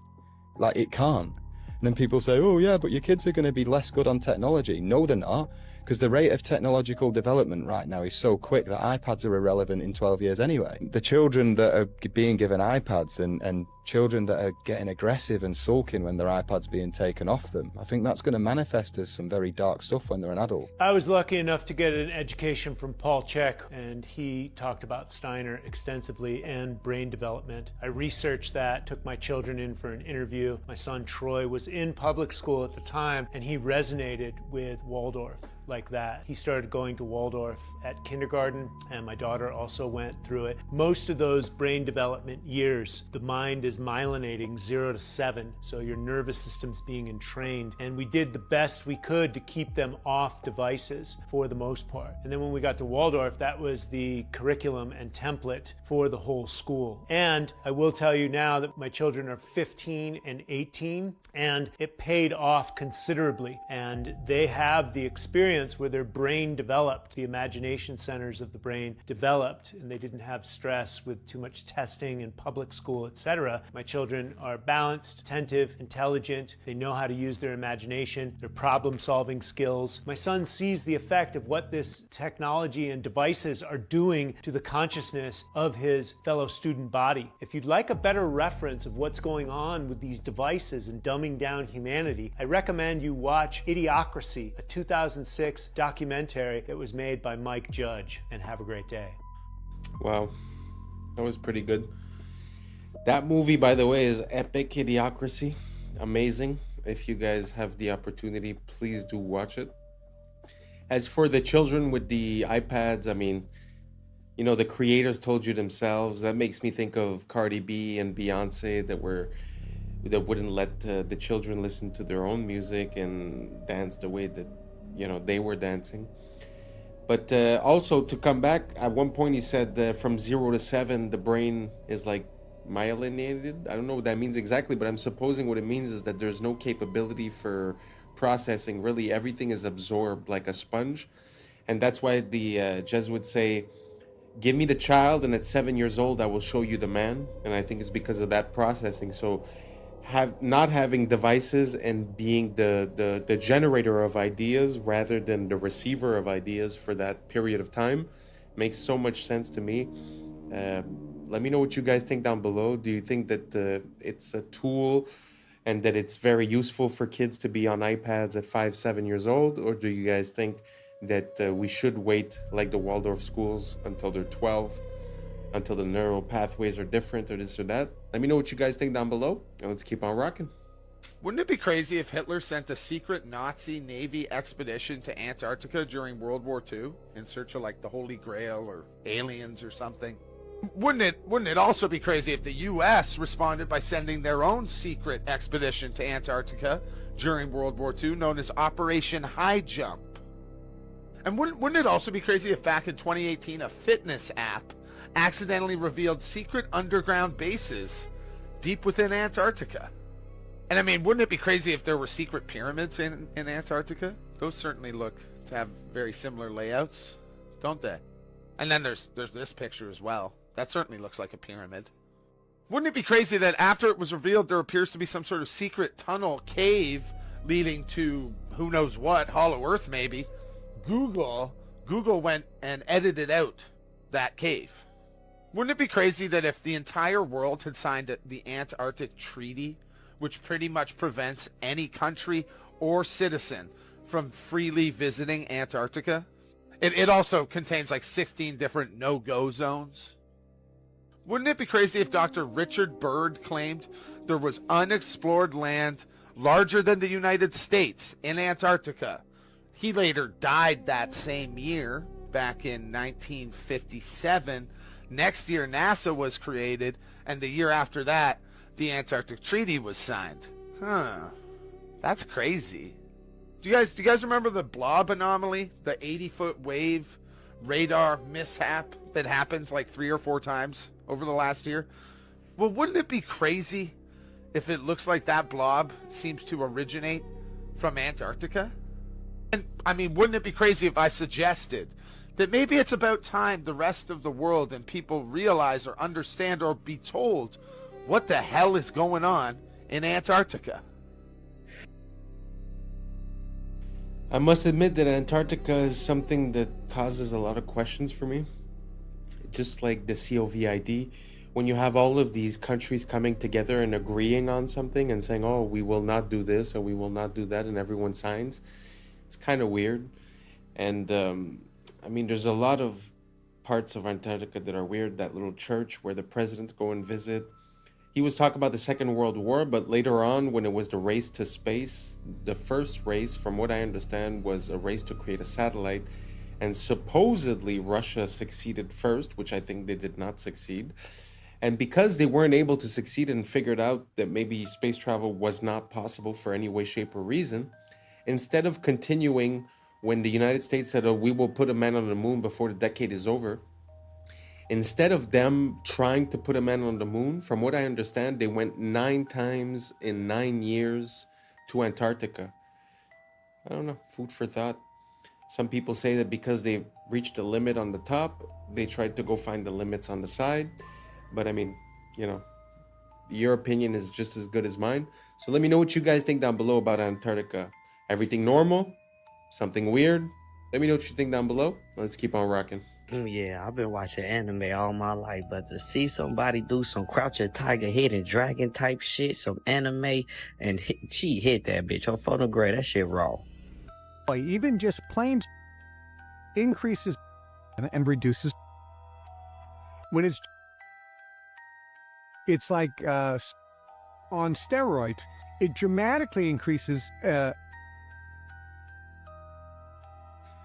Like it can't. And then people say, "Oh yeah, but your kids are going to be less good on technology." No, they're not. Because the rate of technological development right now is so quick that iPads are irrelevant in 12 years anyway. The children that are being given iPads and children that are getting aggressive and sulking when their iPad's being taken off them, I think that's going to manifest as some very dark stuff when they're an adult. I was lucky enough to get an education from Paul Chek, and he talked about Steiner extensively and brain development. I researched that, took my children in for an interview. My son Troy was in public school at the time, and he resonated with Waldorf like that. He started going to Waldorf at kindergarten, and my daughter also went through it. Most of those brain development years, the mind is myelinating 0 to 7, so your nervous system's being entrained, and we did the best we could to keep them off devices for the most part. And then when we got to Waldorf, that was the curriculum and template for the whole school. And I will tell you now that my children are 15 and 18, and it paid off considerably, and they have the experience where their brain developed, the imagination centers of the brain developed, and they didn't have stress with too much testing in public school, etc. My children are balanced, attentive, intelligent. They know how to use their imagination, their problem-solving skills. My son sees the effect of what this technology and devices are doing to the consciousness of his fellow student body. If you'd like a better reference of what's going on with these devices and dumbing down humanity, I recommend you watch Idiocracy, a 2006 documentary that was made by Mike Judge, and have a great day. Wow, that was pretty good. That movie, by the way, is epic. Idiocracy, amazing. If you guys have the opportunity, please do watch it. As for the children with the iPads, I mean, the creators told you themselves. That makes me think of Cardi B and Beyonce that wouldn't let the children listen to their own music and dance the way that they were dancing. But also to come back, at one point he said from 0 to 7 the brain is like myelinated. I don't know what that means exactly, but I'm supposing what it means is that there's no capability for processing. Really everything is absorbed like a sponge, and that's why the Jesuits say, "Give me the child, and at 7 years old I will show you the man." And I think it's because of that processing. So not having devices and being the generator of ideas rather than the receiver of ideas for that period of time makes so much sense to me. Let me know what you guys think down below. Do you think that it's a tool and that it's very useful for kids to be on iPads at 5-7 years old? Or do you guys think that we should wait like the Waldorf schools until they're 12, until the neural pathways are different or this or that? Let me know what you guys think down below, and let's keep on rocking. Wouldn't it be crazy if Hitler sent a secret Nazi Navy expedition to Antarctica during World War II in search of like the Holy Grail or aliens or something? Wouldn't it also be crazy if the U.S. responded by sending their own secret expedition to Antarctica during World War II, known as Operation High Jump? And wouldn't it also be crazy if back in 2018 a fitness app accidentally revealed secret underground bases deep within Antarctica? And I mean, wouldn't it be crazy if there were secret pyramids in Antarctica? Those certainly look to have very similar layouts, don't they? And then there's this picture as well. That certainly looks like a pyramid. Wouldn't it be crazy that after it was revealed there appears to be some sort of secret tunnel cave leading to who knows what, Hollow Earth maybe, Google went and edited out that cave? Wouldn't it be crazy that if the entire world had signed the Antarctic Treaty, which pretty much prevents any country or citizen from freely visiting Antarctica? It also contains like 16 different no-go zones. Wouldn't it be crazy if Dr. Richard Byrd claimed there was unexplored land larger than the United States in Antarctica? He later died that same year, back in 1957. Next year, NASA was created, and the year after that, the Antarctic Treaty was signed. That's crazy. Do you guys remember the blob anomaly, the 80-foot wave radar mishap that happens like 3 or 4 times over the last year? Well, wouldn't it be crazy if it looks like that blob seems to originate from Antarctica? And I mean, wouldn't it be crazy if I suggested that maybe it's about time the rest of the world and people realize or understand or be told what the hell is going on in Antarctica? I must admit that Antarctica is something that causes a lot of questions for me. Just like the COVID, when you have all of these countries coming together and agreeing on something and saying, oh, we will not do this or we will not do that, and everyone signs, it's kind of weird. And I mean, there's a lot of parts of Antarctica that are weird. That little church where the presidents go and visit. He was talking about the Second World War, but later on, when it was the race to space, the first race, from what I understand, was a race to create a satellite. And supposedly Russia succeeded first, which I think they did not succeed. And because they weren't able to succeed and figured out that maybe space travel was not possible for any way, shape, or reason, instead of continuing when the United States said, oh, we will put a man on the moon before the decade is over, instead of them trying to put a man on the moon, from what I understand, they went 9 times in 9 years to Antarctica. I don't know, food for thought. Some people say that because they reached a limit on the top, they tried to go find the limits on the side. But I mean, you know, your opinion is just as good as mine. So let me know what you guys think down below about Antarctica. Everything normal? Something weird? Let me know what you think down below. Let's keep on rocking. Yeah, I've been watching anime all my life, but to see somebody do some crouching tiger, hidden dragon type shit, some anime, and she hit that bitch. Her photograph, that shit raw. Even just plain increases and reduces. When it's like on steroids, it dramatically increases.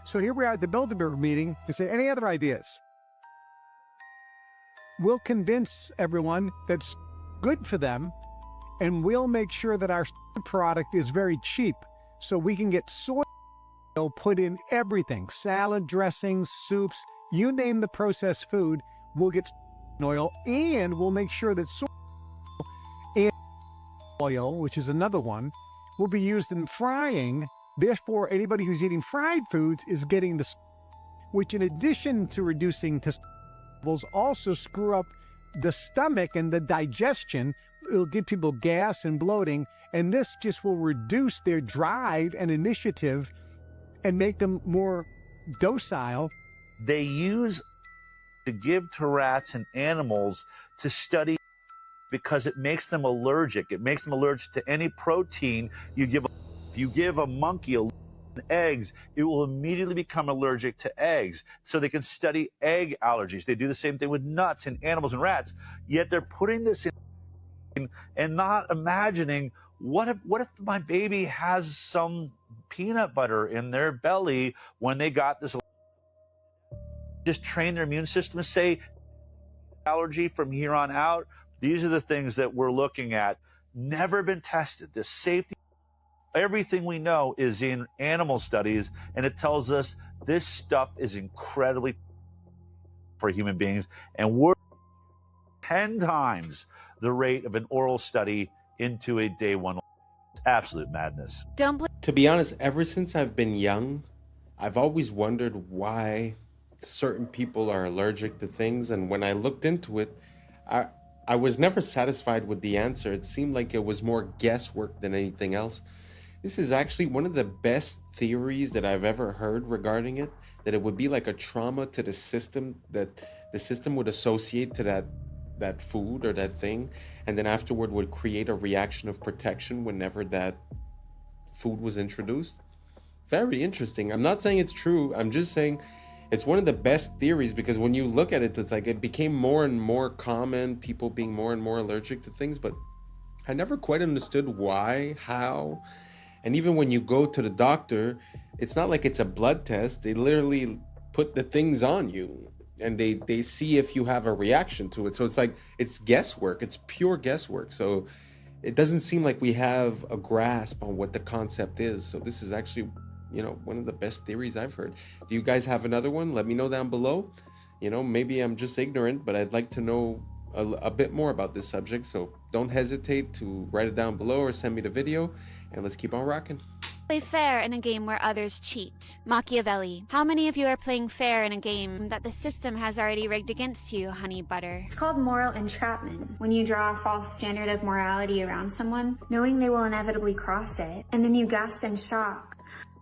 So here we are at the Bilderberg meeting to say, any other ideas? We'll convince everyone that's good for them, and we'll make sure that our product is very cheap, so we can get soy oil put in everything, salad dressings, soups, you name the processed food, we'll get oil, and we'll make sure that soy and oil, which is another one, will be used in frying. Therefore, anybody who's eating fried foods is getting the, which in addition to reducing levels, also screw up the stomach and the digestion. It'll give people gas and bloating, and this just will reduce their drive and initiative and make them more docile. They use to give to rats and animals to study because it makes them allergic. It makes them allergic to any protein you give. If you give a monkey eggs, it will immediately become allergic to eggs. So they can study egg allergies. They do the same thing with nuts and animals and rats. Yet they're putting this in and not imagining what if my baby has some peanut butter in their belly when they got this. Just train their immune system to say allergy from here on out. These are the things that we're looking at. Never been tested. The safety, everything we know is in animal studies, and it tells us this stuff is incredibly for human beings, and we're 10 times the rate of an oral study into a day one. It's absolute madness. To be honest, ever since I've been young, I've always wondered why certain people are allergic to things, and when I looked into it, I was never satisfied with the answer. It seemed like it was more guesswork than anything else. This is actually one of the best theories that I've ever heard regarding it, that it would be like a trauma to the system, that the system would associate to that food or that thing, and then afterward would create a reaction of protection whenever that food was introduced. Very interesting. I'm not saying it's true. I'm just saying it's one of the best theories, because when you look at it, it's like it became more and more common, people being more and more allergic to things, but I never quite understood why, how. And even when you go to the doctor, it's not like it's a blood test. They literally put the things on you and they see if you have a reaction to it. So it's like, it's guesswork. It's pure guesswork. So it doesn't seem like we have a grasp on what the concept is. So this is actually, one of the best theories I've heard. Do you guys have another one? Let me know down below. Maybe I'm just ignorant, but I'd like to know a bit more about this subject. So don't hesitate to write it down below or send me the video, and let's keep on rocking. Play fair in a game where others cheat. Machiavelli. How many of you are playing fair in a game that the system has already rigged against you, honey butter? It's called moral entrapment. When you draw a false standard of morality around someone, knowing they will inevitably cross it, and then you gasp in shock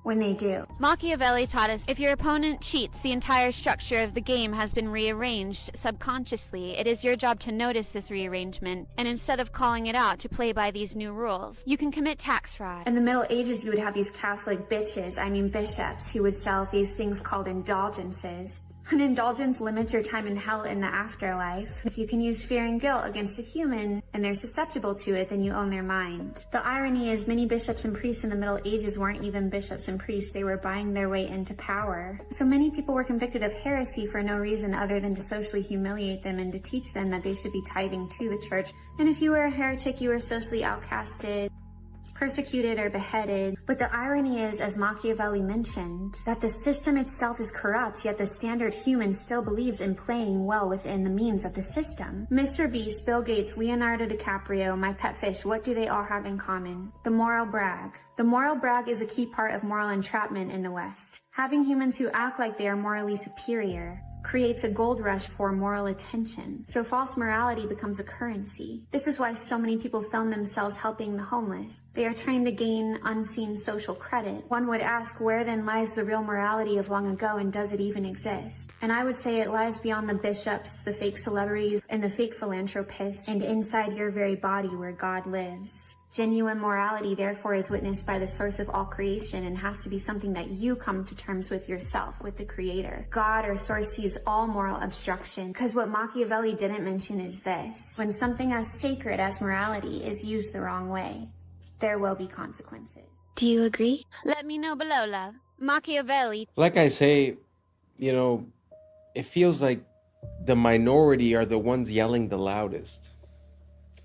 when they do. Machiavelli taught us if your opponent cheats, the entire structure of the game has been rearranged subconsciously. It is your job to notice this rearrangement, and instead of calling it out, to play by these new rules. You can commit tax fraud. In the Middle Ages, you would have these Catholic bishops, who would sell these things called indulgences. An indulgence limits your time in hell in the afterlife. If you can use fear and guilt against a human, and they're susceptible to it, then you own their mind. The irony is many bishops and priests in the Middle Ages weren't even bishops and priests. They were buying their way into power. So many people were convicted of heresy for no reason other than to socially humiliate them and to teach them that they should be tithing to the church. And if you were a heretic, you were socially outcasted, persecuted, or beheaded. But the irony is, as Machiavelli mentioned, that the system itself is corrupt, yet the standard human still believes in playing well within the means of the system. Mr. Beast, Bill Gates, Leonardo DiCaprio, my pet fish, what do they all have in common? The moral brag. The moral brag is a key part of moral entrapment in the West. Having humans who act like they are morally superior creates a gold rush for moral attention. So false morality becomes a currency. This is why so many people film themselves helping the homeless. They are trying to gain unseen social credit. One would ask, where then lies the real morality of long ago, and does it even exist? And I would say it lies beyond the bishops, the fake celebrities, and the fake philanthropists, and inside your very body where God lives. Genuine morality, therefore, is witnessed by the source of all creation and has to be something that you come to terms with yourself, with the Creator. God or source sees all moral obstruction, because what Machiavelli didn't mention is this: when something as sacred as morality is used the wrong way, there will be consequences. Do you agree? Let me know below, love. Machiavelli. Like I say, it feels like the minority are the ones yelling the loudest.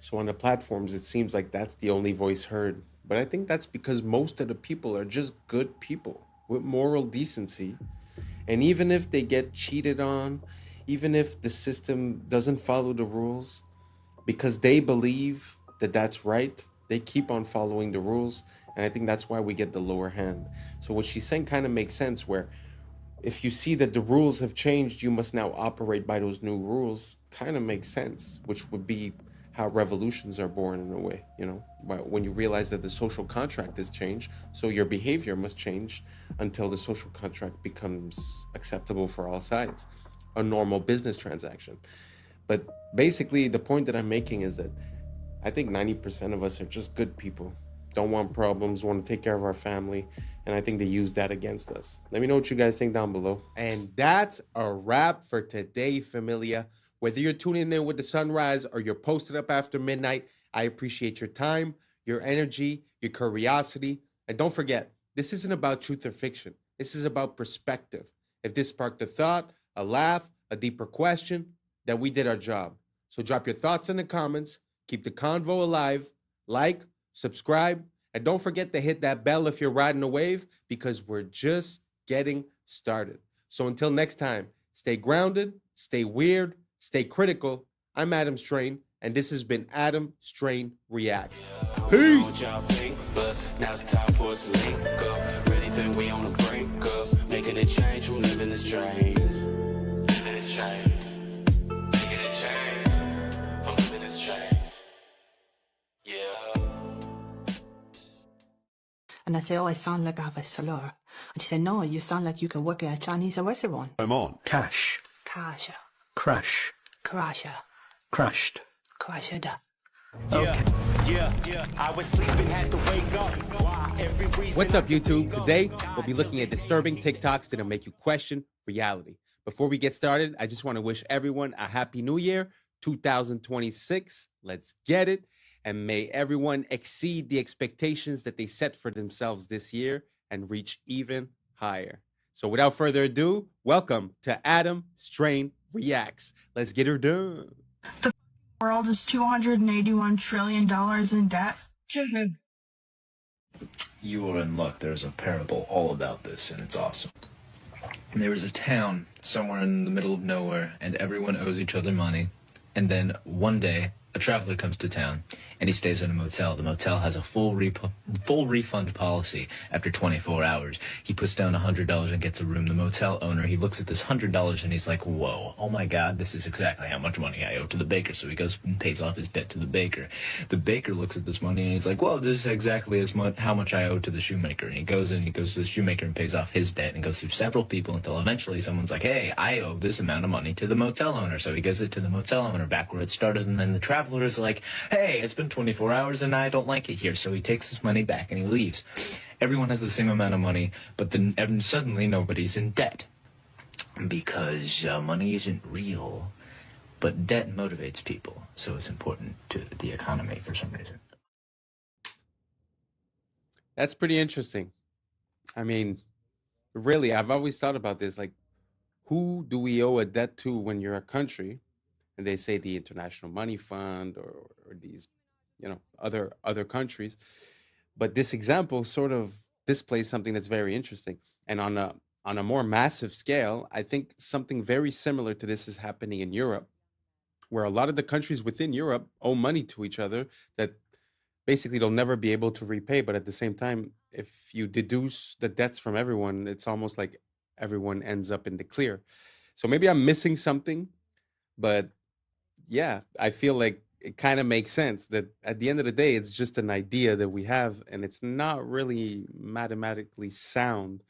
So on the platforms, it seems like that's the only voice heard. But I think that's because most of the people are just good people with moral decency. And even if they get cheated on, even if the system doesn't follow the rules, because they believe that that's right, they keep on following the rules. And I think that's why we get the lower hand. So what she's saying kind of makes sense, where if you see that the rules have changed, you must now operate by those new rules, kind of makes sense, which would be how revolutions are born in a way, you know, when you realize that the social contract has changed, so your behavior must change until the social contract becomes acceptable for all sides, a normal business transaction. But basically, the point that I'm making is that I think 90% of us are just good people, don't want problems, want to take care of our family, and I think they use that against us. Let me know what you guys think down below. And that's a wrap for today, familia. Whether you're tuning in with the sunrise or you're posted up after midnight, I appreciate your time, your energy, your curiosity. And don't forget, this isn't about truth or fiction. This is about perspective. If this sparked a thought, a laugh, a deeper question, then we did our job. So drop your thoughts in the comments, keep the convo alive, like, subscribe, and don't forget to hit that bell if you're riding a wave, because we're just getting started. So until next time, stay grounded, stay weird, stay critical. I'm Adam Strain, and this has been Adam Strain Reacts. Peace! But now it's time for us to link up. Really think we on the brink up. Making a change from living this strange. Living this strange. Making a change from living this strange. Yeah. And I say, oh, I sound like I have a slur. And she said, no, you sound like you can work at a Chinese restaurant. I'm on. Cash. Cash. Crash. Crash. Crashed. Crash. Okay. Yeah. I was sleeping, had to wake up. What's up, YouTube? Today, we'll be looking at disturbing TikToks that'll make you question reality. Before we get started, I just want to wish everyone a happy new year, 2026. Let's get it. And may everyone exceed the expectations that they set for themselves this year and reach even higher. So without further ado, welcome to Adam Strain Reacts. Let's get her done. The world is $281 trillion in debt. You are in luck. There's a parable all about this, and it's awesome. There is a town somewhere in the middle of nowhere, and everyone owes each other money. And then one day, a traveler comes to town, and he stays in a motel. The motel has a full refund policy after 24 hours. He puts down $100 and gets a room. The motel owner, he looks at this $100 and he's like, whoa, oh my God, this is exactly how much money I owe to the baker. So he goes and pays off his debt to the baker. The baker looks at this money and he's like, well, this is exactly as much how much I owe to the shoemaker. And he goes to the shoemaker and pays off his debt and goes through several people until eventually someone's like, hey, I owe this amount of money to the motel owner. So he gives it to the motel owner back where it started. And then the traveler is like, hey, it's been 24 hours and I don't like it here. So he takes his money back and he leaves. Everyone has the same amount of money, but then suddenly nobody's in debt. Because money isn't real, but debt motivates people. So it's important to the economy for some reason. That's pretty interesting. I mean, really, I've always thought about this. Like, who do we owe a debt to when you're a country? And they say the International Money Fund or these, you know, other countries. But this example sort of displays something that's very interesting. And on a more massive scale, I think something very similar to this is happening in Europe, where a lot of the countries within Europe owe money to each other that basically they'll never be able to repay. But at the same time, if you deduce the debts from everyone, it's almost like everyone ends up in the clear. So maybe I'm missing something, but yeah, I feel like it kind of makes sense that at the end of the day, it's just an idea that we have and it's not really mathematically sound.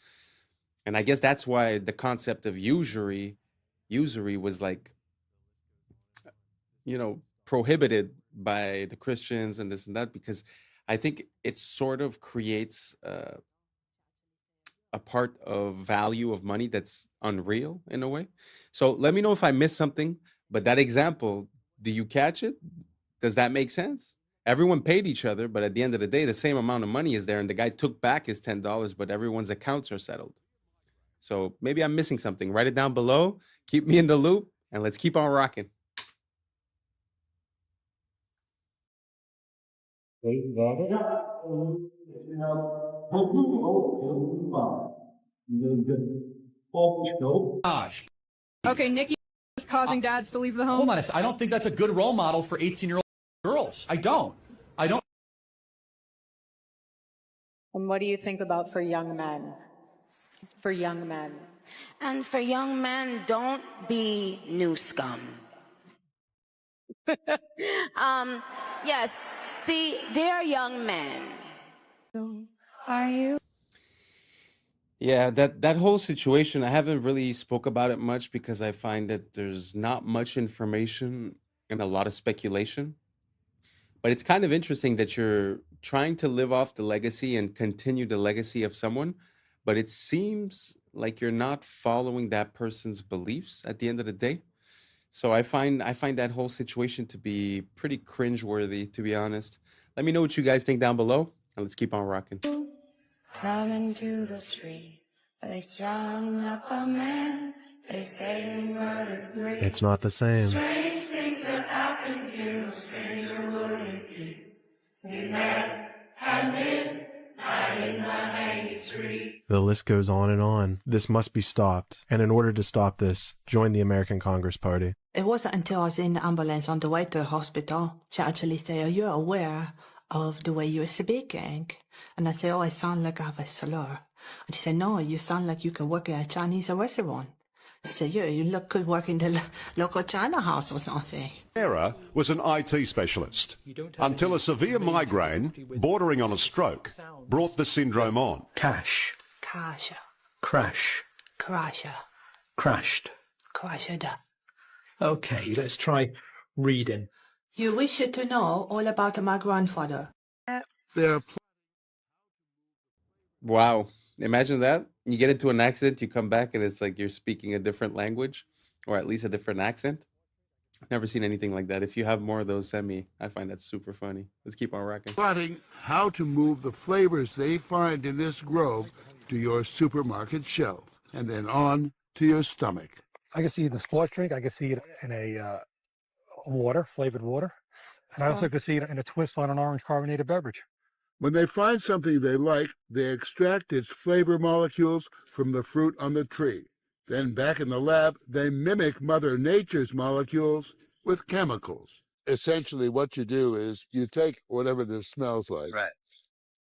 And I guess that's why the concept of usury was like, you know, prohibited by the Christians and this and that, because I think it sort of creates a part of value of money that's unreal in a way. So let me know if I missed something. But that example, do you catch it? Does that make sense? Everyone paid each other, but at the end of the day, the same amount of money is there, and the guy took back his $10, but everyone's accounts are settled. So maybe I'm missing something. Write it down below. Keep me in the loop, and let's keep on rocking. Gosh. Okay, Nikki is causing dads to leave the home. Hold on a second. I don't think that's a good role model for 18-year-old girls. I don't. And what do you think about for young men? For young men. And for young men, don't be new scum. Yes, see, dear young men. Are you? Yeah, that whole situation, I haven't really spoke about it much because I find that there's not much information and a lot of speculation. But it's kind of interesting that you're trying to live off the legacy and continue the legacy of someone, but it seems like you're not following that person's beliefs at the end of the day. So I find that whole situation to be pretty cringeworthy, to be honest. Let me know what you guys think down below, and let's keep on rocking. Coming to the tree. They strung up a man. They say he murdered three. It's not the same. Strange things that happened here. Stranger would it be? We met at midnight in the hanging tree. The list goes on and on. This must be stopped. And in order to stop this, join the American Congress Party. It wasn't until I was in the ambulance on the way to the hospital, she actually said, "Are you aware of the way you're speaking?" And I said, "Oh, I sound like I have a slur." And she said, "No, you sound like you can work at a Chinese restaurant." She said, "Yeah, you look good working the local China house or something." Sarah was an IT specialist until a severe migraine, bordering on a stroke, brought the syndrome on. Cash. Crasher. Crash. Crasher. Crashed. Crasher. Okay, let's try reading. You wish to know all about my grandfather. There are Wow. Imagine that. You get into an accident, you come back, and it's like you're speaking a different language, or at least a different accent. Never seen anything like that. If you have more of those, send me. I find that super funny. Let's keep on rocking. plotting how to move the flavors they find in this grove to your supermarket shelf, and then on to your stomach. I can see it in a sports drink. I can see it in a water, flavored water. And I also can see it in a twist on an orange carbonated beverage. When they find something they like, they extract its flavor molecules from the fruit on the tree. Then back in the lab, they mimic Mother Nature's molecules with chemicals. Essentially, what you do is you take whatever this smells like, Right.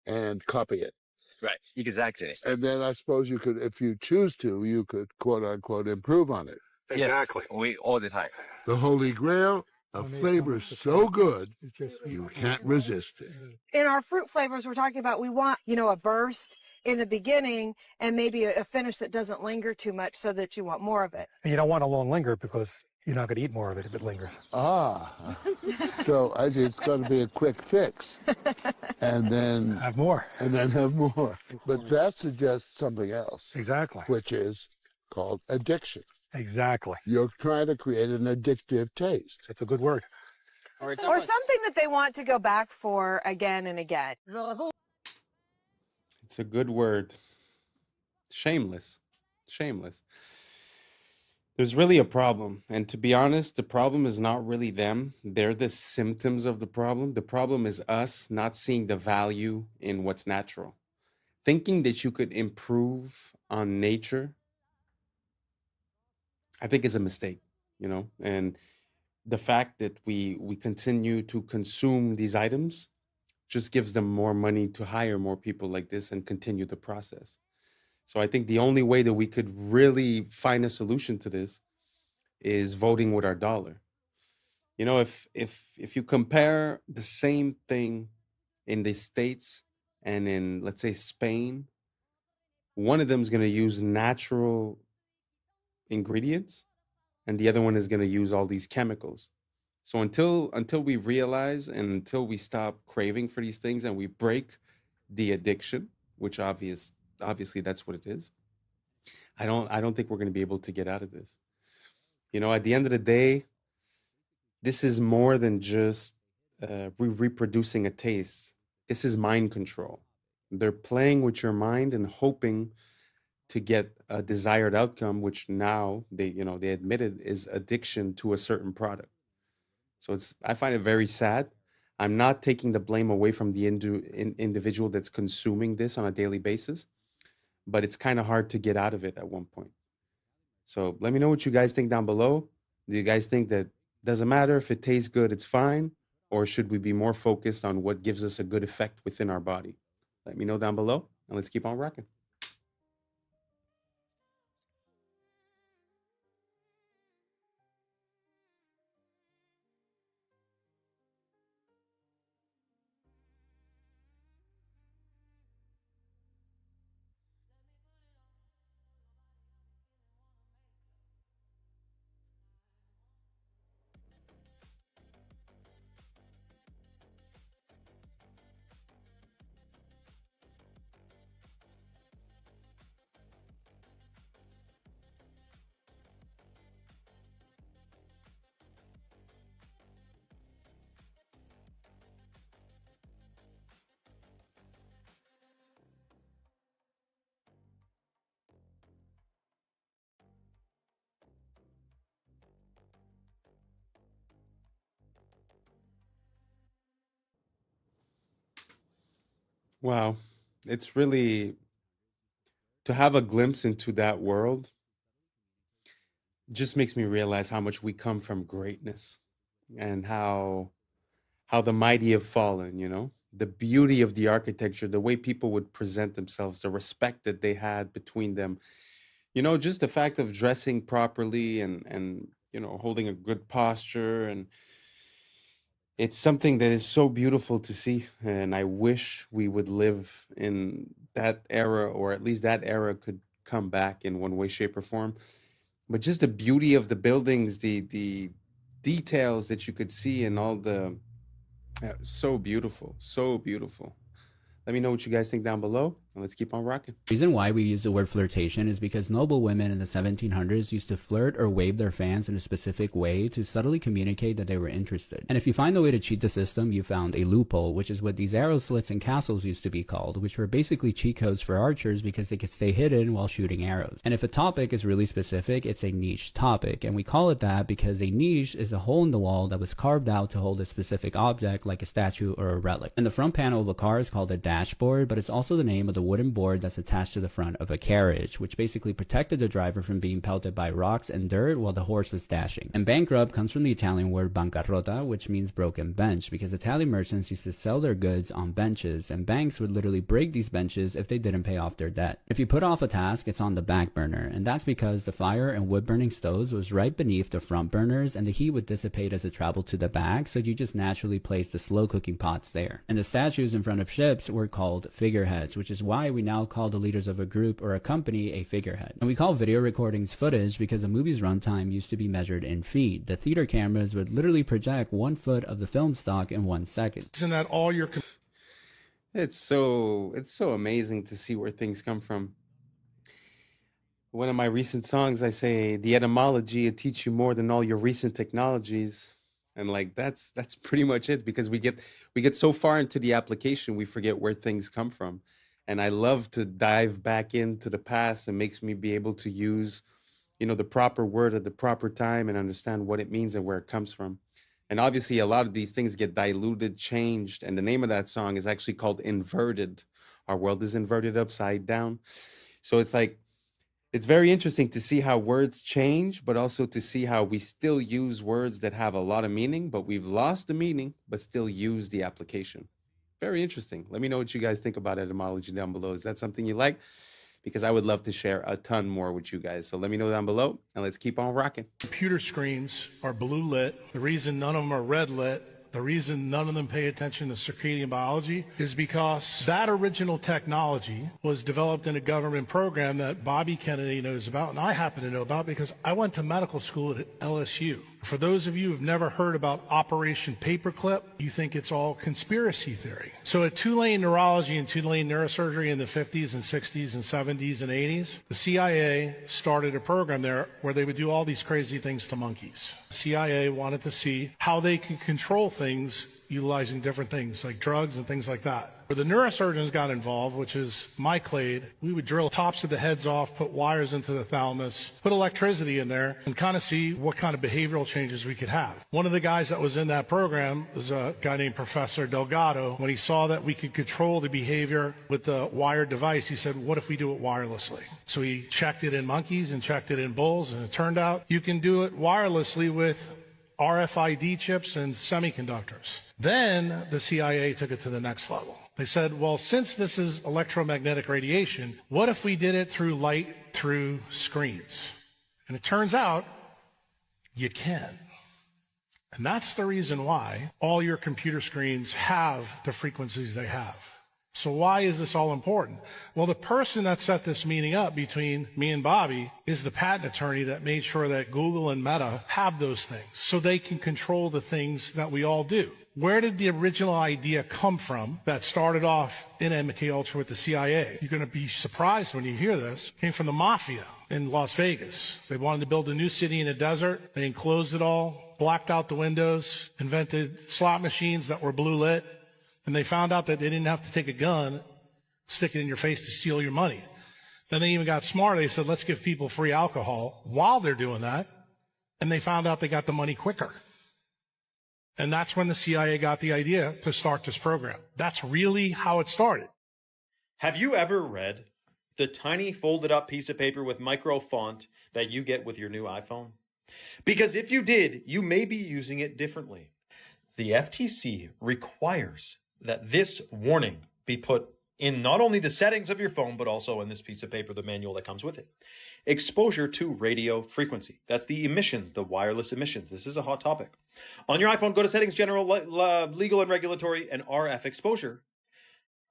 and copy it. Right. Exactly. And then I suppose you could, if you choose to, you could quote unquote improve on it. Exactly. We all the time. The holy grail of flavors so good you can't resist it. In our fruit flavors, we're talking about we want, a burst in the beginning and maybe a finish that doesn't linger too much so that you want more of it. And you don't want a long linger because you're not going to eat more of it if it lingers. So it's going to be a quick fix. And then have more. And then have more. But that suggests something else. Exactly. Which is called addiction. Exactly. You're trying to create an addictive taste. It's a good word. Or something that they want to go back for again and again. It's a good word. Shameless. Shameless. There's really a problem. And to be honest, the problem is not really them. They're the symptoms of the problem. The problem is us not seeing the value in what's natural. Thinking that you could improve on nature, I think is a mistake, and the fact that we continue to consume these items just gives them more money to hire more people like this and continue the process. So I think the only way that we could really find a solution to this is voting with our dollar. If you compare the same thing in the States and in, let's say, Spain, one of them is going to use natural ingredients and the other one is going to use all these chemicals. So until we realize and until we stop craving for these things and we break the addiction, which obviously that's what it is, I don't think we're going to be able to get out of this. At the end of the day, this is more than just reproducing a taste. This is mind control. They're playing with your mind and hoping to get a desired outcome, which now they admitted is addiction to a certain product. So I find it very sad. I'm not taking the blame away from the individual that's consuming this on a daily basis, but it's kind of hard to get out of it at one point. So let me know what you guys think down below. Do you guys think that doesn't matter if it tastes good, it's fine? Or should we be more focused on what gives us a good effect within our body? Let me know down below and let's keep on rocking. Wow. It's really to have a glimpse into that world just makes me realize how much we come from greatness and how the mighty have fallen, you know? The beauty of the architecture, the way people would present themselves, the respect that they had between them. You know, just the fact of dressing properly and you know, holding a good posture, and it's something that is so beautiful to see, and I wish we would live in that era, or at least that era could come back in one way, shape, or form. But just the beauty of the buildings, the details that you could see, and all the so beautiful, so beautiful. Let me know what you guys think down below, and let's keep on rocking. The reason why we use the word flirtation is because noble women in the 1700s used to flirt or wave their fans in a specific way to subtly communicate that they were interested. And if you find a way to cheat the system, you found a loophole, which is what these arrow slits and castles used to be called, which were basically cheat codes for archers because they could stay hidden while shooting arrows. And if a topic is really specific, it's a niche topic, and we call it that because a niche is a hole in the wall that was carved out to hold a specific object like a statue or a relic. And the front panel of a car is called a dashboard, but it's also the name of the wooden board that's attached to the front of a carriage, which basically protected the driver from being pelted by rocks and dirt while the horse was dashing. And bankrupt comes from the Italian word bancarrota, which means broken bench, because Italian merchants used to sell their goods on benches, and banks would literally break these benches if they didn't pay off their debt. If you put off a task, it's on the back burner, and that's because the fire and wood burning stoves was right beneath the front burners, and the heat would dissipate as it traveled to the back, so you just naturally place the slow cooking pots there. And the statues in front of ships were called figureheads, which is why we now call the leaders of a group or a company a figurehead. And we call video recordings footage because a movie's runtime used to be measured in feet. The theater cameras would literally project 1 foot of the film stock in 1 second. Isn't that all your... It's so amazing to see where things come from. One of my recent songs, I say, the etymology, it teach you more than all your recent technologies. And like, that's pretty much it, because we get so far into the application, we forget where things come from. And I love to dive back into the past. It makes me be able to use, you know, the proper word at the proper time and understand what it means and where it comes from. And obviously a lot of these things get diluted, changed. And the name of that song is actually called Inverted. Our world is inverted upside down. So it's like, it's very interesting to see how words change, but also to see how we still use words that have a lot of meaning, but we've lost the meaning, but still use the application. Very interesting. Let me know what you guys think about etymology down below. Is that something you like? Because I would love to share a ton more with you guys. So let me know down below, and let's keep on rocking. Computer screens are blue lit. The reason none of them are red lit, the reason none of them pay attention to circadian biology, is because that original technology was developed in a government program that Bobby Kennedy knows about, and I happen to know about because I went to medical school at LSU. For those of you who've never heard about Operation Paperclip, you think it's all conspiracy theory. So at Tulane Neurology and Tulane Neurosurgery in the 50s and 60s and 70s and 80s, the CIA started a program there where they would do all these crazy things to monkeys. The CIA wanted to see how they could control things utilizing different things like drugs and things like that. Where the neurosurgeons got involved, which is my clade, we would drill tops of the heads off, put wires into the thalamus, put electricity in there, and kind of see what kind of behavioral changes we could have. One of the guys that was in that program was a guy named Professor Delgado. When he saw that we could control the behavior with the wired device, he said, what if we do it wirelessly? So he checked it in monkeys and checked it in bulls, and it turned out you can do it wirelessly with RFID chips and semiconductors. Then the CIA took it to the next level. They said, well, since this is electromagnetic radiation, what if we did it through light through screens? And it turns out you can. And that's the reason why all your computer screens have the frequencies they have. So why is this all important? Well, the person that set this meeting up between me and Bobby is the patent attorney that made sure that Google and Meta have those things so they can control the things that we all do. Where did the original idea come from that started off in MKUltra with the CIA? You're going to be surprised when you hear this. It came from the mafia in Las Vegas. They wanted to build a new city in a desert. They enclosed it all, blacked out the windows, invented slot machines that were blue lit. And they found out that they didn't have to take a gun, stick it in your face to steal your money. Then they even got smart. They said, let's give people free alcohol while they're doing that. And they found out they got the money quicker. And that's when the CIA got the idea to start this program. That's really how it started. Have you ever read the tiny folded up piece of paper with micro font that you get with your new iPhone? Because if you did, you may be using it differently. The FTC requires that this warning be put in not only the settings of your phone, but also in this piece of paper, the manual that comes with it. Exposure to radio frequency. That's the emissions, the wireless emissions. This is a hot topic. On your iPhone, go to Settings, General, Legal and Regulatory, and RF Exposure.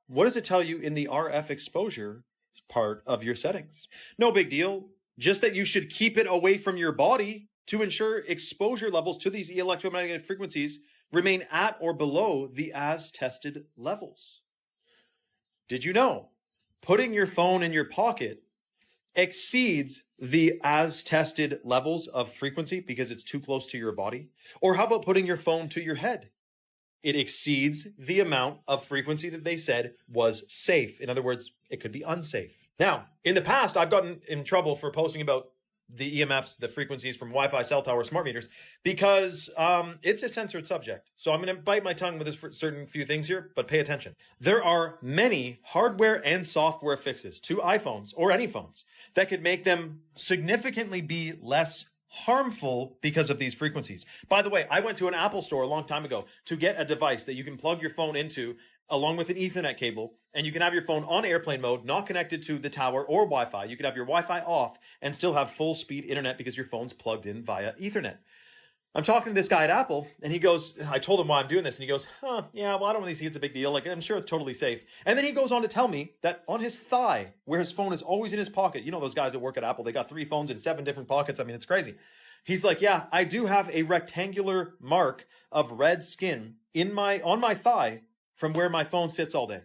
What does it tell you in the RF exposure part of your settings? No big deal. Just that you should keep it away from your body to ensure exposure levels to these electromagnetic frequencies remain at or below the as tested levels. Did you know putting your phone in your pocket exceeds the as tested levels of frequency because it's too close to your body? Or how about putting your phone to your head? It exceeds the amount of frequency that they said was safe. In other words, it could be unsafe. Now, in the past, I've gotten in trouble for posting about the EMFs, the frequencies from Wi-Fi, cell tower, smart meters, because it's a censored subject. So I'm going to bite my tongue with this for certain few things here, but pay attention. There are many hardware and software fixes to iPhones or any phones that could make them significantly be less harmful because of these frequencies. By the way, I went to an Apple store a long time ago to get a device that you can plug your phone into along with an Ethernet cable, and you can have your phone on airplane mode, not connected to the tower or Wi-Fi. You could have your Wi-Fi off and still have full speed internet because your phone's plugged in via Ethernet. I'm talking to this guy at Apple, and he goes, I told him why I'm doing this, and he goes, yeah, well, I don't really see it's a big deal. Like, I'm sure it's totally safe. And then he goes on to tell me that on his thigh, where his phone is always in his pocket, you know those guys that work at Apple, they got 3 phones in 7 different pockets. I mean, it's crazy. He's like, yeah, I do have a rectangular mark of red skin on my thigh from where my phone sits all day.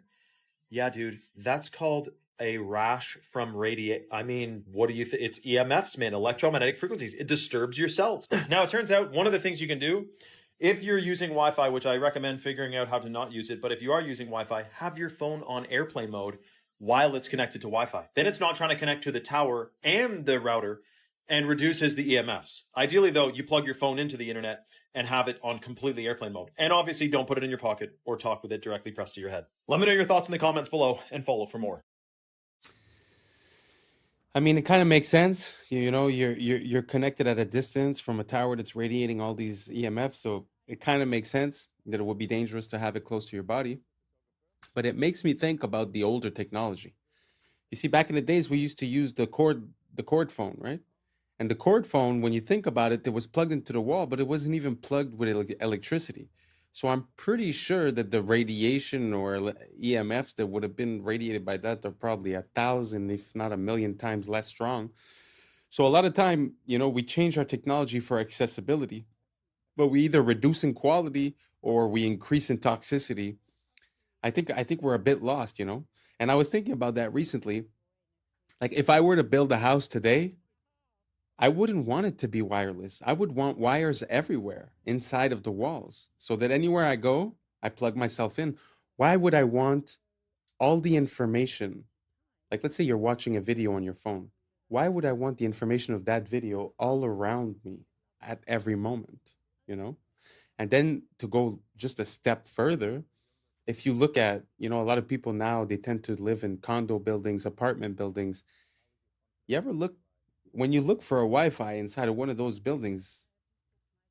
Yeah, dude, that's called a rash from radiate. I mean, what do you think? It's EMFs, man, electromagnetic frequencies. It disturbs your cells. Now, it turns out one of the things you can do if you're using Wi-Fi, which I recommend figuring out how to not use it, but if you are using Wi-Fi, have your phone on airplane mode while it's connected to Wi-Fi. Then it's not trying to connect to the tower and the router and reduces the EMFs. Ideally, though, you plug your phone into the internet and have it on completely airplane mode. And obviously, don't put it in your pocket or talk with it directly pressed to your head. Let me know your thoughts in the comments below and follow for more. I mean, it kind of makes sense. You know, you're connected at a distance from a tower that's radiating all these EMFs, so it kind of makes sense that it would be dangerous to have it close to your body. But it makes me think about the older technology. You see, back in the days, we used to use the cord phone, right? And the cord phone, when you think about it, it was plugged into the wall, but it wasn't even plugged with electricity. So I'm pretty sure that the radiation or EMFs that would have been radiated by that are probably 1,000, if not 1,000,000 times less strong. So a lot of time, you know, we change our technology for accessibility, but we either reduce in quality or we increase in toxicity. I think we're a bit lost, you know? And I was thinking about that recently. Like, if I were to build a house today, I wouldn't want it to be wireless. I would want wires everywhere inside of the walls so that anywhere I go, I plug myself in. Why would I want all the information? Like, let's say you're watching a video on your phone. Why would I want the information of that video all around me at every moment, you know? And then to go just a step further, if you look at, you know, a lot of people now, they tend to live in condo buildings, apartment buildings. You ever look, when you look for a Wi-Fi inside of one of those buildings,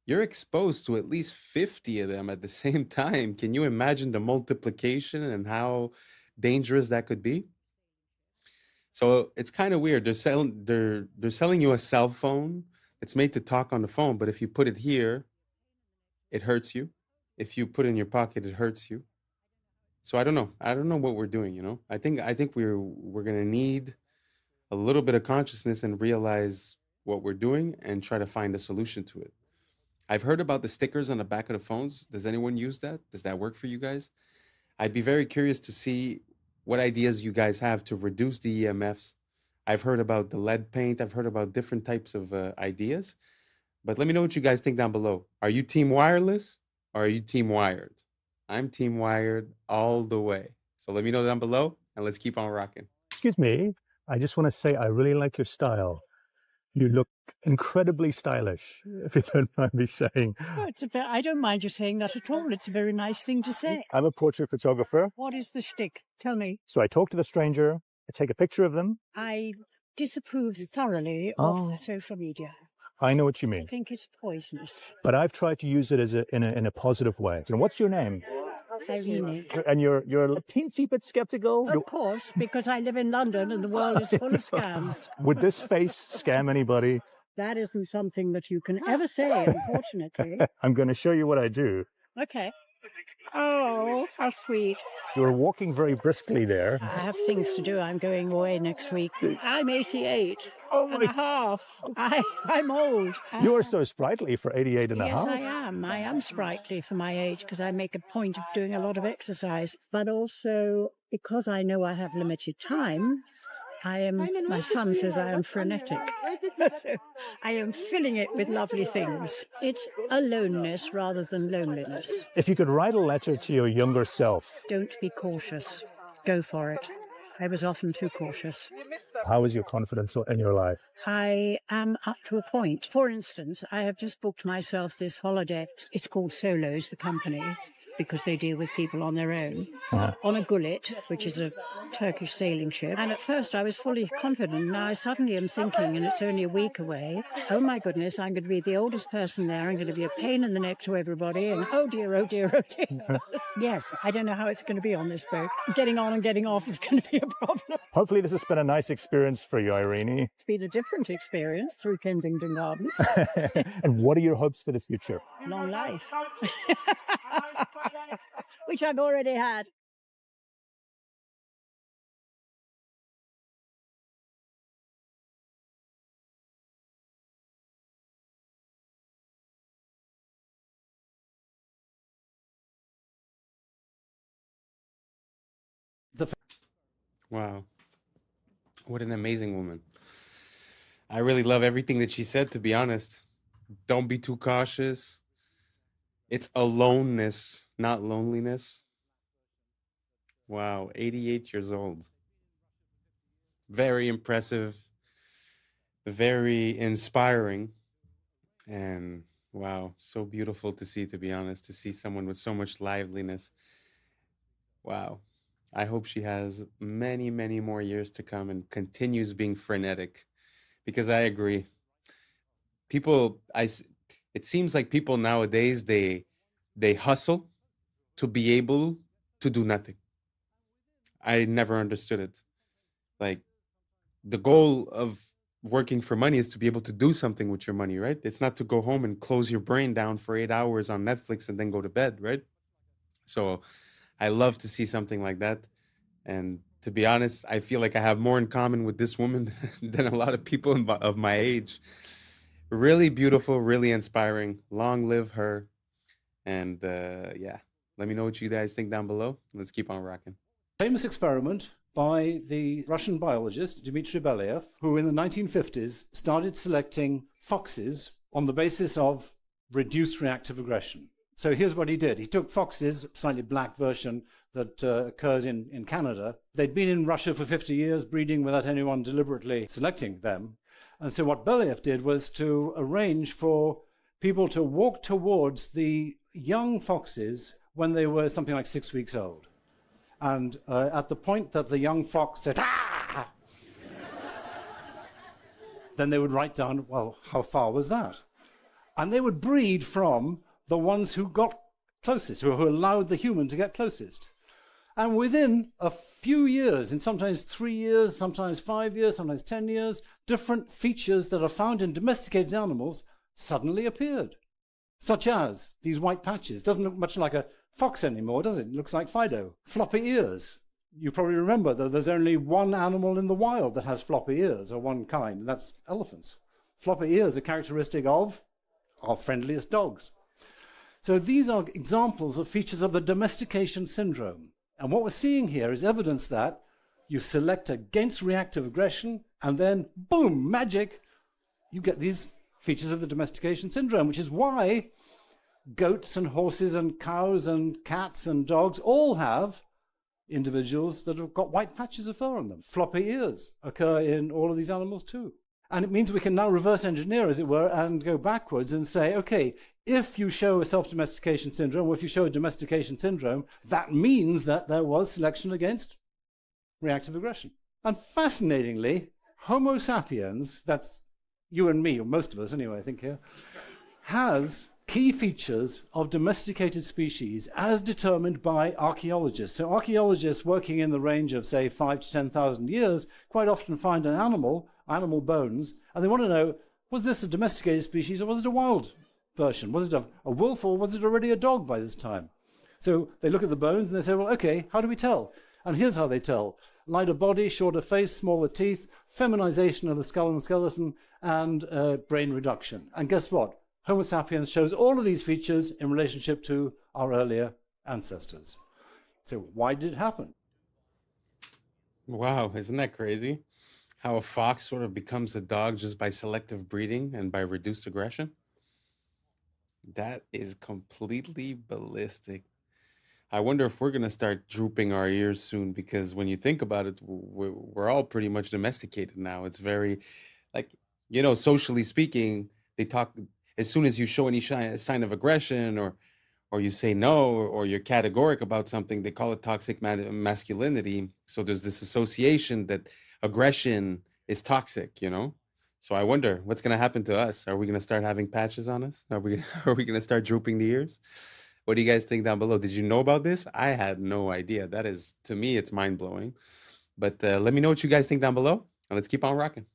you're exposed to at least 50 of them at the same time. Can you imagine the multiplication and how dangerous that could be? So it's kind of weird. They're selling you a cell phone that's made to talk on the phone, but if you put it here, it hurts you. If you put it in your pocket, it hurts you. So I don't know. I don't know what we're doing, you know? I think we're going to need a little bit of consciousness and realize what we're doing and try to find a solution to it. I've heard about the stickers on the back of the phones. Does anyone use that? Does that work for you guys? I'd be very curious to see what ideas you guys have to reduce the EMFs. I've heard about the lead paint. I've heard about different types of ideas. But let me know what you guys think down below. Are you team wireless or are you team wired? I'm team wired all the way. So let me know down below and let's keep on rocking. Excuse me. I just want to say I really like your style. You look incredibly stylish, if you don't mind me saying. Oh, I don't mind you saying that at all. It's a very nice thing to say. I'm a portrait photographer. What is the shtick? Tell me. So I talk to the stranger, I take a picture of them. I disapprove thoroughly of social media. I know what you I mean. think it's poisonous. But I've tried to use it as in a positive way. And what's your name? Irene. And you're a teensy bit skeptical? Of course, because I live in London and the world is full of scams. Would this face scam anybody? That isn't something that you can ever say, unfortunately. I'm going to show you what I do. Okay. Oh, how sweet. You were walking very briskly there. I have things to do. I'm going away next week. I'm 88 and a half. I'm old. You are so sprightly for 88 and a half. Yes, I am. I am sprightly for my age because I make a point of doing a lot of exercise. But also, because I know I have limited time, my son says I am frenetic. So I am filling it with lovely things. It's aloneness rather than loneliness. If you could write a letter to your younger self. Don't be cautious. Go for it. I was often too cautious. How is your confidence in your life? I am up to a point. For instance, I have just booked myself this holiday. It's called Solos, the company, because they deal with people on their own, on a gullet, which is a Turkish sailing ship. And at first I was fully confident. Now I suddenly am thinking, and it's only a week away, oh my goodness, I'm going to be the oldest person there. I'm going to be a pain in the neck to everybody. And oh dear, oh dear, oh dear. Yes, I don't know how it's going to be on this boat. Getting on and getting off is going to be a problem. Hopefully this has been a nice experience for you, Irene. It's been a different experience through Kensington Gardens. And what are your hopes for the future? Long life. Which I've already had. Wow. What an amazing woman. I really love everything that she said, to be honest. Don't be too cautious. It's aloneness, not loneliness. Wow, 88 years old. Very impressive, very inspiring. And wow, so beautiful to see, to be honest, to see someone with so much liveliness. Wow. I hope she has many, many more years to come and continues being frenetic, because I agree. It seems like people nowadays, they hustle to be able to do nothing. I never understood it. Like, the goal of working for money is to be able to do something with your money, right? It's not to go home and close your brain down for 8 hours on Netflix and then go to bed, right? So I love to see something like that. And to be honest, I feel like I have more in common with this woman than a lot of people of my age. Really beautiful, really inspiring. Long live her. And yeah, let me know what you guys think down below. Let's keep on rocking. Famous experiment by the Russian biologist Dmitry Belyaev, who in the 1950s started selecting foxes on the basis of reduced reactive aggression. So here's what he did. He took foxes, slightly black version that occurs in Canada. They'd been in Russia for 50 years, breeding without anyone deliberately selecting them. And so what Belyaev did was to arrange for people to walk towards the young foxes when they were something like 6 weeks old. And at the point that the young fox said, "Ah!" then they would write down, well, how far was that? And they would breed from the ones who got closest, who allowed the human to get closest. And within a few years, in sometimes 3 years, sometimes 5 years, sometimes 10 years, different features that are found in domesticated animals suddenly appeared, such as these white patches. Doesn't look much like a fox anymore, does it? It looks like Fido. Floppy ears. You probably remember that there's only one animal in the wild that has floppy ears, or one kind, and that's elephants. Floppy ears are characteristic of our friendliest dogs. So these are examples of features of the domestication syndrome. And what we're seeing here is evidence that you select against reactive aggression, and then, boom, magic, you get these features of the domestication syndrome, which is why goats and horses and cows and cats and dogs all have individuals that have got white patches of fur on them. Floppy ears occur in all of these animals too. And it means we can now reverse engineer, as it were, and go backwards and say, okay, if you show a self-domestication syndrome, or if you show a domestication syndrome, that means that there was selection against reactive aggression. And fascinatingly, Homo sapiens, that's you and me, or most of us anyway, I think here, has key features of domesticated species as determined by archaeologists. So archaeologists working in the range of, say, 5,000 to 10,000 years quite often find an animal bones, and they want to know, was this a domesticated species or was it a wild version? Was it a wolf or was it already a dog by this time? So they look at the bones and they say, well, okay, how do we tell? And here's how they tell. Lighter body, shorter face, smaller teeth, feminization of the skull and skeleton, and brain reduction. And guess what? Homo sapiens shows all of these features in relationship to our earlier ancestors. So why did it happen? Wow, isn't that crazy? How a fox sort of becomes a dog just by selective breeding and by reduced aggression? That is completely ballistic. I wonder if we're going to start drooping our ears soon, because when you think about it, we're all pretty much domesticated now. It's very, like, socially speaking, they talk, as soon as you show any sign of aggression or you say no, or you're categoric about something, they call it toxic masculinity. So there's this association that aggression is toxic, So I wonder what's going to happen to us. Are we going to start having patches on us? Are we going to start drooping the ears? What do you guys think down below? Did you know about this? I had no idea. That is, to me, it's mind-blowing. But let me know what you guys think down below, and let's keep on rocking.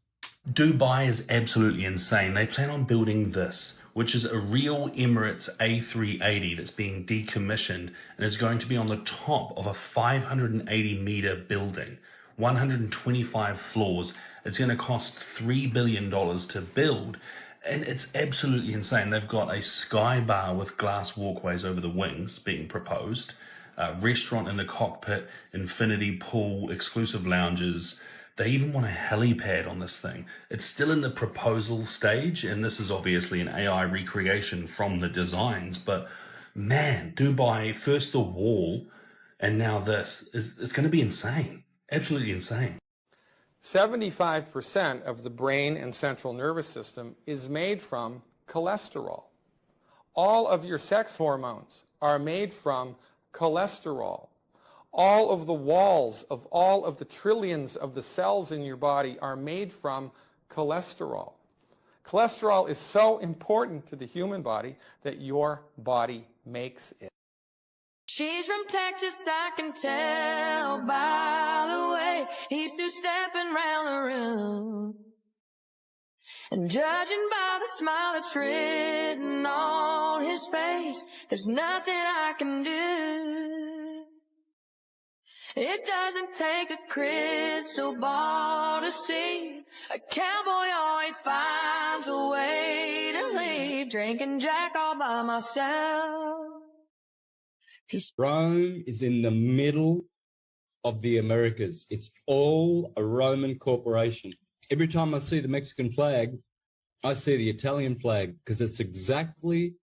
Dubai is absolutely insane. They plan on building this, which is a real Emirates A380 that's being decommissioned, and is going to be on the top of a 580-meter building, 125 floors. It's going to cost $3 billion to build. And it's absolutely insane. They've got a sky bar with glass walkways over the wings being proposed, a restaurant in the cockpit, infinity pool, exclusive lounges. They even want a helipad on this thing. It's still in the proposal stage, and this is obviously an AI recreation from the designs. But man, Dubai, first the wall, and now this, it's going to be insane. Absolutely insane. 75% of the brain and central nervous system is made from cholesterol. All of your sex hormones are made from cholesterol. All of the walls of all of the trillions of the cells in your body are made from cholesterol. Cholesterol is so important to the human body that your body makes it. She's from Texas, I can tell by the way he's two-stepping round the room. And judging by the smile that's written on his face, there's nothing I can do. It doesn't take a crystal ball to see. A cowboy always finds a way to leave. Drinking Jack all by myself. Rome is in the middle of the Americas. It's all a Roman corporation. Every time I see the Mexican flag, I see the Italian flag, because it's exactly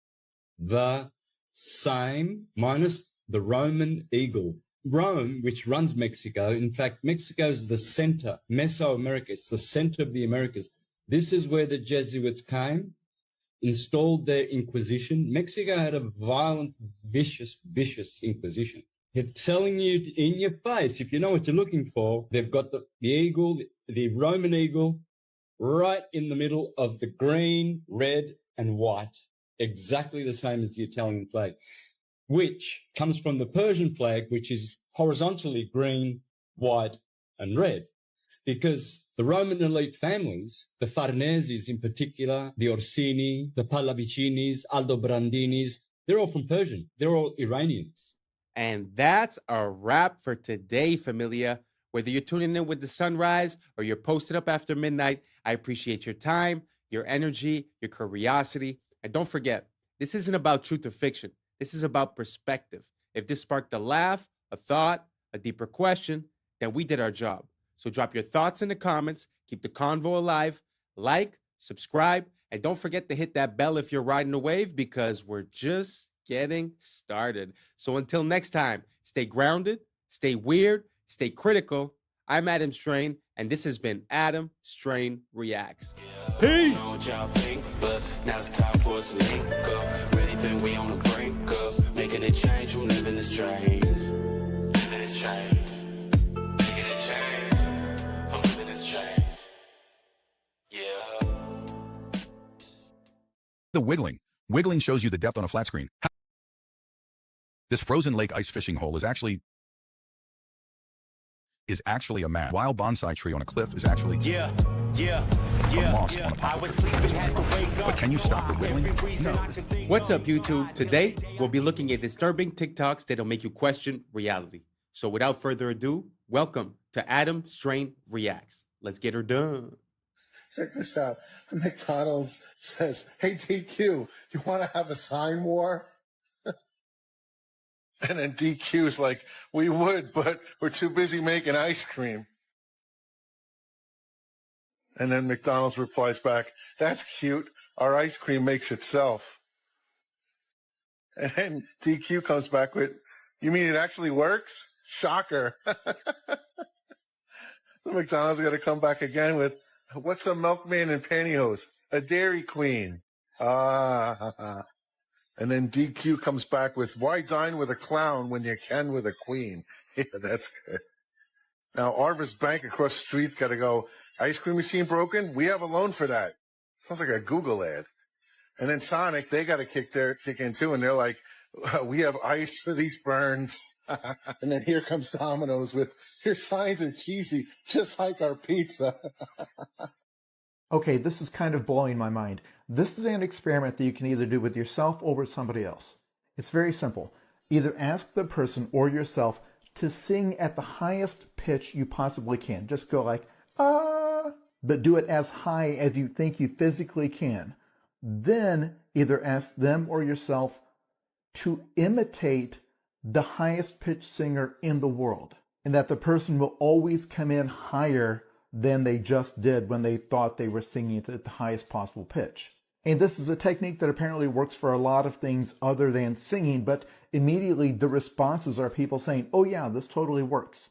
the same, minus the Roman eagle. Rome, which runs Mexico, in fact, Mexico is the center, Mesoamerica, it's the center of the Americas. This is where the Jesuits came, installed their Inquisition. Mexico had a violent, vicious Inquisition. They're telling you in your face, if you know what you're looking for, they've got the eagle, the Roman eagle, right in the middle of the green, red, and white, exactly the same as the Italian flag, which comes from the Persian flag, which is horizontally green, white, and red. Because the Roman elite families, the Farneses in particular, the Orsini, the Pallavicinis, Aldobrandinis, they're all from Persian. They're all Iranians. And that's a wrap for today, familia. Whether you're tuning in with the sunrise or you're posted up after midnight, I appreciate your time, your energy, your curiosity. And don't forget, this isn't about truth or fiction. This is about perspective. If this sparked a laugh, a thought, a deeper question, then we did our job. So drop your thoughts in the comments, keep the convo alive, like, subscribe, and don't forget to hit that bell if you're riding a wave, because we're just getting started. So until next time, stay grounded, stay weird, stay critical. I'm Adam Strain, and this has been Adam Strain Reacts. Peace! What y'all think, but now's the time for us to link up. Really think we on the brink of making a change from living this strange. Living this change. Making a change from living this change. Yeah. The wiggling. Wiggling shows you the depth on a flat screen. This frozen lake ice fishing hole is actually a mast. Wild bonsai tree on a cliff is actually a moss on a pop. But can you stop the wiggling? No. What's up, YouTube? Today, we'll be looking at disturbing TikToks that'll make you question reality. So without further ado, welcome to Adam Strain Reacts. Let's get her done. Check this out. McDonald's says, "Hey, DQ, you want to have a sign war?" And then DQ is like, "We would, but we're too busy making ice cream." And then McDonald's replies back, "That's cute. Our ice cream makes itself." And then DQ comes back with, "You mean it actually works? Shocker." McDonald's got to come back again with, "What's a milkman in pantyhose? A Dairy Queen." And then DQ comes back with, "Why dine with a clown when you can with a queen?" Yeah, that's good. Now, Arvis Bank across the street got to go, "Ice cream machine broken? We have a loan for that." Sounds like a Google ad. And then Sonic, they got to kick in too, and they're like, "We have ice for these burns." And then here comes Domino's with, "Your signs are cheesy, just like our pizza." Okay, this is kind of blowing my mind. This is an experiment that you can either do with yourself or with somebody else. It's very simple. Either ask the person or yourself to sing at the highest pitch you possibly can. Just go like, ah, but do it as high as you think you physically can. Then either ask them or yourself to imitate the highest pitched singer in the world, and that the person will always come in higher than they just did when they thought they were singing at the highest possible pitch. And this is a technique that apparently works for a lot of things other than singing, but immediately the responses are people saying, "Oh yeah, this totally works."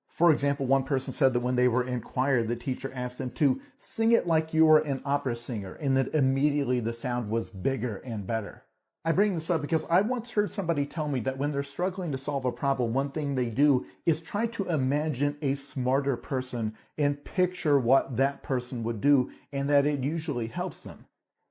For example, one person said that when they were in choir, the teacher asked them to sing it like you were an opera singer, and that immediately the sound was bigger and better. I bring this up because I once heard somebody tell me that when they're struggling to solve a problem, one thing they do is try to imagine a smarter person and picture what that person would do, and that it usually helps them.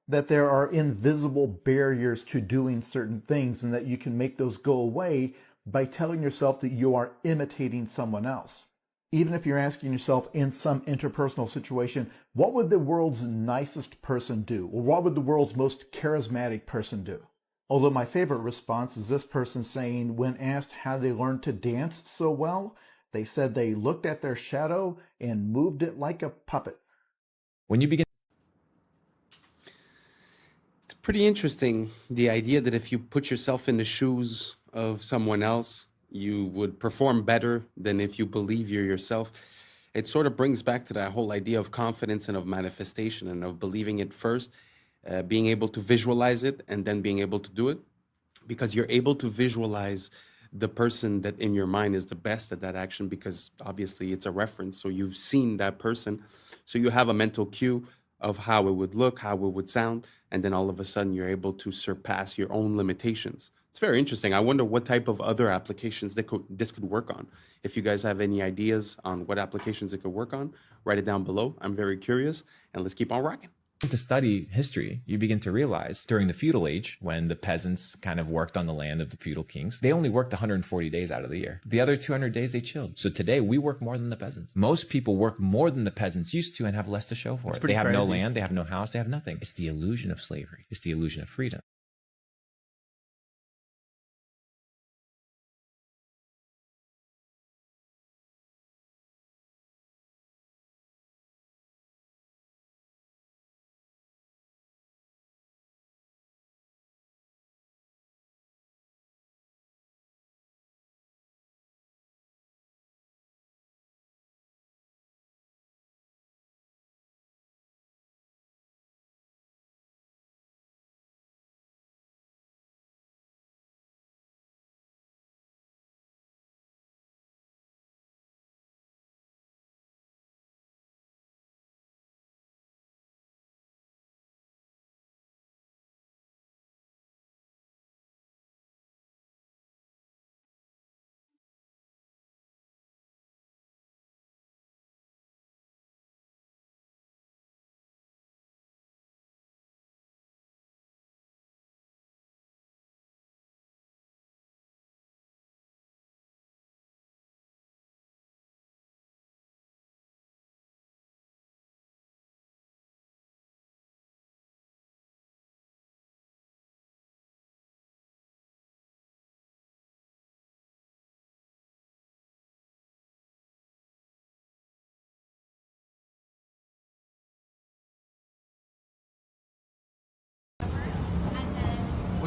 That there are invisible barriers to doing certain things, and that you can make those go away by telling yourself that you are imitating someone else. Even if you're asking yourself in some interpersonal situation, what would the world's nicest person do? Or what would the world's most charismatic person do? Although my favorite response is this person saying, when asked how they learned to dance so well, they said they looked at their shadow and moved it like a puppet. When you begin... It's pretty interesting, the idea that if you put yourself in the shoes of someone else, you would perform better than if you believe you're yourself. It sort of brings back to that whole idea of confidence and of manifestation and of believing it first. Being able to visualize it and then being able to do it, because you're able to visualize the person that in your mind is the best at that action, because obviously it's a reference. So you've seen that person. So you have a mental cue of how it would look, how it would sound, and then all of a sudden you're able to surpass your own limitations. It's very interesting. I wonder what type of other applications this could work on. If you guys have any ideas on what applications it could work on, write it down below. I'm very curious, and let's keep on rocking. To study history, you begin to realize during the feudal age, when the peasants kind of worked on the land of the feudal kings, they only worked 140 days out of the year. The other 200 days they chilled. So today we work more than the peasants. Most people work more than the peasants used to and have less to show for it. They have no land, they have no house, they have nothing. It's the illusion of slavery. It's the illusion of freedom.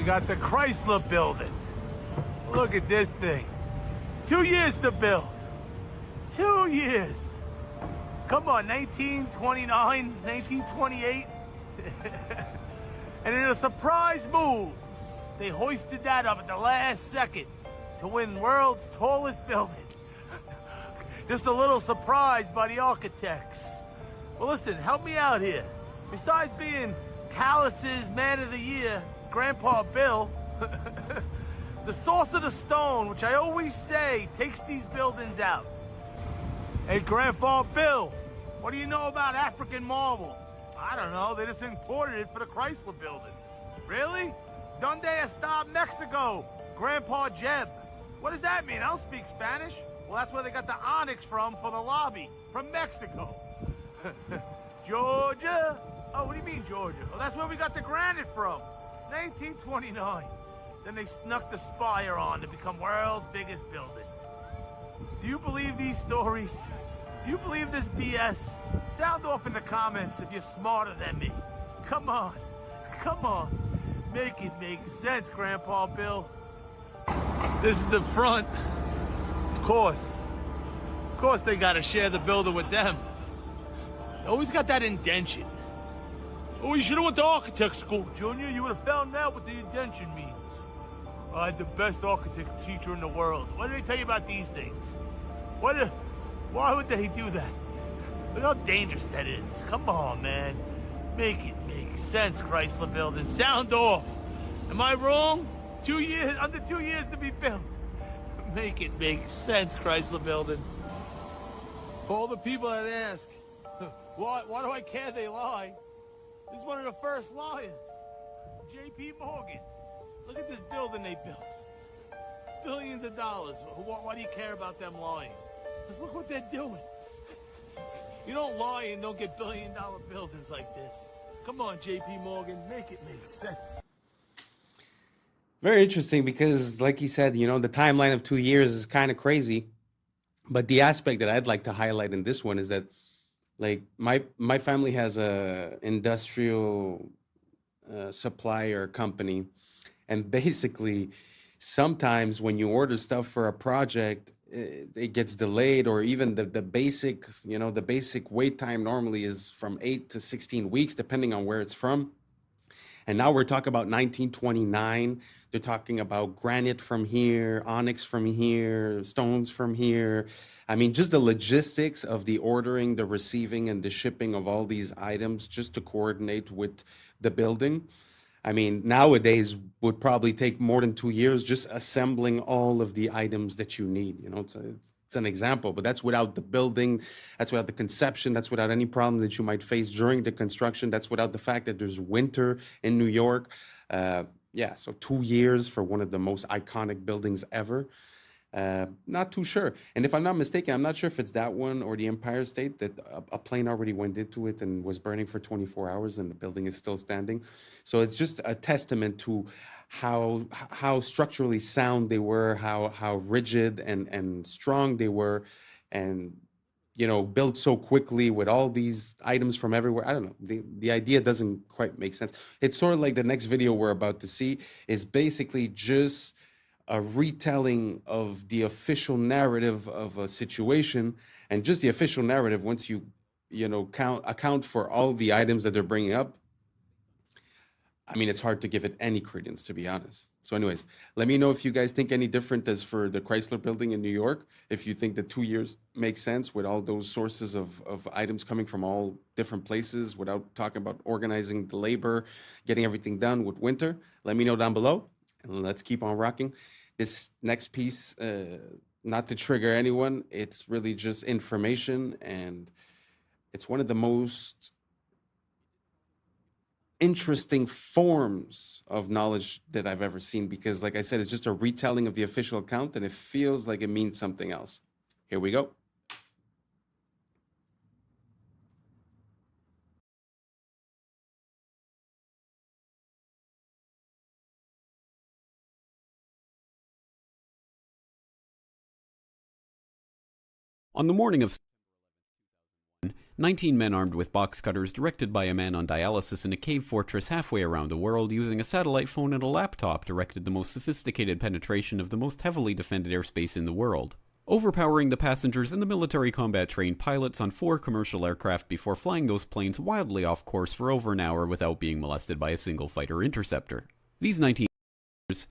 got the Chrysler building. Look at this thing. 2 years to build. 2 years. Come on, 1929, 1928. And in a surprise move, they hoisted that up at the last second to win world's tallest building. Just a little surprise by the architects. Well, listen, help me out here. Besides being Callus's Man of the Year, Grandpa Bill, the Sorcerer's Stone, which I always say takes these buildings out. Hey, Grandpa Bill, what do you know about African marble? I don't know, they just imported it for the Chrysler building. Really? Donde está Mexico? Grandpa Jeb. What does that mean? I don't speak Spanish. Well, that's where they got the onyx from for the lobby, from Mexico. Georgia? Oh, what do you mean, Georgia? Oh, that's where we got the granite from. 1929. Then they snuck the spire on to become world's biggest building. Do you believe these stories? Do you believe this BS? Sound off in the comments if you're smarter than me. Come on. Come on. Make it make sense, Grandpa Bill. This is the front. Of course. Of course they gotta share the building with them. Always got that indention. Oh, you should have went to architect school, Junior. You would have found out what the indention means. I had the best architect teacher in the world. What did they tell you about these things? Why would they do that? Look how dangerous that is. Come on, man. Make it make sense, Chrysler building. Sound off. Am I wrong? 2 years, under 2 years to be built. Make it make sense, Chrysler building. For all the people that ask, why do I care they lie? This is one of the first liars. J.P. Morgan. Look at this building they built. Billions of dollars. Why do you care about them lying? Because look what they're doing. You don't lie and don't get billion-dollar buildings like this. Come on, J.P. Morgan, make it make sense. Very interesting because, like you said, you know, the timeline of 2 years is kind of crazy. But the aspect that I'd like to highlight in this one is that, like, my family has a industrial supplier company, and basically, sometimes when you order stuff for a project, it gets delayed, or even the basic, you know, the basic wait time normally is from 8 to 16 weeks, depending on where it's from. And now we're talking about 1929. They're talking about granite from here, onyx from here, stones from here. I mean, just the logistics of the ordering, the receiving, and the shipping of all these items just to coordinate with the building. I mean, nowadays would probably take more than 2 years just assembling all of the items that you need. You know, it's an example, but that's without the building, that's without the conception, that's without any problem that you might face during the construction, that's without the fact that there's winter in New York. Yeah, so 2 years for one of the most iconic buildings ever. Not too sure. And if I'm not mistaken, I'm not sure if it's that one or the Empire State that a plane already went into it and was burning for 24 hours and the building is still standing. So it's just a testament to how structurally sound they were, how rigid and strong they were, and, you know, built so quickly with all these items from everywhere. I don't know. The idea doesn't quite make sense. It's sort of like the next video we're about to see is basically just a retelling of the official narrative of a situation, and just the official narrative, once you know, account for all the items that they're bringing up, I mean, it's hard to give it any credence, to be honest. So anyways, let me know if you guys think any different as for the Chrysler building in New York, if you think that 2 years makes sense with all those sources of items coming from all different places without talking about organizing the labor, getting everything done with winter. Let me know down below, and let's keep on rocking. This next piece, not to trigger anyone, it's really just information, and it's one of the most interesting forms of knowledge that I've ever seen, because like I said, it's just a retelling of the official account and it feels like it means something else. Here we go. On the morning of 19 men armed with box cutters directed by a man on dialysis in a cave fortress halfway around the world using a satellite phone and a laptop directed the most sophisticated penetration of the most heavily defended airspace in the world, overpowering the passengers and the military combat trained pilots on 4 commercial aircraft before flying those planes wildly off course for over an hour without being molested by a single fighter interceptor. These 19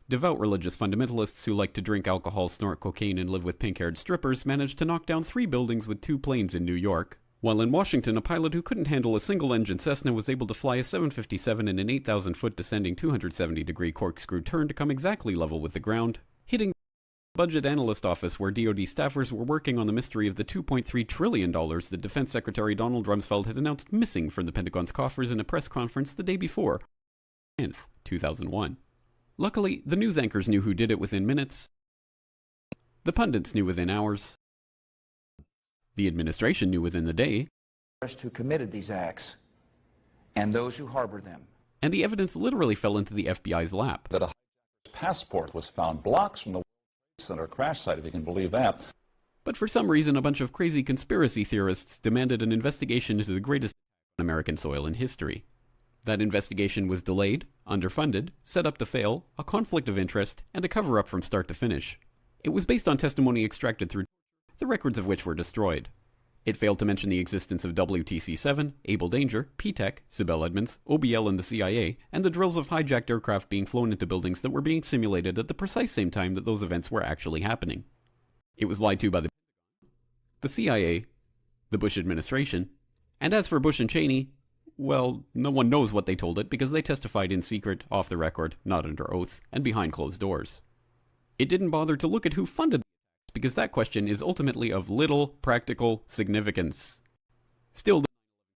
devout religious fundamentalists who like to drink alcohol, snort cocaine, and live with pink-haired strippers managed to knock down 3 buildings with 2 planes in New York, while in Washington a pilot who couldn't handle a single-engine Cessna was able to fly a 757 in an 8,000-foot descending 270-degree corkscrew turn to come exactly level with the ground, hitting the budget analyst office where DoD staffers were working on the mystery of the $2.3 trillion that Defense Secretary Donald Rumsfeld had announced missing from the Pentagon's coffers in a press conference the day before, 10th, 2001. Luckily, the news anchors knew who did it within minutes. The pundits knew within hours. The administration knew within the day. Who committed these acts and those who harbored them. And the evidence literally fell into the FBI's lap. That a passport was found blocks from the World Trade Center crash site, if you can believe that. But for some reason, a bunch of crazy conspiracy theorists demanded an investigation into the greatest on American soil in history. That investigation was delayed, underfunded, set up to fail, a conflict of interest, and a cover-up from start to finish. It was based on testimony extracted through the records of which were destroyed. It failed to mention the existence of WTC-7, Able Danger, P-TECH, Sibel Edmonds, OBL and the CIA, and the drills of hijacked aircraft being flown into buildings that were being simulated at the precise same time that those events were actually happening. It was lied to by the CIA, the Bush administration, and as for Bush and Cheney, well, no one knows what they told it because they testified in secret, off the record, not under oath, and behind closed doors. It didn't bother to look at who funded the attacks because that question is ultimately of little practical significance. Still, the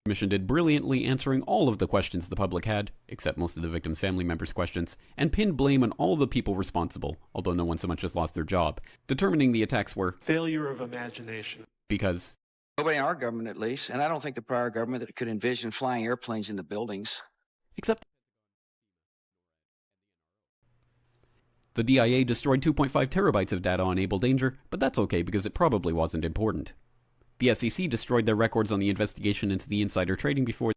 Commission did brilliantly answering all of the questions the public had, except most of the victims' family members' questions, and pinned blame on all the people responsible, although no one so much as lost their job, determining the attacks were failure of imagination. Because nobody in our government, at least, and I don't think the prior government that could envision flying airplanes into buildings. Except the DIA destroyed 2.5 terabytes of data on Able Danger, but that's okay because it probably wasn't important. The SEC destroyed their records on the investigation into the insider trading before,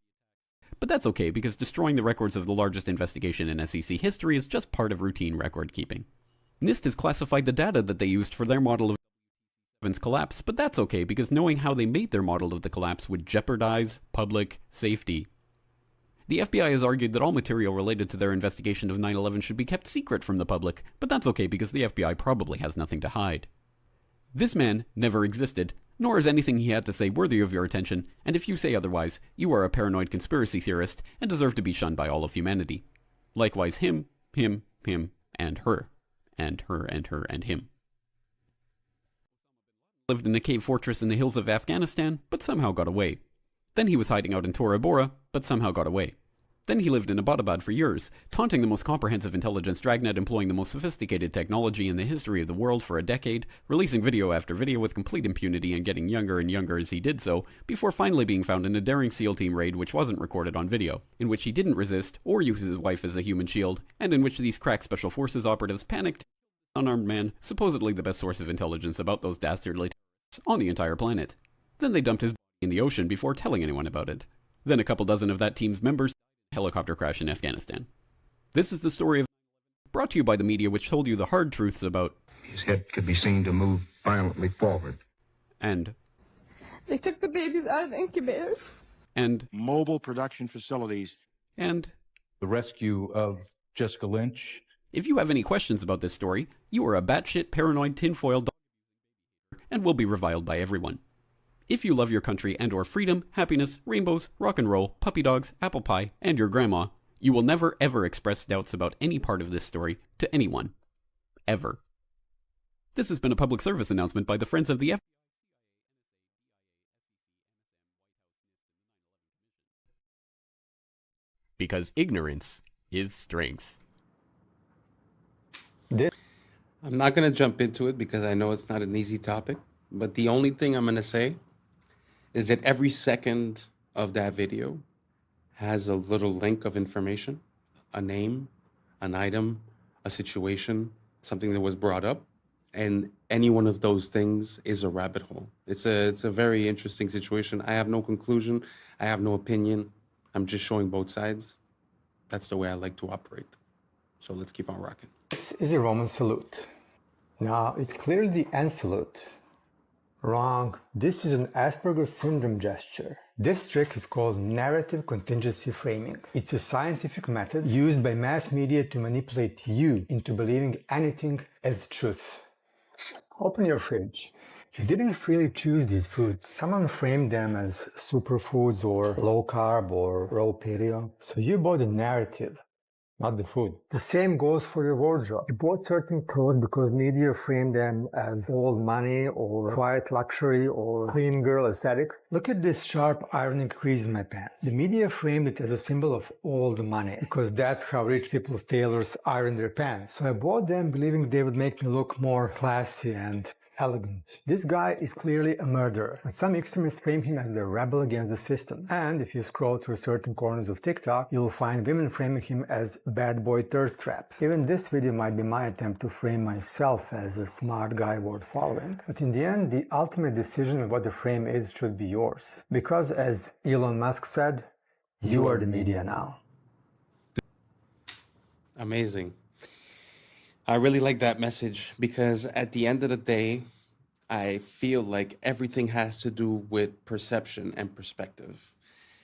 but that's okay because destroying the records of the largest investigation in SEC history is just part of routine record keeping. NIST has classified the data that they used for their model of collapse, but that's okay because knowing how they made their model of the collapse would jeopardize public safety. The FBI has argued that all material related to their investigation of 9/11 should be kept secret from the public, but that's okay because the FBI probably has nothing to hide. This man never existed, nor is anything he had to say worthy of your attention, and if you say otherwise, you are a paranoid conspiracy theorist and deserve to be shunned by all of humanity. Likewise him, and her, and her, and her, and him. Lived in a cave fortress in the hills of Afghanistan, but somehow got away. Then he was hiding out in Tora Bora, but somehow got away. Then he lived in Abbottabad for years, taunting the most comprehensive intelligence dragnet employing the most sophisticated technology in the history of the world for a decade, releasing video after video with complete impunity and getting younger and younger as he did so, before finally being found in a daring SEAL team raid which wasn't recorded on video, in which he didn't resist or use his wife as a human shield, and in which these crack special forces operatives panicked unarmed man, supposedly the best source of intelligence about those dastardly terrorists on the entire planet. Then they dumped his body in the ocean before telling anyone about it. Then a couple dozen of that team's members died in a helicopter crash in Afghanistan. This is the story of brought to you by the media which told you the hard truths about his head could be seen to move violently forward. And they took the babies out of the incubators. And mobile production facilities. And the rescue of Jessica Lynch. If you have any questions about this story, you are a batshit paranoid tinfoil dog and will be reviled by everyone. If you love your country and or freedom, happiness, rainbows, rock and roll, puppy dogs, apple pie, and your grandma, you will never ever express doubts about any part of this story to anyone. Ever. This has been a public service announcement by the Friends of the FBI. Because ignorance is strength. I'm not going to jump into it because I know it's not an easy topic, but the only thing I'm going to say is that every second of that video has a little link of information, a name, an item, a situation, something that was brought up, and any one of those things is a rabbit hole. It's a very interesting situation. I have no conclusion. I have no opinion. I'm just showing both sides. That's the way I like to operate. So let's keep on rocking. This is a Roman salute. Now, it's clearly the end salute. Wrong. This is an Asperger's syndrome gesture. This trick is called narrative contingency framing. It's a scientific method used by mass media to manipulate you into believing anything as truth. Open your fridge. You didn't freely choose these foods. Someone framed them as superfoods or low carb or raw paleo. So you bought the narrative, not the food. The same goes for your wardrobe. You bought certain clothes because media framed them as old money or quiet luxury or clean girl aesthetic. Look at this sharp ironing crease in my pants. The media framed it as a symbol of old money because that's how rich people's tailors iron their pants. So I bought them believing they would make me look more classy and elegant. This guy is clearly a murderer, but some extremists frame him as the rebel against the system. And if you scroll through certain corners of TikTok, you'll find women framing him as bad boy thirst trap. Even this video might be my attempt to frame myself as a smart guy worth following. But in the end, the ultimate decision of what the frame is should be yours. Because as Elon Musk said, you are the media now. Amazing. I really like that message because at the end of the day, I feel like everything has to do with perception and perspective.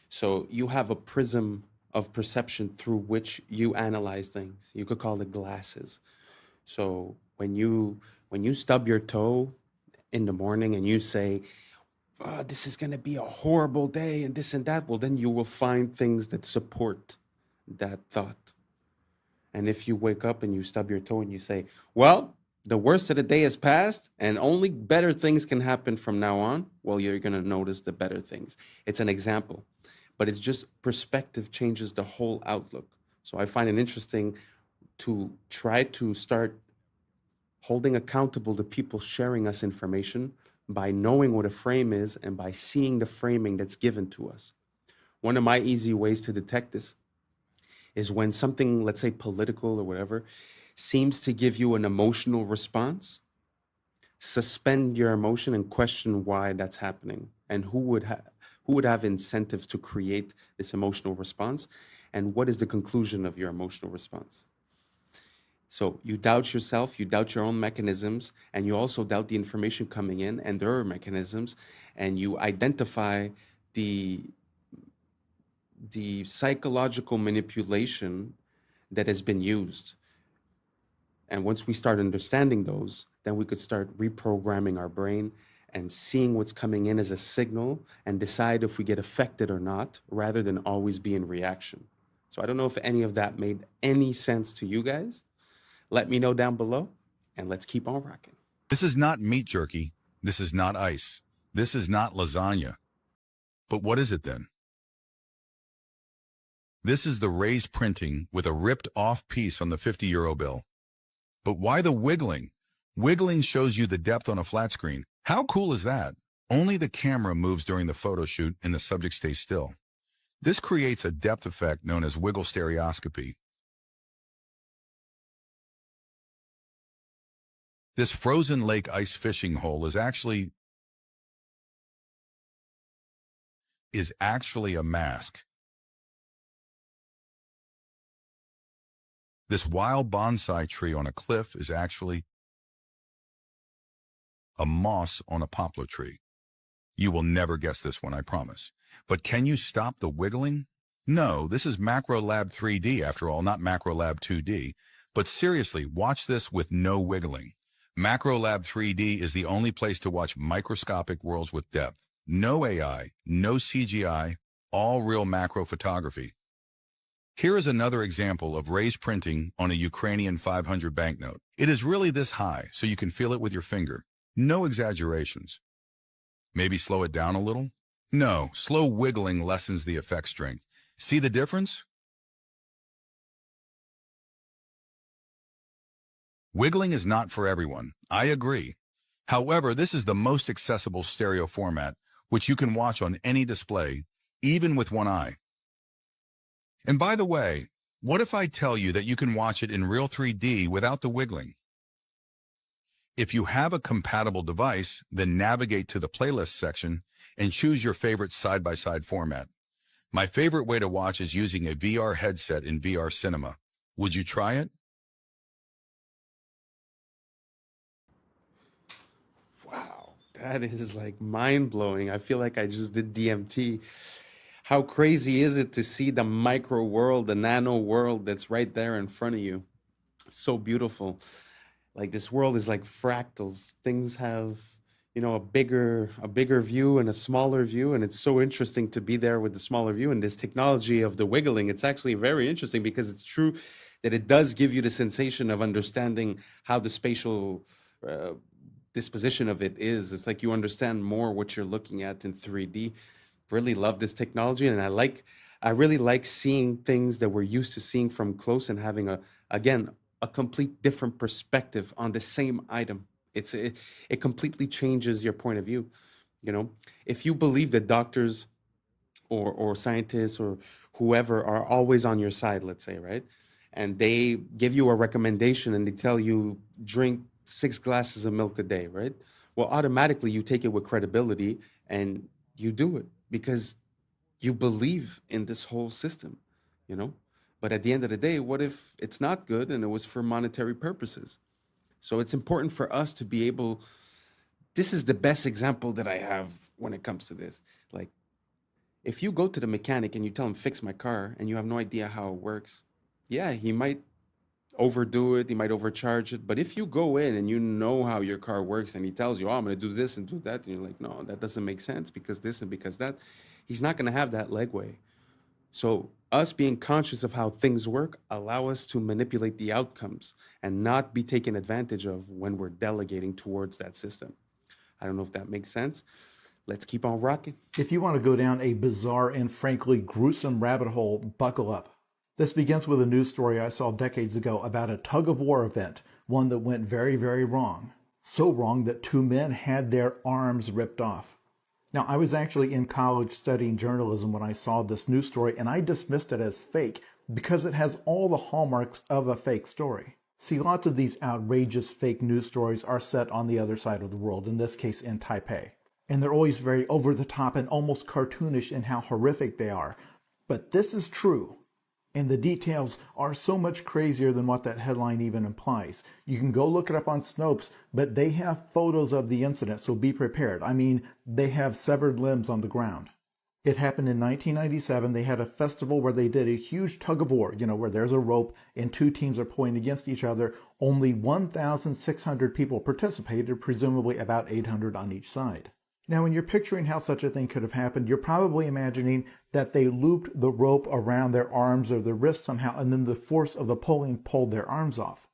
So you have a prism of perception through which you analyze things. You could call it glasses. So when you stub your toe in the morning and you say, oh, this is going to be a horrible day and this and that, well, then you will find things that support that thought. And if you wake up and you stub your toe and you say, well, the worst of the day has passed and only better things can happen from now on, well, you're going to notice the better things. It's an example, but it's just perspective changes the whole outlook. So I find it interesting to try to start holding accountable the people sharing us information by knowing what a frame is and by seeing the framing that's given to us. One of my easy ways to detect this is when something, let's say political or whatever, seems to give you an emotional response, suspend your emotion and question why that's happening and who would have incentive to create this emotional response and what is the conclusion of your emotional response. So you doubt yourself, you doubt your own mechanisms, and you also doubt the information coming in and their mechanisms, and you identify the psychological manipulation that has been used. And once we start understanding those, then we could start reprogramming our brain and seeing what's coming in as a signal and decide if we get affected or not, rather than always be in reaction. So I don't know if any of that made any sense to you guys. Let me know down below, and let's keep on rocking. This is not meat jerky. This is not ice. This is not lasagna. But what is it then? This is the raised printing with a ripped off piece on the 50-euro bill. But why the wiggling? Wiggling shows you the depth on a flat screen. How cool is that? Only the camera moves during the photo shoot and the subject stays still. This creates a depth effect known as wiggle stereoscopy. This frozen lake ice fishing hole is actually a mask. This wild bonsai tree on a cliff is actually a moss on a poplar tree. You will never guess this one, I promise. But can you stop the wiggling? No, this is MacroLab 3D after all, not MacroLab 2D. But seriously, watch this with no wiggling. MacroLab 3D is the only place to watch microscopic worlds with depth. No AI, no CGI, all real macro photography. Here is another example of raised printing on a Ukrainian 500 banknote. It is really this high, so you can feel it with your finger. No exaggerations. Maybe slow it down a little? No, slow wiggling lessens the effect strength. See the difference? Wiggling is not for everyone. I agree. However, this is the most accessible stereo format, which you can watch on any display, even with one eye. And by the way, what if I tell you that you can watch it in real 3D without the wiggling? If you have a compatible device, then navigate to the playlist section and choose your favorite side-by-side format. My favorite way to watch is using a VR headset in VR cinema. Would you try it? Wow, that is like mind-blowing. I feel like I just did DMT. How crazy is it to see the micro world, the nano world that's right there in front of you? It's so beautiful. Like this world is like fractals. Things have, a bigger view and a smaller view, and it's so interesting to be there with the smaller view. And this technology of the wiggling, it's actually very interesting because it's true that it does give you the sensation of understanding how the spatial disposition of it is. It's like you understand more what you're looking at in 3D. Really love this technology, and I really like seeing things that we're used to seeing from close and having a complete different perspective on the same item. It completely changes your point of view. If you believe that doctors or scientists or whoever are always on your side, let's say, right? And they give you a recommendation and they tell you drink 6 glasses of milk a day, right? Well, automatically you take it with credibility and you do it because you believe in this whole system, But at the end of the day, what if it's not good and it was for monetary purposes? So it's important for us to be able, this is the best example that I have when it comes to this. Like, if you go to the mechanic and you tell him, fix my car, and you have no idea how it works, yeah, he might overdo it, he might overcharge it. But if you go in and you know how your car works and he tells you, I'm going to do this and do that, and you're like, no, that doesn't make sense because this and because that, he's not going to have that legway. So us being conscious of how things work allow us to manipulate the outcomes and not be taken advantage of when we're delegating towards that system. I don't know if that makes sense. Let's keep on rocking. If you want to go down a bizarre and frankly gruesome rabbit hole, buckle up. This begins with a news story I saw decades ago about a tug-of-war event, one that went very, very wrong. So wrong that 2 men had their arms ripped off. Now, I was actually in college studying journalism when I saw this news story, and I dismissed it as fake because it has all the hallmarks of a fake story. See, lots of these outrageous fake news stories are set on the other side of the world, in this case in Taipei. And they're always very over-the-top and almost cartoonish in how horrific they are. But this is true. And the details are so much crazier than what that headline even implies. You can go look it up on Snopes, but they have photos of the incident, so be prepared. I mean, they have severed limbs on the ground. It happened in 1997. They had a festival where they did a huge tug-of-war, where there's a rope and 2 teams are pulling against each other. Only 1,600 people participated, presumably about 800 on each side. Now, when you're picturing how such a thing could have happened, you're probably imagining that they looped the rope around their arms or their wrists somehow, and then the force of the pulling pulled their arms off.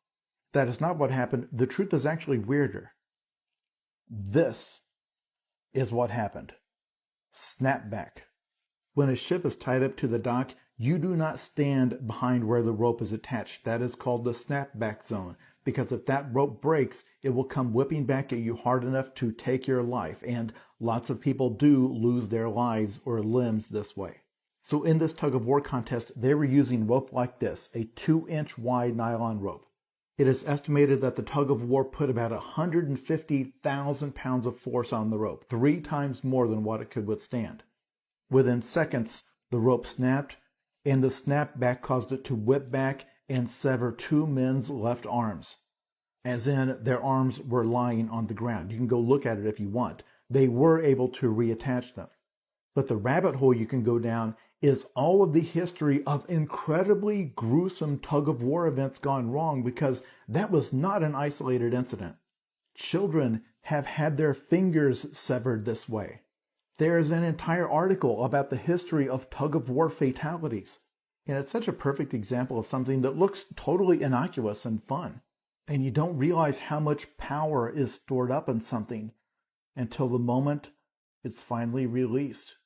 That is not what happened. The truth is actually weirder. This is what happened. Snapback. When a ship is tied up to the dock, you do not stand behind where the rope is attached. That is called the snapback zone. Because if that rope breaks, it will come whipping back at you hard enough to take your life. And lots of people do lose their lives or limbs this way. So in this tug-of-war contest, they were using rope like this, a 2-inch wide nylon rope. It is estimated that the tug-of-war put about 150,000 pounds of force on the rope, 3 times more than what it could withstand. Within seconds, the rope snapped, and the snapback caused it to whip back and sever 2 men's left arms, as in their arms were lying on the ground. You can go look at it if you want. They were able to reattach them. But the rabbit hole you can go down is all of the history of incredibly gruesome tug-of-war events gone wrong, because that was not an isolated incident. Children have had their fingers severed this way. There's an entire article about the history of tug-of-war fatalities. And it's such a perfect example of something that looks totally innocuous and fun. And you don't realize how much power is stored up in something until the moment it's finally released.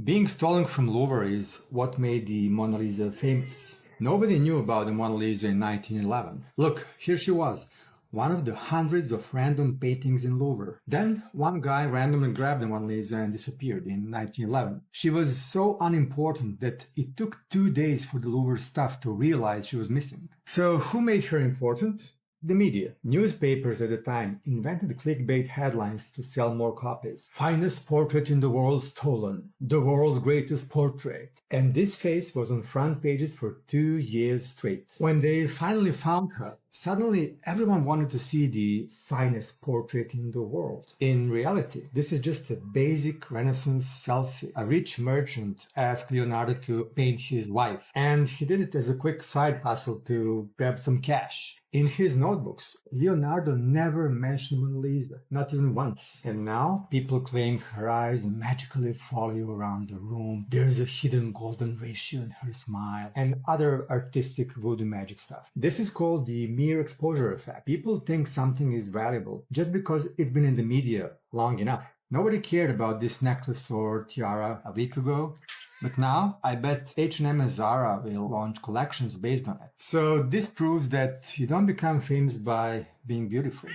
Being stolen from Louvre is what made the Mona Lisa famous. Nobody knew about the Mona Lisa in 1911. Look, here she was, one of the hundreds of random paintings in Louvre. Then one guy randomly grabbed the Mona Lisa and disappeared in 1911. She was so unimportant that it took 2 days for the Louvre staff to realize she was missing. So who made her important? The media. Newspapers at the time invented clickbait headlines to sell more copies. Finest portrait in the world stolen. The world's greatest portrait. And this face was on front pages for 2 years straight. When they finally found her, suddenly everyone wanted to see the finest portrait in the world. In reality, this is just a basic Renaissance selfie. A rich merchant asked Leonardo to paint his wife, and he did it as a quick side hustle to grab some cash. In his notebooks, Leonardo never mentioned Mona Lisa, not even once. And now, people claim her eyes magically follow you around the room. There's a hidden golden ratio in her smile, and other artistic voodoo magic stuff. This is called the mere exposure effect. People think something is valuable just because it's been in the media long enough. Nobody cared about this necklace or tiara a week ago. But now, I bet H&M and Zara will launch collections based on it. So this proves that you don't become famous by being beautiful.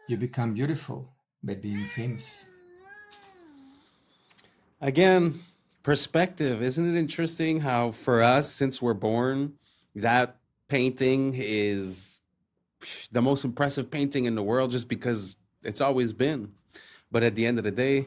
You become beautiful by being famous. Again, perspective. Isn't it interesting how for us, since we're born, that painting is the most impressive painting in the world just because it's always been. But at the end of the day,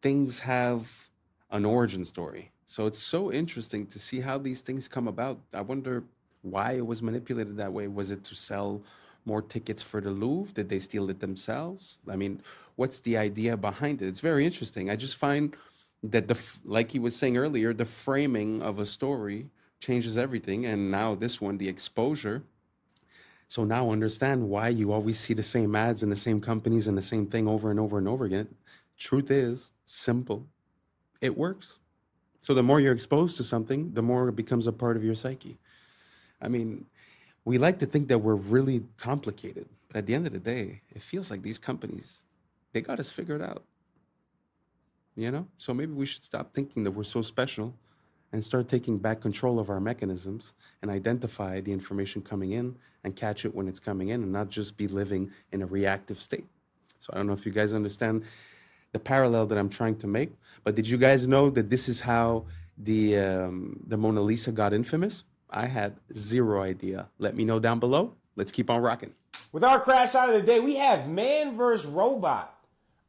things have an origin story. So it's so interesting to see how these things come about. I wonder why it was manipulated that way. Was it to sell more tickets for the Louvre? Did they steal it themselves? I mean, what's the idea behind it? It's very interesting. I just find that, like he was saying earlier, the framing of a story changes everything. And now this one, the exposure. So now understand why you always see the same ads and the same companies and the same thing over and over and over again. Truth is, simple. It works. So the more you're exposed to something, the more it becomes a part of your psyche. I mean, we like to think that we're really complicated, but at the end of the day, it feels like these companies, they got us figured out. You know? So maybe we should stop thinking that we're so special and start taking back control of our mechanisms and identify the information coming in and catch it when it's coming in and not just be living in a reactive state. So I don't know if you guys understand the parallel that I'm trying to make, but did you guys know that this is how the Mona Lisa got infamous? I had zero idea. Let me know down below. Let's keep on rocking. With our crash out of the day, we have man versus robot.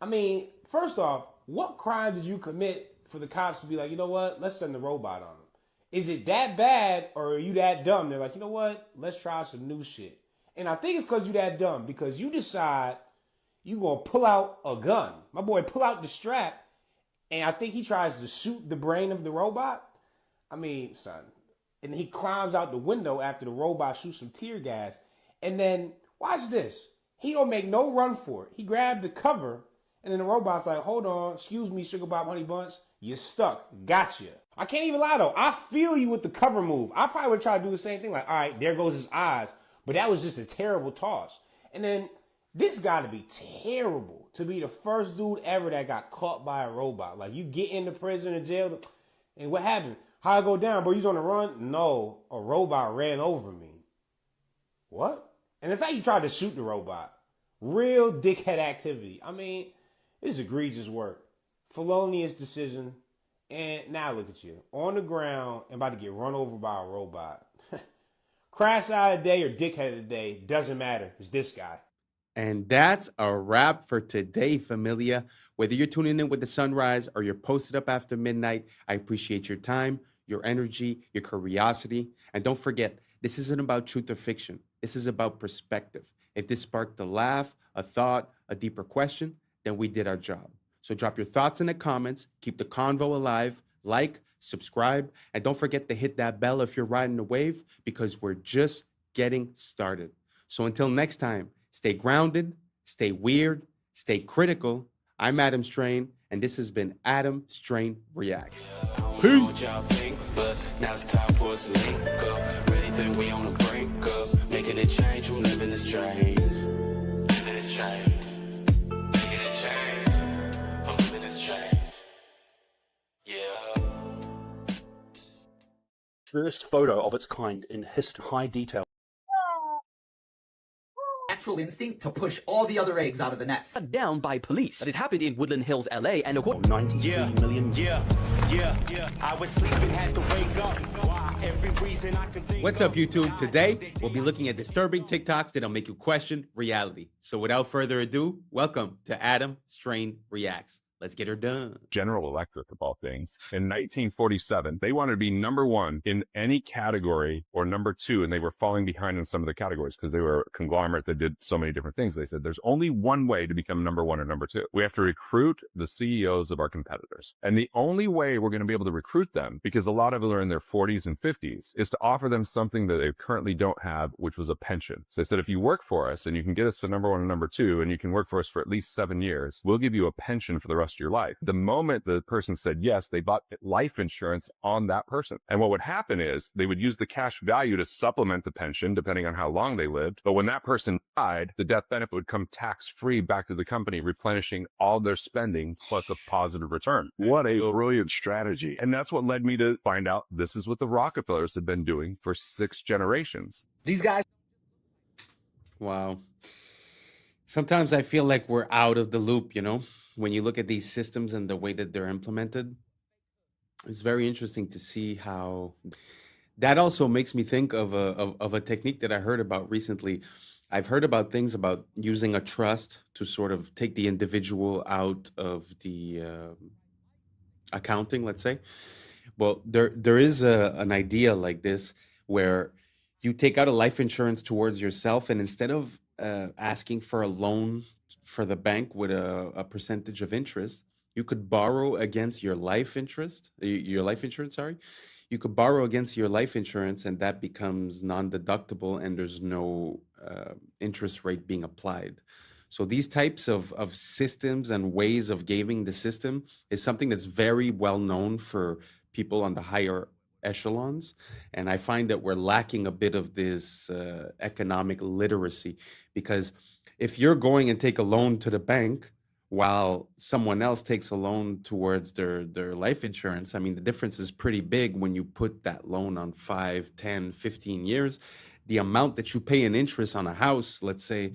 I mean, first off, what crime did you commit for the cops to be like, you know what, let's send the robot on them? Is it that bad or are you that dumb? They're like, you know what, let's try some new shit. And I think it's because you that dumb, because you decide you gonna pull out a gun. My boy pull out the strap, and I think he tries to shoot the brain of the robot. I mean, son. And he climbs out the window after the robot shoots some tear gas. And then, watch this. He don't make no run for it. He grabbed the cover, and then the robot's like, hold on, excuse me, Sugar Bob Honey Bunch, you're stuck. Gotcha. I can't even lie, though. I feel you with the cover move. I probably would try to do the same thing. Like, all right, there goes his eyes. But that was just a terrible toss. And then, this got to be terrible to be the first dude ever that got caught by a robot. Like, you get into prison or jail, and what happened? How I go down, bro? You on the run? No, a robot ran over me. What? And in fact, he tried to shoot the robot. Real dickhead activity. I mean, this is egregious work. Felonious decision. And now look at you. On the ground and about to get run over by a robot. Crash out of the day or dickhead of the day, doesn't matter. It's this guy. And that's a wrap for today, familia. Whether you're tuning in with the sunrise or you're posted up after midnight, I appreciate your time, your energy, your curiosity. And don't forget, this isn't about truth or fiction. This is about perspective. If this sparked a laugh, a thought, a deeper question, then we did our job. So drop your thoughts in the comments, keep the convo alive, like, subscribe, and don't forget to hit that bell if you're riding the wave, because we're just getting started. So until next time, stay grounded, stay weird, stay critical. I'm Adam Strain, and this has been Adam Strain Reacts. Peace. But now it's time for us to link up. Really think we on the brink up. Making a change from living this strange. Living this strange. Making a change from living this strange. Yeah. First photo of its kind in history. High detail. Natural instinct to push all the other eggs out of the nest. Down by police. That has happened in Woodland Hills, LA, and 93 million. Yeah. I was sleeping, had to wake up. Why? What's up, YouTube? Today, we'll be looking at disturbing TikToks that'll make you question reality. So without further ado, welcome to Adam Strain Reacts. Let's get her done. General Electric, of all things, in 1947, they wanted to be number one in any category or number two, and they were falling behind in some of the categories because they were a conglomerate that did so many different things. They said there's only one way to become number one or number two. We have to recruit the CEOs of our competitors. And the only way we're going to be able to recruit them, because a lot of them are in their 40s and 50s, is to offer them something that they currently don't have, which was a pension. So they said, if you work for us and you can get us to number one and number two, and you can work for us for at least 7 years, we'll give you a pension for the rest of your life. The moment the person said yes, they bought life insurance on that person. And what would happen is they would use the cash value to supplement the pension, depending on how long they lived. But when that person died, the death benefit would come tax-free back to the company, replenishing all their spending plus a positive return. What a brilliant strategy. And that's what led me to find out this is what the Rockefellers have been doing for 6 generations. These guys. Wow. Sometimes I feel like we're out of the loop, you know, when you look at these systems and the way that they're implemented. It's very interesting to see how that also makes me think of a technique that I heard about recently. I've heard about things about using a trust to sort of take the individual out of the accounting, let's say. Well, there is an idea like this where you take out a life insurance towards yourself, and instead of asking for a loan for the bank with a percentage of interest, you could borrow against your life insurance, sorry. You could borrow against your life insurance, and that becomes non-deductible, and there's no interest rate being applied. So these types of systems and ways of gaming the system is something that's very well known for people on the higher echelons. And I find that we're lacking a bit of this economic literacy, because if you're going and take a loan to the bank while someone else takes a loan towards their life insurance, I mean, the difference is pretty big when you put that loan on 5, 10, 15 years. The amount that you pay in interest on a house, let's say,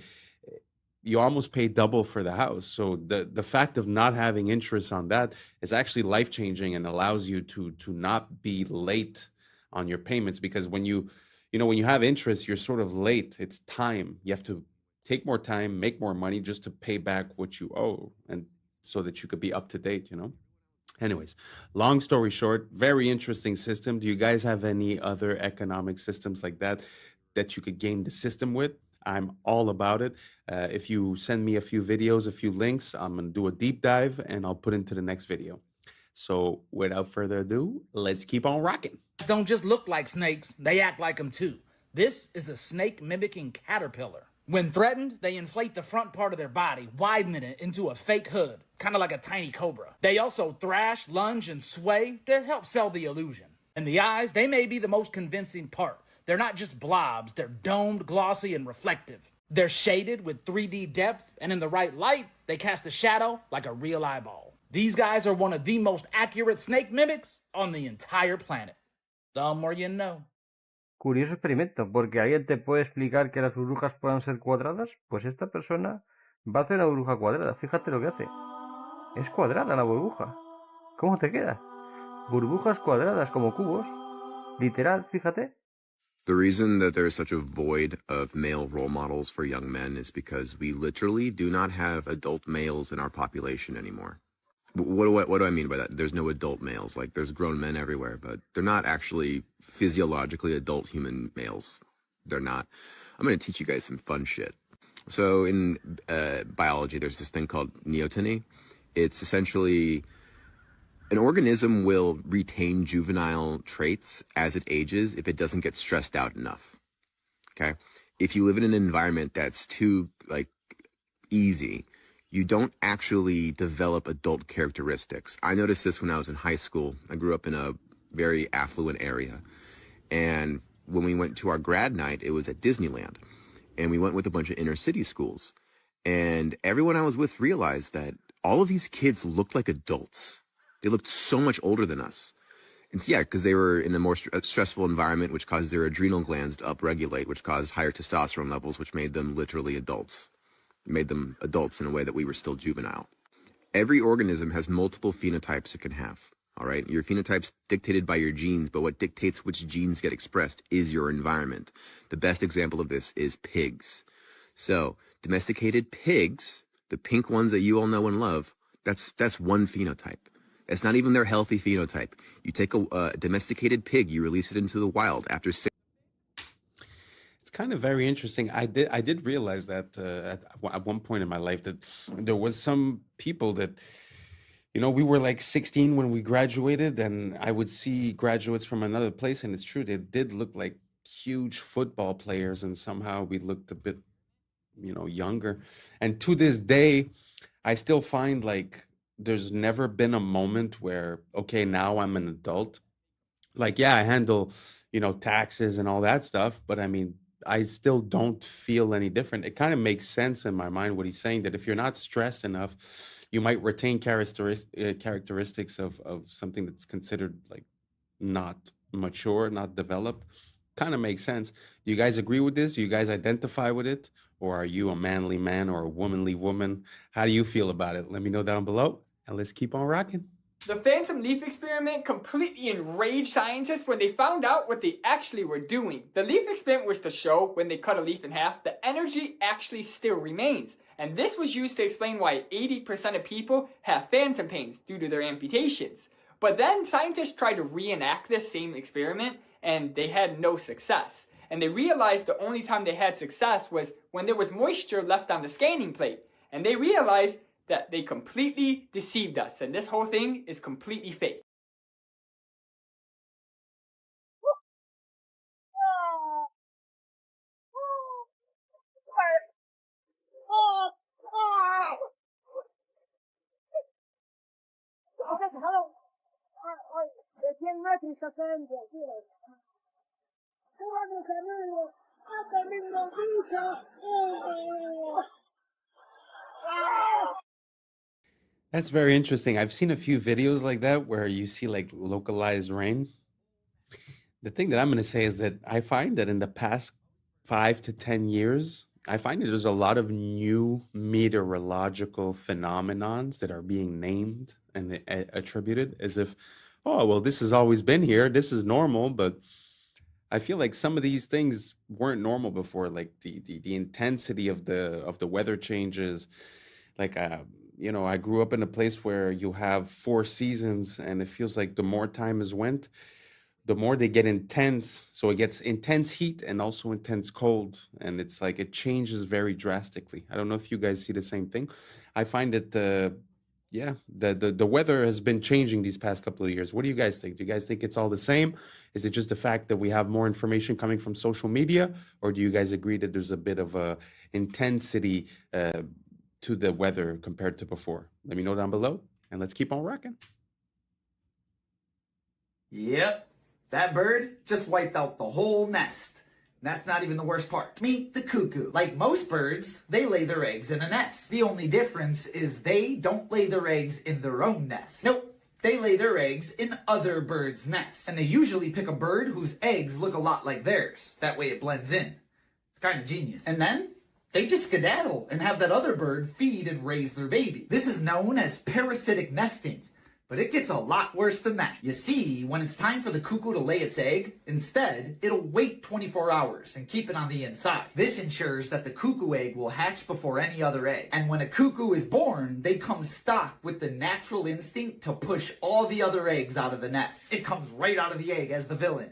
you almost pay double for the house. So the fact of not having interest on that is actually life-changing and allows you to not be late on your payments, because when you have interest, you're sort of late. It's time. You have to take more time, make more money just to pay back what you owe, and so that you could be up to date, you know? Anyways, long story short, very interesting system. Do you guys have any other economic systems like that you could game the system with? I'm all about it. If you send me a few videos, a few links, I'm going to do a deep dive and I'll put into the next video. So without further ado, let's keep on rocking. Don't just look like snakes, they act like them too. This is a snake mimicking caterpillar. When threatened, they inflate the front part of their body, widening it into a fake hood, kind of like a tiny cobra. They also thrash, lunge, and sway to help sell the illusion. And the eyes, they may be the most convincing part. They're not just blobs, they're domed, glossy, and reflective. They're shaded with 3D depth, and in the right light, they cast a shadow like a real eyeball. These guys are one of the most accurate snake mimics on the entire planet. The more you know. Curioso experimento, porque alguien te puede explicar que las burbujas puedan ser cuadradas, pues esta persona va a hacer una burbuja cuadrada. Fíjate lo que hace. Es cuadrada la burbuja. ¿Cómo te queda? Burbujas cuadradas como cubos. Literal, fíjate. The reason that there is such a void of male role models for young men is because we literally do not have adult males in our population anymore. What do I mean by that? There's no adult males. Like, there's grown men everywhere, but they're not actually physiologically adult human males. They're not. I'm going to teach you guys some fun shit. So in biology, there's this thing called neoteny. It's essentially an organism will retain juvenile traits as it ages if it doesn't get stressed out enough. Okay? If you live in an environment that's too, easy, you don't actually develop adult characteristics. I noticed this when I was in high school. I grew up in a very affluent area. And when we went to our grad night, it was at Disneyland. And we went with a bunch of inner city schools. And everyone I was with realized that all of these kids looked like adults. They looked so much older than us. And so, yeah, because they were in a more stressful environment, which caused their adrenal glands to upregulate, which caused higher testosterone levels, which made them literally adults. It made them adults in a way that we were still juvenile. Every organism has multiple phenotypes it can have. All right. Your phenotype's dictated by your genes, but what dictates which genes get expressed is your environment. The best example of this is pigs. So domesticated pigs, the pink ones that you all know and love, that's one phenotype. It's not even their healthy phenotype. You take a domesticated pig, you release it into the wild after 6. It's kind of very interesting. I did realize that at one point in my life that there was some people that, you know, we were like 16 when we graduated, and I would see graduates from another place, and it's true, they did look like huge football players, and somehow we looked a bit, you know, younger. And to this day, I still find like there's never been a moment where, okay, now I'm an adult. Like, yeah, I handle, you know, taxes and all that stuff, but I mean, I still don't feel any different. It kind of makes sense in my mind what he's saying, that if you're not stressed enough, you might retain characteristics of something that's considered like not mature, not developed. Kind of makes sense. Do you guys agree with this? Do you guys identify with it? Or are you a manly man or a womanly woman? How do you feel about it? Let me know down below, and let's keep on rocking. The phantom leaf experiment completely enraged scientists when they found out what they actually were doing. The leaf experiment was to show when they cut a leaf in half, the energy actually still remains. And this was used to explain why 80% of people have phantom pains due to their amputations. But then scientists tried to reenact this same experiment, and they had no success. And they realized the only time they had success was when there was moisture left on the scanning plate. And they realized that they completely deceived us, and this whole thing is completely fake. That's very interesting. I've seen a few videos like that where you see like localized rain. The thing that I'm going to say is that I find that in the past 5 to 10 years, I find that there's a lot of new meteorological phenomenons that are being named and attributed as if, oh, well, this has always been here. This is normal. But I feel like some of these things weren't normal before, like the intensity of the weather changes. Like, you know, I grew up in a place where you have 4 seasons, and it feels like the more time has went, the more they get intense. So it gets intense heat and also intense cold, and it's like it changes very drastically. I don't know if you guys see the same thing. I find that yeah, the weather has been changing these past couple of years. What do you guys think? Do you guys think it's all the same? Is it just the fact that we have more information coming from social media, or do you guys agree that there's a bit of a intensity to the weather compared to before? Let me know down below, and let's keep on rocking. Yep, that bird just wiped out the whole nest. That's not even the worst part. Meet the cuckoo. Like most birds, they lay their eggs in a nest. The only difference is they don't lay their eggs in their own nest. Nope, they lay their eggs in other birds' nests. And they usually pick a bird whose eggs look a lot like theirs. That way it blends in. It's kind of genius. And then they just skedaddle and have that other bird feed and raise their baby. This is known as parasitic nesting. But it gets a lot worse than that. You see, when it's time for the cuckoo to lay its egg, instead, it'll wait 24 hours and keep it on the inside. This ensures that the cuckoo egg will hatch before any other egg. And when a cuckoo is born, they come stocked with the natural instinct to push all the other eggs out of the nest. It comes right out of the egg as the villain.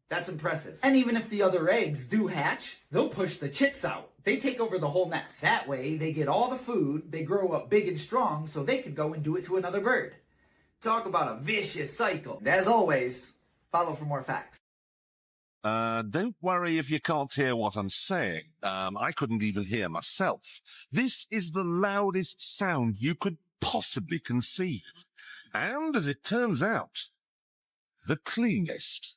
That's impressive. And even if the other eggs do hatch, they'll push the chicks out. They take over the whole nest. That way, they get all the food, they grow up big and strong, so they can go and do it to another bird. Talk about a vicious cycle. And as always, follow for more facts. Don't worry if you can't hear what I'm saying. I couldn't even hear myself. This is the loudest sound you could possibly conceive. And as it turns out, the cleanest.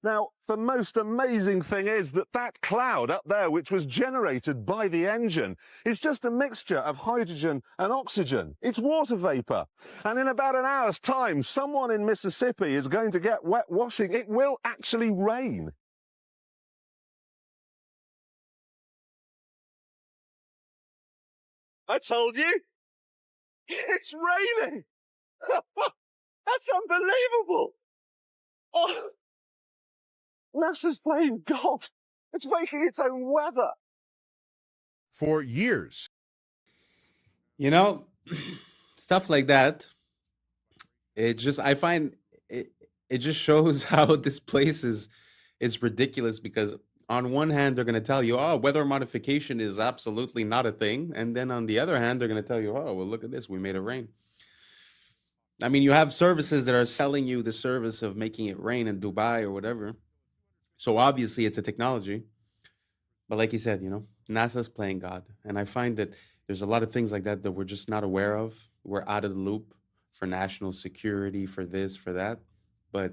Now, the most amazing thing is that cloud up there, which was generated by the engine, is just a mixture of hydrogen and oxygen. It's water vapor. And in about an hour's time, someone in Mississippi is going to get wet washing. It will actually rain. I told you. It's raining. That's unbelievable. Oh, NASA's playing God. It's making its own weather. For years. You know, stuff like that. It just I find it just shows how this place is ridiculous because on one hand they're going to tell you, oh, weather modification is absolutely not a thing, and then on the other hand they're going to tell you, oh, well, look at this, we made it rain. I mean, you have services that are selling you the service of making it rain in Dubai or whatever. So obviously it's a technology. But like you said, NASA's playing God. And I find that there's a lot of things like that that we're just not aware of. We're out of the loop for national security, for this, for that. But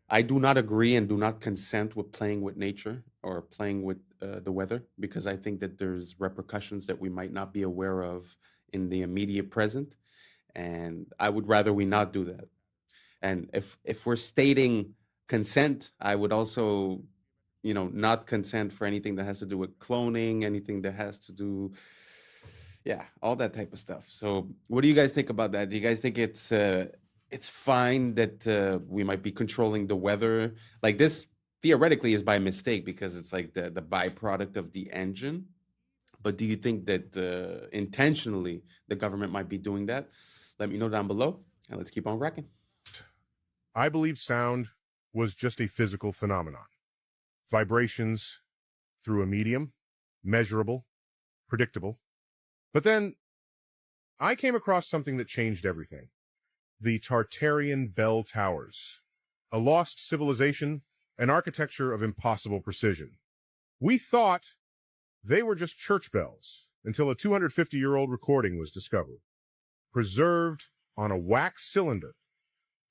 I do not agree and do not consent with playing with nature or playing with the weather, because I think that there's repercussions that we might not be aware of in the immediate present. And I would rather we not do that. And if we're stating consent, I would also, not consent for anything that has to do with cloning, anything that has to do, all that type of stuff. So what do you guys think about that? Do you guys think it's fine that we might be controlling the weather? Like this theoretically is by mistake because it's like the byproduct of the engine. But do you think that intentionally the government might be doing that? Let me know down below, and let's keep on rocking. I believe sound was just a physical phenomenon. Vibrations through a medium, measurable, predictable. But then I came across something that changed everything. The Tartarian Bell Towers, a lost civilization, an architecture of impossible precision. We thought they were just church bells until a 250-year-old recording was discovered, preserved on a wax cylinder,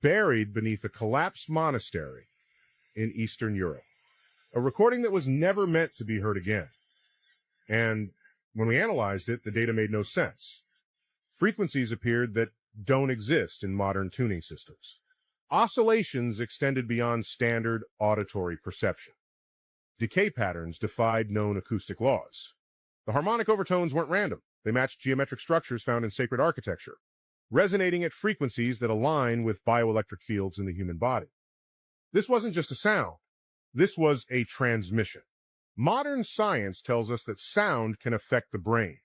buried beneath a collapsed monastery in Eastern Europe. A recording that was never meant to be heard again. And when we analyzed it, the data made no sense. Frequencies appeared that don't exist in modern tuning systems. Oscillations extended beyond standard auditory perception. Decay patterns defied known acoustic laws. The harmonic overtones weren't random. They matched geometric structures found in sacred architecture, resonating at frequencies that align with bioelectric fields in the human body. This wasn't just a sound. This was a transmission. Modern science tells us that sound can affect the brain.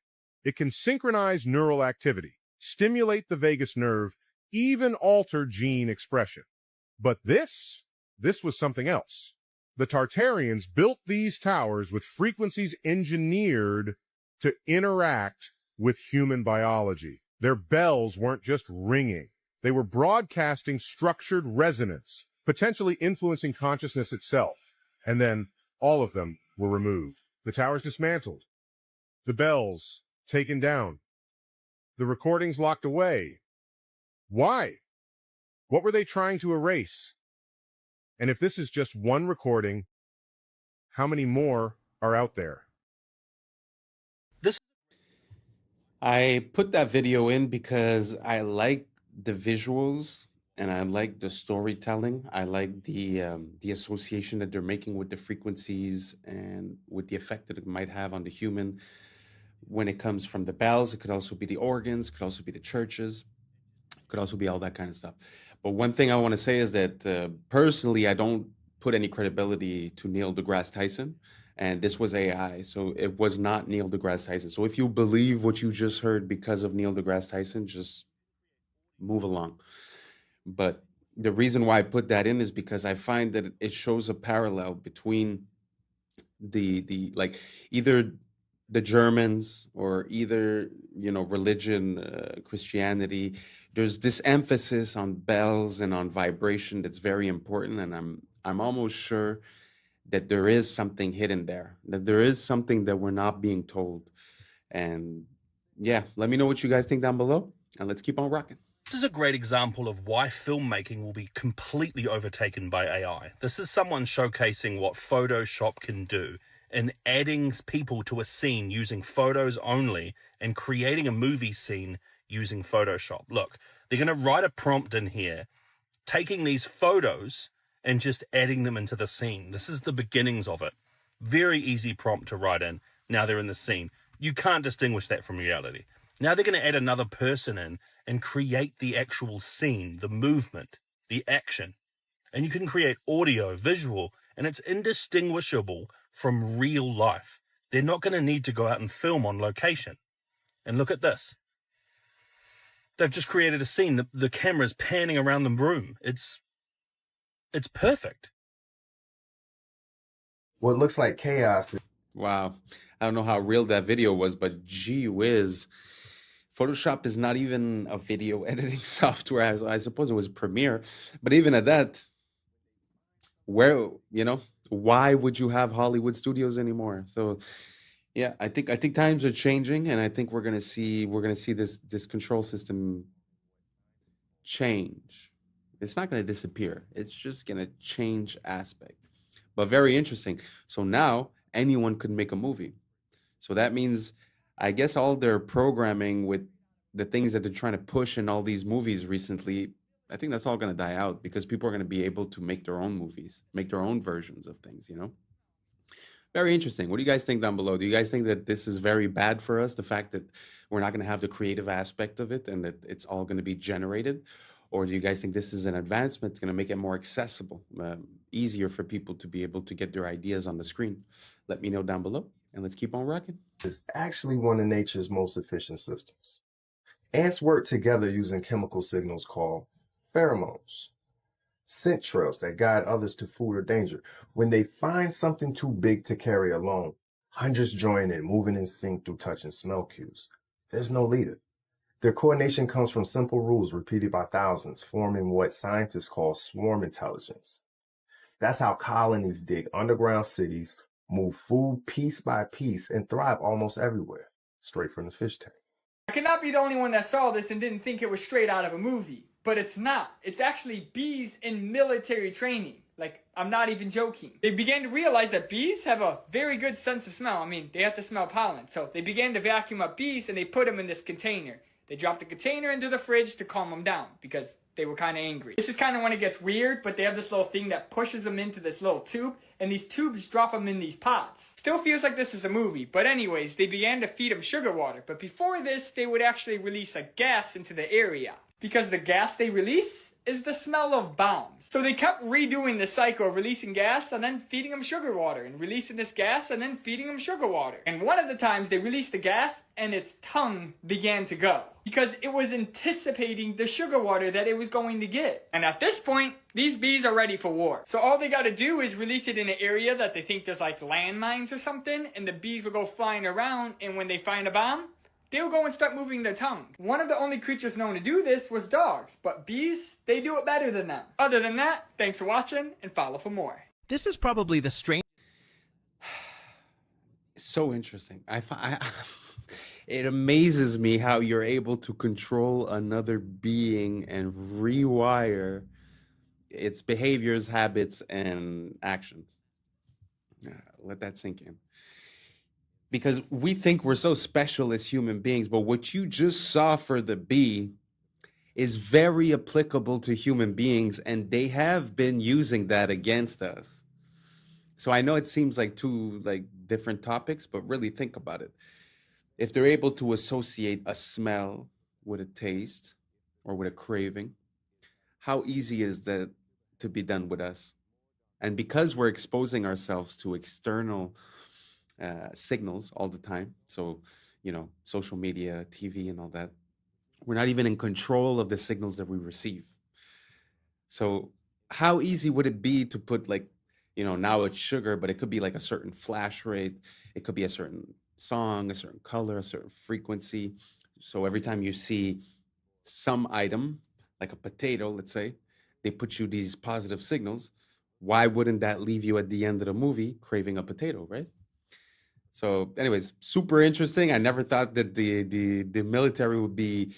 It can synchronize neural activity, stimulate the vagus nerve, even alter gene expression. But this was something else. The Tartarians built these towers with frequencies engineered to interact with human biology. Their bells weren't just ringing. They were broadcasting structured resonance, potentially influencing consciousness itself. And then all of them were removed. The towers dismantled. The bells taken down. The recordings locked away. Why? What were they trying to erase? And if this is just one recording, how many more are out there? I put that video in because I like the visuals and I like the storytelling. I like the association that they're making with the frequencies and with the effect that it might have on the human when it comes from the bells. It could also be the organs, it could also be the churches, it could also be all that kind of stuff. But one thing I want to say is that personally, I don't put any credibility to Neil deGrasse Tyson. And this was AI, so it was not Neil deGrasse Tyson. So if you believe what you just heard because of Neil deGrasse Tyson, just move along. But the reason why I put that in is because I find that it shows a parallel between the like either the Germans or either religion, Christianity. There's this emphasis on bells and on vibration that's very important, and I'm almost sure that there is something hidden there, that there is something that we're not being told. And yeah, let me know what you guys think down below, and let's keep on rocking. This is a great example of why filmmaking will be completely overtaken by AI. This is someone showcasing what Photoshop can do in adding people to a scene using photos only and creating a movie scene using Photoshop. Look, they're going to write a prompt in here, taking these photos and just adding them into the scene. This is the beginnings of it. Very easy prompt to write in. Now they're in the scene. You can't distinguish that from reality. Now they're going to add another person in and create the actual scene, the movement, the action. And you can create audio, visual, and it's indistinguishable from real life. They're not going to need to go out and film on location. And look at this. They've just created a scene. The camera's panning around the room. It's perfect. What looks like chaos. Wow. I don't know how real that video was, but gee whiz. Photoshop is not even a video editing software. I suppose it was Premiere. But even at that, where, why would you have Hollywood studios anymore? So yeah, I think times are changing, and I think we're gonna see this control system change. It's not gonna disappear. It's just gonna change aspect. But very interesting. So now anyone could make a movie. So that means, I guess, all their programming with the things that they're trying to push in all these movies recently, I think that's all going to die out because people are going to be able to make their own movies, make their own versions of things, Very interesting. What do you guys think down below? Do you guys think that this is very bad for us, the fact that we're not going to have the creative aspect of it and that it's all going to be generated? Or do you guys think this is an advancement? It's going to make it more accessible, easier for people to be able to get their ideas on the screen? Let me know down below, and let's keep on rocking. It's actually one of nature's most efficient systems. Ants work together using chemical signals called pheromones, scent trails that guide others to food or danger. When they find something too big to carry alone, hundreds join in, moving in sync through touch and smell cues. There's no leader. Their coordination comes from simple rules repeated by thousands, forming what scientists call swarm intelligence. That's how colonies dig underground cities, move food piece by piece, and thrive almost everywhere, straight from the fish tank. I cannot be the only one that saw this and didn't think it was straight out of a movie. But it's not. It's actually bees in military training. Like, I'm not even joking. They began to realize that bees have a very good sense of smell. I mean, they have to smell pollen. So they began to vacuum up bees and they put them in this container. They dropped the container into the fridge to calm them down because they were kind of angry. This is kind of when it gets weird, but they have this little thing that pushes them into this little tube, and these tubes drop them in these pots. Still feels like this is a movie, but anyways, they began to feed them sugar water. But before this, they would actually release a gas into the area, because the gas they release is the smell of bombs. So they kept redoing the cycle of releasing gas and then feeding them sugar water, and releasing this gas and then feeding them sugar water. And one of the times they released the gas and its tongue began to go, because it was anticipating the sugar water that it was going to get. And at this point, these bees are ready for war. So all they gotta do is release it in an area that they think there's like landmines or something, and the bees will go flying around, and when they find a bomb, they'll go and start moving their tongue. One of the only creatures known to do this was dogs, but bees, they do it better than them. Other than that, thanks for watching and follow for more. This is probably the strange. So interesting. It amazes me how you're able to control another being and rewire its behaviors, habits, and actions. Let that sink in. Because we think we're so special as human beings, but what you just saw for the bee is very applicable to human beings, and they have been using that against us. So I know it seems like two different topics, but really think about it. If they're able to associate a smell with a taste or with a craving, how easy is that to be done with us? And because we're exposing ourselves to external signals all the time, so social media, TV, and all that, we're not even in control of the signals that we receive. So how easy would it be to put now it's sugar, but it could be like a certain flash rate, it could be a certain song, a certain color, a certain frequency. So every time you see some item like a potato, let's say, they put you these positive signals. Why wouldn't that leave you at the end of the movie craving a potato, right? So anyways, super interesting. I never thought that the military would be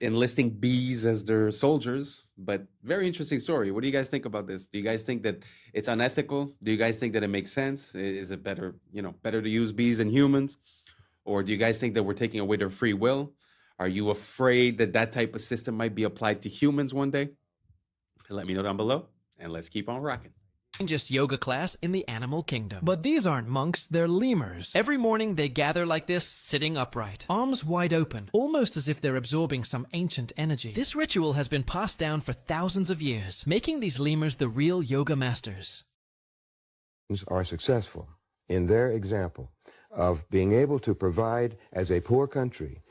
enlisting bees as their soldiers, but very interesting story. What do you guys think about this? Do you guys think that it's unethical? Do you guys think that it makes sense? Is it better to use bees than humans? Or do you guys think that we're taking away their free will? Are you afraid that that type of system might be applied to humans one day? Let me know down below, and let's keep on rocking. Just yoga class in the animal kingdom. But these aren't monks, they're lemurs. Every morning they gather like this, sitting upright, arms wide open, almost as if they're absorbing some ancient energy. This ritual has been passed down for thousands of years, making these lemurs the real yoga masters. Are successful in their example of being able to provide, as a poor country,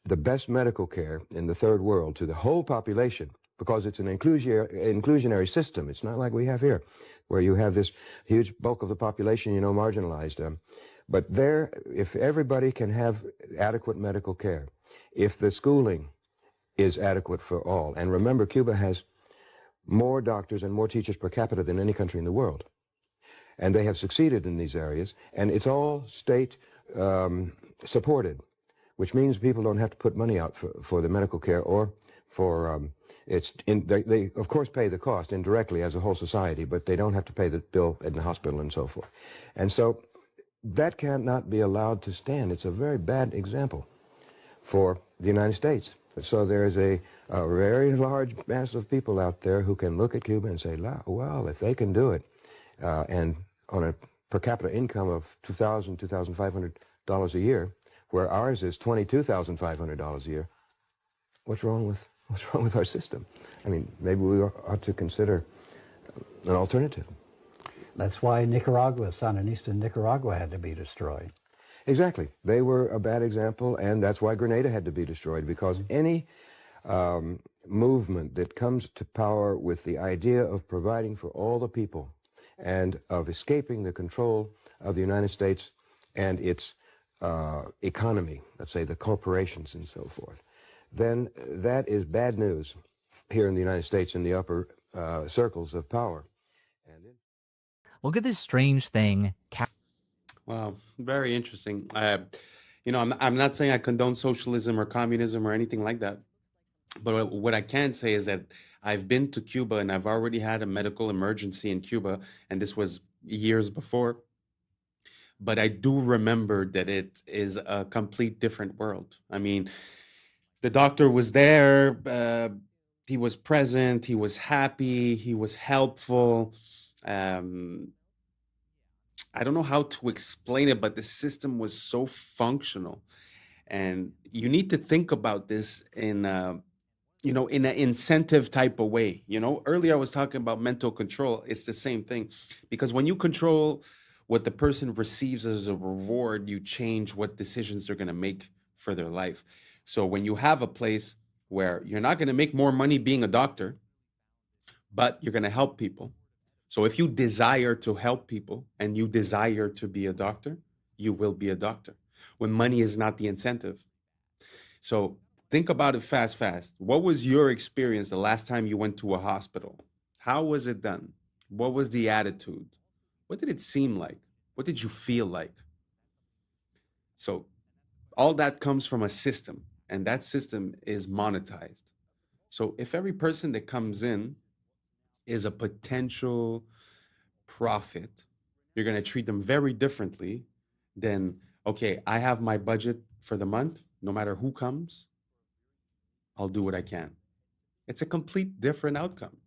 the best medical care in the third world to the whole population, because it's an inclusionary system. It's not like we have here, where you have this huge bulk of the population, marginalized. But there, if everybody can have adequate medical care, if the schooling is adequate for all, and remember, Cuba has more doctors and more teachers per capita than any country in the world, and they have succeeded in these areas, and it's all state supported, which means people don't have to put money out for the medical care or for they of course pay the cost indirectly as a whole society, but they don't have to pay the bill in the hospital and so forth. And so that cannot be allowed to stand. It's a very bad example for the United States. So there's a very large mass of people out there who can look at Cuba and say, well, if they can do it, and on a per capita income of $2,000, $2,500 a year, where ours is $22,500 a year, what's wrong with our system? I mean, maybe we ought to consider an alternative. That's why Nicaragua, Sandinista Nicaragua, had to be destroyed. Exactly. They were a bad example, and that's why Grenada had to be destroyed, because any movement that comes to power with the idea of providing for all the people and of escaping the control of the United States and its economy, let's say the corporations and so forth, then that is bad news here in the United States in the upper circles of power. Look at this strange thing. Wow, very interesting. I'm not saying I condone socialism or communism or anything like that. But what I can say is that I've been to Cuba and I've already had a medical emergency in Cuba, and this was years before. But I do remember that it is a complete different world. I mean, the doctor was there, he was present, he was happy, he was helpful. I don't know how to explain it, but the system was so functional. And you need to think about this in an incentive type of way. Earlier I was talking about mental control. It's the same thing, because when you control what the person receives as a reward, you change what decisions they're going to make for their life. So when you have a place where you're not going to make more money being a doctor, but you're going to help people. So if you desire to help people and you desire to be a doctor, you will be a doctor when money is not the incentive. So think about it fast. What was your experience the last time you went to a hospital? How was it done? What was the attitude? What did it seem like? What did you feel like? So all that comes from a system, and that system is monetized. So if every person that comes in is a potential profit, you're going to treat them very differently than, okay, I have my budget for the month. No matter who comes, I'll do what I can. It's a complete different outcome.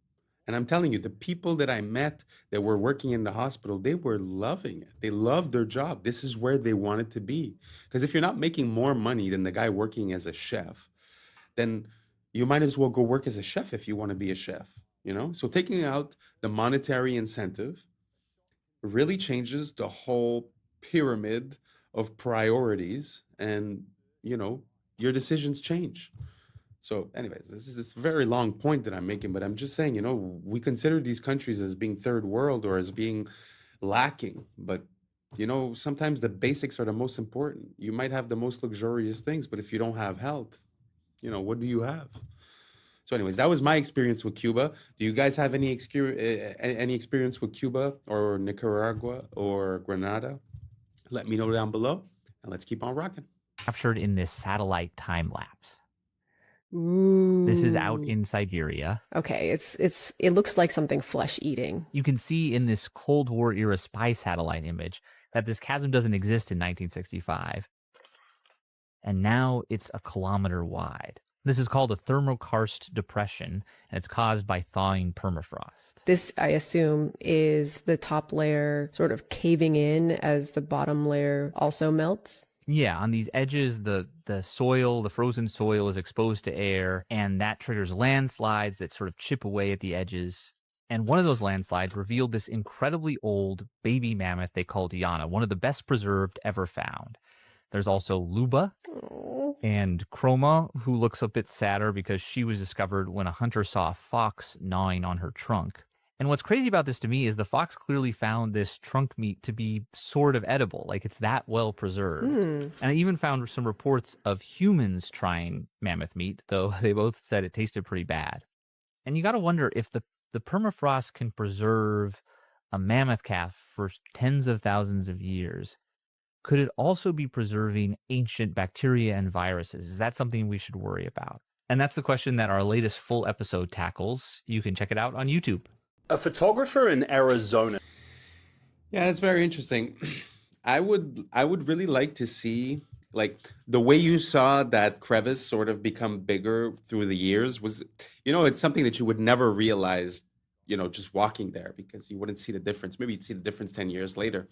And I'm telling you, the people that I met that were working in the hospital, they were loving it. They loved their job. This is where they wanted to be. Because if you're not making more money than the guy working as a chef, then you might as well go work as a chef if you want to be a chef. So taking out the monetary incentive really changes the whole pyramid of priorities, and your decisions change. So anyways, this is this very long point that I'm making, but I'm just saying, we consider these countries as being third world or as being lacking, but sometimes the basics are the most important. You might have the most luxurious things, but if you don't have health, what do you have? So anyways, that was my experience with Cuba. Do you guys have any experience with Cuba or Nicaragua or Grenada? Let me know down below, and let's keep on rocking. Captured in this satellite time lapse. Ooh. This is out in Siberia. Okay, it looks like something flesh eating. You can see in this Cold War era spy satellite image that this chasm doesn't exist in 1965. And now it's 1 kilometer wide. This is called a thermokarst depression, and it's caused by thawing permafrost. This, I assume, is the top layer sort of caving in as the bottom layer also melts. Yeah, on these edges, the soil, the frozen soil is exposed to air, and that triggers landslides that sort of chip away at the edges. And one of those landslides revealed this incredibly old baby mammoth they called Yana, one of the best preserved ever found. There's also Luba and Chroma, who looks a bit sadder because she was discovered when a hunter saw a fox gnawing on her trunk. And what's crazy about this to me is the fox clearly found this trunk meat to be sort of edible, like it's that well preserved. And I even found some reports of humans trying mammoth meat, though they both said it tasted pretty bad. And you got to wonder if the permafrost can preserve a mammoth calf for tens of thousands of years. Could it also be preserving ancient bacteria and viruses? Is that something we should worry about? And that's the question that our latest full episode tackles. You can check it out on YouTube. A photographer in Arizona. Yeah, that's very interesting. I would really like to see, like, the way you saw that crevice sort of become bigger through the years was, it's something that you would never realize, just walking there, because you wouldn't see the difference. Maybe you'd see the difference 10 years later.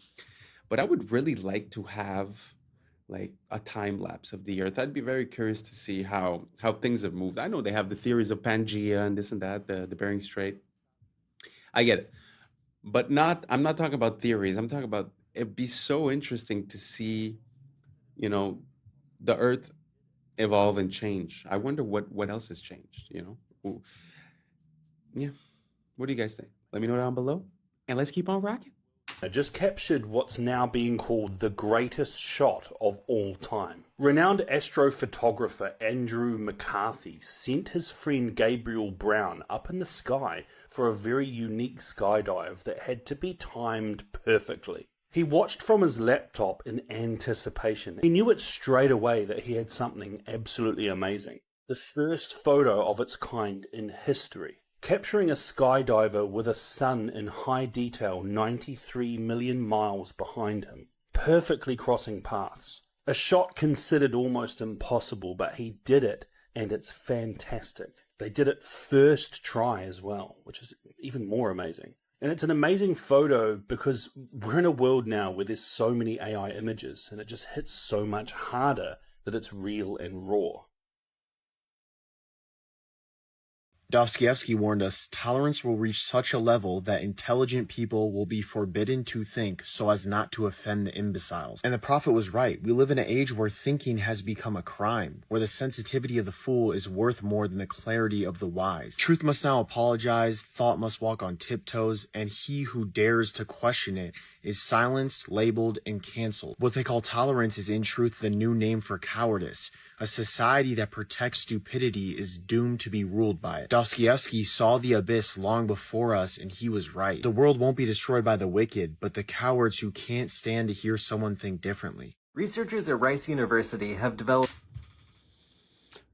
But I would really like to have like a time lapse of the Earth. I'd be very curious to see how things have moved. I know they have the theories of Pangea and this and that, the Bering Strait. I get it. But I'm not talking about theories. I'm talking about, it'd be so interesting to see, the Earth evolve and change. I wonder what else has changed, Yeah. What do you guys think? Let me know down below. And let's keep on rocking. I just captured what's now being called the greatest shot of all time. Renowned astrophotographer Andrew McCarthy sent his friend Gabriel Brown up in the sky for a very unique skydive that had to be timed perfectly. He watched from his laptop in anticipation. He knew it straight away that he had something absolutely amazing. The first photo of its kind in history. Capturing a skydiver with a sun in high detail 93 million miles behind him, perfectly crossing paths. A shot considered almost impossible, but he did it, and it's fantastic. They did it first try as well, which is even more amazing. And it's an amazing photo because we're in a world now where there's so many AI images, and it just hits so much harder that it's real and raw. Dostoevsky warned us, tolerance will reach such a level that intelligent people will be forbidden to think so as not to offend the imbeciles. And the prophet was right. We live in an age where thinking has become a crime, where the sensitivity of the fool is worth more than the clarity of the wise. Truth must now apologize, thought must walk on tiptoes, and he who dares to question it is silenced, labeled, and canceled. What they call tolerance is in truth the new name for cowardice. A society that protects stupidity is doomed to be ruled by it. Dostoevsky saw the abyss long before us, and he was right. The world won't be destroyed by the wicked, but the cowards who can't stand to hear someone think differently. Researchers at Rice University have developed...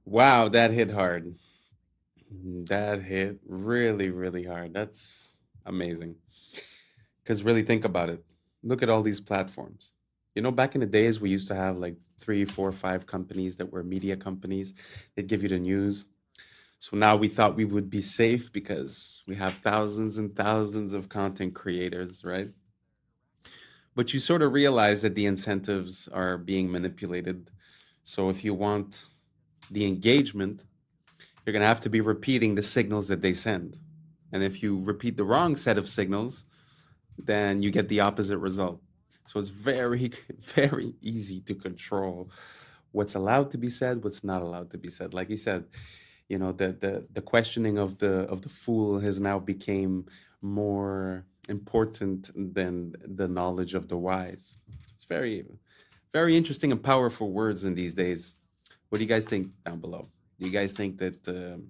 Wow, that hit hard. That hit really, really hard. That's amazing. Because really think about it. Look at all these platforms. Back in the days, we used to have like 3, 4, 5 companies that were media companies. They'd give you the news. So now we thought we would be safe because we have thousands and thousands of content creators, right? But you sort of realize that the incentives are being manipulated. So if you want the engagement, you're going to have to be repeating the signals that they send. And if you repeat the wrong set of signals, then you get the opposite result. So it's very, very easy to control what's allowed to be said, what's not allowed to be said. Like you said, the questioning of the fool has now become more important than the knowledge of the wise. It's very, very interesting and powerful words in these days. What do you guys think down below? Do you guys think that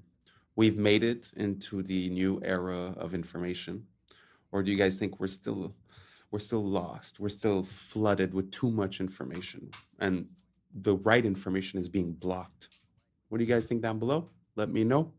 we've made it into the new era of information? Or do you guys think we're still lost? We're still flooded with too much information and the right information is being blocked. What do you guys think down below? Let me know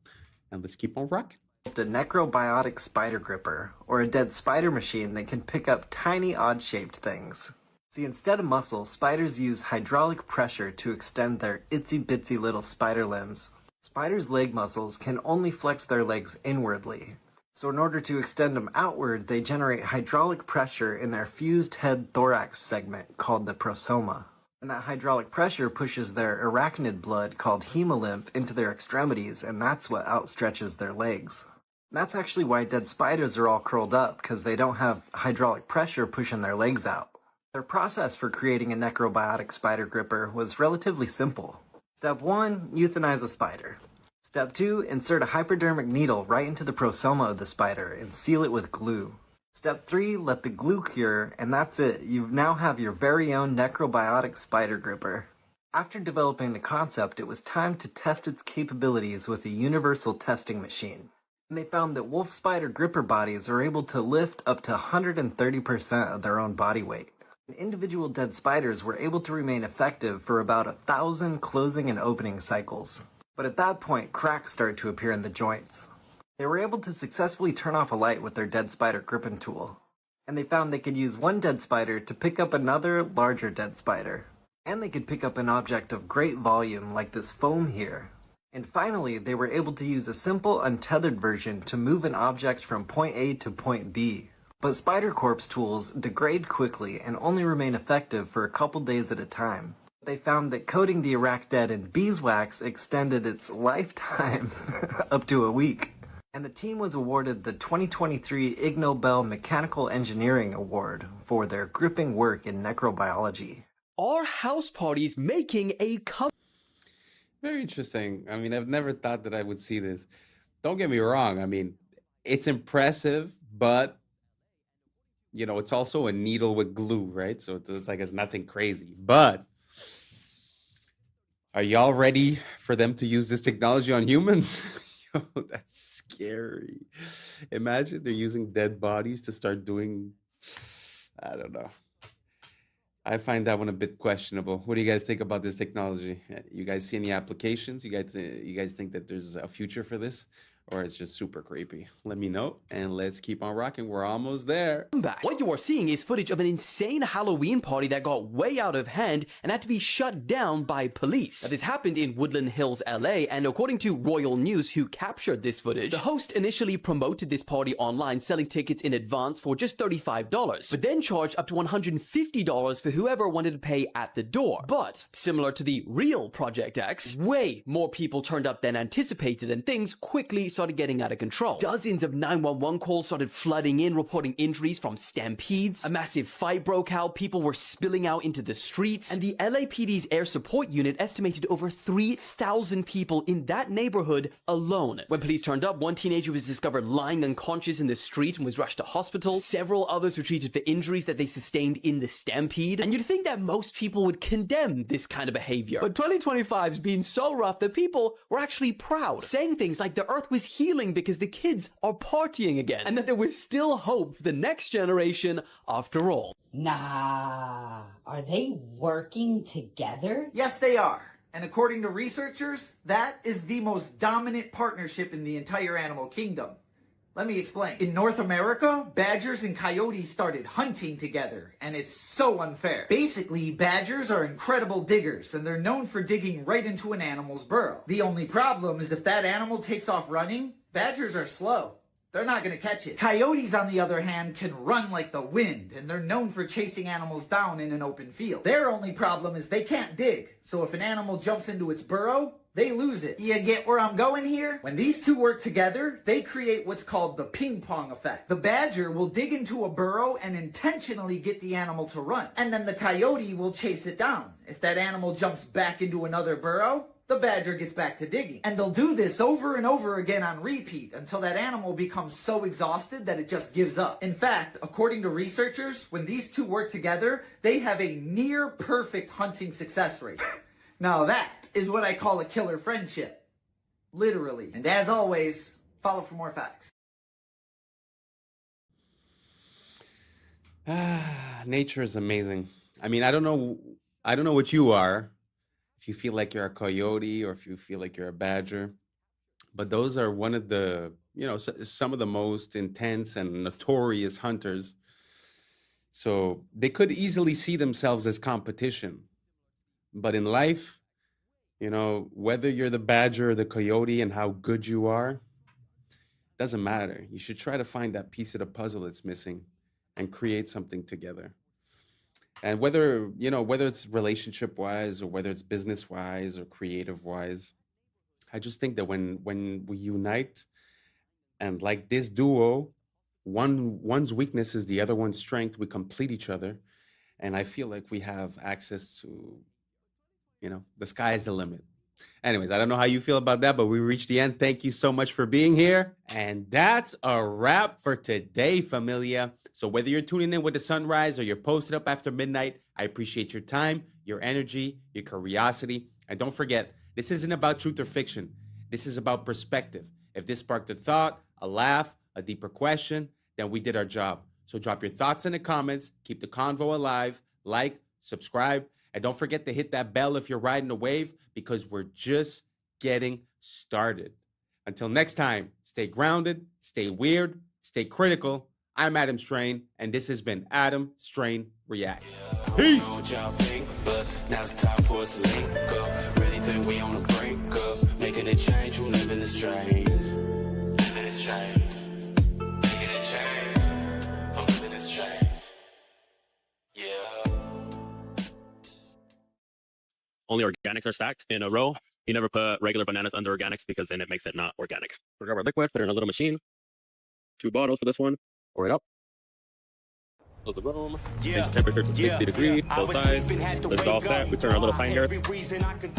and let's keep on rocking. A necrobiotic spider gripper, or a dead spider machine that can pick up tiny odd-shaped things. See, instead of muscle, spiders use hydraulic pressure to extend their itsy-bitsy little spider limbs. Spiders' leg muscles can only flex their legs inwardly. So in order to extend them outward, they generate hydraulic pressure in their fused head thorax segment called the prosoma. And that hydraulic pressure pushes their arachnid blood called hemolymph into their extremities, and that's what outstretches their legs. That's actually why dead spiders are all curled up, because they don't have hydraulic pressure pushing their legs out. Their process for creating a necrobiotic spider gripper was relatively simple. Step 1, euthanize a spider. Step 2, insert a hypodermic needle right into the prosoma of the spider and seal it with glue. Step 3, let the glue cure, and that's it. You now have your very own necrobiotic spider gripper. After developing the concept, it was time to test its capabilities with a universal testing machine. And they found that wolf spider gripper bodies are able to lift up to 130% of their own body weight. And individual dead spiders were able to remain effective for about 1,000 closing and opening cycles. But at that point, cracks started to appear in the joints. They were able to successfully turn off a light with their dead spider gripping tool. And they found they could use one dead spider to pick up another larger dead spider. And they could pick up an object of great volume like this foam here. And finally, they were able to use a simple untethered version to move an object from point A to point B. But spider corpse tools degrade quickly and only remain effective for a couple days at a time. They found that coating the arachnid in beeswax extended its lifetime up to a week. And the team was awarded the 2023 Ig Nobel Mechanical Engineering Award for their gripping work in necrobiology. Are house parties making a Very interesting. I mean, I've never thought that I would see this. Don't get me wrong. I mean, it's impressive, but you know, it's also a needle with glue, right? So it's like it's nothing crazy. But are y'all ready for them to use this technology on humans? Yo, that's scary. Imagine they're using dead bodies to start doing, I don't know. I find that one a bit questionable. What do you guys think about this technology? You guys see any applications? You guys think that there's a future for this? Or it's just super creepy? Let me know, and let's keep on rocking. We're almost there. Back. What you are seeing is footage of an insane Halloween party that got way out of hand and had to be shut down by police. Now, this happened in Woodland Hills, LA, and according to Royal News, who captured this footage, the host initially promoted this party online, selling tickets in advance for just $35, but then charged up to $150 for whoever wanted to pay at the door. But, similar to the real Project X, way more people turned up than anticipated, and things quickly started getting out of control. Dozens of 911 calls started flooding in, reporting injuries from stampedes. A massive fight broke out, people were spilling out into the streets, and the LAPD's air support unit estimated over 3,000 people in that neighborhood alone. When police turned up, one teenager was discovered lying unconscious in the street and was rushed to hospital. Several others were treated for injuries that they sustained in the stampede. And you'd think that most people would condemn this kind of behavior. But 2025's been so rough that people were actually proud, saying things like the earth was healing because the kids are partying again, and that there was still hope for the next generation after all. Nah, are they working together? Yes, they are. And according to researchers, that is the most dominant partnership in the entire animal kingdom. Let me explain. In North America, badgers and coyotes started hunting together, and it's so unfair. Basically, badgers are incredible diggers, and they're known for digging right into an animal's burrow. The only problem is if that animal takes off running, badgers are slow. They're not going to catch it. Coyotes, on the other hand, can run like the wind, and they're known for chasing animals down in an open field. Their only problem is they can't dig, so if an animal jumps into its burrow, they lose it. You get where I'm going here? When these two work together, they create what's called the ping pong effect. The badger will dig into a burrow and intentionally get the animal to run, and then the coyote will chase it down. If that animal jumps back into another burrow, the badger gets back to digging. And they'll do this over and over again on repeat until that animal becomes so exhausted that it just gives up. In fact, according to researchers, when these two work together, they have a near perfect hunting success rate. Now that is what I call a killer friendship. Literally. And as always, follow for more facts. Nature is amazing. I mean, I don't know what you are, if you feel like you're a coyote or if you feel like you're a badger, but those are one of the, some of the most intense and notorious hunters. So they could easily see themselves as competition. But in life, You know, whether you're the badger or the coyote and how good you are, doesn't matter. You should try to find that piece of the puzzle that's missing and create something together. And whether, you know, whether it's relationship wise or whether it's business wise or creative wise, I just think that when we unite and like this duo, one's weakness is the other one's strength, we complete each other. And I feel like we have access to, you know, the sky is the limit. Anyways, I don't know how you feel about that, but we reached the end. Thank you so much for being here. And that's a wrap for today, familia. So whether you're tuning in with the sunrise or you're posted up after midnight, I appreciate your time, your energy, your curiosity. And don't forget, this isn't about truth or fiction. This is about perspective. If this sparked a thought, a laugh, a deeper question, then we did our job. So drop your thoughts in the comments, keep the convo alive, like, subscribe, and don't forget to hit that bell if you're riding a wave, because we're just getting started. Until next time, stay grounded, stay weird, stay critical. I'm Adam Strain, and this has been Adam Strain Reacts. Peace! Now it's time for us to link up. Really think we on the brink up. Making a change, we're living this strange. Living this strange. Making a change. I'm living this strange. Yeah. Only organics are stacked in a row. You never put regular bananas under organics because then it makes it not organic. We grab our liquid, put it in a little machine. 2 bottles for this one. Pour it up. Close the room. Change the temperature to 60 degrees, both sides. It's all set. We turn our little finger.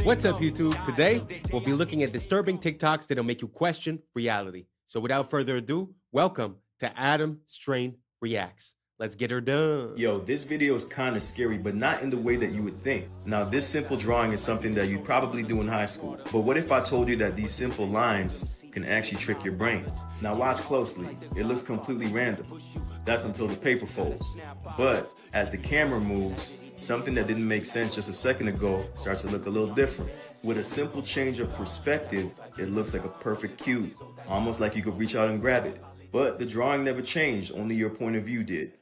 What's up, YouTube? Today, we'll be looking at disturbing TikToks that'll make you question reality. So without further ado, welcome to Adam Strain Reacts. Let's get her done. Yo, this video is kind of scary, but not in the way that you would think. Now, this simple drawing is something that you'd probably do in high school. But what if I told you that these simple lines can actually trick your brain? Now watch closely. It looks completely random. That's until the paper folds. But as the camera moves, something that didn't make sense just a second ago starts to look a little different. With a simple change of perspective, it looks like a perfect cube, almost like you could reach out and grab it. But the drawing never changed, only your point of view did.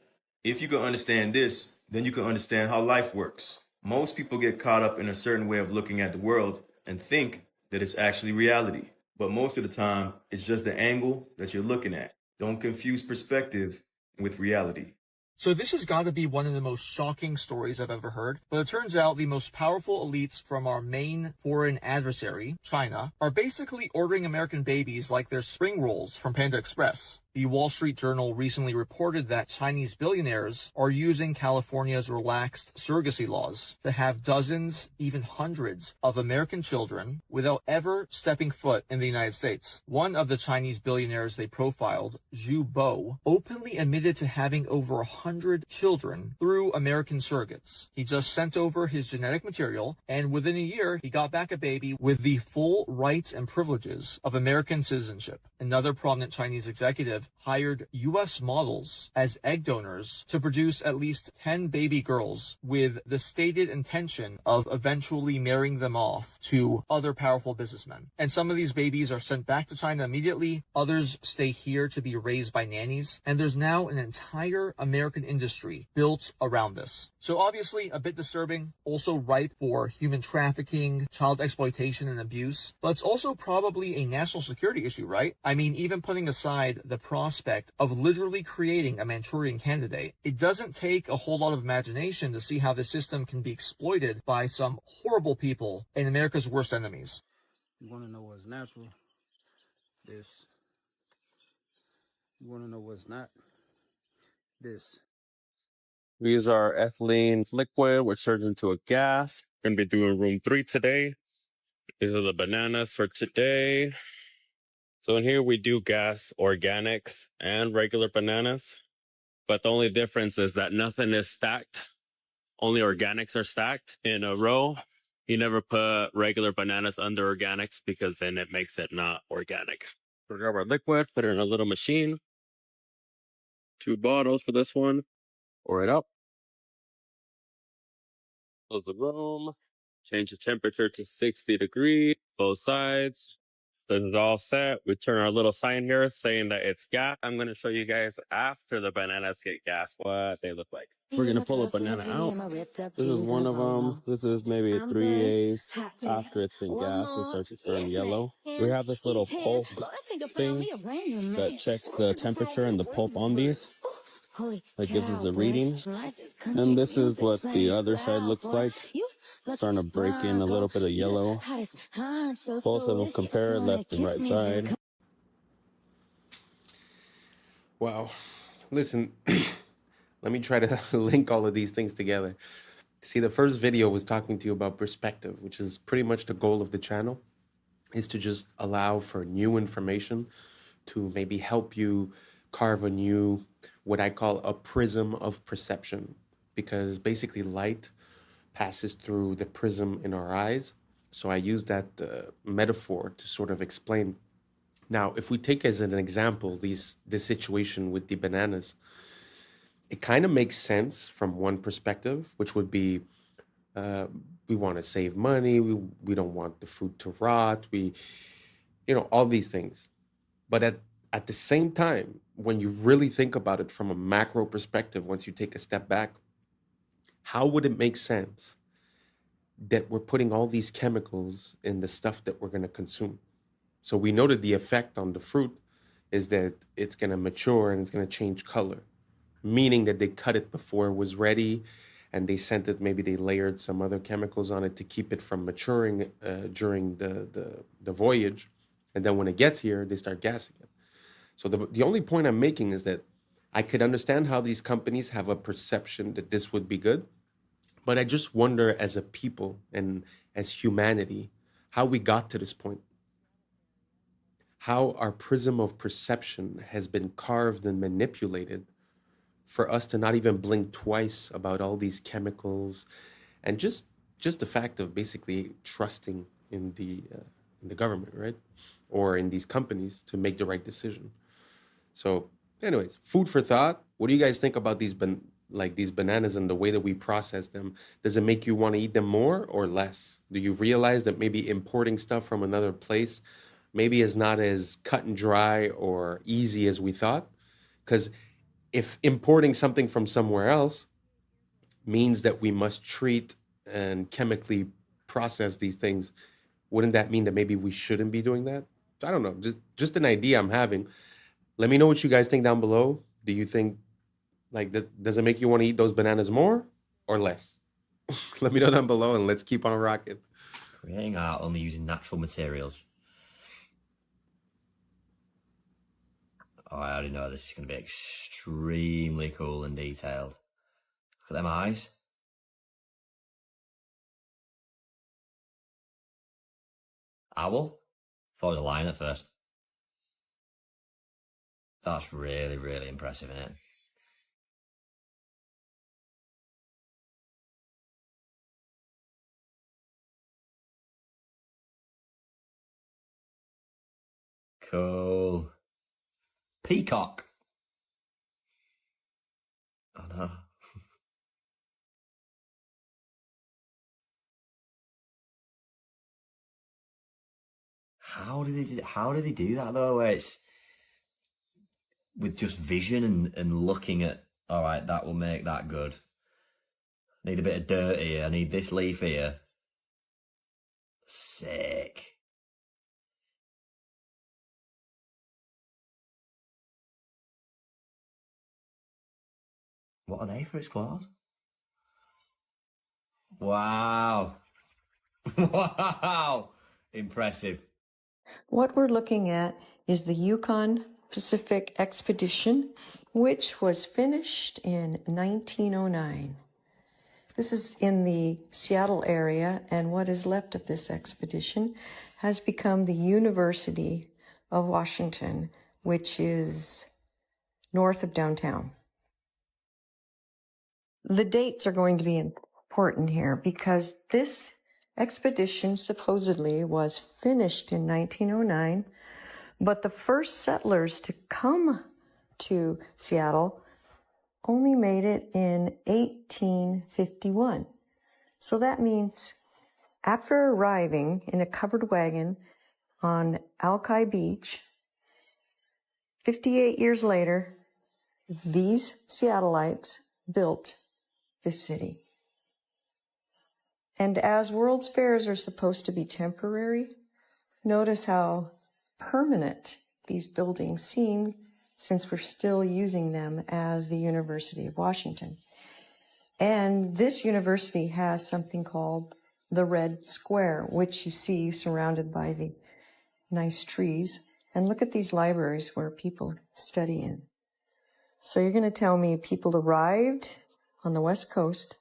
If you can understand this, then you can understand how life works. Most people get caught up in a certain way of looking at the world and think that it's actually reality. But most of the time, it's just the angle that you're looking at. Don't confuse perspective with reality. So this has got to be one of the most shocking stories I've ever heard, but it turns out the most powerful elites from our main foreign adversary, China, are basically ordering American babies like they're spring rolls from Panda Express. The Wall Street Journal recently reported that Chinese billionaires are using California's relaxed surrogacy laws to have dozens, even hundreds, of American children without ever stepping foot in the United States. One of the Chinese billionaires they profiled, Zhu Bo, openly admitted to having over 100 children through American surrogates. He just sent over his genetic material, and within a year, he got back a baby with the full rights and privileges of American citizenship. Another prominent Chinese executive hired U.S. models as egg donors to produce at least 10 baby girls with the stated intention of eventually marrying them off to other powerful businessmen. And some of these babies are sent back to China immediately, others stay here to be raised by nannies, and there's now an entire American industry built around this. So obviously a bit disturbing, also ripe for human trafficking, child exploitation, and abuse, but it's also probably a national security issue, right? I mean, even putting aside the prospect of literally creating a Manchurian candidate, it doesn't take a whole lot of imagination to see how the system can be exploited by some horrible people and America's worst enemies. You want to know what's natural? This. You want to know what's not? This. We use our ethylene liquid, which turns into a gas. We're going to be doing room 3 today. These are the bananas for today. So in here we do gas, organics, and regular bananas. But the only difference is that nothing is stacked. Only organics are stacked in a row. You never put regular bananas under organics because then it makes it not organic. We'll grab our liquid, put it in a little machine. 2 bottles for this one. Pour it up. Close the room. Change the temperature to 60 degrees, both sides. This is all set. We turn our little sign here saying that it's gas. I'm going to show you guys after the bananas get gas what they look like. We're going to pull a banana out. This is one of them. This is maybe 3 days after it's been gassed. It starts to turn yellow. We have this little pulp thing that checks the temperature and the pulp on these. That gives us a reading. And this is what the other side looks like. Starting to break in a little bit of yellow. Both of them compare left and right side. Wow. Listen, let me try to link all of these things together. See, the first video was talking to you about perspective, which is pretty much the goal of the channel, is to just allow for new information to maybe help you carve a new, what I call a prism of perception, because basically light passes through the prism in our eyes. So I use that metaphor to sort of explain. Now, if we take as an example this situation with the bananas, it kind of makes sense from one perspective, which would be we want to save money, we don't want the food to rot, all these things. But at the same time, when you really think about it from a macro perspective, once you take a step back, how would it make sense that we're putting all these chemicals in the stuff that we're going to consume? So we know that the effect on the fruit is that it's going to mature and it's going to change color, meaning that they cut it before it was ready and they sent it, maybe they layered some other chemicals on it to keep it from maturing during the voyage. And then when it gets here, they start gassing it. So the only point I'm making is that I could understand how these companies have a perception that this would be good, but I just wonder as a people and as humanity, how we got to this point. How our prism of perception has been carved and manipulated for us to not even blink twice about all these chemicals and just the fact of basically trusting in the government, right? Or in these companies to make the right decision. So anyways, food for thought. What do you guys think about these bananas and the way that we process them? Does it make you want to eat them more or less? Do you realize that maybe importing stuff from another place maybe is not as cut and dry or easy as we thought? Because if importing something from somewhere else means that we must treat and chemically process these things, wouldn't that mean that maybe we shouldn't be doing that? I don't know, just an idea I'm having. Let me know what you guys think down below. Do you think, does it make you want to eat those bananas more or less? Let me know down below and let's keep on rocking. Creating art only using natural materials. Oh, I already know this is going to be extremely cool and detailed. Look at them eyes. Owl? Thought it was a lion at first. That's really, really impressive, isn't it? Cool. Peacock. Oh no. How did they do that though, where it's with just vision and looking at, all right, that will make that good. Need a bit of dirt here. I need this leaf here. Sick. What are they for its claws? Wow. Wow. Impressive. What we're looking at is the Yukon Pacific Expedition, which was finished in 1909. This is in the Seattle area, and what is left of this expedition has become the University of Washington, which is north of downtown. The dates are going to be important here because this expedition supposedly was finished in 1909, but the first settlers to come to Seattle only made it in 1851. So that means after arriving in a covered wagon on Alki Beach. 58 years later, these Seattleites built this city. And as World's Fairs are supposed to be temporary, notice how permanent these buildings seem since we're still using them as the University of Washington. And this university has something called the Red Square, which you see surrounded by the nice trees. And look at these libraries where people study in. So you're going to tell me people arrived on the West Coast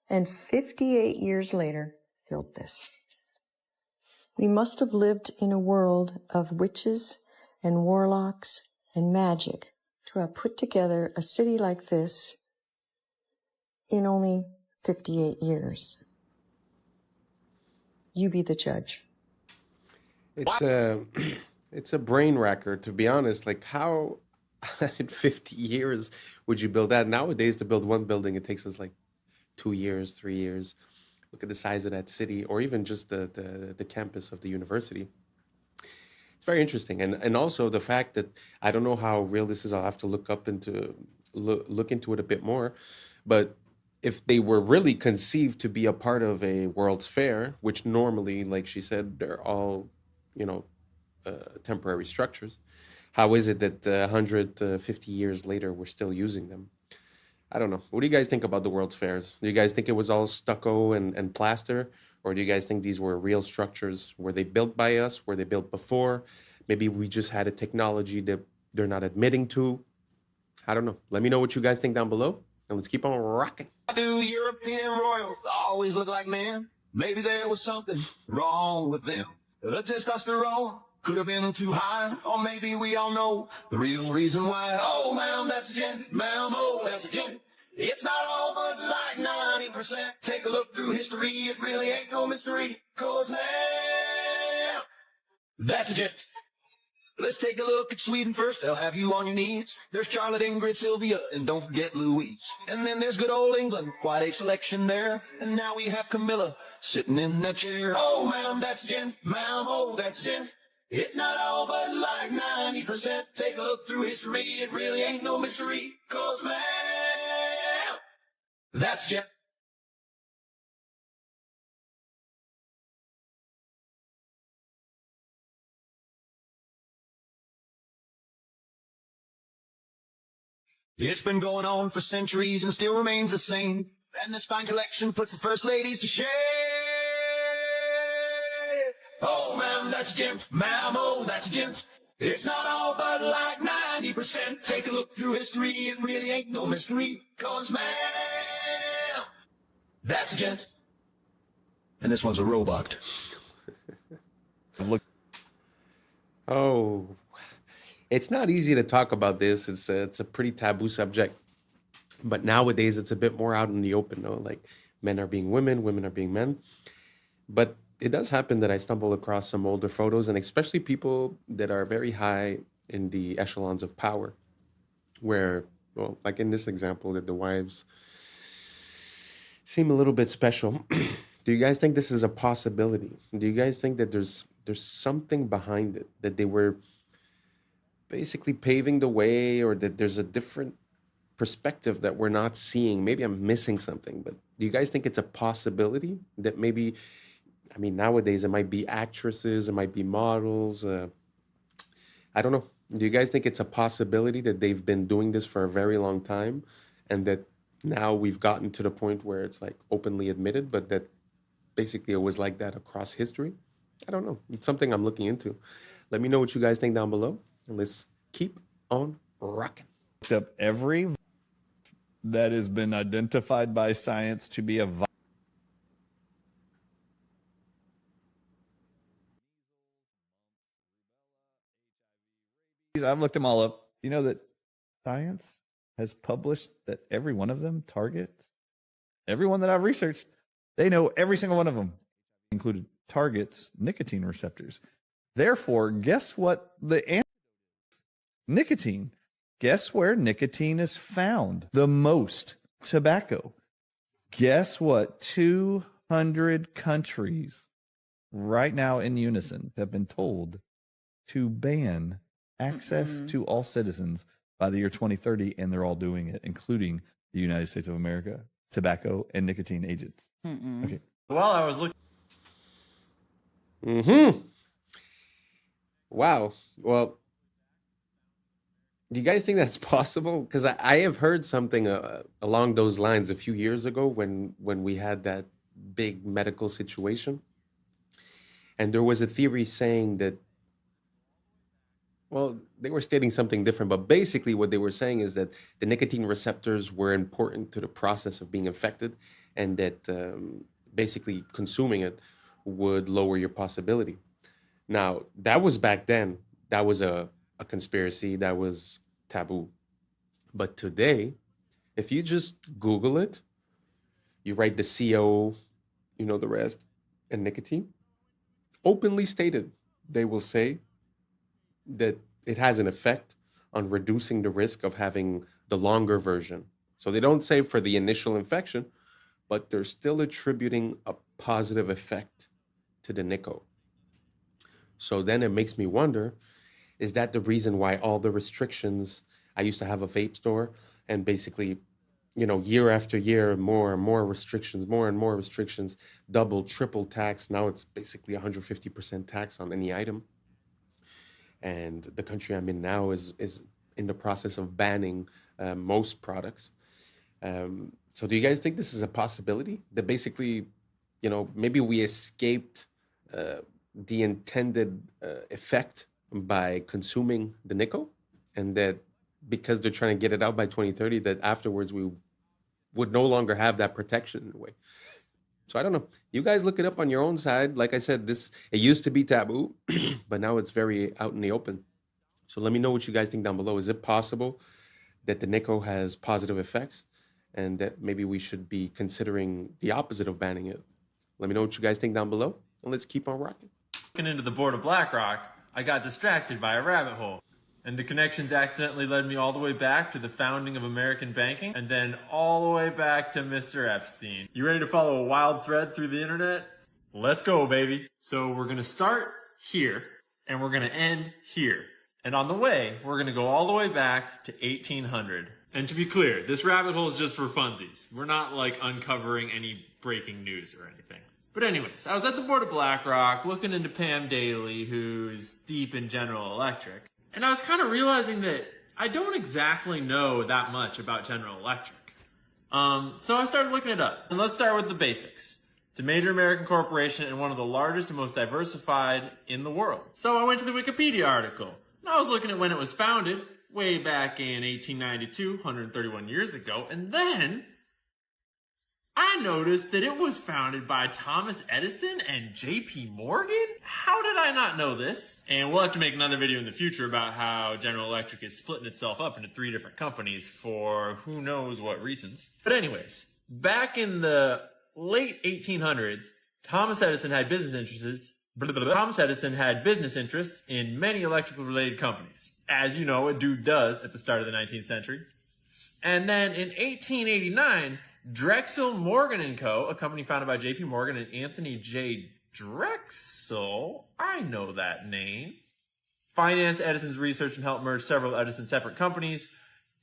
and 58 years later built this. We must have lived in a world of witches and warlocks and magic to have put together a city like this in only 58 years. You be the judge. It's a brain wrecker, to be honest. Like, how in 50 years would you build that? Nowadays, to build one building, it takes us like 2 years, 3 years. Look at the size of that city, or even just the campus of the university. It's very interesting, and also the fact that I don't know how real this is. I'll have to look into it a bit more. But if they were really conceived to be a part of a World's Fair, which normally, like she said, they're all, temporary structures, how is it that 150 years later we're still using them? I don't know. What do you guys think about the World's Fairs? Do you guys think it was all stucco and plaster? Or do you guys think these were real structures? Were they built by us? Were they built before? Maybe we just had a technology that they're not admitting to. I don't know. Let me know what you guys think down below. And let's keep on rocking. Do European royals always look like men? Maybe there was something wrong with them. The testosterone could have been too high, or maybe we all know the real reason why. Oh, ma'am, that's a gent. Ma'am, oh, that's a gent. It's not all but like 90%. Take a look through history, it really ain't no mystery. 'Cause ma'am, that's a gent. Let's take a look at Sweden first, they'll have you on your knees. There's Charlotte, Ingrid, Sylvia, and don't forget Louise. And then there's good old England, quite a selection there. And now we have Camilla, sitting in that chair. Oh, ma'am, that's a gent. Ma'am, oh, that's a gent. It's not all but like 90%. Take a look through history, it really ain't no mystery. 'Cause ma'am, that's a gent. It's been going on for centuries and still remains the same. And this fine collection puts the first ladies to shame. Oh, ma'am, that's a gent. Ma'am, oh, that's a gent. It's not all but like 90%. Take a look through history, it really ain't no mystery. 'Cause ma'am, that's a gent. And this one's a robot. Look. Oh, it's not easy to talk about this. It's a pretty taboo subject. But nowadays, it's a bit more out in the open, though. Like, men are being women, women are being men. But it does happen that I stumble across some older photos, and especially people that are very high in the echelons of power, where, well, like in this example, that the wives seem a little bit special. Do you guys think this is a possibility? Do you guys think that there's something behind it, that they were basically paving the way, or that there's a different perspective that we're not seeing? Maybe I'm missing something, but do you guys think it's a possibility that maybe, I mean, nowadays it might be actresses, it might be models. I don't know. Do you guys think it's a possibility that they've been doing this for a very long time, and that now we've gotten to the point where it's like openly admitted, but that basically it was like that across history? I don't know. It's something I'm looking into. Let me know what you guys think down below, and let's keep on rocking. Up every that has been identified by science to be a virus. I've looked them all up. You know that science has published that every one of them targets, everyone that I've researched, they know every single one of them, included targets nicotine receptors. Therefore, guess what the answer is? Nicotine. Guess where nicotine is found the most? Tobacco. Guess what? 200 countries right now in unison have been told to ban access to all citizens by the year 2030, and they're all doing it, including the United States of America, tobacco and nicotine agents. Okay. While I was looking. Wow. Well, do you guys think that's possible? Because I have heard something along those lines a few years ago when we had that big medical situation. And there was a theory saying that, well, they were stating something different, but basically what they were saying is that the nicotine receptors were important to the process of being infected, and that basically consuming it would lower your possibility. Now, that was back then. That was a conspiracy. That was taboo. But today, if you just Google it, you write the CO, you know the rest, and nicotine, openly stated, they will say that it has an effect on reducing the risk of having the longer version. So they don't say for the initial infection, but they're still attributing a positive effect to the Nico. So then it makes me wonder, is that the reason why all the restrictions, I used to have a vape store, and basically, you know, year after year, more and more restrictions, double, triple tax. Now it's basically 150% tax on any item. And the country I'm in now is in the process of banning most products. So do you guys think this is a possibility? That basically, you know, maybe we escaped the intended effect by consuming the Nico, and that because they're trying to get it out by 2030, that afterwards we would no longer have that protection in a way. So I don't know. You guys look it up on your own side. Like I said, it used to be taboo, but now it's very out in the open. So let me know what you guys think down below. Is it possible that the Nico has positive effects, and that maybe we should be considering the opposite of banning it? Let me know what you guys think down below, and let's keep on rocking. Looking into the board of BlackRock, I got distracted by a rabbit hole. And the connections accidentally led me all the way back to the founding of American banking, and then all the way back to Mr. Epstein. You ready to follow a wild thread through the internet? Let's go, baby. So we're gonna start here, and we're gonna end here. And on the way, we're gonna go all the way back to 1800. And to be clear, this rabbit hole is just for funsies. We're not like uncovering any breaking news or anything. But anyways, I was at the board of BlackRock looking into Pam Daly, who's deep in General Electric. And I was kind of realizing that I don't exactly know that much about General Electric. So I started looking it up. And let's start with the basics. It's a major American corporation and one of the largest and most diversified in the world. So I went to the Wikipedia article. And I was looking at when it was founded, way back in 1892, 131 years ago. And then I noticed that it was founded by Thomas Edison and J.P. Morgan? How did I not know this? And we'll have to make another video in the future about how General Electric is splitting itself up into 3 different companies for who knows what reasons. But anyways, back in the late 1800s, Thomas Edison had business interests in many electrical related companies. As you know, a dude does at the start of the 19th century. And then in 1889, Drexel Morgan & Co., a company founded by J.P. Morgan and Anthony J. Drexel, I know that name, financed Edison's research and helped merge several Edison separate companies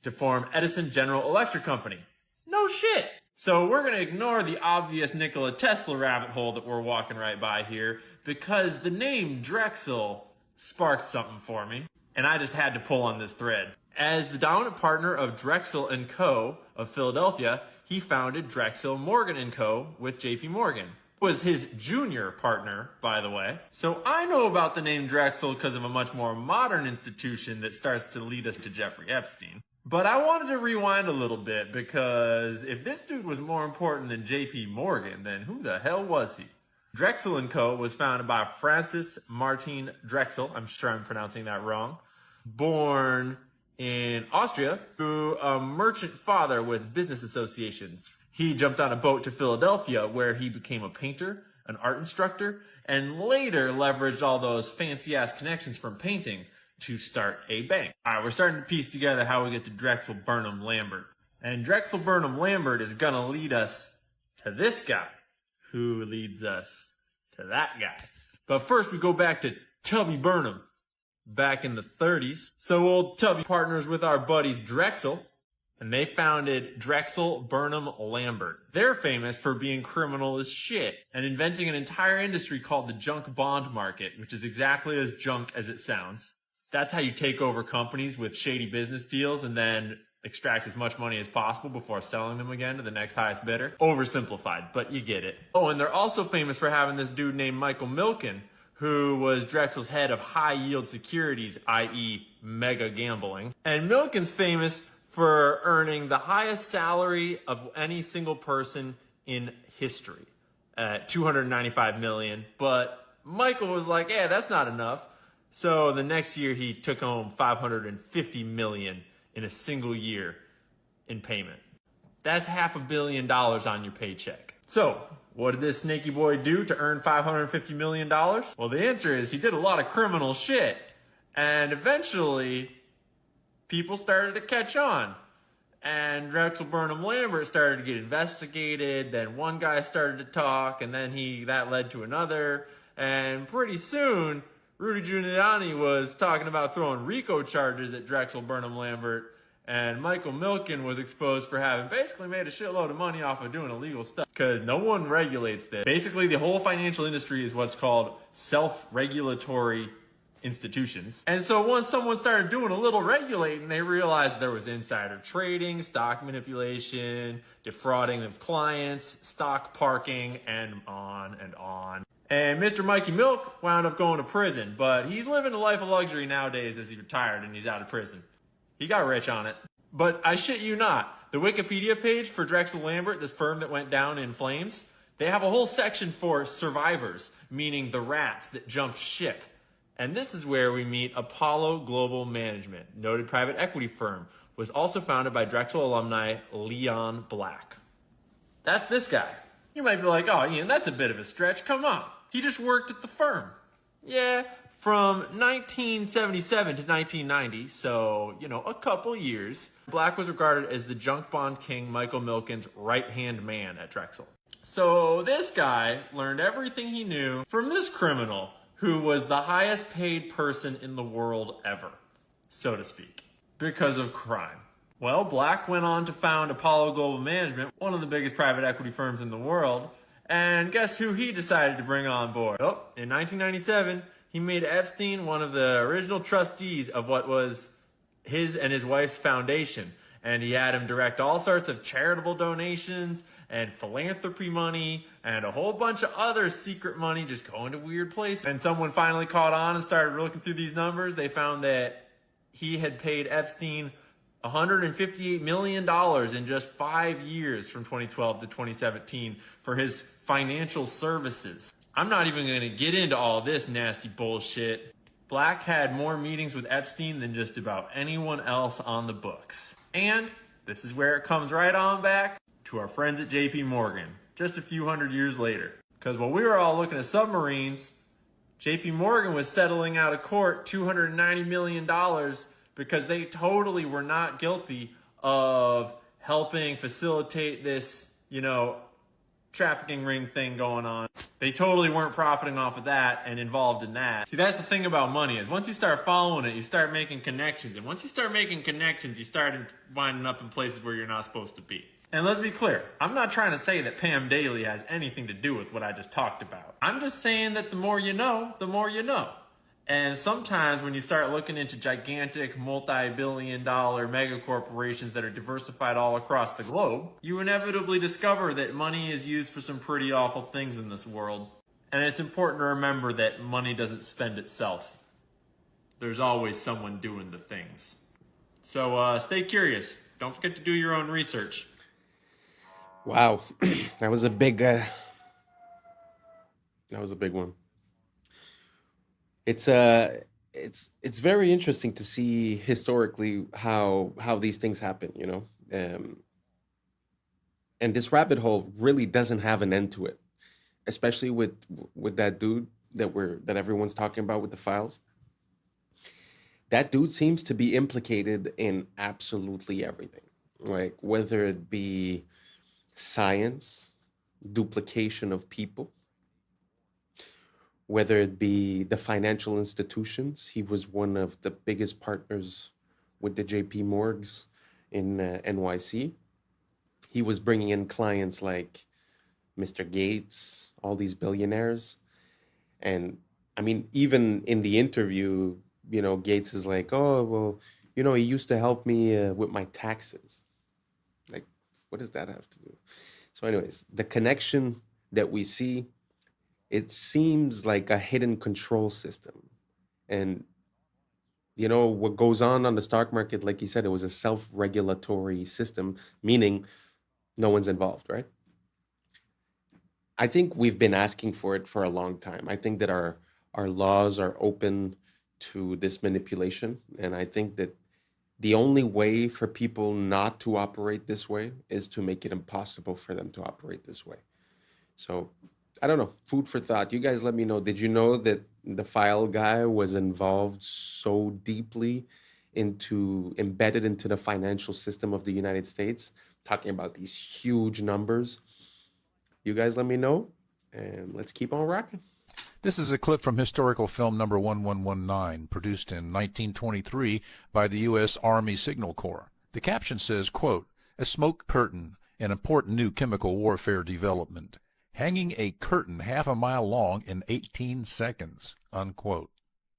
to form Edison General Electric Company. No shit! So we're going to ignore the obvious Nikola Tesla rabbit hole that we're walking right by here, because the name Drexel sparked something for me, and I just had to pull on this thread. As the dominant partner of Drexel & Co. of Philadelphia, he founded Drexel Morgan & Co. with J.P. Morgan. Was his junior partner, by the way. So I know about the name Drexel because of a much more modern institution that starts to lead us to Jeffrey Epstein. But I wanted to rewind a little bit, because if this dude was more important than J.P. Morgan, then who the hell was he? Drexel & Co. was founded by Francis Martin Drexel, I'm sure I'm pronouncing that wrong, born in Austria, to a merchant father with business associations. He jumped on a boat to Philadelphia, where he became a painter, an art instructor, and later leveraged all those fancy-ass connections from painting to start a bank. All right, we're starting to piece together how we get to Drexel Burnham Lambert. And Drexel Burnham Lambert is gonna lead us to this guy, who leads us to that guy. But first we go back to Tubby Burnham back in the 30s. So old Tubby partners with our buddies Drexel, and they founded Drexel Burnham Lambert. They're famous for being criminal as shit and inventing an entire industry called the junk bond market, which is exactly as junk as it sounds. That's how you take over companies with shady business deals and then extract as much money as possible before selling them again to the next highest bidder. Oversimplified, but you get it. Oh, and they're also famous for having this dude named Michael Milken, who was Drexel's head of high yield securities, i.e. mega gambling. And Milken's famous for earning the highest salary of any single person in history at $295 million. But Michael was like, yeah, that's not enough. So the next year he took home $550 million in a single year in payment. That's $500 million on your paycheck. So what did this snaky boy do to earn $550 million? Well, the answer is he did a lot of criminal shit. And eventually people started to catch on. And Drexel Burnham Lambert started to get investigated. Then one guy started to talk, and then that led to another. And pretty soon, Rudy Giuliani was talking about throwing RICO charges at Drexel Burnham Lambert. And Michael Milken was exposed for having basically made a shitload of money off of doing illegal stuff. Because no one regulates this. Basically, the whole financial industry is what's called self-regulatory institutions. And so once someone started doing a little regulating, they realized there was insider trading, stock manipulation, defrauding of clients, stock parking, and on and on. And Mr. Mikey Milk wound up going to prison, but he's living a life of luxury nowadays as he's retired and he's out of prison. He got rich on it. But I shit you not, the Wikipedia page for Drexel Lambert, this firm that went down in flames, they have a whole section for survivors, meaning the rats that jumped ship. And this is where we meet Apollo Global Management, noted private equity firm, was also founded by Drexel alumni Leon Black. That's this guy. You might be like, oh, Ian, that's a bit of a stretch. Come on. He just worked at the firm. Yeah, from 1977 to 1990, so, a couple years, Black was regarded as the junk bond king Michael Milken's right-hand man at Drexel. So this guy learned everything he knew from this criminal who was the highest paid person in the world ever, so to speak, because of crime. Well, Black went on to found Apollo Global Management, one of the biggest private equity firms in the world, and guess who he decided to bring on board? Oh, in 1997, he made Epstein one of the original trustees of what was his and his wife's foundation, and he had him direct all sorts of charitable donations and philanthropy money and a whole bunch of other secret money just going to weird places. And someone finally caught on and started looking through these numbers. They found that he had paid Epstein $158 million in just 5 years from 2012 to 2017 for his financial services. I'm not even going to get into all this nasty bullshit. Black had more meetings with Epstein than just about anyone else on the books. And this is where it comes right on back to our friends at JP Morgan, just a few hundred years later. Because while we were all looking at submarines, JP Morgan was settling out of court $290 million because they totally were not guilty of helping facilitate this, trafficking ring thing going on. They totally weren't profiting off of that and involved in that. See, that's the thing about money is once you start following it, you start making connections. And once you start making connections, you start winding up in places where you're not supposed to be. And let's be clear, I'm not trying to say that Pam Daly has anything to do with what I just talked about. I'm just saying that the more you know, the more you know. And sometimes when you start looking into gigantic multi-billion-dollar mega corporations that are diversified all across the globe, you inevitably discover that money is used for some pretty awful things in this world. And it's important to remember that money doesn't spend itself. There's always someone doing the things. So stay curious. Don't forget to do your own research. Wow, that was a big one. It's very interesting to see historically how these things happen, and this rabbit hole really doesn't have an end to it, especially with that dude that everyone's talking about with the files. That dude seems to be implicated in absolutely everything, like whether it be science, duplication of people, whether it be the financial institutions. He was one of the biggest partners with the JP Morgs in NYC. He was bringing in clients like Mr. Gates, all these billionaires. And I mean, even in the interview, Gates is like, oh, well, he used to help me with my taxes. Like, what does that have to do? So anyways, the connection that we see, it seems like a hidden control system. And, what goes on the stock market, like you said, it was a self-regulatory system, meaning no one's involved, right? I think we've been asking for it for a long time. I think that our laws are open to this manipulation. And I think that the only way for people not to operate this way is to make it impossible for them to operate this way. So I don't know, food for thought. You guys let me know. Did you know that the file guy was involved so deeply embedded into the financial system of the United States, talking about these huge numbers? You guys let me know, and let's keep on rocking. This is a clip from historical film number 1119, produced in 1923 by the U.S. Army Signal Corps. The caption says, quote, "A smoke curtain, an important new chemical warfare development. Hanging a curtain half a mile long in 18 seconds, unquote."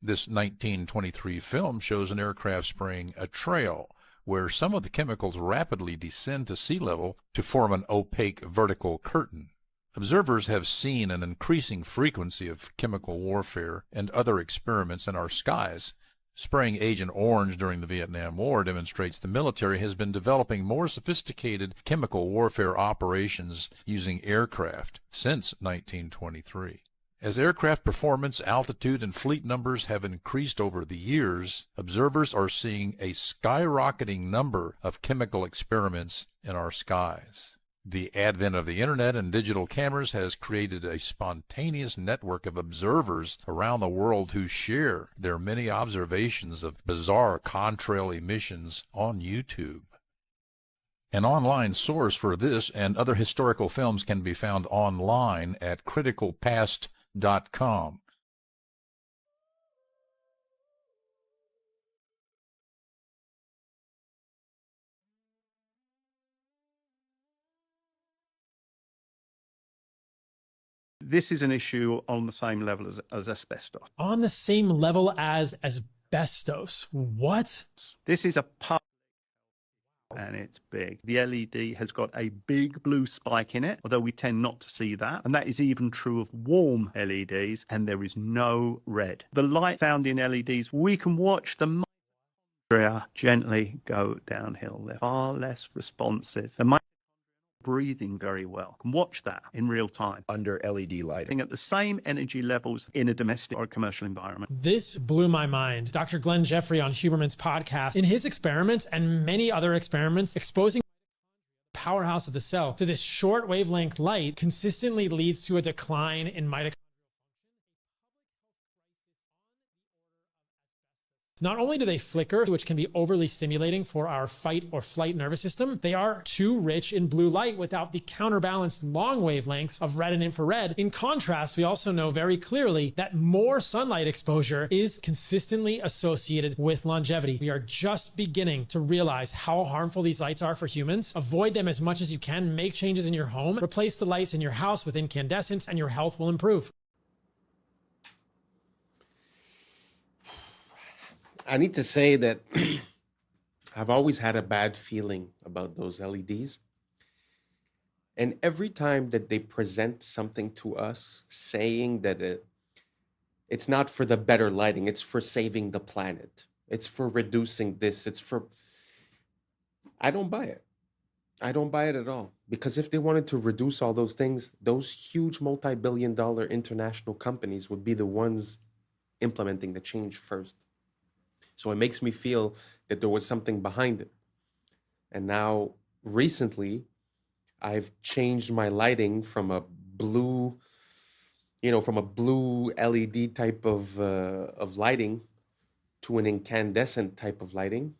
This 1923 film shows an aircraft spraying a trail where some of the chemicals rapidly descend to sea level to form an opaque vertical curtain. Observers have seen an increasing frequency of chemical warfare and other experiments in our skies. Spraying Agent Orange during the Vietnam War demonstrates the military has been developing more sophisticated chemical warfare operations using aircraft since 1923. As aircraft performance, altitude, and fleet numbers have increased over the years, observers are seeing a skyrocketing number of chemical experiments in our skies. The advent of the internet and digital cameras has created a spontaneous network of observers around the world who share their many observations of bizarre contrail emissions on YouTube. An online source for this and other historical films can be found online at criticalpast.com. This is an issue on the same level as asbestos. On the same level as asbestos? What? This is a part, and it's big. The LED has got a big blue spike in it, although we tend not to see that. And that is even true of warm LEDs, and there is no red. The light found in LEDs, we can watch the mitochondria gently go downhill. They're far less responsive. The breathing very well. You can watch that in real time under LED lighting at the same energy levels in a domestic or commercial environment. This blew my mind. Dr. Glenn Jeffrey on Huberman's podcast, in his experiments and many other experiments exposing the powerhouse of the cell to this short wavelength light consistently leads to a decline in mitochondria. Not only do they flicker, which can be overly stimulating for our fight or flight nervous system, they are too rich in blue light without the counterbalanced long wavelengths of red and infrared. In contrast, we also know very clearly that more sunlight exposure is consistently associated with longevity. We are just beginning to realize how harmful these lights are for humans. Avoid them as much as you can. Make changes in your home. Replace the lights in your house with incandescents, and your health will improve. I need to say that I've always had a bad feeling about those LEDs. And every time that they present something to us saying that it's not for the better lighting, it's for saving the planet, it's for reducing this, I don't buy it. I don't buy it at all. Because if they wanted to reduce all those things, those huge multi-billion-dollar international companies would be the ones implementing the change first. So it makes me feel that there was something behind it. And now, recently, I've changed my lighting from a blue LED type of lighting to an incandescent type of lighting.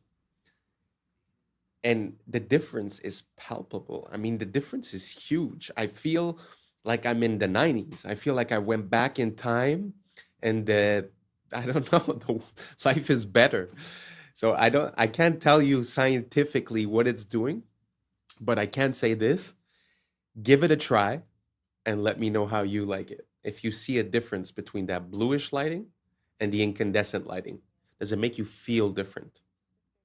And the difference is palpable. I mean, the difference is huge. I feel like I'm in the 90s. I feel like I went back in time and that I don't know, life is better. So I can't tell you scientifically what it's doing, but I can say this: give it a try and let me know how you like it. If you see a difference between that bluish lighting and the incandescent lighting, does it make you feel different?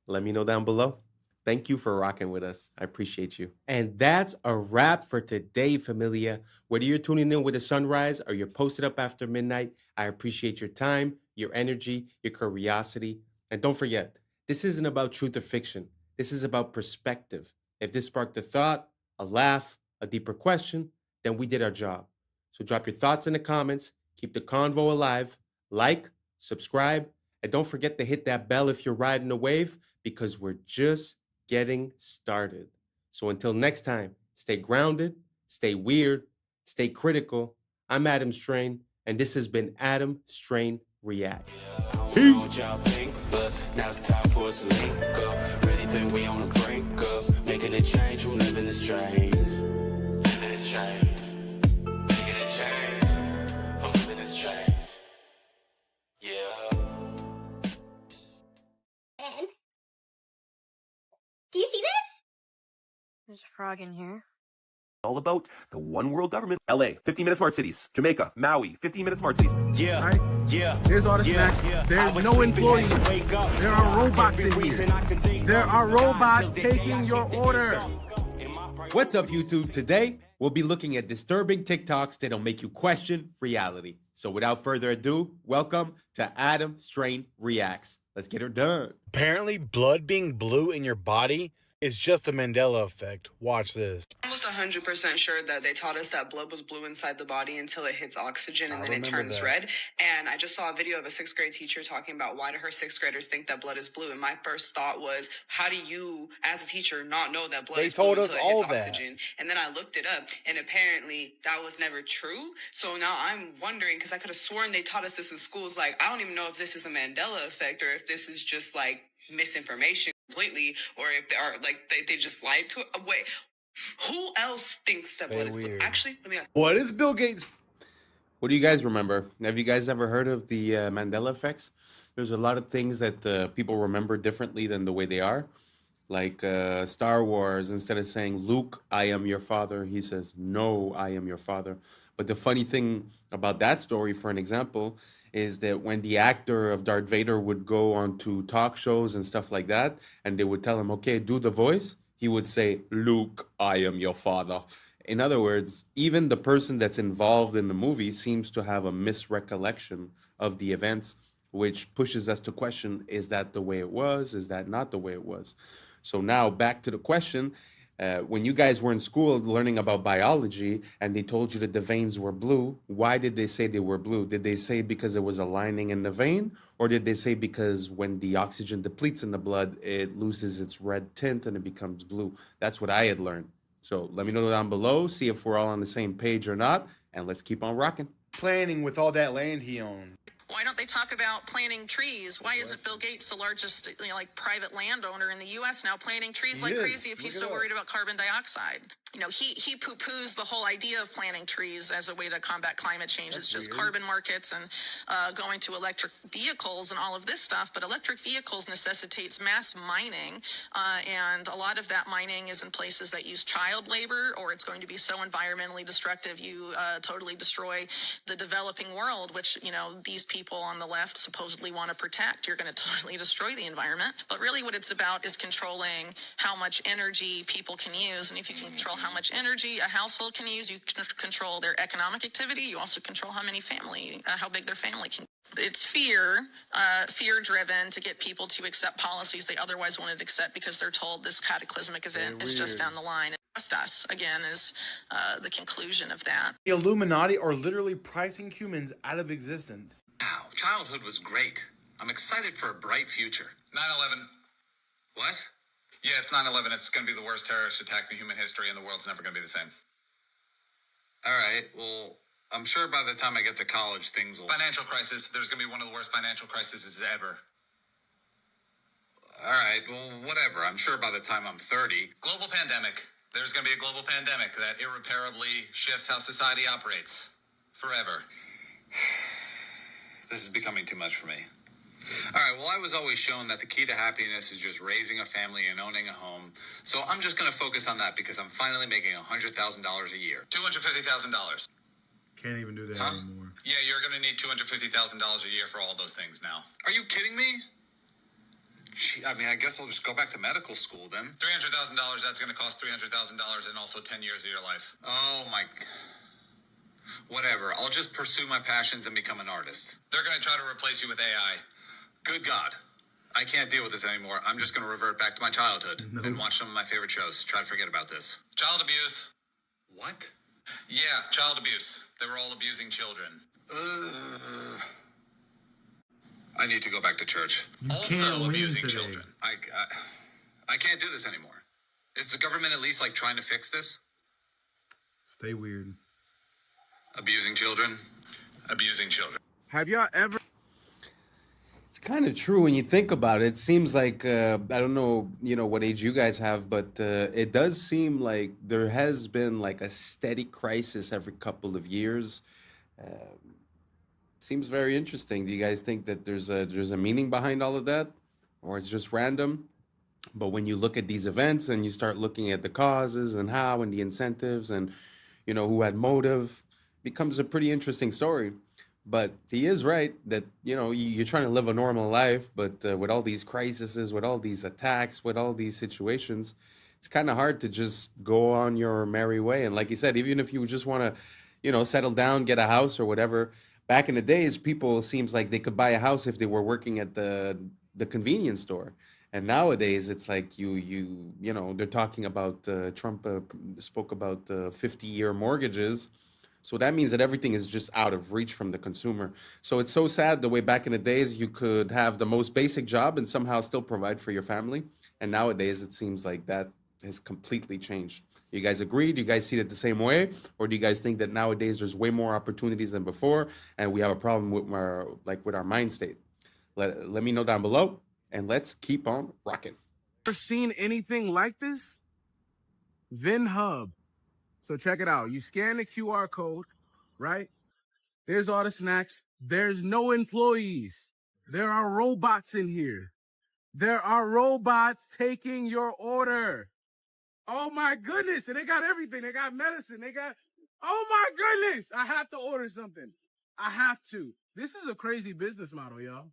Let me know down below. Thank you for rocking with us. I appreciate you. And that's a wrap for today, familia. Whether you're tuning in with the sunrise or you're posted up after midnight, I appreciate your time, your energy, your curiosity. And don't forget, this isn't about truth or fiction. This is about perspective. If this sparked a thought, a laugh, a deeper question, then we did our job. So drop your thoughts in the comments, keep the convo alive, like, subscribe, and don't forget to hit that bell if you're riding the wave, because we're just getting started. So until next time, stay grounded, stay weird, stay critical. I'm Adam Strain, and this has been Adam Strain Reacts. Peace. Now it's time for us to link up. Really think we on the brink up. Making a change from living this strange. Living this strange. Making a change from living this strange. Yeah. Do you see this? There's a frog in here. All about the one world government. LA, 15-minute smart cities. Jamaica, Maui, 15-minute smart cities. Yeah, right? Yeah. There's all the snacks. There's no employees. There are robots in here. There are robots taking your order. What's up, YouTube? Today, we'll be looking at disturbing TikToks that'll make you question reality. So without further ado, welcome to Adam Strain Reacts. Let's get her done. Apparently, blood being blue in your body is just a Mandela effect. Watch this. Almost 100% sure that they taught us that blood was blue inside the body until it hits oxygen and then it turns red. And I just saw a video of a 6th grade teacher talking about why do her 6th graders think that blood is blue. And my first thought was, how do you, as a teacher, not know that blood is blue until it hits oxygen? And then I looked it up, and apparently that was never true. So now I'm wondering, because I could have sworn they taught us this in schools. Like, I don't even know if this is a Mandela effect or if this is just like misinformation completely, or if they are like they just lied to it. Wait, who else thinks that blood is blue? Actually, let me ask. What is Bill Gates? What do you guys remember? Have you guys ever heard of the Mandela effects? There's a lot of things that people remember differently than the way they are. Like Star Wars, instead of saying, Luke, I am your father, he says, no, I am your father. But the funny thing about that story, for an example, is that when the actor of Darth Vader would go on to talk shows and stuff like that, and they would tell him, okay, do the voice, he would say, Luke, I am your father. In other words, even the person that's involved in the movie seems to have a misrecollection of the events, which pushes us to question, is that the way it was? Is that not the way it was? So now back to the question. When you guys were in school learning about biology and they told you that the veins were blue, why did they say they were blue? Did they say because it was a lining in the vein? Or did they say because when the oxygen depletes in the blood, it loses its red tint and it becomes blue? That's what I had learned. So let me know down below, see if we're all on the same page or not, and let's keep on rocking. Planning with all that land he owned. Why don't they talk about planting trees? Why isn't Bill Gates the largest, like private landowner in the U.S. now, planting trees like crazy if he's so worried about carbon dioxide? You know, he poo-poos the whole idea of planting trees as a way to combat climate change. It's just carbon markets and going to electric vehicles and all of this stuff. But electric vehicles necessitates mass mining, and a lot of that mining is in places that use child labor, or it's going to be so environmentally destructive you totally destroy the developing world, which, you know, these people on the left supposedly want to protect. You're going to totally destroy the environment. But really what it's about is controlling how much energy people can use. And if you can control how much energy a household can use, you can control their economic activity. You also control how big their family can. It's fear-driven to get people to accept policies they otherwise wouldn't accept because they're told this cataclysmic event is just down the line. Trust us, again, is the conclusion of that. The Illuminati are literally pricing humans out of existence. Wow, childhood was great. I'm excited for a bright future. 9/11. What? Yeah, it's 9/11. It's going to be the worst terrorist attack in human history, and the world's never going to be the same. All right, well, I'm sure by the time I get to college, things will... Financial crisis. There's going to be one of the worst financial crises ever. All right, well, whatever. I'm sure by the time I'm 30... Global pandemic. There's going to be a global pandemic that irreparably shifts how society operates. Forever. This is becoming too much for me. All right, well, I was always shown that the key to happiness is just raising a family and owning a home. So I'm just going to focus on that because I'm finally making $100,000 a year. $250,000. Can't even do that Huh? anymore. Yeah, you're going to need $250,000 a year for all those things now. Are you kidding me? Gee, I mean, I guess I'll just go back to medical school then. $300,000, that's going to cost $300,000 and also 10 years of your life. Oh, my... Whatever, I'll just pursue my passions and become an artist. They're going to try to replace you with AI. Good God. I can't deal with this anymore. I'm just going to revert back to my childhood and watch some of my favorite shows. Try to forget about this. Child abuse. What? Yeah, child abuse. They were all abusing children. I need to go back to church. Also abusing children. I can't do this anymore. Is the government at least like trying to fix this? Stay weird. Abusing children. Abusing children. Have y'all ever? It's kind of true when you think about it. It seems like I don't know, what age you guys have, but it does seem like there has been like a steady crisis every couple of years. Seems very interesting. Do you guys think that there's a meaning behind all of that, or it's just random? But when you look at these events and you start looking at the causes and how and the incentives and who had motive, becomes a pretty interesting story. But he is right that you're trying to live a normal life, but with all these crises, with all these attacks, with all these situations, it's kind of hard to just go on your merry way. And like you said, even if you just want to settle down, get a house or whatever, back in the days, people seems like they could buy a house if they were working at the convenience store. And nowadays, it's like they're talking about Trump spoke about 50-year mortgages. So that means that everything is just out of reach from the consumer. So it's so sad the way back in the days you could have the most basic job and somehow still provide for your family. And nowadays it seems like that has completely changed. You guys agree? Do you guys see it the same way? Or do you guys think that nowadays there's way more opportunities than before and we have a problem with our mind state? Let me know down below and let's keep on rocking. Ever seen anything like this? VinHub. So check it out. You scan the QR code, right? There's all the snacks. There's no employees. There are robots in here. There are robots taking your order. Oh my goodness. And they got everything. They got medicine. Oh my goodness. I have to order something. I have to. This is a crazy business model, y'all.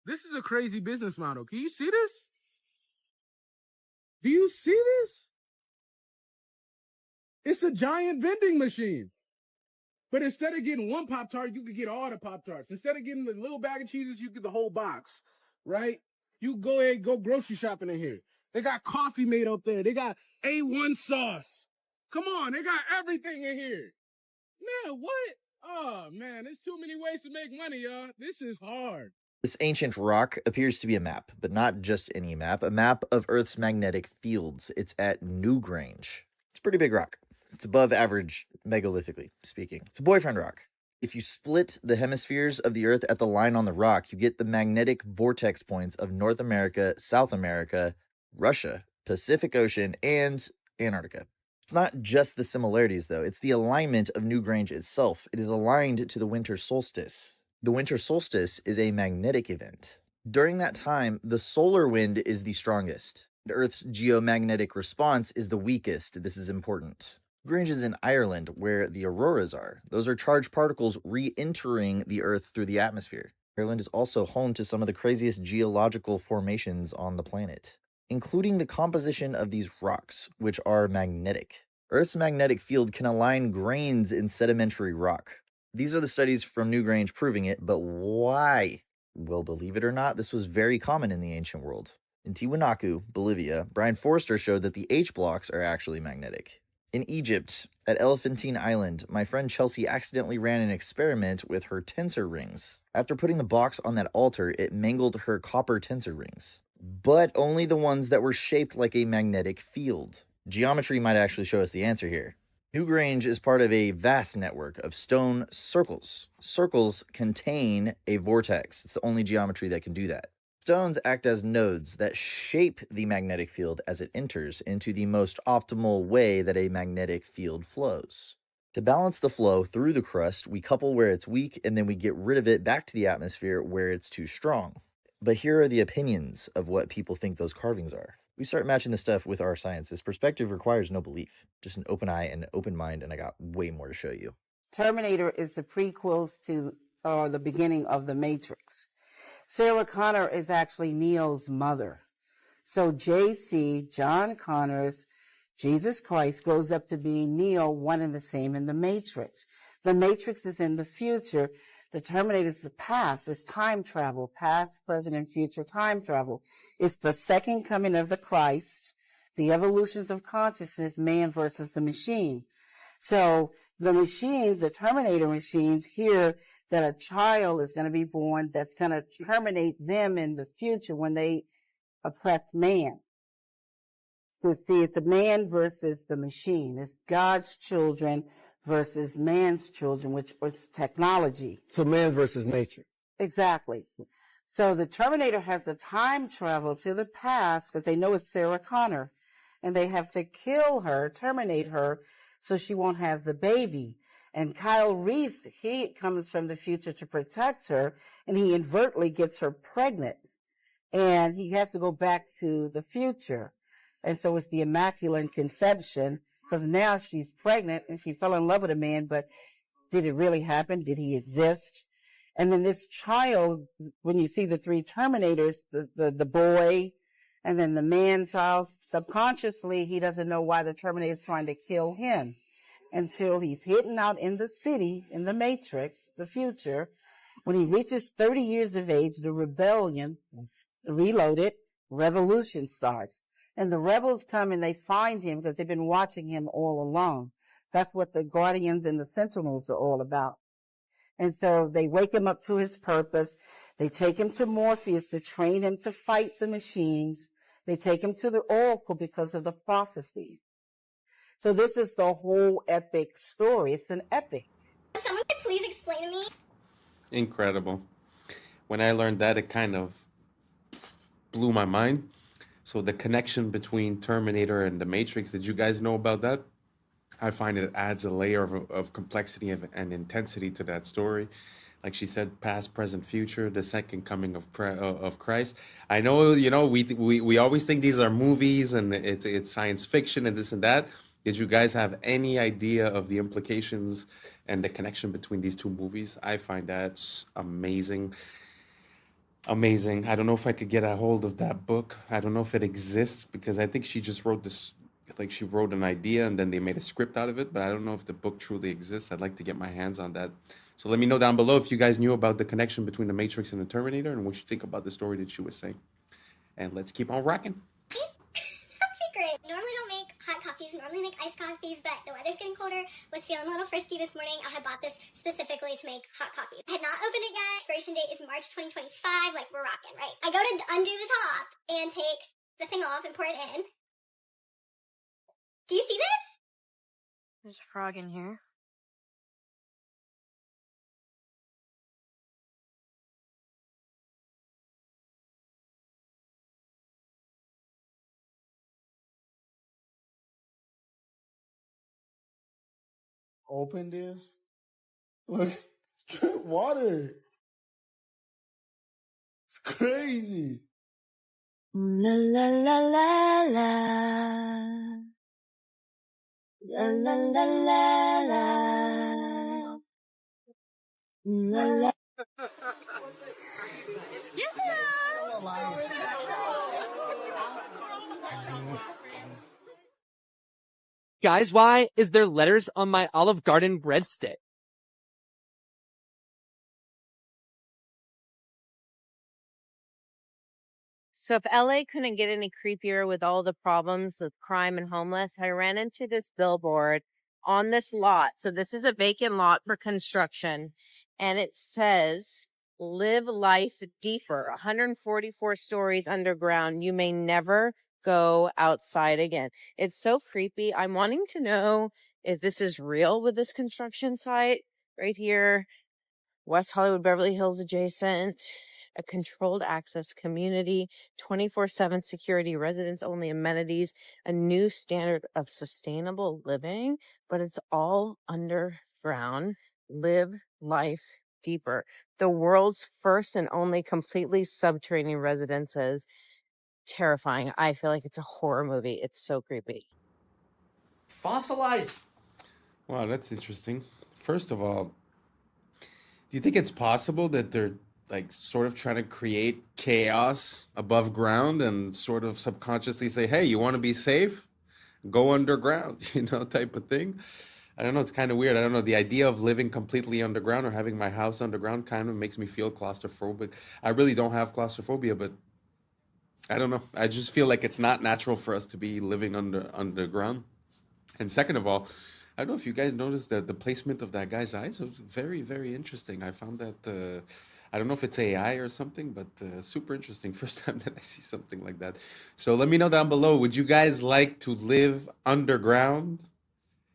This is a crazy business model. Can you see this? Do you see this? It's a giant vending machine. But instead of getting one Pop-Tart, you could get all the Pop-Tarts. Instead of getting the little bag of cheeses, you get the whole box, right? You go ahead and go grocery shopping in here. They got coffee made up there. They got A1 sauce. Come on, they got everything in here. Man, what? Oh, man, there's too many ways to make money, y'all. This is hard. This ancient rock appears to be a map, but not just any map, a map of Earth's magnetic fields. It's at Newgrange. It's a pretty big rock. It's above average, megalithic speaking. It's a boyfriend rock. If you split the hemispheres of the Earth at the line on the rock, you get the magnetic vortex points of North America, South America, Russia, Pacific Ocean, and Antarctica. It's not just the similarities, though. It's the alignment of Newgrange itself. It is aligned to the winter solstice. The winter solstice is a magnetic event. During that time, the solar wind is the strongest. Earth's geomagnetic response is the weakest. This is important. Newgrange is in Ireland, where the auroras are. Those are charged particles re-entering the Earth through the atmosphere. Ireland is also home to some of the craziest geological formations on the planet, including the composition of these rocks, which are magnetic. Earth's magnetic field can align grains in sedimentary rock. These are the studies from Newgrange proving it, but why? Well, believe it or not, this was very common in the ancient world. In Tiwanaku, Bolivia, Brian Forster showed that the H blocks are actually magnetic. In Egypt, at Elephantine Island, my friend Chelsea accidentally ran an experiment with her tensor rings. After putting the box on that altar, it mangled her copper tensor rings, but only the ones that were shaped like a magnetic field. Geometry might actually show us the answer here. Newgrange is part of a vast network of stone circles. Circles contain a vortex. It's the only geometry that can do that. Stones act as nodes that shape the magnetic field as it enters into the most optimal way that a magnetic field flows. To balance the flow through the crust, we couple where it's weak and then we get rid of it back to the atmosphere where it's too strong. But here are the opinions of what people think those carvings are. We start matching the stuff with our science. This perspective requires no belief, just an open eye and open mind, and I got way more to show you. Terminator is the prequels to the beginning of The Matrix. Sarah Connor is actually Neo's mother. So JC, John Connor's Jesus Christ, grows up to be Neo, one and the same in The Matrix. The Matrix is in the future. The Terminator is the past. It's time travel, past, present, and future time travel. It's the second coming of the Christ, the evolutions of consciousness, man versus the machine. So the machines, the Terminator machines, hear that a child is going to be born that's going to terminate them in the future when they oppress man. So see, it's a man versus the machine. It's God's children versus man's children, which was technology. So man versus nature. Exactly. So the Terminator has to time travel to the past because they know it's Sarah Connor, and they have to kill her, terminate her, so she won't have the baby. And Kyle Reese, he comes from the future to protect her, and he inadvertently gets her pregnant. And he has to go back to the future. And so it's the Immaculate Conception, because now she's pregnant and she fell in love with a man, but did it really happen? Did he exist? And then this child, when you see the three Terminators, the boy, and then the man child, subconsciously, he doesn't know why the Terminator is trying to kill him until he's hidden out in the city, in the Matrix, the future. When he reaches 30 years of age, the rebellion, reloaded, revolution starts. And the rebels come and they find him because they've been watching him all along. That's what the Guardians and the Sentinels are all about. And so they wake him up to his purpose. They take him to Morpheus to train him to fight the machines. They take him to the Oracle because of the prophecy. So this is the whole epic story. It's an epic. Someone could please explain to me? Incredible. When I learned that, it kind of blew my mind. So the connection between Terminator and The Matrix, did you guys know about that? I find it adds a layer of complexity and intensity to that story. Like she said, past, present, future, the second coming of Christ. I know, we always think these are movies and it's science fiction and this and that. Did you guys have any idea of the implications and the connection between these two movies? I find that amazing. Amazing. I don't know if I could get a hold of that book. I don't know if it exists because I think she just wrote this, like she wrote an idea and then they made a script out of it, but I don't know if the book truly exists. I'd like to get my hands on that. So let me know down below if you guys knew about the connection between the Matrix and the Terminator and what you think about the story that she was saying. And let's keep on rocking. That'd be great. Normally don't make hot coffees, normally make iced coffees, but the weather's getting colder, was feeling a little frisky this morning. I had bought this specifically to make hot coffee. I had not opened it yet. Expiration date is March 2025, like we're rocking, right? I go to undo the top and take the thing off and pour it in. Do you see this? There's a frog in here. Open this. Look, drink water. It's crazy. La la la la la. La la la la la. La la. Guys, why is there letters on my Olive Garden breadstick? So if LA couldn't get any creepier with all the problems with crime and homeless, I ran into this billboard on this lot. So this is a vacant lot for construction, and it says, "Live life deeper, 144 stories underground. You may never go outside again." It's so creepy. I'm wanting to know if this is real with this construction site right here, West Hollywood, Beverly Hills adjacent. a controlled access community, 24/7 security, residents only amenities, a new standard of sustainable living, but it's all underground. Live life deeper. The world's first and only completely subterranean residences. Terrifying. I feel like it's a horror movie. It's so creepy. Fossilized. Wow, that's interesting. First of all, do you think it's possible that they're like sort of trying to create chaos above ground and sort of subconsciously say, hey, you want to be safe? Go underground, type of thing? I don't know. It's kind of weird. I don't know. The idea of living completely underground or having my house underground kind of makes me feel claustrophobic. I really don't have claustrophobia, but I don't know. I just feel like it's not natural for us to be living underground. And second of all, I don't know if you guys noticed that the placement of that guy's eyes was very, very interesting. I found that, I don't know if it's AI or something, but super interesting. First time that I see something like that. So let me know down below. Would you guys like to live underground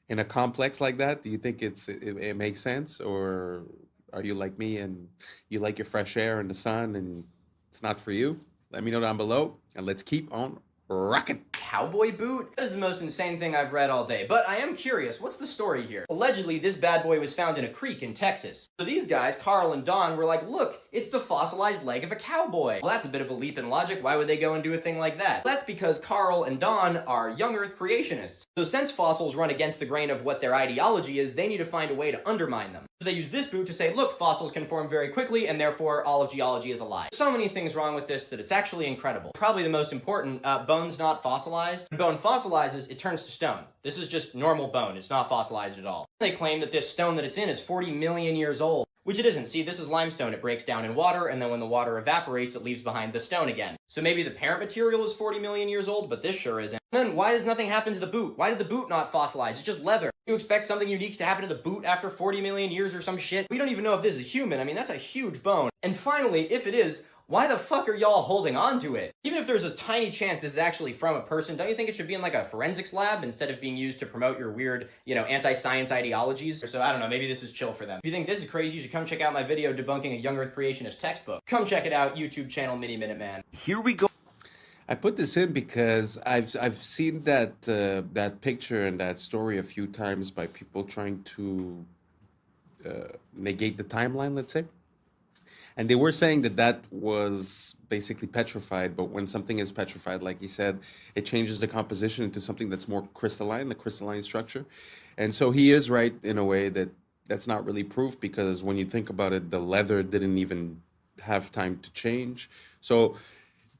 in a complex like that? Do you think it makes sense? Or are you like me and you like your fresh air and the sun and it's not for you? Let me know down below and let's keep on rocking. Cowboy boot? That is the most insane thing I've read all day, but I am curious, what's the story here? Allegedly, this bad boy was found in a creek in Texas. So these guys, Carl and Don, were like, look, it's the fossilized leg of a cowboy. Well, that's a bit of a leap in logic. Why would they go and do a thing like that? That's because Carl and Don are young Earth creationists. So since fossils run against the grain of what their ideology is, they need to find a way to undermine them. So they use this boot to say, look, fossils can form very quickly, and therefore all of geology is a lie. So many things wrong with this that it's actually incredible. Probably the most important, bone's not fossilized. When bone fossilizes, it turns to stone. This is just normal bone. It's not fossilized at all. They claim that this stone that it's in is 40 million years old, which it isn't. See, this is limestone. It breaks down in water, and then when the water evaporates, it leaves behind the stone again. So maybe the parent material is 40 million years old, but this sure isn't. And then why does nothing happen to the boot? Why did the boot not fossilize? It's just leather. You expect something unique to happen to the boot after 40 million years or some shit? We don't even know if this is human. I mean, that's a huge bone. And finally, if it is, why the fuck are y'all holding on to it? Even if there's a tiny chance this is actually from a person, don't you think it should be in like a forensics lab instead of being used to promote your weird, anti-science ideologies? So I don't know, maybe this is chill for them. If you think this is crazy, you should come check out my video debunking a young Earth creationist textbook. Come check it out, YouTube channel Mini Minute Man. Here we go. I put this in because I've seen that picture and that story a few times by people trying to negate the timeline, let's say. And they were saying that was basically petrified, but when something is petrified, like he said, it changes the composition into something that's more crystalline, a crystalline structure. And so he is right in a way that that's not really proof, because when you think about it, the leather didn't even have time to change. So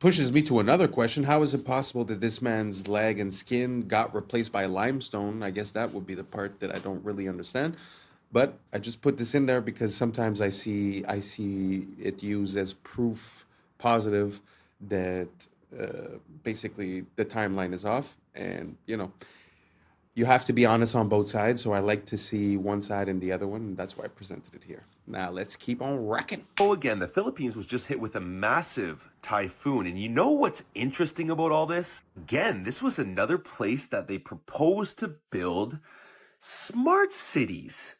pushes me to another question. How is it possible that this man's leg and skin got replaced by limestone? I guess that would be the part that I don't really understand. But I just put this in there because sometimes I see it used as proof positive that basically the timeline is off. And, you have to be honest on both sides. So I like to see one side and the other one. And that's why I presented it here. Now let's keep on rocking. Oh, again, the Philippines was just hit with a massive typhoon. And you know what's interesting about all this? Again, this was another place that they proposed to build smart cities.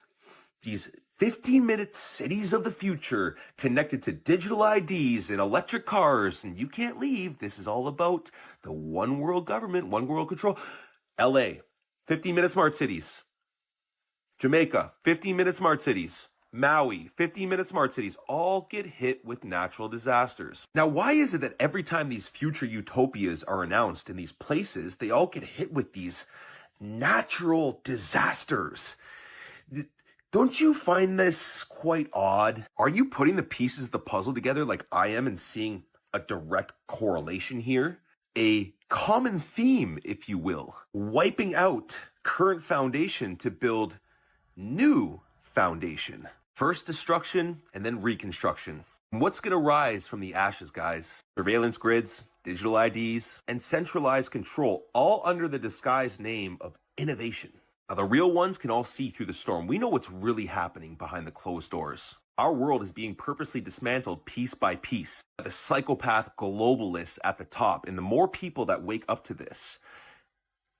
These 15-minute cities of the future connected to digital IDs and electric cars, and you can't leave. This is all about the one world government, one world control. LA, 15-minute smart cities. Jamaica, 15-minute smart cities. Maui, 15-minute smart cities, all get hit with natural disasters. Now, why is it that every time these future utopias are announced in these places, they all get hit with these natural disasters? Don't you find this quite odd? Are you putting the pieces of the puzzle together like I am and seeing a direct correlation here? A common theme, if you will. Wiping out current foundation to build new foundation. First destruction and then reconstruction. What's going to rise from the ashes, guys? Surveillance grids, digital IDs, and centralized control, all under the disguised name of innovation. Now, the real ones can all see through the storm. We know what's really happening behind the closed doors. Our world is being purposely dismantled piece by piece. The psychopath globalists at the top, and the more people that wake up to this,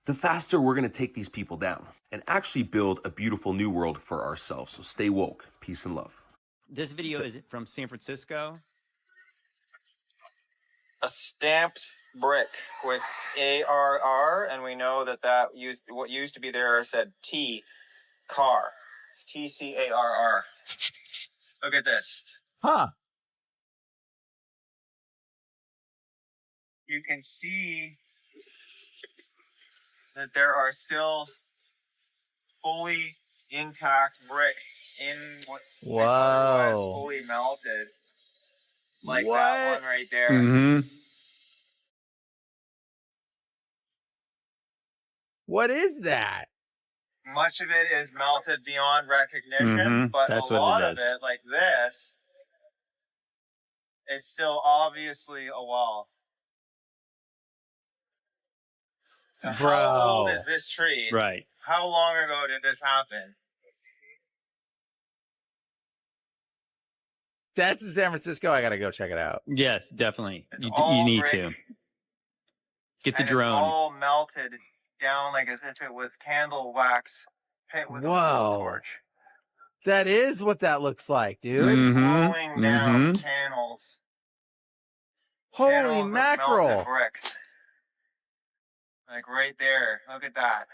the faster we're going to take these people down and actually build a beautiful new world for ourselves. So stay woke. Peace and love. This video is from San Francisco. a stamped brick with ARR, and we know that what used to be there said T, car. It's TCARR. Look at this. Huh. You can see that there are still fully intact bricks in what is otherwise fully melted. Like that one right there. Mm-hmm. What is that? Much of it is melted beyond recognition, but That's a what lot it of is. it, like this, is still obviously a wall. So how old is this tree? Right. How long ago did this happen? That's in San Francisco. I gotta go check it out. Yes, definitely. You all need brick, to. Get the and drone. It's all melted down like as if it was candle wax hit with a blowtorch. That is what that looks like, dude. Flowing down channels. Holy Channels of mackerel. melted bricks. Like right there. Look at that.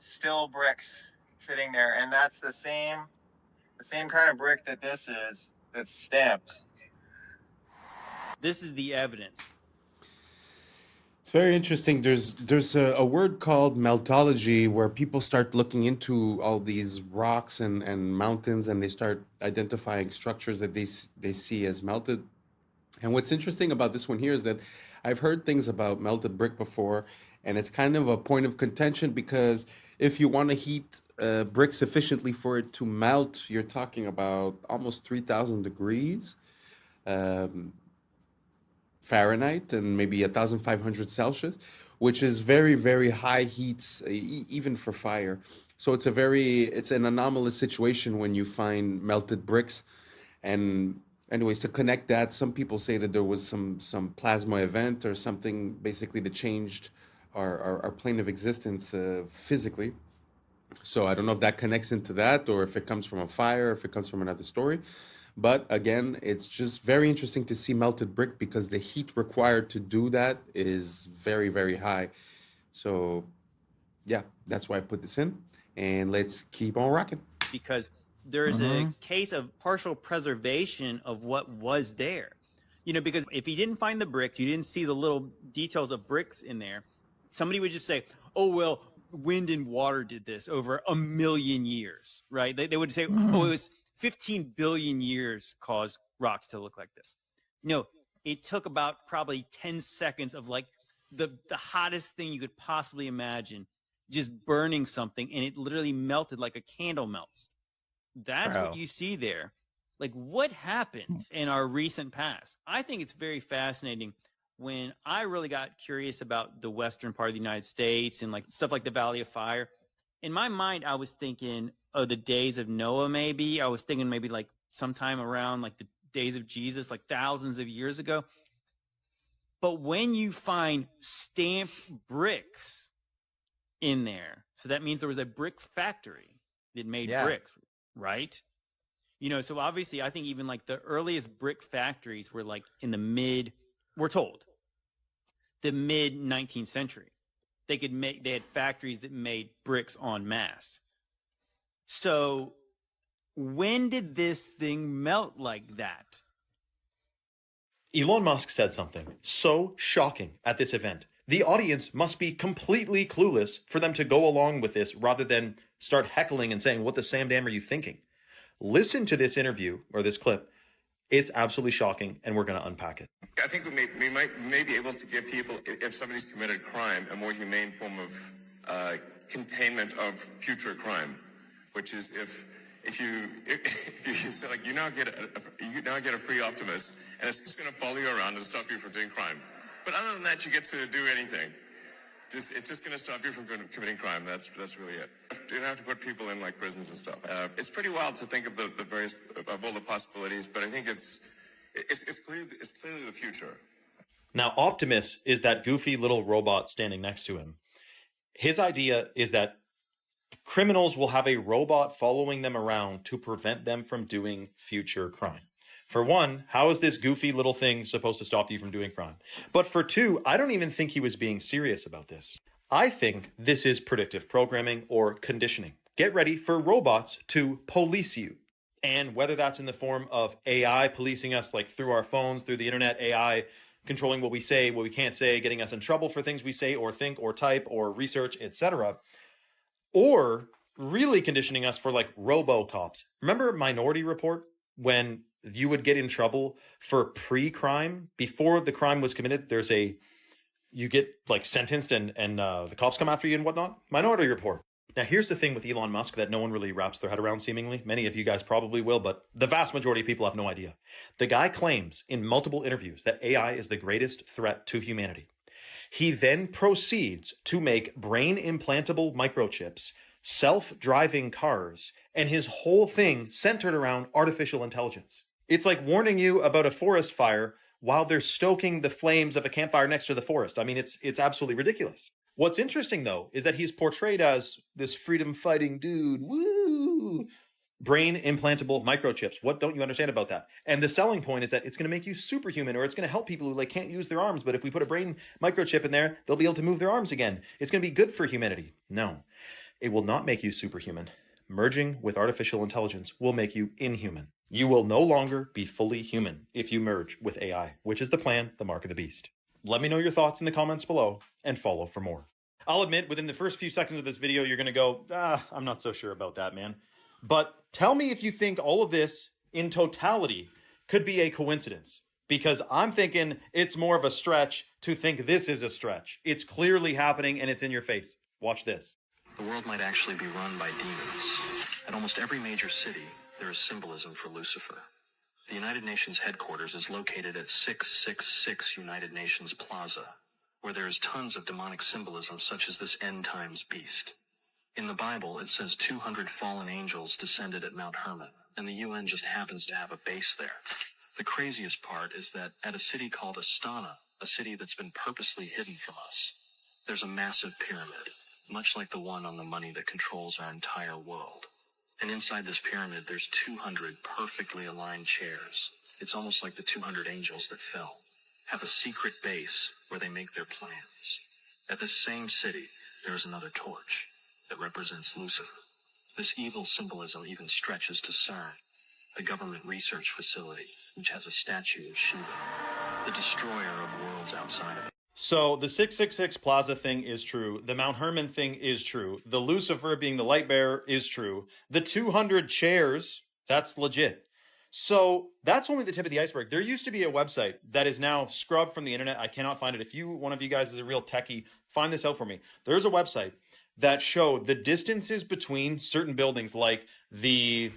Still bricks sitting there, and that's the same kind of brick that this is. That's stamped. This is the evidence. It's very interesting. There's a word called meltology where people start looking into all these rocks and mountains, and they start identifying structures that they see as melted. And what's interesting about this one here is that I've heard things about melted brick before, and it's kind of a point of contention because if you want to heat brick sufficiently for it to melt, you're talking about almost 3,000 degrees. Fahrenheit and maybe 1,500 Celsius, which is very, very high heats, even for fire. So it's an anomalous situation when you find melted bricks. And anyways, to connect that, some people say that there was some plasma event or something basically that changed our plane of existence physically. So I don't know if that connects into that or if it comes from a fire, if it comes from another story. But again, it's just very interesting to see melted brick because the heat required to do that is very, very high. So yeah, that's why I put this in. And let's keep on rocking. Because there is a case of partial preservation of what was there. You know, because if you didn't find the bricks, you didn't see the little details of bricks in there, somebody would just say, oh, well, wind and water did this over 1 million years, right? They would say, oh, it was 15 billion years caused rocks to look like this. No, it took about probably 10 seconds of like the hottest thing you could possibly imagine, just burning something, and it literally melted like a candle melts. That's what you see there. Like, what happened in our recent past? I think it's very fascinating. When I really got curious about the western part of the United States and like stuff like the Valley of Fire, in my mind, I was thinking of the days of Noah, maybe. I was thinking maybe like sometime around like the days of Jesus, like thousands of years ago. But when you find stamped bricks in there, so that means there was a brick factory that made bricks, right? You know, so obviously I think even like the earliest brick factories were like in the we're told, the mid 19th century. They had factories that made bricks en masse. So when did this thing melt like that? Elon Musk said something so shocking at this event. The audience must be completely clueless for them to go along with this rather than start heckling and saying, what the Sam damn are you thinking? Listen to this interview or this clip. It's absolutely shocking, and we're going to unpack it. I think we may be able to give people, if somebody's committed crime, a more humane form of containment of future crime, which is if you say like you now get a free Optimus, and it's just going to follow you around and stop you from doing crime. But other than that, you get to do anything. It's just going to stop you from committing crime. That's really it. You don't have to put people in like prisons and stuff. It's pretty wild to think of the various of all the possibilities, but I think it's clearly the future. Now, Optimus is that goofy little robot standing next to him. His idea is that criminals will have a robot following them around to prevent them from doing future crime. For one, how is this goofy little thing supposed to stop you from doing crime? But for two, I don't even think he was being serious about this. I think this is predictive programming or conditioning. Get ready for robots to police you. And whether that's in the form of AI policing us, like through our phones, through the internet, AI controlling what we say, what we can't say, getting us in trouble for things we say or think or type or research, etc., or really conditioning us for like robo-cops. Remember Minority Report, when you would get in trouble for pre-crime before the crime was committed? You get like sentenced and the cops come after you and whatnot. Minority Report. Now here's the thing with Elon Musk that no one really wraps their head around, seemingly. Many of you guys probably will, but the vast majority of people have no idea. The guy claims in multiple interviews that AI is the greatest threat to humanity. He then proceeds to make brain implantable microchips, self-driving cars, and his whole thing centered around artificial intelligence. It's like warning you about a forest fire while they're stoking the flames of a campfire next to the forest. I mean, it's absolutely ridiculous. What's interesting, though, is that he's portrayed as this freedom-fighting dude. Woo! Brain implantable microchips. What don't you understand about that? And the selling point is that it's going to make you superhuman, or it's going to help people who like can't use their arms, but if we put a brain microchip in there, they'll be able to move their arms again. It's going to be good for humanity. No, it will not make you superhuman. Merging with artificial intelligence will make you inhuman. You will no longer be fully human if you merge with AI, which is the plan, the mark of the beast. Let me know your thoughts in the comments below and follow for more. I'll admit, within the first few seconds of this video, you're going to go, I'm not so sure about that, man. But tell me if you think all of this in totality could be a coincidence, because I'm thinking it's more of a stretch to think this is a stretch. It's clearly happening and it's in your face. Watch this. The world might actually be run by demons. At almost every major city, there is symbolism for Lucifer. The United Nations headquarters is located at 666 United Nations Plaza, where there is tons of demonic symbolism such as this end times beast. In the Bible, it says 200 fallen angels descended at Mount Hermon, and the UN just happens to have a base there. The craziest part is that at a city called Astana, a city that's been purposely hidden from us, there's a massive pyramid, much like the one on the money that controls our entire world. And inside this pyramid, there's 200 perfectly aligned chairs. It's almost like the 200 angels that fell have a secret base where they make their plans. At this same city, there is another torch that represents Lucifer. This evil symbolism even stretches to CERN, a government research facility which has a statue of Shiva, the destroyer of worlds outside of it. So the 666 Plaza thing is true. The Mount Hermon thing is true. The Lucifer being the light bearer is true. The 200 chairs, that's legit. So that's only the tip of the iceberg. There used to be a website that is now scrubbed from the internet. I cannot find it. If one of you guys is a real techie, find this out for me. There's a website that showed the distances between certain buildings, like the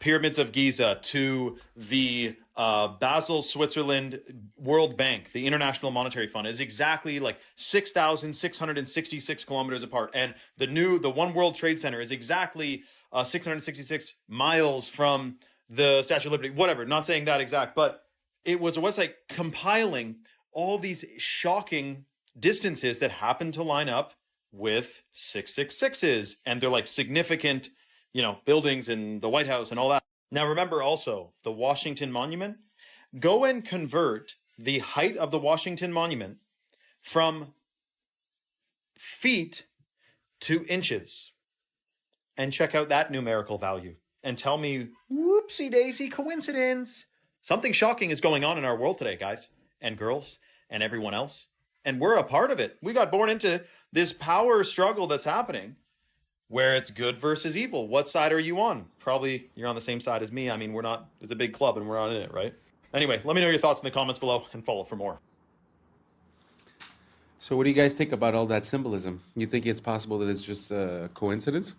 Pyramids of Giza to the Basel, Switzerland World Bank, the International Monetary Fund, is exactly like 6,666 kilometers apart. And the One World Trade Center is exactly 666 miles from the Statue of Liberty, whatever, not saying that exact, but it was a website compiling all these shocking distances that happen to line up with 666s, and they're like significant, buildings in the White House and all that. Now remember also the Washington Monument. Go and convert the height of the Washington Monument from feet to inches and check out that numerical value and tell me, whoopsie daisy coincidence. Something shocking is going on in our world today, guys and girls and everyone else. And we're a part of it. We got born into this power struggle that's happening where it's good versus evil. What side are you on? Probably you're on the same side as me. I mean, it's a big club and we're not in it, right? Anyway, let me know your thoughts in the comments below and follow for more. So what do you guys think about all that symbolism? You think it's possible that it's just a coincidence?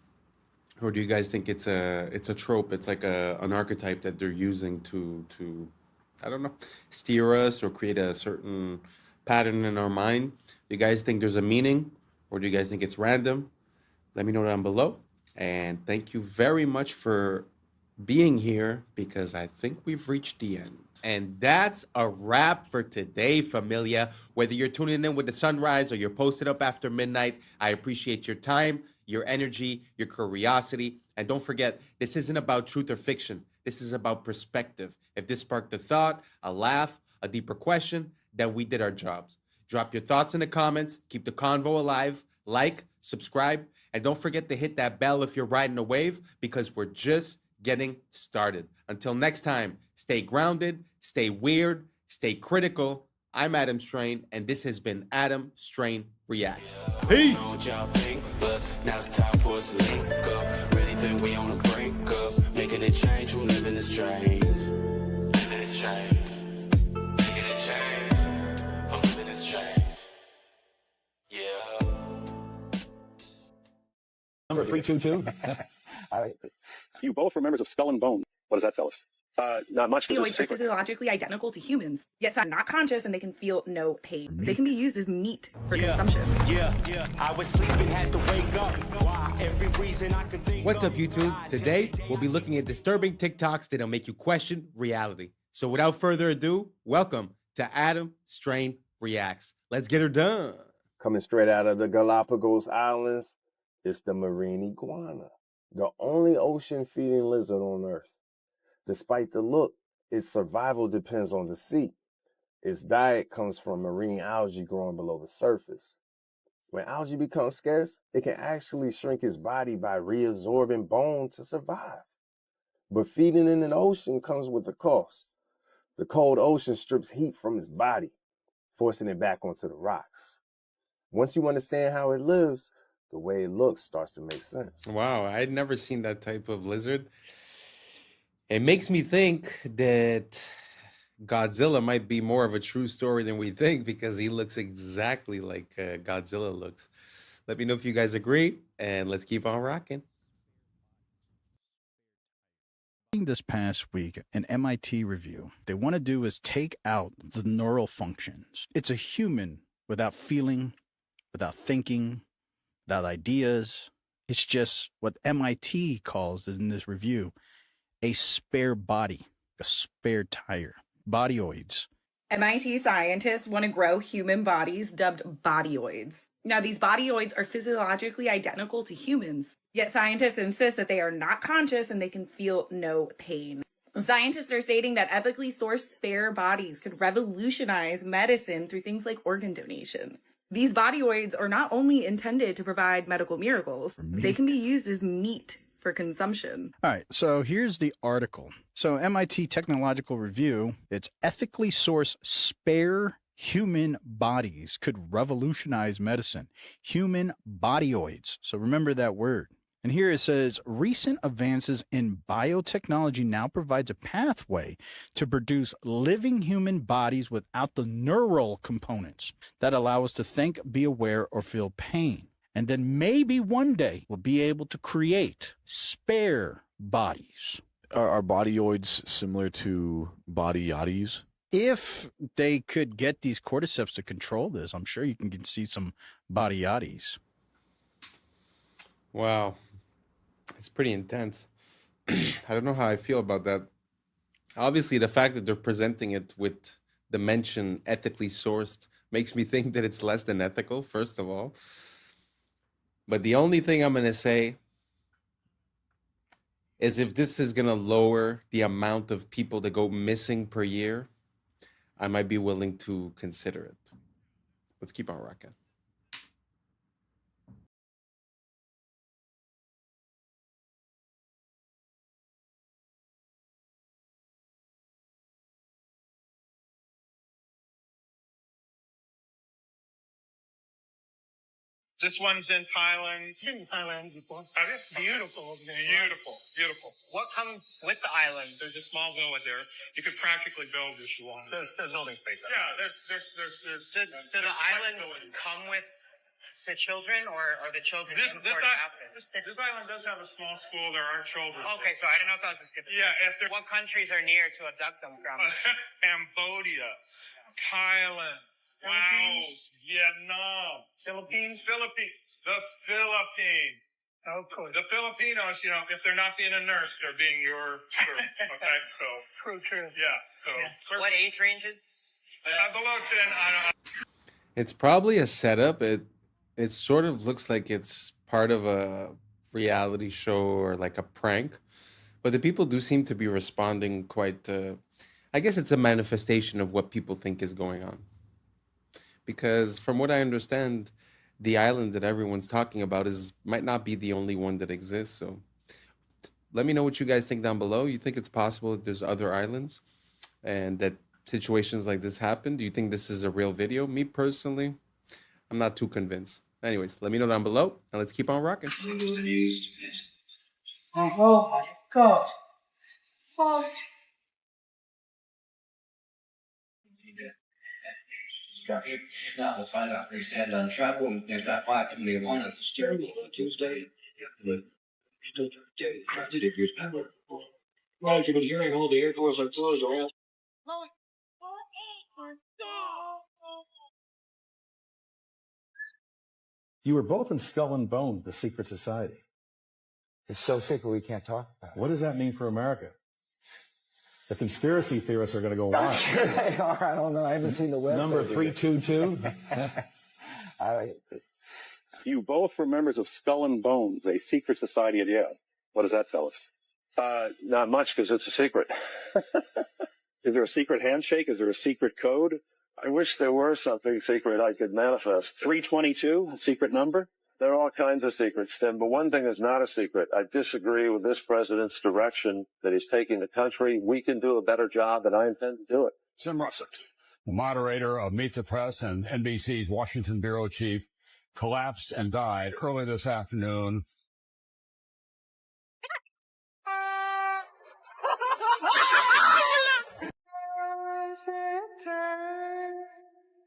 Or do you guys think it's a trope? It's like an archetype that they're using to I don't know, steer us or create a certain pattern in our mind? Do you guys think there's a meaning, or do you guys think it's random? Let me know down below. And thank you very much for being here, because I think we've reached the end. And that's a wrap for today, familia. Whether you're tuning in with the sunrise or you're posted up after midnight, I appreciate your time, your energy, your curiosity. And don't forget, this isn't about truth or fiction. This is about perspective. If this sparked a thought, a laugh, a deeper question, then we did our jobs. Drop your thoughts in the comments. Keep the convo alive. Like, subscribe, and don't forget to hit that bell if you're riding a wave, because we're just getting started. Until next time, stay grounded, stay weird, stay critical. I'm Adam Strain, and this has been Adam Strain Reacts. Peace. Now it's time for us to link up. Really think we on the brink up. Making a change from living this strange. Living this change. Making a change from living this change. Yeah. Number 322. You both were members of Skull and Bone. What does that tell us? Not much. Opioids are physiologically identical to humans, yet they're not conscious and they can feel no pain. They can be used as meat for consumption. I was sleeping, had to wake up. Why? Every reason I could think. What's up, YouTube? Today, we'll be looking at disturbing TikToks that'll make you question reality. So without further ado, welcome to Adam Strain Reacts. Let's get her done. Coming straight out of the Galapagos Islands, it's the marine iguana, the only ocean-feeding lizard on Earth. Despite the look, its survival depends on the sea. Its diet comes from marine algae growing below the surface. When algae becomes scarce, it can actually shrink its body by reabsorbing bone to survive. But feeding in an ocean comes with a cost. The cold ocean strips heat from its body, forcing it back onto the rocks. Once you understand how it lives, the way it looks starts to make sense. Wow, I'd never seen that type of lizard. It makes me think that Godzilla might be more of a true story than we think, because he looks exactly like Godzilla looks. Let me know if you guys agree, and let's keep on rocking. This past week, an MIT review, they want to do is take out the neural functions. It's a human without feeling, without thinking, without ideas. It's just what MIT calls in this review a spare body, a spare tire, bodyoids. MIT scientists want to grow human bodies dubbed bodyoids. Now, these bodyoids are physiologically identical to humans, yet scientists insist that they are not conscious and they can feel no pain. Scientists are stating that ethically sourced spare bodies could revolutionize medicine through things like organ donation. These bodyoids are not only intended to provide medical miracles, they can be used as meat for consumption. All right, so here's the article. So MIT Technological Review, it's ethically sourced spare human bodies could revolutionize medicine. Human bodyoids. So remember that word. And here it says, recent advances in biotechnology now provides a pathway to produce living human bodies without the neural components that allow us to think, be aware, or feel pain. And then maybe one day we'll be able to create spare bodies. Are bodyoids similar to body yachties? If they could get these cordyceps to control this, I'm sure you can see some body yachties. Wow. It's pretty intense. I don't know how I feel about that. Obviously, the fact that they're presenting it with the mention ethically sourced makes me think that it's less than ethical, first of all. But the only thing I'm going to say is if this is going to lower the amount of people that go missing per year, I might be willing to consider it. Let's keep on rocking. This one's in Thailand. Been in Thailand before. Have you? Beautiful. Beautiful. Beautiful. What comes with the island? There's a small villa there. You could practically build if you want. There's building space. Yeah, there's. Do the islands come with the children, or are the children imported after? This island does have a small school. There are children. Okay, so I don't know if that was a stupid. Yeah, if what countries are near to abduct them from? Cambodia, Thailand, Laos, Vietnam, Philippines. The Philippines. Oh, cool. The Filipinos, if they're not being a nurse, they're being your crew. Okay, so. True. Yeah, so. What age ranges? Below 10, It's probably a setup. It sort of looks like it's part of a reality show or like a prank, but the people do seem to be responding quite. I guess it's a manifestation of what people think is going on. Because from what I understand, the island that everyone's talking about might not be the only one that exists. So let me know what you guys think down below. You think it's possible that there's other islands and that situations like this happen? Do you think this is a real video? Me personally, I'm not too convinced. Anyways, let me know down below and let's keep on rocking. Oh my God. Oh. Now let's find out if they stand on travel and if that plaque can be one of the steering wheel on Tuesday. Well, you've been hearing all the airports are closed around. You were both in Skull and Bones, the secret society. It's so secret we can't talk about it. What does that mean for America? The conspiracy theorists are going to go wild. I'm sure they are. I don't know. I haven't seen the web. Number 322. You both were members of Skull and Bones, a secret society at Yale. What is that, fellas? Not much, because it's a secret. Is there a secret handshake? Is there a secret code? I wish there were something secret I could manifest. 322, a secret number? There are all kinds of secrets, Tim, but one thing is not a secret. I disagree with this president's direction that he's taking the country. We can do a better job, and I intend to do it. Tim Russett, the moderator of Meet the Press and NBC's Washington bureau chief, collapsed and died early this afternoon.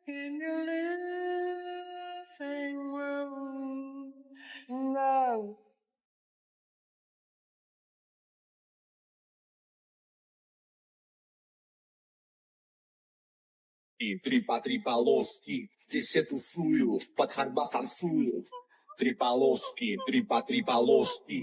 In your living room, no. Трипа-трипа-лоски, здесь тусую, под ходьба станцую. Трипа-лоски, трипа-трипа-лоски.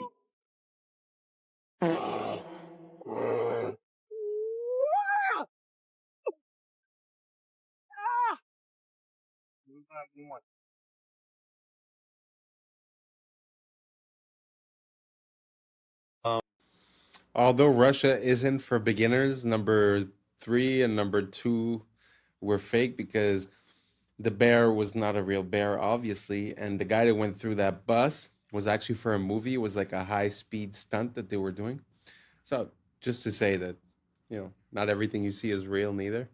Although Russia isn't for beginners, number 3 and number 2 were fake because the bear was not a real bear, obviously. And the guy that went through that bus was actually for a movie. It was like a high-speed stunt that they were doing. So just to say that, not everything you see is real neither.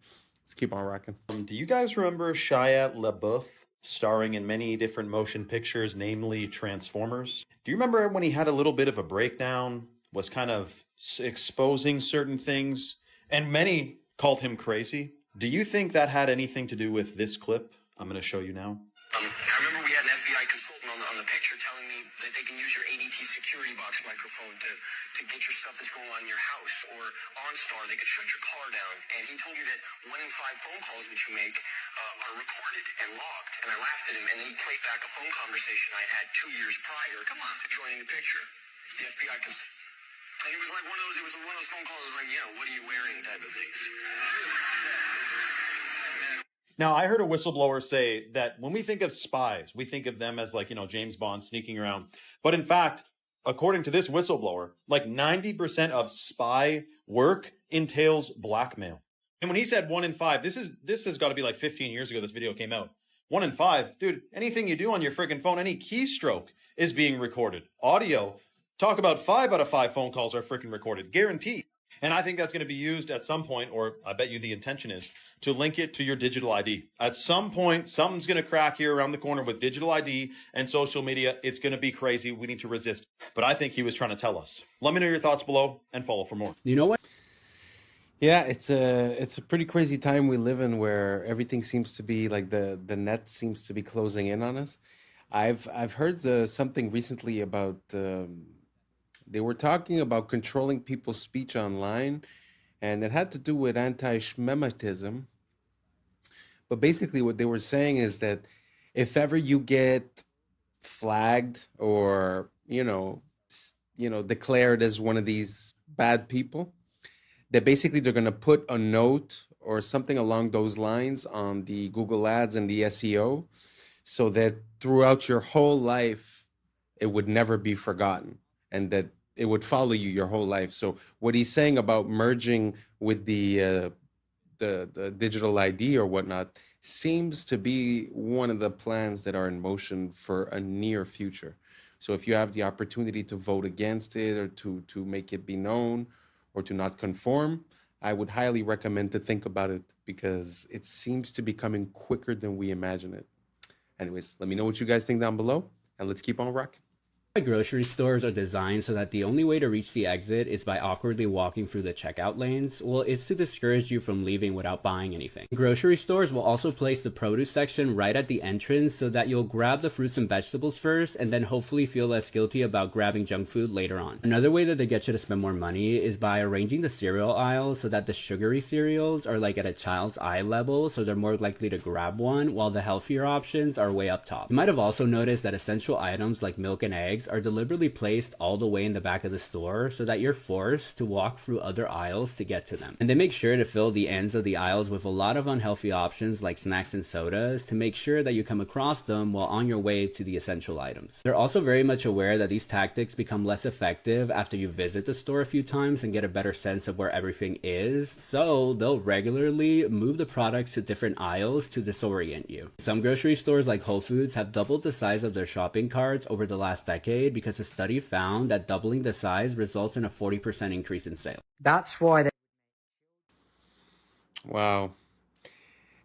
Let's keep on rocking. Do you guys remember Shia LaBeouf starring in many different motion pictures, namely Transformers? Do you remember when he had a little bit of a breakdown, was kind of exposing certain things, and many called him crazy? Do you think that had anything to do with this clip I'm going to show you now? I remember we had an FBI consultant on the picture telling me that they can use your ADT security box microphone to get your stuff that's going on in your house, or OnStar, they could shut your car down. And he told me that 1 in 5 phone calls that you make are recorded and logged. And I laughed at him, and then he played back a phone conversation I had 2 years prior. Come on, joining the picture. The FBI consultant. And it was like one of those phone calls that was like, what are you wearing type of things. Now, I heard a whistleblower say that when we think of spies, we think of them as like, James Bond sneaking around. But in fact, according to this whistleblower, like 90% of spy work entails blackmail. And when he said 1 in 5, this has got to be like 15 years ago this video came out. 1 in 5, dude, anything you do on your freaking phone, any keystroke is being recorded. Audio, talk about 5 out of 5 phone calls are freaking recorded, guaranteed. And I think that's going to be used at some point, or I bet you the intention is, to link it to your digital ID. At some point, something's going to crack here around the corner with digital ID and social media. It's going to be crazy. We need to resist. But I think he was trying to tell us. Let me know your thoughts below and follow for more. You know what? Yeah, it's a pretty crazy time we live in where everything seems to be like the net seems to be closing in on us. I've heard something recently about they were talking about controlling people's speech online, and it had to do with anti-Shemitism. But basically what they were saying is that if ever you get flagged or declared as one of these bad people, that basically they're going to put a note or something along those lines on the Google Ads and the SEO, so that throughout your whole life, it would never be forgotten, and that it would follow you your whole life. So what he's saying about merging with the digital ID or whatnot seems to be one of the plans that are in motion for a near future. So if you have the opportunity to vote against it, or to make it be known, or to not conform, I would highly recommend to think about it, because it seems to be coming quicker than we imagine it. Anyways, let me know what you guys think down below, and let's keep on rocking. Grocery stores are designed so that the only way to reach the exit is by awkwardly walking through the checkout lanes. Well, it's to discourage you from leaving without buying anything. Grocery stores will also place the produce section right at the entrance, so that you'll grab the fruits and vegetables first, and then hopefully feel less guilty about grabbing junk food later on. Another way that they get you to spend more money is by arranging the cereal aisle so that the sugary cereals are like at a child's eye level, so they're more likely to grab one, while the healthier options are way up top. You might have also noticed that essential items like milk and eggs are deliberately placed all the way in the back of the store, so that you're forced to walk through other aisles to get to them. And they make sure to fill the ends of the aisles with a lot of unhealthy options like snacks and sodas, to make sure that you come across them while on your way to the essential items. They're also very much aware that these tactics become less effective after you visit the store a few times and get a better sense of where everything is, so they'll regularly move the products to different aisles to disorient you. Some grocery stores like Whole Foods have doubled the size of their shopping carts over the last decade, because a study found that doubling the size results in a 40% increase in sales. That's why they... Wow.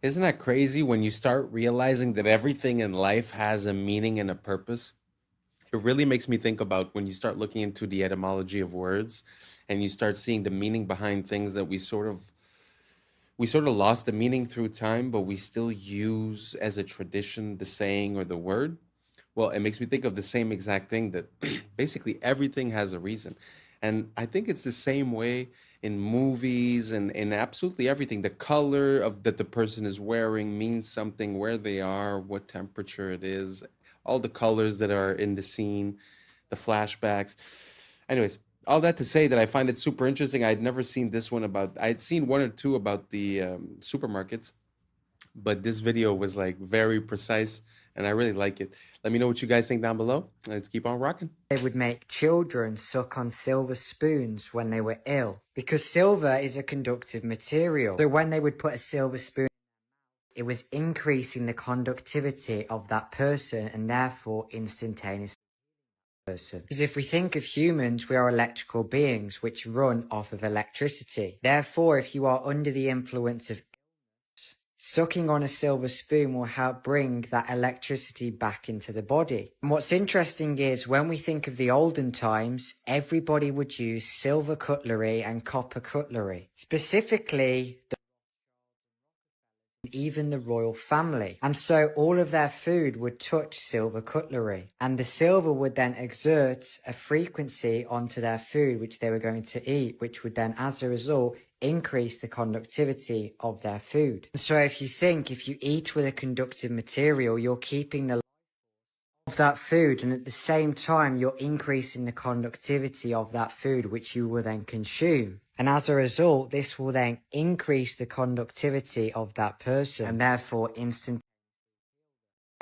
Isn't that crazy when you start realizing that everything in life has a meaning and a purpose? It really makes me think about when you start looking into the etymology of words, and you start seeing the meaning behind things that we sort of lost the meaning through time, but we still use as a tradition the saying or the word. Well, it makes me think of the same exact thing, that basically everything has a reason. And I think it's the same way in movies and in absolutely everything. The color of that the person is wearing means something, where they are, what temperature it is, all the colors that are in the scene, the flashbacks. Anyways, all that to say that I find it super interesting. I'd never seen this one about, I'd seen one or two about the supermarkets, but this video was like very precise, and I really like it. Let me know what you guys think down below. Let's keep on rocking. They would make children suck on silver spoons when they were ill, because silver is a conductive material. So when they would put a silver spoon, it was increasing the conductivity of that person, and therefore instantaneously person. Because if we think of humans, we are electrical beings which run off of electricity. Therefore, if you are under the influence of sucking on a silver spoon will help bring that electricity back into the body. And what's interesting is when we think of the olden times, everybody would use silver cutlery and copper cutlery. Specifically, even the royal family. And so all of their food would touch silver cutlery. And the silver would then exert a frequency onto their food which they were going to eat, which would then, as a result, increase the conductivity of their food. So if you eat with a conductive material, you're keeping the life of that food, and at the same time you're increasing the conductivity of that food which you will then consume. And as a result, this will then increase the conductivity of that person, and therefore instant.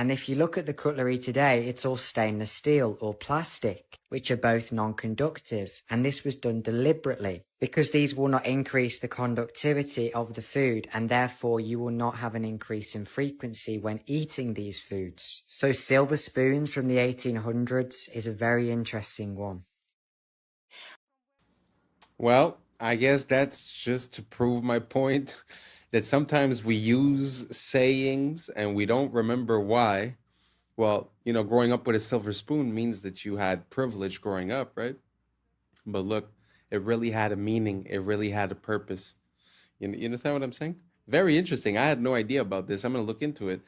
And if you look at the cutlery today, it's all stainless steel or plastic, which are both non-conductive. And this was done deliberately because these will not increase the conductivity of the food, and therefore you will not have an increase in frequency when eating these foods. So silver spoons from the 1800s is a very interesting one. Well, I guess that's just to prove my point that sometimes we use sayings and we don't remember why. Well, growing up with a silver spoon means that you had privilege growing up, right? But look, it really had a meaning. It really had a purpose. You understand what I'm saying? Very interesting. I had no idea about this. I'm going to look into it.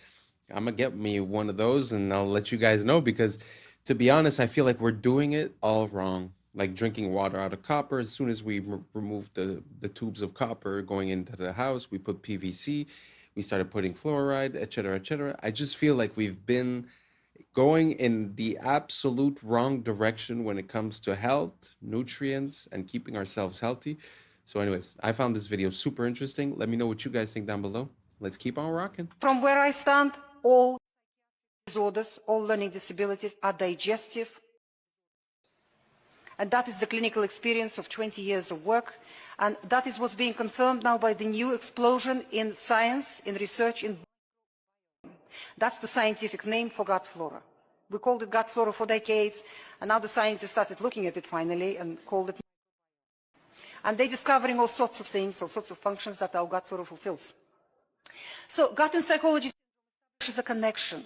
I'm going to get me one of those and I'll let you guys know, because to be honest, I feel like we're doing it all wrong. Like drinking water out of copper. As soon as we removed the tubes of copper going into the house, we put PVC. We started putting fluoride, etc., etc. I just feel like we've been going in the absolute wrong direction when it comes to health, nutrients, and keeping ourselves healthy. So anyways, I found this video super interesting. Let me know what you guys think down below. Let's keep on rocking. From where I stand, all disorders, all learning disabilities are digestive. And that is the clinical experience of 20 years of work. And that is what's being confirmed now by the new explosion in science, in research, in that's the scientific name for gut flora. We called it gut flora for decades, and now the scientists started looking at it finally and called it. And they're discovering all sorts of things, all sorts of functions that our gut flora fulfills. So gut and psychology is a connection